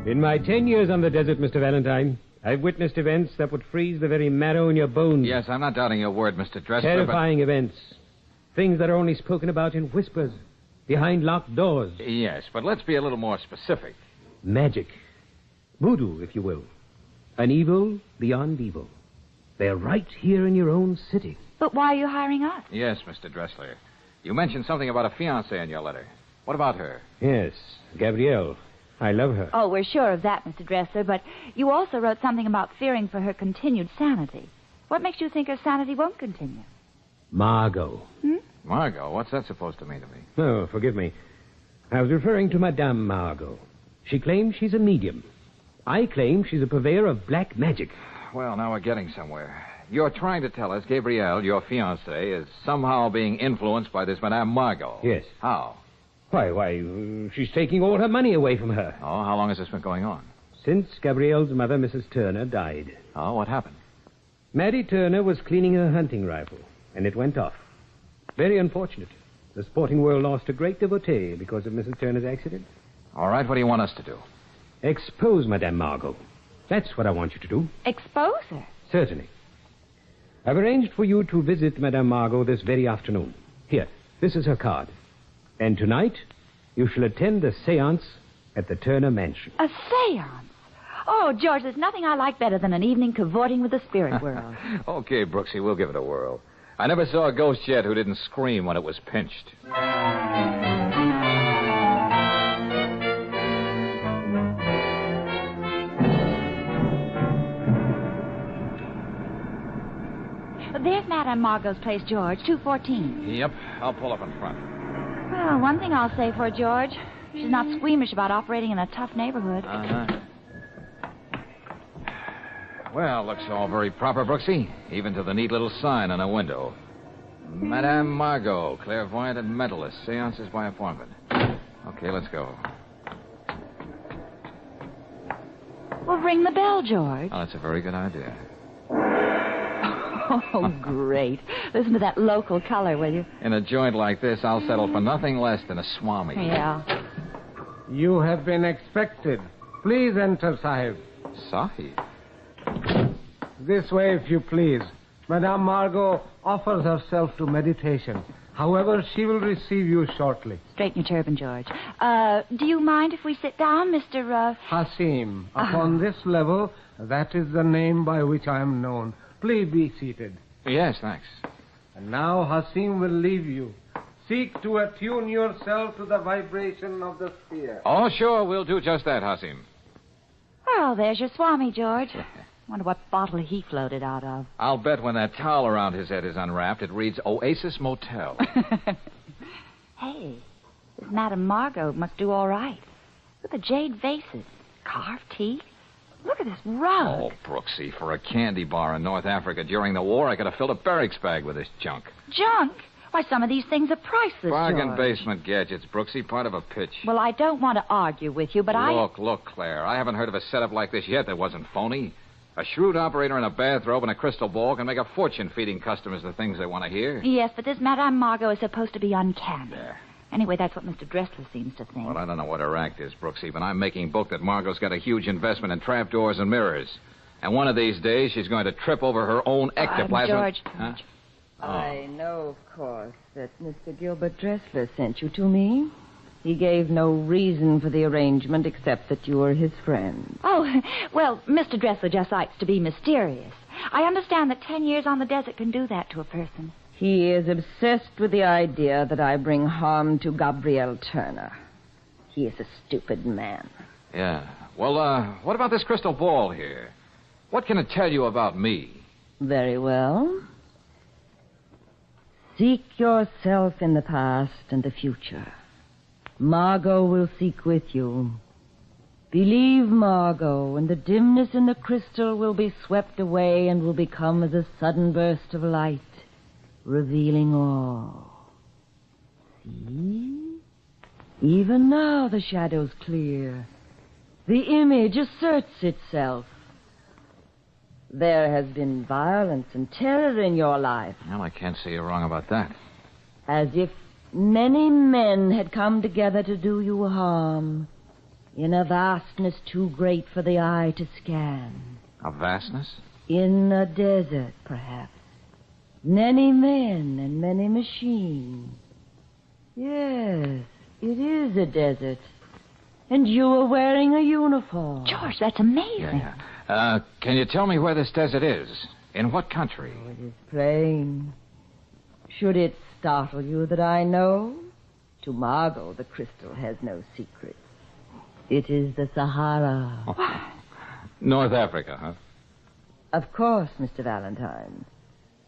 In my 10 years on the desert, Mr. Valentine, I've witnessed events that would freeze the very marrow in your bones. Yes, I'm not doubting your word, Mr. Dressler, Terrifying events. Things that are only spoken about in whispers, behind locked doors. Yes, but let's be a little more specific. Magic. Voodoo, if you will. An evil beyond evil. They're right here in your own city. But why are you hiring us? Yes, Mr. Dressler. You mentioned something about a fiancée in your letter. What about her? Yes, Gabrielle. I love her. Oh, we're sure of that, Mr. Dressler, but you also wrote something about fearing for her continued sanity. What makes you think her sanity won't continue? Margot. Margot? What's that supposed to mean to me? Oh, forgive me. I was referring to Madame Margot. She claims she's a medium. I claim she's a purveyor of black magic. Well, now we're getting somewhere. You're trying to tell us Gabrielle, your fiancée, is somehow being influenced by this Madame Margot. Yes. How? Why, she's taking all her money away from her. Oh, how long has this been going on? Since Gabrielle's mother, Mrs. Turner, died. Oh, what happened? Mary Turner was cleaning her hunting rifle, and it went off. Very unfortunate. The sporting world lost a great devotee because of Mrs. Turner's accident. All right, what do you want us to do? Expose Madame Margot. That's what I want you to do. Expose her? Certainly. I've arranged for you to visit Madame Margot this very afternoon. Here, this is her card. And tonight, you shall attend a séance at the Turner Mansion. A séance? Oh, George, there's nothing I like better than an evening cavorting with the spirit world. Okay, Brooksy, we'll give it a whirl. I never saw a ghost yet who didn't scream when it was pinched. There's Madame Margot's place, George, 214. Yep, I'll pull up in front. Well, one thing I'll say for her, George. She's not squeamish about operating in a tough neighborhood. Uh-huh. Well, looks all very proper, Brooksy. Even to the neat little sign on a window. Madame Margot, clairvoyant and mentalist. Seances by appointment. Okay, let's go. Well, ring the bell, George. Oh, that's a very good idea. Oh, great. Listen to that local color, will you? In a joint like this, I'll settle for nothing less than a swami. Yeah. You have been expected. Please enter, Sahib. Sahib? This way, if you please. Madame Margot offers herself to meditation. However, she will receive you shortly. Straighten your turban, George. Do you mind if we sit down, Mr. Hasim. Upon this level, that is the name by which I am known. Please be seated. Yes, thanks. And now Hasim will leave you. Seek to attune yourself to the vibration of the sphere. Oh, sure, we'll do just that, Hasim. Well, there's your Swami, George. Wonder what bottle he floated out of. I'll bet when that towel around his head is unwrapped, it reads Oasis Motel. Hey, this Madame Margot must do all right. Look at the jade vases, carved teeth. Look at this rug. Oh, Brooksy, for a candy bar in North Africa during the war, I could have filled a barracks bag with this junk. Junk? Why, some of these things are priceless, Bargain George. basement gadgets, Brooksy, part of a pitch. Well, I don't want to argue with you, but Look, Claire, I haven't heard of a setup like this yet that wasn't phony. A shrewd operator in a bathrobe and a crystal ball can make a fortune feeding customers the things they want to hear. Yes, but this Madame Margot is supposed to be uncanny. Yeah. Anyway, that's what Mr. Dressler seems to think. Well, I don't know what her act is, Brooksy, but I'm making book that Margot's got a huge investment in trapdoors and mirrors. And one of these days, she's going to trip over her own ectoplasm. George. Huh? Oh. I know, of course, that Mr. Gilbert Dressler sent you to me. He gave no reason for the arrangement except that you were his friend. Oh, well, Mr. Dressler just likes to be mysterious. I understand that 10 years on the desert can do that to a person. He is obsessed with the idea that I bring harm to Gabrielle Turner. He is a stupid man. Yeah. Well, what about this crystal ball here? What can it tell you about me? Very well. Seek yourself in the past and the future. Margot will seek with you. Believe Margot, and the dimness in the crystal will be swept away and will become as a sudden burst of light, revealing all. See? Even now the shadow's clear. The image asserts itself. There has been violence and terror in your life. Well, I can't see you wrong about that. As if many men had come together to do you harm, in a vastness too great for the eye to scan. A vastness? In a desert, perhaps. Many men and many machines. Yes, it is a desert. And you are wearing a uniform. George, that's amazing. Yeah. Can you tell me where this desert is? In what country? Oh, it is plain. Should it startle you that I know? To Margot, the crystal has no secrets. It is the Sahara. Oh. North Africa, huh? Of course, Mr. Valentine.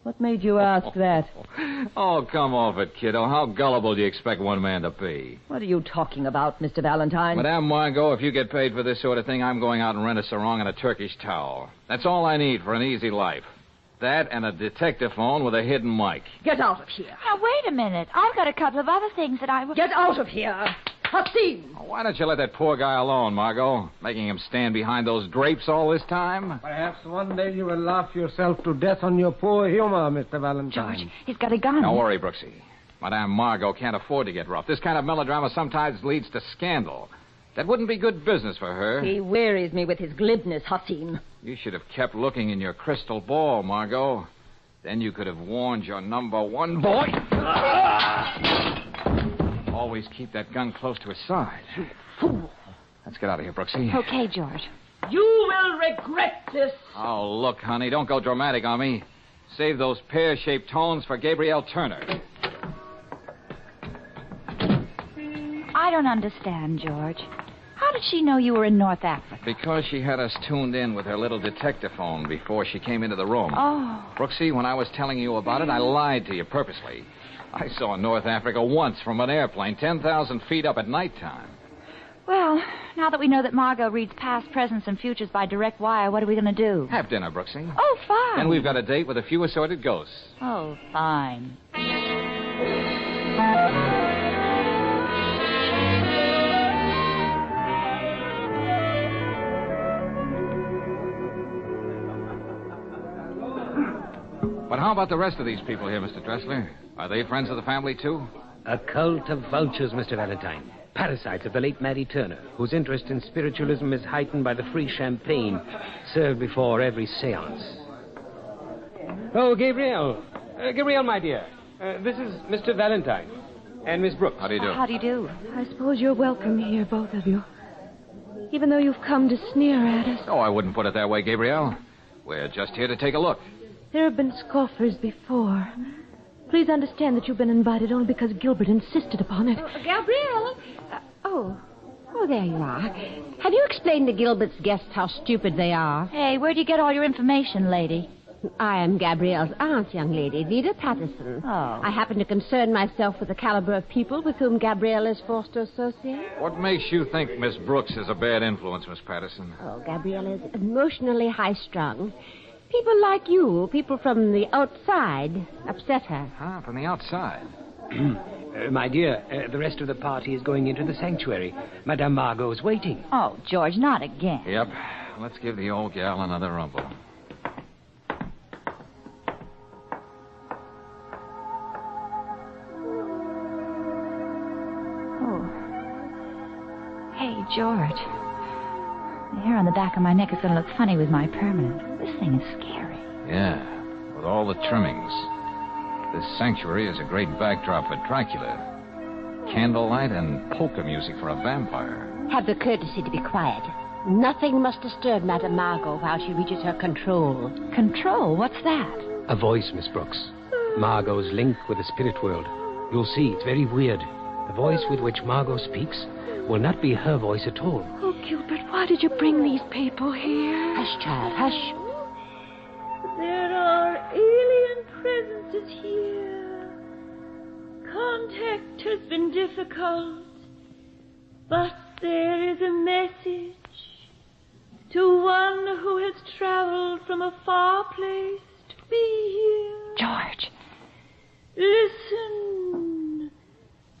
What made you ask that? Oh, come off it, kiddo. How gullible do you expect one man to be? What are you talking about, Mr. Valentine? Madame Margot, if you get paid for this sort of thing, I'm going out and rent a sarong and a Turkish towel. That's all I need for an easy life. That and a detective phone with a hidden mic. Get out of here. Now, wait a minute. I've got a couple of other things that I would... Get out of here. Hassim! Oh, why don't you let that poor guy alone, Margot? Making him stand behind those drapes all this time? Perhaps one day you will laugh yourself to death on your poor humor, Mr. Valentine. George, he's got a gun. Don't worry, Brooksy. Madame Margot can't afford to get rough. This kind of melodrama sometimes leads to scandal. That wouldn't be good business for her. He wearies me with his glibness, Hassim. You should have kept looking in your crystal ball, Margot. Then you could have warned your number one boy. Always keep that gun close to his side. You fool. Let's get out of here, Brooksy. Okay, George. You will regret this. Oh, look, honey, don't go dramatic on me. Save those pear-shaped tones for Gabrielle Turner. I don't understand, George. How did she know you were in North Africa? Because she had us tuned in with her little detector phone before she came into the room. Oh. Brooksy, when I was telling you about it, I lied to you purposely. I saw North Africa once from an airplane 10,000 feet up at nighttime. Well, now that we know that Margot reads past, presents, and futures by direct wire, what are we going to do? Have dinner, Brooksy. Oh, fine. And we've got a date with a few assorted ghosts. Oh, fine. But how about the rest of these people here, Mr. Dressler? Are they friends of the family, too? A cult of vultures, Mr. Valentine. Parasites of the late Mattie Turner, whose interest in spiritualism is heightened by the free champagne served before every seance. Oh, Gabrielle. Gabrielle, my dear. This is Mr. Valentine. And Miss Brooks. How do you do? How do you do? I suppose you're welcome here, both of you. Even though you've come to sneer at us. Oh, I wouldn't put it that way, Gabrielle. We're just here to take a look. There have been scoffers before. Please understand that you've been invited only because Gilbert insisted upon it. Gabrielle? Oh, there you are. Have you explained to Gilbert's guests how stupid they are? Hey, where'd you get all your information, lady? I am Gabrielle's aunt, young lady, Vida Patterson. Oh. I happen to concern myself with the caliber of people with whom Gabrielle is forced to associate. What makes you think Miss Brooks is a bad influence, Miss Patterson? Oh, Gabrielle is emotionally high-strung. People like you, people from the outside, upset her. Ah, from the outside. My dear, the rest of the party is going into the sanctuary. Madame Margot's waiting. Oh, George, not again. Yep. Let's give the old gal another rumble. Oh. Hey, George. The hair on the back of my neck is going to look funny with my permanent. This thing is scary. Yeah, with all the trimmings. This sanctuary is a great backdrop for Dracula. Candlelight and polka music for a vampire. Have the courtesy to be quiet. Nothing must disturb Madame Margot while she reaches her control. Control? What's that? A voice, Miss Brooks. Margot's link with the spirit world. You'll see, it's very weird. The voice with which Margot speaks will not be her voice at all. Oh, Gilbert, why did you bring these people here? Hush, child, hush. There are alien presences here. Contact has been difficult, but there is a message to one who has traveled from a far place to be here. George. Listen.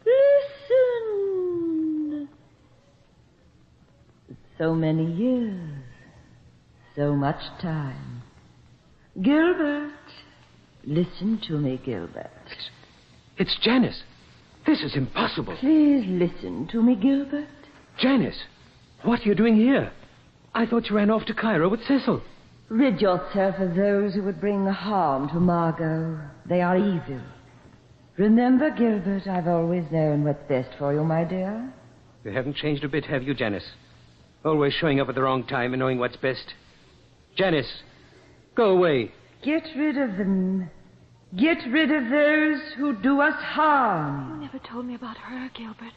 Listen. So many years. So much time. Gilbert. Listen to me, Gilbert. It's Janice. This is impossible. Please listen to me, Gilbert. Janice, what are you doing here? I thought you ran off to Cairo with Cecil. Rid yourself of those who would bring harm to Margot. They are evil. Remember, Gilbert, I've always known what's best for you, my dear. You haven't changed a bit, have you, Janice? Always showing up at the wrong time and knowing what's best. Janice, go away. Get rid of them. Get rid of those who do us harm. You never told me about her, Gilbert.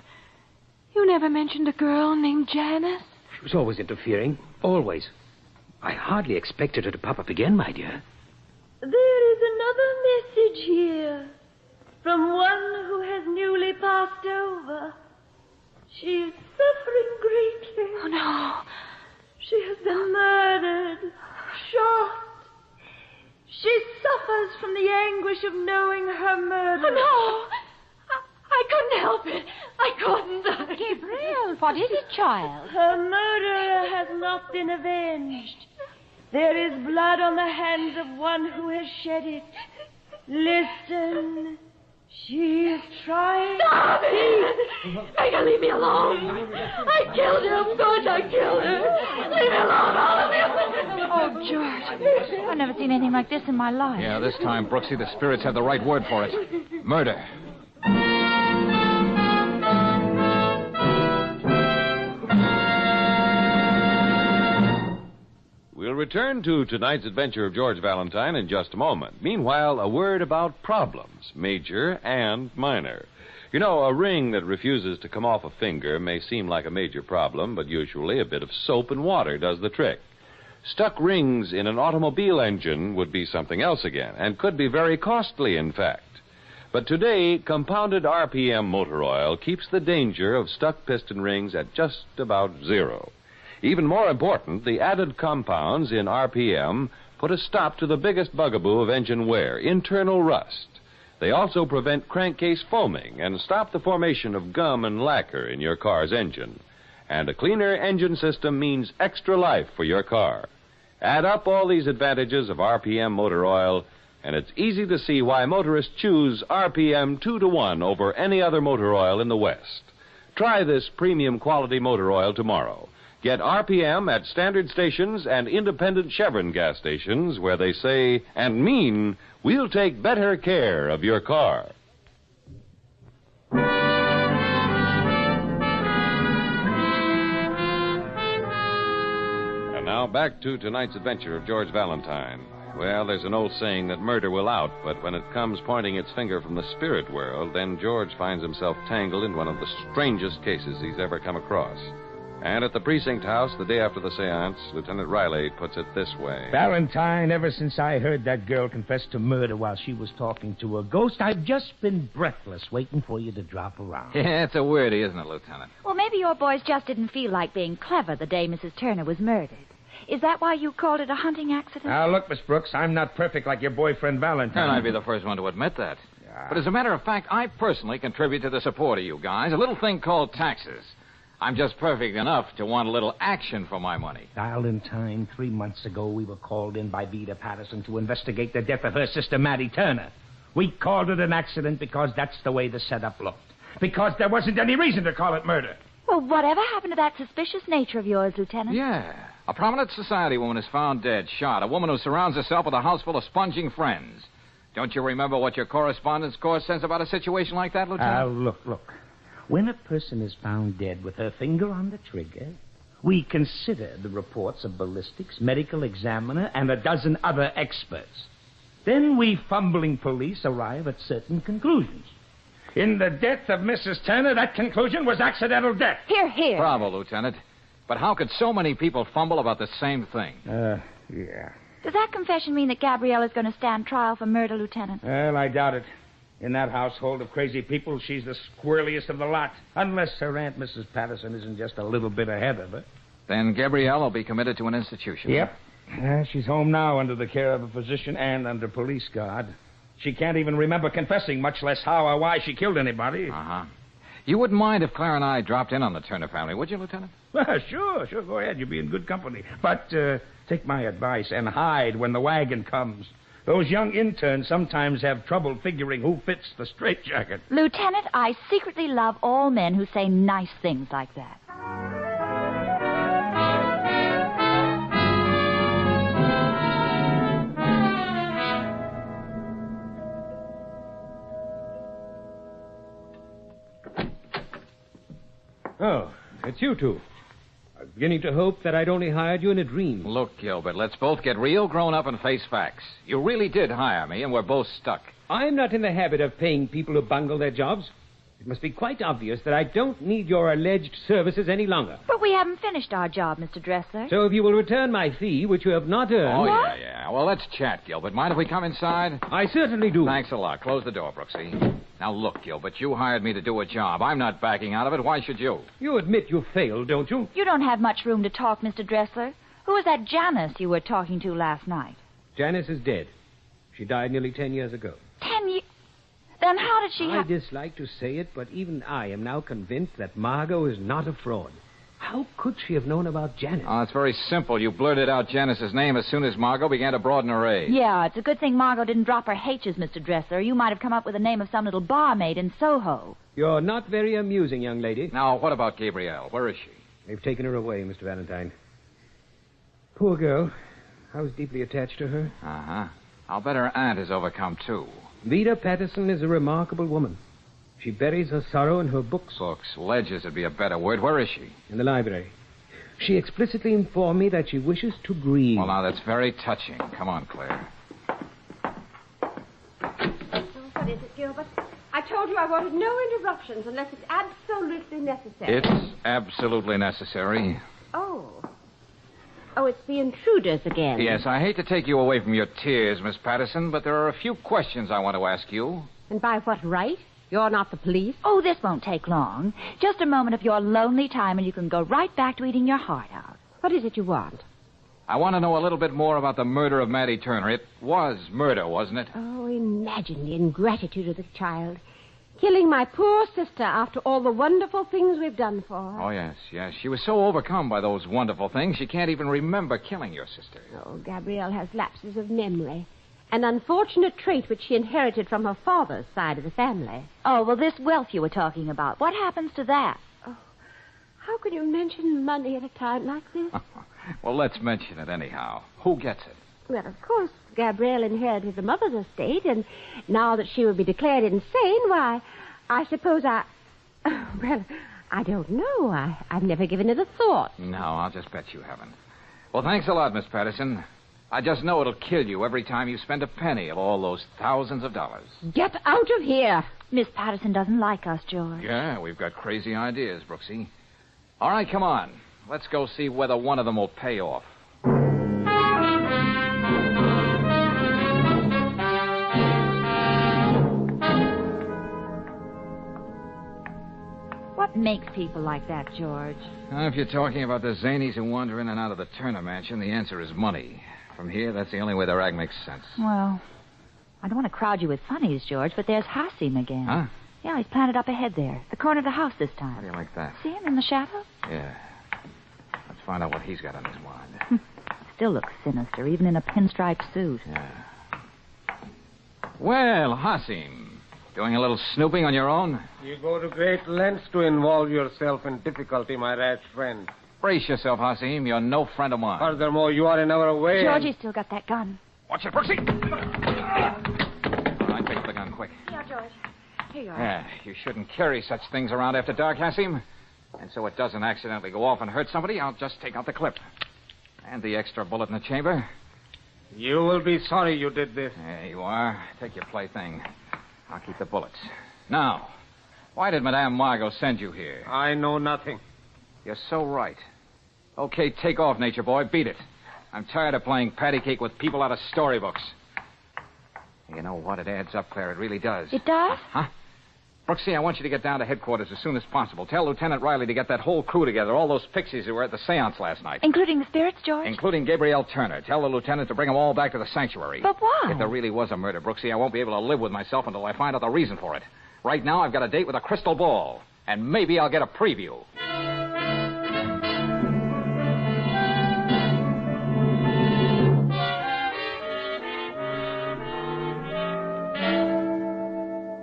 You never mentioned a girl named Janice. She was always interfering. Always. I hardly expected her to pop up again, my dear. There is another message here from one who has newly passed over. She is suffering greatly. Oh, no. She has been murdered, shot. She suffers from the anguish of knowing her murder. Oh, no. I couldn't help it. I couldn't. Gabriel, what is it, child? Her murderer has not been avenged. There is blood on the hands of one who has shed it. Listen. She is trying... Stop it! Make her leave me alone. I killed her. Of course I killed her. Leave me alone, all of you. Oh, George. I've never seen anything like this in my life. Yeah, this time, Brooksy, the spirits have the right word for it. Murder. We'll return to tonight's adventure of George Valentine in just a moment. Meanwhile, a word about problems, major and minor. You know, a ring that refuses to come off a finger may seem like a major problem, but usually a bit of soap and water does the trick. Stuck rings in an automobile engine would be something else again, and could be very costly, in fact. But today, compounded RPM motor oil keeps the danger of stuck piston rings at just about zero. Even more important, the added compounds in RPM put a stop to the biggest bugaboo of engine wear, internal rust. They also prevent crankcase foaming and stop the formation of gum and lacquer in your car's engine. And a cleaner engine system means extra life for your car. Add up all these advantages of RPM motor oil, and it's easy to see why motorists choose RPM 2-to-1 over any other motor oil in the West. Try this premium quality motor oil tomorrow. Get RPM at standard stations and independent Chevron gas stations where they say and mean, we'll take better care of your car. And now back to tonight's adventure of George Valentine. Well, there's an old saying that murder will out, but when it comes pointing its finger from the spirit world, then George finds himself tangled in one of the strangest cases he's ever come across. And at the precinct house, the day after the seance, Lieutenant Riley puts it this way. Valentine, ever since I heard that girl confess to murder while she was talking to a ghost, I've just been breathless waiting for you to drop around. Yeah, it's a weirdie, isn't it, Lieutenant? Well, maybe your boys just didn't feel like being clever the day Mrs. Turner was murdered. Is that why you called it a hunting accident? Now, look, Miss Brooks, I'm not perfect like your boyfriend Valentine. And I'd be the first one to admit that. Yeah. But as a matter of fact, I personally contribute to the support of you guys, a little thing called taxes. I'm just perfect enough to want a little action for my money. Valentine, 3 months ago, we were called in by Vida Patterson to investigate the death of her sister, Mattie Turner. We called it an accident because that's the way the setup looked. Because there wasn't any reason to call it murder. Well, whatever happened to that suspicious nature of yours, Lieutenant? Yeah. A prominent society woman is found dead, shot. A woman who surrounds herself with a house full of sponging friends. Don't you remember what your correspondence course says about a situation like that, Lieutenant? Look. When a person is found dead with her finger on the trigger, we consider the reports of ballistics, medical examiner, and a dozen other experts. Then we fumbling police arrive at certain conclusions. In the death of Mrs. Turner, that conclusion was accidental death. Here. Bravo, Lieutenant. But how could so many people fumble about the same thing? Yeah. Does that confession mean that Gabrielle is going to stand trial for murder, Lieutenant? Well, I doubt it. In that household of crazy people, she's the squirreliest of the lot. Unless her Aunt Mrs. Patterson isn't just a little bit ahead of her. Then Gabrielle will be committed to an institution. Yep. She's home now under the care of a physician and under police guard. She can't even remember confessing, much less how or why she killed anybody. Uh-huh. You wouldn't mind if Claire and I dropped in on the Turner family, would you, Lieutenant? Well, sure. Go ahead. You'll be in good company. But take my advice and hide when the wagon comes. Those young interns sometimes have trouble figuring who fits the straitjacket. Lieutenant, I secretly love all men who say nice things like that. Oh, it's you two. I'm beginning to hope that I'd only hired you in a dream. Look, Gilbert, let's both get real grown up and face facts. You really did hire me, and we're both stuck. I'm not in the habit of paying people who bungle their jobs. It must be quite obvious that I don't need your alleged services any longer. But we haven't finished our job, Mr. Dressler. So if you will return my fee, which you have not earned... Oh, yeah. Well, let's chat, Gilbert. Mind if we come inside? I certainly do. Thanks a lot. Close the door, Brooksy. Now, look, Gilbert, you hired me to do a job. I'm not backing out of it. Why should you? You admit you failed, don't you? You don't have much room to talk, Mr. Dressler. Who was that Janice you were talking to last night? Janice is dead. She died nearly 10 years ago. 10 years? Then how did she I have... dislike to say it, but even I am now convinced that Margot is not a fraud. How could she have known about Janice? Oh, it's very simple. You blurted out Janice's name as soon as Margot began to broaden her age. Yeah, it's a good thing Margot didn't drop her H's, Mr. Dressler. You might have come up with the name of some little barmaid in Soho. You're not very amusing, young lady. Now, what about Gabrielle? Where is she? They've taken her away, Mr. Valentine. Poor girl. I was deeply attached to her. Uh-huh. I'll bet her aunt is overcome, too. Vida Patterson is a remarkable woman. She buries her sorrow in her books. Books. Ledgers would be a better word. Where is she? In the library. She explicitly informed me that she wishes to grieve. Well, now, that's very touching. Come on, Claire. What is it, Gilbert? I told you I wanted no interruptions unless it's absolutely necessary. It's absolutely necessary. Oh, it's the intruders again. Yes, I hate to take you away from your tears, Miss Patterson, but there are a few questions I want to ask you. And by what right? You're not the police? Oh, this won't take long. Just a moment of your lonely time, and you can go right back to eating your heart out. What is it you want? I want to know a little bit more about the murder of Maddie Turner. It was murder, wasn't it? Oh, imagine the ingratitude of the child. Killing my poor sister after all the wonderful things we've done for her. Oh, yes. She was so overcome by those wonderful things, she can't even remember killing your sister. Oh, Gabrielle has lapses of memory. An unfortunate trait which she inherited from her father's side of the family. Oh, well, this wealth you were talking about, what happens to that? Oh, how can you mention money at a time like this? Well, let's mention it anyhow. Who gets it? Well, of course, Gabrielle inherited the mother's estate, and now that she will be declared insane, why, I suppose well, I don't know. I've never given it a thought. No, I'll just bet you haven't. Well, thanks a lot, Miss Patterson. I just know it'll kill you every time you spend a penny of all those thousands of dollars. Get out of here! Miss Patterson doesn't like us, George. Yeah, we've got crazy ideas, Brooksy. All right, come on. Let's go see whether one of them will pay off. What makes people like that, George? If you're talking about the zanies who wander in and out of the Turner mansion, the answer is money. From here, that's the only way the rag makes sense. Well, I don't want to crowd you with funnies, George, but there's Hassim again. Huh? Yeah, he's planted up ahead there. The corner of the house this time. How do you like that? See him in the shadow? Yeah. Let's find out what he's got on his mind. Still looks sinister, even in a pinstripe suit. Yeah. Well, Hassim, doing a little snooping on your own? You go to great lengths to involve yourself in difficulty, my rash friend. Brace yourself, Hasim. You're no friend of mine. Furthermore, you are another way. Georgie's still got that gun. Watch it, Brooksy. All right, pick up the gun, quick. Yeah, George. Here you are. Yeah, you shouldn't carry such things around after dark, Hasim. And so it doesn't accidentally go off and hurt somebody, I'll just take out the clip. And the extra bullet in the chamber. You will be sorry you did this. There you are. Take your plaything. I'll keep the bullets. Now, why did Madame Margot send you here? I know nothing. You're so right. Okay, take off, Nature Boy. Beat it. I'm tired of playing patty cake with people out of storybooks. You know what? It adds up, Claire. It really does. It does? Huh? Brooksy, I want you to get down to headquarters as soon as possible. Tell Lieutenant Riley to get that whole crew together, all those pixies who were at the seance last night. Including the spirits, George? Including Gabrielle Turner. Tell the lieutenant to bring them all back to the sanctuary. But why? If there really was a murder, Brooksy, I won't be able to live with myself until I find out the reason for it. Right now, I've got a date with a crystal ball. And maybe I'll get a preview.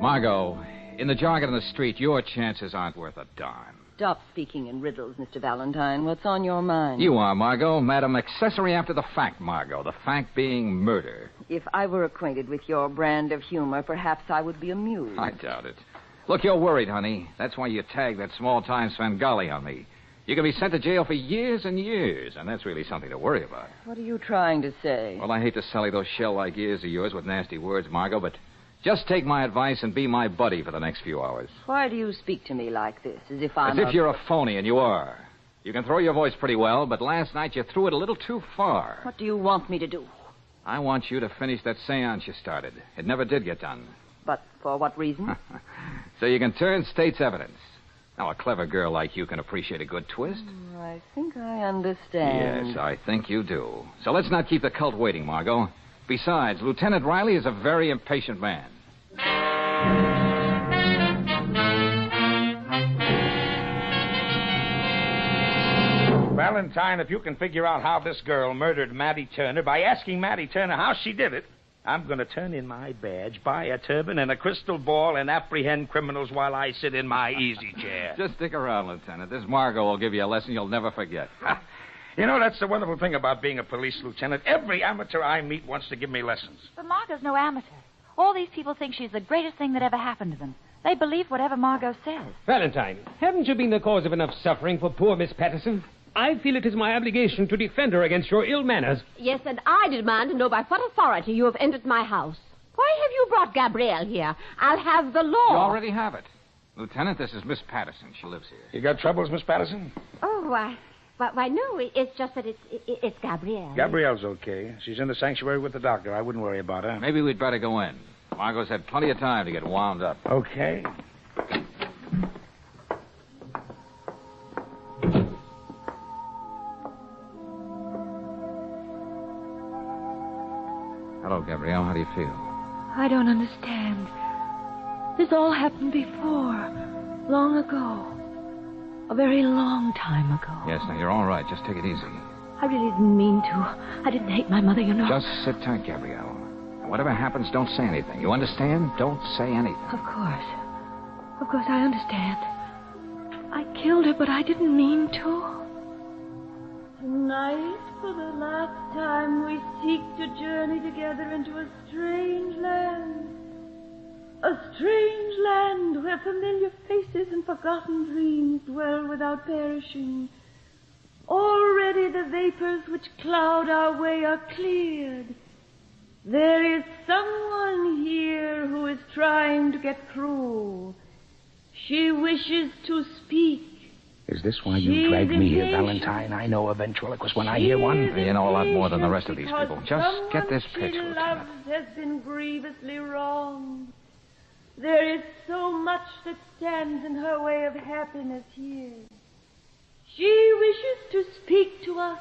Margot, in the jargon of the street, your chances aren't worth a darn. Stop speaking in riddles, Mr. Valentine. What's on your mind? You are, Margot. Madam, accessory after the fact, Margot. The fact being murder. If I were acquainted with your brand of humor, perhaps I would be amused. I doubt it. Look, you're worried, honey. That's why you tagged that small-time Svengali on me. You can be sent to jail for years and years, and that's really something to worry about. What are you trying to say? Well, I hate to sully those shell-like ears of yours with nasty words, Margot, but just take my advice and be my buddy for the next few hours. Why do you speak to me like this, as if I'm As if you're a phony, and you are. You can throw your voice pretty well, but last night you threw it a little too far. What do you want me to do? I want you to finish that seance you started. It never did get done. But for what reason? So you can turn state's evidence. Now, a clever girl like you can appreciate a good twist. I think I understand. Yes, I think you do. So let's not keep the cult waiting, Margot. Besides, Lieutenant Riley is a very impatient man. Valentine, if you can figure out how this girl murdered Mattie Turner by asking Mattie Turner how she did it, I'm going to turn in my badge, buy a turban and a crystal ball, and apprehend criminals while I sit in my easy chair. Just stick around, Lieutenant. This Margot will give you a lesson you'll never forget. You know, that's the wonderful thing about being a police lieutenant. Every amateur I meet wants to give me lessons. But Margot's no amateur. All these people think she's the greatest thing that ever happened to them. They believe whatever Margot says. Valentine, haven't you been the cause of enough suffering for poor Miss Patterson? I feel it is my obligation to defend her against your ill manners. Yes, and I demand to know by what authority you have entered my house. Why have you brought Gabrielle here? I'll have the law. You already have it. Lieutenant, this is Miss Patterson. She lives here. You got troubles, Miss Patterson? Oh, why, no, it's just that it's Gabrielle. Gabrielle's okay. She's in the sanctuary with the doctor. I wouldn't worry about her. Maybe we'd better go in. Margot's had plenty of time to get wound up. Okay. Hello, Gabrielle. How do you feel? I don't understand. This all happened before. Long ago. A very long time ago. Yes, now, you're all right. Just take it easy. I really didn't mean to. I didn't hate my mother, you know. Just sit tight, Gabrielle. And whatever happens, don't say anything. You understand? Don't say anything. Of course. Of course, I understand. I killed her, but I didn't mean to. Tonight, for the last time, we seek to journey together into a strange land. A strange land where familiar faces and forgotten dreams dwell without perishing. Already the vapors which cloud our way are cleared. There is someone here who is trying to get through. She wishes to speak. Is this why you dragged me here, Valentine? I know a ventriloquist when I hear one. You know a lot more than the rest of these people. Just get this pitch, Lieutenant. Lieutenant. Has been grievously wronged. There is so much that stands in her way of happiness here. She wishes to speak to us.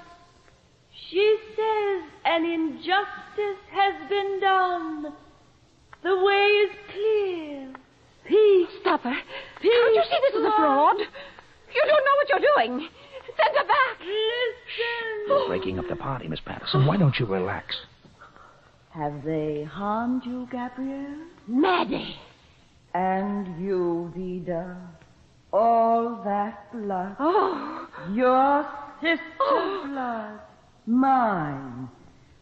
She says an injustice has been done. The way is clear. Peace. Stop her. Peace. Can't you see this is a fraud? You don't know what you're doing. Send her back. Listen. You're breaking up the party, Miss Patterson. Why don't you relax? Have they harmed you, Gabrielle? Maddie. And you, Vida. All that blood. Oh. Your sister's blood. Mine.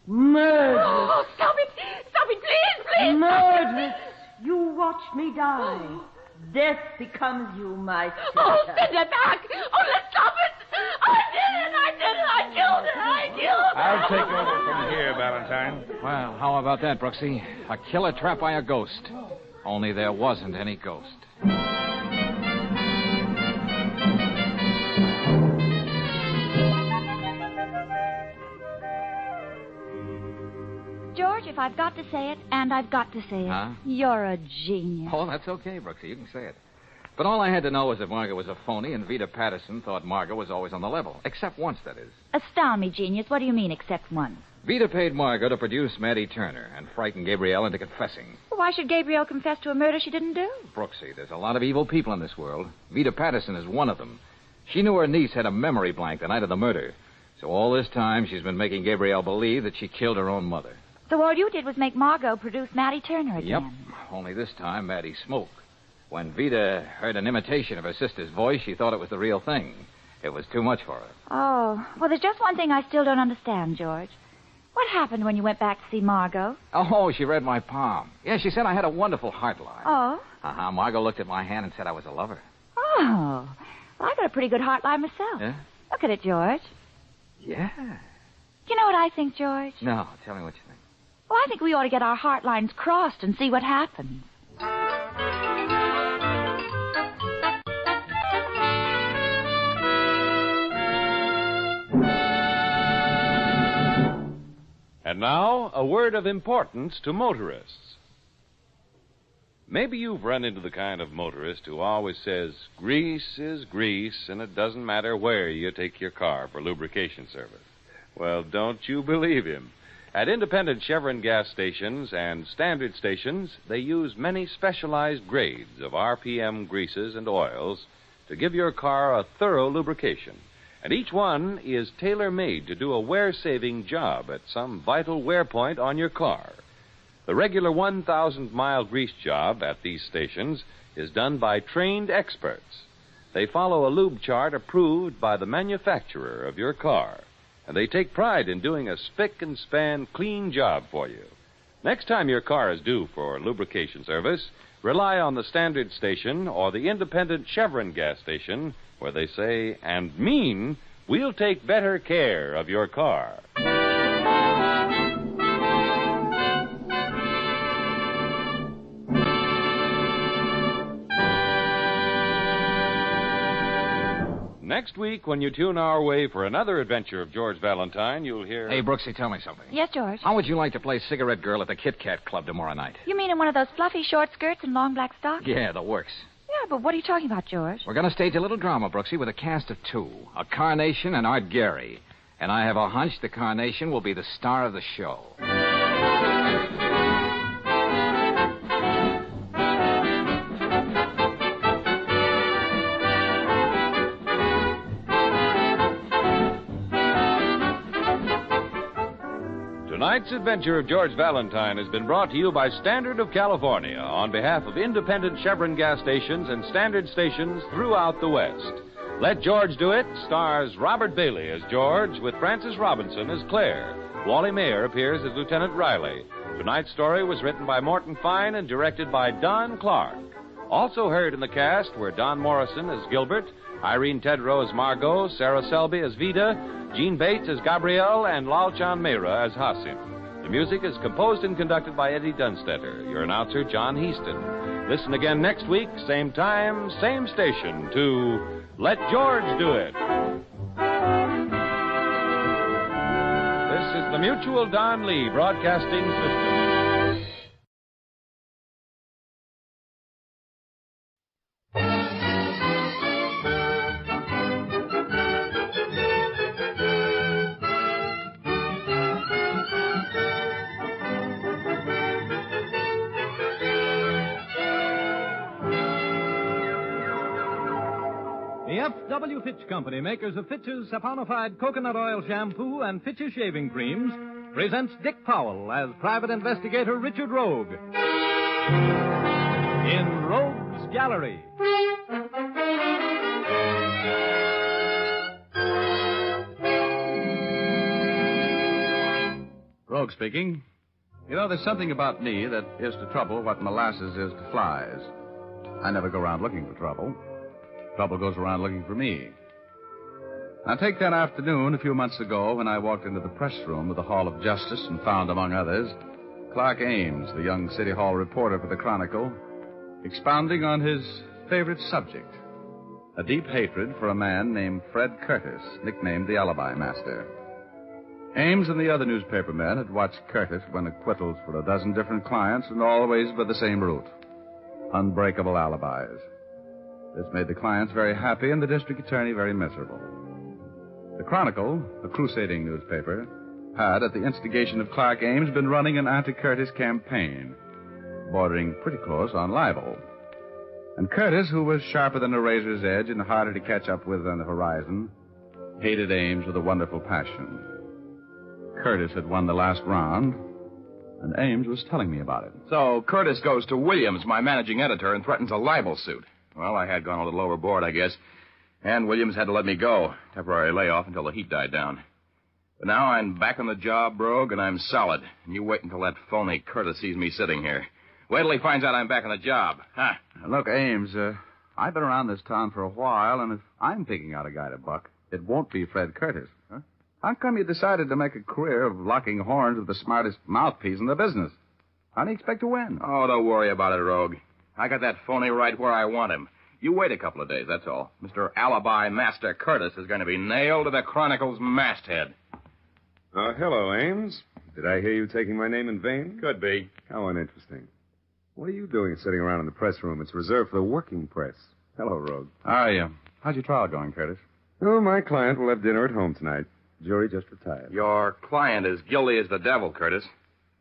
Murderous. Oh, stop it! Stop it, please! Murderous. You watch me die. Death becomes you, my sister. Oh, send her back! Oh, let's stop it! I did it! I killed her! I'll take over from here, Valentine. Well, how about that, Brooksy? A killer trapped by a ghost. Only there wasn't any ghost. George, if I've got to say it, and I've got to say it, Huh? you're a genius. Oh, that's okay, Brooksy. You can say it. But all I had to know was that Margot was a phony, and Vita Patterson thought Margot was always on the level. Except once, that is. Astound me, genius. What do you mean, except one? Vita paid Margot to produce Maddie Turner and frighten Gabrielle into confessing. Why should Gabrielle confess to a murder she didn't do? Brooksy, there's a lot of evil people in this world. Vita Patterson is one of them. She knew her niece had a memory blank the night of the murder. So all this time, she's been making Gabrielle believe that she killed her own mother. So all you did was make Margot produce Maddie Turner again. Yep. Only this time, Maddie smoked. When Vita heard an imitation of her sister's voice, she thought it was the real thing. It was too much for her. Oh, well, there's just one thing I still don't understand, George. What happened when you went back to see Margot? Oh, she read my palm. Yeah, she said I had a wonderful heart line. Oh? Uh-huh. Margot looked at my hand and said I was a lover. Oh. Well, I got a pretty good heart line myself. Yeah? Look at it, George. Yeah. You know what I think, George? No, tell me what you think. Well, I think we ought to get our heart lines crossed and see what happens. And now, a word of importance to motorists. Maybe you've run into the kind of motorist who always says, grease is grease, and it doesn't matter where you take your car for lubrication service. Well, don't you believe him. At independent Chevron gas stations and standard stations, they use many specialized grades of RPM greases and oils to give your car a thorough lubrication. And each one is tailor-made to do a wear-saving job at some vital wear point on your car. The regular 1,000-mile grease job at these stations is done by trained experts. They follow a lube chart approved by the manufacturer of your car, and they take pride in doing a spick-and-span clean job for you. Next time your car is due for lubrication service, rely on the standard station or the independent Chevron gas station, where they say and mean, we'll take better care of your car. Next week, when you tune our way for another adventure of George Valentine, you'll hear... Hey, Brooksy, tell me something. Yes, George? How would you like to play Cigarette Girl at the Kit Kat Club tomorrow night? You mean in one of those fluffy short skirts and long black stockings? Yeah, the works. Yeah, but what are you talking about, George? We're going to stage a little drama, Brooksy, with a cast of two. A Carnation and Art Gary. And I have a hunch the Carnation will be the star of the show. Tonight's adventure of George Valentine has been brought to you by Standard of California on behalf of independent Chevron gas stations and standard stations throughout the West. Let George Do It stars Robert Bailey as George with Frances Robinson as Claire. Wally Mayer appears as Lieutenant Riley. Tonight's story was written by Morton Fine and directed by Don Clark. Also heard in the cast were Don Morrison as Gilbert, Irene Tedrow as Margot, Sarah Selby as Vida, Gene Bates as Gabrielle, and Lalchan Mehra as Hasim. The music is composed and conducted by Eddie Dunstetter. Your announcer, John Heaston. Listen again next week, same time, same station, to Let George Do It. This is the Mutual Don Lee Broadcasting System. The F.W. Fitch Company, makers of Fitch's saponified coconut oil shampoo and Fitch's shaving creams, presents Dick Powell as Private Investigator Richard Rogue in Rogue's Gallery. Rogue speaking. You know, there's something about me that is to trouble what molasses is to flies. I never go around looking for trouble. Trouble goes around looking for me. Now, take that afternoon a few months ago when I walked into the press room of the Hall of Justice and found, among others, Clark Ames, the young City Hall reporter for the Chronicle, expounding on his favorite subject, a deep hatred for a man named Fred Curtis, nicknamed the Alibi Master. Ames and the other newspaper men had watched Curtis win acquittals for a dozen different clients, and always by the same route: unbreakable alibis. This made the clients very happy and the district attorney very miserable. The Chronicle, a crusading newspaper, had, at the instigation of Clark Ames, been running an anti-Curtis campaign, bordering pretty close on libel. And Curtis, who was sharper than a razor's edge and harder to catch up with on the horizon, hated Ames with a wonderful passion. Curtis had won the last round, and Ames was telling me about it. So Curtis goes to Williams, my managing editor, and threatens a libel suit. Well, I had gone a little overboard, I guess. And Williams had to let me go. Temporary layoff until the heat died down. But now I'm back on the job, Rogue, and I'm solid. And you wait until that phony Curtis sees me sitting here. Wait till he finds out I'm back on the job. Huh? Look, Ames, I've been around this town for a while, and if I'm picking out a guy to buck, it won't be Fred Curtis. Huh? How come you decided to make a career of locking horns with the smartest mouthpiece in the business? How do you expect to win? Oh, don't worry about it, Rogue. I got that phony right where I want him. You wait a couple of days, that's all. Mr. Alibi Master Curtis is going to be nailed to the Chronicle's masthead. Hello, Ames. Did I hear you taking my name in vain? Could be. How uninteresting. What are you doing sitting around in the press room? It's reserved for the working press. Hello, Rogue. How's your trial going, Curtis? Oh, my client will have dinner at home tonight. Jury just retired. Your client is guilty as the devil, Curtis.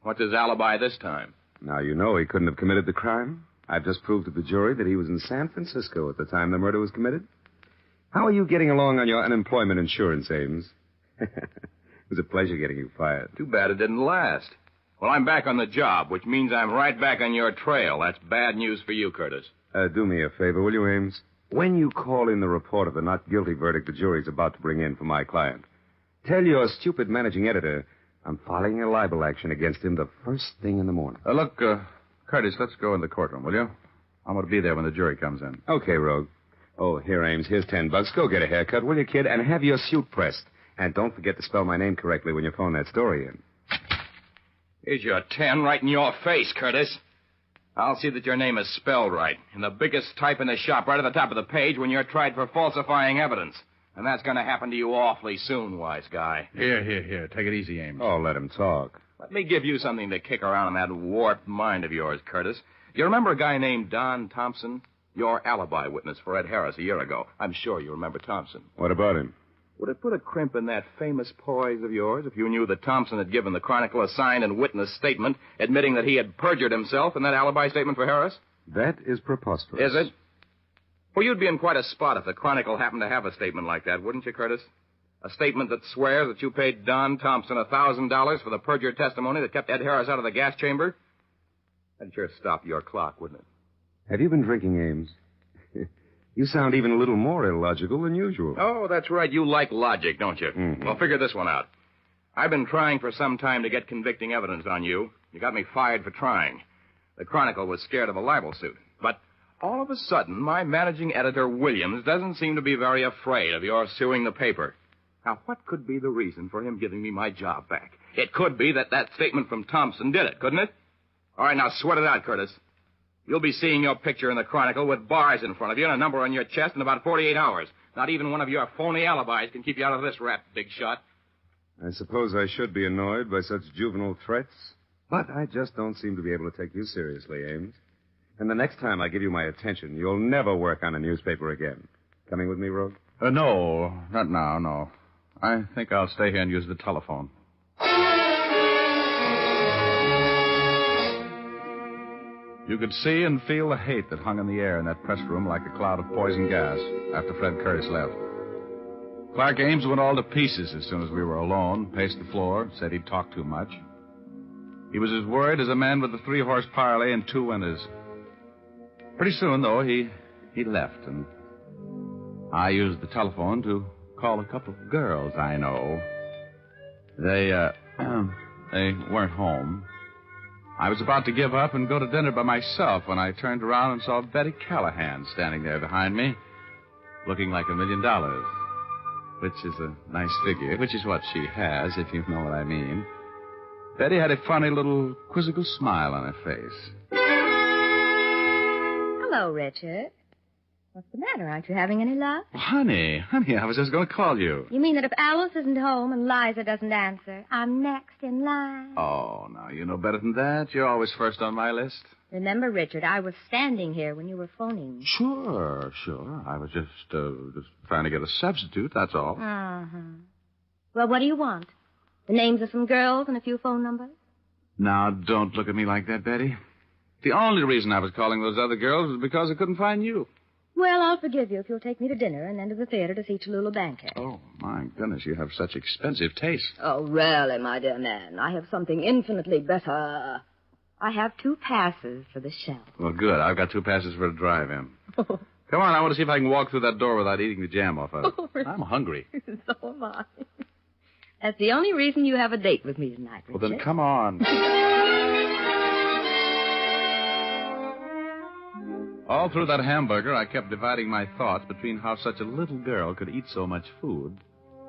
What's his alibi this time? Now you know he couldn't have committed the crime. I've just proved to the jury that he was in San Francisco at the time the murder was committed. How are you getting along on your unemployment insurance, Ames? It was a pleasure getting you fired. Too bad it didn't last. Well, I'm back on the job, which means I'm right back on your trail. That's bad news for you, Curtis. Do me a favor, will you, Ames? When you call in the report of the not guilty verdict the jury's about to bring in for my client, tell your stupid managing editor I'm filing a libel action against him the first thing in the morning. Look, Curtis, let's go in the courtroom, will you? I'm going to be there when the jury comes in. Okay, Rogue. Oh, here, Ames. Here's $10. Go get a haircut, will you, kid? And have your suit pressed. And don't forget to spell my name correctly when you phone that story in. Here's your 10 right in your face, Curtis. I'll see that your name is spelled right. In the biggest type in the shop, right at the top of the page, when you're tried for falsifying evidence. And that's going to happen to you awfully soon, wise guy. Here. Take it easy, Ames. Oh, let him talk. Let me give you something to kick around in that warped mind of yours, Curtis. You remember a guy named Don Thompson? Your alibi witness for Ed Harris a year ago. I'm sure you remember Thompson. What about him? Would it put a crimp in that famous poise of yours if you knew that Thompson had given the Chronicle a signed and witnessed statement admitting that he had perjured himself in that alibi statement for Harris? That is preposterous. Is it? Well, you'd be in quite a spot if the Chronicle happened to have a statement like that, wouldn't you, Curtis? A statement that swears that you paid Don Thompson $1,000 for the perjured testimony that kept Ed Harris out of the gas chamber? That'd sure stop your clock, wouldn't it? Have you been drinking, Ames? You sound even a little more illogical than usual. Oh, that's right. You like logic, don't you? Mm-hmm. Well, figure this one out. I've been trying for some time to get convicting evidence on you. You got me fired for trying. The Chronicle was scared of a libel suit. But all of a sudden, my managing editor, Williams, doesn't seem to be very afraid of your suing the paper. Now, what could be the reason for him giving me my job back? It could be that statement from Thompson did it, couldn't it? All right, now sweat it out, Curtis. You'll be seeing your picture in the Chronicle with bars in front of you and a number on your chest in about 48 hours. Not even one of your phony alibis can keep you out of this rap, big shot. I suppose I should be annoyed by such juvenile threats, but I just don't seem to be able to take you seriously, Ames. And the next time I give you my attention, you'll never work on a newspaper again. Coming with me, Rogue? No, not now, no. I think I'll stay here and use the telephone. You could see and feel the hate that hung in the air in that press room like a cloud of poison gas after Fred Curtis left. Clark Ames went all to pieces as soon as we were alone, paced the floor, said he'd talk too much. He was as worried as a man with a 3-horse parlay and 2 winners. Pretty soon, though, he left, and I used the telephone to call a couple of girls I know. They They weren't home. I was about to give up and go to dinner by myself when I turned around and saw Betty Callahan standing there behind me, looking like $1 million, which is a nice figure, which is what she has, if you know what I mean. Betty had a funny little quizzical smile on her face. Hello, Richard. What's the matter? Aren't you having any luck? Well, honey, I was just going to call you. You mean that if Alice isn't home and Liza doesn't answer, I'm next in line? Oh, now, you know better than that. You're always first on my list. Remember, Richard, I was standing here when you were phoning. Sure. I was just trying to get a substitute, that's all. Uh-huh. Well, what do you want? The names of some girls and a few phone numbers? Now, don't look at me like that, Betty. The only reason I was calling those other girls was because I couldn't find you. Well, I'll forgive you if you'll take me to dinner and then to the theater to see Tallulah Bankhead. Oh, my goodness, you have such expensive taste. Oh, really, my dear man. I have something infinitely better. I have 2 passes for the show. Well, good. I've got 2 passes for a drive-in. Come on, I want to see if I can walk through that door without eating the jam off of it. I'm hungry. So am I. That's the only reason you have a date with me tonight, Richard. Well, then come on. All through that hamburger, I kept dividing my thoughts between how such a little girl could eat so much food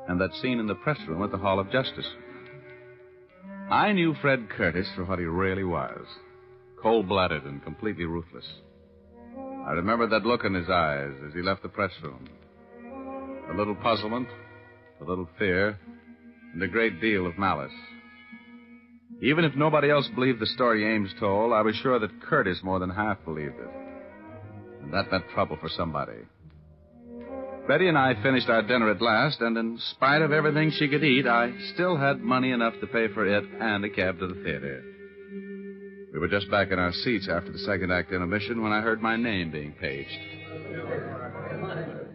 and that scene in the press room at the Hall of Justice. I knew Fred Curtis for what he really was, cold-blooded and completely ruthless. I remember that look in his eyes as he left the press room. A little puzzlement, a little fear, and a great deal of malice. Even if nobody else believed the story Ames told, I was sure that Curtis more than half believed it. And that meant trouble for somebody. Betty and I finished our dinner at last, and in spite of everything she could eat, I still had money enough to pay for it and a cab to the theater. We were just back in our seats after the second act intermission when I heard my name being paged.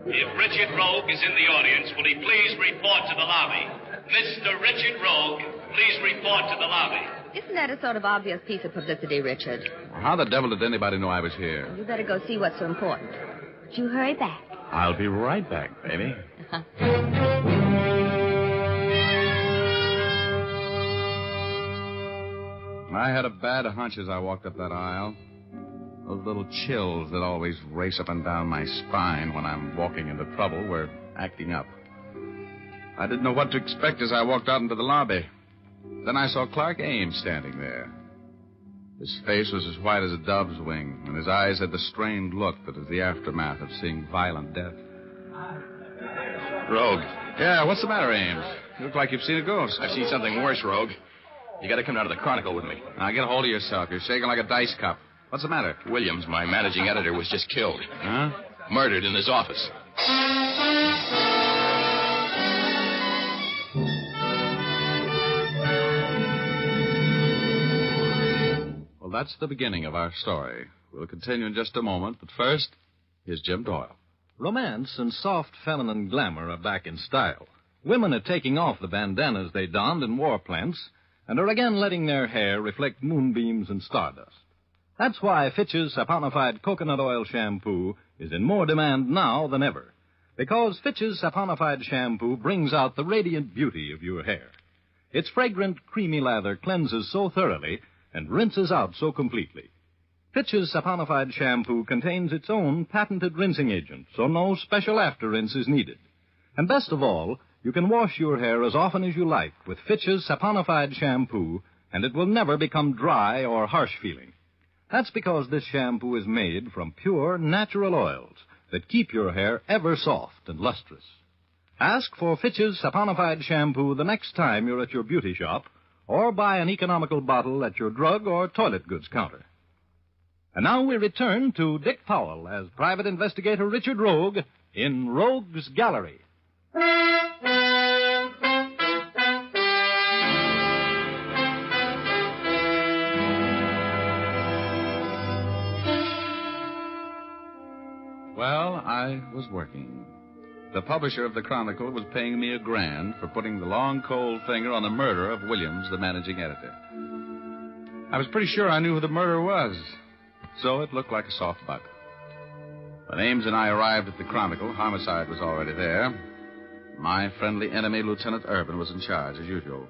If Richard Rogue is in the audience, will he please report to the lobby? Mr. Richard Rogue, please report to the lobby. Isn't that a sort of obvious piece of publicity, Richard? How the devil did anybody know I was here? You better go see what's so important. But you hurry back. I'll be right back, baby. I had a bad hunch as I walked up that aisle. Those little chills that always race up and down my spine when I'm walking into trouble were acting up. I didn't know what to expect as I walked out into the lobby. Then I saw Clark Ames standing there. His face was as white as a dove's wing, and his eyes had the strained look that is the aftermath of seeing violent death. Rogue. Yeah, what's the matter, Ames? You look like you've seen a ghost. I've seen something worse, Rogue. You got to come down to the Chronicle with me. Now, get a hold of yourself. You're shaking like a dice cup. What's the matter? Williams, my managing editor, was just killed. Huh? Murdered in his office. Well, that's the beginning of our story. We'll continue in just a moment, but first, here's Jim Doyle. Romance and soft feminine glamour are back in style. Women are taking off the bandanas they donned in war plants and are again letting their hair reflect moonbeams and stardust. That's why Fitch's saponified coconut oil shampoo is in more demand now than ever. Because Fitch's saponified shampoo brings out the radiant beauty of your hair. Its fragrant, creamy lather cleanses so thoroughly and rinses out so completely. Fitch's saponified shampoo contains its own patented rinsing agent, so no special after rinse is needed. And best of all, you can wash your hair as often as you like with Fitch's saponified shampoo, and it will never become dry or harsh-feeling. That's because this shampoo is made from pure, natural oils that keep your hair ever soft and lustrous. Ask for Fitch's saponified shampoo the next time you're at your beauty shop, or buy an economical bottle at your drug or toilet goods counter. And now we return to Dick Powell as Private Investigator Richard Rogue in Rogue's Gallery. Well, I was working. The publisher of the Chronicle was paying me $1,000 for putting the long, cold finger on the murder of Williams, the managing editor. I was pretty sure I knew who the murderer was, so it looked like a soft buck. When Ames and I arrived at the Chronicle, homicide was already there. My friendly enemy, Lieutenant Urban, was in charge, as usual.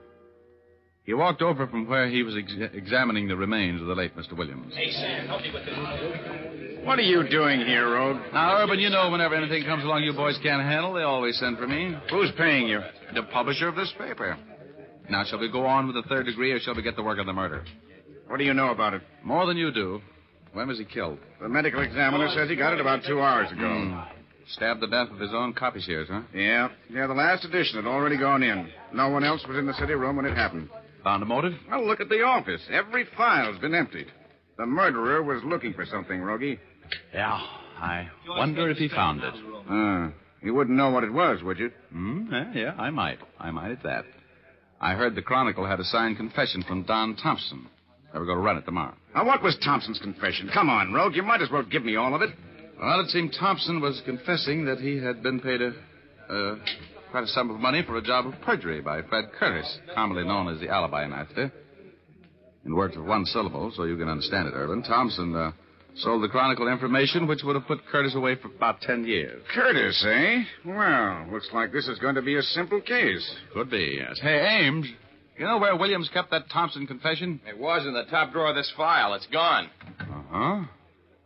He walked over from where he was examining the remains of the late Mr. Williams. Hey, Sam, help me with this. What are you doing here, Rogue? Now, Urban, you know whenever anything comes along you boys can't handle, they always send for me. Who's paying you? The publisher of this paper. Now, shall we go on with the third degree, or shall we get to work on the murder? What do you know about it? More than you do. When was he killed? The medical examiner says he got it about 2 hours ago. Stabbed to death with his own copy shears, huh? Yeah, the last edition had already gone in. No one else was in the city room when it happened. Found a motive? Well, look at the office. Every file's been emptied. The murderer was looking for something, Rogie. Yeah, I wonder if he found it. You wouldn't know what it was, would you? Yeah, I might. I might at that. I heard the Chronicle had a signed confession from Don Thompson. They were going to run it tomorrow. Now, what was Thompson's confession? Come on, Rogue. You might as well give me all of it. Well, it seemed Thompson was confessing that he had been paid quite a sum of money for a job of perjury by Fred Curtis, commonly known as the Alibi Master. In words of one syllable, so you can understand it, Urban, Thompson sold the Chronicle information which would have put Curtis away for about 10 years. Curtis, eh? Well, looks like this is going to be a simple case. Could be, yes. Hey, Ames, you know where Williams kept that Thompson confession? It was in the top drawer of this file. It's gone. Uh-huh.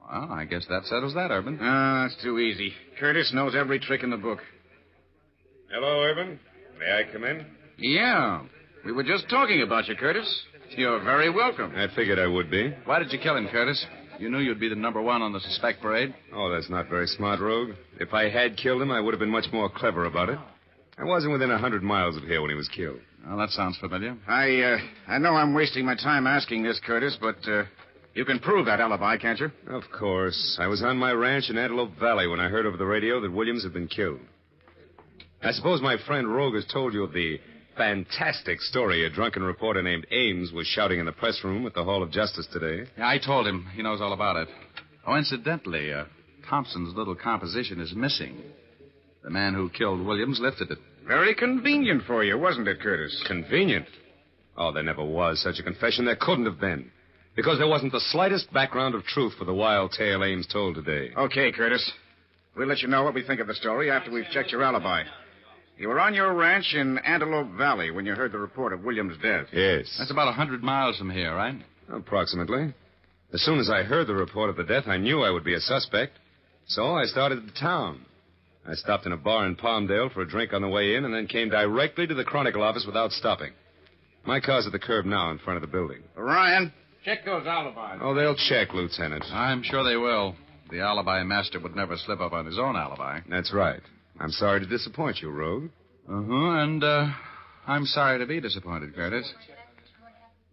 Well, I guess that settles that, Urban. That's too easy. Curtis knows every trick in the book. Hello, Urban. May I come in? Yeah. We were just talking about you, Curtis. You're very welcome. I figured I would be. Why did you kill him, Curtis? You knew you'd be the number one on the suspect parade. Oh, that's not very smart, Rogue. If I had killed him, I would have been much more clever about it. I wasn't within 100 miles of here when he was killed. Well, that sounds familiar. I know I'm wasting my time asking this, Curtis, but you can prove that alibi, can't you? Of course. I was on my ranch in Antelope Valley when I heard over the radio that Williams had been killed. I suppose my friend Rogue has told you of the fantastic story a drunken reporter named Ames was shouting in the press room at the Hall of Justice today. Yeah, I told him. He knows all about it. Oh, incidentally, Thompson's little composition is missing. The man who killed Williams lifted it. Very convenient for you, wasn't it, Curtis? Convenient? Oh, there never was such a confession. There couldn't have been. Because there wasn't the slightest background of truth for the wild tale Ames told today. Okay, Curtis. We'll let you know what we think of the story after we've checked your alibi. You were on your ranch in Antelope Valley when you heard the report of Williams' death. Yes. That's about 100 miles from here, right? Approximately. As soon as I heard the report of the death, I knew I would be a suspect. So I started to town. I stopped in a bar in Palmdale for a drink on the way in and then came directly to the Chronicle office without stopping. My car's at the curb now in front of the building. Ryan, check those alibis. Oh, they'll check, Lieutenant. I'm sure they will. The alibi master would never slip up on his own alibi. That's right. I'm sorry to disappoint you, Rogue. And I'm sorry to be disappointed, Curtis.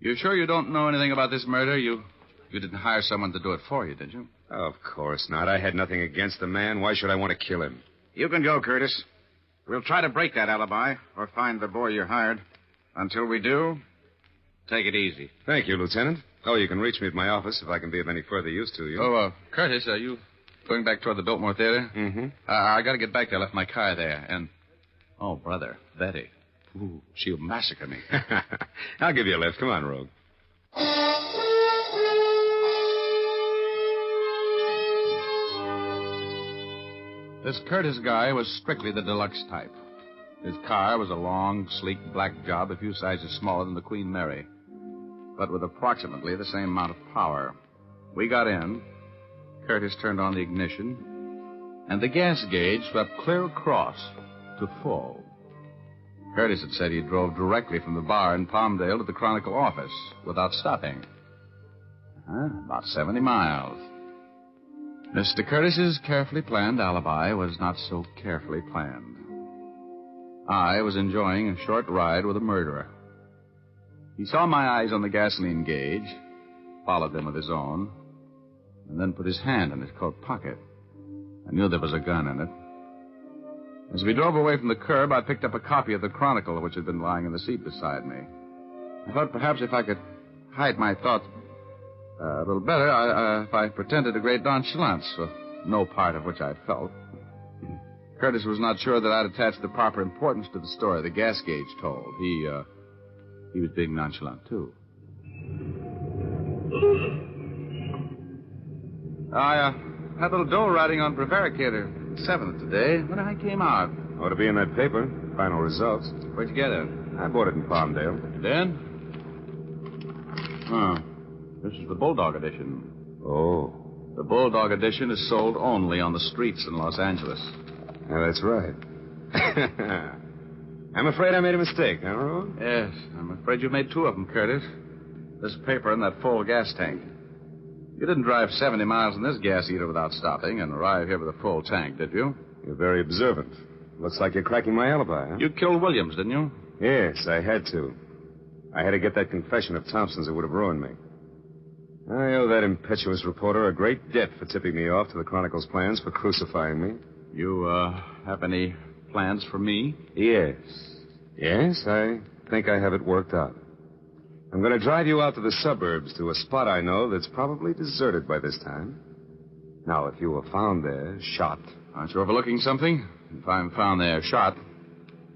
You sure you don't know anything about this murder? You didn't hire someone to do it for you, did you? Of course not. I had nothing against the man. Why should I want to kill him? You can go, Curtis. We'll try to break that alibi or find the boy you hired. Until we do, take it easy. Thank you, Lieutenant. Oh, you can reach me at my office if I can be of any further use to you. Oh, Curtis, are you going back toward the Biltmore Theater? Mm-hmm. I got to get back there. I left my car there. And, oh, brother, Betty. Ooh, she'll massacre me. I'll give you a lift. Come on, Rogue. This Curtis guy was strictly the deluxe type. His car was a long, sleek black job a few sizes smaller than the Queen Mary, but with approximately the same amount of power. We got in. Curtis turned on the ignition, and the gas gauge swept clear across to full. Curtis had said he drove directly from the bar in Palmdale to the Chronicle office without stopping. About 70 miles. Mr. Curtis's carefully planned alibi was not so carefully planned. I was enjoying a short ride with a murderer. He saw my eyes on the gasoline gauge, followed them with his own, and then put his hand in his coat pocket. I knew there was a gun in it. As we drove away from the curb, I picked up a copy of the Chronicle, which had been lying in the seat beside me. I thought perhaps if I could hide my thoughts a little better, if I pretended a great nonchalance for no part of which I felt. Curtis was not sure that I'd attached the proper importance to the story the gas gauge told. He was being nonchalant, too. I had a little dough riding on Prevaricator 7th today when I came out. Ought to be in that paper. Final results. Where'd you get it? I bought it in Palmdale. Then? Huh. This is the Bulldog edition. Oh. The Bulldog edition is sold only on the streets in Los Angeles. Yeah, that's right. I'm afraid I made a mistake, huh, Rogue? Yes, I'm afraid you made two of them, Curtis. This paper and that full gas tank. You didn't drive 70 miles in this gas eater without stopping and arrive here with a full tank, did you? You're very observant. Looks like you're cracking my alibi, huh? You killed Williams, didn't you? Yes, I had to. I had to get that confession of Thompson's that would have ruined me. I owe that impetuous reporter a great debt for tipping me off to the Chronicle's plans for crucifying me. You, have any plans for me? Yes. Yes, I think I have it worked out. I'm going to drive you out to the suburbs to a spot I know that's probably deserted by this time. Now, if you were found there, shot... Aren't you overlooking something? If I'm found there, shot,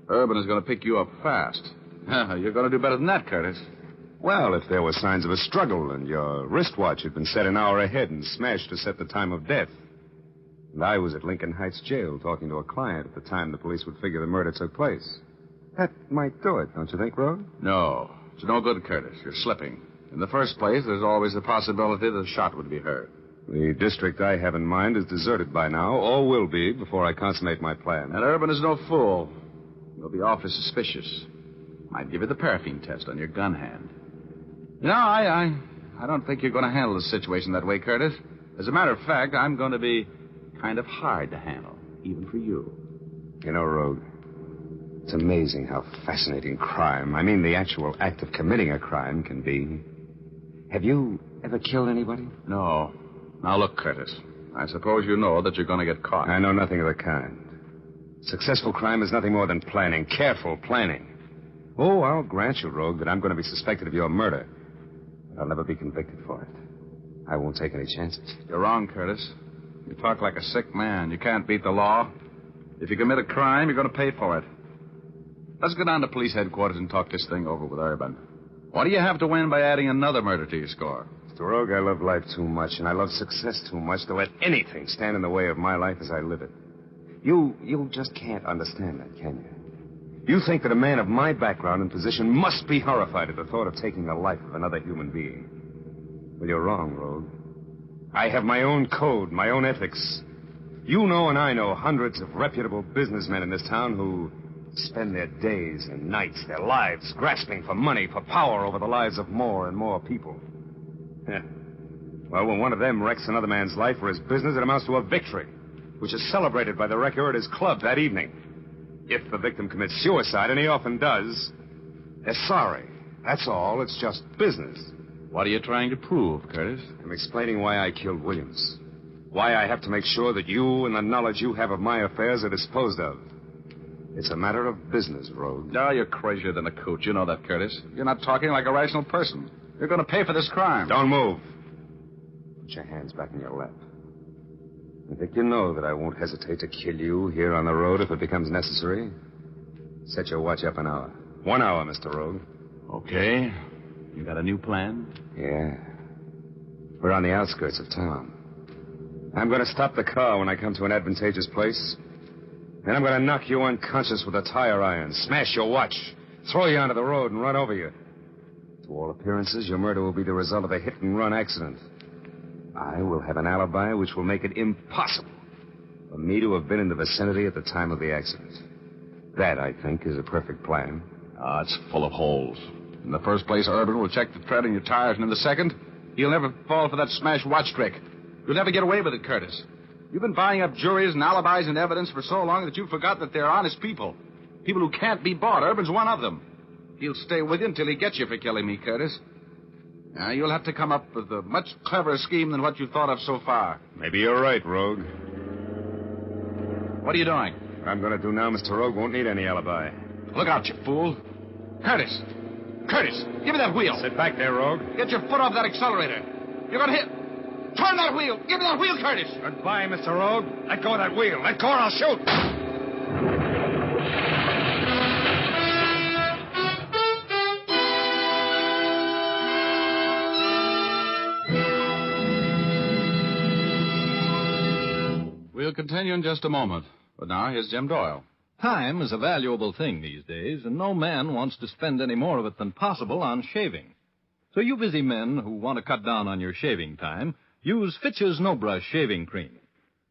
Urban is going to pick you up fast. You're going to do better than that, Curtis. Well, if there were signs of a struggle and your wristwatch had been set an hour ahead and smashed to set the time of death, and I was at Lincoln Heights Jail talking to a client at the time the police would figure the murder took place, that might do it, don't you think, Rogue? No. It's no good, Curtis. You're slipping. In the first place, there's always the possibility that a shot would be heard. The district I have in mind is deserted by now, or will be before I consummate my plan. And Urban is no fool. He'll be awfully suspicious. Might give you the paraffin test on your gun hand. You know, I don't think you're going to handle the situation that way, Curtis. As a matter of fact, I'm going to be kind of hard to handle, even for you. You know, Rogue, it's amazing how fascinating crime, I mean the actual act of committing a crime, can be. Have you ever killed anybody? No. Now, look, Curtis, I suppose you know that you're going to get caught. I know nothing of the kind. Successful crime is nothing more than planning, careful planning. Oh, I'll grant you, Rogue, that I'm going to be suspected of your murder. But I'll never be convicted for it. I won't take any chances. You're wrong, Curtis. You talk like a sick man. You can't beat the law. If you commit a crime, you're going to pay for it. Let's go down to police headquarters and talk this thing over with Urban. What do you have to win by adding another murder to your score? Mr. Rogue, I love life too much, and I love success too much to let anything stand in the way of my life as I live it. You just can't understand that, can you? You think that a man of my background and position must be horrified at the thought of taking the life of another human being. Well, you're wrong, Rogue. I have my own code, my own ethics. You know and I know hundreds of reputable businessmen in this town who spend their days and nights, their lives, grasping for money, for power over the lives of more and more people. Well, when one of them wrecks another man's life for his business, it amounts to a victory, which is celebrated by the wrecker at his club that evening. If the victim commits suicide, and he often does, they're sorry. That's all. It's just business. What are you trying to prove, Curtis? I'm explaining why I killed Williams. Why I have to make sure that you and the knowledge you have of my affairs are disposed of. It's a matter of business, Rogue. No, you're crazier than a coot. You know that, Curtis. You're not talking like a rational person. You're going to pay for this crime. Don't move. Put your hands back in your lap. I think you know that I won't hesitate to kill you here on the road if it becomes necessary. Set your watch up an hour. 1 hour, Mr. Rogue. Okay. You got a new plan? Yeah. We're on the outskirts of town. I'm going to stop the car when I come to an advantageous place. Then I'm going to knock you unconscious with a tire iron, smash your watch, throw you onto the road and run over you. To all appearances, your murder will be the result of a hit-and-run accident. I will have an alibi which will make it impossible for me to have been in the vicinity at the time of the accident. That, I think, is a perfect plan. It's full of holes. In the first place, Urban will check the tread on your tires, and in the second, he'll never fall for that smashed watch trick. You'll never get away with it, Curtis. You've been buying up juries and alibis and evidence for so long that you forgot that they're honest people. People who can't be bought. Urban's one of them. He'll stay with you until he gets you for killing me, Curtis. Now, you'll have to come up with a much cleverer scheme than what you've thought of so far. Maybe you're right, Rogue. What are you doing? What I'm going to do now, Mr. Rogue, won't need any alibi. Look out, you fool. Curtis! Curtis, give me that wheel. Sit back there, Rogue. Get your foot off that accelerator. You're going to hit. Turn that wheel. Give me that wheel, Curtis. Goodbye, Mr. Rogue. Let go of that wheel. Let go or I'll shoot. We'll continue in just a moment. But now, here's Jim Doyle. Time is a valuable thing these days, and no man wants to spend any more of it than possible on shaving. So you busy men who want to cut down on your shaving time, use Fitch's No Brush shaving cream.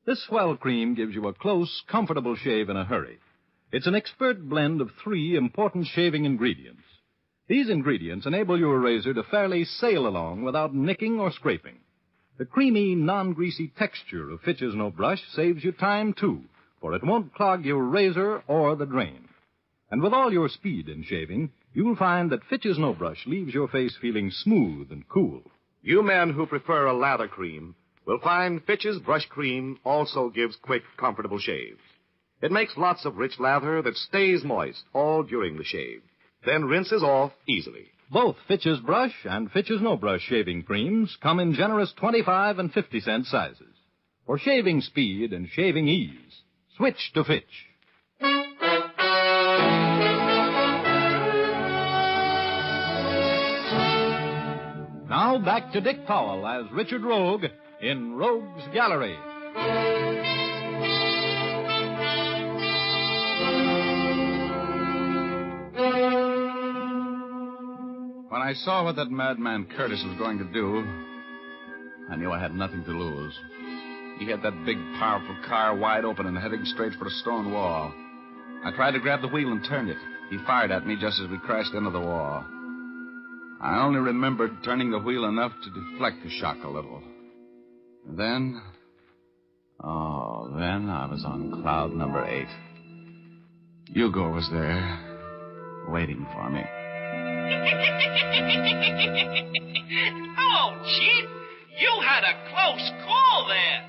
This swell cream gives you a close, comfortable shave in a hurry. It's an expert blend of 3 important shaving ingredients. These ingredients enable your razor to fairly sail along without nicking or scraping. The creamy, non-greasy texture of Fitch's No Brush saves you time, too, for it won't clog your razor or the drain. And with all your speed in shaving, you'll find that Fitch's No Brush leaves your face feeling smooth and cool. You men who prefer a lather cream will find Fitch's Brush Cream also gives quick, comfortable shaves. It makes lots of rich lather that stays moist all during the shave, then rinses off easily. Both Fitch's Brush and Fitch's No Brush shaving creams come in generous 25 and 50-cent sizes. For shaving speed and shaving ease, switch to Fitch. Now back to Dick Powell as Richard Rogue in Rogue's Gallery. When I saw what that madman Curtis was going to do, I knew I had nothing to lose. He had that big, powerful car wide open and heading straight for a stone wall. I tried to grab the wheel and turn it. He fired at me just as we crashed into the wall. I only remembered turning the wheel enough to deflect the shock a little. And then I was on cloud number 8. Hugo was there, waiting for me. Hello, Chief. You had a close call there.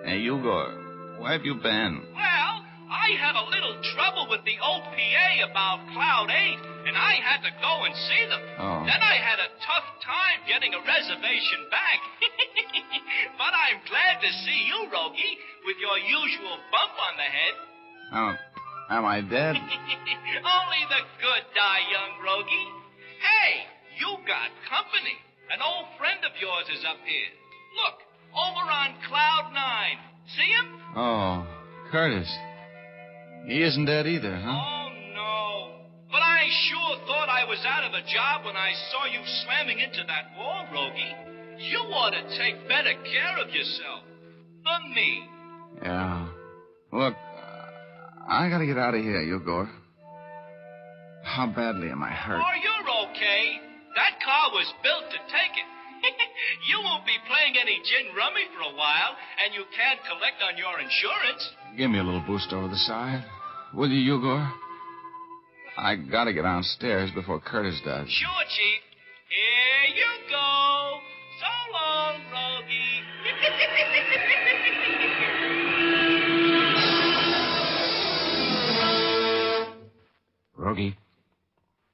Hey, Hugo, where have you been? Well, I had a little trouble with the OPA about Cloud 8, and I had to go and see them. Oh. Then I had a tough time getting a reservation back. But I'm glad to see you, Rogie, with your usual bump on the head. Oh, am I dead? Only the good die young, Rogie. Hey, you got company. An old friend of yours is up here. Look, over on Cloud 9. See him? Oh, Curtis. He isn't dead either, huh? Oh, no. But I sure thought I was out of a job when I saw you slamming into that wall, Rogie. You ought to take better care of yourself. Than me. Yeah. Look, I gotta get out of here, Hugo. How badly am I hurt? Oh, you're okay. That car was built to take it. You won't be playing any gin rummy for a while, and you can't collect on your insurance. Give me a little boost over the side. Will you, Hugo? I gotta get downstairs before Curtis does. Sure, Chief. Here you go. So long, Rogie.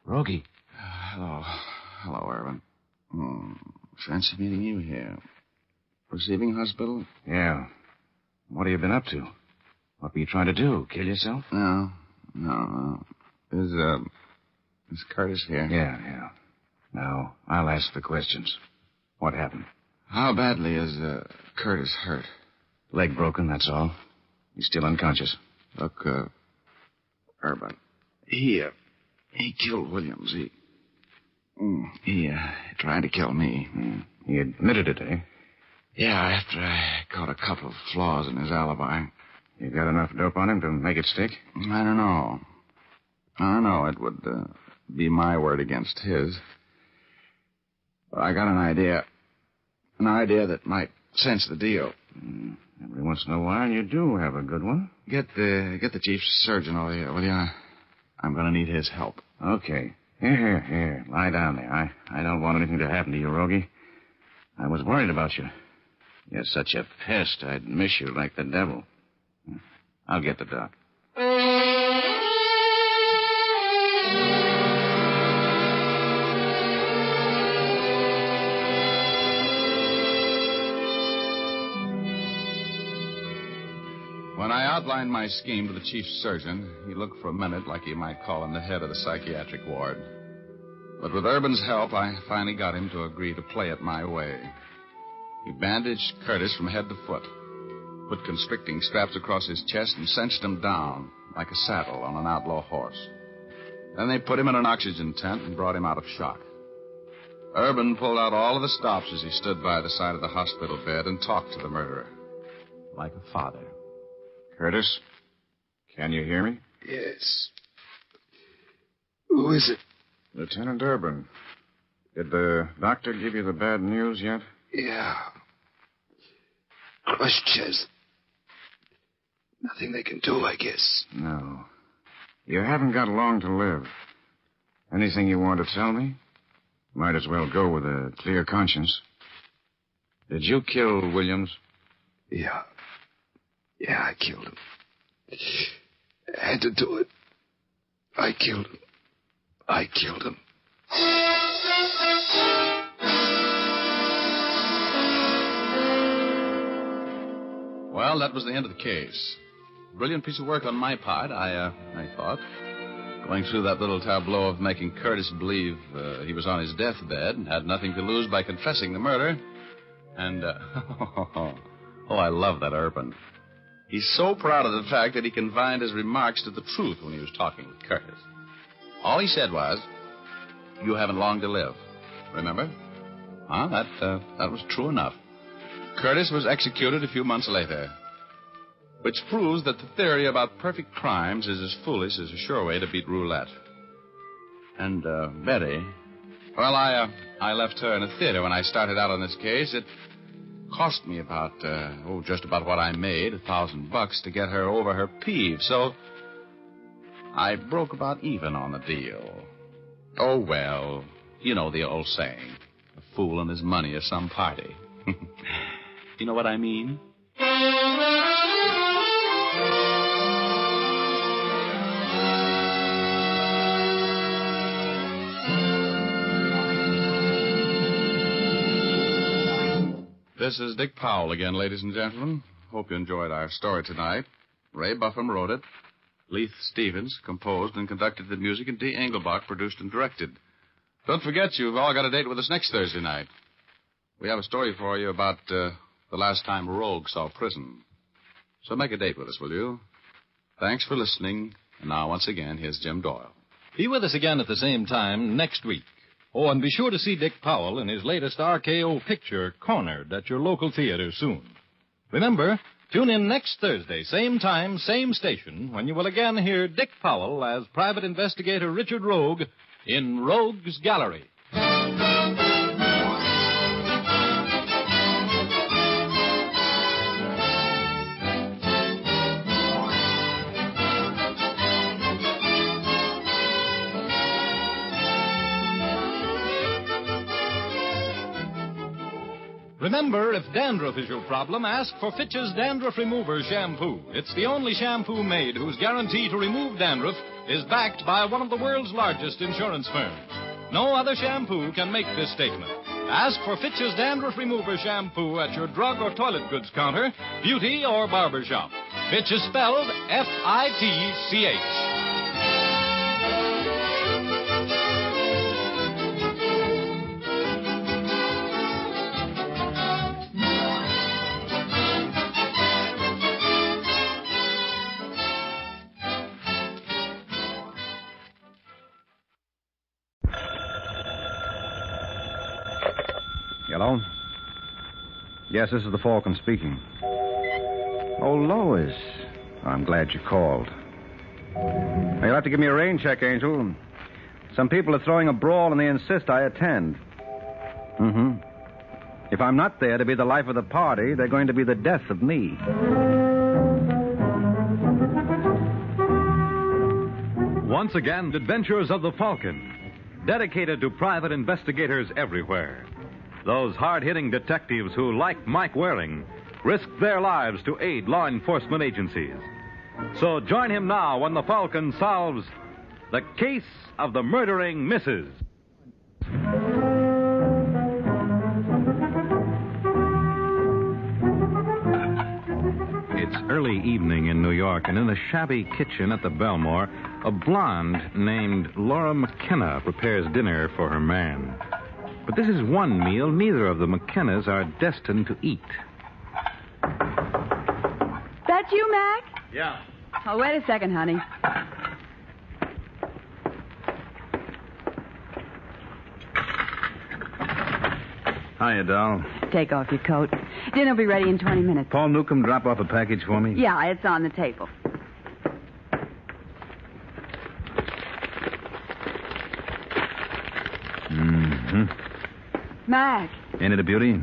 Rogie. Hello, Irvin. Fancy meeting you here. Receiving hospital? Yeah. What have you been up to? What were you trying to do? Kill yourself? No. Is Curtis here? Yeah. Now, I'll ask the questions. What happened? How badly is Curtis hurt? Leg broken, that's all. He's still unconscious. Look, Urban. He killed Williams. He tried to kill me. He admitted it, eh? Yeah, after I caught a couple of flaws in his alibi. You got enough dope on him to make it stick? I don't know. It would be my word against his. But I got an idea. An idea that might cinch the deal. Every once in a while, you do have a good one. Get the chief surgeon over here, will you? I'm going to need his help. Okay. Here. Lie down there. I don't want anything to happen to you, Rogie. I was worried about you. You're such a pest, I'd miss you like the devil. I'll get the doc. When I outlined my scheme to the chief surgeon, he looked for a minute like he might call him the head of the psychiatric ward. But with Urban's help, I finally got him to agree to play it my way. He bandaged Curtis from head to foot, put constricting straps across his chest, and cinched him down like a saddle on an outlaw horse. Then they put him in an oxygen tent and brought him out of shock. Urban pulled out all of the stops as he stood by the side of the hospital bed and talked to the murderer. Like a father. Curtis, can you hear me? Yes. Who is it? Lieutenant Urban. Did the doctor give you the bad news yet? Yeah. Crushed chest. Nothing they can do, I guess. No. You haven't got long to live. Anything you want to tell me? Might as well go with a clear conscience. Did you kill Williams? Yeah. Yeah, I killed him. I had to do it. I killed him. I killed him. Well, that was the end of the case. Brilliant piece of work on my part, I thought. Going through that little tableau of making Curtis believe he was on his deathbed and had nothing to lose by confessing the murder. And, I love that Urban. He's so proud of the fact that he confined his remarks to the truth when he was talking with Curtis. All he said was, "You haven't long to live." Remember? That was true enough. Curtis was executed a few months later. Which proves that the theory about perfect crimes is as foolish as a sure way to beat roulette. And, Betty, well, I left her in a theater when I started out on this case. It cost me about, just about what I made, $1,000 to get her over her peeve. So I broke about even on the deal. Oh, well, you know the old saying, a fool and his money are some party. You know what I mean? This is Dick Powell again, ladies and gentlemen. Hope you enjoyed our story tonight. Ray Buffum wrote it. Leith Stevens composed and conducted the music, and D. Engelbach produced and directed. Don't forget, you've all got a date with us next Thursday night. We have a story for you about the last time Rogue saw prison. So make a date with us, will you? Thanks for listening. And now, once again, here's Jim Doyle. Be with us again at the same time next week. Oh, and be sure to see Dick Powell in his latest RKO picture, Cornered, at your local theater soon. Remember, tune in next Thursday, same time, same station, when you will again hear Dick Powell as Private Investigator Richard Rogue in Rogue's Gallery. Remember, if dandruff is your problem, ask for Fitch's Dandruff Remover Shampoo. It's the only shampoo made whose guarantee to remove dandruff is backed by one of the world's largest insurance firms. No other shampoo can make this statement. Ask for Fitch's Dandruff Remover Shampoo at your drug or toilet goods counter, beauty or barber shop. Fitch is spelled F-I-T-C-H. Hello? Yes, this is the Falcon speaking. Oh, Lois. I'm glad you called. Now, you'll have to give me a rain check, Angel. Some people are throwing a brawl and they insist I attend. Mm-hmm. If I'm not there to be the life of the party, they're going to be the death of me. Once again, Adventures of the Falcon, dedicated to private investigators everywhere. Those hard-hitting detectives who, like Mike Waring, risk their lives to aid law enforcement agencies. So join him now when the Falcon solves the case of the murdering Mrs. It's early evening in New York, and in the shabby kitchen at the Belmore, a blonde named Laura McKenna prepares dinner for her man. But this is one meal neither of the McKennas are destined to eat. That you, Mac? Yeah. Oh, wait a second, honey. Hiya, doll. Take off your coat. Dinner'll be ready in 20 minutes. Paul Newcomb drop off a package for me? Yeah, it's on the table. Mm-hmm. Mac, Ain't it a beauty?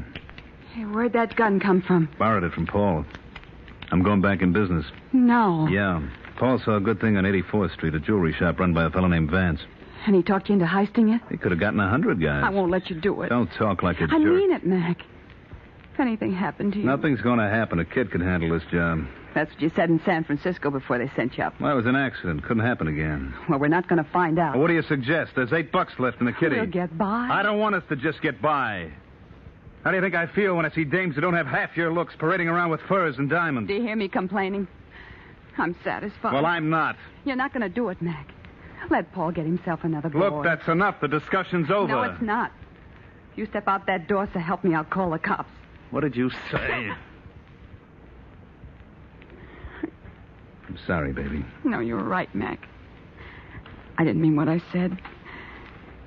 hey, where'd that gun come from? Borrowed it from Paul. I'm going back in business. No. Yeah. Paul saw a good thing on 84th Street, a jewelry shop run by a fellow named Vance. And he talked you into heisting it? He could have gotten 100 guys. I won't let you do it. Don't talk like a I jerk. mean it, Mac. If anything happened to you... Nothing's going to happen. A kid can handle this job. That's what you said in San Francisco before they sent you up. Well, it was an accident. Couldn't happen again. Well, we're not going to find out. Well, what do you suggest? There's $8 left in the kitty. We'll get by. I don't want us to just get by. How do you think I feel when I see dames who don't have half your looks parading around with furs and diamonds? Do you hear me complaining? I'm satisfied. Well, I'm not. You're not going to do it, Mac. Let Paul get himself another boy. Look, that's enough. The discussion's over. No, it's not. If you step out that door, so help me, I'll call the cops. What did you say? I'm sorry, baby. No, you were right, Mac. I didn't mean what I said.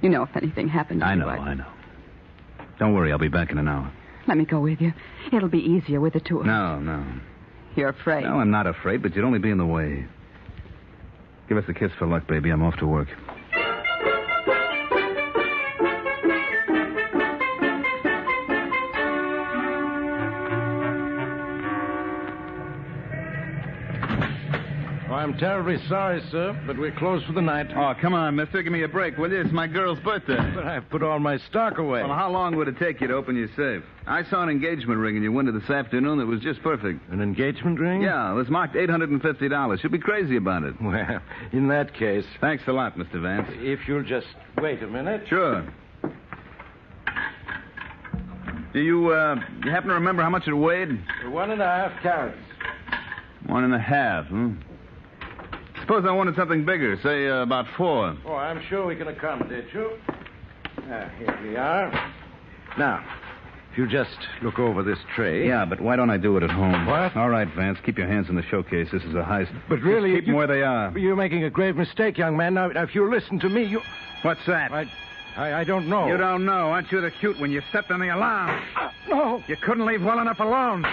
You know, if anything happened to you... I know. Don't worry, I'll be back in an hour. Let me go with you. It'll be easier with the two of us. No. You're afraid. No, I'm not afraid, but you'd only be in the way. Give us a kiss for luck, baby. I'm off to work. Oh, I'm terribly sorry, sir, but we're closed for the night. Oh, come on, mister. Give me a break, will you? It's my girl's birthday. But I've put all my stock away. Well, how long would it take you to open your safe? I saw an engagement ring in your window this afternoon that was just perfect. An engagement ring? Yeah, it was marked $850. You'll be crazy about it. Well, in that case... Thanks a lot, Mr. Vance. If you'll just wait a minute. Sure. Do you happen to remember how much it weighed? 1.5 carats. 1.5, hmm? Suppose I wanted something bigger, say about 4. Oh, I'm sure we can accommodate you. Here we are. Now, if you just look over this tray. Yeah, but why don't I do it at home? What? All right, Vance, keep your hands in the showcase. This is a heist. But really... Just keep them where they are. You're making a grave mistake, young man. Now, if you listen to me, you... What's that? I don't know. You don't know. Aren't you the cute when you stepped on the alarm? No. You couldn't leave well enough alone.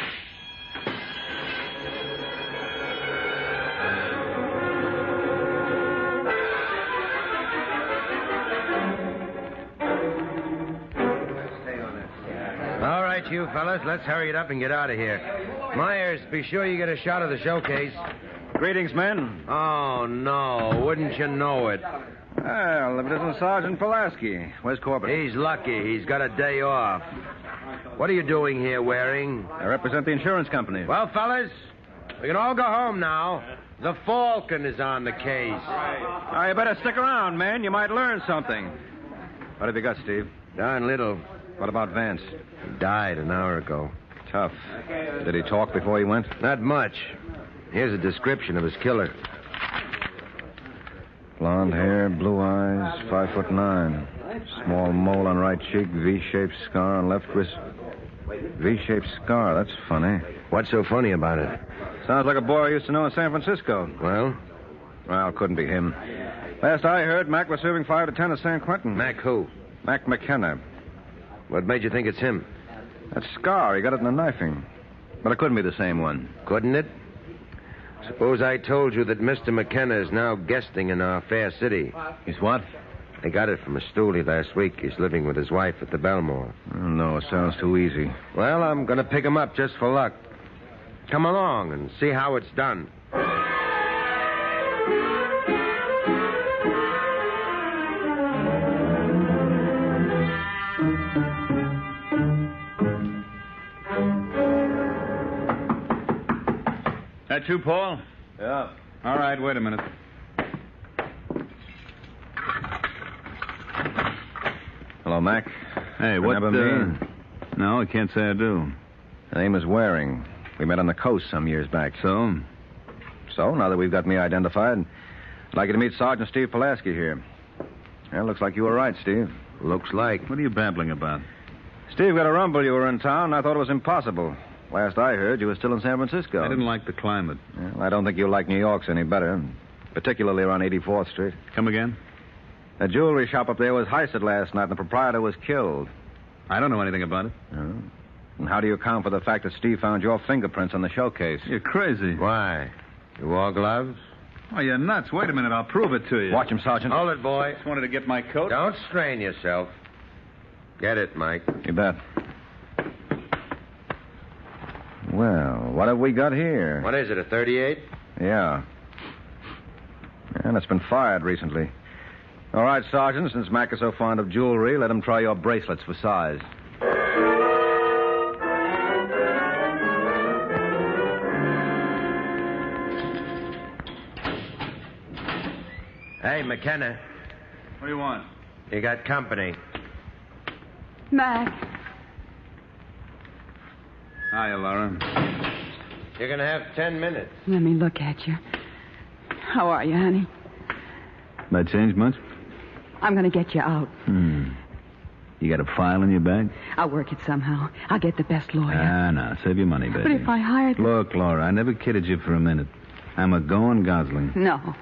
All right, you fellas, let's hurry it up and get out of here. Myers, be sure you get a shot of the showcase. Greetings, men. Oh, no. Wouldn't you know it? Well, if it isn't Sergeant Pulaski. Where's Corbett? He's lucky. He's got a day off. What are you doing here, Waring? I represent the insurance company. Well, fellas, we can all go home now. The Falcon is on the case. Oh, you better stick around, man. You might learn something. What have you got, Steve? Darn little. What about Vance? He died an hour ago. Tough. Did he talk before he went? Not much. Here's a description of his killer. Blonde hair, blue eyes, 5'9". Small mole on right cheek, V-shaped scar on left wrist. V-shaped scar, that's funny. What's so funny about it? Sounds like a boy I used to know in San Francisco. Well, couldn't be him. Last I heard, Mac was serving 5 to 10 at San Quentin. Mac who? Mac McKenna. What made you think it's him? That scar, he got it in a knifing. But it couldn't be the same one. Couldn't it? Suppose I told you that Mr. McKenna is now guesting in our fair city. He's what? I got it from a stoolie last week. He's living with his wife at the Belmore. Oh, no, it sounds too easy. Well, I'm going to pick him up just for luck. Come along and see how it's done. That you, Paul? Yeah. All right, wait a minute. Hello, Mac. Hey, what... Remember me? No, I can't say I do. The name is Waring. We met on the coast some years back. So? So, now that we've got me identified, I'd like you to meet Sergeant Steve Pulaski here. Well, looks like you were right, Steve. Looks like. What are you babbling about? Steve got a rumble you were in town, and I thought it was impossible. Last I heard, you were still in San Francisco. I didn't like the climate. Well, I don't think you'll like New York's any better, particularly around 84th Street. Come again? A jewelry shop up there was heisted last night, and the proprietor was killed. I don't know anything about it. Oh. And how do you account for the fact that Steve found your fingerprints on the showcase? You're crazy. Why? You wore gloves? Oh, you're nuts. Wait a minute. I'll prove it to you. Watch him, Sergeant. Hold it, boy. Just wanted to get my coat. Don't strain yourself. Get it, Mike. You bet. Well, what have we got here? What is it, a 38? Yeah. And it's been fired recently. All right, Sergeant, since Mac is so fond of jewelry, let him try your bracelets for size. Hey, McKenna. What do you want? You got company. Mac. Hiya, Laura. You're going to have 10 minutes. Let me look at you. How are you, honey? That changed much? I'm going to get you out. You got a file in your bag? I'll work it somehow. I'll get the best lawyer. No. Save your money, baby. But if I hired... Look, Laura, I never kidded you for a minute. I'm a going Gosling. No.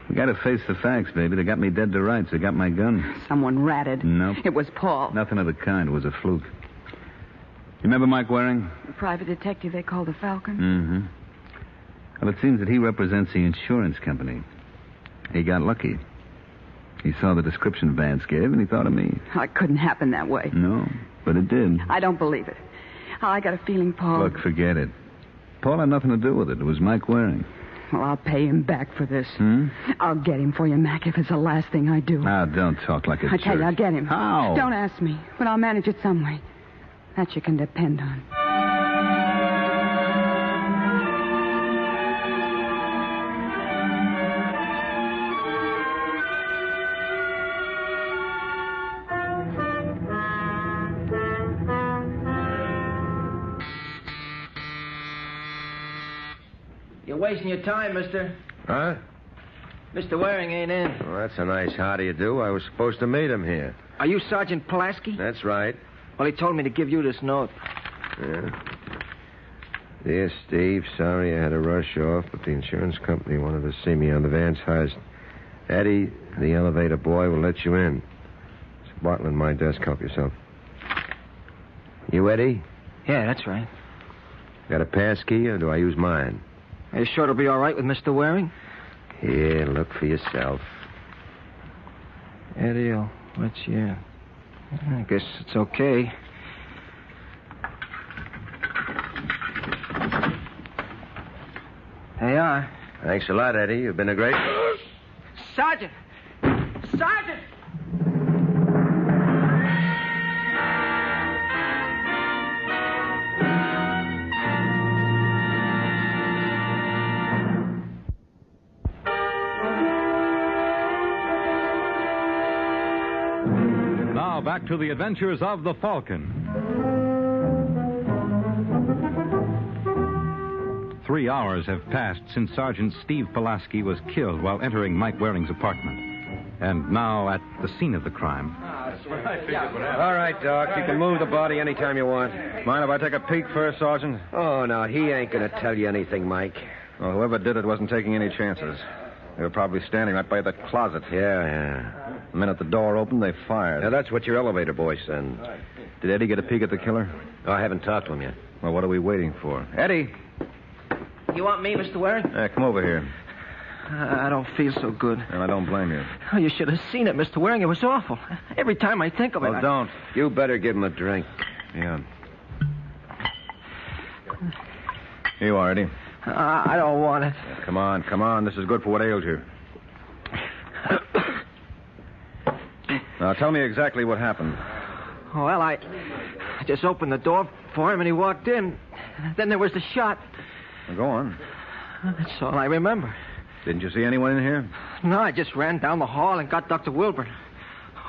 We got to face the facts, baby. They got me dead to rights. They got my gun. Someone ratted. Nope. It was Paul. Nothing of the kind. It was a fluke. You remember Mike Waring? The private detective they call the Falcon? Mm-hmm. Well, it seems that he represents the insurance company. He got lucky. He saw the description Vance gave, and he thought of me. Oh, it couldn't happen that way. No, but it did. I don't believe it. I got a feeling Paul... Look, forget it. Paul had nothing to do with it. It was Mike Waring. Well, I'll pay him back for this. I'll get him for you, Mac, if it's the last thing I do. Now, don't talk like a I tell you, I'll get him. How? Don't ask me, but I'll manage it some way. That you can depend on. You're wasting your time, mister. Huh? Mr. Waring ain't in. Well, that's a nice how do you do. I was supposed to meet him here. Are you Sergeant Pulaski? That's right. Well, he told me to give you this note. Yeah. Dear Steve, sorry I had to rush off, but the insurance company wanted to see me on the Vance heist. Eddie, the elevator boy, will let you in. It's Bartlett, my desk. Help yourself. You Eddie? Yeah, that's right. Got a pass key, or do I use mine? Are you sure it'll be all right with Mr. Waring? Here, look for yourself. Eddie, I'll let you in. I guess it's okay. There you are. Thanks a lot, Eddie. You've been a great... Sergeant! Sergeant! Now back to the adventures of the Falcon. 3 hours have passed since Sergeant Steve Pulaski was killed while entering Mike Waring's apartment. And now at the scene of the crime. All right, Doc. You can move the body anytime you want. Mind if I take a peek first, Sergeant? Oh, no, he ain't going to tell you anything, Mike. Well, whoever did it wasn't taking any chances. They were probably standing right by the closet. Yeah. The minute the door opened, they fired. Now, that's what your elevator boy said. Did Eddie get a peek at the killer? Oh, I haven't talked to him yet. Well, what are we waiting for? Eddie! You want me, Mr. Waring? Come over here. I don't feel so good. And I don't blame you. Oh, you should have seen it, Mr. Waring. It was awful. Every time I think of it... Well, don't. You better give him a drink. Yeah. Here you are, Eddie. I don't want it. Come on. This is good for what ails you. Now, tell me exactly what happened. Well, I just opened the door for him, and he walked in. Then there was the shot. Well, go on. That's all I remember. Didn't you see anyone in here? No, I just ran down the hall and got Dr. Wilburn.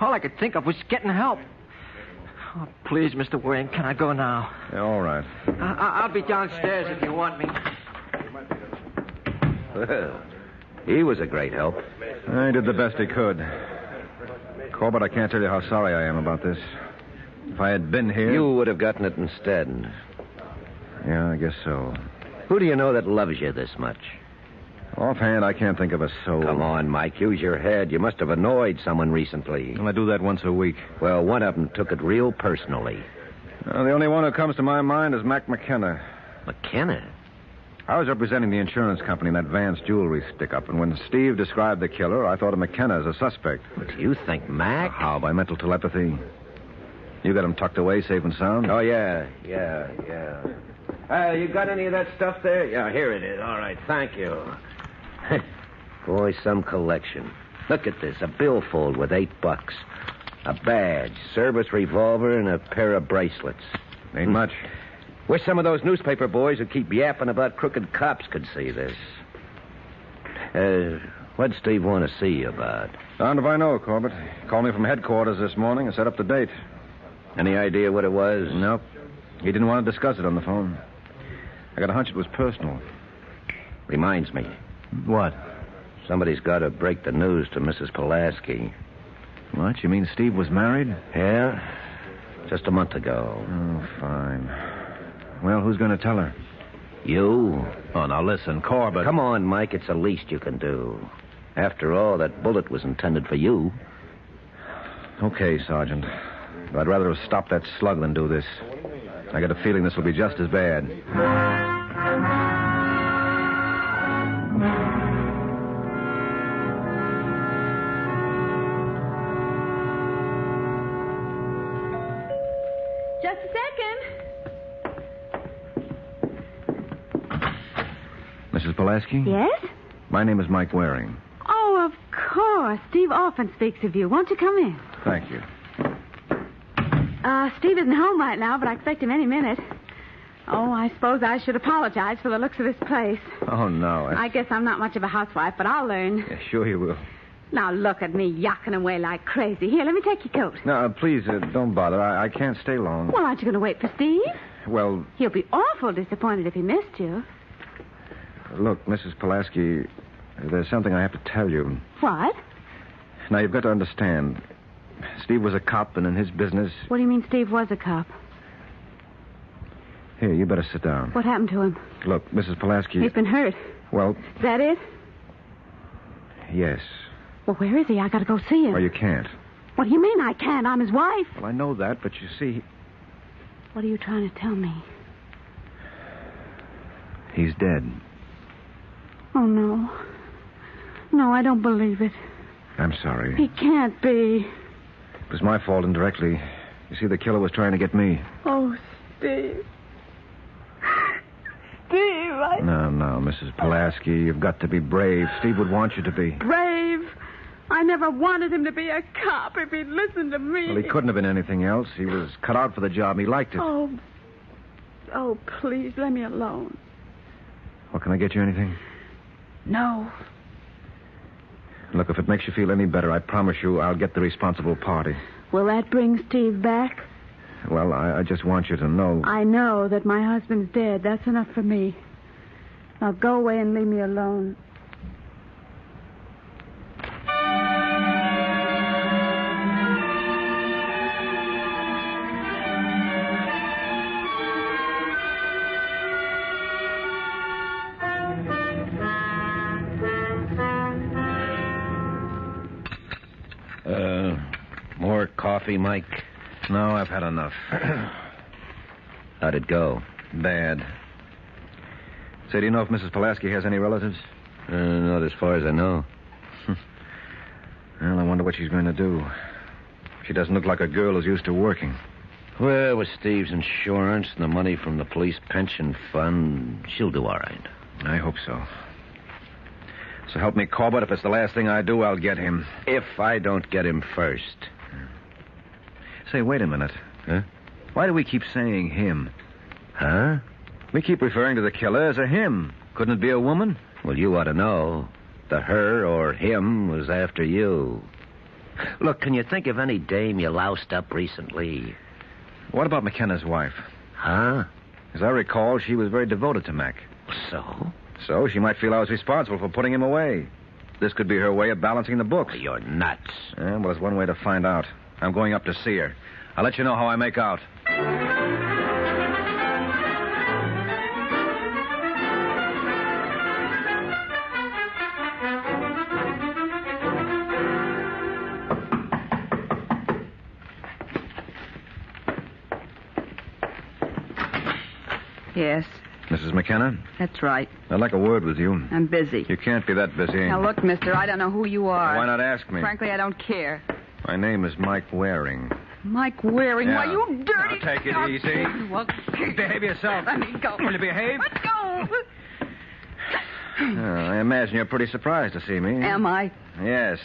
All I could think of was getting help. Oh, please, Mr. Waring, can I go now? Yeah, all right. I'll be downstairs if you want me. Well, he was a great help. He did the best he could. Corbett, I can't tell you how sorry I am about this. If I had been here... You would have gotten it instead. Yeah, I guess so. Who do you know that loves you this much? Offhand, I can't think of a soul. Come on, Mike. Use your head. You must have annoyed someone recently. Well, I do that once a week. Well, one of them took it real personally. The only one who comes to my mind is Mac McKenna. McKenna? I was representing the insurance company in that Vance jewelry stick-up, and when Steve described the killer, I thought of McKenna as a suspect. But do you think Mac? How? By mental telepathy. You got him tucked away, safe and sound? Oh, yeah. You got any of that stuff there? Yeah, here it is. All right, thank you. Boy, some collection. Look at this, a billfold with $8. A badge, service revolver, and a pair of bracelets. Ain't much. Wish some of those newspaper boys who keep yapping about crooked cops could see this. What'd Steve want to see you about? Darned if I know, Corbett. He called me from headquarters this morning and set up the date. Any idea what it was? Nope. He didn't want to discuss it on the phone. I got a hunch it was personal. Reminds me. What? Somebody's got to break the news to Mrs. Pulaski. What? You mean Steve was married? Yeah. Just a month ago. Oh, fine. Well, who's going to tell her? You. Oh, now listen, Corbett. Come on, Mike. It's the least you can do. After all, that bullet was intended for you. Okay, Sergeant. But I'd rather have stopped that slug than do this. I got a feeling this will be just as bad. Just a second. Mrs. Pulaski? Yes? My name is Mike Waring. Oh, of course. Steve often speaks of you. Won't you come in? Thank you. Steve isn't home right now, but I expect him any minute. Oh, I suppose I should apologize for the looks of this place. Oh, no. I guess I'm not much of a housewife, but I'll learn. Yeah, sure you will. Now, look at me yucking away like crazy. Here, let me take your coat. No, please, don't bother. I can't stay long. Well, aren't you going to wait for Steve? Well, He'll be awful disappointed if he missed you. look, Mrs. Pulaski, there's something I have to tell you. What? Now, you've got to understand. Steve was a cop, and in his business... What do you mean Steve was a cop? Here, you better sit down. What happened to him? Look, Mrs. Pulaski... He's been hurt. Well, Is that it? yes. Well, where is he? I got to go see him. Well, you can't. What do you mean I can't? I'm his wife. Well, I know that, but you see, What are you trying to tell me? he's dead. Oh, no. No, I don't believe it. I'm sorry. He can't be. It was my fault indirectly. You see, the killer was trying to get me. Oh, Steve. Steve, No, Mrs. Pulaski, you've got to be brave. Steve would want you to be. Brave. I never wanted him to be a cop if he'd listened to me. Well, he couldn't have been anything else. He was cut out for the job. He liked it. Oh, please, let me alone. Well, can I get you anything? No. Look, if it makes you feel any better, I promise you I'll get the responsible party. Will that bring Steve back? Well, I just want you to know. I know that my husband's dead. That's enough for me. Now go away and leave me alone. More coffee, Mike? No, I've had enough. How'd it go? Bad. Say, do you know if Mrs. Pulaski has any relatives? Not as far as I know. Well, I wonder what she's going to do. She doesn't look like a girl who's used to working. Well, with Steve's insurance and the money from the police pension fund, she'll do all right. I hope so. So help me, Corbett. If it's the last thing I do, I'll get him. If I don't get him first. Say, wait a minute. Huh? Why do we keep saying him? Huh? We keep referring to the killer as a him. Couldn't it be a woman? Well, you ought to know. The her or him was after you. Look, can you think of any dame you loused up recently? What about McKenna's wife? Huh? As I recall, she was very devoted to Mac. So? So she might feel I was responsible for putting him away. This could be her way of balancing the books. You're nuts. Well, there's one way to find out. I'm going up to see her. I'll let you know how I make out. Yes, Mrs. McKenna, that's right. I'd like a word with you. I'm busy. You can't be that busy. Now, look, mister, I don't know who you are. Why not ask me? Frankly, I don't care. My name is Mike Waring. Mike Waring, Yeah. why, you dirty... Now, take it easy. Well, Behave yourself. let me go. Will you behave? Let's go. I imagine you're pretty surprised to see me. Am I? Yes.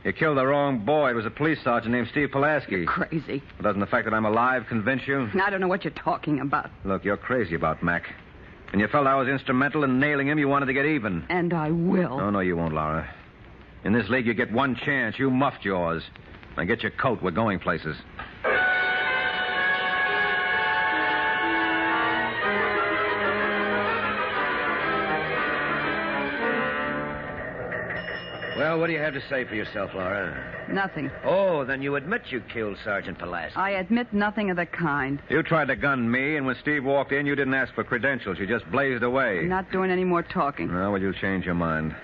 You killed the wrong boy. It was a police sergeant named Steve Pulaski. Crazy. Well, doesn't the fact that I'm alive convince you? I don't know what you're talking about. Look, you're crazy about Mac. And you felt I was instrumental in nailing him. You wanted to get even. And I will. Oh, no, you won't, Laura. In this league, you get one chance. You muffed yours. Now get your coat. We're going places. Well, what do you have to say for yourself, Laura? Nothing. Oh, then you admit you killed Sergeant Pulaski. I admit nothing of the kind. You tried to gun me, and when Steve walked in, you didn't ask for credentials. You just blazed away. I'm not doing any more talking. No, well, you'll change your mind.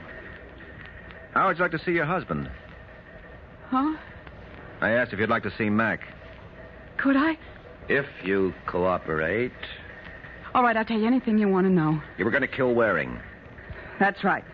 How would you like to see your husband? Huh? I asked if you'd like to see Mac. Could I? If you cooperate. All right, I'll tell you anything you want to know. You were going to kill Waring. That's right.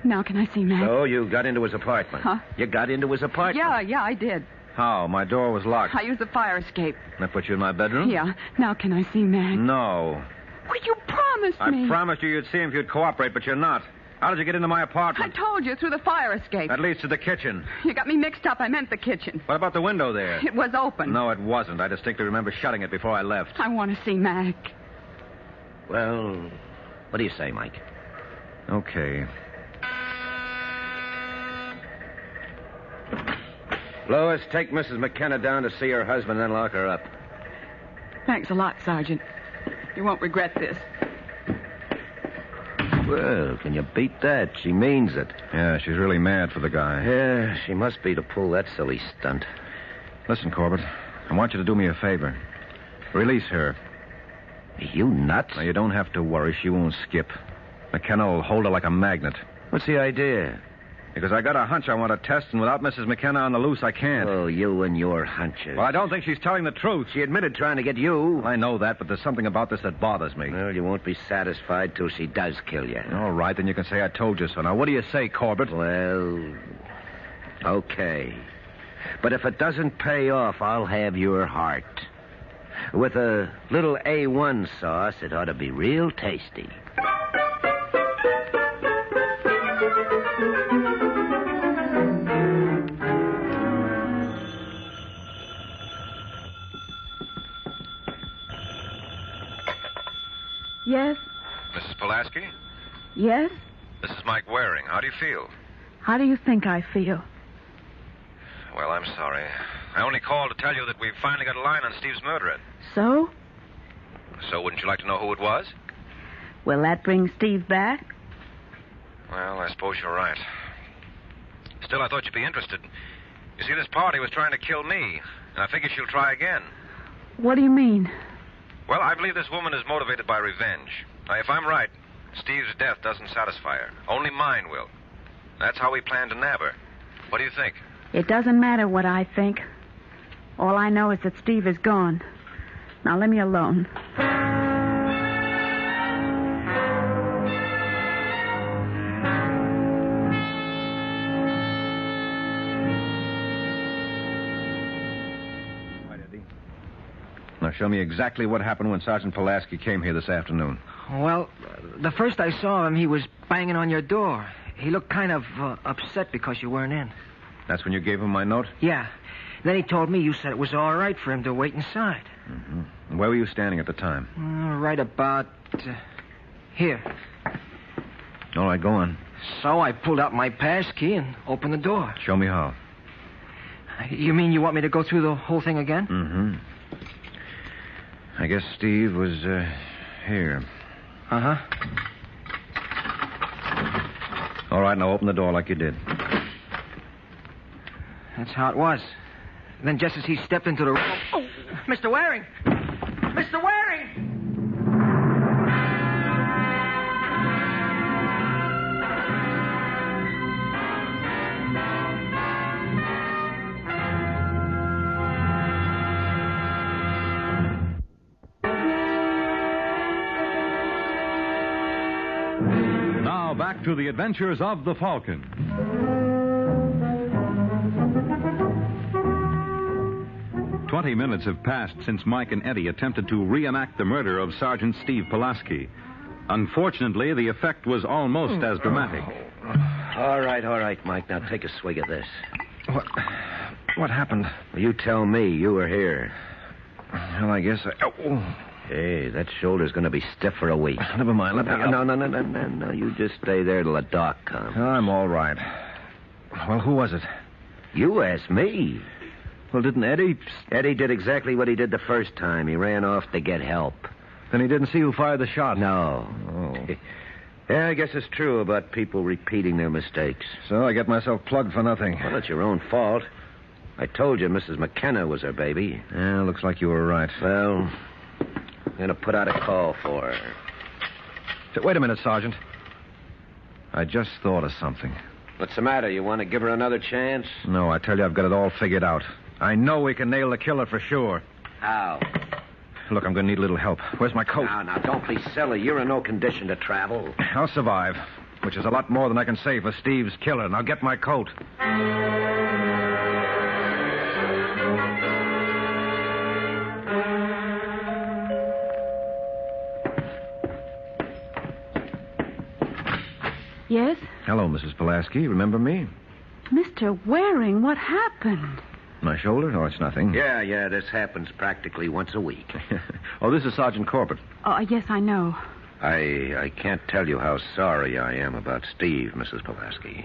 Now, can I see Mac? So you got into his apartment. Huh? You got into his apartment. Yeah, I did. How? My door was locked. I used the fire escape. That put you in my bedroom? Yeah. Now, can I see Mac? No. Well, you promised me. I promised you you'd see him if you'd cooperate, but you're not. How did you get into my I apartment? told you, through the fire escape. That leads to the kitchen. You got me mixed up. I meant the kitchen. What about the window there? It was open. No, it wasn't. I distinctly remember shutting it before I left. I want to see Mac. Well, what do you say, Mike? Okay. Lois, take Mrs. McKenna down to see her husband, then lock her up. Thanks a lot, Sergeant. You won't regret this. Well, can you beat that? She means it. Yeah, she's really mad for the guy. Yeah, she must be to pull that silly stunt. Listen, Corbett, I want you to do me a favor. Release her. You nuts? Now, you don't have to worry. She won't skip. McKenna will hold her like a magnet. What's the idea? Because I got a hunch I want to test, and without Mrs. McKenna on the loose, I can't. Oh, you and your hunches. Well, I don't think she's telling the truth. She admitted trying to get you. I know that, but there's something about this that bothers me. Well, you won't be satisfied till she does kill you. All right, then you can say I told you so. Now, what do you say, Corbett? Well, okay. But if it doesn't pay off, I'll have your heart. With a little A1 sauce, it ought to be real tasty. Yes? Mrs. Pulaski? Yes? This is Mike Waring. How do you feel? How do you think I feel? Well, I'm sorry. I only called to tell you that we've finally got a line on Steve's murderer. So? So wouldn't you like to know who it was? Will that bring Steve back? Well, I suppose you're right. Still, I thought you'd be interested. You see, this party was trying to kill me, and I figure she'll try again. What do you mean? Well, I believe this woman is motivated by revenge. Now, if I'm right, Steve's death doesn't satisfy her. Only mine will. That's how we plan to nab her. What do you think? It doesn't matter what I think. All I know is that Steve is gone. Now, let me alone. Now, show me exactly what happened when Sergeant Pulaski came here this afternoon. Well, the first I saw him, he was banging on your door. He looked kind of upset because you weren't in. That's when you gave him my note? Yeah. Then he told me you said it was all right for him to wait inside. Mm-hmm. And where were you standing at the time? Right about here. All right, go on. So I pulled out my pass key and opened the door. Show me how. You mean you want me to go through the whole thing again? Mm-hmm. I guess Steve was here. Uh-huh. All right, now open the door like you did. That's how it was. Then just as he stepped into the room... Oh, Mr. Waring! Mr. Waring! back to the adventures of the Falcon. "20 minutes have passed since Mike and Eddie attempted to reenact the murder of Sergeant Steve Pulaski. Unfortunately, the effect was almost as dramatic. All right, Mike. Now take a swig of this. What happened? You tell me. You were here. Well, I guess Hey, that shoulder's going to be stiff for a week. Never mind. Let me help. No. You just stay there till the doc comes. I'm all right. Well, who was it? You asked me. Well, didn't Eddie? Eddie did exactly what he did the first time. He ran off to get help. Then he didn't see who fired the shot? No. Oh. Yeah, I guess it's true about people repeating their mistakes. So I get myself plugged for nothing. Well, it's your own fault. I told you Mrs. McKenna was her baby. Yeah, looks like you were right. Well, I'm going to put out a call for her. Wait a minute, Sergeant. I just thought of something. What's the matter? You want to give her another chance? No, I tell you, I've got it all figured out. I know we can nail the killer for sure. How? Look, I'm going to need a little help. Where's my coat? Now, don't be silly. You're in no condition to travel. I'll survive, which is a lot more than I can say for Steve's killer. Now get my coat. Yes? Hello, Mrs. Pulaski. Remember me? Mr. Waring, what happened? My shoulder? Oh, it's nothing. Yeah, this happens practically once a week. Oh, this is Sergeant Corbett. Oh, yes, I know. I can't tell you how sorry I am about Steve, Mrs. Pulaski.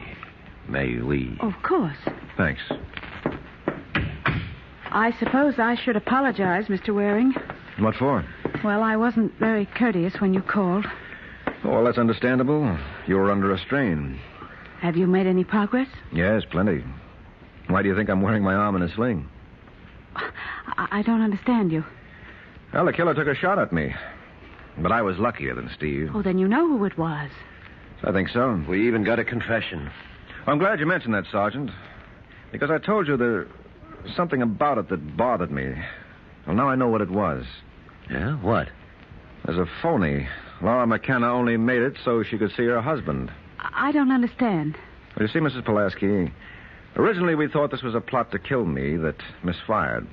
May we? Of course. Thanks. I suppose I should apologize, Mr. Waring. What for? Well, I wasn't very courteous when you called. Oh, well, that's understandable. You were under a strain. Have you made any progress? Yes, plenty. Why do you think I'm wearing my arm in a sling? I don't understand you. Well, the killer took a shot at me. But I was luckier than Steve. Oh, then you know who it was. I think so. We even got a confession. I'm glad you mentioned that, Sergeant. Because I told you there was something about it that bothered me. Well, now I know what it was. Yeah? What? There's a phony. Laura McKenna only made it so she could see her husband. I don't understand. Well, you see, Mrs. Pulaski, originally we thought this was a plot to kill me that misfired.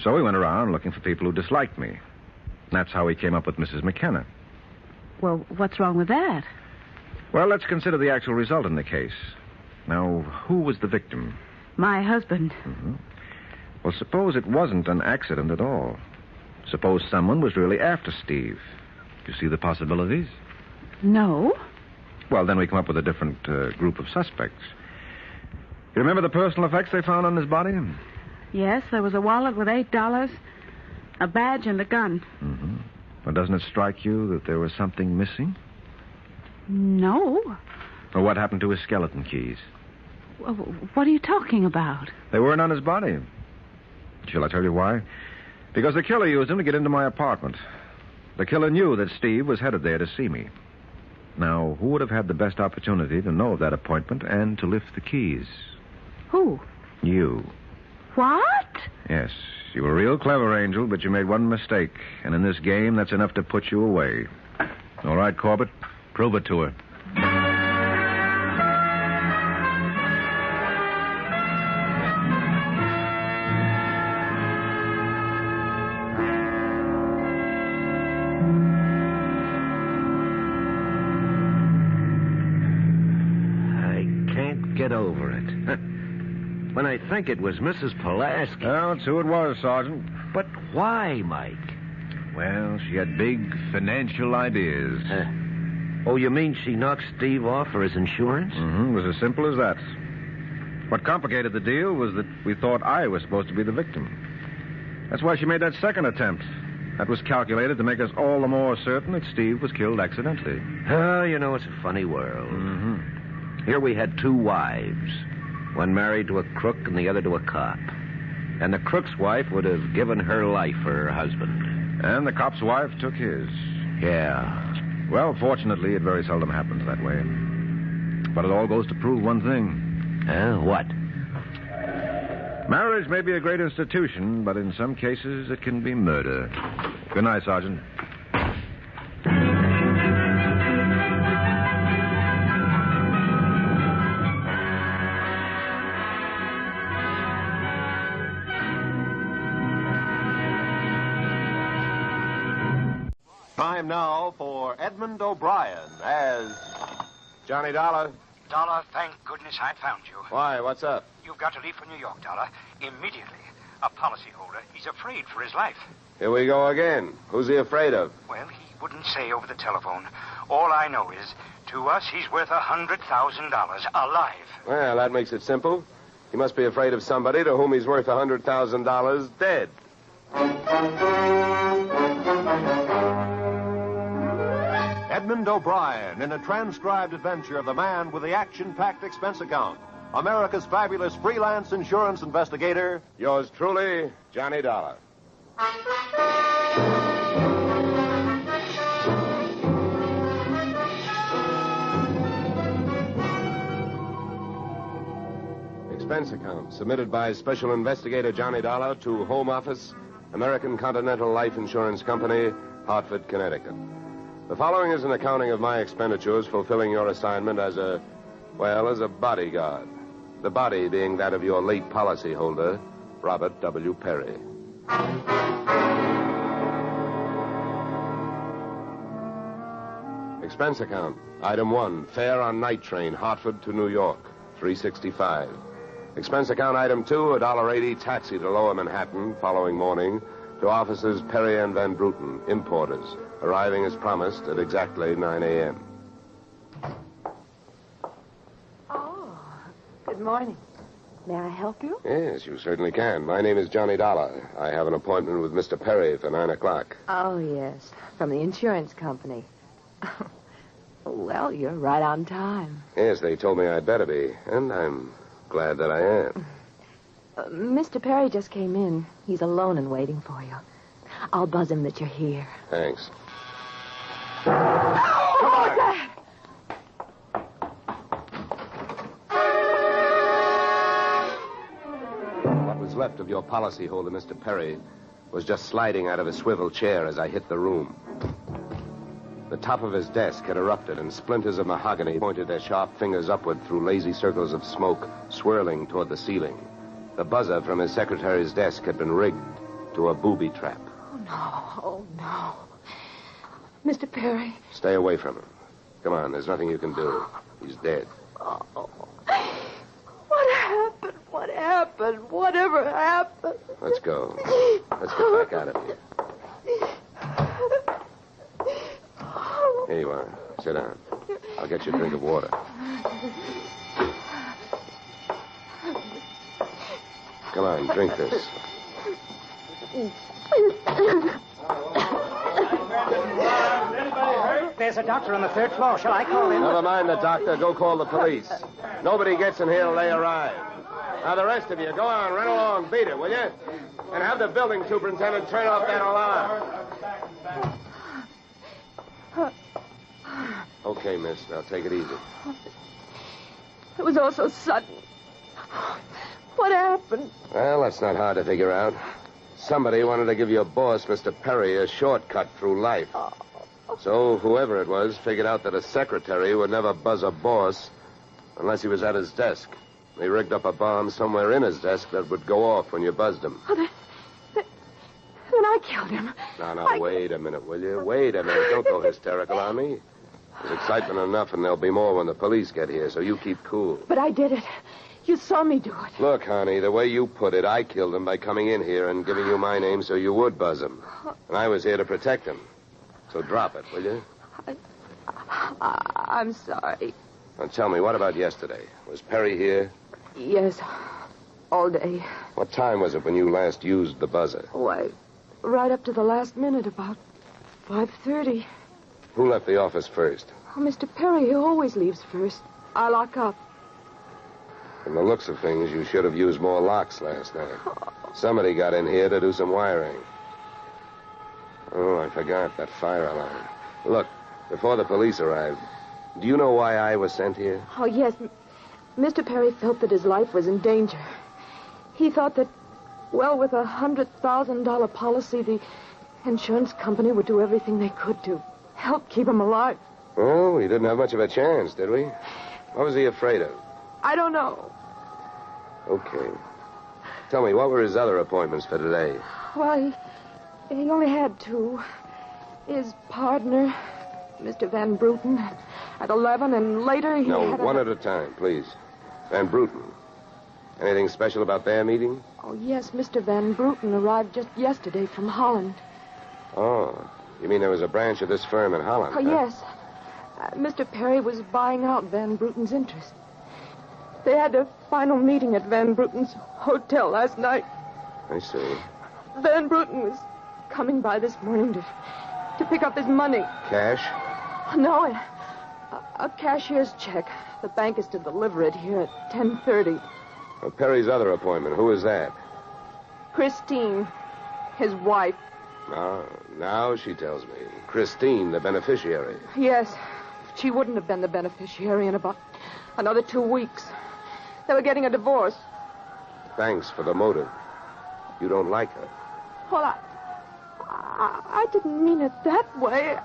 So we went around looking for people who disliked me. That's how we came up with Mrs. McKenna. Well, what's wrong with that? Well, let's consider the actual result in the case. Now, who was the victim? My husband. Mm-hmm. Well, suppose it wasn't an accident at all. Suppose someone was really after Steve. You see the possibilities? No. Well, then we come up with a different group of suspects. You remember the personal effects they found on his body? Yes, there was a wallet with $8, a badge, and a gun. Mm-hmm. Well, doesn't it strike you that there was something missing? No. Well, what happened to his skeleton keys? What are you talking about? They weren't on his body. Shall I tell you why? Because the killer used them to get into my apartment. The killer knew that Steve was headed there to see me. Now, who would have had the best opportunity to know of that appointment and to lift the keys? Who? You. What? Yes, you were real clever, Angel, but you made one mistake. And in this game, that's enough to put you away. All right, Corbett, prove it to her. Get over it. When I think it was Mrs. Pulaski. Well, that's who it was, Sergeant. But why, Mike? Well, she had big financial ideas. Oh, you mean she knocked Steve off for his insurance? Mm-hmm. It was as simple as that. What complicated the deal was that we thought I was supposed to be the victim. That's why she made that second attempt. That was calculated to make us all the more certain that Steve was killed accidentally. Oh, you know, it's a funny world. Mm-hmm. Here we had two wives, one married to a crook and the other to a cop. And the crook's wife would have given her life for her husband. And the cop's wife took his. Yeah. Well, fortunately, it very seldom happens that way. But it all goes to prove one thing. What? Marriage may be a great institution, but in some cases it can be murder. Good night, Sergeant. Time now for Edmund O'Brien as Johnny Dollar. Dollar, thank goodness I found you. Why, what's up? You've got to leave for New York, Dollar, immediately. A policyholder, he's afraid for his life. Here we go again. Who's he afraid of? Well, he wouldn't say over the telephone. All I know is, to us, he's worth $100,000 alive. Well, that makes it simple. He must be afraid of somebody to whom he's worth $100,000 dead. Edmund O'Brien in a transcribed adventure of the man with the action-packed expense account. America's fabulous freelance insurance investigator. Yours truly, Johnny Dollar. Expense account submitted by Special Investigator Johnny Dollar to Home Office, American Continental Life Insurance Company, Hartford, Connecticut. The following is an accounting of my expenditures fulfilling your assignment as a bodyguard. The body being that of your late policyholder, Robert W. Perry. Expense account. Item 1, fare on night train, Hartford to New York, $3.65. Expense account item 2, $1.80 taxi to Lower Manhattan following morning to officers Perry and Van Bruten, importers, arriving as promised at exactly 9 a.m. Good morning. May I help you? Yes, you certainly can. My name is Johnny Dollar. I have an appointment with Mr. Perry for 9 o'clock. Oh, yes. From the insurance company. Well, you're right on time. Yes, they told me I'd better be, and I'm glad that I am. Mr. Perry just came in. He's alone and waiting for you. I'll buzz him that you're here. Thanks. Come on! That? What was left of your policyholder, Mr. Perry, was just sliding out of a swivel chair as I hit the room. The top of his desk had erupted, and splinters of mahogany pointed their sharp fingers upward through lazy circles of smoke, swirling toward the ceiling. The buzzer from his secretary's desk had been rigged to a booby trap. Oh, no. Mr. Perry. Stay away from him. Come on, there's nothing you can do. He's dead. Oh. What happened? What happened? Whatever happened? Let's go. Let's get back out of here. Here you are. Sit down. I'll get you a drink of water. Come on, drink this. There's a doctor on the third floor. Shall I call him? Never mind the doctor. Go call the police. Nobody gets in here till they arrive. Now, the rest of you, go on, run along, beat it, will you? And have the building superintendent turn off that alarm. Okay, miss. Now, take it easy. It was all so sudden. What happened? Well, that's not hard to figure out. Somebody wanted to give your boss, Mr. Perry, a shortcut through life. So whoever it was figured out that a secretary would never buzz a boss unless he was at his desk. They rigged up a bomb somewhere in his desk that would go off when you buzzed him. Oh, then I killed him. Now, wait a minute, will you? Wait a minute. Don't go hysterical on me. There's excitement enough, and there'll be more when the police get here, so you keep cool. But I did it. You saw me do it. Look, honey, the way you put it, I killed him by coming in here and giving you my name so you would buzz him. And I was here to protect him. So drop it, will you? I'm sorry. Now tell me, what about yesterday? Was Perry here? Yes, all day. What time was it when you last used the buzzer? Oh, right up to the last minute, about 5:30. Who left the office first? Oh, Mr. Perry, he always leaves first. I lock up. From the looks of things, you should have used more locks last night. Somebody got in here to do some wiring. Oh, I forgot that fire alarm. Look, before the police arrived, do you know why I was sent here? Oh, yes. Mr. Perry felt that his life was in danger. He thought that, well, with a $100,000 policy, the insurance company would do everything they could to help keep him alive. Oh, we didn't have much of a chance, did we? What was he afraid of? I don't know. Okay. Tell me, what were his other appointments for today? Well, he only had two. His partner, Mr. Van Bruten, at 11, and later he No, had one at a time, please. Van Bruten. Anything special about their meeting? Oh, yes, Mr. Van Bruten arrived just yesterday from Holland. Oh, you mean there was a branch of this firm in Holland? Oh, huh? yes. Mr. Perry was buying out Van Bruten's interest. They had a final meeting at Van Bruten's hotel last night. I see. Van Bruten was coming by this morning to pick up his money. Cash? No, a cashier's check. The bank is to deliver it here at 10:30. Well, Perry's other appointment, who is that? Christine, his wife. Now she tells me. Christine, the beneficiary. Yes, she wouldn't have been the beneficiary in about another 2 weeks. They were getting a divorce. Thanks for the motive. You don't like her. Well, I didn't mean it that way.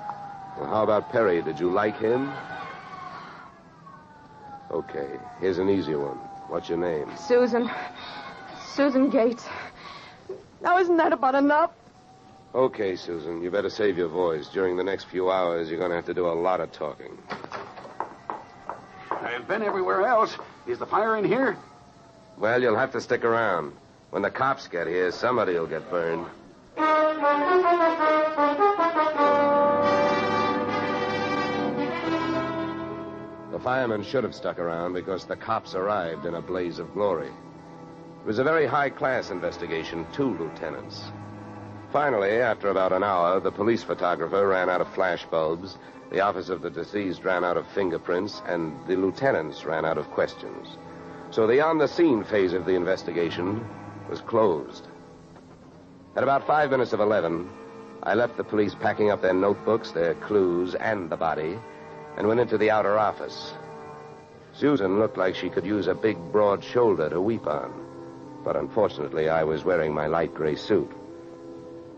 Well, how about Perry? Did you like him? Okay, here's an easy one. What's your name? Susan Gates. Now, isn't that about enough? Okay, Susan, you better save your voice. During the next few hours, you're going to have to do a lot of talking. I've been everywhere else. Is the fire in here? Well, you'll have to stick around. When the cops get here, somebody will get burned. The firemen should have stuck around because the cops arrived in a blaze of glory. It was a very high-class investigation, 2 lieutenants. Finally, after about an hour, the police photographer ran out of flash bulbs, the office of the deceased ran out of fingerprints, and the lieutenants ran out of questions. So the on-the-scene phase of the investigation was closed. At about 5 minutes of 11, I left the police packing up their notebooks, their clues, and the body, and went into the outer office. Susan looked like she could use a big, broad shoulder to weep on. But unfortunately, I was wearing my light gray suit.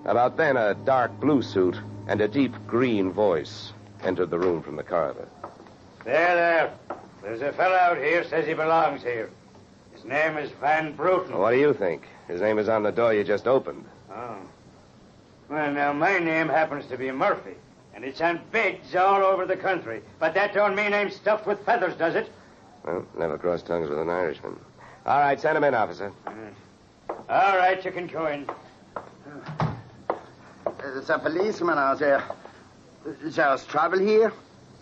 About then, a dark blue suit and a deep green voice entered the room from the corridor. There. There's a fellow out here says he belongs here. His name is Van Bruten. What do you think? His name is on the door you just opened. Oh. Well, now, my name happens to be Murphy, and it's on bids all over the country. But that don't mean I'm stuffed with feathers, does it? Well, never cross tongues with an Irishman. All right, send him in, officer. All right, you can go in. There's a policeman out there. There's trouble here?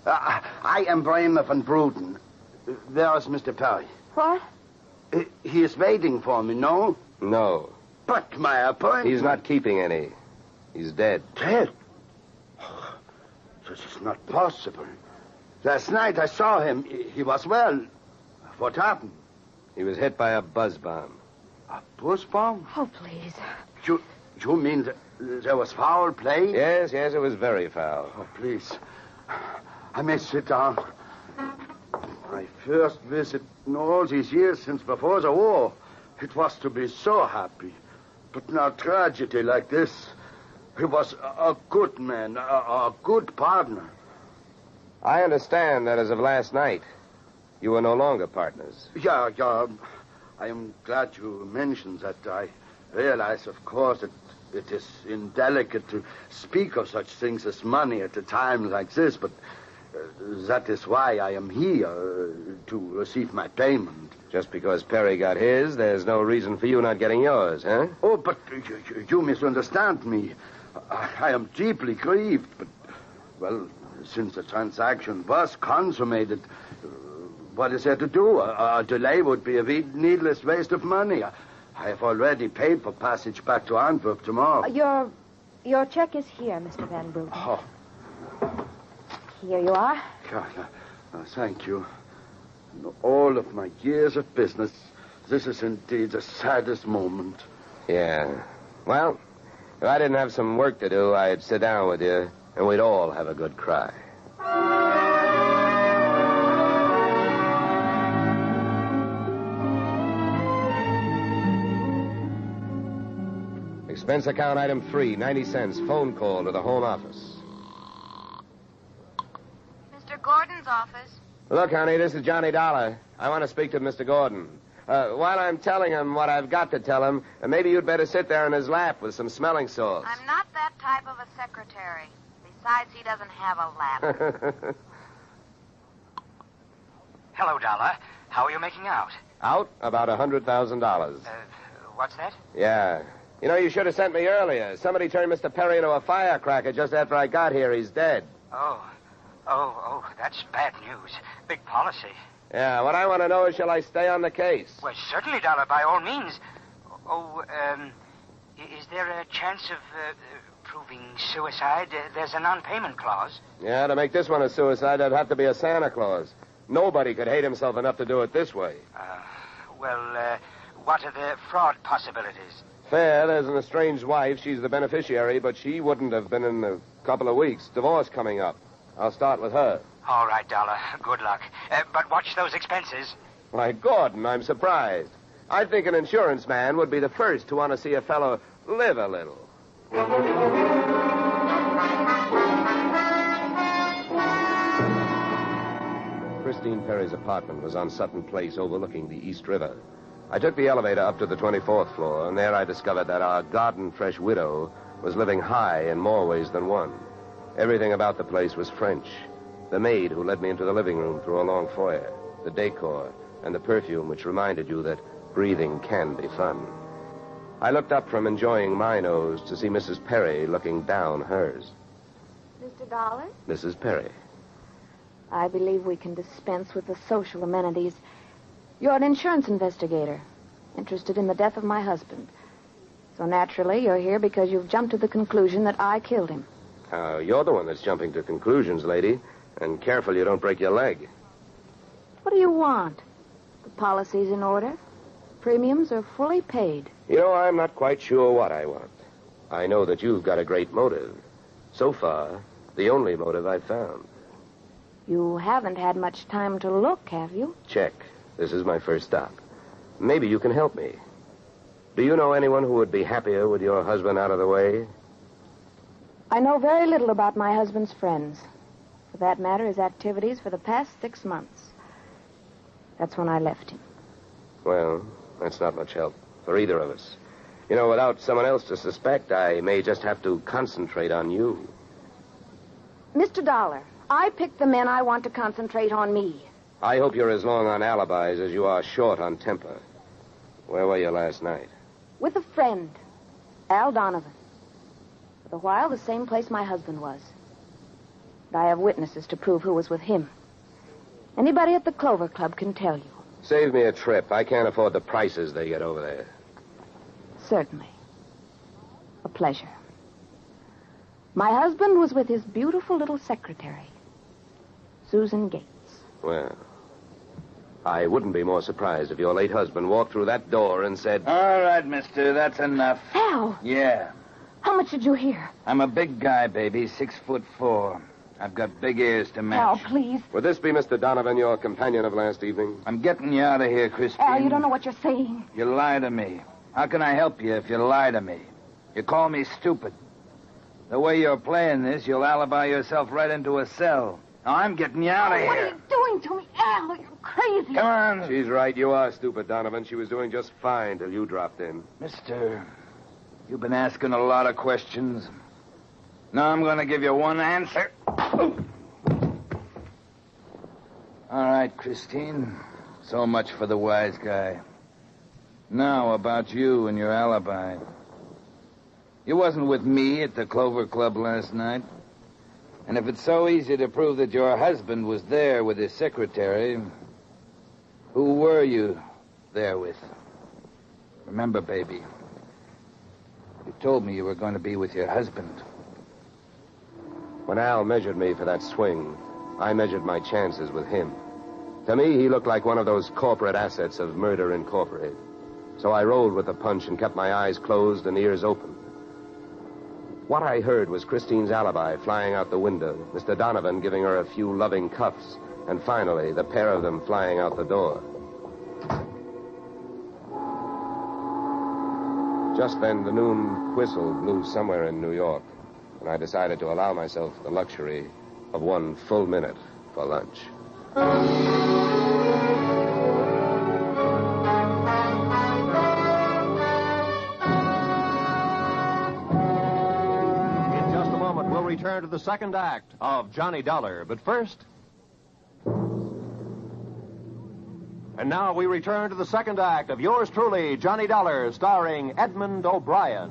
I am Bramer Van Bruten. Where is Mr. Perry? What? He is waiting for me, no? No. But my appointment... He's not keeping any. He's dead. Dead? This is not possible. Last night I saw him. He was well. What happened? He was hit by a buzz bomb. A buzz bomb? Oh, please. You mean there was foul play? Yes, it was very foul. Oh, please. I may sit down. My first visit in all these years since before the war. It was to be so happy. But now tragedy like this. He was a good man, a good partner. I understand that as of last night, you were no longer partners. Yeah. I am glad you mentioned that. I realize, of course, that it is indelicate to speak of such things as money at a time like this, but that is why I am here, to receive my payment. Just because Perry got his, there's no reason for you not getting yours, huh? Oh, but you misunderstand me. I am deeply grieved, but, well, since the transaction was consummated, what is there to do? A delay would be a needless waste of money. I have already paid for passage back to Antwerp tomorrow. Your check is here, Mr. Van Bruten. Oh. Here you are. Thank you. In all of my years of business, this is indeed the saddest moment. Yeah. Well, if I didn't have some work to do, I'd sit down with you, and we'd all have a good cry. Expense account item 3, 90 cents. Phone call to the home office. Mr. Gordon's office. Look, honey, this is Johnny Dollar. I want to speak to Mr. Gordon. While I'm telling him what I've got to tell him, maybe you'd better sit there in his lap with some smelling salts. I'm not that type of a secretary. Besides, he doesn't have a ladder. Hello, Dollar. How are you making out? Out? About $100,000. What's that? Yeah. You know, you should have sent me earlier. Somebody turned Mr. Perry into a firecracker just after I got here. He's dead. Oh, that's bad news. Big policy. Yeah, what I want to know is, shall I stay on the case? Well, certainly, Dollar, by all means. Is there a chance of proving suicide? There's a non-payment clause. Yeah, to make this one a suicide, there'd have to be a Santa Claus. Nobody could hate himself enough to do it this way. What are the fraud possibilities? Fair, there's an estranged wife. She's the beneficiary, but she wouldn't have been in a couple of weeks. Divorce coming up. I'll start with her. All right, Dollar. Good luck. But watch those expenses. Why, Gordon, I'm surprised. I think an insurance man would be the first to want to see a fellow live a little. Christine Perry's apartment was on Sutton Place overlooking the East River. I took the elevator up to the 24th floor, and there I discovered that our garden-fresh widow was living high in more ways than one. Everything about the place was French. The maid who led me into the living room through a long foyer, the decor, and the perfume which reminded you that breathing can be fun. I looked up from enjoying my nose to see Mrs. Perry looking down hers. Mr. Dollar? Mrs. Perry. I believe we can dispense with the social amenities. You're an insurance investigator, interested in the death of my husband. So naturally, you're here because you've jumped to the conclusion that I killed him. You're the one that's jumping to conclusions, lady. And careful you don't break your leg. What do you want? The policy's in order. Premiums are fully paid. You know, I'm not quite sure what I want. I know that you've got a great motive. So far, the only motive I've found. You haven't had much time to look, have you? Check. This is my first stop. Maybe you can help me. Do you know anyone who would be happier with your husband out of the way? I know very little about my husband's friends. For that matter, his activities for the past 6 months. That's when I left him. Well, that's not much help for either of us. You know, without someone else to suspect, I may just have to concentrate on you. Mr. Dollar, I picked the men I want to concentrate on me. I hope you're as long on alibis as you are short on temper. Where were you last night? With a friend, Al Donovan. For a while, the same place my husband was. But I have witnesses to prove who was with him. Anybody at the Clover Club can tell you. Save me a trip. I can't afford the prices they get over there. Certainly. A pleasure. My husband was with his beautiful little secretary, Susan Gates. Well, I wouldn't be more surprised if your late husband walked through that door and said... All right, mister, that's enough. Al! Yeah. How much did you hear? I'm a big guy, baby, 6'4". I've got big ears to match. Al, please. Would this be Mr. Donovan, your companion of last evening? I'm getting you out of here, Christine. Al, you don't know what you're saying. You lie to me. How can I help you if you lie to me? You call me stupid. The way you're playing this, you'll alibi yourself right into a cell. Now, I'm getting you out of here. What are you doing to me, Al? You're crazy. Come on. She's right. You are stupid, Donovan. She was doing just fine till you dropped in. Mister, you've been asking a lot of questions. Now I'm going to give you one answer. All right, Christine. So much for the wise guy. Now about you and your alibi. You wasn't with me at the Clover Club last night. And if it's so easy to prove that your husband was there with his secretary, who were you there with? Remember, baby, you told me you were going to be with your husband. When Al measured me for that swing, I measured my chances with him. To me, he looked like one of those corporate assets of Murder Incorporated. So I rolled with the punch and kept my eyes closed and ears open. What I heard was Christine's alibi flying out the window, Mr. Donovan giving her a few loving cuffs, and finally, the pair of them flying out the door. Just then, the noon whistle blew somewhere in New York, and I decided to allow myself the luxury of 1 full minute for lunch. return to the second act of Johnny Dollar. But first... And now we return to the second act of yours truly, Johnny Dollar, starring Edmund O'Brien.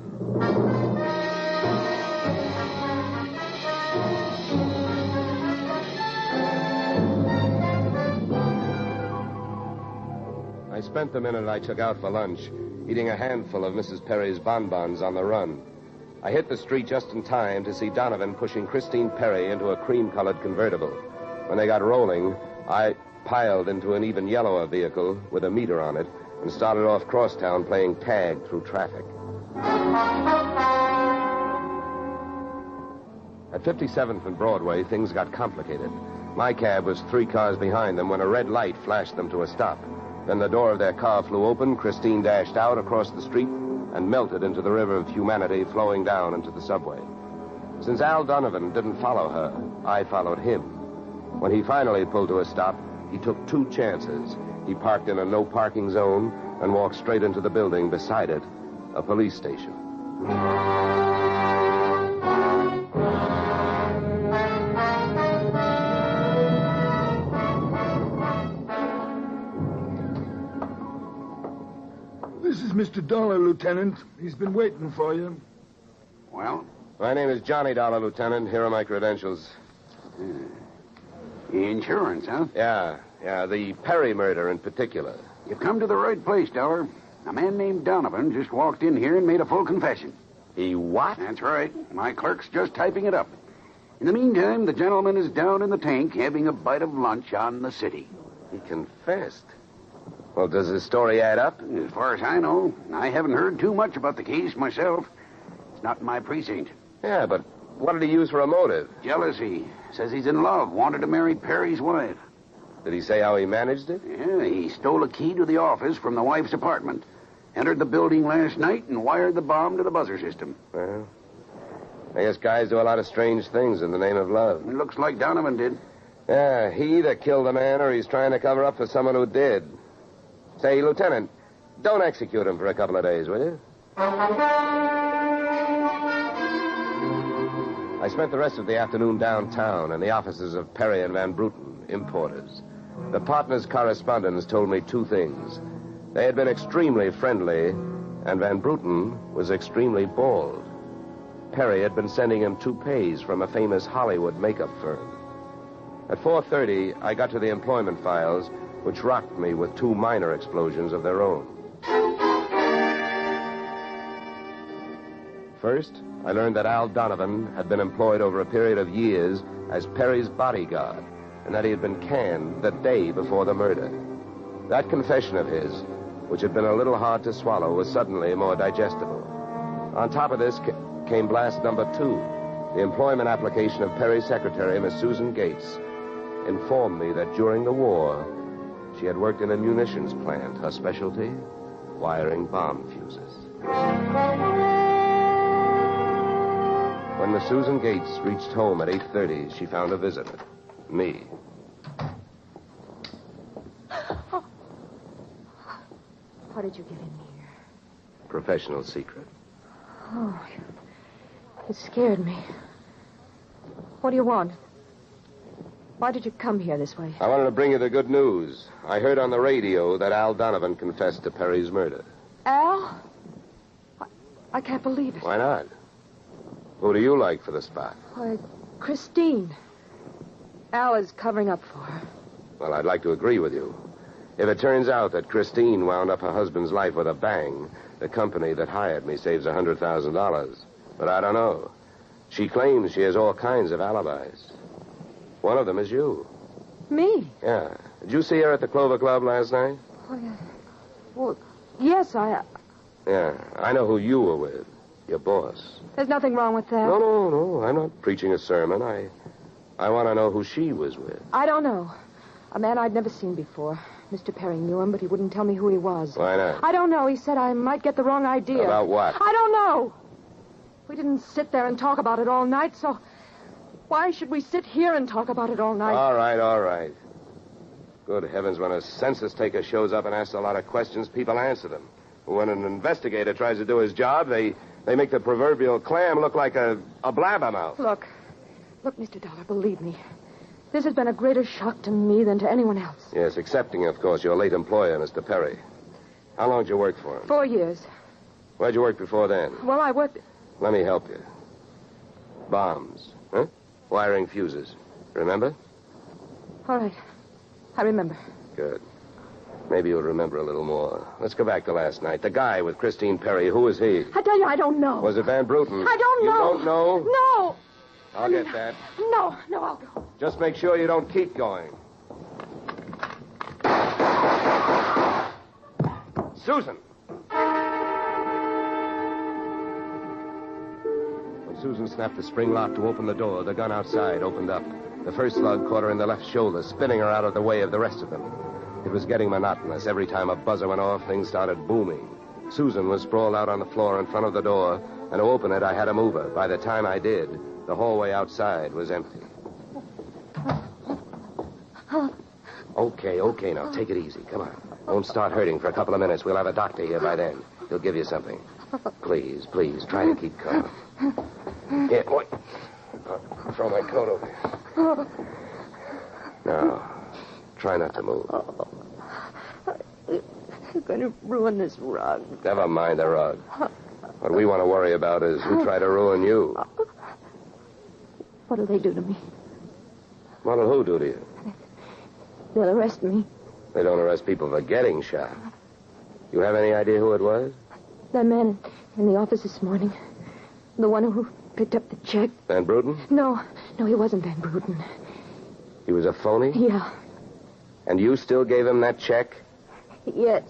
I spent the minute I took out for lunch eating a handful of Mrs. Perry's bonbons on the run. I hit the street just in time to see Donovan pushing Christine Perry into a cream-colored convertible. When they got rolling, I piled into an even yellower vehicle with a meter on it and started off crosstown playing tag through traffic. At 57th and Broadway, things got complicated. My cab was 3 cars behind them when a red light flashed them to a stop. Then the door of their car flew open, Christine dashed out across the street and melted into the river of humanity flowing down into the subway. Since Al Donovan didn't follow her, I followed him. When he finally pulled to a stop, he took 2 chances. He parked in a no-parking zone and walked straight into the building beside it, a police station. This is Mr. Dollar, Lieutenant. He's been waiting for you. Well? My name is Johnny Dollar, Lieutenant. Here are my credentials. Insurance, huh? Yeah. The Perry murder in particular. You've come to the right place, Dollar. A man named Donovan just walked in here and made a full confession. He what? That's right. My clerk's just typing it up. In the meantime, the gentleman is down in the tank having a bite of lunch on the city. He confessed. Well, does his story add up? As far as I know, I haven't heard too much about the case myself. It's not in my precinct. Yeah, but what did he use for a motive? Jealousy. Says he's in love, wanted to marry Perry's wife. Did he say how he managed it? Yeah, he stole a key to the office from the wife's apartment, entered the building last night, and wired the bomb to the buzzer system. Well, I guess guys do a lot of strange things in the name of love. It looks like Donovan did. Yeah, he either killed a man or he's trying to cover up for someone who did. Say, Lieutenant, don't execute him for a couple of days, will you? I spent the rest of the afternoon downtown in the offices of Perry and Van Bruten, importers. The partners' correspondents told me 2 things. They had been extremely friendly, and Van Bruten was extremely bald. Perry had been sending him toupees from a famous Hollywood makeup firm. At 4:30, I got to the employment files, which rocked me with 2 minor explosions of their own. First, I learned that Al Donovan had been employed over a period of years as Perry's bodyguard, and that he had been canned the day before the murder. That confession of his, which had been a little hard to swallow, was suddenly more digestible. On top of this came blast number 2. The employment application of Perry's secretary, Miss Susan Gates, informed me that during the war, she had worked in a munitions plant, her specialty, wiring bomb fuses. When Miss Susan Gates reached home at 8:30, she found a visitor. Me. How did you get in here? Professional secret. Oh, it scared me. What do you want? Why did you come here this way? I wanted to bring you the good news. I heard on the radio that Al Donovan confessed to Perry's murder. Al? I can't believe it. Why not? Who do you like for the spot? Why, Christine. Al is covering up for her. Well, I'd like to agree with you. If it turns out that Christine wound up her husband's life with a bang, the company that hired me saves $100,000. But I don't know. She claims she has all kinds of alibis. One of them is you. Me? Yeah. Did you see her at the Clover Club last night? Oh, yeah. Well, yes, Yeah, I know who you were with. Your boss. There's nothing wrong with that. No. I'm not preaching a sermon. I want to know who she was with. I don't know. A man I'd never seen before. Mr. Perry knew him, but he wouldn't tell me who he was. Why not? I don't know. He said I might get the wrong idea. About what? I don't know. We didn't sit there and talk about it all night, so why should we sit here and talk about it all night? All right. Good heavens, when a census taker shows up and asks a lot of questions, people answer them. When an investigator tries to do his job, they make the proverbial clam look like a blabbermouth. Look, Look, Mr. Dollar, believe me. This has been a greater shock to me than to anyone else. Yes, excepting, of course, your late employer, Mr. Perry. How long did you work for him? 4 years. Where'd you work before then? Well, I worked... Let me help you. Bombs, huh? Wiring fuses. Remember? All right. I remember. Good. Maybe you'll remember a little more. Let's go back to last night. The guy with Christine Perry, who was he? I tell you, I don't know. Was it Van Bruten? I don't know. You don't know? No. I'll get that. No, I'll go. Just make sure you don't keep going. Susan! When Susan snapped the spring lock to open the door, the gun outside opened up. The first slug caught her in the left shoulder, spinning her out of the way of the rest of them. It was getting monotonous. Every time a buzzer went off, things started booming. Susan was sprawled out on the floor in front of the door, and to open it, I had to move her. By the time I did, the hallway outside was empty. Okay, now take it easy. Come on. Don't start hurting for a couple of minutes. We'll have a doctor here by then. He'll give you something. Please, try to keep calm. Here, boy. I'll throw my coat over here. Now, try not to move. You're going to ruin this rug. Never mind the rug. What we want to worry about is who tried to ruin you. What'll they do to me? What'll who do to you? They'll arrest me. They don't arrest people for getting shot. You have any idea who it was? That man in the office this morning. The one who picked up the check. Van Bruten? No, he wasn't Van Bruten. He was a phony? Yeah. And you still gave him that check? Yes.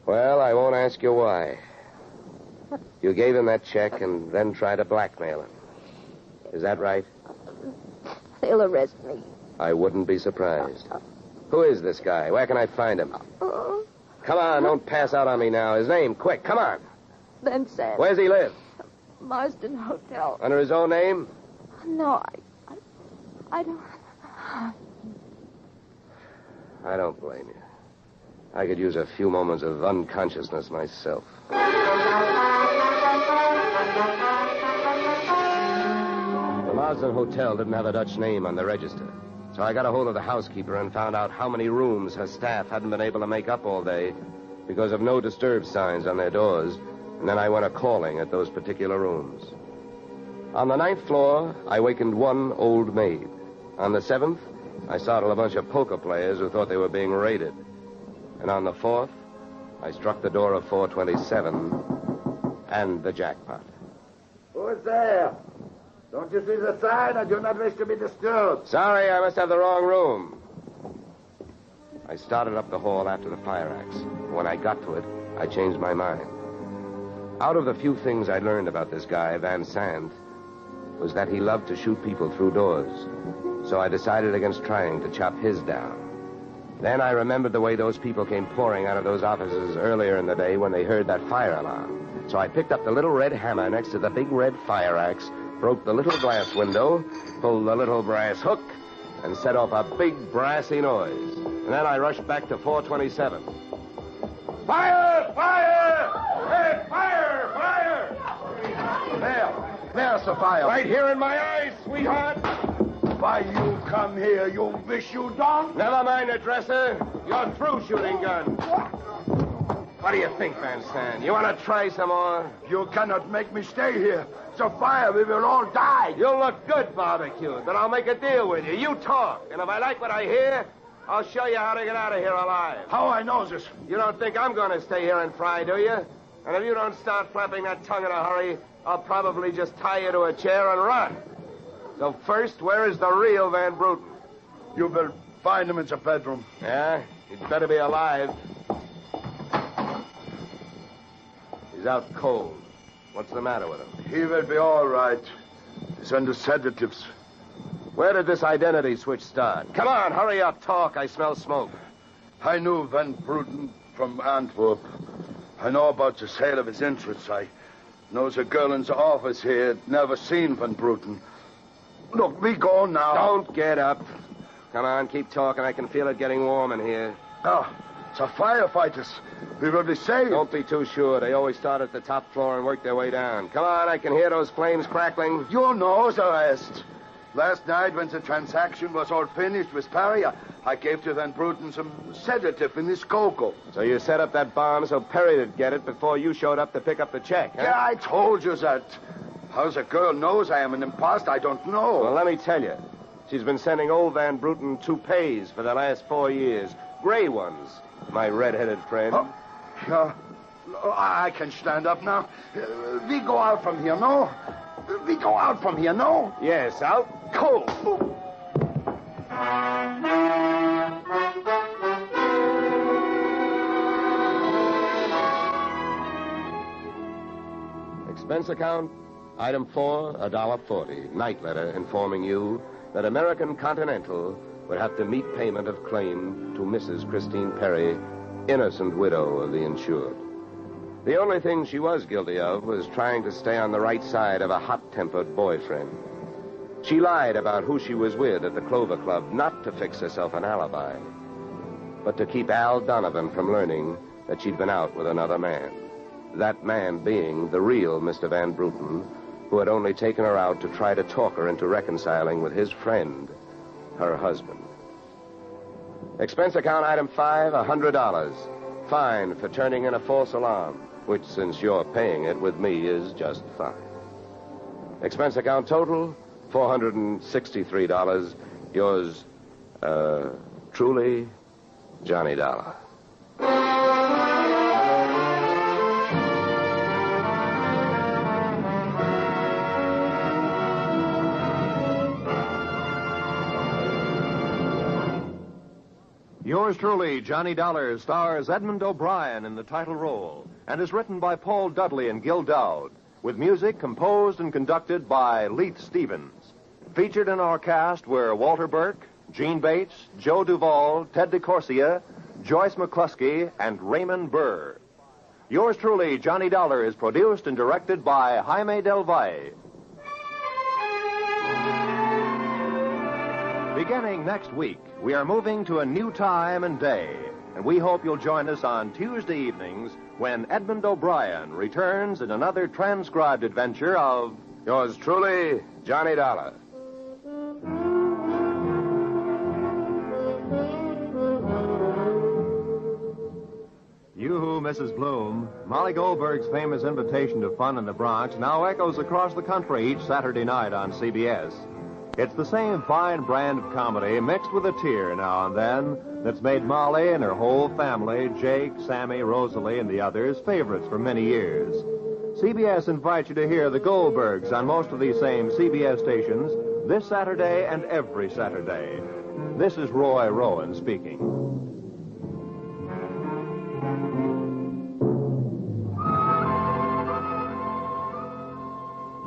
Well, I won't ask you why. You gave him that check and then tried to blackmail him. Is that right? They'll arrest me. I wouldn't be surprised. Who is this guy? Where can I find him? Come on, don't pass out on me now. His name, quick, come on. Ben Sands. Where's he live? Marsden Hotel. Under his own name? No, I don't... I don't blame you. I could use a few moments of unconsciousness myself. The Marsden Hotel didn't have a Dutch name on the register. So I got a hold of the housekeeper and found out how many rooms her staff hadn't been able to make up all day because of no disturb signs on their doors. And then I went a-calling at those particular rooms. On the 9th floor, I wakened one old maid. On the 7th, I startled a bunch of poker players who thought they were being raided. And on the 4th, I struck the door of 427 and the jackpot. Who's there? Don't you see the sign? I do not wish to be disturbed. Sorry, I must have the wrong room. I started up the hall after the fire axe. When I got to it, I changed my mind. Out of the few things I learned about this guy, Van Sant, was that he loved to shoot people through doors. So I decided against trying to chop his down. Then I remembered the way those people came pouring out of those offices earlier in the day when they heard that fire alarm. So I picked up the little red hammer next to the big red fire axe, broke the little glass window, pulled the little brass hook, and set off a big brassy noise. And then I rushed back to 427. Fire! Fire! Hey, fire! Fire! There's the fire. Right here in my eyes, sweetheart. Why you come here? You wish you don't? Never mind the dresser. You're through shooting guns. What do you think, Van Sant? You want to try some more? You cannot make me stay here. It's a fire. We will all die. You'll look good barbecued, but I'll make a deal with you. You talk, and if I like what I hear, I'll show you how to get out of here alive. How I know this? You don't think I'm going to stay here and fry, do you? And if you don't start flapping that tongue in a hurry, I'll probably just tie you to a chair and run. So first, where is the real Van Bruten? You will find him in the bedroom. Yeah? He'd better be alive. He's out cold. What's the matter with him? He will be all right. He's under sedatives. Where did this identity switch start? Come on, hurry up, talk. I smell smoke. I knew Van Bruten from Antwerp. I know about the sale of his interests. I know the girl in the office here had never seen Van Bruten. Look, we go now. Don't get up. Come on, keep talking. I can feel it getting warm in here. Oh, the firefighters. We will be saved. Don't be too sure. They always start at the top floor and work their way down. Come on, I can hear those flames crackling. You know the rest. Last night, when the transaction was all finished with Perry, I gave to Van Bruten some sedative in his cocoa. So you set up that bomb so Perry'd get it before you showed up to pick up the check, huh? Yeah, I told you that. How the girl knows I am an imposter, I don't know. Well, let me tell you. She's been sending old Van Bruten toupees for the last 4 years. Gray ones, my red-headed friend. I can stand up now. We go out from here, no? We go out from here, no? Yes, out cold. Expense account, item 4, $1.40. Night letter informing you that American Continental would have to meet payment of claim to Mrs. Christine Perry, innocent widow of the insured. The only thing she was guilty of was trying to stay on the right side of a hot-tempered boyfriend. She lied about who she was with at the Clover Club, not to fix herself an alibi, but to keep Al Donovan from learning that she'd been out with another man. That man being the real Mr. Van Bruten, who had only taken her out to try to talk her into reconciling with his friend, her husband. Expense account item 5, $100. Fine for turning in a false alarm, which, since you're paying it with me, is just fine. Expense account total, $463. Yours, truly, Johnny Dollar. Yours truly, Johnny Dollar, stars Edmund O'Brien in the title role and is written by Paul Dudley and Gil Dowd, with music composed and conducted by Leith Stevens. Featured in our cast were Walter Burke, Gene Bates, Joe Duvall, Ted DeCorsia, Joyce McCluskey, and Raymond Burr. Yours truly, Johnny Dollar, is produced and directed by Jaime Del Valle. Beginning next week, we are moving to a new time and day, and we hope you'll join us on Tuesday evenings when Edmund O'Brien returns in another transcribed adventure of Yours truly, Johnny Dollar. You, Mrs. Bloom, Molly Goldberg's famous invitation to fun in the Bronx now echoes across the country each Saturday night on CBS. It's the same fine brand of comedy mixed with a tear now and then that's made Molly and her whole family, Jake, Sammy, Rosalie, and the others, favorites for many years. CBS invites you to hear the Goldbergs on most of these same CBS stations this Saturday and every Saturday. This is Roy Rowan speaking.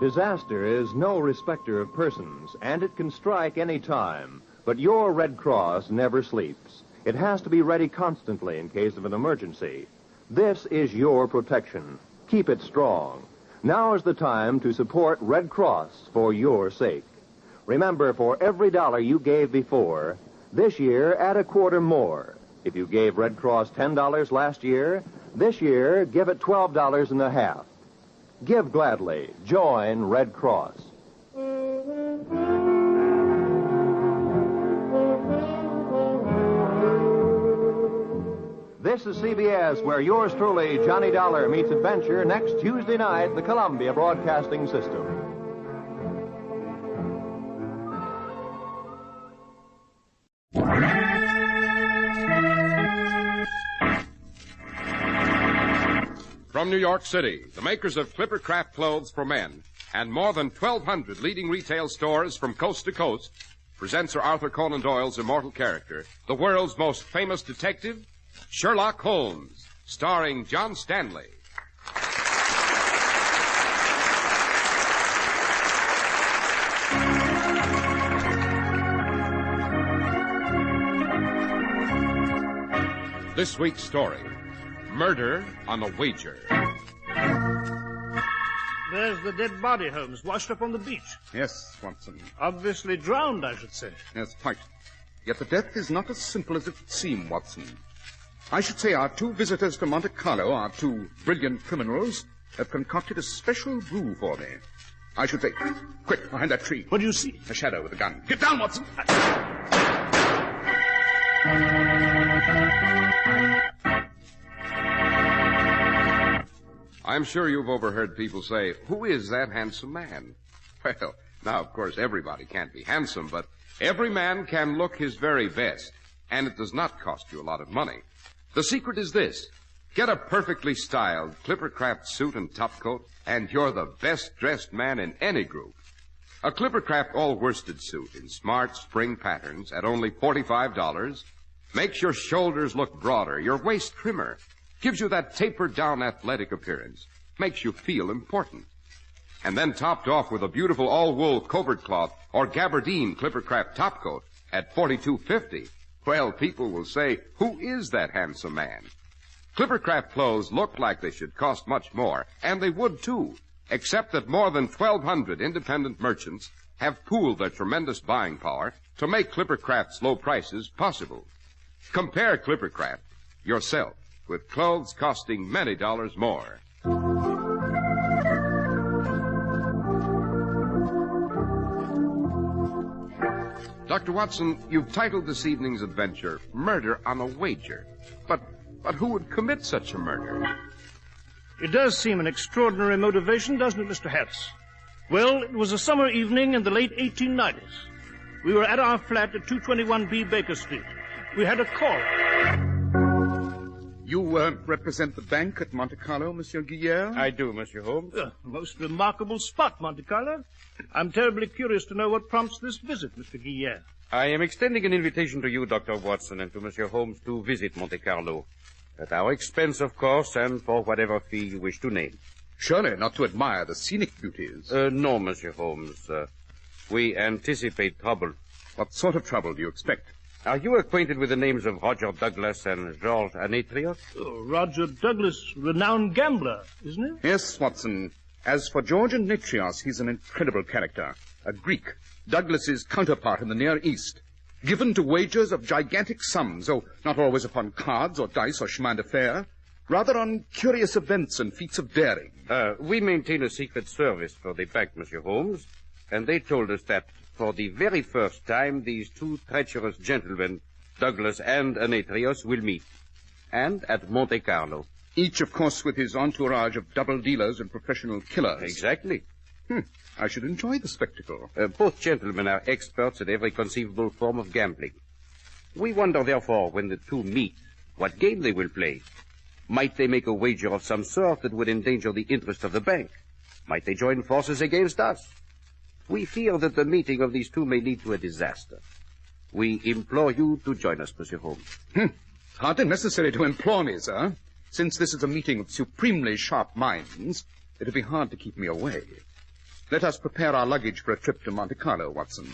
Disaster is no respecter of persons, and it can strike any time. But your Red Cross never sleeps. It has to be ready constantly in case of an emergency. This is your protection. Keep it strong. Now is the time to support Red Cross for your sake. Remember, for every dollar you gave before, this year add a quarter more. If you gave Red Cross $10 last year, this year give it $12.50. Give gladly. Join Red Cross. This is CBS, where yours truly, Johnny Dollar, meets adventure next Tuesday night, the Columbia Broadcasting System. From New York City, the makers of Clippercraft clothes for men and more than 1,200 leading retail stores from coast to coast present Sir Arthur Conan Doyle's immortal character, the world's most famous detective, Sherlock Holmes, starring John Stanley. This week's story, Murder on a Wager. There's the dead body, Holmes, washed up on the beach. Yes, Watson. Obviously drowned, I should say. Yes, quite. Yet the death is not as simple as it would seem, Watson. I should say our two visitors from Monte Carlo, our two brilliant criminals, have concocted a special brew for me. I should say. Quick, behind that tree. What do you see? A shadow with a gun. Get down, Watson. I'm sure you've overheard people say, "Who is that handsome man?" Well, now, of course, everybody can't be handsome, but every man can look his very best, and it does not cost you a lot of money. The secret is this. Get a perfectly styled Clippercraft suit and topcoat, and you're the best-dressed man in any group. A Clippercraft all-worsted suit in smart spring patterns at only $45 makes your shoulders look broader, your waist trimmer, gives you that tapered-down athletic appearance, makes you feel important. And then topped off with a beautiful all-wool covert cloth or gabardine Clippercraft topcoat at $42.50. Well, people will say, "Who is that handsome man?" Clippercraft clothes look like they should cost much more, and they would too, except that more than 1,200 independent merchants have pooled their tremendous buying power to make Clippercraft's low prices possible. Compare Clippercraft yourself with clothes costing many dollars more. Dr. Watson, you've titled this evening's adventure, Murder on a Wager. But who would commit such a murder? It does seem an extraordinary motivation, doesn't it, Mr. Hertz? Well, it was a summer evening in the late 1890s. We were at our flat at 221B Baker Street. We had a call. You represent the bank at Monte Carlo, Monsieur Guillere? I do, Monsieur Holmes. Most remarkable spot, Monte Carlo. I'm terribly curious to know what prompts this visit, Mr. Guillere. I am extending an invitation to you, Dr. Watson, and to Monsieur Holmes to visit Monte Carlo. At our expense, of course, and for whatever fee you wish to name. Surely not to admire the scenic beauties. No, Monsieur Holmes. We anticipate trouble. What sort of trouble do you expect? Are you acquainted with the names of Roger Douglas and Georges Anetrios? Oh, Roger Douglas, renowned gambler, isn't he? Yes, Watson. As for George Anetrios, he's an incredible character. A Greek, Douglas's counterpart in the Near East. Given to wagers of gigantic sums, though not always upon cards or dice or chemin de fer, rather on curious events and feats of daring. We maintain a secret service for the bank, Monsieur Holmes, and they told us that for the very first time these two treacherous gentlemen, Douglas and Anetrios, will meet. And at Monte Carlo. Each, of course, with his entourage of double dealers and professional killers. Exactly. I should enjoy the spectacle. Both gentlemen are experts at every conceivable form of gambling. We wonder, therefore, when the two meet, what game they will play. Might they make a wager of some sort that would endanger the interest of the bank? Might they join forces against us? We fear that the meeting of these two may lead to a disaster. We implore you to join us, Monsieur Holmes. Hardly necessary to implore me, sir. Since this is a meeting of supremely sharp minds, it'll be hard to keep me away. Let us prepare our luggage for a trip to Monte Carlo, Watson.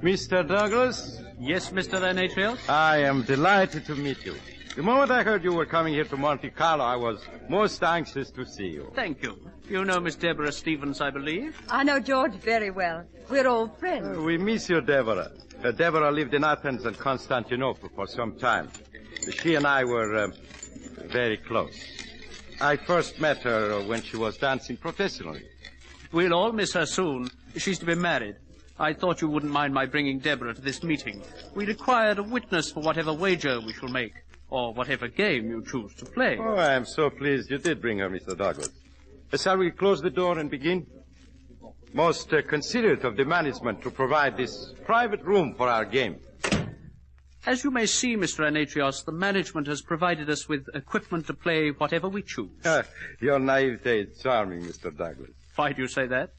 Mr. Douglas? Yes, Mr. Anetrios? I am delighted to meet you. The moment I heard you were coming here to Monte Carlo, I was most anxious to see you. Thank you. You know Miss Deborah Stevens, I believe? I know George very well. We're old friends. We miss you, Deborah. Deborah lived in Athens and Constantinople for some time. She and I were very close. I first met her when she was dancing professionally. We'll all miss her soon. She's to be married. I thought you wouldn't mind my bringing Deborah to this meeting. We required a witness for whatever wager we shall make, or whatever game you choose to play. Oh, I am so pleased you did bring her, Mr. Douglas. Shall we close the door and begin? Most considerate of the management to provide this private room for our game. As you may see, Mr. Anetrios, the management has provided us with equipment to play whatever we choose. Your naivete is charming, Mr. Douglas. Why do you say that?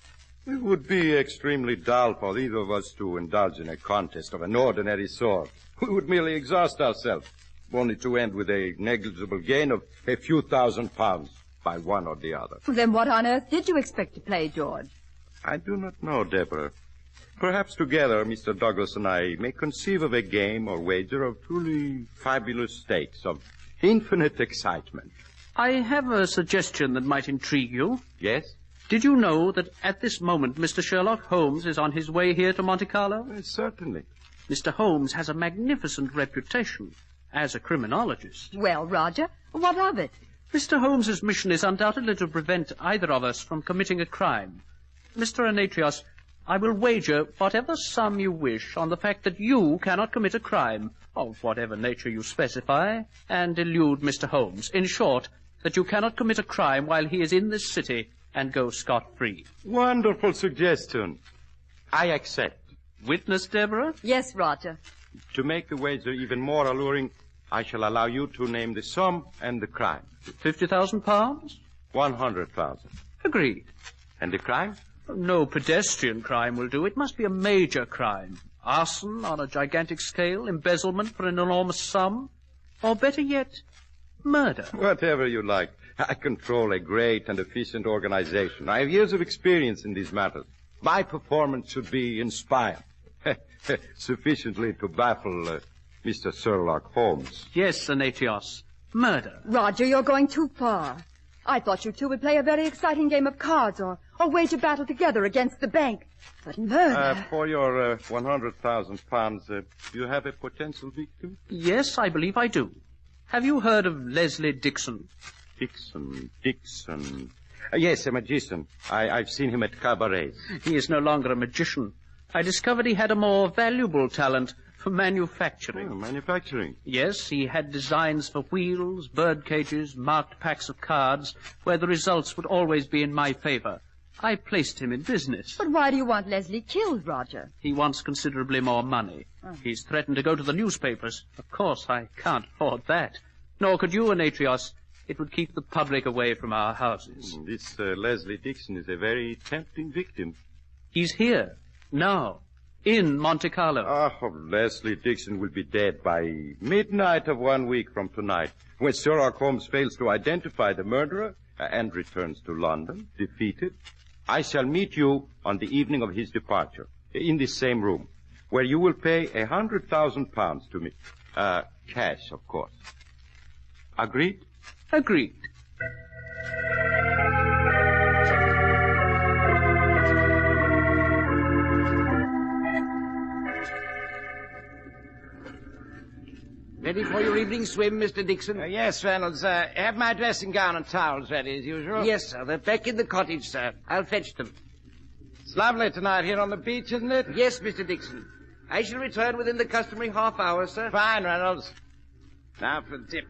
It would be extremely dull for either of us to indulge in a contest of an ordinary sort. We would merely exhaust ourselves, only to end with a negligible gain of a few £1,000 by one or the other. Then what on earth did you expect to play, George? I do not know, Deborah. Perhaps together, Mr. Douglas and I may conceive of a game or wager of truly fabulous stakes, of infinite excitement. I have a suggestion that might intrigue you. Yes? Did you know that at this moment Mr. Sherlock Holmes is on his way here to Monte Carlo? Certainly. Mr. Holmes has a magnificent reputation as a criminologist. Well, Roger, what of it? Mr. Holmes's mission is undoubtedly to prevent either of us from committing a crime. Mr. Anatrios, I will wager whatever sum you wish on the fact that you cannot commit a crime, of whatever nature you specify, and elude Mr. Holmes. In short, that you cannot commit a crime while he is in this city and go scot-free. Wonderful suggestion. I accept. Witness, Deborah? Yes, Roger. To make the wager even more alluring, I shall allow you to name the sum and the crime. £50,000? 100,000. Agreed. And the crime? No pedestrian crime will do. It must be a major crime. Arson on a gigantic scale, embezzlement for an enormous sum, or better yet, murder. Whatever you like. I control a great and efficient organization. I have years of experience in these matters. My performance should be inspired. Sufficiently to baffle Mr. Sherlock Holmes. Yes, Anatrios. Murder. Roger, you're going too far. I thought you two would play a very exciting game of cards or wage a battle together against the bank. But murder... For your £100,000, do you have a potential victim? Yes, I believe I do. Have you heard of Leslie Dixon? Dixon. Yes, a magician. I've seen him at cabarets. He is no longer a magician. I discovered he had a more valuable talent for manufacturing. Oh, manufacturing? Yes, he had designs for wheels, bird cages, marked packs of cards, where the results would always be in my favor. I placed him in business. But why do you want Leslie killed, Roger? He wants considerably more money. Oh. He's threatened to go to the newspapers. Of course, I can't afford that. Nor could you, Anatrios. It would keep the public away from our houses. This Leslie Dixon is a very tempting victim. He's here, now, in Monte Carlo. Oh, Leslie Dixon will be dead by midnight of 1 week from tonight, when Sherlock Holmes fails to identify the murderer and returns to London, defeated. I shall meet you on the evening of his departure, in this same room, where you will pay £100,000 to me. Cash, of course. Agreed? Agreed. Ready for your evening swim, Mr. Dixon? Yes, Reynolds. Have my dressing gown and towels ready, as usual. Yes, sir. They're back in the cottage, sir. I'll fetch them. It's lovely tonight here on the beach, isn't it? Yes, Mr. Dixon. I shall return within the customary half hour, sir. Fine, Reynolds. Now for a dip.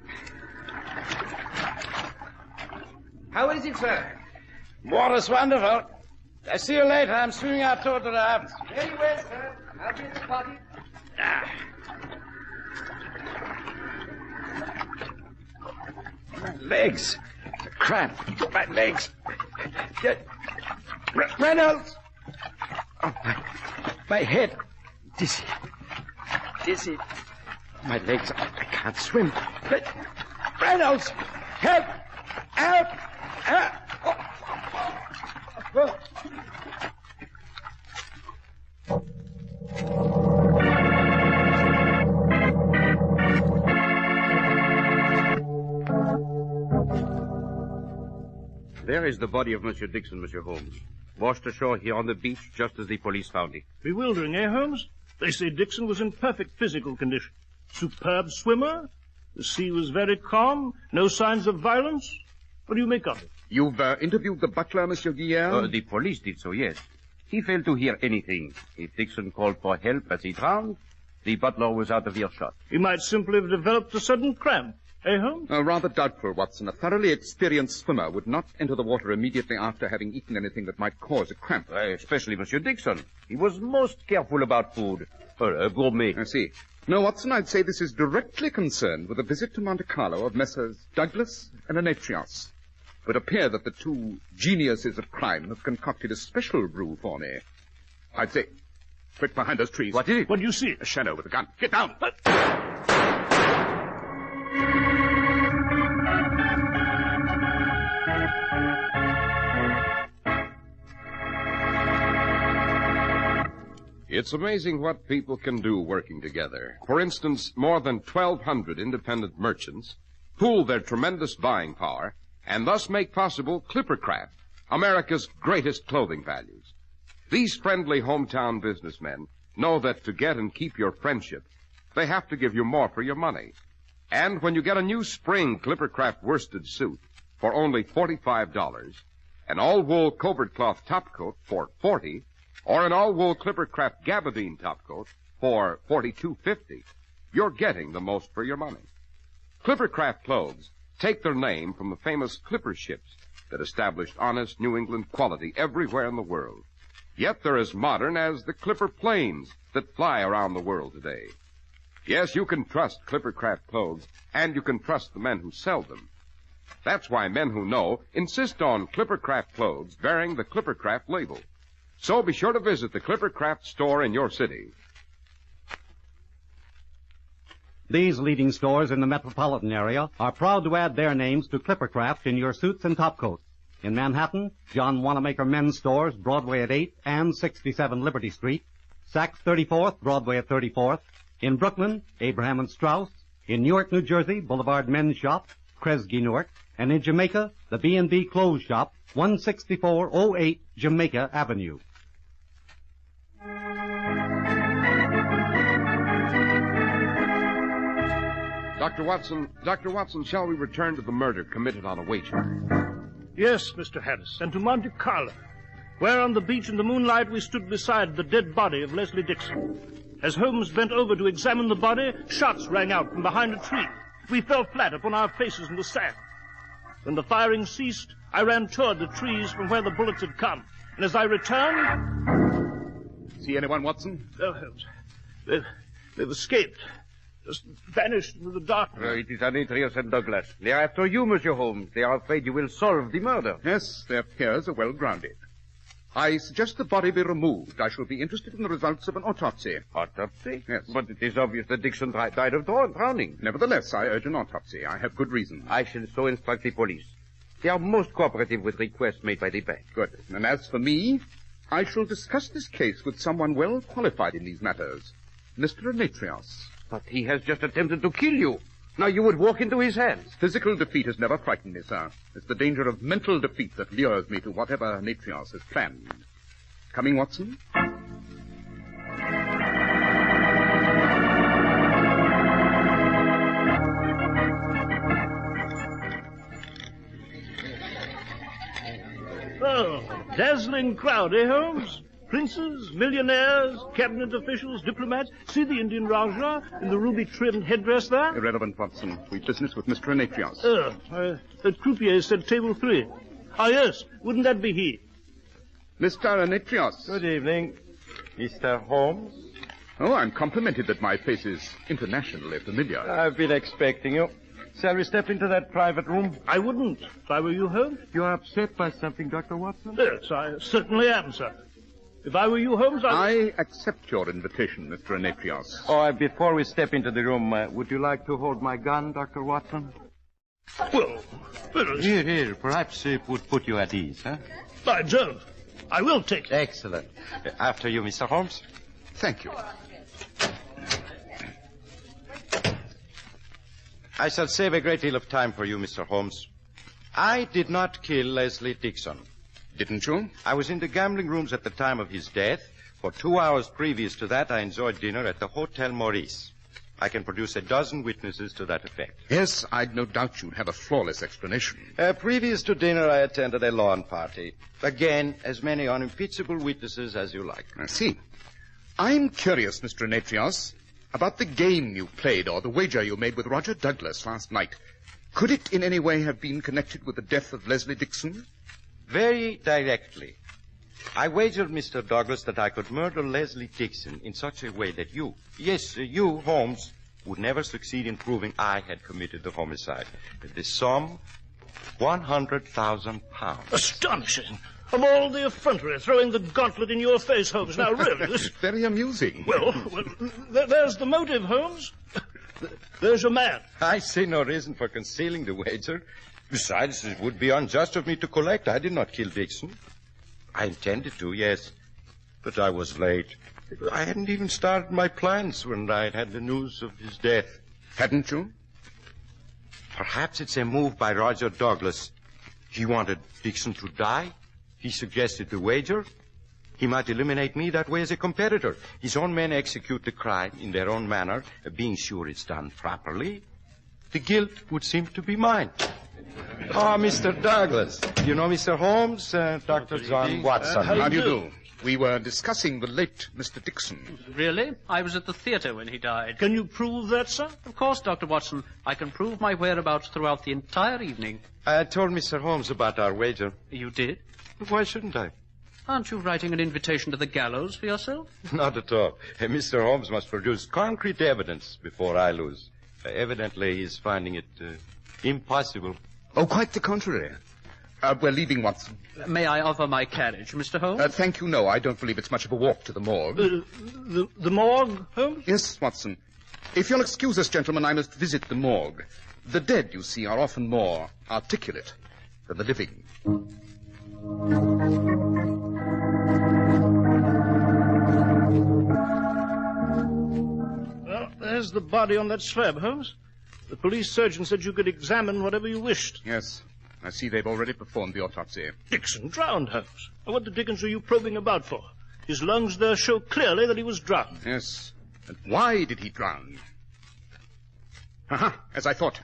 How is it, sir? Water's wonderful. I'll see you later. I'm swimming out toward the raft. Very well, sir. I'll be at the cottage. My legs. Cramp. My legs. Reynolds! Oh, my head. Dizzy. Dizzy. My legs. I can't swim. Reynolds! Help! Help! Help! Oh. There is the body of Monsieur Dixon, Monsieur Holmes. Washed ashore here on the beach just as the police found him. Bewildering, eh, Holmes? They say Dixon was in perfect physical condition. Superb swimmer. The sea was very calm. No signs of violence. What do you make of it? You've interviewed the butler, Monsieur Guillaume? The police did so, yes. He failed to hear anything. If Dixon called for help as he drowned, the butler was out of earshot. He might simply have developed a sudden cramp. Eh, Holmes? Rather doubtful, Watson. A thoroughly experienced swimmer would not enter the water immediately after having eaten anything that might cause a cramp. Especially Monsieur Dixon. He was most careful about food. A gourmet. I see. No, Watson, I'd say this is directly concerned with a visit to Monte Carlo of Messrs. Douglas and Anatrios. It would appear that the two geniuses of crime have concocted a special brew for me. I'd say, quick behind those trees. What is it? What do you see? A shadow with a gun. Get down! It's amazing what people can do working together. For instance, more than 1,200 independent merchants pool their tremendous buying power and thus make possible Clippercraft, America's greatest clothing values. These friendly hometown businessmen know that to get and keep your friendship, they have to give you more for your money. And when you get a new spring Clippercraft worsted suit for only $45, an all-wool covert cloth topcoat for $40, or an all-wool Clippercraft gabardine topcoat for $42.50, you're getting the most for your money. Clippercraft clothes take their name from the famous clipper ships that established honest New England quality everywhere in the world. Yet they're as modern as the clipper planes that fly around the world today. Yes, you can trust Clippercraft clothes, and you can trust the men who sell them. That's why men who know insist on Clippercraft clothes bearing the Clippercraft label. So be sure to visit the Clippercraft store in your city. These leading stores in the metropolitan area are proud to add their names to Clippercraft in your suits and topcoats. In Manhattan, John Wanamaker Men's Stores, Broadway at 8 and 67 Liberty Street. Saks 34th, Broadway at 34th. In Brooklyn, Abraham & Straus. In Newark, New Jersey, Boulevard Men's Shop, Kresge Newark. And in Jamaica, the B&B Clothes Shop, 16408 Jamaica Avenue. Dr. Watson, shall we return to the murder committed on a wager? Yes, Mr. Harris, and to Monte Carlo, where on the beach in the moonlight we stood beside the dead body of Leslie Dixon. As Holmes bent over to examine the body, shots rang out from behind a tree. We fell flat upon our faces in the sand. When the firing ceased, I ran toward the trees from where the bullets had come. And as I returned... See anyone, Watson? No, Holmes. They've escaped. Just vanished into the darkness. It is Demetrius and Douglas. They are after you, Monsieur Holmes. They are afraid you will solve the murder. Yes, their fears are well grounded. I suggest the body be removed. I shall be interested in the results of an autopsy. Autopsy? Yes. But it is obvious that Dixon died of drowning. Nevertheless, I urge an autopsy. I have good reason. I shall so instruct the police. They are most cooperative with requests made by the bank. Good. And as for me, I shall discuss this case with someone well qualified in these matters. Mr. Demetrius. But he has just attempted to kill you. Now you would walk into his hands. Physical defeat has never frightened me, sir. It's the danger of mental defeat that lures me to whatever Demetrius has planned. Coming, Watson? Oh, dazzling crowd, eh, Holmes? Princes, millionaires, cabinet officials, diplomats. See the Indian Rajah in the ruby-trimmed headdress there? Irrelevant, Watson. We've business with Mr. Demetrius. That croupier said table 3. Ah, yes. Wouldn't that be he? Mr. Demetrius. Good evening. Mr. Holmes? Oh, I'm complimented that my face is internationally familiar. I've been expecting you. Shall we step into that private room? I wouldn't, if I were you, Holmes. You are upset by something, Dr. Watson? Yes, I certainly am, sir. If I were you, Holmes, I accept your invitation, Mr. Demetrius. Oh, before we step into the room, would you like to hold my gun, Dr. Watson? Well, Here. Perhaps it would put you at ease, huh? By Jove. I will take it. Excellent. After you, Mr. Holmes. Thank you. I shall save a great deal of time for you, Mr. Holmes. I did not kill Leslie Dixon. Didn't you? I was in the gambling rooms at the time of his death. For 2 hours previous to that, I enjoyed dinner at the Hotel Maurice. I can produce a dozen witnesses to that effect. Yes, I'd no doubt you'd have a flawless explanation. Previous to dinner, I attended a lawn party. Again, as many unimpeachable witnesses as you like. I see. I'm curious, Mr. Demetrius, about the game you played or the wager you made with Roger Douglas last night. Could it in any way have been connected with the death of Leslie Dixon? Very directly. I wagered, Mr. Douglas, that I could murder Leslie Dixon in such a way that you, Holmes, would never succeed in proving I had committed the homicide. The sum, £100,000. Astonishing. Of all the effrontery throwing the gauntlet in your face, Holmes. Now, really, this... It's very amusing. Well, there's the motive, Holmes. There's your man. I see no reason for concealing the wager. Besides, it would be unjust of me to collect. I did not kill Dixon. I intended to, yes, but I was late. I hadn't even started my plans when I had the news of his death. Hadn't you? Perhaps it's a move by Roger Douglas. He wanted Dixon to die. He suggested the wager. He might eliminate me that way as a competitor. His own men execute the crime in their own manner, being sure it's done properly. The guilt would seem to be mine. Ah, Mr. Douglas. You know Mr. Holmes, Dr. John Watson. How do you do? We were discussing the late Mr. Dixon. Really? I was at the theater when he died. Can you prove that, sir? Of course, Dr. Watson. I can prove my whereabouts throughout the entire evening. I told Mr. Holmes about our wager. You did? Why shouldn't I? Aren't you writing an invitation to the gallows for yourself? Not at all. Mr. Holmes must produce concrete evidence before I lose. Evidently, he's finding it impossible. Oh, quite the contrary. We're leaving, Watson. May I offer my carriage, Mr. Holmes? Thank you, no. I don't believe it's much of a walk to the morgue. The morgue, Holmes? Yes, Watson. If you'll excuse us, gentlemen, I must visit the morgue. The dead, you see, are often more articulate than the living. Well, there's the body on that slab, Holmes. The police surgeon said you could examine whatever you wished. Yes. I see they've already performed the autopsy. Dixon drowned, Holmes. What the dickens are you probing about for? His lungs there show clearly that he was drowned. Yes. And why did he drown? Aha, as I thought.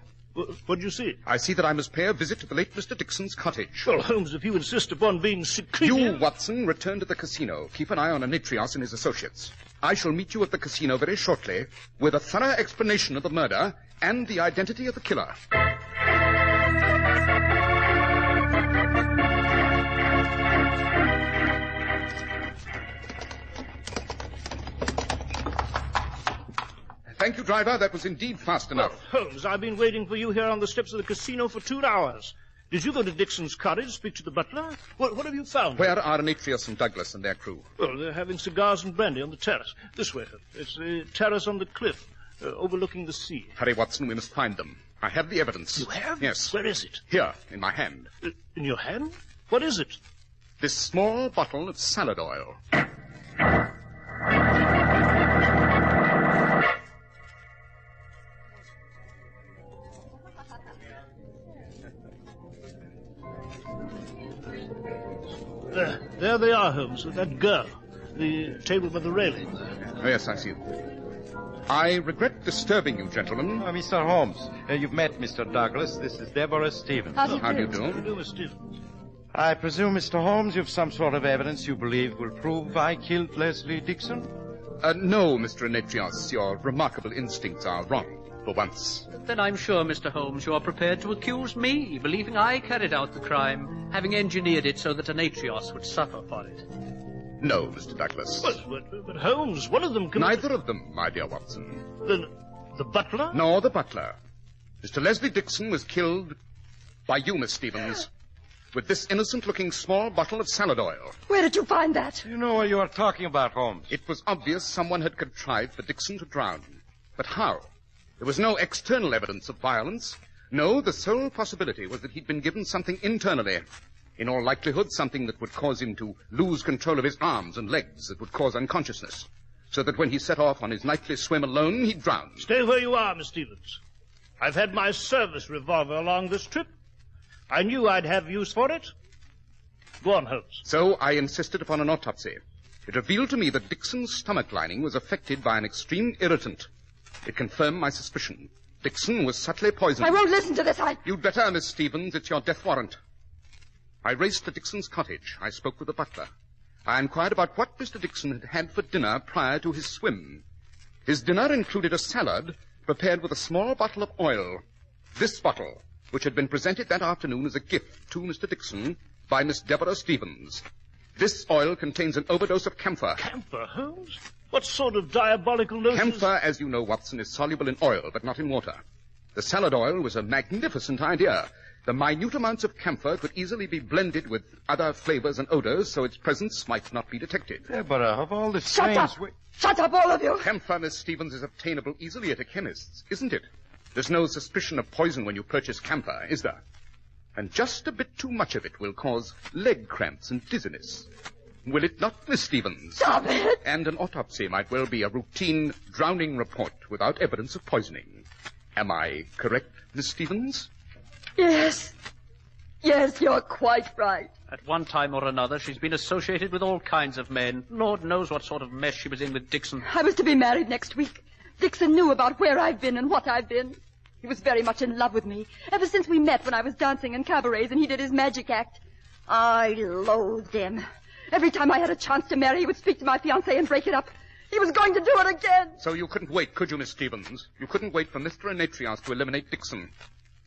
What'd you see? I see that I must pay a visit to the late Mr. Dixon's cottage. Well, Holmes, if you insist upon being secretive... You, Watson, return to the casino. Keep an eye on Anetrios and his associates. I shall meet you at the casino very shortly with a thorough explanation of the murder and the identity of the killer. Thank you, driver. That was indeed fast enough. Holmes, I've been waiting for you here on the steps of the casino for 2 hours. Did you go to Dixon's cottage, speak to the butler? What have you found? Where are Anetrios and Douglas and their crew? Well, they're having cigars and brandy on the terrace. This way. It's the terrace on the cliff, overlooking the sea. Hurry, Watson. We must find them. I have the evidence. You have? Yes. Where is it? Here, in my hand. In your hand? What is it? This small bottle of salad oil. There they are, Holmes, with that girl. The table by the railing. Oh, yes, I see them. I regret disturbing you, gentlemen. Mr. Holmes, you've met Mr. Douglas. This is Deborah Stevens. How do you do? How do you do, Miss Stevens? I presume, Mr. Holmes, you've some sort of evidence you believe will prove I killed Leslie Dixon? No, Mr. Anetrios. Your remarkable instincts are wrong, for once. Then I'm sure, Mr. Holmes, you are prepared to accuse me, believing I carried out the crime, having engineered it so that Anetrios would suffer for it. No, Mr. Douglas. But Holmes, one of them... Neither of them, my dear Watson. Then the butler? Nor the butler. Mr. Leslie Dixon was killed by you, Miss Stevens, with this innocent-looking small bottle of salad oil. Where did you find that? You know what you are talking about, Holmes. It was obvious someone had contrived for Dixon to drown. But how? There was no external evidence of violence. No, the sole possibility was that he'd been given something internally. In all likelihood, something that would cause him to lose control of his arms and legs, that would cause unconsciousness. So that when he set off on his nightly swim alone, he'd drown. Stay where you are, Miss Stevens. I've had my service revolver along this trip. I knew I'd have use for it. Go on, Holmes. So I insisted upon an autopsy. It revealed to me that Dixon's stomach lining was affected by an extreme irritant. It confirmed my suspicion. Dixon was subtly poisoned. I won't listen to this. You'd better, Miss Stevens. It's your death warrant. I raced to Dixon's cottage. I spoke with the butler. I inquired about what Mr. Dixon had had for dinner prior to his swim. His dinner included a salad prepared with a small bottle of oil. This bottle, which had been presented that afternoon as a gift to Mr. Dixon by Miss Deborah Stevens. This oil contains an overdose of camphor. Camphor, Holmes? What sort of diabolical notion? Camphor, as you know, Watson, is soluble in oil, but not in water. The salad oil was a magnificent idea. The minute amounts of camphor could easily be blended with other flavors and odors, so its presence might not be detected. But of all the Shut up! Shut up, all of you! Camphor, Miss Stevens, is obtainable easily at a chemist's, isn't it? There's no suspicion of poison when you purchase camphor, is there? And just a bit too much of it will cause leg cramps and dizziness. Will it not, Miss Stevens? Stop it! And an autopsy might well be a routine drowning report without evidence of poisoning. Am I correct, Miss Stevens? Yes. Yes, you're quite right. At one time or another, she's been associated with all kinds of men. Lord knows what sort of mess she was in with Dixon. I was to be married next week. Dixon knew about where I've been and what I've been. He was very much in love with me, ever since we met when I was dancing in cabarets and he did his magic act. I loathed him. Every time I had a chance to marry, he would speak to my fiancée and break it up. He was going to do it again. So you couldn't wait, could you, Miss Stevens? You couldn't wait for Mr. Anetrios to eliminate Dixon.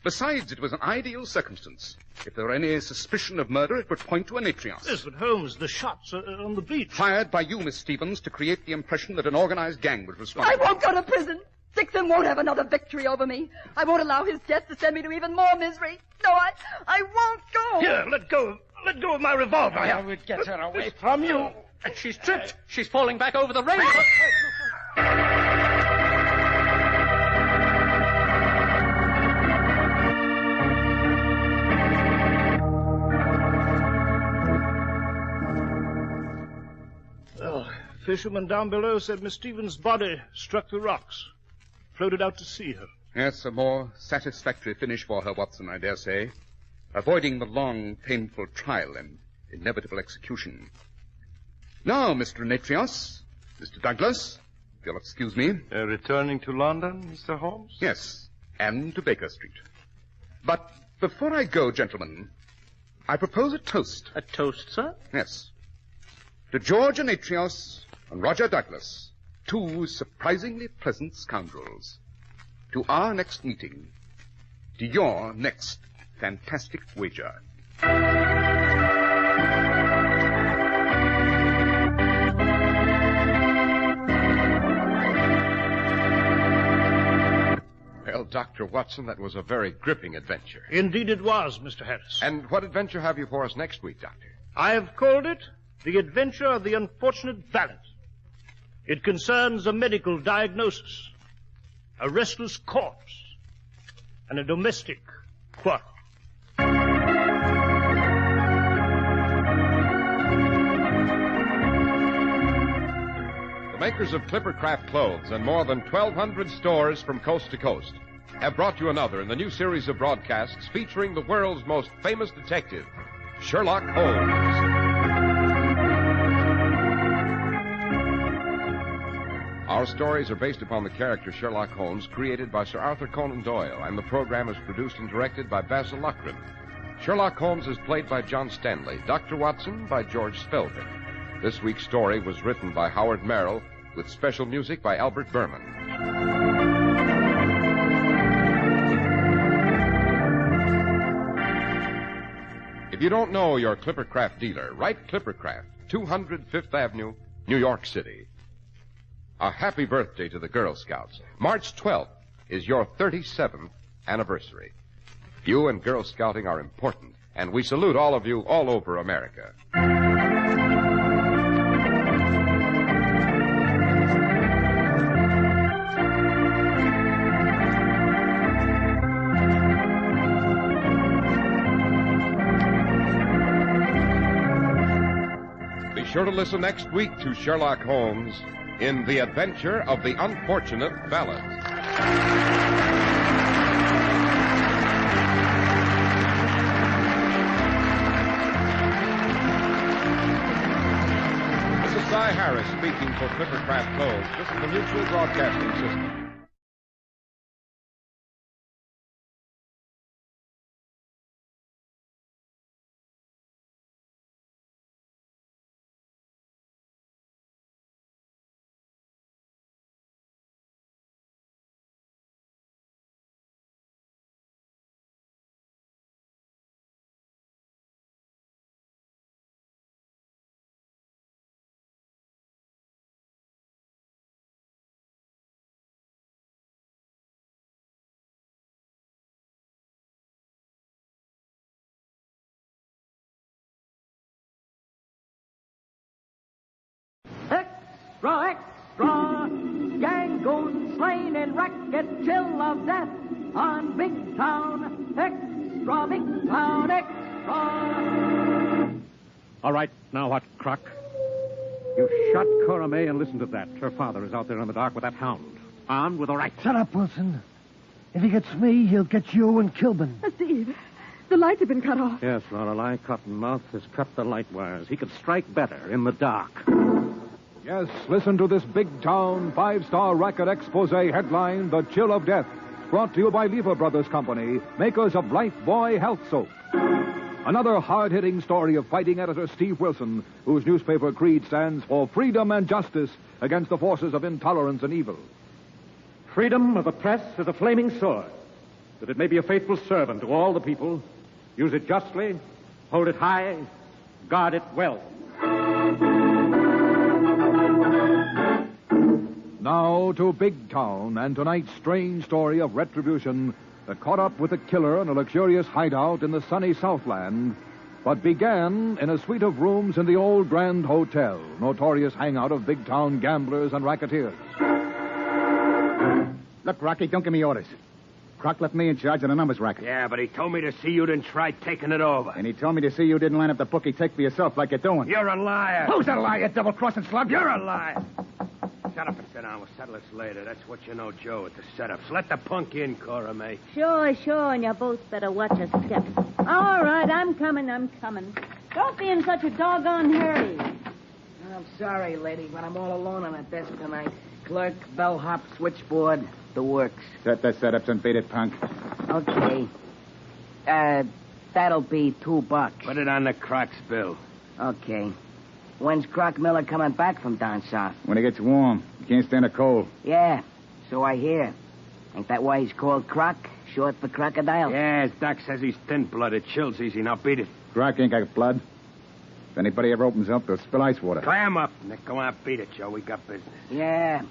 Besides, it was an ideal circumstance. If there were any suspicion of murder, it would point to Anetrios. Yes, but Holmes, the shots are on the beach. Fired by you, Miss Stevens, to create the impression that an organized gang was responsible. I won't go to prison. Dixon won't have another victory over me. I won't allow his death to send me to even more misery. No, I won't go. Here, let go of my revolver. I will get her away from you. And she's tripped. She's falling back over the rail. Well, fisherman down below said Miss Stevens' body struck the rocks. Floated out to see her. Yes, a more satisfactory finish for her, Watson, I dare say. Avoiding the long, painful trial and inevitable execution. Now, Mr. Anetrios, Mr. Douglas, if you'll excuse me. Returning to London, Mr. Holmes? Yes, and to Baker Street. But before I go, gentlemen, I propose a toast. A toast, sir? Yes. To George Anetrios and Roger Douglas, two surprisingly pleasant scoundrels. To our next meeting. To your next fantastic wager. Well, Dr. Watson, that was a very gripping adventure. Indeed it was, Mr. Harris. And what adventure have you for us next week, Doctor? I have called it The Adventure of the Unfortunate Valet. It concerns a medical diagnosis, a restless corpse, and a domestic quarrel. The makers of Clippercraft clothes and more than 1,200 stores from coast to coast have brought you another in the new series of broadcasts featuring the world's most famous detective, Sherlock Holmes. Our stories are based upon the character Sherlock Holmes created by Sir Arthur Conan Doyle, and the program is produced and directed by Basil Loughrane. Sherlock Holmes is played by John Stanley, Dr. Watson by George Spelvin. This week's story was written by Howard Merrill with special music by Albert Berman. If you don't know your Clippercraft dealer, write Clippercraft, 200 Fifth Avenue, New York City. A happy birthday to the Girl Scouts. March 12th is your 37th anniversary. You and Girl Scouting are important, and we salute all of you all over America. Be sure to listen next week to Sherlock Holmes in The Adventure of the Unfortunate Valet. This is Cy Harris speaking for Clippercraft Clothes. This is the Mutual Broadcasting System. Extra, extra, gang goes slain in racket chill of death on Big Town. Extra, Big Town, extra. All right, now what, Croc? You shot Cora May, and listen to that. Her father is out there in the dark with that hound, armed with a rifle. Shut up, Wilson. If he gets me, he'll get you and Kilburn. Steve, The lights have been cut off. Yes, Lorelei, Cottonmouth has cut the light wires. He could strike better in the dark. Yes, listen to this big-town, five-star racket expose headline, The Chill of Death, brought to you by Lever Brothers Company, makers of Lifebuoy Health Soap. Another hard-hitting story of fighting editor Steve Wilson, whose newspaper creed stands for freedom and justice against the forces of intolerance and evil. Freedom of the press is a flaming sword, that it may be a faithful servant to all the people. Use it justly, hold it high, guard it well. Now to Big Town and tonight's strange story of retribution that caught up with the killer in a luxurious hideout in the sunny Southland, but began in a suite of rooms in the old Grand Hotel, notorious hangout of big town gamblers and racketeers. Look, Rocky, don't give me orders. Croc left me in charge of the numbers racket. Yeah, but he told me to see you didn't try taking it over. And he told me to see you didn't line up the bookie take for yourself like you're doing. You're a liar. Who's a liar, double-crossing slug? You're a liar. Shut up and sit down. We'll settle this later. That's what you know, Joe, at the setups. Let the punk in, Cora May. Sure, and you both better watch your steps. All right, I'm coming. Don't be in such a doggone hurry. I'm sorry, lady, but I'm all alone on a desk tonight. Clerk, bellhop, switchboard, the works. Set the setups and beat it, punk. Okay. That'll be $2. Put it on the Croc's bill. Okay. When's Croc Miller coming back from down south? When it gets warm. You can't stand the cold. Yeah, so I hear. Ain't that why he's called Croc? Short for crocodile? Yeah, his doc says he's thin-blooded. Chills easy. Now beat it. Croc ain't got blood. If anybody ever opens up, they'll spill ice water. Clam up, Nick. Go on, beat it, Joe. We got business. Yeah,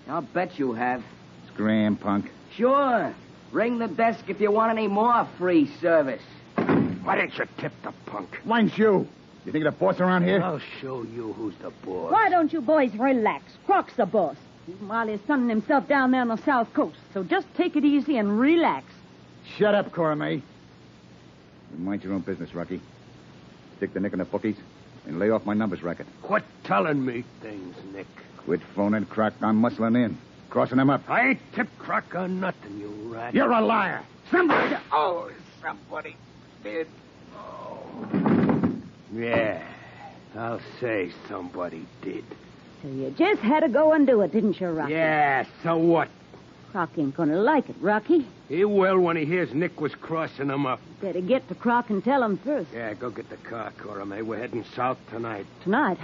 I'll bet you have. Scram, punk. Sure. Ring the desk if you want any more free service. Why didn't you tip the punk? Mine's you. You think you're the boss around here? I'll show you who's the boss. Why don't you boys relax? Croc's the boss. Even while he's sunning himself down there on the South Coast. So just take it easy and relax. Shut up, Cora May. You mind your own business, Rocky. Stick the nick in the bookies and lay off my numbers racket. Quit telling me things, Nick. Quit phoning, Croc. I'm muscling in. Crossing them up. I ain't tipped Croc on nothing, you rat. You're a liar. Somebody did. Yeah, I'll say somebody did. So you just had to go and do it, didn't you, Rocky? Yeah, so what? Croc ain't gonna like it, Rocky. He will when he hears Nick was crossing him up. Better get to Croc and tell him first. Yeah, go get the car, Cora May. We're heading south tonight. Tonight?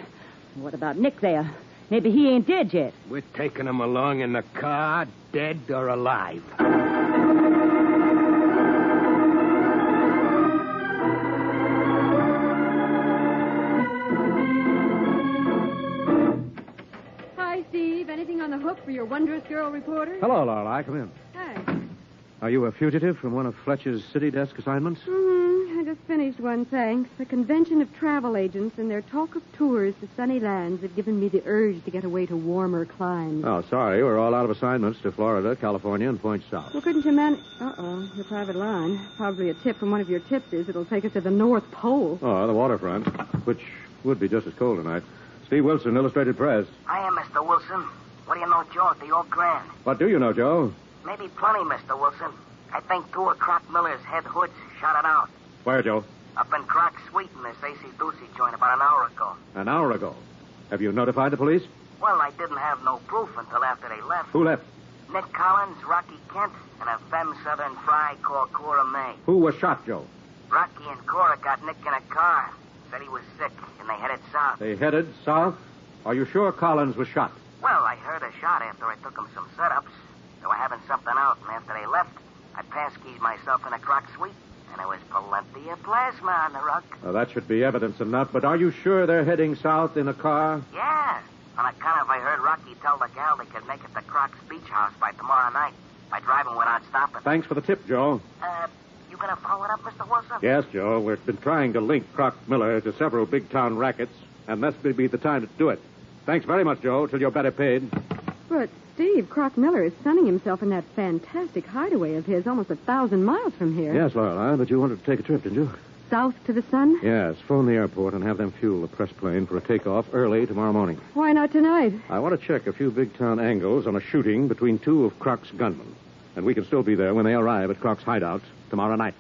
What about Nick there? Maybe he ain't dead yet. We're taking him along in the car, dead or alive. Hi, Steve. Anything on the hook for your wondrous girl reporter? Hello, Lorelei. Come in. Hi. Are you a fugitive from one of Fletcher's city desk assignments? I just finished one, thanks. The Convention of Travel Agents and their talk of tours to sunny lands have given me the urge to get away to warmer climes. Oh, sorry. We're all out of assignments to Florida, California, and points south. Well, couldn't you Uh-oh, your private line. Probably a tip from one of your tipsters. It'll take us to the North Pole. Oh, the waterfront, which would be just as cold tonight. Steve Wilson, Illustrated Press. I am Mr. Wilson. What do you know, Joe, at the Old Grand? What do you know, Joe? Maybe plenty, Mr. Wilson. I think two of Croc Miller's head hoods shot it out. Where, Joe? Up in Croc's suite in this AC-Doocy joint about an hour ago. An hour ago. Have you notified the police? Well, I didn't have no proof until after they left. Who left? Nick Collins, Rocky Kent, and a femme southern fry called Cora May. Who was shot, Joe? Rocky and Cora got Nick in a car. Said he was sick, and they headed south. They headed south? Are you sure Collins was shot? Well, I heard a shot after I took him some setups. They were having something out, and after they left, I pass-keyed myself in a Croc suite, and there was plenty of plasma on the rug. Well, that should be evidence enough, but are you sure they're heading south in a car? Yeah. On account of I heard Rocky tell the gal they could make it to Croc's beach house by tomorrow night, by driving without stopping. Thanks for the tip, Joe. You gonna follow it up, Mr. Wilson? Yes, Joe. We've been trying to link Croc Miller to several big-town rackets, and this may be the time to do it. Thanks very much, Joe, till you're better paid. But, Steve, Croc Miller is sunning himself in that fantastic hideaway of his almost 1,000 miles from here. Yes, Lorelei, but you wanted to take a trip, didn't you? South to the sun? Yes. Phone the airport and have them fuel the press plane for a takeoff early tomorrow morning. Why not tonight? I want to check a few big-town angles on a shooting between two of Croc's gunmen. And we can still be there when they arrive at Croc's hideout tomorrow night.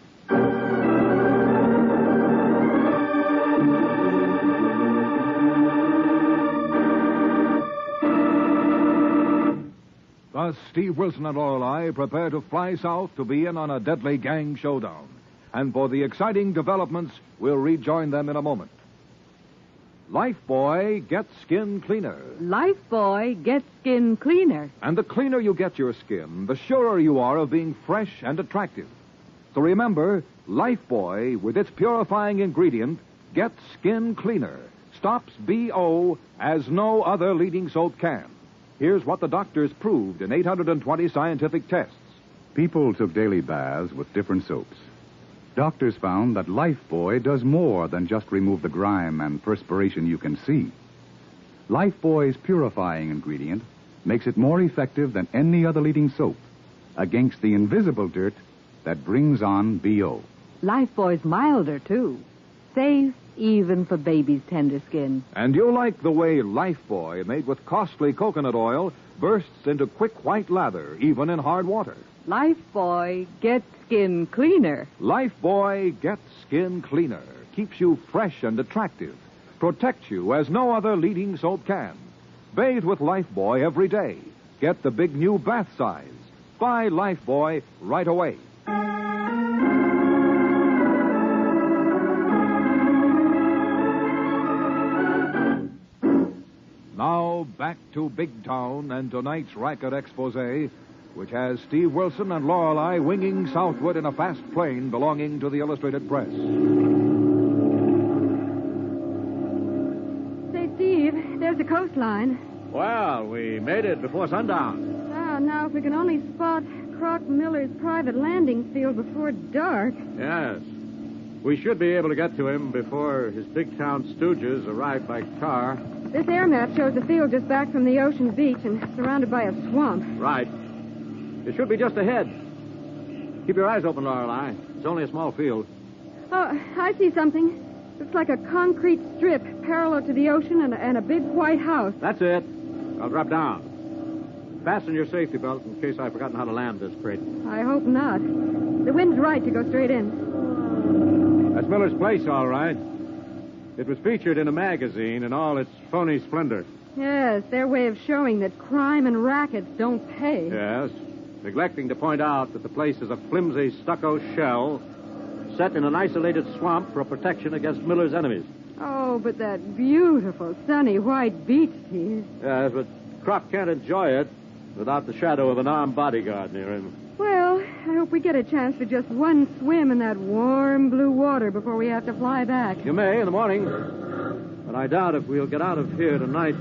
Thus, Steve Wilson and Lorelei prepare to fly south to be in on a deadly gang showdown. And for the exciting developments, we'll rejoin them in a moment. Lifebuoy gets skin cleaner. Lifebuoy gets skin cleaner. And the cleaner you get your skin, the surer you are of being fresh and attractive. So remember, Lifebuoy, with its purifying ingredient, gets skin cleaner. Stops BO as no other leading soap can. Here's what the doctors proved in 820 scientific tests. People took daily baths with different soaps. Doctors found that Lifebuoy does more than just remove the grime and perspiration you can see. Lifebuoy's purifying ingredient makes it more effective than any other leading soap against the invisible dirt that brings on BO. Lifebuoy's milder, too. Safe even for baby's tender skin. And you'll like the way Lifebuoy, made with costly coconut oil, bursts into quick white lather, even in hard water. Lifebuoy gets skin cleaner. Lifebuoy gets skin cleaner. Keeps you fresh and attractive. Protects you as no other leading soap can. Bathe with Lifebuoy every day. Get the big new bath size. Buy Lifebuoy right away. Now, back to Big Town and tonight's racket expose, which has Steve Wilson and Lorelei winging southward in a fast plane belonging to the Illustrated Press. Say, Steve, there's the coastline. Well, we made it before sundown. Now, if we can only spot Croc Miller's private landing field before dark. Yes. We should be able to get to him before his big town stooges arrive by car. This air map shows the field just back from the ocean beach and surrounded by a swamp. Right. It should be just ahead. Keep your eyes open, Lorelei. It's only a small field. Oh, I see something. Looks like a concrete strip parallel to the ocean and a big white house. That's it. I'll drop down. Fasten your safety belt in case I've forgotten how to land this crate. I hope not. The wind's right to go straight in. That's Miller's place, all right. It was featured in a magazine in all its phony splendor. Yes, their way of showing that crime and rackets don't pay. Yes, neglecting to point out that the place is a flimsy stucco shell set in an isolated swamp for protection against Miller's enemies. Oh, but that beautiful, sunny white beach, Steve. Yes, but Croc can't enjoy it without the shadow of an armed bodyguard near him. Well, I hope we get a chance for just one swim in that warm blue water before we have to fly back. You may in the morning, but I doubt if we'll get out of here tonight,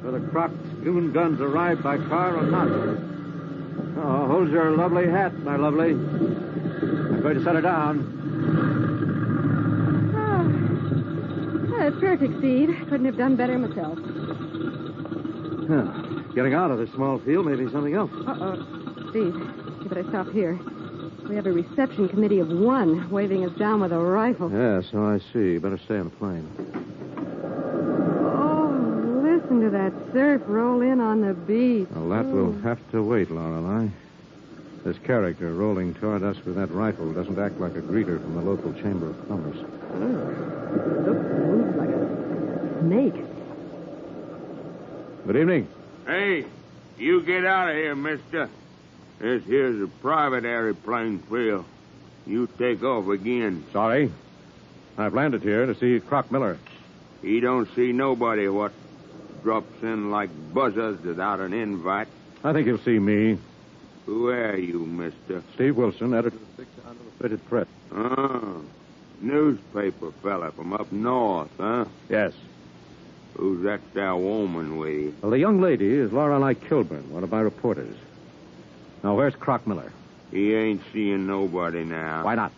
whether Croc's goon guns arrive by car or not. Oh, hold your lovely hat, my lovely. I'm going to set her down. Oh, that's perfect, Steve. Couldn't have done better myself. Getting out of this small field may be something else. Uh-oh. Steve, you better stop here. We have a reception committee of one waving us down with a rifle. Yes, so I see. Better stay on the plane. Oh, listen to that surf roll in on the beach. Well, that will have to wait, Lorelei. This character rolling toward us with that rifle doesn't act like a greeter from the local Chamber of Commerce. Moves like a snake. Good evening. Hey, you get out of here, mister. This here's a private airplane field. You take off again. Sorry. I've landed here to see Croc Miller. He don't see nobody what drops in like buzzards without an invite. I think he'll see me. Who are you, mister? Steve Wilson, editor of the Big Town Illustrated Press. Oh, newspaper fella from up north, huh? Yes. Who's that there woman with you? Well, the young lady is Lorelei Kilburn, one of my reporters. Now, where's Croc Miller? He ain't seeing nobody now. Why not?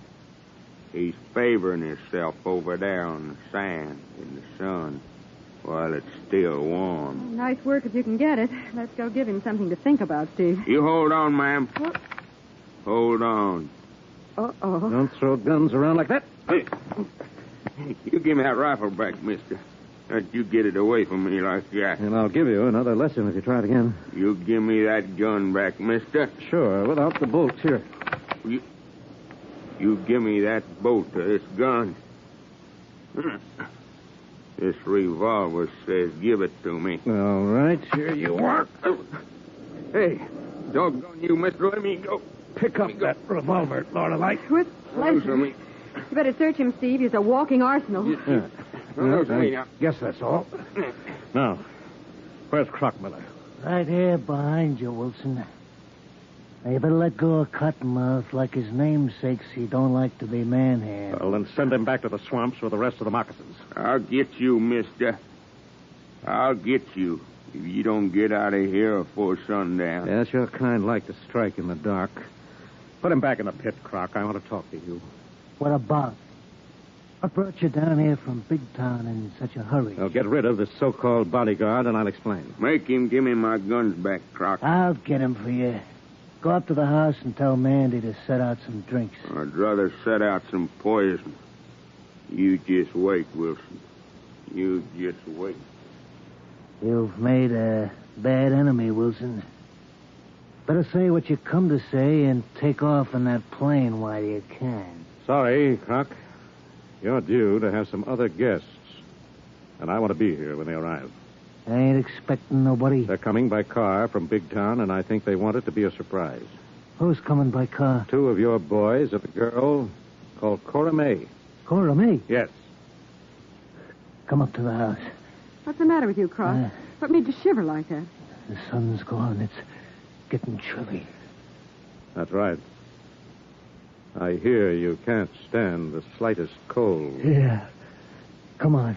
He's favoring himself over there on the sand in the sun while it's still warm. Nice work if you can get it. Let's go give him something to think about, Steve. You hold on, ma'am. What? Hold on. Uh-oh. Don't throw guns around like that. Hey. You give me that rifle back, mister. Don't you get it away from me like that. And I'll give you another lesson if you try it again. You give me that gun back, mister. Sure, without the bolt here. You give me that bolt to this gun. This revolver says give it to me. All right, here you are. Hey, doggone you, mister. Let me go. Pick up that revolver, Lorelei. With pleasure. You better search him, Steve. He's a walking arsenal. Yeah. I guess that's all. Now, where's Crockmiller? Right here behind you, Wilson. Now, you better let go of Cottonmouth. Like his namesakes, he don't like to be manhandled. Well, then send him back to the swamps with the rest of the moccasins. I'll get you, mister. I'll get you if you don't get out of here before sundown. Yes, your kind like to strike in the dark. Put him back in the pit, Croc. I want to talk to you. What about? What brought you down here from Big Town in such a hurry? Well, get rid of this so-called bodyguard, and I'll explain. Make him give me my guns back, Croc. I'll get him for you. Go up to the house and tell Mandy to set out some drinks. I'd rather set out some poison. You just wait, Wilson. You just wait. You've made a bad enemy, Wilson. Better say what you come to say and take off in that plane while you can. Sorry, Croc. You're due to have some other guests. And I want to be here when they arrive. I ain't expecting nobody. They're coming by car from Big Town, and I think they want it to be a surprise. Who's coming by car? 2 of your boys and a girl called Cora May. Cora May? Yes. Come up to the house. What's the matter with you, Croc? What made you shiver like that? The sun's gone. It's getting chilly. That's right. I hear you can't stand the slightest cold. Yeah. Come on.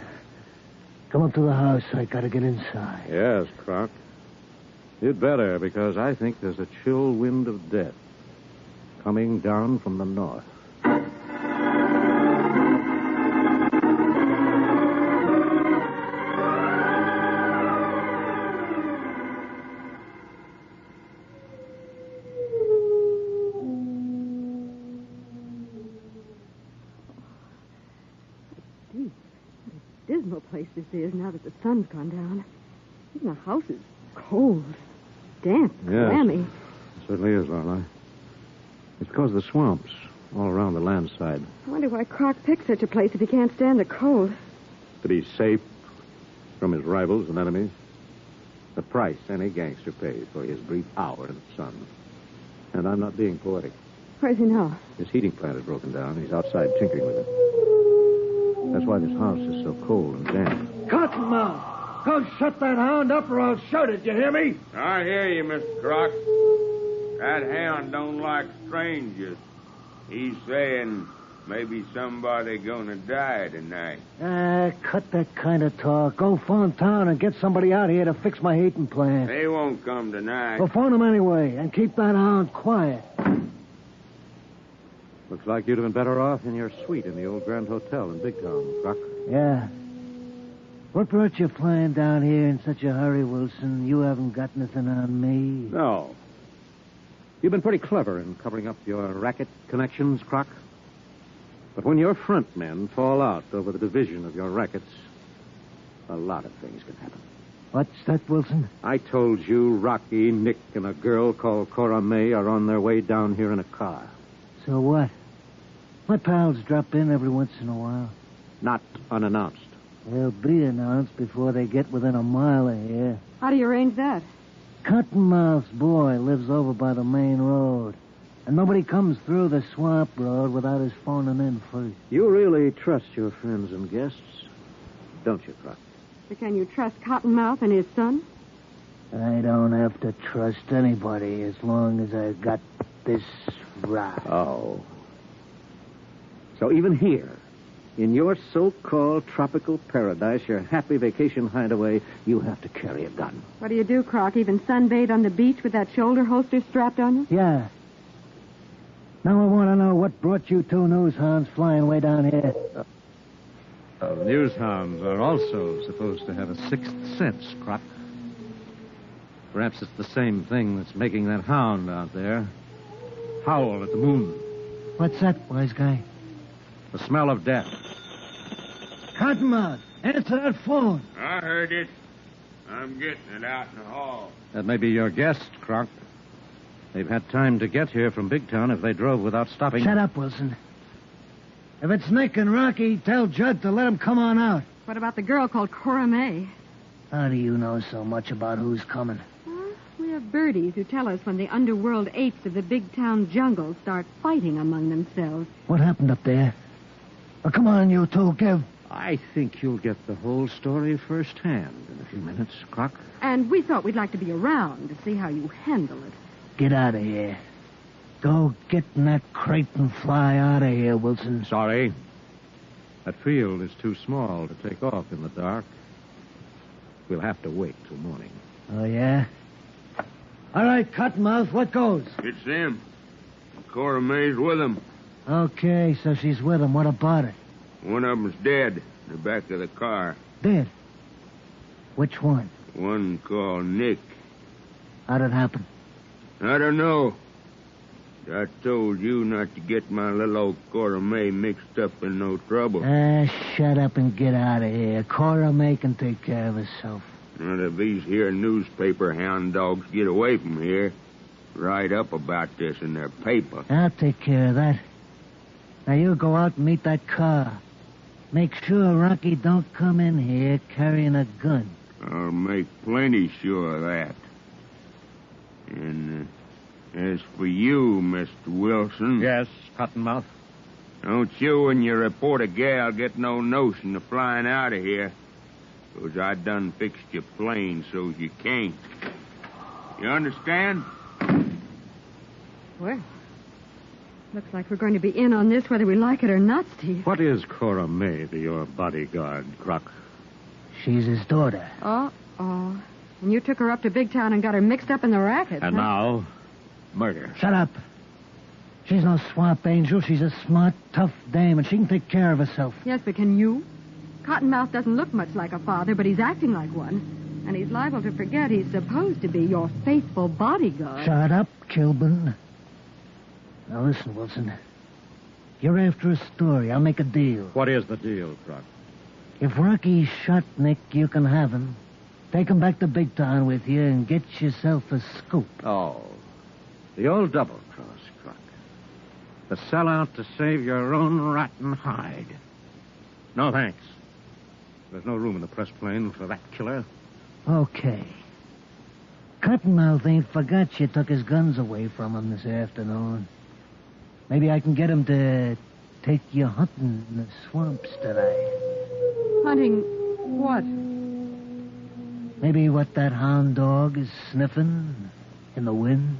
Come up to the house. I gotta get inside. Yes, Croc. You'd better, because I think there's a chill wind of death coming down from the north. Dismal place this is now that the sun's gone down. Even the house is cold, damp, Yes. clammy. It certainly is, Lorelei. It's because of the swamps all around the land side. I wonder why Croc picked such a place if he can't stand the cold. To be safe from his rivals and enemies. The price any gangster pays for his brief hour in the sun. And I'm not being poetic. Where's he now? His heating plant has broken down. He's outside tinkering with it. That's why this house is so cold and damp. Cottonmouth! Go shut that hound up or I'll shoot it. You hear me? I hear you, Mr. Croc. That hound don't like strangers. He's saying maybe somebody gonna die tonight. Cut that kind of talk. Go phone town and get somebody out here to fix my heating plant. They won't come tonight. Well, phone them anyway and keep that hound quiet. Looks like you'd have been better off in your suite in the old Grand Hotel in Big Town, Croc. Yeah. What brought you flying down here in such a hurry, Wilson? You haven't got nothing on me. No. You've been pretty clever in covering up your racket connections, Croc. But when your front men fall out over the division of your rackets, a lot of things can happen. What's that, Wilson? I told you Rocky, Nick, and a girl called Cora May are on their way down here in a car. So what? My pals drop in every once in a while. Not unannounced. They'll be announced before they get within a mile of here. How do you arrange that? Cottonmouth's boy lives over by the main road. And nobody comes through the swamp road without his phoning in first. You really trust your friends and guests, don't you, Croc? But can you trust Cottonmouth and his son? I don't have to trust anybody as long as I got this right. Oh. So even here, in your so-called tropical paradise, your happy vacation hideaway, you have to carry a gun. What do you do, Croc? Even sunbathe on the beach with that shoulder holster strapped on you? Yeah. Now I want to know what brought you 2 news hounds flying way down here. News hounds are also supposed to have a 6th sense, Croc. Perhaps it's the same thing that's making that hound out there howl at the moon. What's that, wise guy? The smell of death. Cottonmouth, answer that phone. I heard it. I'm getting it out in the hall. That may be your guest, Croc. They've had time to get here from Big Town if they drove without stopping. Shut up, Wilson. If it's Nick and Rocky, tell Judd to let them come on out. What about the girl called Cora May? How do you know so much about who's coming? We have birdies who tell us when the underworld apes of the big town jungle start fighting among themselves. What happened up there? Oh, come on, you two, give. I think you'll get the whole story firsthand in a few minutes, Croc. And we thought we'd like to be around to see how you handle it. Get out of here. Go get in that crate and fly out of here, Wilson. Sorry. That field is too small to take off in the dark. We'll have to wait till morning. Oh, yeah? All right, Cottonmouth, what goes? It's them. Cora May's with them. Okay, so she's with him. What about it? One of them's dead in the back of the car. Dead? Which one? One called Nick. How'd it happen? I don't know. I told you not to get my little old Cora May mixed up in no trouble. Shut up and get out of here. Cora May can take care of herself. Well, if these here newspaper hound dogs get away from here, write up about this in their paper. I'll take care of that. Now you go out and meet that car. Make sure Rocky don't come in here carrying a gun. I'll make plenty sure of that. And as for you, Mr. Wilson... Yes, Cottonmouth? Don't you and your reporter gal get no notion of flying out of here. Because I done fixed your plane so's you can't. You understand? Well, looks like we're going to be in on this whether we like it or not, Steve. What is Cora May to your bodyguard, Croc? She's his daughter. Oh. And you took her up to Big Town and got her mixed up in the racket. And now, murder. Shut up. She's no swamp angel. She's a smart, tough dame, and she can take care of herself. Yes, but can you? Cottonmouth doesn't look much like a father, but he's acting like one. And he's liable to forget he's supposed to be your faithful bodyguard. Shut up, Kilburn. Now listen, Wilson. You're after a story. I'll make a deal. What is the deal, Croc? If Rocky shot Nick, you can have him. Take him back to Big Town with you and get yourself a scoop. Oh, the old double-cross, Croc. The sellout to save your own rotten hide. No, thanks. There's no room in the press plane for that killer. Okay. Cottonmouth ain't forgot you took his guns away from him this afternoon. Maybe I can get him to take you hunting in the swamps today. Hunting what? Maybe what that hound dog is sniffing in the wind.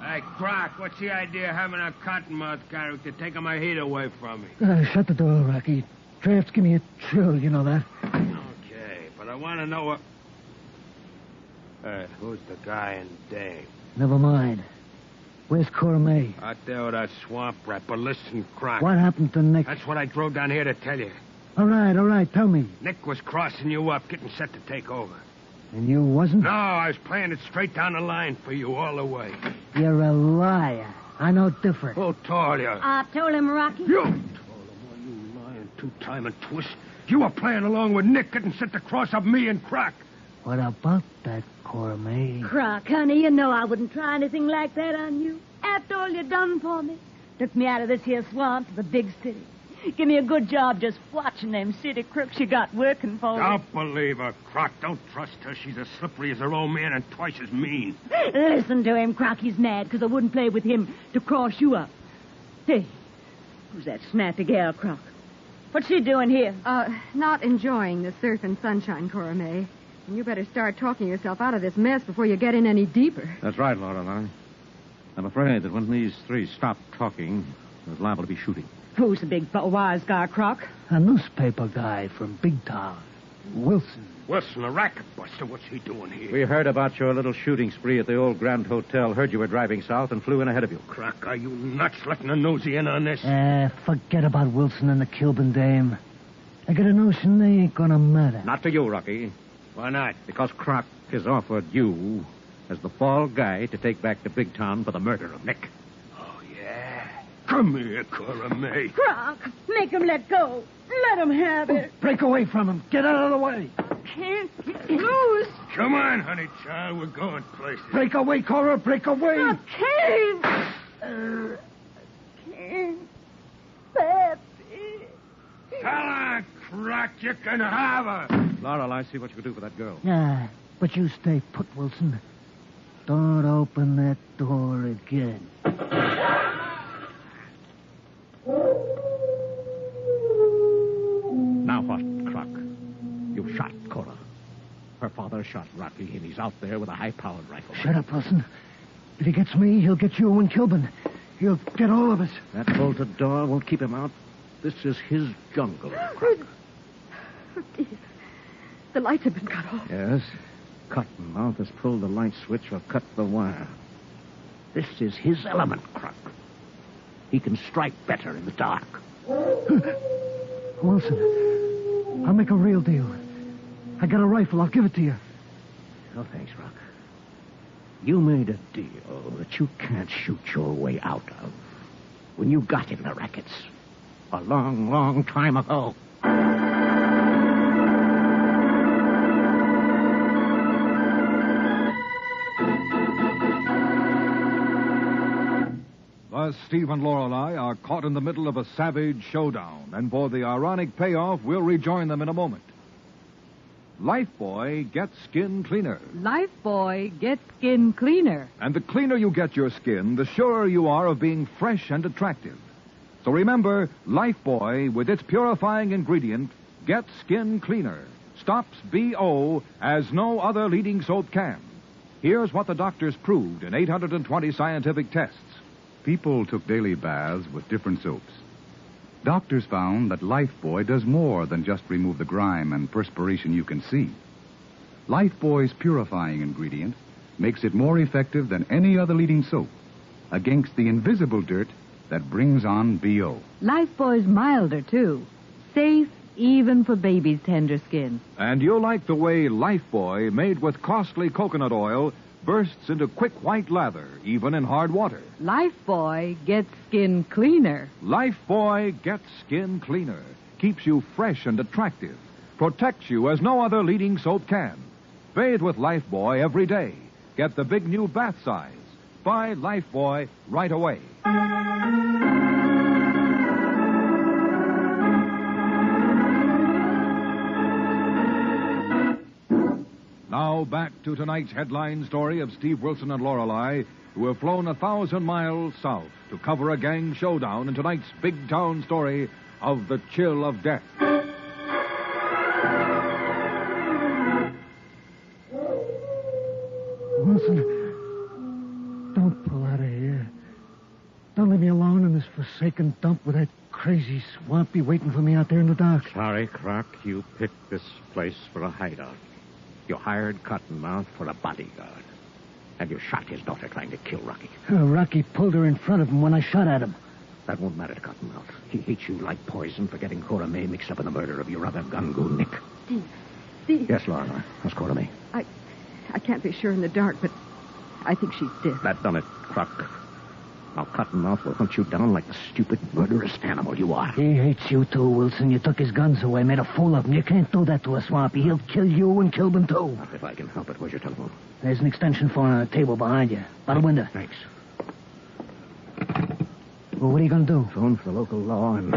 Hey, Croc, what's the idea of having a Cottonmouth character taking my heat away from me? Shut the door, Rocky. Drafts give me a chill, you know that. Okay, but I want to know what... who's the guy in Dave? Never mind. Where's Cora May? Out there with that swamp rat. But listen, Croc. What happened to Nick? That's what I drove down here to tell you. All right, tell me. Nick was crossing you up, getting set to take over. And you wasn't? No, I was playing it straight down the line for you all the way. You're a liar. I know different. Who told you? I told him, Rocky. You told him, you lying two-timing twist. You were playing along with Nick, getting set to cross up me and Croc. What about that, Cora May? Croc, honey, you know I wouldn't try anything like that on you. After all you done for me. Took me out of this here swamp to the big city. Give me a good job just watching them city crooks you got working for you. Don't believe her, Croc. Don't trust her. She's as slippery as her old man and twice as mean. Listen to him, Croc. He's mad because I wouldn't play with him to cross you up. Hey, who's that snappy gal, Croc? What's she doing here? Not enjoying the surf and sunshine, Cora May. And you better start talking yourself out of this mess before you get in any deeper. That's right, Lorelei. I'm afraid that when these three stop talking, there's liable to be shooting. Who's the big wise guy, Croc? A newspaper guy from Big Town. Wilson. Wilson, a racket buster. What's he doing here? We heard about your little shooting spree at the old Grand Hotel, heard you were driving south, and flew in ahead of you. Croc, are you nuts letting a nosy in on this? Forget about Wilson and the Kilburn dame. I got a notion they ain't gonna matter. Not to you, Rocky. Why not? Because Croc has offered you as the fall guy to take back to Big Town for the murder of Nick. Oh, yeah? Come here, Cora May. Croc, make him let go. Let him have it. Break away from him. Get out of the way. can't get loose. Come on, honey child. We're going places. Break away, Cora. Break away. I can't. Can't. Pappy. Come on, Croc. You can have her. Laurel, I see what you can do for that girl. Yeah, but you stay put, Wilson. Don't open that door again. Now what, Croc? You shot Cora. Her father shot Rocky, and he's out there with a high-powered rifle. Shut up, Wilson. If he gets me, he'll get you and Kilburn. He'll get all of us. That bolted door won't keep him out. This is his jungle, Croc. The lights have been cut off. Yes. Cottonmouth has pulled the light switch or cut the wire. This is his element, Croc. He can strike better in the dark. Wilson, I'll make a real deal. I got a rifle. I'll give it to you. No, thanks, Rock. You made a deal that you can't shoot your way out of when you got in the rackets a long, long time ago. Thus, Steve and Lorelei are caught in the middle of a savage showdown, and for the ironic payoff, we'll rejoin them in a moment. Lifebuoy gets skin cleaner. Lifebuoy gets skin cleaner. And the cleaner you get your skin, the surer you are of being fresh and attractive. So remember, Lifebuoy, with its purifying ingredient, gets skin cleaner. Stops BO as no other leading soap can. Here's what the doctors proved in 820 scientific tests. People took daily baths with different soaps. Doctors found that Lifebuoy does more than just remove the grime and perspiration you can see. Lifebuoy's purifying ingredient makes it more effective than any other leading soap against the invisible dirt that brings on BO. Lifebuoy's milder, too. Safe even for baby's tender skin. And you'll like the way Lifebuoy, made with costly coconut oil, bursts into quick white lather, even in hard water. Lifebuoy gets skin cleaner. Lifebuoy gets skin cleaner. Keeps you fresh and attractive. Protects you as no other leading soap can. Bathe with Lifebuoy every day. Get the big new bath size. Buy Lifebuoy right away. Now back to tonight's headline story of Steve Wilson and Lorelei, who have flown 1,000 miles south to cover a gang showdown in tonight's big town story of the Chill of Death. Wilson, don't pull out of here. Don't leave me alone in this forsaken dump with that crazy swampy waiting for me out there in the dark. Sorry, Croc, you picked this place for a hideout. You hired Cottonmouth for a bodyguard. And you shot his daughter trying to kill Rocky. Rocky pulled her in front of him when I shot at him. That won't matter to Cottonmouth. He hates you like poison for getting Cora May mixed up in the murder of your other gun goon, Nick. Steve. Yes, Laura. How's Cora May? I can't be sure in the dark, but I think she's dead. That done it, Croc. Now Cottonmouth will hunt you down like the stupid, murderous animal you are. He hates you too, Wilson. You took his guns away, made a fool of him. You can't do that to a swampy. He'll kill you and Kilburn too. Not if I can help it. Where's your telephone? There's an extension phone on a table behind you. By the window. Thanks. Well, what are you going to do? Phone for the local law and...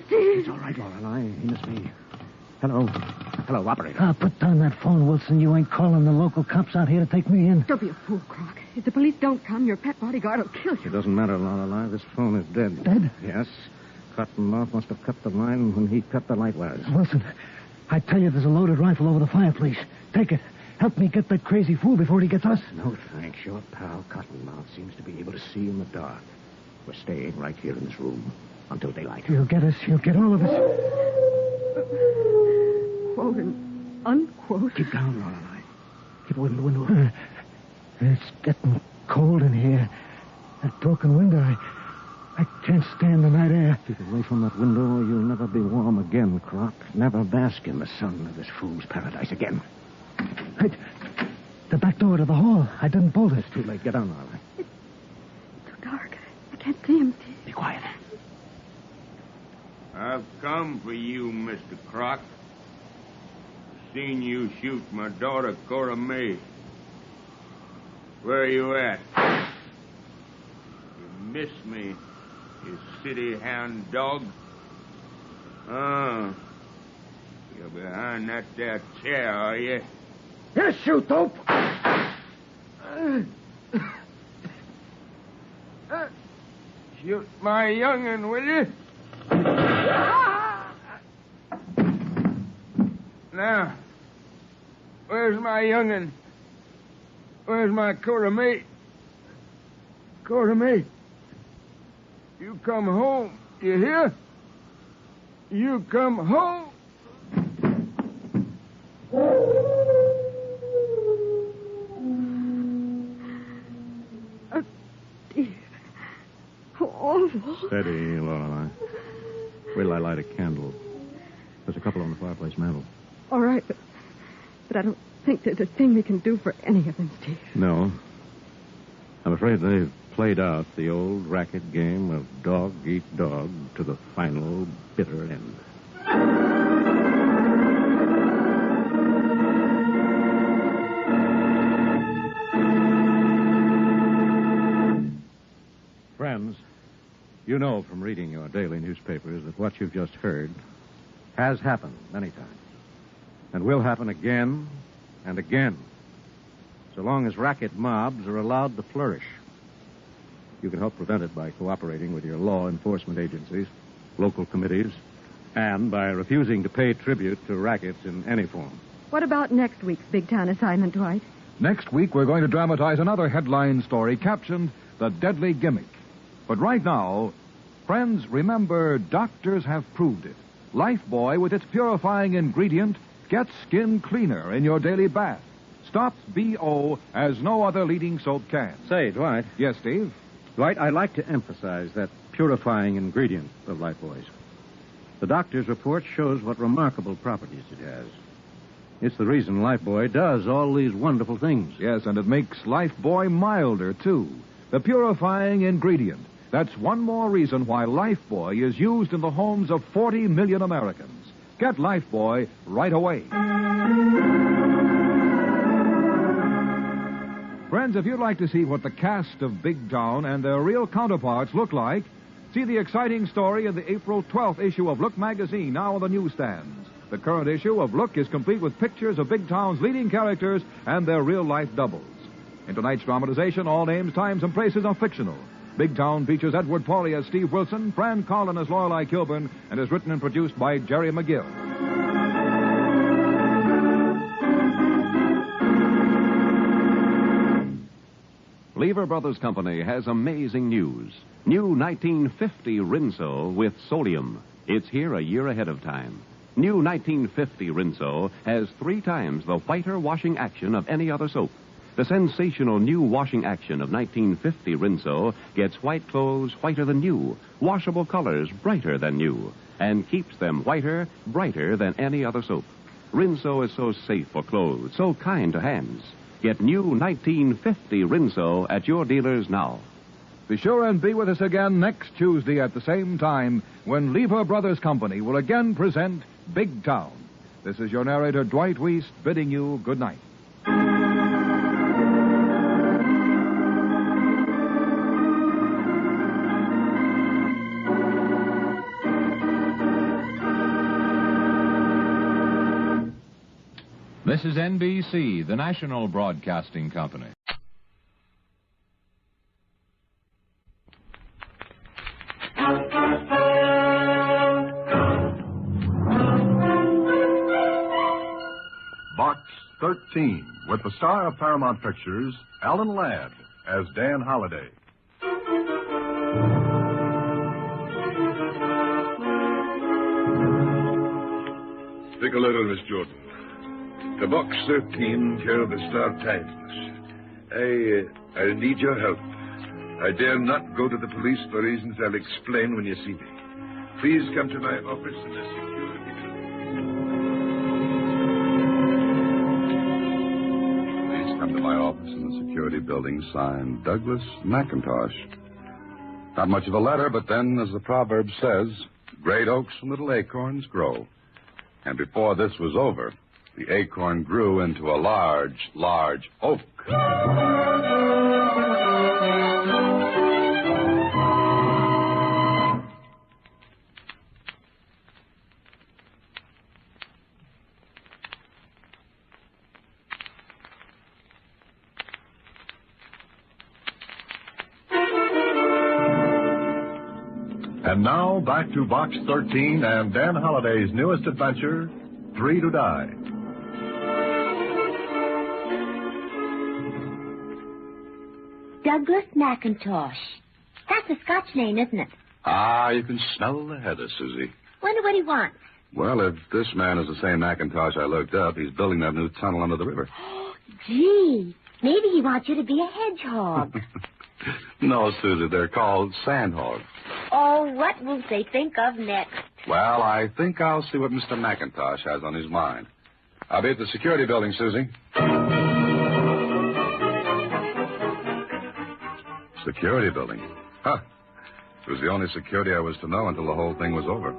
Steve! It's all right, Lorelei. He missed me. Hello. Hello, operator. Put down that phone, Wilson. You ain't calling the local cops out here to take me in. Don't be a fool, Croc. If the police don't come, your pet bodyguard will kill you. It doesn't matter, Lorelei. This phone is dead. Dead? Yes. Cottonmouth must have cut the line when he cut the light wires. Wilson, I tell you, there's a loaded rifle over the fireplace. Take it. Help me get that crazy fool before he gets us. No, thanks. Your pal Cottonmouth seems to be able to see in the dark. We're staying right here in this room until daylight. He'll get us. He'll get all of us. Quote and unquote. Keep down, Lorelei. Keep away from the window. It's getting cold in here. That broken window, I can't stand the night air. Keep away from that window or you'll never be warm again, Croc. Never bask in the sun of this fool's paradise again. Hey, the back door to the hall. I didn't bolt it. It's too late. Get down, Lorelei. It's too dark. I can't see him, Steve. Be quiet. I've come for you, Mr. Croc. seen you shoot my daughter, Cora May. Where are you at? You missed me, you city hound dog. Oh. You're behind that there chair, are you? Yes, you dope! Shoot my young'un, will you? Now, where's my young'un? Where's my Cora May? Cora May, you come home, you hear? You come home. Oh, dear. How awful. Steady, Lorelei. Wait till I light a candle. There's a couple on the fireplace mantel. All right, but I don't think there's a thing we can do for any of them, Steve. No. I'm afraid they've played out the old racket game of dog eat dog to the final bitter end. Friends, you know from reading your daily newspapers that what you've just heard has happened many times. And will happen again and again, so long as racket mobs are allowed to flourish. You can help prevent it by cooperating with your law enforcement agencies, local committees, and by refusing to pay tribute to rackets in any form. What about next week's big town assignment, Dwight? Next week, we're going to dramatize another headline story captioned The Deadly Gimmick. But right now, friends, remember, doctors have proved it. Lifebuoy, with its purifying ingredient, gets skin cleaner in your daily bath. Stops BO as no other leading soap can. Say, Dwight. Yes, Steve? Dwight, I'd like to emphasize that purifying ingredient of Lifebuoy's. The doctor's report shows what remarkable properties it has. It's the reason Lifebuoy does all these wonderful things. Yes, and it makes Lifebuoy milder, too. The purifying ingredient. That's one more reason why Lifebuoy is used in the homes of 40 million Americans. Get Lifebuoy right away. Friends, if you'd like to see what the cast of Big Town and their real counterparts look like, see the exciting story in the April 12th issue of Look magazine, now on the newsstands. The current issue of Look is complete with pictures of Big Town's leading characters and their real-life doubles. In tonight's dramatization, all names, times, and places are fictional. Big Town features Edward Pauly as Steve Wilson, Fran Collin as Lorelei Kilburn, and is written and produced by Jerry McGill. Lever Brothers Company has amazing news. New 1950 Rinso with Solium. It's here a year ahead of time. New 1950 Rinso has 3 times the whiter washing action of any other soap. The sensational new washing action of 1950 Rinso gets white clothes whiter than new, washable colors brighter than new, and keeps them whiter, brighter than any other soap. Rinso is so safe for clothes, so kind to hands. Get new 1950 Rinso at your dealers now. Be sure and be with us again next Tuesday at the same time when Lever Brothers Company will again present Big Town. This is your narrator, Dwight Weiss, bidding you good night. This is NBC, the national broadcasting company. Box 13, with the star of Paramount Pictures, Alan Ladd, as Dan Holliday. Speak a little, Miss Jordan. The Box 13, care of the Star Times. I need your help. I dare not go to the police for reasons I'll explain when you see me. Please come to my office in the security building. Please come to my office in the security building, signed Douglas McIntosh. Not much of a letter, but then, as the proverb says, great oaks and little acorns grow. And before this was over, The acorn grew into a large, large oak. And now, back to Box 13 and Dan Holliday's newest adventure, Three to Die. Douglas McIntosh. That's a Scotch name, isn't it? Ah, you can smell the heather, Susie. Wonder what he wants. Well, if this man is the same McIntosh I looked up, he's building that new tunnel under the river. Gee, maybe he wants you to be a hedgehog. No, Susie, they're called sandhogs. Oh, what will they think of next? Well, I think I'll see what Mr. McIntosh has on his mind. I'll be at the security building, Susie. Security building? Huh. It was the only security I was to know until the whole thing was over.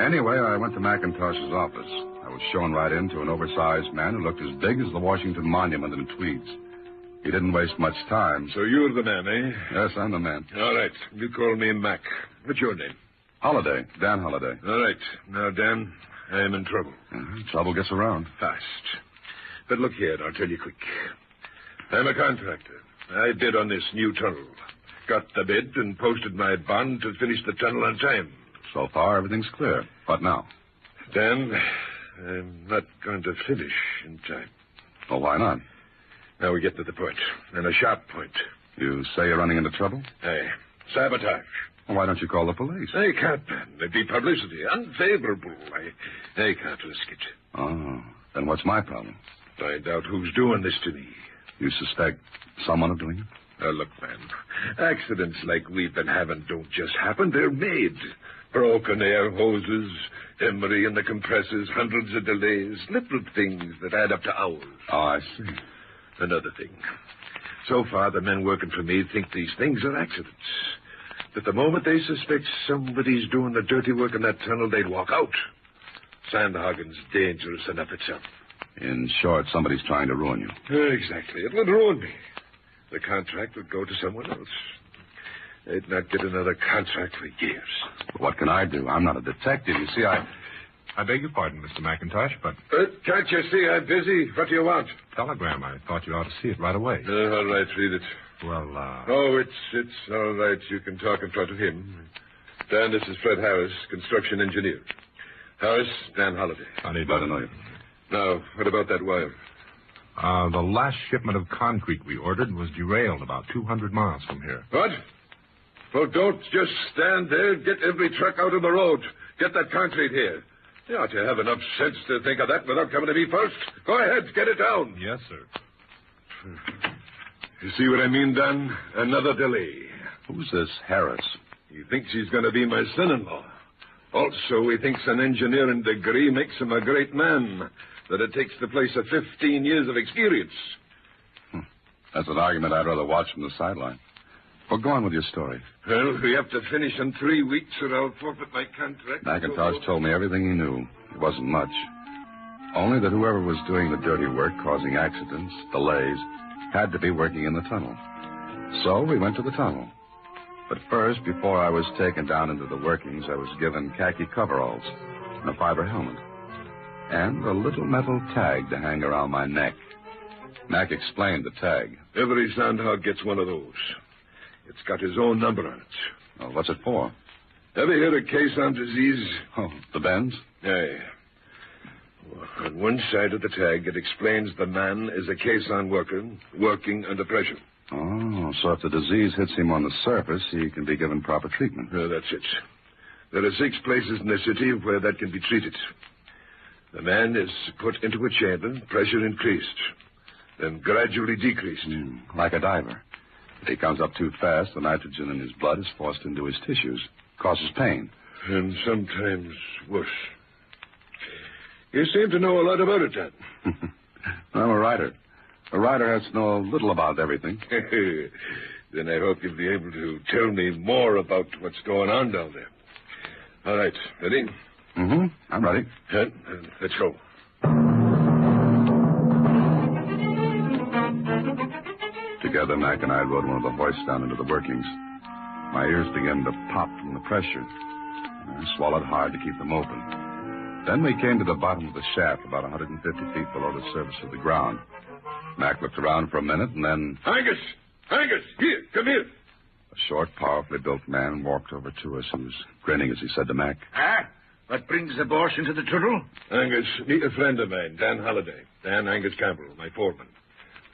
Anyway, I went to McIntosh's office. I was shown right into an oversized man who looked as big as the Washington Monument in tweeds. He didn't waste much time. So you're the man, eh? Yes, I'm the man. All right. You call me Mac. What's your name? Holiday. Dan Holiday. All right. Now, Dan, I am in trouble. Trouble gets around. Fast. But look here, I'll tell you quick. I'm a contractor. I bid on this new tunnel. Got the bid and posted my bond to finish the tunnel on time. So far, everything's clear. What now? Dan, I'm not going to finish in time. Well, why not? Now we get to the point, and a sharp point. You say you're running into trouble? Aye. Sabotage. Well, why don't you call the police? I can't, man. There'd be publicity. Unfavorable. I can't risk it. Oh, then what's my problem? Find out who's doing this to me. You suspect someone of doing it? Look, man, accidents like we've been having don't just happen. They're made. Broken air hoses, emery in the compressors, hundreds of delays, little things that add up to hours. Oh, I see. Another thing. So far, the men working for me think these things are accidents. But the moment they suspect somebody's doing the dirty work in that tunnel, they'd walk out. Sandhagen's dangerous enough itself. In short, somebody's trying to ruin you. Exactly. It would ruin me. The contract would go to someone else. They'd not get another contract for years. What can I do? I'm not a detective. You see, I beg your pardon, Mr. McIntosh, but... Can't you see I'm busy? What do you want? Telegram. I thought you ought to see it right away. All right, read it. Well, Oh, it's all right. You can talk in front of him. Dan, this is Fred Harris, construction engineer. Harris, Dan Holiday. Glad to know you. Now, what about that wire? The last shipment of concrete we ordered was derailed about 200 miles from here. What? Well, don't just stand there. Get every truck out on the road. Get that concrete here. You ought to have enough sense to think of that without coming to me first. Go ahead, get it down. Yes, sir. You see what I mean, Dan? Another delay. Who's this Harris? He thinks he's going to be my son-in-law. Also, he thinks an engineering degree makes him a great man, that it takes the place of 15 years of experience. That's an argument I'd rather watch from the sideline. Well, go on with your story. Well, we have to finish in 3 weeks or I'll forfeit my contract. McIntosh told me everything he knew. It wasn't much. Only that whoever was doing the dirty work, causing accidents, delays, had to be working in the tunnel. So we went to the tunnel. But first, before I was taken down into the workings, I was given khaki coveralls and a fiber helmet. And a little metal tag to hang around my neck. Mac explained the tag. Every sandhog gets one of those. It's got his own number on it. Oh, what's it for? Ever hear of caisson disease? Oh, the bends? Aye. On one side of the tag, it explains the man is a caisson worker working under pressure. Oh, so if the disease hits him on the surface, he can be given proper treatment. That's it. There are 6 places in the city where that can be treated. The man is put into a chamber, pressure increased, then gradually decreased. Like a diver. If he comes up too fast, the nitrogen in his blood is forced into his tissues, causes pain. And sometimes worse. You seem to know a lot about it, Dan. I'm a writer. A writer has to know a little about everything. Then I hope you'll be able to tell me more about what's going on down there. All right, ready? I'm ready. Let's go. together, Mac and I rode one of the hoists down into the workings. My ears began to pop from the pressure. I swallowed hard to keep them open. Then we came to the bottom of the shaft, about 150 feet below the surface of the ground. Mac looked around for a minute, and then... Angus! Angus! Here, come here. A short, powerfully built man walked over to us. He was grinning as he said to Mac, Ah? What brings the boss into the tunnel? Angus, meet a friend of mine, Dan Halliday. Dan Angus Campbell, my foreman.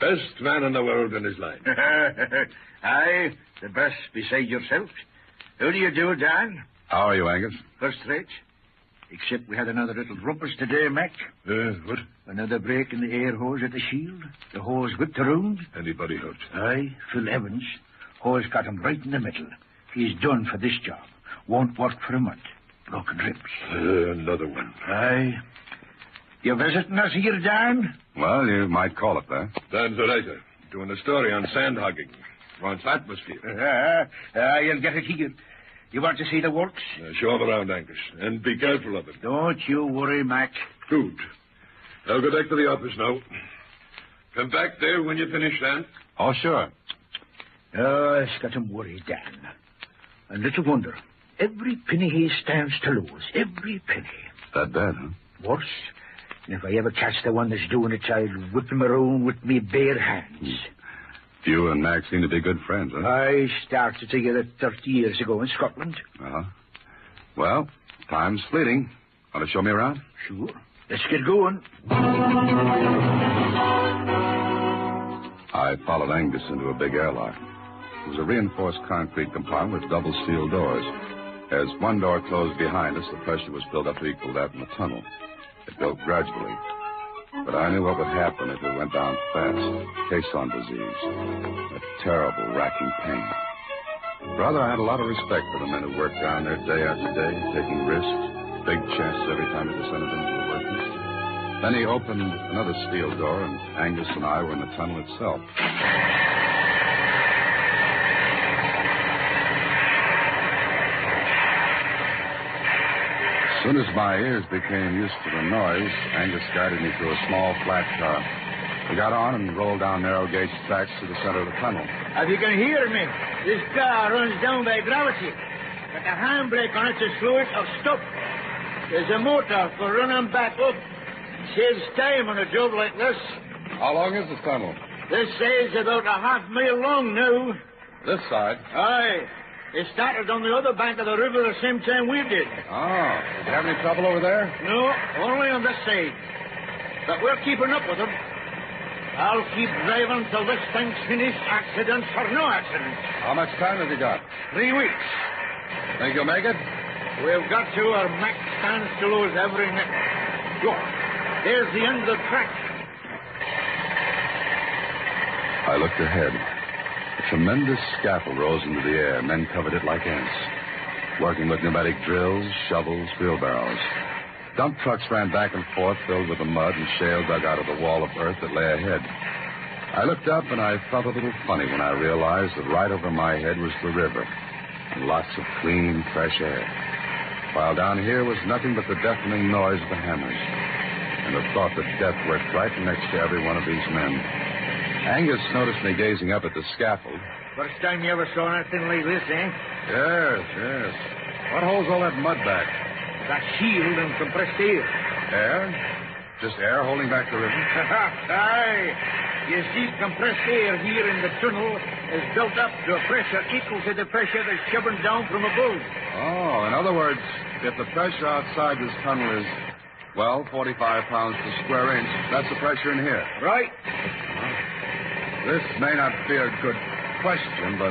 Best man in the world in his line. Aye, the best beside yourself. How do you do, Dan? How are you, Angus? First rate. Except we had another little rumpus today, Mac. What? Another break in the air hose at the shield. The hose whipped around. Anybody hurt? Aye, Phil Evans. Hose got him right in the middle. He's done for this job. Won't work for a month. Broken ribs. Another one. Aye. You visiting us here, Dan? Well, you might call it that. Dan's a writer. Doing a story on sand hogging. Wants atmosphere. You'll get it here. You want to see the works? Show him around, Angus. And be careful of him. Don't you worry, Mac. Good. I'll go back to the office now. Come back there when you finish, Dan. Oh, sure. Oh, it's got him worried, Dan. And little wonder. Every penny he stands to lose. Every penny. That bad, huh? Worse. And if I ever catch the one that's doing it, I'll whip him around with me bare hands. You and Mac seem to be good friends, huh? I started together 30 years ago in Scotland. Uh-huh. Well, time's fleeting. Want to show me around? Sure. Let's get going. I followed Angus into a big airlock. It was a reinforced concrete compartment with double steel doors. As one door closed behind us, the pressure was built up to equal that in the tunnel. It built gradually. But I knew what would happen if it went down fast. Caisson disease. A terrible, racking pain. Brother, I had a lot of respect for the men who worked down there day after day, taking risks, big chances every time they descended into the workings. Then he opened another steel door, and Angus and I were in the tunnel itself. As soon as my ears became used to the noise, Angus guided me through a small flat car. We got on and rolled down narrow gauge tracks to the center of the tunnel. If you can hear me, this car runs down by gravity. But the handbrake on it to slow it or stop. There's a motor for running back up. Saves time on a job like this. How long is the tunnel? This side's about a half mile long now. This side? Aye. They started on the other bank of the river the same time we did. Oh. Did you have any trouble over there? No, only on this side. But we're keeping up with them. I'll keep driving till this thing's finished, accidents or no accidents. How much time have you got? 3 weeks. Think you'll make it? We've got to, or Mac stands to lose every minute. Look, there's the end of the track. I looked ahead. A tremendous scaffold rose into the air. Men covered it like ants, working with pneumatic drills, shovels, wheelbarrows. Dump trucks ran back and forth, filled with the mud and shale dug out of the wall of earth that lay ahead. I looked up, and I felt a little funny when I realized that right over my head was the river, and lots of clean, fresh air, while down here was nothing but the deafening noise of the hammers, and the thought that death worked right next to every one of these men. Angus noticed me gazing up at the scaffold. First time you ever saw anything like this, eh? Yes. What holds all that mud back? That shield and compressed air. Air? Just air holding back the river? Aye. You see, compressed air here in the tunnel is built up to a pressure equal to the pressure that's shoving down from above. Oh, in other words, if the pressure outside this tunnel is, 45 pounds per square inch, that's the pressure in here. Right. This may not be a good question, but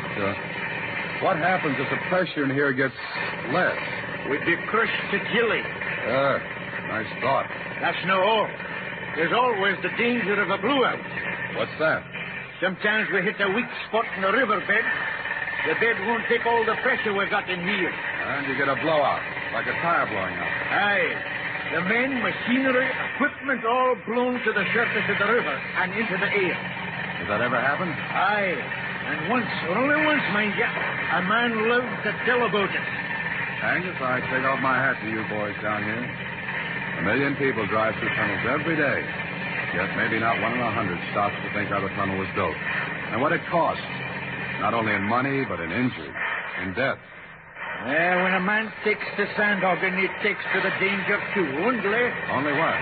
what happens if the pressure in here gets less? We'd be crushed to jelly. Nice thought. That's no all. There's always the danger of a blowout. What's that? Sometimes we hit a weak spot in the riverbed. The bed won't take all the pressure we've got in here. And you get a blowout, like a tire blowing out. Aye. The men, machinery, equipment all blown to the surface of the river and into the air. Does that ever happen? Aye. And once, only once, mind you, a man lived to tell about it. Angus, I take off my hat to you boys down here. 1 million people drive through tunnels every day. Yet maybe not 1 in 100 stops to think how the tunnel was built. And what it cost. Not only in money, but in injury, in death. Well, when a man takes to sandhogging, he takes to the danger too, only. Only what?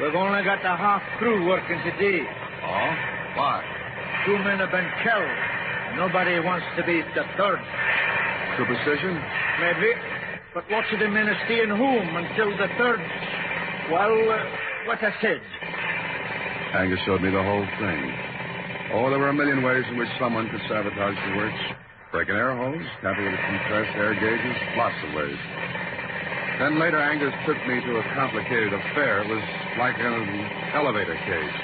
We've only got the half crew working today. Oh? Why? 2 men have been killed. Nobody wants to be the third. Superstition? Maybe. But lots of the men are staying home until the third. Well, what I said. Angus showed me the whole thing. Oh, there were a million ways in which someone could sabotage the works. Break an air hose, tamper with compressed air gauges, lots of ways. Then later, Angus took me to a complicated affair. It was like an elevator case.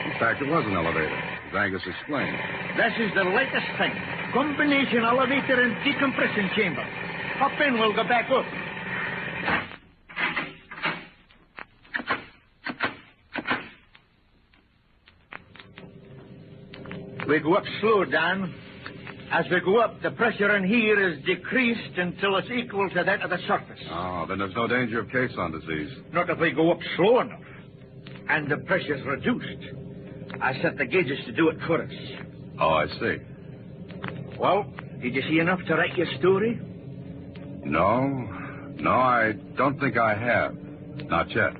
In fact, it was an elevator, as Angus explained. This is the latest thing. Combination elevator and decompression chamber. Hop in, we'll go back up. We go up slow, Dan. As we go up, the pressure in here is decreased until it's equal to that of the surface. Oh, then there's no danger of caisson disease. Not if we go up slow enough. And the pressure's reduced. I set the gauges to do it for us. Oh, I see. Well, did you see enough to write your story? No, I don't think I have. Not yet.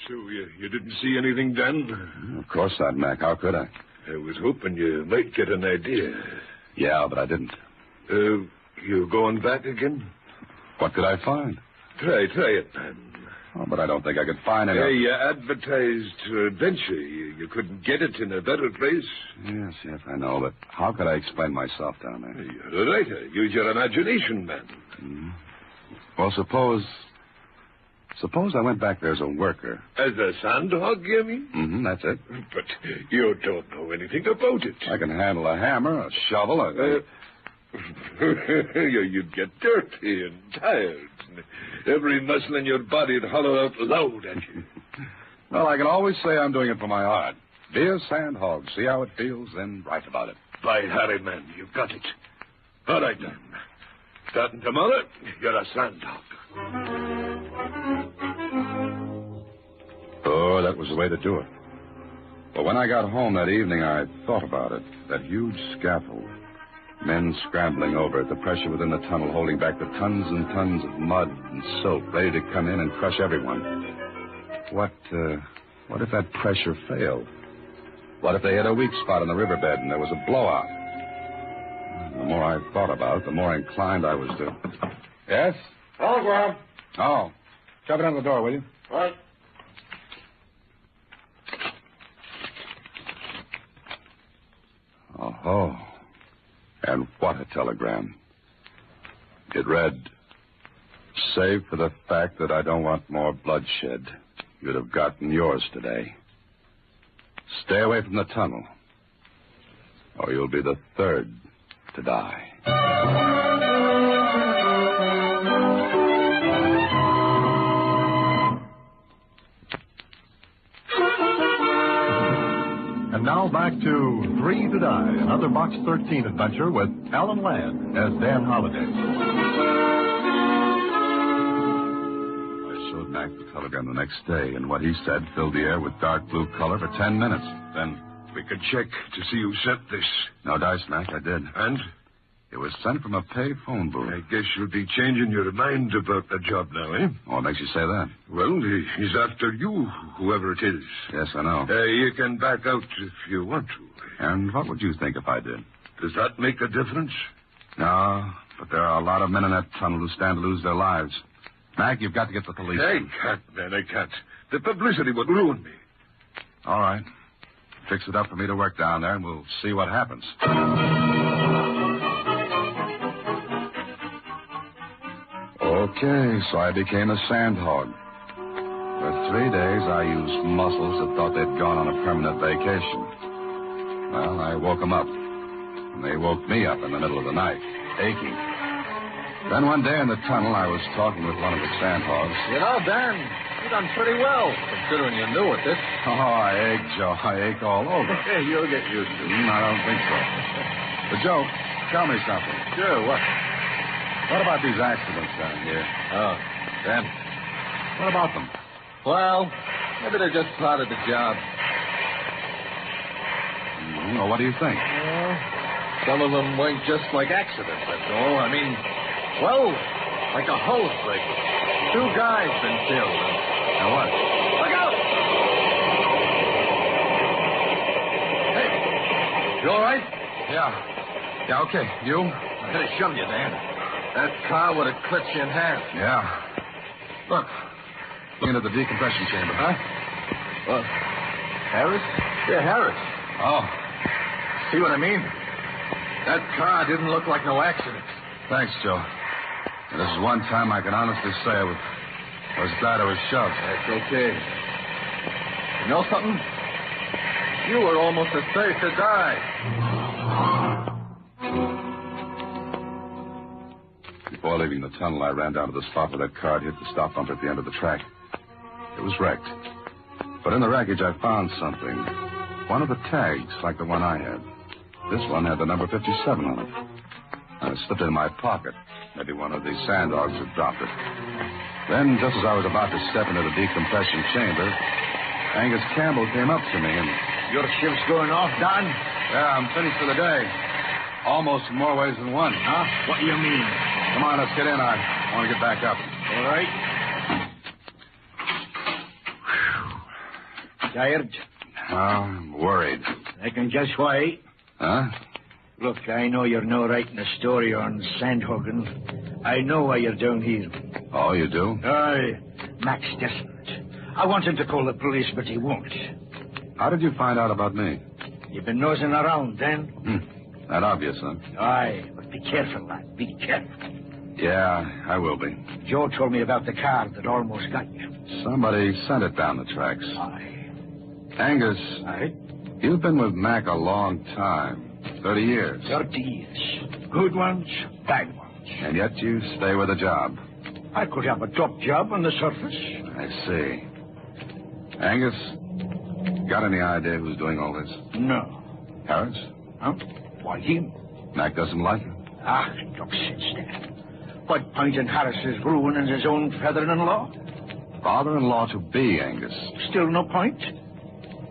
So, you didn't see anything, Dan? Of course not, Mac. How could I? I was hoping you might get an idea. Yeah, but I didn't. You going back again? What could I find? Try it, man. Oh, but I don't think I could find any. You advertised adventure. You couldn't get it in a better place. Yes, I know, but how could I explain myself down there? You're a writer. Use your imagination, man. Mm-hmm. Well, suppose I went back there as a worker. As a sandhog, you mean? Mm-hmm, that's it. But you don't know anything about it. I can handle a hammer, a shovel, You'd get dirty and tired. Every muscle in your body'd hollow out loud at you. Well, I can always say I'm doing it for my art. Be a sandhog, see how it feels, then write about it. By Harry, man, you've got it. All right, then. Starting tomorrow, you're a sandhog. Oh, that was the way to do it. But when I got home that evening, I thought about it. That huge scaffold. Men scrambling over it, the pressure within the tunnel holding back the tons and tons of mud and soap ready to come in and crush everyone. What if that pressure failed? What if they hit a weak spot on the riverbed and there was a blowout? The more I thought about it, the more inclined I was to... Yes? Telegram. Oh. Shove it under the door, will you? Right. Oh. And what a telegram. It read, save for the fact that I don't want more bloodshed, you'd have gotten yours today. Stay away from the tunnel, or you'll be the third to die. And now back to 3 to Die, another Box 13 adventure with Alan Ladd as Dan Holliday. I showed Mac the telegram the next day, and what he said filled the air with dark blue color for 10 minutes. Then we could check to see who sent this. No dice, Mac, I did. And? It was sent from a pay phone booth. I guess you'll be changing your mind about the job now, eh? What makes you say that? Well, he's after you, whoever it is. Yes, I know. You can back out if you want to. And what would you think if I did? Does that make a difference? No, but there are a lot of men in that tunnel who stand to lose their lives. Mac, you've got to get the police. I can't, man, I can't. The publicity would ruin me. All right. Fix it up for me to work down there, and we'll see what happens. Okay, so I became a sandhog. For 3 days, I used muscles that thought they'd gone on a permanent vacation. Well, I woke them up. And they woke me up in the middle of the night, aching. Then one day in the tunnel, I was talking with one of the sandhogs. You know, Dan, you've done pretty well, considering you're new at this. Oh, I ache, Joe. I ache all over. Hey, you'll get used to it. I don't think so. But, Joe, tell me something. Sure, what? What about these accidents down here? Oh, Dan. What about them? Well, Maybe they're just proud of the job. Well, what do you think? Some of them weren't just like accidents, that's all. I mean, well, like a hose break. 2 guys been killed. Now what? Look out! Hey, you all right? Yeah, okay. You? I could have shoved you, Dan. That car would have clipped you in half. Yeah. Look. Looking at the decompression chamber, huh? What? Harris? Yeah, Harris. Oh. See what I mean? That car didn't look like no accident. Thanks, Joe. This is one time I can honestly say I was glad I was shoved. That's okay. You know something? You were almost as safe to die. Before leaving the tunnel, I ran down to the spot where that car hit the stop bump at the end of the track. It was wrecked. But in the wreckage, I found something. One of the tags, like the one I had. This one had the number 57 on it. I slipped it in my pocket. Maybe one of these sand dogs had dropped it. Then, just as I was about to step into the decompression chamber, Angus Campbell came up to me and... Your shift's going off, Don? Yeah, I'm finished for the day. Almost in more ways than one. Huh? What do you mean? Come on, let's get in. I want to get back up. All right. Tired? I'm worried. I can guess why. Huh? Look, I know you're no writing a story on Sandhagen. I know why you're down here. Oh, you do? Aye. Max desperate. I want him to call the police, but he won't. How did you find out about me? You've been nosing around, then? That obvious, huh? Aye, but be careful, lad. Be careful. Yeah, I will be. Joe told me about the car that almost got you. Somebody sent it down the tracks. Aye. Angus. Aye? You've been with Mac a long time. 30 years. 30 years. Good ones, bad ones. And yet you stay with a job. I could have a top job on the surface. I see. Angus, got any idea who's doing all this? No. Harris? Huh? Why, him? Mac doesn't like him. Ah, no sense there. What point in Harris's ruining his own father-in-law? Father-in-law to be, Angus. Still no point?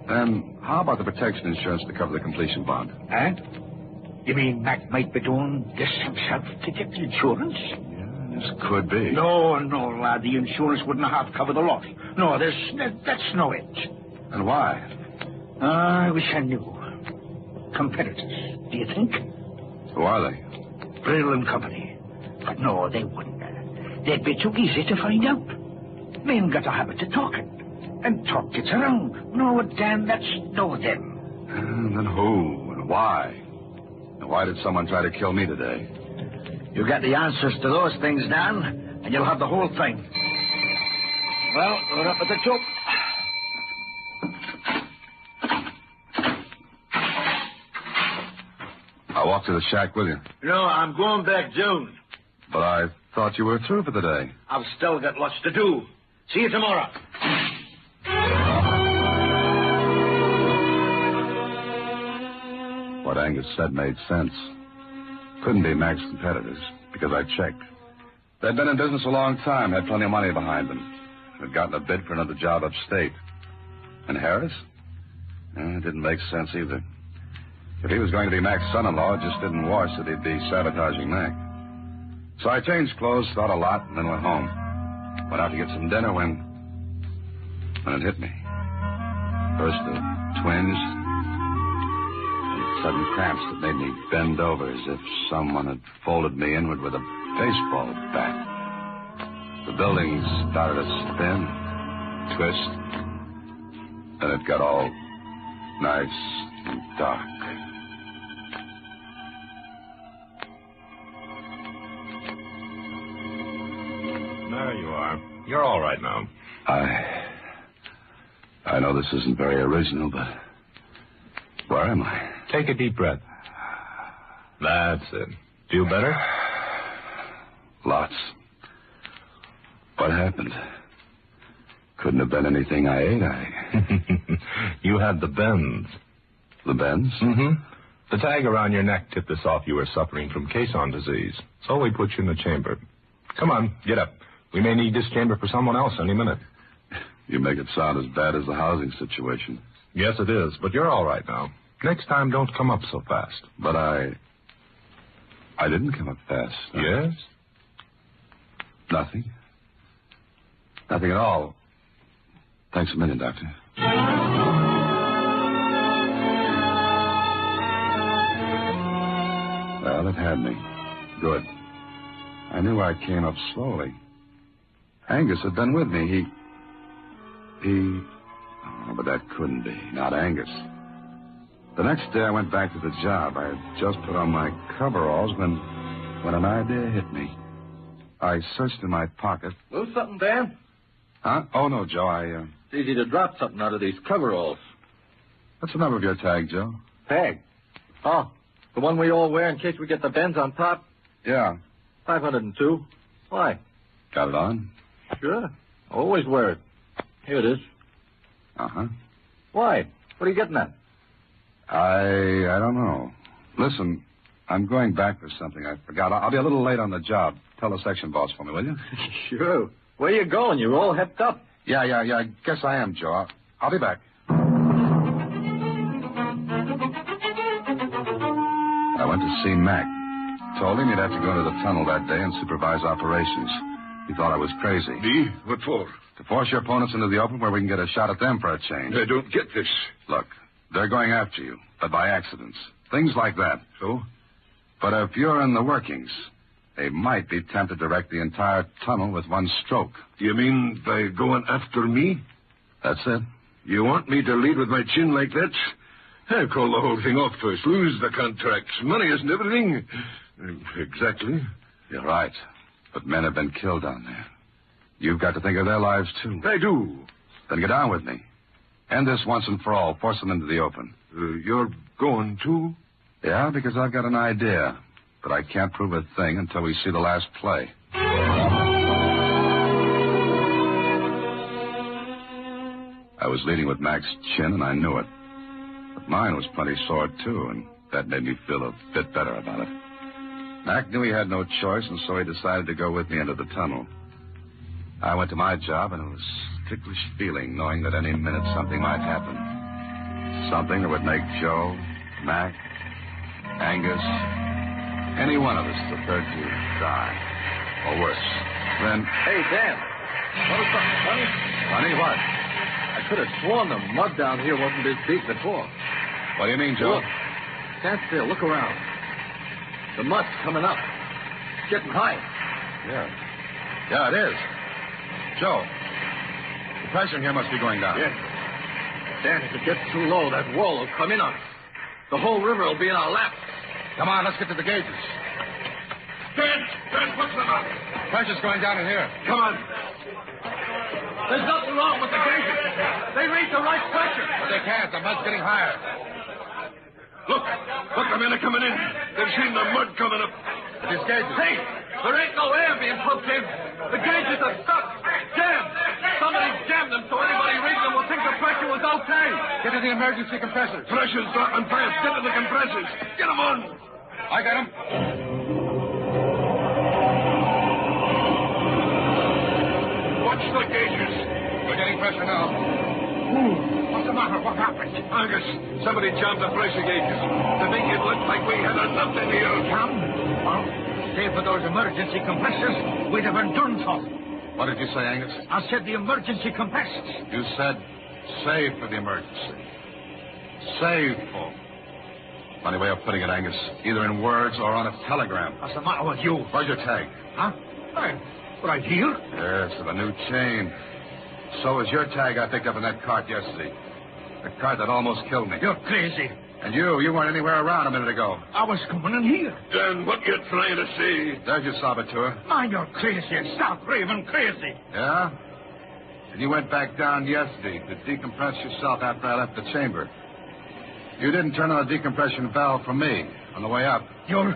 Then how about the protection insurance to cover the completion bond? Eh? You mean Mac might be doing this himself to get the insurance? This could be. No, lad. The insurance wouldn't have covered the lot. No, that's no it. And why? I wish I knew. Competitors, do you think? Who are they? Brill and Company. But no, they wouldn't. They'd be too easy to find out. Men got a habit of talking. And talk gets around. No, Dan, that's no them. And then who and why? And why did someone try to kill me today? You get the answers to those things, Dan, and you'll have the whole thing. Well, we're up at the top. I'll walk to the shack with you. No, I'm going back June. But I thought you were through for the day. I've still got lots to do. See you tomorrow. What Angus said made sense. Couldn't be Mac's competitors, because I checked. They'd been in business a long time, had plenty of money behind them. Had gotten a bid for another job upstate. And Harris? It didn't make sense either. If he was going to be Mac's son-in-law, it just didn't wash that he'd be sabotaging Mac. So I changed clothes, thought a lot, and then went home. Went out to get some dinner when it hit me. First the twinge, and sudden cramps that made me bend over as if someone had folded me inward with a baseball bat. The building started to spin, twist, then it got all nice and dark. There you are. You're all right now. I know this isn't very original, but where am I? Take a deep breath. That's it. Feel better? Lots. What happened? Couldn't have been anything I ate. You had the bends. The bends? Mm-hmm. The tag around your neck tipped us off you were suffering from caisson disease. So we put you in the chamber. Come on, get up. We may need this chamber for someone else any minute. You make it sound as bad as the housing situation. Yes, it is, but you're all right now. Next time, don't come up so fast. But I didn't come up fast. Yes? Nothing. Nothing at all. Thanks a million, Doctor. Well, it had me. Good. I knew I came up slowly. Angus had been with me. Oh, but that couldn't be. Not Angus. The next day I went back to the job. I had just put on my coveralls when an idea hit me. I searched in my pocket. Lose something, Dan? Huh? Oh, no, Joe. It's easy to drop something out of these coveralls. What's the number of your tag, Joe? Tag? Oh, the one we all wear in case we get the bends on top? Yeah. 502. Why? Got it on? Sure. Always wear it. Here it is. Uh-huh. Why? What are you getting at? I don't know. Listen, I'm going back for something I forgot. I'll be a little late on the job. Tell the section boss for me, will you? Sure. Where you going? You're all hepped up. Yeah. I guess I am, Joe. I'll be back. I went to see Mac. Told him he'd have to go into the tunnel that day and supervise operations. He thought I was crazy. Me? What for? To force your opponents into the open where we can get a shot at them for a change. I don't get this. Look, they're going after you, but by accidents. Things like that. So? But if you're in the workings, they might be tempted to wreck the entire tunnel with one stroke. You mean by going after me? That's it. You want me to lead with my chin like that? I'll call the whole thing off first. Lose the contracts. Money isn't everything. Exactly. You're right. But men have been killed down there. You've got to think of their lives, too. I do. Then get down with me. End this once and for all. Force them into the open. You're going to? Yeah, because I've got an idea. But I can't prove a thing until we see the last play. I was leading with Mac's chin, and I knew it. But mine was plenty sore, too, and that made me feel a bit better about it. Mac knew he had no choice, and so he decided to go with me into the tunnel. I went to my job, and it was a ticklish feeling knowing that any minute something might happen. Something that would make Joe, Mac, Angus, any one of us the third to die. Or worse. Then... Hey, Dan. What was something funny? Funny what? I could have sworn the mud down here wasn't this deep before. What do you mean, Joe? Look. Stand still. Look around. The mud's coming up. It's getting high. Yeah, it is. Joe, the pressure in here must be going down. Yes. Dan, if it gets too low, that wall will come in on us. The whole river will be in our lap. Come on, let's get to the gauges. Dan, what's the matter? Pressure's going down in here. Come on. There's nothing wrong with the gauges. They read the right pressure. But they can't. The mud's getting higher. Look, the men are coming in. They've seen the mud coming up. These gauges. Hey, there ain't no air being pumped in. The gauges are stuck. Jammed. Somebody jammed them so anybody reading them will think the pressure was okay. Get to the emergency compressors. Pressure's dropping fast. Get to the compressors. Get them on. I got them. Watch the gauges. We're getting pressure now. What's the matter? What happened? Angus, somebody jammed the pressure gauges to make it look like we had enough in here. Well, save for those emergency compressors, we'd have been done for. What did you say, Angus? I said the emergency compressors. You said save for the emergency. Save for. Funny way of putting it, Angus. Either in words or on a telegram. What's the matter with you? Where's your tag? Huh? Right here? Yes, with a new chain. So is your tag I picked up in that cart yesterday. The cart that almost killed me. You're crazy. And you weren't anywhere around a minute ago. I was coming in here. Dan, what you trying to say? There's your saboteur. Man, you're crazy. Stop raving crazy. Yeah? And you went back down yesterday to decompress yourself after I left the chamber. You didn't turn on the decompression valve for me on the way up. You're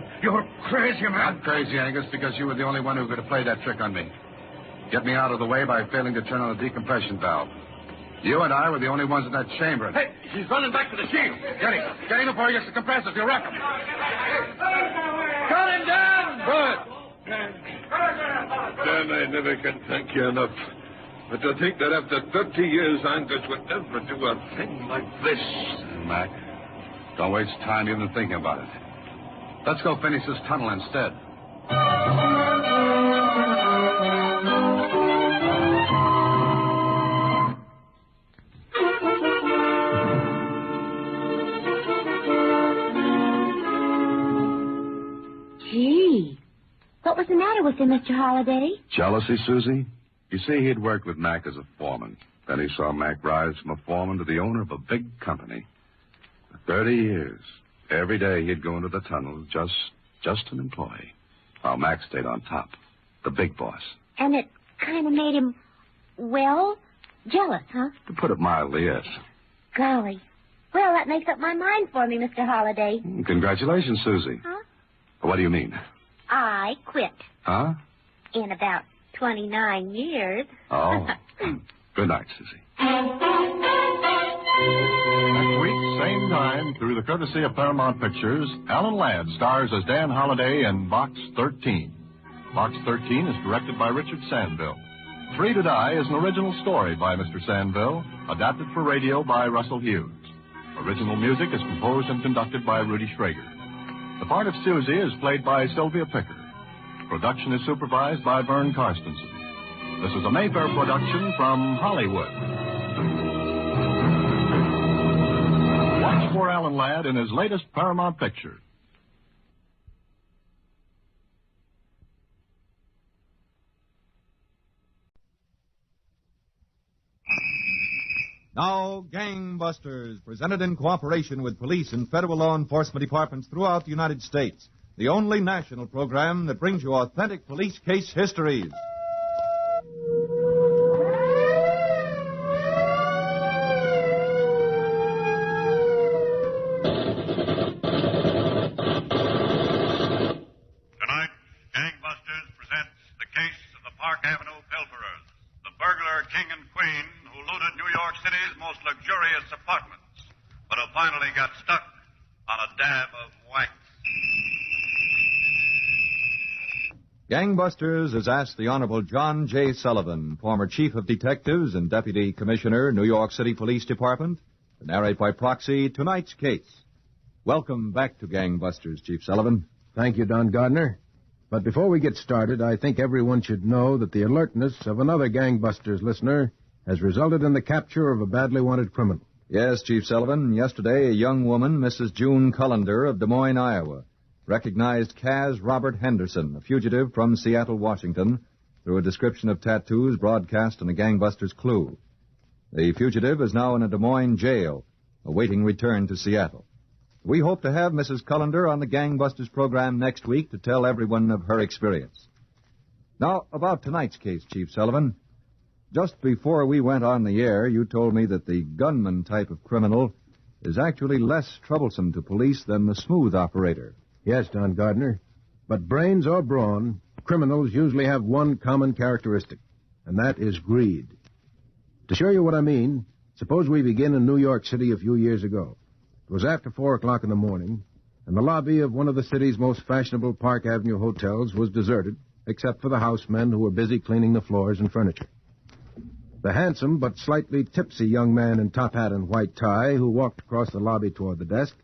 crazy, man. I'm crazy, Angus, because you were the only one who could have played that trick on me. Get me out of the way by failing to turn on the decompression valve. You and I were the only ones in that chamber. Hey, he's running back to the shield. Get him. Get him before he gets the compressors. You'll wreck him. Cut him down. Good. Dan, I never can thank you enough. But to think that after 30 years Angus would ever do a thing like this. Mac, don't waste time even thinking about it. Let's go finish this tunnel instead. Gee, what was the matter with him, Mr. Holliday? Jealousy, Susie? You see, he'd worked with Mac as a foreman. Then he saw Mac rise from a foreman to the owner of a big company. For 30 years, every day he'd go into the tunnel just an employee, while Mac stayed on top, the big boss. And it kind of made him, well, jealous, huh? To put it mildly, yes. Golly. Well, that makes up my mind for me, Mr. Holliday. Congratulations, Susie. Huh? What do you mean? I quit. Huh? In about 29 years. Oh. Good night, Susie. Next week, same time, through the courtesy of Paramount Pictures, Alan Ladd stars as Dan Holliday in Box 13. Box 13 is directed by Richard Sandville. Three to Die is an original story by Mr. Sandville, adapted for radio by Russell Hughes. Original music is composed and conducted by Rudy Schrager. The part of Susie is played by Sylvia Picker. Production is supervised by Vern Karstensen. This is a Mayfair production from Hollywood. Watch for Alan Ladd in his latest Paramount picture. Now, Gangbusters, presented in cooperation with police and federal law enforcement departments throughout the United States. The only national program that brings you authentic police case histories. Tonight, Gangbusters presents the case of the Park Avenue Pilferers, the burglar king and queen who looted New York City's most luxurious apartments, but who finally got stuck on a dab of wax. Gangbusters has asked the Honorable John J. Sullivan, former Chief of Detectives and Deputy Commissioner, New York City Police Department, to narrate by proxy tonight's case. Welcome back to Gangbusters, Chief Sullivan. Thank you, Don Gardner. But before we get started, I think everyone should know that the alertness of another Gangbusters listener has resulted in the capture of a badly wanted criminal. Yes, Chief Sullivan. Yesterday, a young woman, Mrs. June Cullender of Des Moines, Iowa, recognized Kaz Robert Henderson, a fugitive from Seattle, Washington, through a description of tattoos broadcast on a Gangbusters clue. The fugitive is now in a Des Moines jail, awaiting return to Seattle. We hope to have Mrs. Cullender on the Gangbusters program next week to tell everyone of her experience. Now, about tonight's case, Chief Sullivan. Just before we went on the air, you told me that the gunman type of criminal is actually less troublesome to police than the smooth operator. Yes, Don Gardner. But brains or brawn, criminals usually have one common characteristic, and that is greed. To show you what I mean, suppose we begin in New York City a few years ago. It was after 4 o'clock in the morning, and the lobby of one of the city's most fashionable Park Avenue hotels was deserted, except for the housemen who were busy cleaning the floors and furniture. The handsome but slightly tipsy young man in top hat and white tie who walked across the lobby toward the desk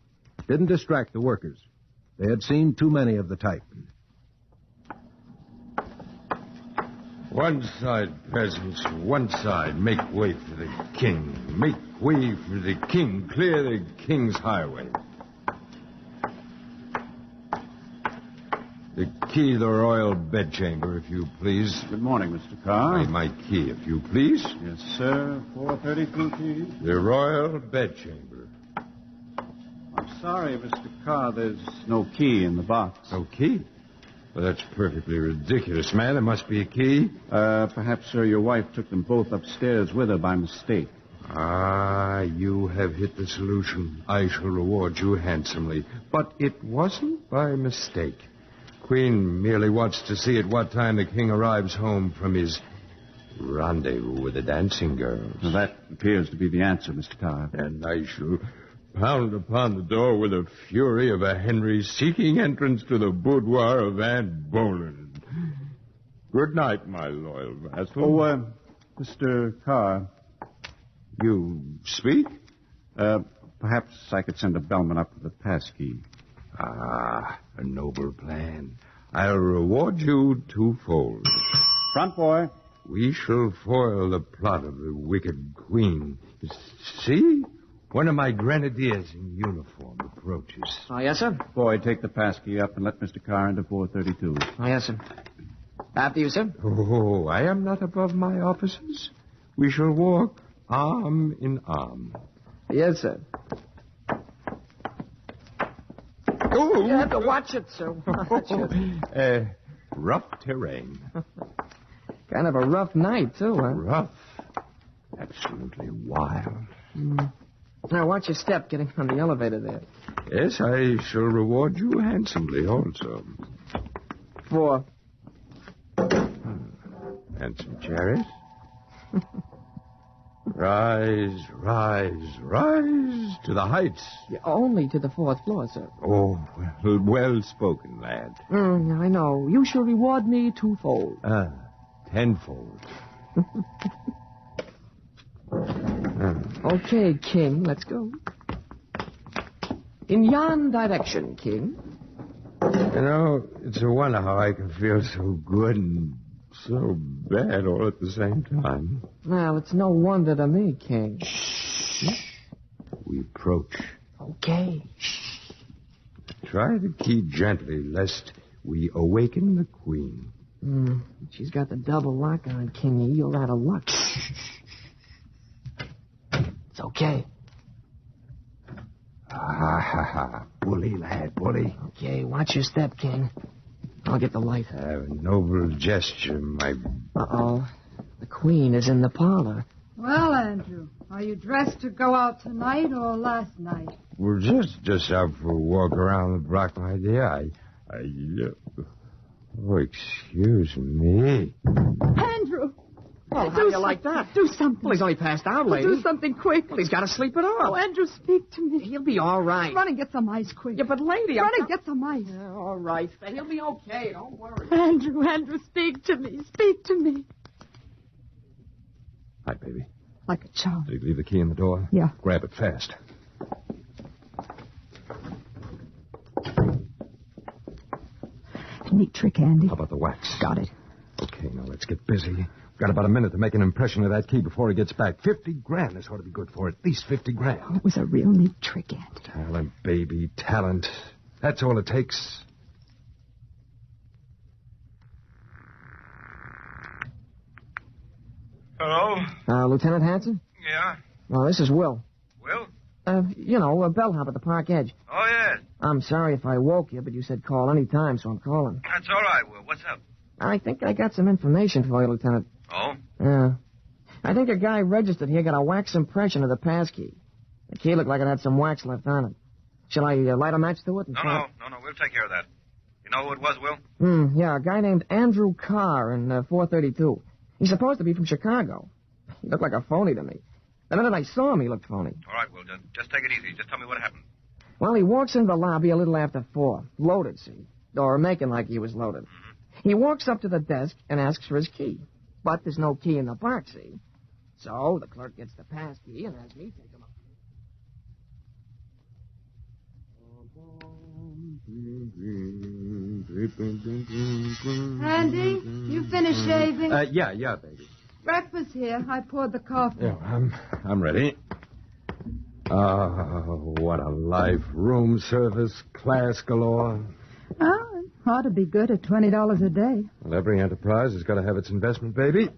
didn't distract the workers. They had seen too many of the type. One side, peasants, one side. Make way for the king. Make way for the king. Clear the king's highway. The key to the royal bedchamber, if you please. Good morning, Mr. Carr. My key, if you please. Yes, sir. 432 key. The royal bedchamber. I'm sorry, Mr. Carr. There's no key in the box. No key? Well, that's perfectly ridiculous, man. There must be a key. Perhaps, sir, your wife took them both upstairs with her by mistake. Ah, you have hit the solution. I shall reward you handsomely. But it wasn't by mistake. Queen merely wants to see at what time the king arrives home from his rendezvous with the dancing girls. Well, that appears to be the answer, Mr. Carr. And I shall pound upon the door with the fury of a Henry seeking entrance to the boudoir of Anne Boleyn. Good night, my loyal vassal. Oh, Mr. Carr. You speak? Perhaps I could send a bellman up with a pass key. Ah, a noble plan. I'll reward you twofold. Front boy. We shall foil the plot of the wicked queen. See? One of my grenadiers in uniform approaches. Oh, yes, sir? Boy, take the pass key up and let Mr. Carr into 432. Oh, yes, sir. After you, sir. Oh, I am not above my officers. We shall walk arm in arm. Yes, sir. Oh! You have to watch it, sir. Watch it. Rough terrain. Kind of a rough night, too, huh? Rough. Absolutely wild. Now, watch your step getting on the elevator there. Yes, I shall reward you handsomely also. For? Handsome chariot. Rise, rise, rise to the heights. Yeah, only to the 4th floor, sir. Oh, well spoken, lad. I know. You shall reward me twofold. Tenfold. Okay, King, let's go. In yon direction, King. You know, it's a wonder how I can feel so good and so bad all at the same time. Well, it's no wonder to me, King. We approach. Okay. Try to keep gently, lest we awaken the queen. She's got the double lock on, Kingy. You're out of luck. It's okay. Bully, lad, bully. Okay, watch your step, King. I'll get the light. A noble gesture, my... Uh-oh. The queen is in the parlor. Well, Andrew, are you dressed to go out tonight or last night? We're just out for a walk around the block, my dear. Oh, excuse me. Andrew! Well, how do you like that? Do something. Well, he's only passed out, lady. Do something quick. Well, he's got to sleep it off. Oh, Andrew, speak to me. He'll be all right. Run and get some ice quick. Yeah, but lady, Run and get some ice. All right. He'll be okay. Don't worry. Andrew, speak to me. Speak to me. Hi, baby. Like a child. Did you leave the key in the door? Yeah. Grab it fast. Neat trick, Andy. How about the wax? Got it. Okay, now let's get busy. We've got about a minute to make an impression of that key before he gets back. 50 grand is ought to be good for it. At least 50 grand. It was a real neat trick, Andy. Talent, baby, talent. That's all it takes. Hello? Lieutenant Hanson? Yeah? Well, this is Will. Will? A bellhop at the park edge. Oh, yes. I'm sorry if I woke you, but you said call any time, so I'm calling. That's all right, Will. What's up? I think I got some information for you, Lieutenant. Oh? Yeah. I think a guy registered here got a wax impression of the passkey. The key looked like it had some wax left on it. Shall I light a match to it? No. We'll take care of that. You know who it was, Will? Yeah, a guy named Andrew Carr in 432. He's supposed to be from Chicago. He looked like a phony to me. The minute I saw him, he looked phony. All right, Will. Just take it easy. Just tell me what happened. Well, he walks into the lobby a little after 4. Loaded, see? Or making like he was loaded. Mm-hmm. He walks up to the desk and asks for his key. But there's no key in the box, see? So the clerk gets the pass key and has me take him up. Andy, you finished shaving? Yeah, baby. Breakfast here. I poured the coffee. Yeah, I'm ready. Oh, what a life. Room service, class galore. Oh, it ought to be good at $20 a day. Well, every enterprise has got to have its investment, baby.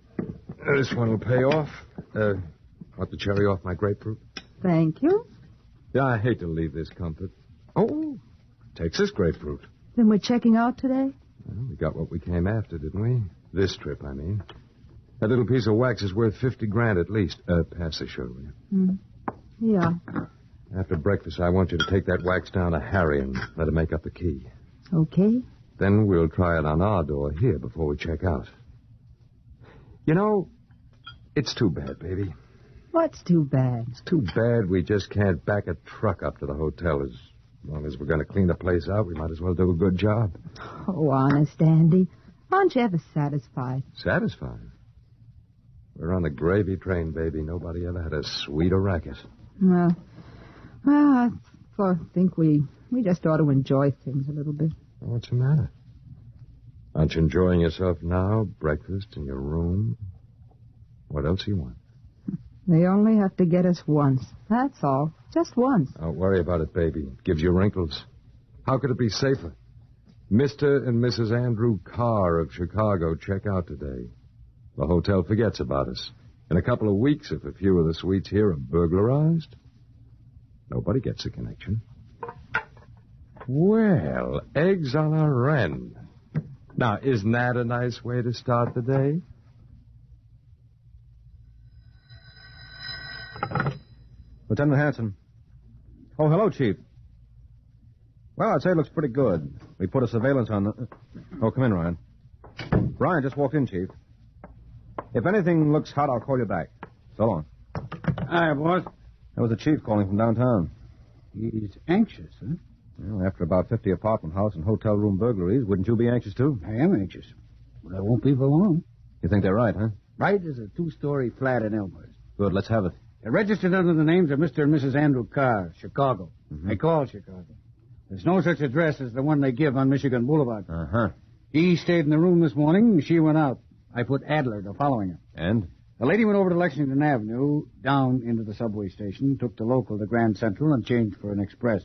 This one will pay off. Want the cherry off my grapefruit? Thank you. Yeah, I hate to leave this comfort. Oh, Texas grapefruit. Then we're checking out today? Well, we got what we came after, didn't we? This trip, I mean. That little piece of wax is worth 50 grand at least. Pass the shirt, will you? Yeah. After breakfast, I want you to take that wax down to Harry and let him make up the key. Okay. Then we'll try it on our door here before we check out. You know, it's too bad, baby. What's too bad? It's too bad we just can't back a truck up to the hotel. As long as we're going to clean the place out, we might as well do a good job. Oh, honest, Andy. Aren't you ever satisfied? Satisfied? We're on the gravy train, baby. Nobody ever had a sweeter racket. Well, I think we just ought to enjoy things a little bit. What's the matter? Aren't you enjoying yourself now? Breakfast in your room? What else do you want? They only have to get us once. That's all. Just once. Don't worry about it, baby. It gives you wrinkles. How could it be safer? Mr. and Mrs. Andrew Carr of Chicago check out today. The hotel forgets about us. In a couple of weeks, if a few of the suites here are burglarized, nobody gets a connection. Well, eggs a la Wren. Now, isn't that a nice way to start the day? Lieutenant Hanson. Oh, hello, Chief. Well, I'd say it looks pretty good. We put a surveillance on the... Oh, come in, Ryan. Ryan just walked in, Chief. If anything looks hot, I'll call you back. So long. Hi, boss. That was the chief calling from downtown. He's anxious, huh? Well, after about 50 apartment house and hotel room burglaries, wouldn't you be anxious, too? I am anxious. But I won't be for long. You think they're right, huh? Right is a 2-story flat in Elmhurst. Good, let's have it. They're registered under the names of Mr. and Mrs. Andrew Carr, Chicago. Mm-hmm. They call Chicago. There's no such address as the one they give on Michigan Boulevard. Uh-huh. He stayed in the room this morning. She went out. I put Adler to following her. And? The lady went over to Lexington Avenue, down into the subway station, took the local to Grand Central, and changed for an express.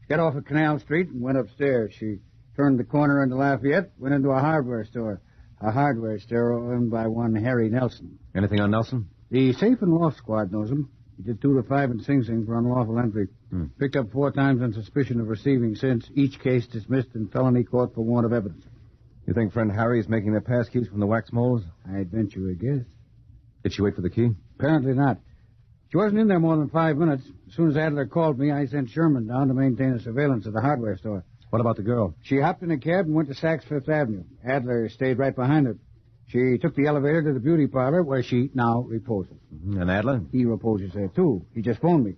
She got off at Canal Street and went upstairs. She turned the corner into Lafayette, went into a hardware store. A hardware store owned by one Harry Nelson. Anything on Nelson? The safe and loft squad knows him. He did 2 to 5 in Sing Sing for unlawful entry. Picked up 4 times on suspicion of receiving since. Each case dismissed in felony court for want of evidence. You think friend Harry's making their pass keys from the wax molds? I'd venture a guess. Did she wait for the key? Apparently not. She wasn't in there more than 5 minutes. As soon as Adler called me, I sent Sherman down to maintain the surveillance of the hardware store. What about the girl? She hopped in a cab and went to Saks Fifth Avenue. Adler stayed right behind her. She took the elevator to the beauty parlor, where she now reposes. And Adler? He reposes there, too. He just phoned me.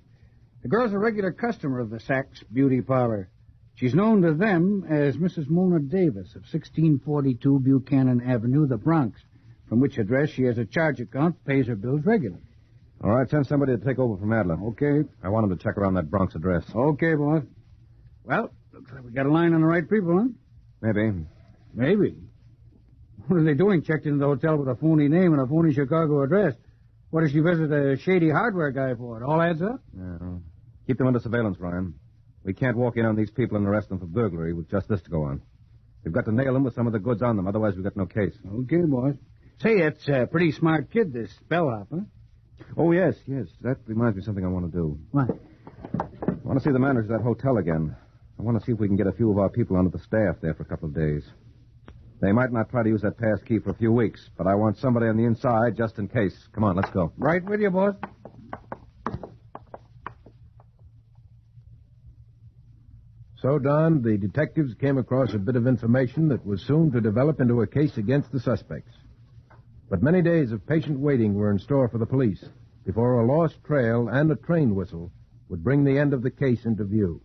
The girl's a regular customer of the Saks beauty parlor. She's known to them as Mrs. Mona Davis of 1642 Buchanan Avenue, the Bronx, from which address she has a charge account, pays her bills regularly. All right, send somebody to take over from Adler. Okay. I want him to check around that Bronx address. Okay, boss. Well, looks like we got a line on the right people, huh? Maybe. Maybe? What are they doing? Checked into the hotel with a phony name and a phony Chicago address. What does she visit a shady hardware guy for? It all adds up? Yeah. Keep them under surveillance, Ryan. We can't walk in on these people and arrest them for burglary with just this to go on. We've got to nail them with some of the goods on them. Otherwise, we've got no case. Okay, boss. Say, that's a pretty smart kid, this bellhop, huh? Oh, yes. That reminds me of something I want to do. What? I want to see the manager of that hotel again. I want to see if we can get a few of our people onto the staff there for a couple of days. They might not try to use that pass key for a few weeks, but I want somebody on the inside just in case. Come on, let's go. Right with you, boss. So, Don, the detectives came across a bit of information that was soon to develop into a case against the suspects. But many days of patient waiting were in store for the police before a lost trail and a train whistle would bring the end of the case into view.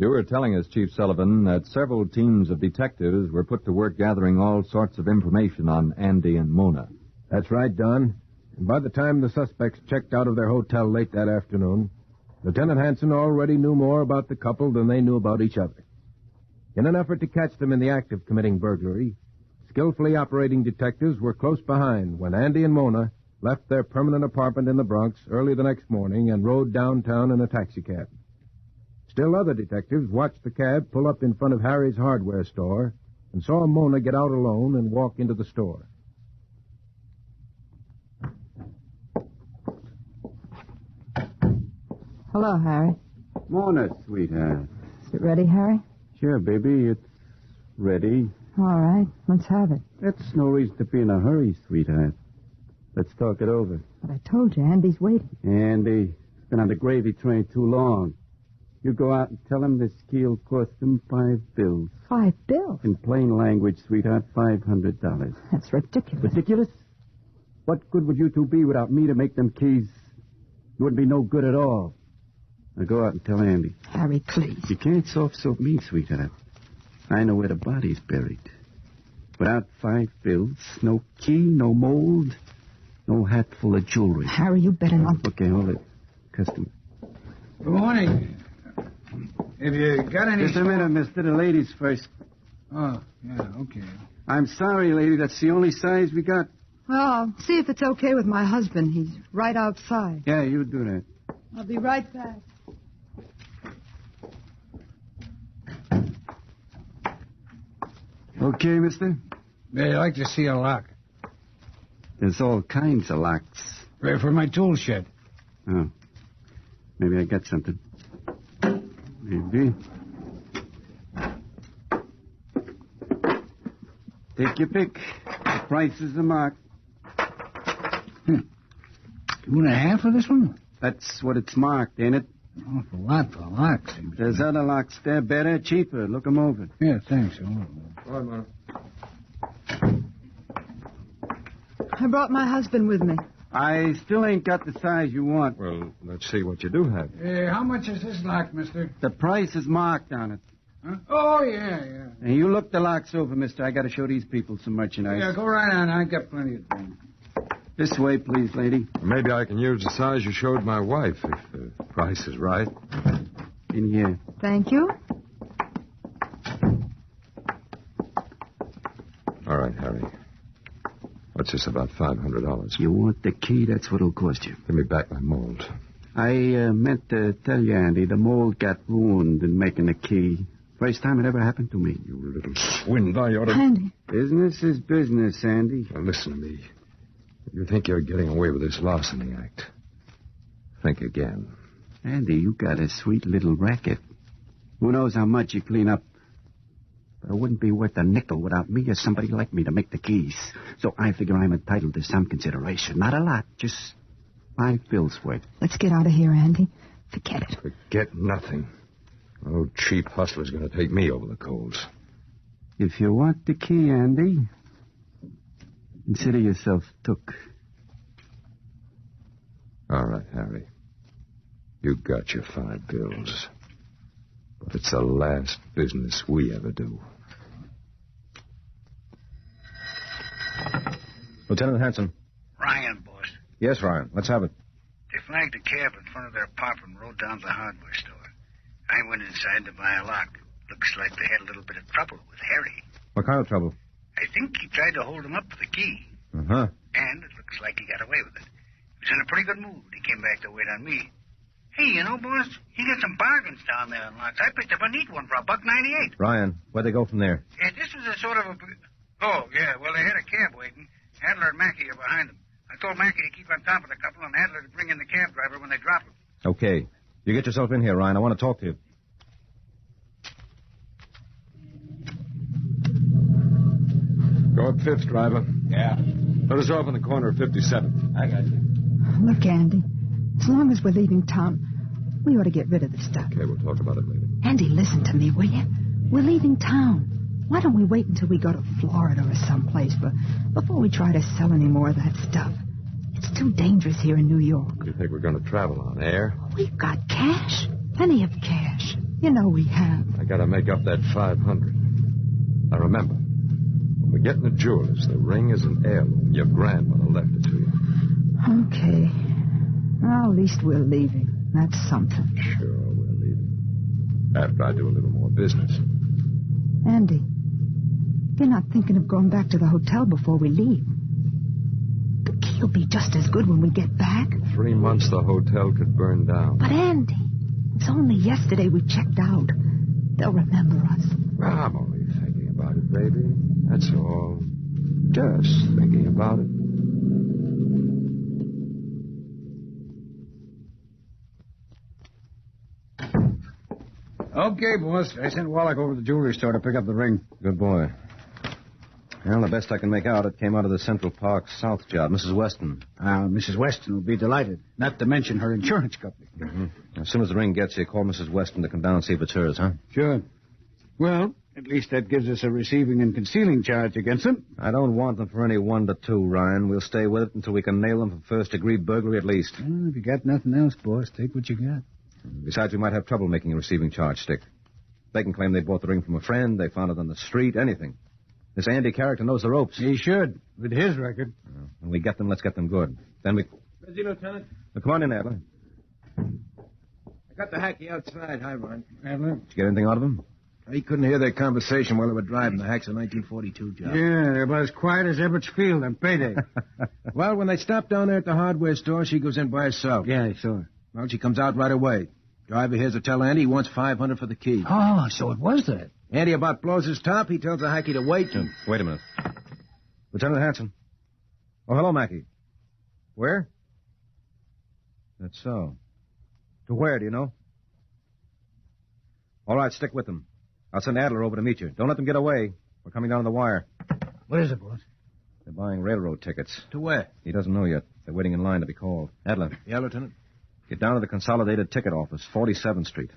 You were telling us, Chief Sullivan, that several teams of detectives were put to work gathering all sorts of information on Andy and Mona. That's right, Don. And by the time the suspects checked out of their hotel late that afternoon, Lieutenant Hanson already knew more about the couple than they knew about each other. In an effort to catch them in the act of committing burglary, skillfully operating detectives were close behind when Andy and Mona left their permanent apartment in the Bronx early the next morning and rode downtown in a taxicab. Still other detectives watched the cab pull up in front of Harry's hardware store and saw Mona get out alone and walk into the store. Hello, Harry. Mona, sweetheart. Is it ready, Harry? Sure, baby, it's ready. All right, let's have it. That's no reason to be in a hurry, sweetheart. Let's talk it over. But I told you, Andy's waiting. Andy's been on the gravy train too long. You go out and tell him this key'll cost him $5 bills. $5 bills? In plain language, sweetheart, $500. That's ridiculous. Ridiculous? What good would you two be without me to make them keys? You wouldn't be no good at all. Now go out and tell Andy. Harry, please. You can't soft-soap me, sweetheart. I know where the body's buried. Without $5 bills, no key, no mold, No hat full of jewelry. Harry, you better not. Okay, hold it. Customer. Good morning. Have you got any... Just a minute, mister. The ladies first. Oh, yeah, okay. I'm sorry, lady. That's the only size we got. Well, I'll see if it's okay with my husband. He's right outside. Yeah, you do that. I'll be right back. Okay, mister? They'd like to see a lock. There's all kinds of locks. Right for my tool shed. Oh. Maybe I got something. Maybe. Take your pick. The price is the mark. 2.5 for this one? That's what it's marked, ain't it? An awful lot for a lock, seems. There's other locks there, better, cheaper. Look 'em over. Yeah, thanks. I brought my husband with me. I still ain't got the size you want. Well, let's see what you do have. How much is this lock, mister? The price is marked on it. Huh? Oh, yeah. And you look the locks over, mister. I got to show these people some merchandise. Yeah, go right on. I got plenty of time. This way, please, lady. Maybe I can use the size you showed my wife, if the price is right. In here. Thank you. All right, Harry. What's this, about $500? You want the key? That's what it'll cost you. Give me back my mold. I meant to tell you, Andy, the mold got ruined in making the key. First time it ever happened to me. You little swindle. I ought to... Andy. Business is business, Andy. Now, listen to me. If you think you're getting away with this larceny act, think again. Andy, you got a sweet little racket. Who knows how much you clean up? But it wouldn't be worth a nickel without me or somebody like me to make the keys. So I figure I'm entitled to some consideration. Not a lot, just 5 bills worth. Let's get out of here, Andy. Forget it. Forget nothing. No cheap hustler's going to take me over the coals. If you want the key, Andy, consider yourself took. All right, Harry. You got your 5 bills. But it's the last business we ever do. Lieutenant Hanson. Ryan, boss. Yes, Ryan. Let's have it. They flagged a cab in front of their apartment and rode down to the hardware store. I went inside to buy a lock. Looks like they had a little bit of trouble with Harry. What kind of trouble? I think he tried to hold him up for the key. Uh-huh. And it looks like he got away with it. He was in a pretty good mood. He came back to wait on me. Hey, you know, boss, you got some bargains down there in locks. I picked up a neat one for $1.98. Ryan, where'd they go from there? Yeah, this was a sort of a... Oh, yeah, well, they had a cab waiting. Adler and Mackey are behind them. I told Mackey to keep on top of the couple and Adler to bring in the cab driver when they drop him. Okay. You get yourself in here, Ryan. I want to talk to you. Go up 5th, driver. Yeah. Let us off in the corner of 57th. I got you. Look, Andy, as long as we're leaving town, we ought to get rid of this stuff. Okay, we'll talk about it later. Andy, listen to me, will you? We're leaving town. Why don't we wait until we go to Florida or someplace before we try to sell any more of that stuff? It's too dangerous here in New York. You think we're going to travel on air? We've got cash. Plenty of cash. You know we have. I got to make up that 500. Now remember, when we get in the jewelers, the ring is an heirloom. Your grandmother left it to you. Okay. Well, at least we're leaving. That's something. Sure, we're leaving. After I do a little more business. Andy, you're not thinking of going back to the hotel before we leave. The key will be just as good when we get back. In 3 months, the hotel could burn down. But, Andy, it's only yesterday we checked out. They'll remember us. I'm only thinking about it, baby. That's all. Just thinking about it. Okay, boss. I sent Wallach over to the jewelry store to pick up the ring. Good boy. Well, the best I can make out, it came out of the Central Park South job. Mrs. Weston. Mrs. Weston will be delighted. Not to mention her insurance company. Mm-hmm. As soon as the ring gets here, call Mrs. Weston to come down and see if it's hers, huh? Sure. Well, at least that gives us a receiving and concealing charge against them. I don't want them for any 1 to 2, Ryan. We'll stay with it until we can nail them for first-degree burglary at least. Well, if you got nothing else, boss, take what you got. Besides, we might have trouble making a receiving charge stick. They can claim they bought the ring from a friend, they found it on the street, anything. This Andy character knows the ropes. He should, with his record. When we get them, let's get them good. Then we... Busy, Lieutenant? Well, come on in, Adler. I got the hacky outside. Hi, Ron. Adler? Did you get anything out of him? He couldn't hear their conversation while they were driving. The hack's a 1942 job. Yeah, they're about as quiet as Ebbets Field on payday. Well, when they stopped down there at the hardware store, she goes in by herself. Yeah, I saw her. Well, she comes out right away. Driver hears her tell Andy he wants $500 for the key. Oh, so it was that. Andy about blows his top. He tells the hacky to wait. Wait a minute. Lieutenant Hanson. Oh, hello, Mackie. Where? That's so. To where, do you know? All right, stick with them. I'll send Adler over to meet you. Don't let them get away. We're coming down the wire. What is it, boss? They're buying railroad tickets. To where? He doesn't know yet. They're waiting in line to be called. Adler. Yeah, Lieutenant? Get down to the Consolidated Ticket Office, 47th Street.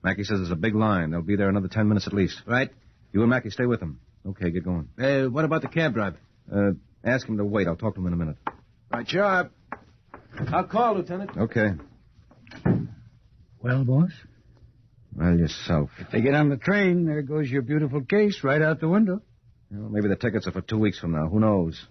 Mackie says there's a big line. They'll be there another 10 minutes at least. Right. You and Mackie stay with them. Okay, get going. What about the cab driver? Ask him to wait. I'll talk to him in a minute. Right, sharp. I'll call, Lieutenant. Okay. Well, boss? Well, yourself. If they get on the train, there goes your beautiful case right out the window. Well, maybe the tickets are for 2 weeks from now. Who knows?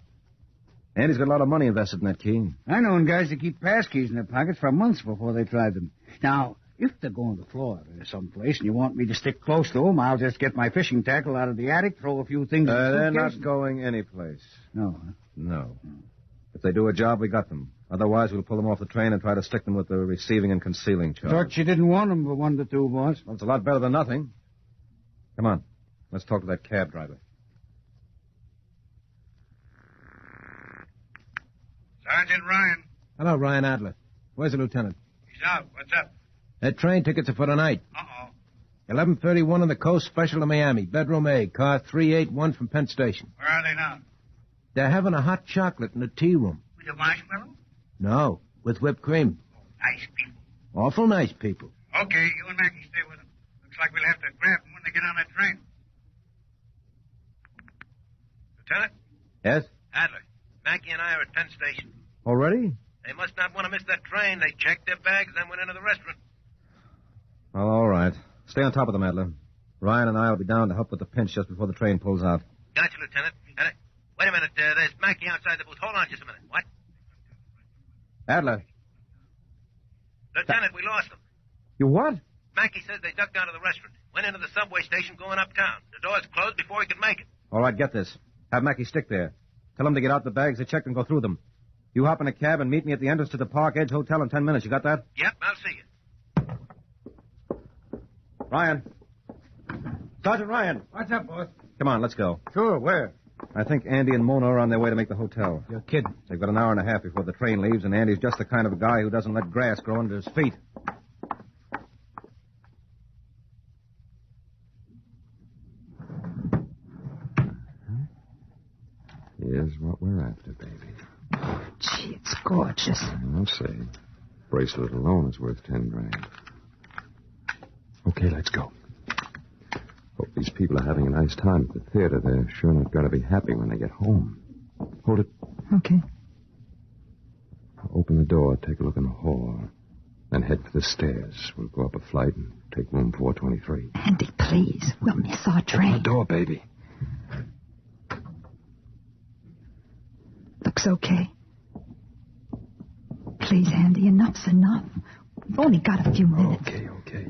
Andy's got a lot of money invested in that key. I know guys that keep passkeys in their pockets for months before they try them. Now, if they're going to Florida or someplace and you want me to stick close to them, I'll just get my fishing tackle out of the attic, throw a few things in the They're suitcase. not going anyplace. No, huh? No. If they do a job, we got them. Otherwise, we'll pull them off the train and try to stick them with the receiving and concealing charge. Thought you didn't want them for 1 to 2, boss. Well, it's a lot better than nothing. Come on. Let's talk to that cab driver. Sergeant Ryan. Hello, Ryan Adler. Where's the lieutenant? He's out. What's up? That train tickets are for tonight. Uh-oh. 11:31 on the coast, special to Miami. Bedroom A, car 381 from Penn Station. Where are they now? They're having a hot chocolate in the tea room. With a marshmallow? No, with whipped cream. Nice people. Awful nice people. Okay, you and Mackie stay with them. Looks like we'll have to grab them when they get on that train. Lieutenant? Yes? Adler. Mackie and I are at Penn Station. Already? They must not want to miss that train. They checked their bags, then went into the restaurant. Well, all right. Stay on top of them, Adler. Ryan and I will be down to help with the pinch just before the train pulls out. Gotcha, Lieutenant. Wait a minute. There's Mackie outside the booth. Hold on just a minute. What? Adler. Lieutenant, we lost them. You what? Mackie says they ducked out of the restaurant. Went into the subway station going uptown. The doors closed before he could make it. All right, get this. Have Mackie stick there. Tell him to get out the bags they checked and go through them. You hop in a cab and meet me at the entrance to the Park Edge Hotel in 10 minutes. You got that? Yep, I'll see you. Ryan. Sergeant Ryan. What's up, boss? Come on, let's go. Sure, where? I think Andy and Mona are on their way to make the hotel. You're kidding. They've got an hour and a half before the train leaves, and Andy's just the kind of a guy who doesn't let grass grow under his feet. Here's what we're after, baby. Gee, it's gorgeous. I'll say. Bracelet alone is worth $10,000. Okay, let's go. Hope these people are having a nice time at the theater. They're sure not going to be happy when they get home. Hold it. Okay. Open the door, take a look in the hall, then head for the stairs. We'll go up a flight and take room 423. Andy, please. We'll miss our train. Open the door, baby. Looks okay. Please, Andy, enough's enough. We've only got a few minutes. Okay.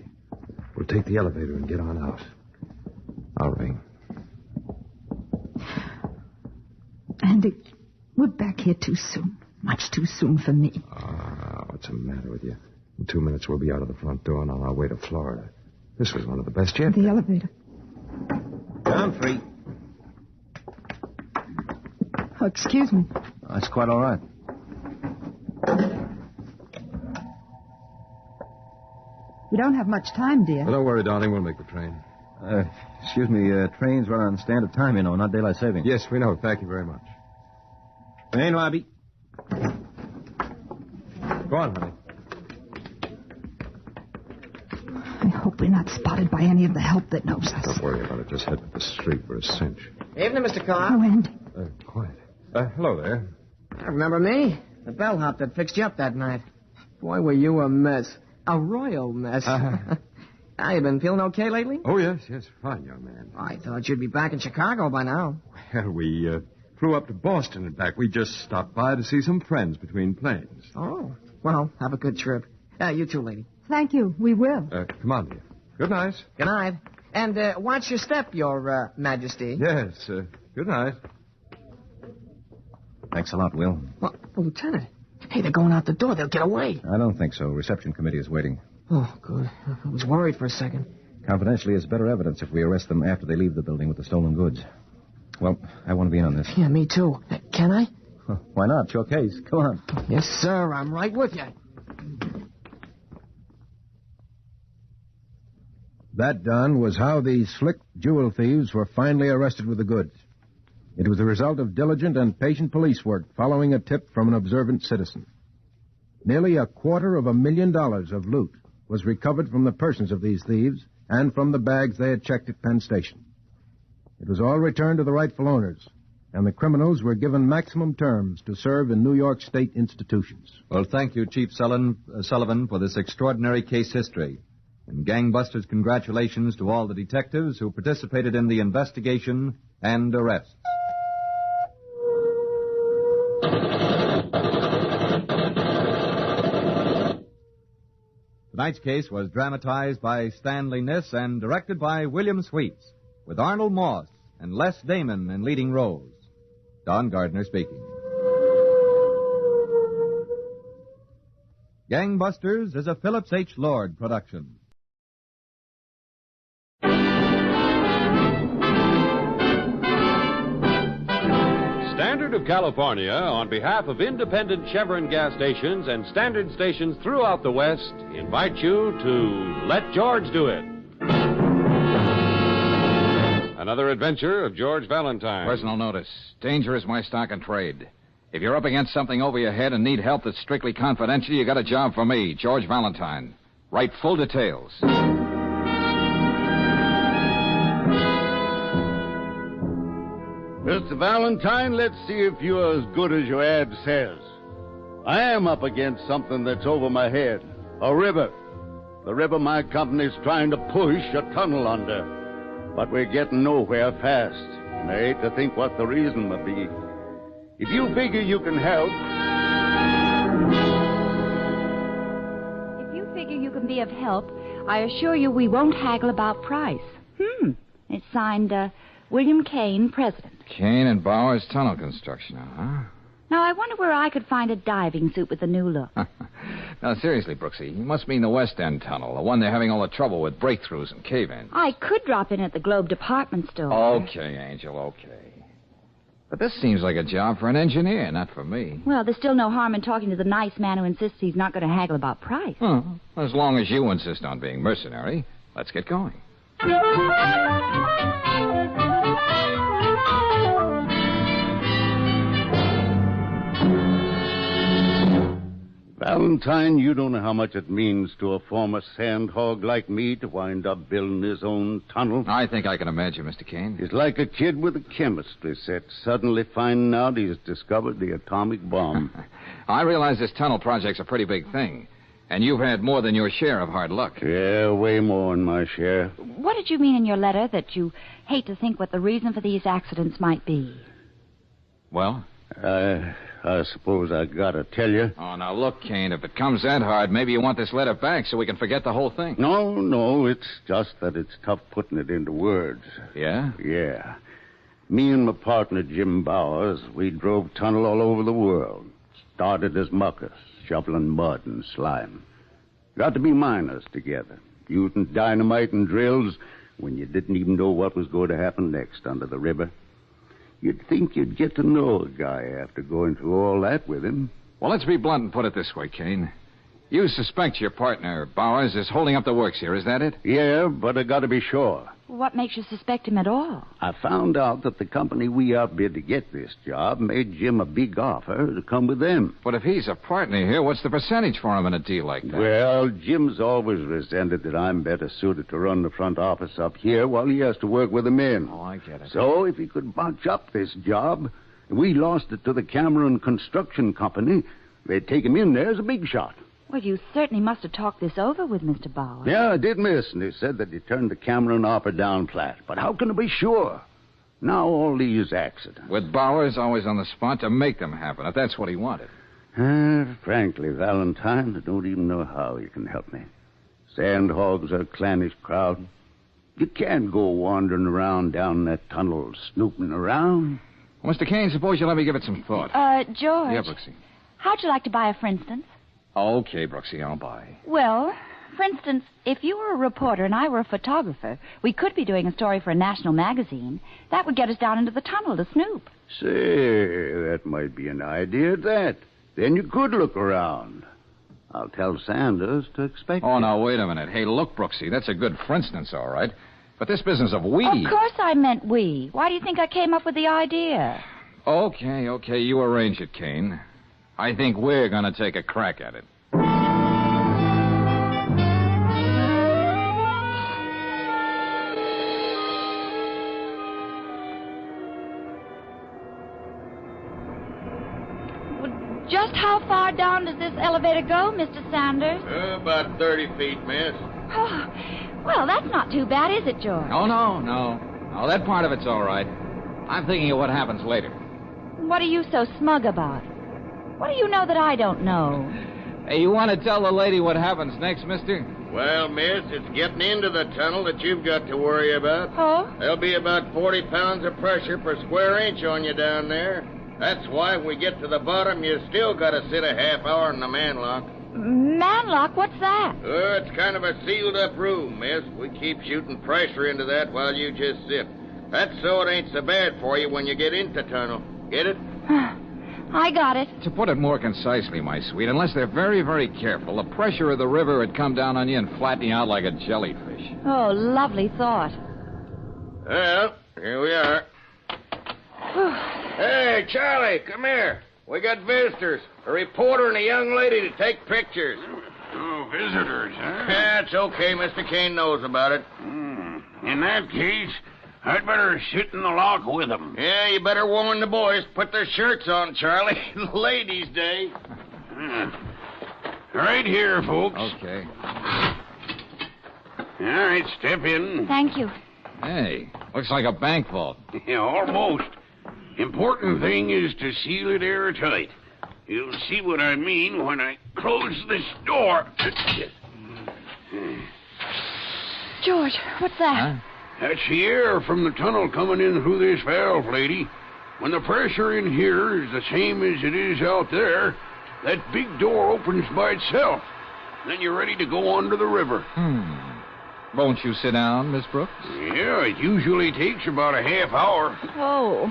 We'll take the elevator and get on out. I'll ring. Andy, we're back here too soon. Much too soon for me. What's the matter with you? In 2 minutes, we'll be out of the front door and on our way to Florida. This was one of the best yet. The elevator. I'm free. Oh, excuse me. That's quite all right. We don't have much time, dear. Well, don't worry, darling. We'll make the train. Excuse me, trains run on standard time, you know, not daylight saving. Yes, we know. Thank you very much. Main lobby. Go on, honey. I hope we're not spotted by any of the help that knows us. Don't worry about it. Just head to the street for a cinch. Evening, Mr. Carr. Oh, Andy. Quiet. Hello there. Remember me? The bellhop that fixed you up that night. Boy, were you a mess. A royal mess. How, you been feeling okay lately? Oh, yes, fine, young man. I thought you'd be back in Chicago by now. Well, we flew up to Boston and back. We just stopped by to see some friends between planes. Oh, well, have a good trip. You too, lady. Thank you. We will. Come on, dear. Good night. Good night. And watch your step, Your Majesty. Yes, good night. Thanks a lot, Will. Well, Lieutenant. Hey, they're going out the door. They'll get away. I don't think so. Reception committee is waiting. Oh, good. I was worried for a second. Confidentially is better evidence if we arrest them after they leave the building with the stolen goods. Well, I want to be in on this. Yeah, me too. Can I? Why not? It's your case. Come on. Yes, sir. I'm right with you. That, Don, was how these slick jewel thieves were finally arrested with the goods. It was the result of diligent and patient police work following a tip from an observant citizen. Nearly $250,000 of loot was recovered from the persons of these thieves and from the bags they had checked at Penn Station. It was all returned to the rightful owners, and the criminals were given maximum terms to serve in New York State institutions. Well, thank you, Chief Sullivan, for this extraordinary case history. And gangbusters, congratulations to all the detectives who participated in the investigation and arrest. Tonight's case was dramatized by Stanley Niss and directed by William Sweets, with Arnold Moss and Les Damon in leading roles. Don Gardner speaking. Gangbusters is a Phillips H. Lord production. Standard of California, on behalf of independent Chevron gas stations and standard stations throughout the West, invite you to Let George Do It. Another adventure of George Valentine. Personal notice. Danger is my stock and trade. If you're up against something over your head and need help that's strictly confidential, you got a job for me, George Valentine. Write full details. Mr. Valentine, let's see if you're as good as your ad says. I am up against something that's over my head. A river. The river my company's trying to push a tunnel under. But we're getting nowhere fast. And I hate to think what the reason would be. If you figure you can help... If you figure you can be of help, I assure you we won't haggle about price. It's signed, William Kane, President. Kane and Bowers Tunnel Construction, huh? Now, I wonder where I could find a diving suit with the new look. Now, seriously, Brooksy, you must mean the West End Tunnel, the one they're having all the trouble with breakthroughs and cave-ins. I could drop in at the Globe department store. Okay, Angel, okay. But this seems like a job for an engineer, not for me. Well, there's still no harm in talking to the nice man who insists he's not going to haggle about price. As long as you insist on being mercenary, let's get going. Valentine, you don't know how much it means to a former sandhog like me to wind up building his own tunnel. I think I can imagine, Mr. Kane. It's like a kid with a chemistry set suddenly finding out he's discovered the atomic bomb. I realize this tunnel project's a pretty big thing, and you've had more than your share of hard luck. Yeah, way more than my share. What did you mean in your letter that you hate to think what the reason for these accidents might be? Well? I suppose I gotta tell you. Oh, now look, Kane, if it comes that hard, maybe you want this letter back so we can forget the whole thing. No, it's just that it's tough putting it into words. Yeah? Yeah. Me and my partner, Jim Bowers, we drove tunnel all over the world. Started as muckers, shoveling mud and slime. Got to be miners together, using dynamite and drills when you didn't even know what was going to happen next under the river. You'd think you'd get to know a guy after going through all that with him. Well, let's be blunt and put it this way, Kane. You suspect your partner, Bowers, is holding up the works here, is that it? Yeah, but I gotta be sure. What makes you suspect him at all? I found out that the company we outbid to get this job made Jim a big offer to come with them. But if he's a partner here, what's the percentage for him in a deal like that? Well, Jim's always resented that I'm better suited to run the front office up here while he has to work with the men. Oh, I get it. So if he could bunch up this job, and we lost it to the Cameron Construction Company, they'd take him in there as a big shot. Well, you certainly must have talked this over with Mr. Bauer. Yeah, I did, miss, and they said that he turned the Cameron offer down flat. But how can I be sure? Now all these accidents. With Bowers always on the spot to make them happen, if that's what he wanted. Frankly, Valentine, I don't even know how you can help me. Sandhogs are a clannish crowd. You can't go wandering around down that tunnel snooping around. Well, Mr. Kane, suppose you let me give it some thought. George. Yeah, Brooksy. How'd you like to buy a for instance? Okay, Brooksy, I'll buy. Well, for instance, if you were a reporter and I were a photographer, we could be doing a story for a national magazine. That would get us down into the tunnel to snoop. Say, that might be an idea at that. Then you could look around. I'll tell Sanders to expect Oh, you. now, wait a minute. Hey, look, Brooksy, that's a good for instance, all right. But this business of we... Of course I meant we. Why do you think I came up with the idea? Okay, you arrange it, Kane. I think we're going to take a crack at it. Just how far down does this elevator go, Mr. Sanders? About 30 feet, miss. Oh, well, that's not too bad, is it, George? Oh, no. Oh, that part of it's all right. I'm thinking of what happens later. What are you so smug about? What do you know that I don't know? Hey, you want to tell the lady what happens next, mister? Well, miss, it's getting into the tunnel that you've got to worry about. Oh? There'll be about 40 pounds of pressure per square inch on you down there. That's why when we get to the bottom, you still got to sit a half hour in the manlock. Manlock? What's that? It's kind of a sealed-up room, miss. We keep shooting pressure into that while you just sit. That's so it ain't so bad for you when you get into tunnel. Get it? I got it. To put it more concisely, my sweet, unless they're very, very careful, the pressure of the river would come down on you and flatten you out like a jellyfish. Oh, lovely thought. Well, here we are. Hey, Charlie, come here. We got visitors. A reporter and a young lady to take pictures. Oh, visitors, huh? Yeah, it's okay. Mr. Kane knows about it. In that case, I'd better sit in the lock with them. Yeah, you better warn the boys. Put their shirts on, Charlie. Ladies' Day. Right here, folks. Okay. All right, step in. Thank you. Hey, looks like a bank vault. Yeah, almost. Important thing is to seal it airtight. You'll see what I mean when I close this door. George, what's that? Huh? That's the air from the tunnel coming in through this valve, lady. When the pressure in here is the same as it is out there, that big door opens by itself. Then you're ready to go under the river. Won't you sit down, Miss Brooks? Yeah, it usually takes about a half hour. Oh.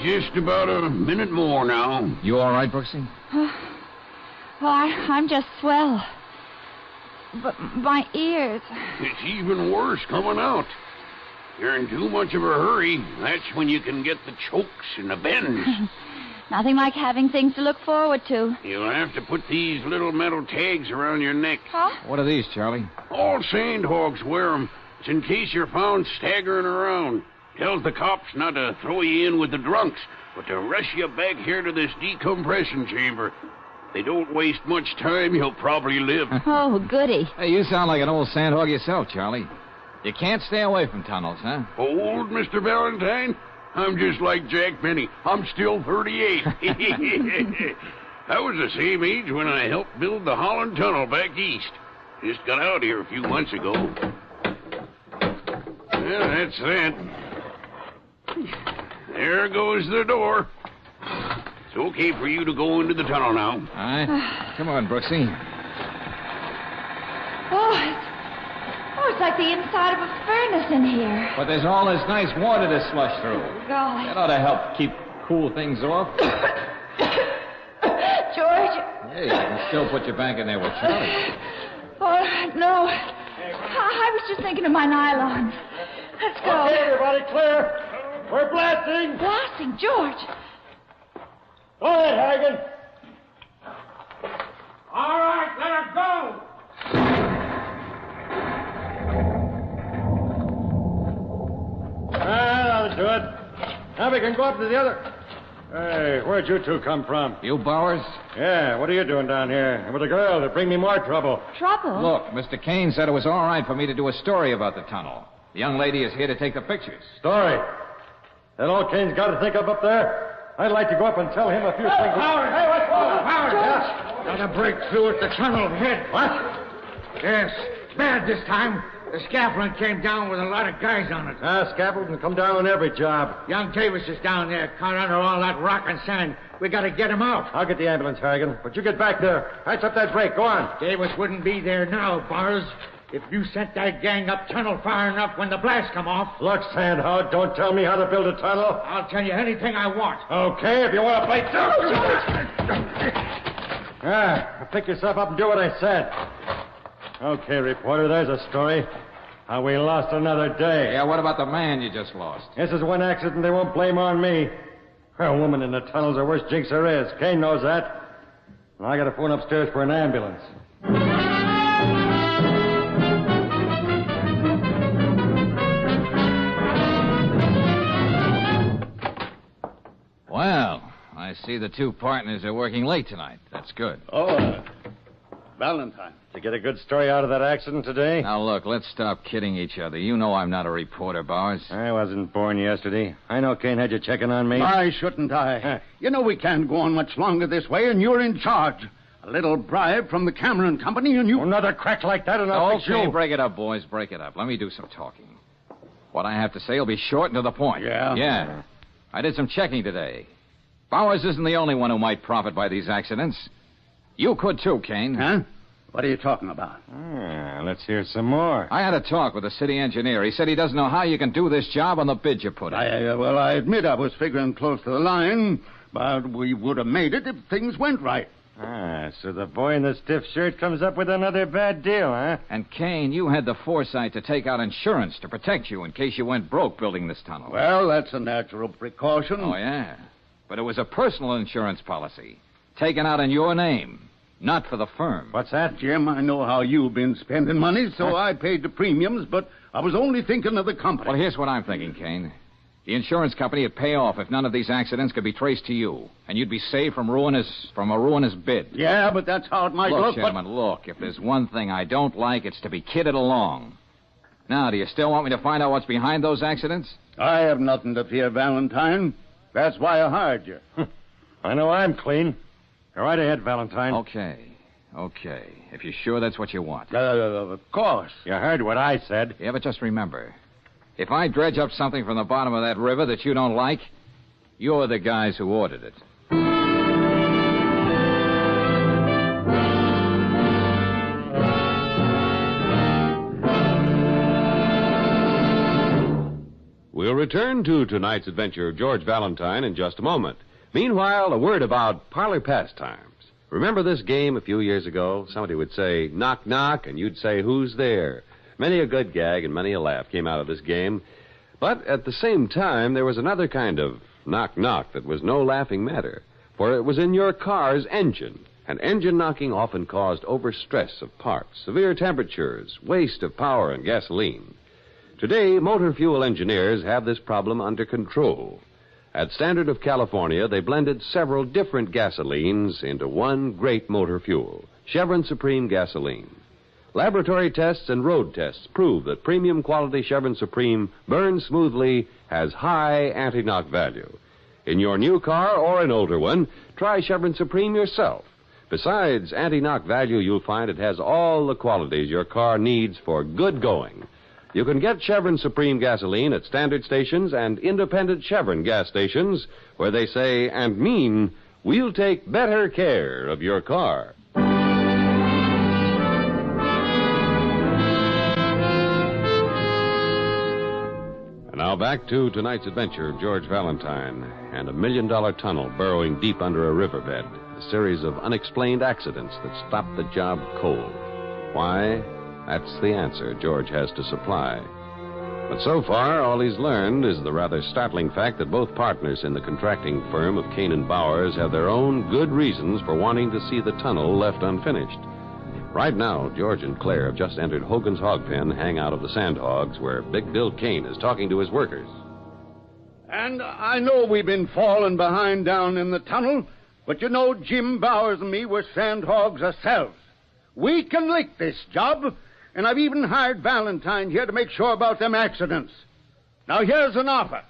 Just about a minute more now. You all right, Brooksy? I'm just swell. But my ears... It's even worse coming out. You're in too much of a hurry. That's when you can get the chokes and the bends. Nothing like having things to look forward to. You'll have to put these little metal tags around your neck. Huh? What are these, Charlie? All sandhogs wear 'em. It's in case you're found staggering around. Tells the cops not to throw you in with the drunks, but to rush you back here to this decompression chamber. If they don't waste much time, you'll probably live. Oh, goody. Hey, you sound like an old sandhog yourself, Charlie. You can't stay away from tunnels, huh? Old, Mr. Valentine? I'm just like Jack Benny. I'm still 38. I was the same age when I helped build the Holland Tunnel back east. Just got out here a few months ago. Well, that's that. There goes the door. It's okay for you to go into the tunnel now. All right. Come on, Brooksy. It's like the inside of a furnace in here. But there's all this nice water to slush through. Golly. That ought to help keep cool things off. George. Hey, you can still put your back in there with Charlie. Oh, no. I was just thinking of my nylons. Let's go. Okay, everybody, clear. We're blasting. Blasting, George. Go ahead, Hagen. All right, let her go. That'll do it. Now we can go up to the other... Hey, where'd you two come from? You Bowers? Yeah, what are you doing down here? And with a girl to bring me more trouble. Trouble? Look, Mr. Kane said it was all right for me to do a story about the tunnel. The young lady is here to take the pictures. Story? That all Kane's got to think of up there? I'd like to go up and tell him a few things. Howard! Hey, what's going on? Howard! Yeah. Got to break through at the tunnel ahead. What? Yes. Bad this time. The scaffolding came down with a lot of guys on it. Scaffolding come down on every job. Young Davis is down there, caught under all that rock and sand. We got to get him out. I'll get the ambulance, Harrigan. But you get back there. Patch up that break. Go on. Davis wouldn't be there now, Bars, if you sent that gang up tunnel far enough when the blast come off. Look, Sandhout, don't tell me how to build a tunnel. I'll tell you anything I want. Okay, if you want to play... Pick yourself up and do what I said. Okay, reporter, there's a story. How we lost another day. Yeah, what about the man you just lost? This is one accident they won't blame on me. A woman in the tunnel's the worst jinx there is. Kane knows that. And I got to phone upstairs for an ambulance. Well, I see the two partners are working late tonight. That's good. Oh, Valentine. Did you get a good story out of that accident today? Now, look, let's stop kidding each other. You know I'm not a reporter, Bowers. I wasn't born yesterday. I know Kane had you checking on me. Why shouldn't I? You know we can't go on much longer this way, and you're in charge. A little bribe from the Cameron Company, and you... Another crack like that, and I'll fix you. Okay, break it up, boys. Break it up. Let me do some talking. What I have to say will be short and to the point. Yeah? Yeah. I did some checking today. Bowers isn't the only one who might profit by these accidents. You could too, Kane. Huh? What are you talking about? Let's hear some more. I had a talk with the city engineer. He said he doesn't know how you can do this job on the bid you put in. I admit I was figuring close to the line, but we would have made it if things went right. So the boy in the stiff shirt comes up with another bad deal, huh? And, Kane, you had the foresight to take out insurance to protect you in case you went broke building this tunnel. Well, that's a natural precaution. Oh, yeah. But it was a personal insurance policy, taken out in your name. Not for the firm. What's that? Jim, I know how you've been spending money, so I paid the premiums, but I was only thinking of the company. Well, here's what I'm thinking, Kane. The insurance company would pay off if none of these accidents could be traced to you, and you'd be saved from a ruinous bid. Yeah, but that's how it might look. Gentlemen, look, if there's one thing I don't like, it's to be kidded along. Now, do you still want me to find out what's behind those accidents? I have nothing to fear, Valentine. That's why I hired you. I know I'm clean. Go right ahead, Valentine. Okay. If you're sure that's what you want. Of course. You heard what I said. Yeah, but just remember, if I dredge up something from the bottom of that river that you don't like, you're the guys who ordered it. We'll return to tonight's adventure of George Valentine in just a moment. Meanwhile, a word about parlor pastimes. Remember this game a few years ago? Somebody would say, knock, knock, and you'd say, who's there? Many a good gag and many a laugh came out of this game. But at the same time, there was another kind of knock, knock that was no laughing matter. For it was in your car's engine. And engine knocking often caused overstress of parts, severe temperatures, waste of power and gasoline. Today, motor fuel engineers have this problem under control. At Standard of California, they blended several different gasolines into one great motor fuel, Chevron Supreme gasoline. Laboratory tests and road tests prove that premium quality Chevron Supreme burns smoothly, has high anti-knock value. In your new car or an older one, try Chevron Supreme yourself. Besides anti-knock value, you'll find it has all the qualities your car needs for good going. You can get Chevron Supreme gasoline at standard stations and independent Chevron gas stations where they say and mean, we'll take better care of your car. And now back to tonight's adventure of George Valentine and a $1 million tunnel burrowing deep under a riverbed. A series of unexplained accidents that stopped the job cold. Why? That's the answer George has to supply. But so far, all he's learned is the rather startling fact that both partners in the contracting firm of Kane and Bowers have their own good reasons for wanting to see the tunnel left unfinished. Right now, George and Claire have just entered Hogan's Hog Pen, hangout of the Sandhogs, where Big Bill Kane is talking to his workers. And I know we've been falling behind down in the tunnel, but you know Jim Bowers and me were Sandhogs ourselves. We can lick this job, and I've even hired Valentine here to make sure about them accidents. Now, here's an offer.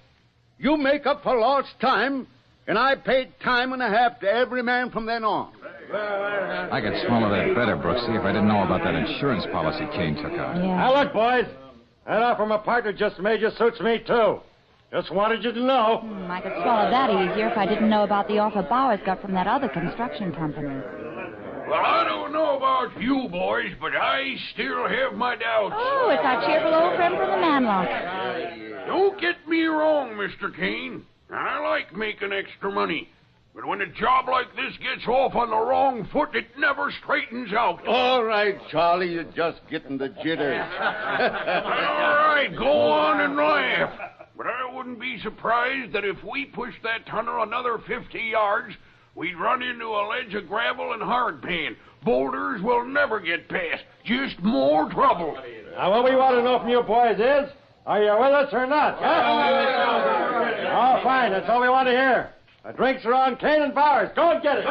You make up for lost time, and I paid time and a half to every man from then on. I could swallow that better, Brooksy, if I didn't know about that insurance policy Kane took out. Yeah. Now, look, boys. That offer my partner just made you suits me, too. Just wanted you to know. I could swallow that easier if I didn't know about the offer Bowers got from that other construction company. Well, I don't know about you boys, but I still have my doubts. Oh, it's our cheerful old friend from the Manlock. Don't get me wrong, Mr. Kane. I like making extra money. But when a job like this gets off on the wrong foot, it never straightens out. All right, Charlie, you're just getting the jitters. All right, go on and laugh. But I wouldn't be surprised that if we pushed that tunnel another 50 yards, we'd run into a ledge of gravel and hardpan. Boulders will never get past. Just more trouble. Now, what we want to know from you boys is, are you with us or not? Oh, fine. That's all we want to hear. The drinks are on Kane and Bowers. Go and get it.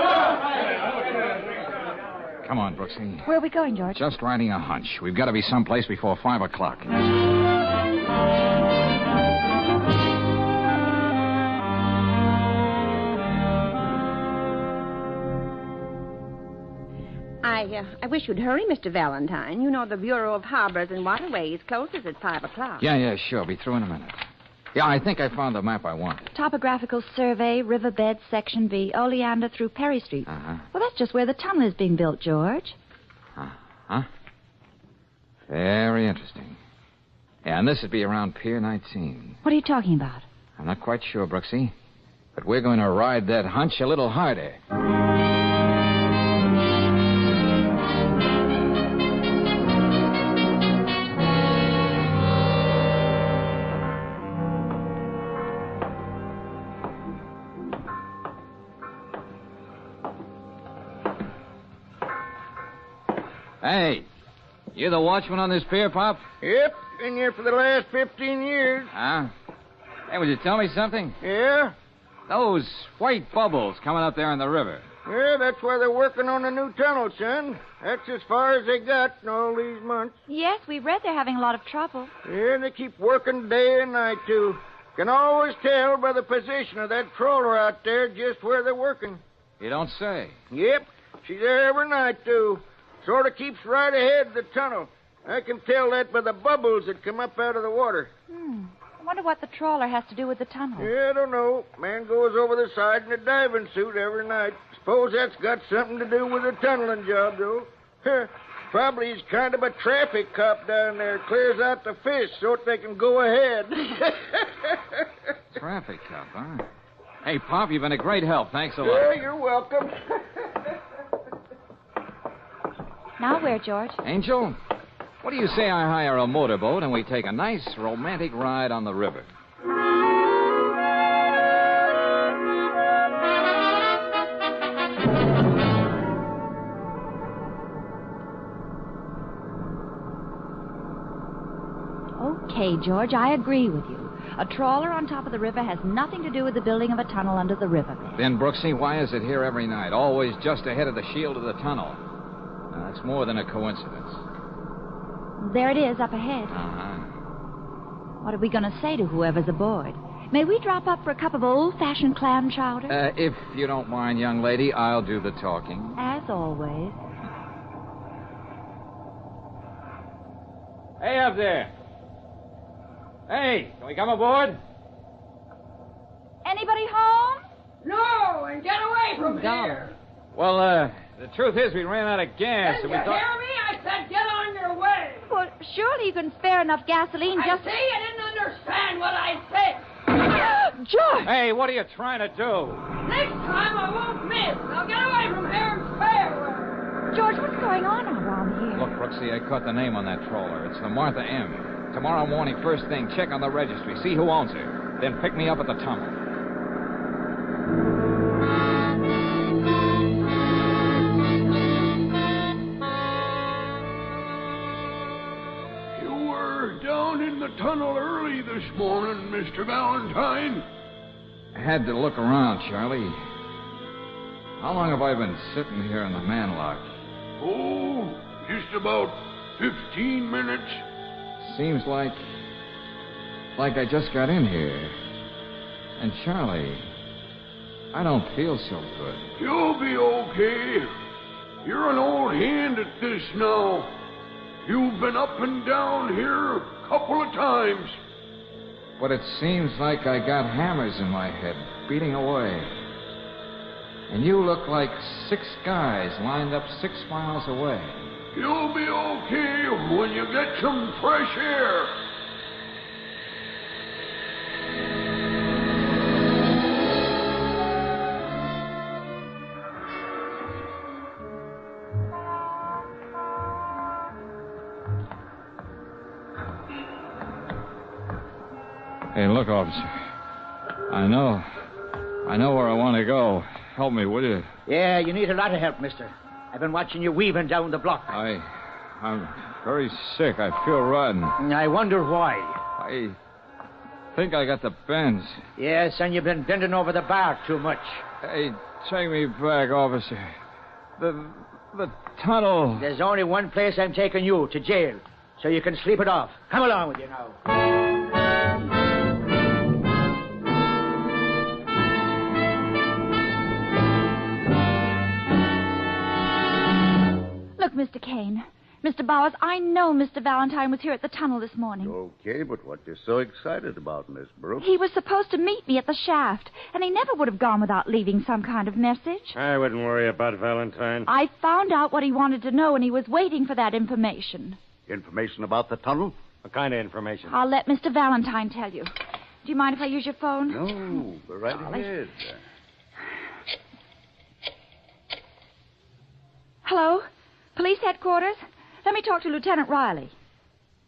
Come on, Brooksy. Where are we going, George? Just riding a hunch. We've got to be someplace before 5 o'clock. I wish you'd hurry, Mr. Valentine. You know the Bureau of Harbors and Waterways closes at 5 o'clock. Yeah, sure. Be through in a minute. Yeah, I think I found the map I wanted. Topographical survey, riverbed, section B, Oleander through Perry Street. Uh-huh. Well, that's just where the tunnel is being built, George. Huh? Very interesting. Yeah, and this would be around Pier 19. What are you talking about? I'm not quite sure, Brooksy. But we're going to ride that hunch a little harder. Hey, you the watchman on this pier, Pop? Yep, been here for the last 15 years. Huh? Hey, would you tell me something? Yeah? Those white bubbles coming up there in the river. Yeah, that's why they're working on the new tunnel, son. That's as far as they got in all these months. Yes, we read they're having a lot of trouble. Yeah, they keep working day and night, too. Can always tell by the position of that trawler out there just where they're working. You don't say. Yep, she's there every night, too. Sort of keeps right ahead of the tunnel. I can tell that by the bubbles that come up out of the water. I wonder what the trawler has to do with the tunnel. Yeah, I don't know. Man goes over the side in a diving suit every night. Suppose that's got something to do with the tunneling job, though. Probably he's kind of a traffic cop down there. Clears out the fish so that they can go ahead. Traffic cop, huh? Hey, Pop, you've been a great help. Thanks a lot. Yeah, you're welcome. Now where, George? Angel, what do you say I hire a motorboat and we take a nice romantic ride on the river? Okay, George, I agree with you. A trawler on top of the river has nothing to do with the building of a tunnel under the riverbed. Then, Brooksy, why is it here every night? Always just ahead of the shield of the tunnel. Now, that's more than a coincidence. There it is, up ahead. Uh-huh. What are we going to say to whoever's aboard? May we drop up for a cup of old-fashioned clam chowder? If you don't mind, young lady, I'll do the talking. As always. Hey, up there. Hey, can we come aboard? Anybody home? No, and get away from here. Well, the truth is we ran out of gas. Did And you we thought... hear me? I said get on your way. Well, surely you can spare enough gasoline I just... see you didn't understand what I said. George! Hey, what are you trying to do? Next time I won't miss. Now get away from here and spare. George, what's going on around here? Look, Brooksy, I caught the name on that trawler. It's the Martha M. Tomorrow morning, first thing, check on the registry. See who owns her. Then pick me up at the tunnel. You were down in the tunnel early this morning, Mr. Valentine. I had to look around, Charlie. How long have I been sitting here in the manlock? Oh, just about 15 minutes. Seems like I just got in here. And Charlie, I don't feel so good. You'll be okay. You're an old hand at this now. You've been up and down here a couple of times. But it seems like I got hammers in my head, beating away. And you look like 6 guys lined up 6 miles away. You'll be okay when you get some fresh air. Hey, look, officer. I know where I want to go. Help me, will you? Yeah, you need a lot of help, mister. I've been watching you weaving down the block. I'm very sick. I feel rotten. I wonder why. I think I got the bends. Yes, and you've been bending over the bar too much. Hey, take me back, officer. The tunnel. There's only one place I'm taking you, to jail, so you can sleep it off. Come along with you now. Look, Mr. Kane. Mr. Bowers, I know Mr. Valentine was here at the tunnel this morning. Okay, but what you so excited about, Miss Brooks? He was supposed to meet me at the shaft, and he never would have gone without leaving some kind of message. I wouldn't worry about Valentine. I found out what he wanted to know, and he was waiting for that information. Information about the tunnel? What kind of information? I'll let Mr. Valentine tell you. Do you mind if I use your phone? No, go right ahead. Hello? Police headquarters? Let me talk to Lieutenant Riley.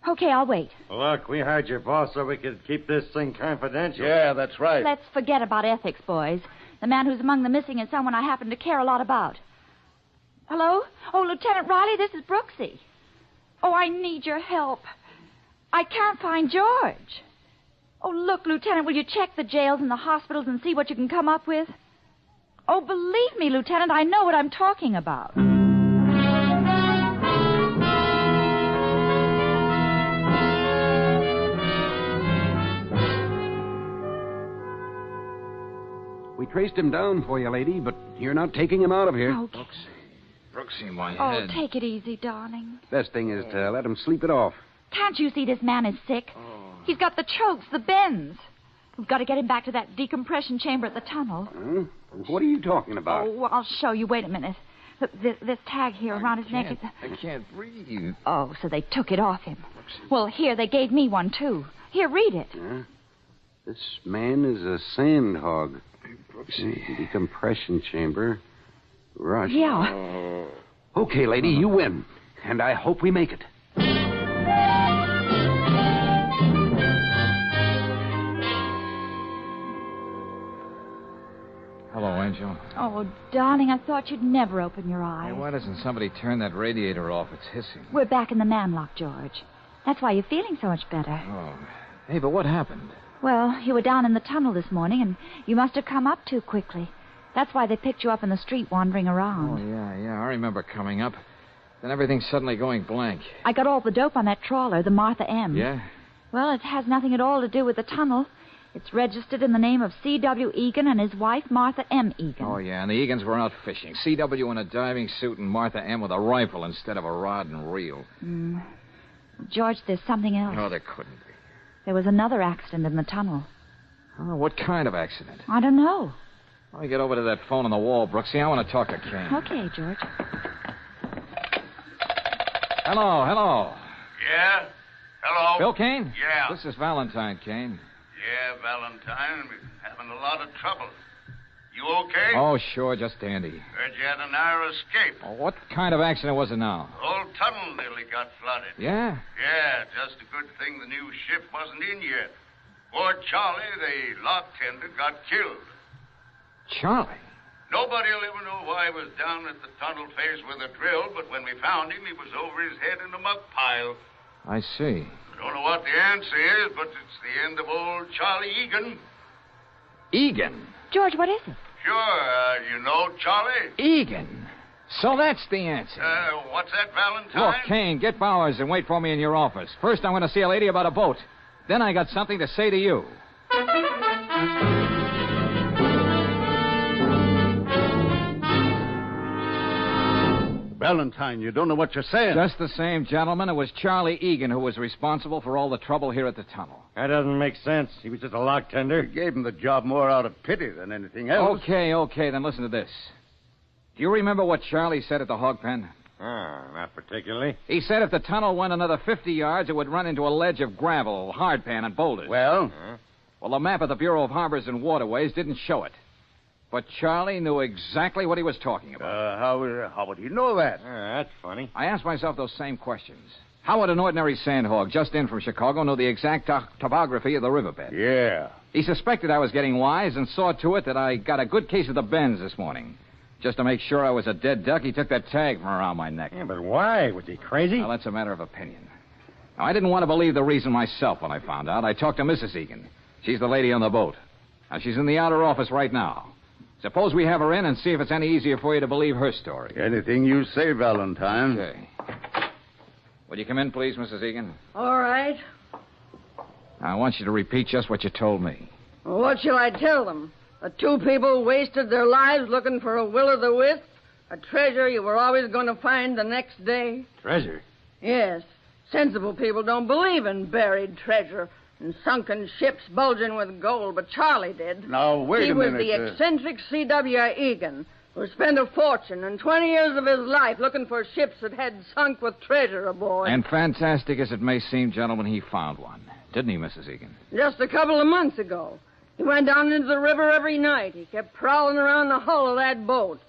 Okay, I'll wait. Look, we hired your boss so we could keep this thing confidential. Yeah, that's right. Let's forget about ethics, boys. The man who's among the missing is someone I happen to care a lot about. Hello? Oh, Lieutenant Riley, this is Brooksy. Oh, I need your help. I can't find George. Oh, look, Lieutenant, will you check the jails and the hospitals and see what you can come up with? Oh, believe me, Lieutenant, I know what I'm talking about. We traced him down for you, lady, but you're not taking him out of here. Okay. Brooksy, my Oh, head. take it easy, darling. Best thing is to let him sleep it off. Can't you see this man is sick? He's got the chokes, the bends. We've got to get him back to that decompression chamber at the tunnel. Huh? What are you talking about? Oh, well, I'll show you. Wait a minute. Look, this tag here around his neck. I can't breathe. Oh, so they took it off him. Well, here, they gave me one, too. Here, read it. Huh? This man is a sandhog. Decompression chamber. Rush. Yeah. Okay, lady, you win. And I hope we make it. Hello, Angel. Oh, darling, I thought you'd never open your Hey, eyes. why doesn't somebody turn that radiator off? It's hissing. We're back in the manlock, George. That's why you're feeling so much better. Oh. Hey, but what happened? Well, you were down in the tunnel this morning, and you must have come up too quickly. That's why they picked you up in the street wandering around. Oh, yeah. I remember coming up. Then everything suddenly going blank. I got all the dope on that trawler, the Martha M. Yeah? Well, it has nothing at all to do with the tunnel. It's registered in the name of C.W. Egan and his wife, Martha M. Egan. Oh, yeah, and the Egans were out fishing. C.W. in a diving suit and Martha M. with a rifle instead of a rod and reel. George, there's something else. No, there couldn't be. There was another accident in the tunnel. Oh, what kind of accident? I don't know. Let me get over to that phone on the wall, Brooksy. I want to talk to Kane. Okay, George. Hello. Yeah? Hello? Bill Kane? Yeah. This is Valentine, Kane. Yeah, Valentine. We're having a lot of trouble. You okay? Oh, sure, just dandy. Heard you had a narrow escape. Oh, what kind of accident was it now? The whole tunnel nearly got flooded. Yeah? Yeah, just a good thing the new ship wasn't in yet. Poor Charlie, the lock tender, got killed. Charlie? Nobody will ever know why he was down at the tunnel face with a drill, but when we found him, he was over his head in a muck pile. I see. I don't know what the answer is, but it's the end of old Charlie Egan. Egan? George, what is it? Sure, you know Charlie? Egan. So that's the answer. What's that, Valentine? Look, Kane, get Bowers and wait for me in your office. First, I'm going to see a lady about a boat. Then I got something to say to you. Valentine, you don't know what you're saying. Just the same, gentlemen, it was Charlie Egan who was responsible for all the trouble here at the tunnel. That doesn't make sense. He was just a lock tender. You gave him the job more out of pity than anything else. Okay, then listen to this. Do you remember what Charlie said at the hog pen? Not particularly. He said if the tunnel went another 50 yards, it would run into a ledge of gravel, hardpan, and boulders. Well? Well, the map of the Bureau of Harbors and Waterways didn't show it. But Charlie knew exactly what he was talking about. How would he know that? That's funny. I asked myself those same questions. How would an ordinary sandhog just in from Chicago know the exact topography of the riverbed? Yeah. He suspected I was getting wise and saw to it that I got a good case of the bends this morning. Just to make sure I was a dead duck, he took that tag from around my neck. Yeah, but why? Was he crazy? Well, that's a matter of opinion. Now, I didn't want to believe the reason myself when I found out. I talked to Mrs. Egan. She's the lady on the boat. Now, she's in the outer office right now. Suppose we have her in and see if it's any easier for you to believe her story. Anything you say, Valentine. Okay. Will you come in, please, Mrs. Egan? All right. Now, I want you to repeat just what you told me. Well, what shall I tell them? The two people wasted their lives looking for a will-o'-the-wisp, a treasure you were always going to find the next day. Treasure? Yes. Sensible people don't believe in buried treasure and sunken ships bulging with gold, but Charlie did. Now, wait a minute. He was the eccentric C.W. Egan, who spent a fortune and 20 years of his life looking for ships that had sunk with treasure aboard. And fantastic as it may seem, gentlemen, he found one. Didn't he, Mrs. Egan? Just a couple of months ago. He went down into the river every night. He kept prowling around the hull of that boat.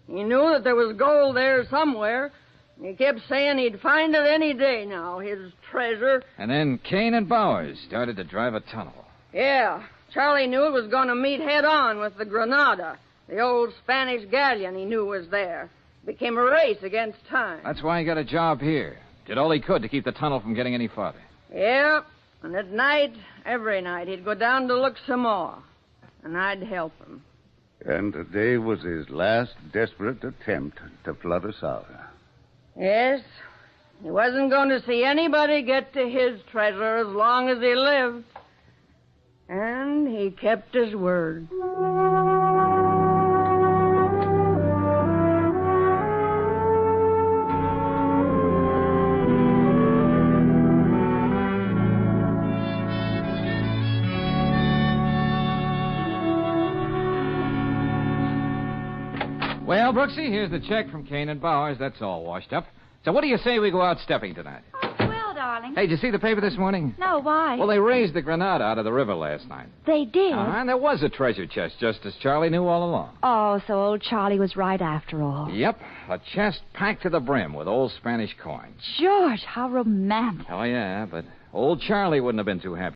He knew that there was gold there somewhere. He kept saying he'd find it any day now, his treasure. And then Kane and Bowers started to drive a tunnel. Yeah. Charlie knew it was going to meet head-on with the Granada, the old Spanish galleon he knew was there. It became a race against time. That's why he got a job here. Did all he could to keep the tunnel from getting any farther. Yeah. And at night, every night, he'd go down to look some more. And I'd help him. And today was his last desperate attempt to flood us out. Yes. He wasn't going to see anybody get to his treasure as long as he lived. And he kept his word. Well, Brooksy, here's the check from Kane and Bowers. That's all washed up. So what do you say we go out stepping tonight? Oh, swell, darling. Hey, did you see the paper this morning? No, why? Well, they raised the Granada out of the river last night. They did? And there was a treasure chest, just as Charlie knew all along. Oh, so old Charlie was right after all. Yep, a chest packed to the brim with old Spanish coins. George, how romantic. Oh, yeah, but old Charlie wouldn't have been too happy.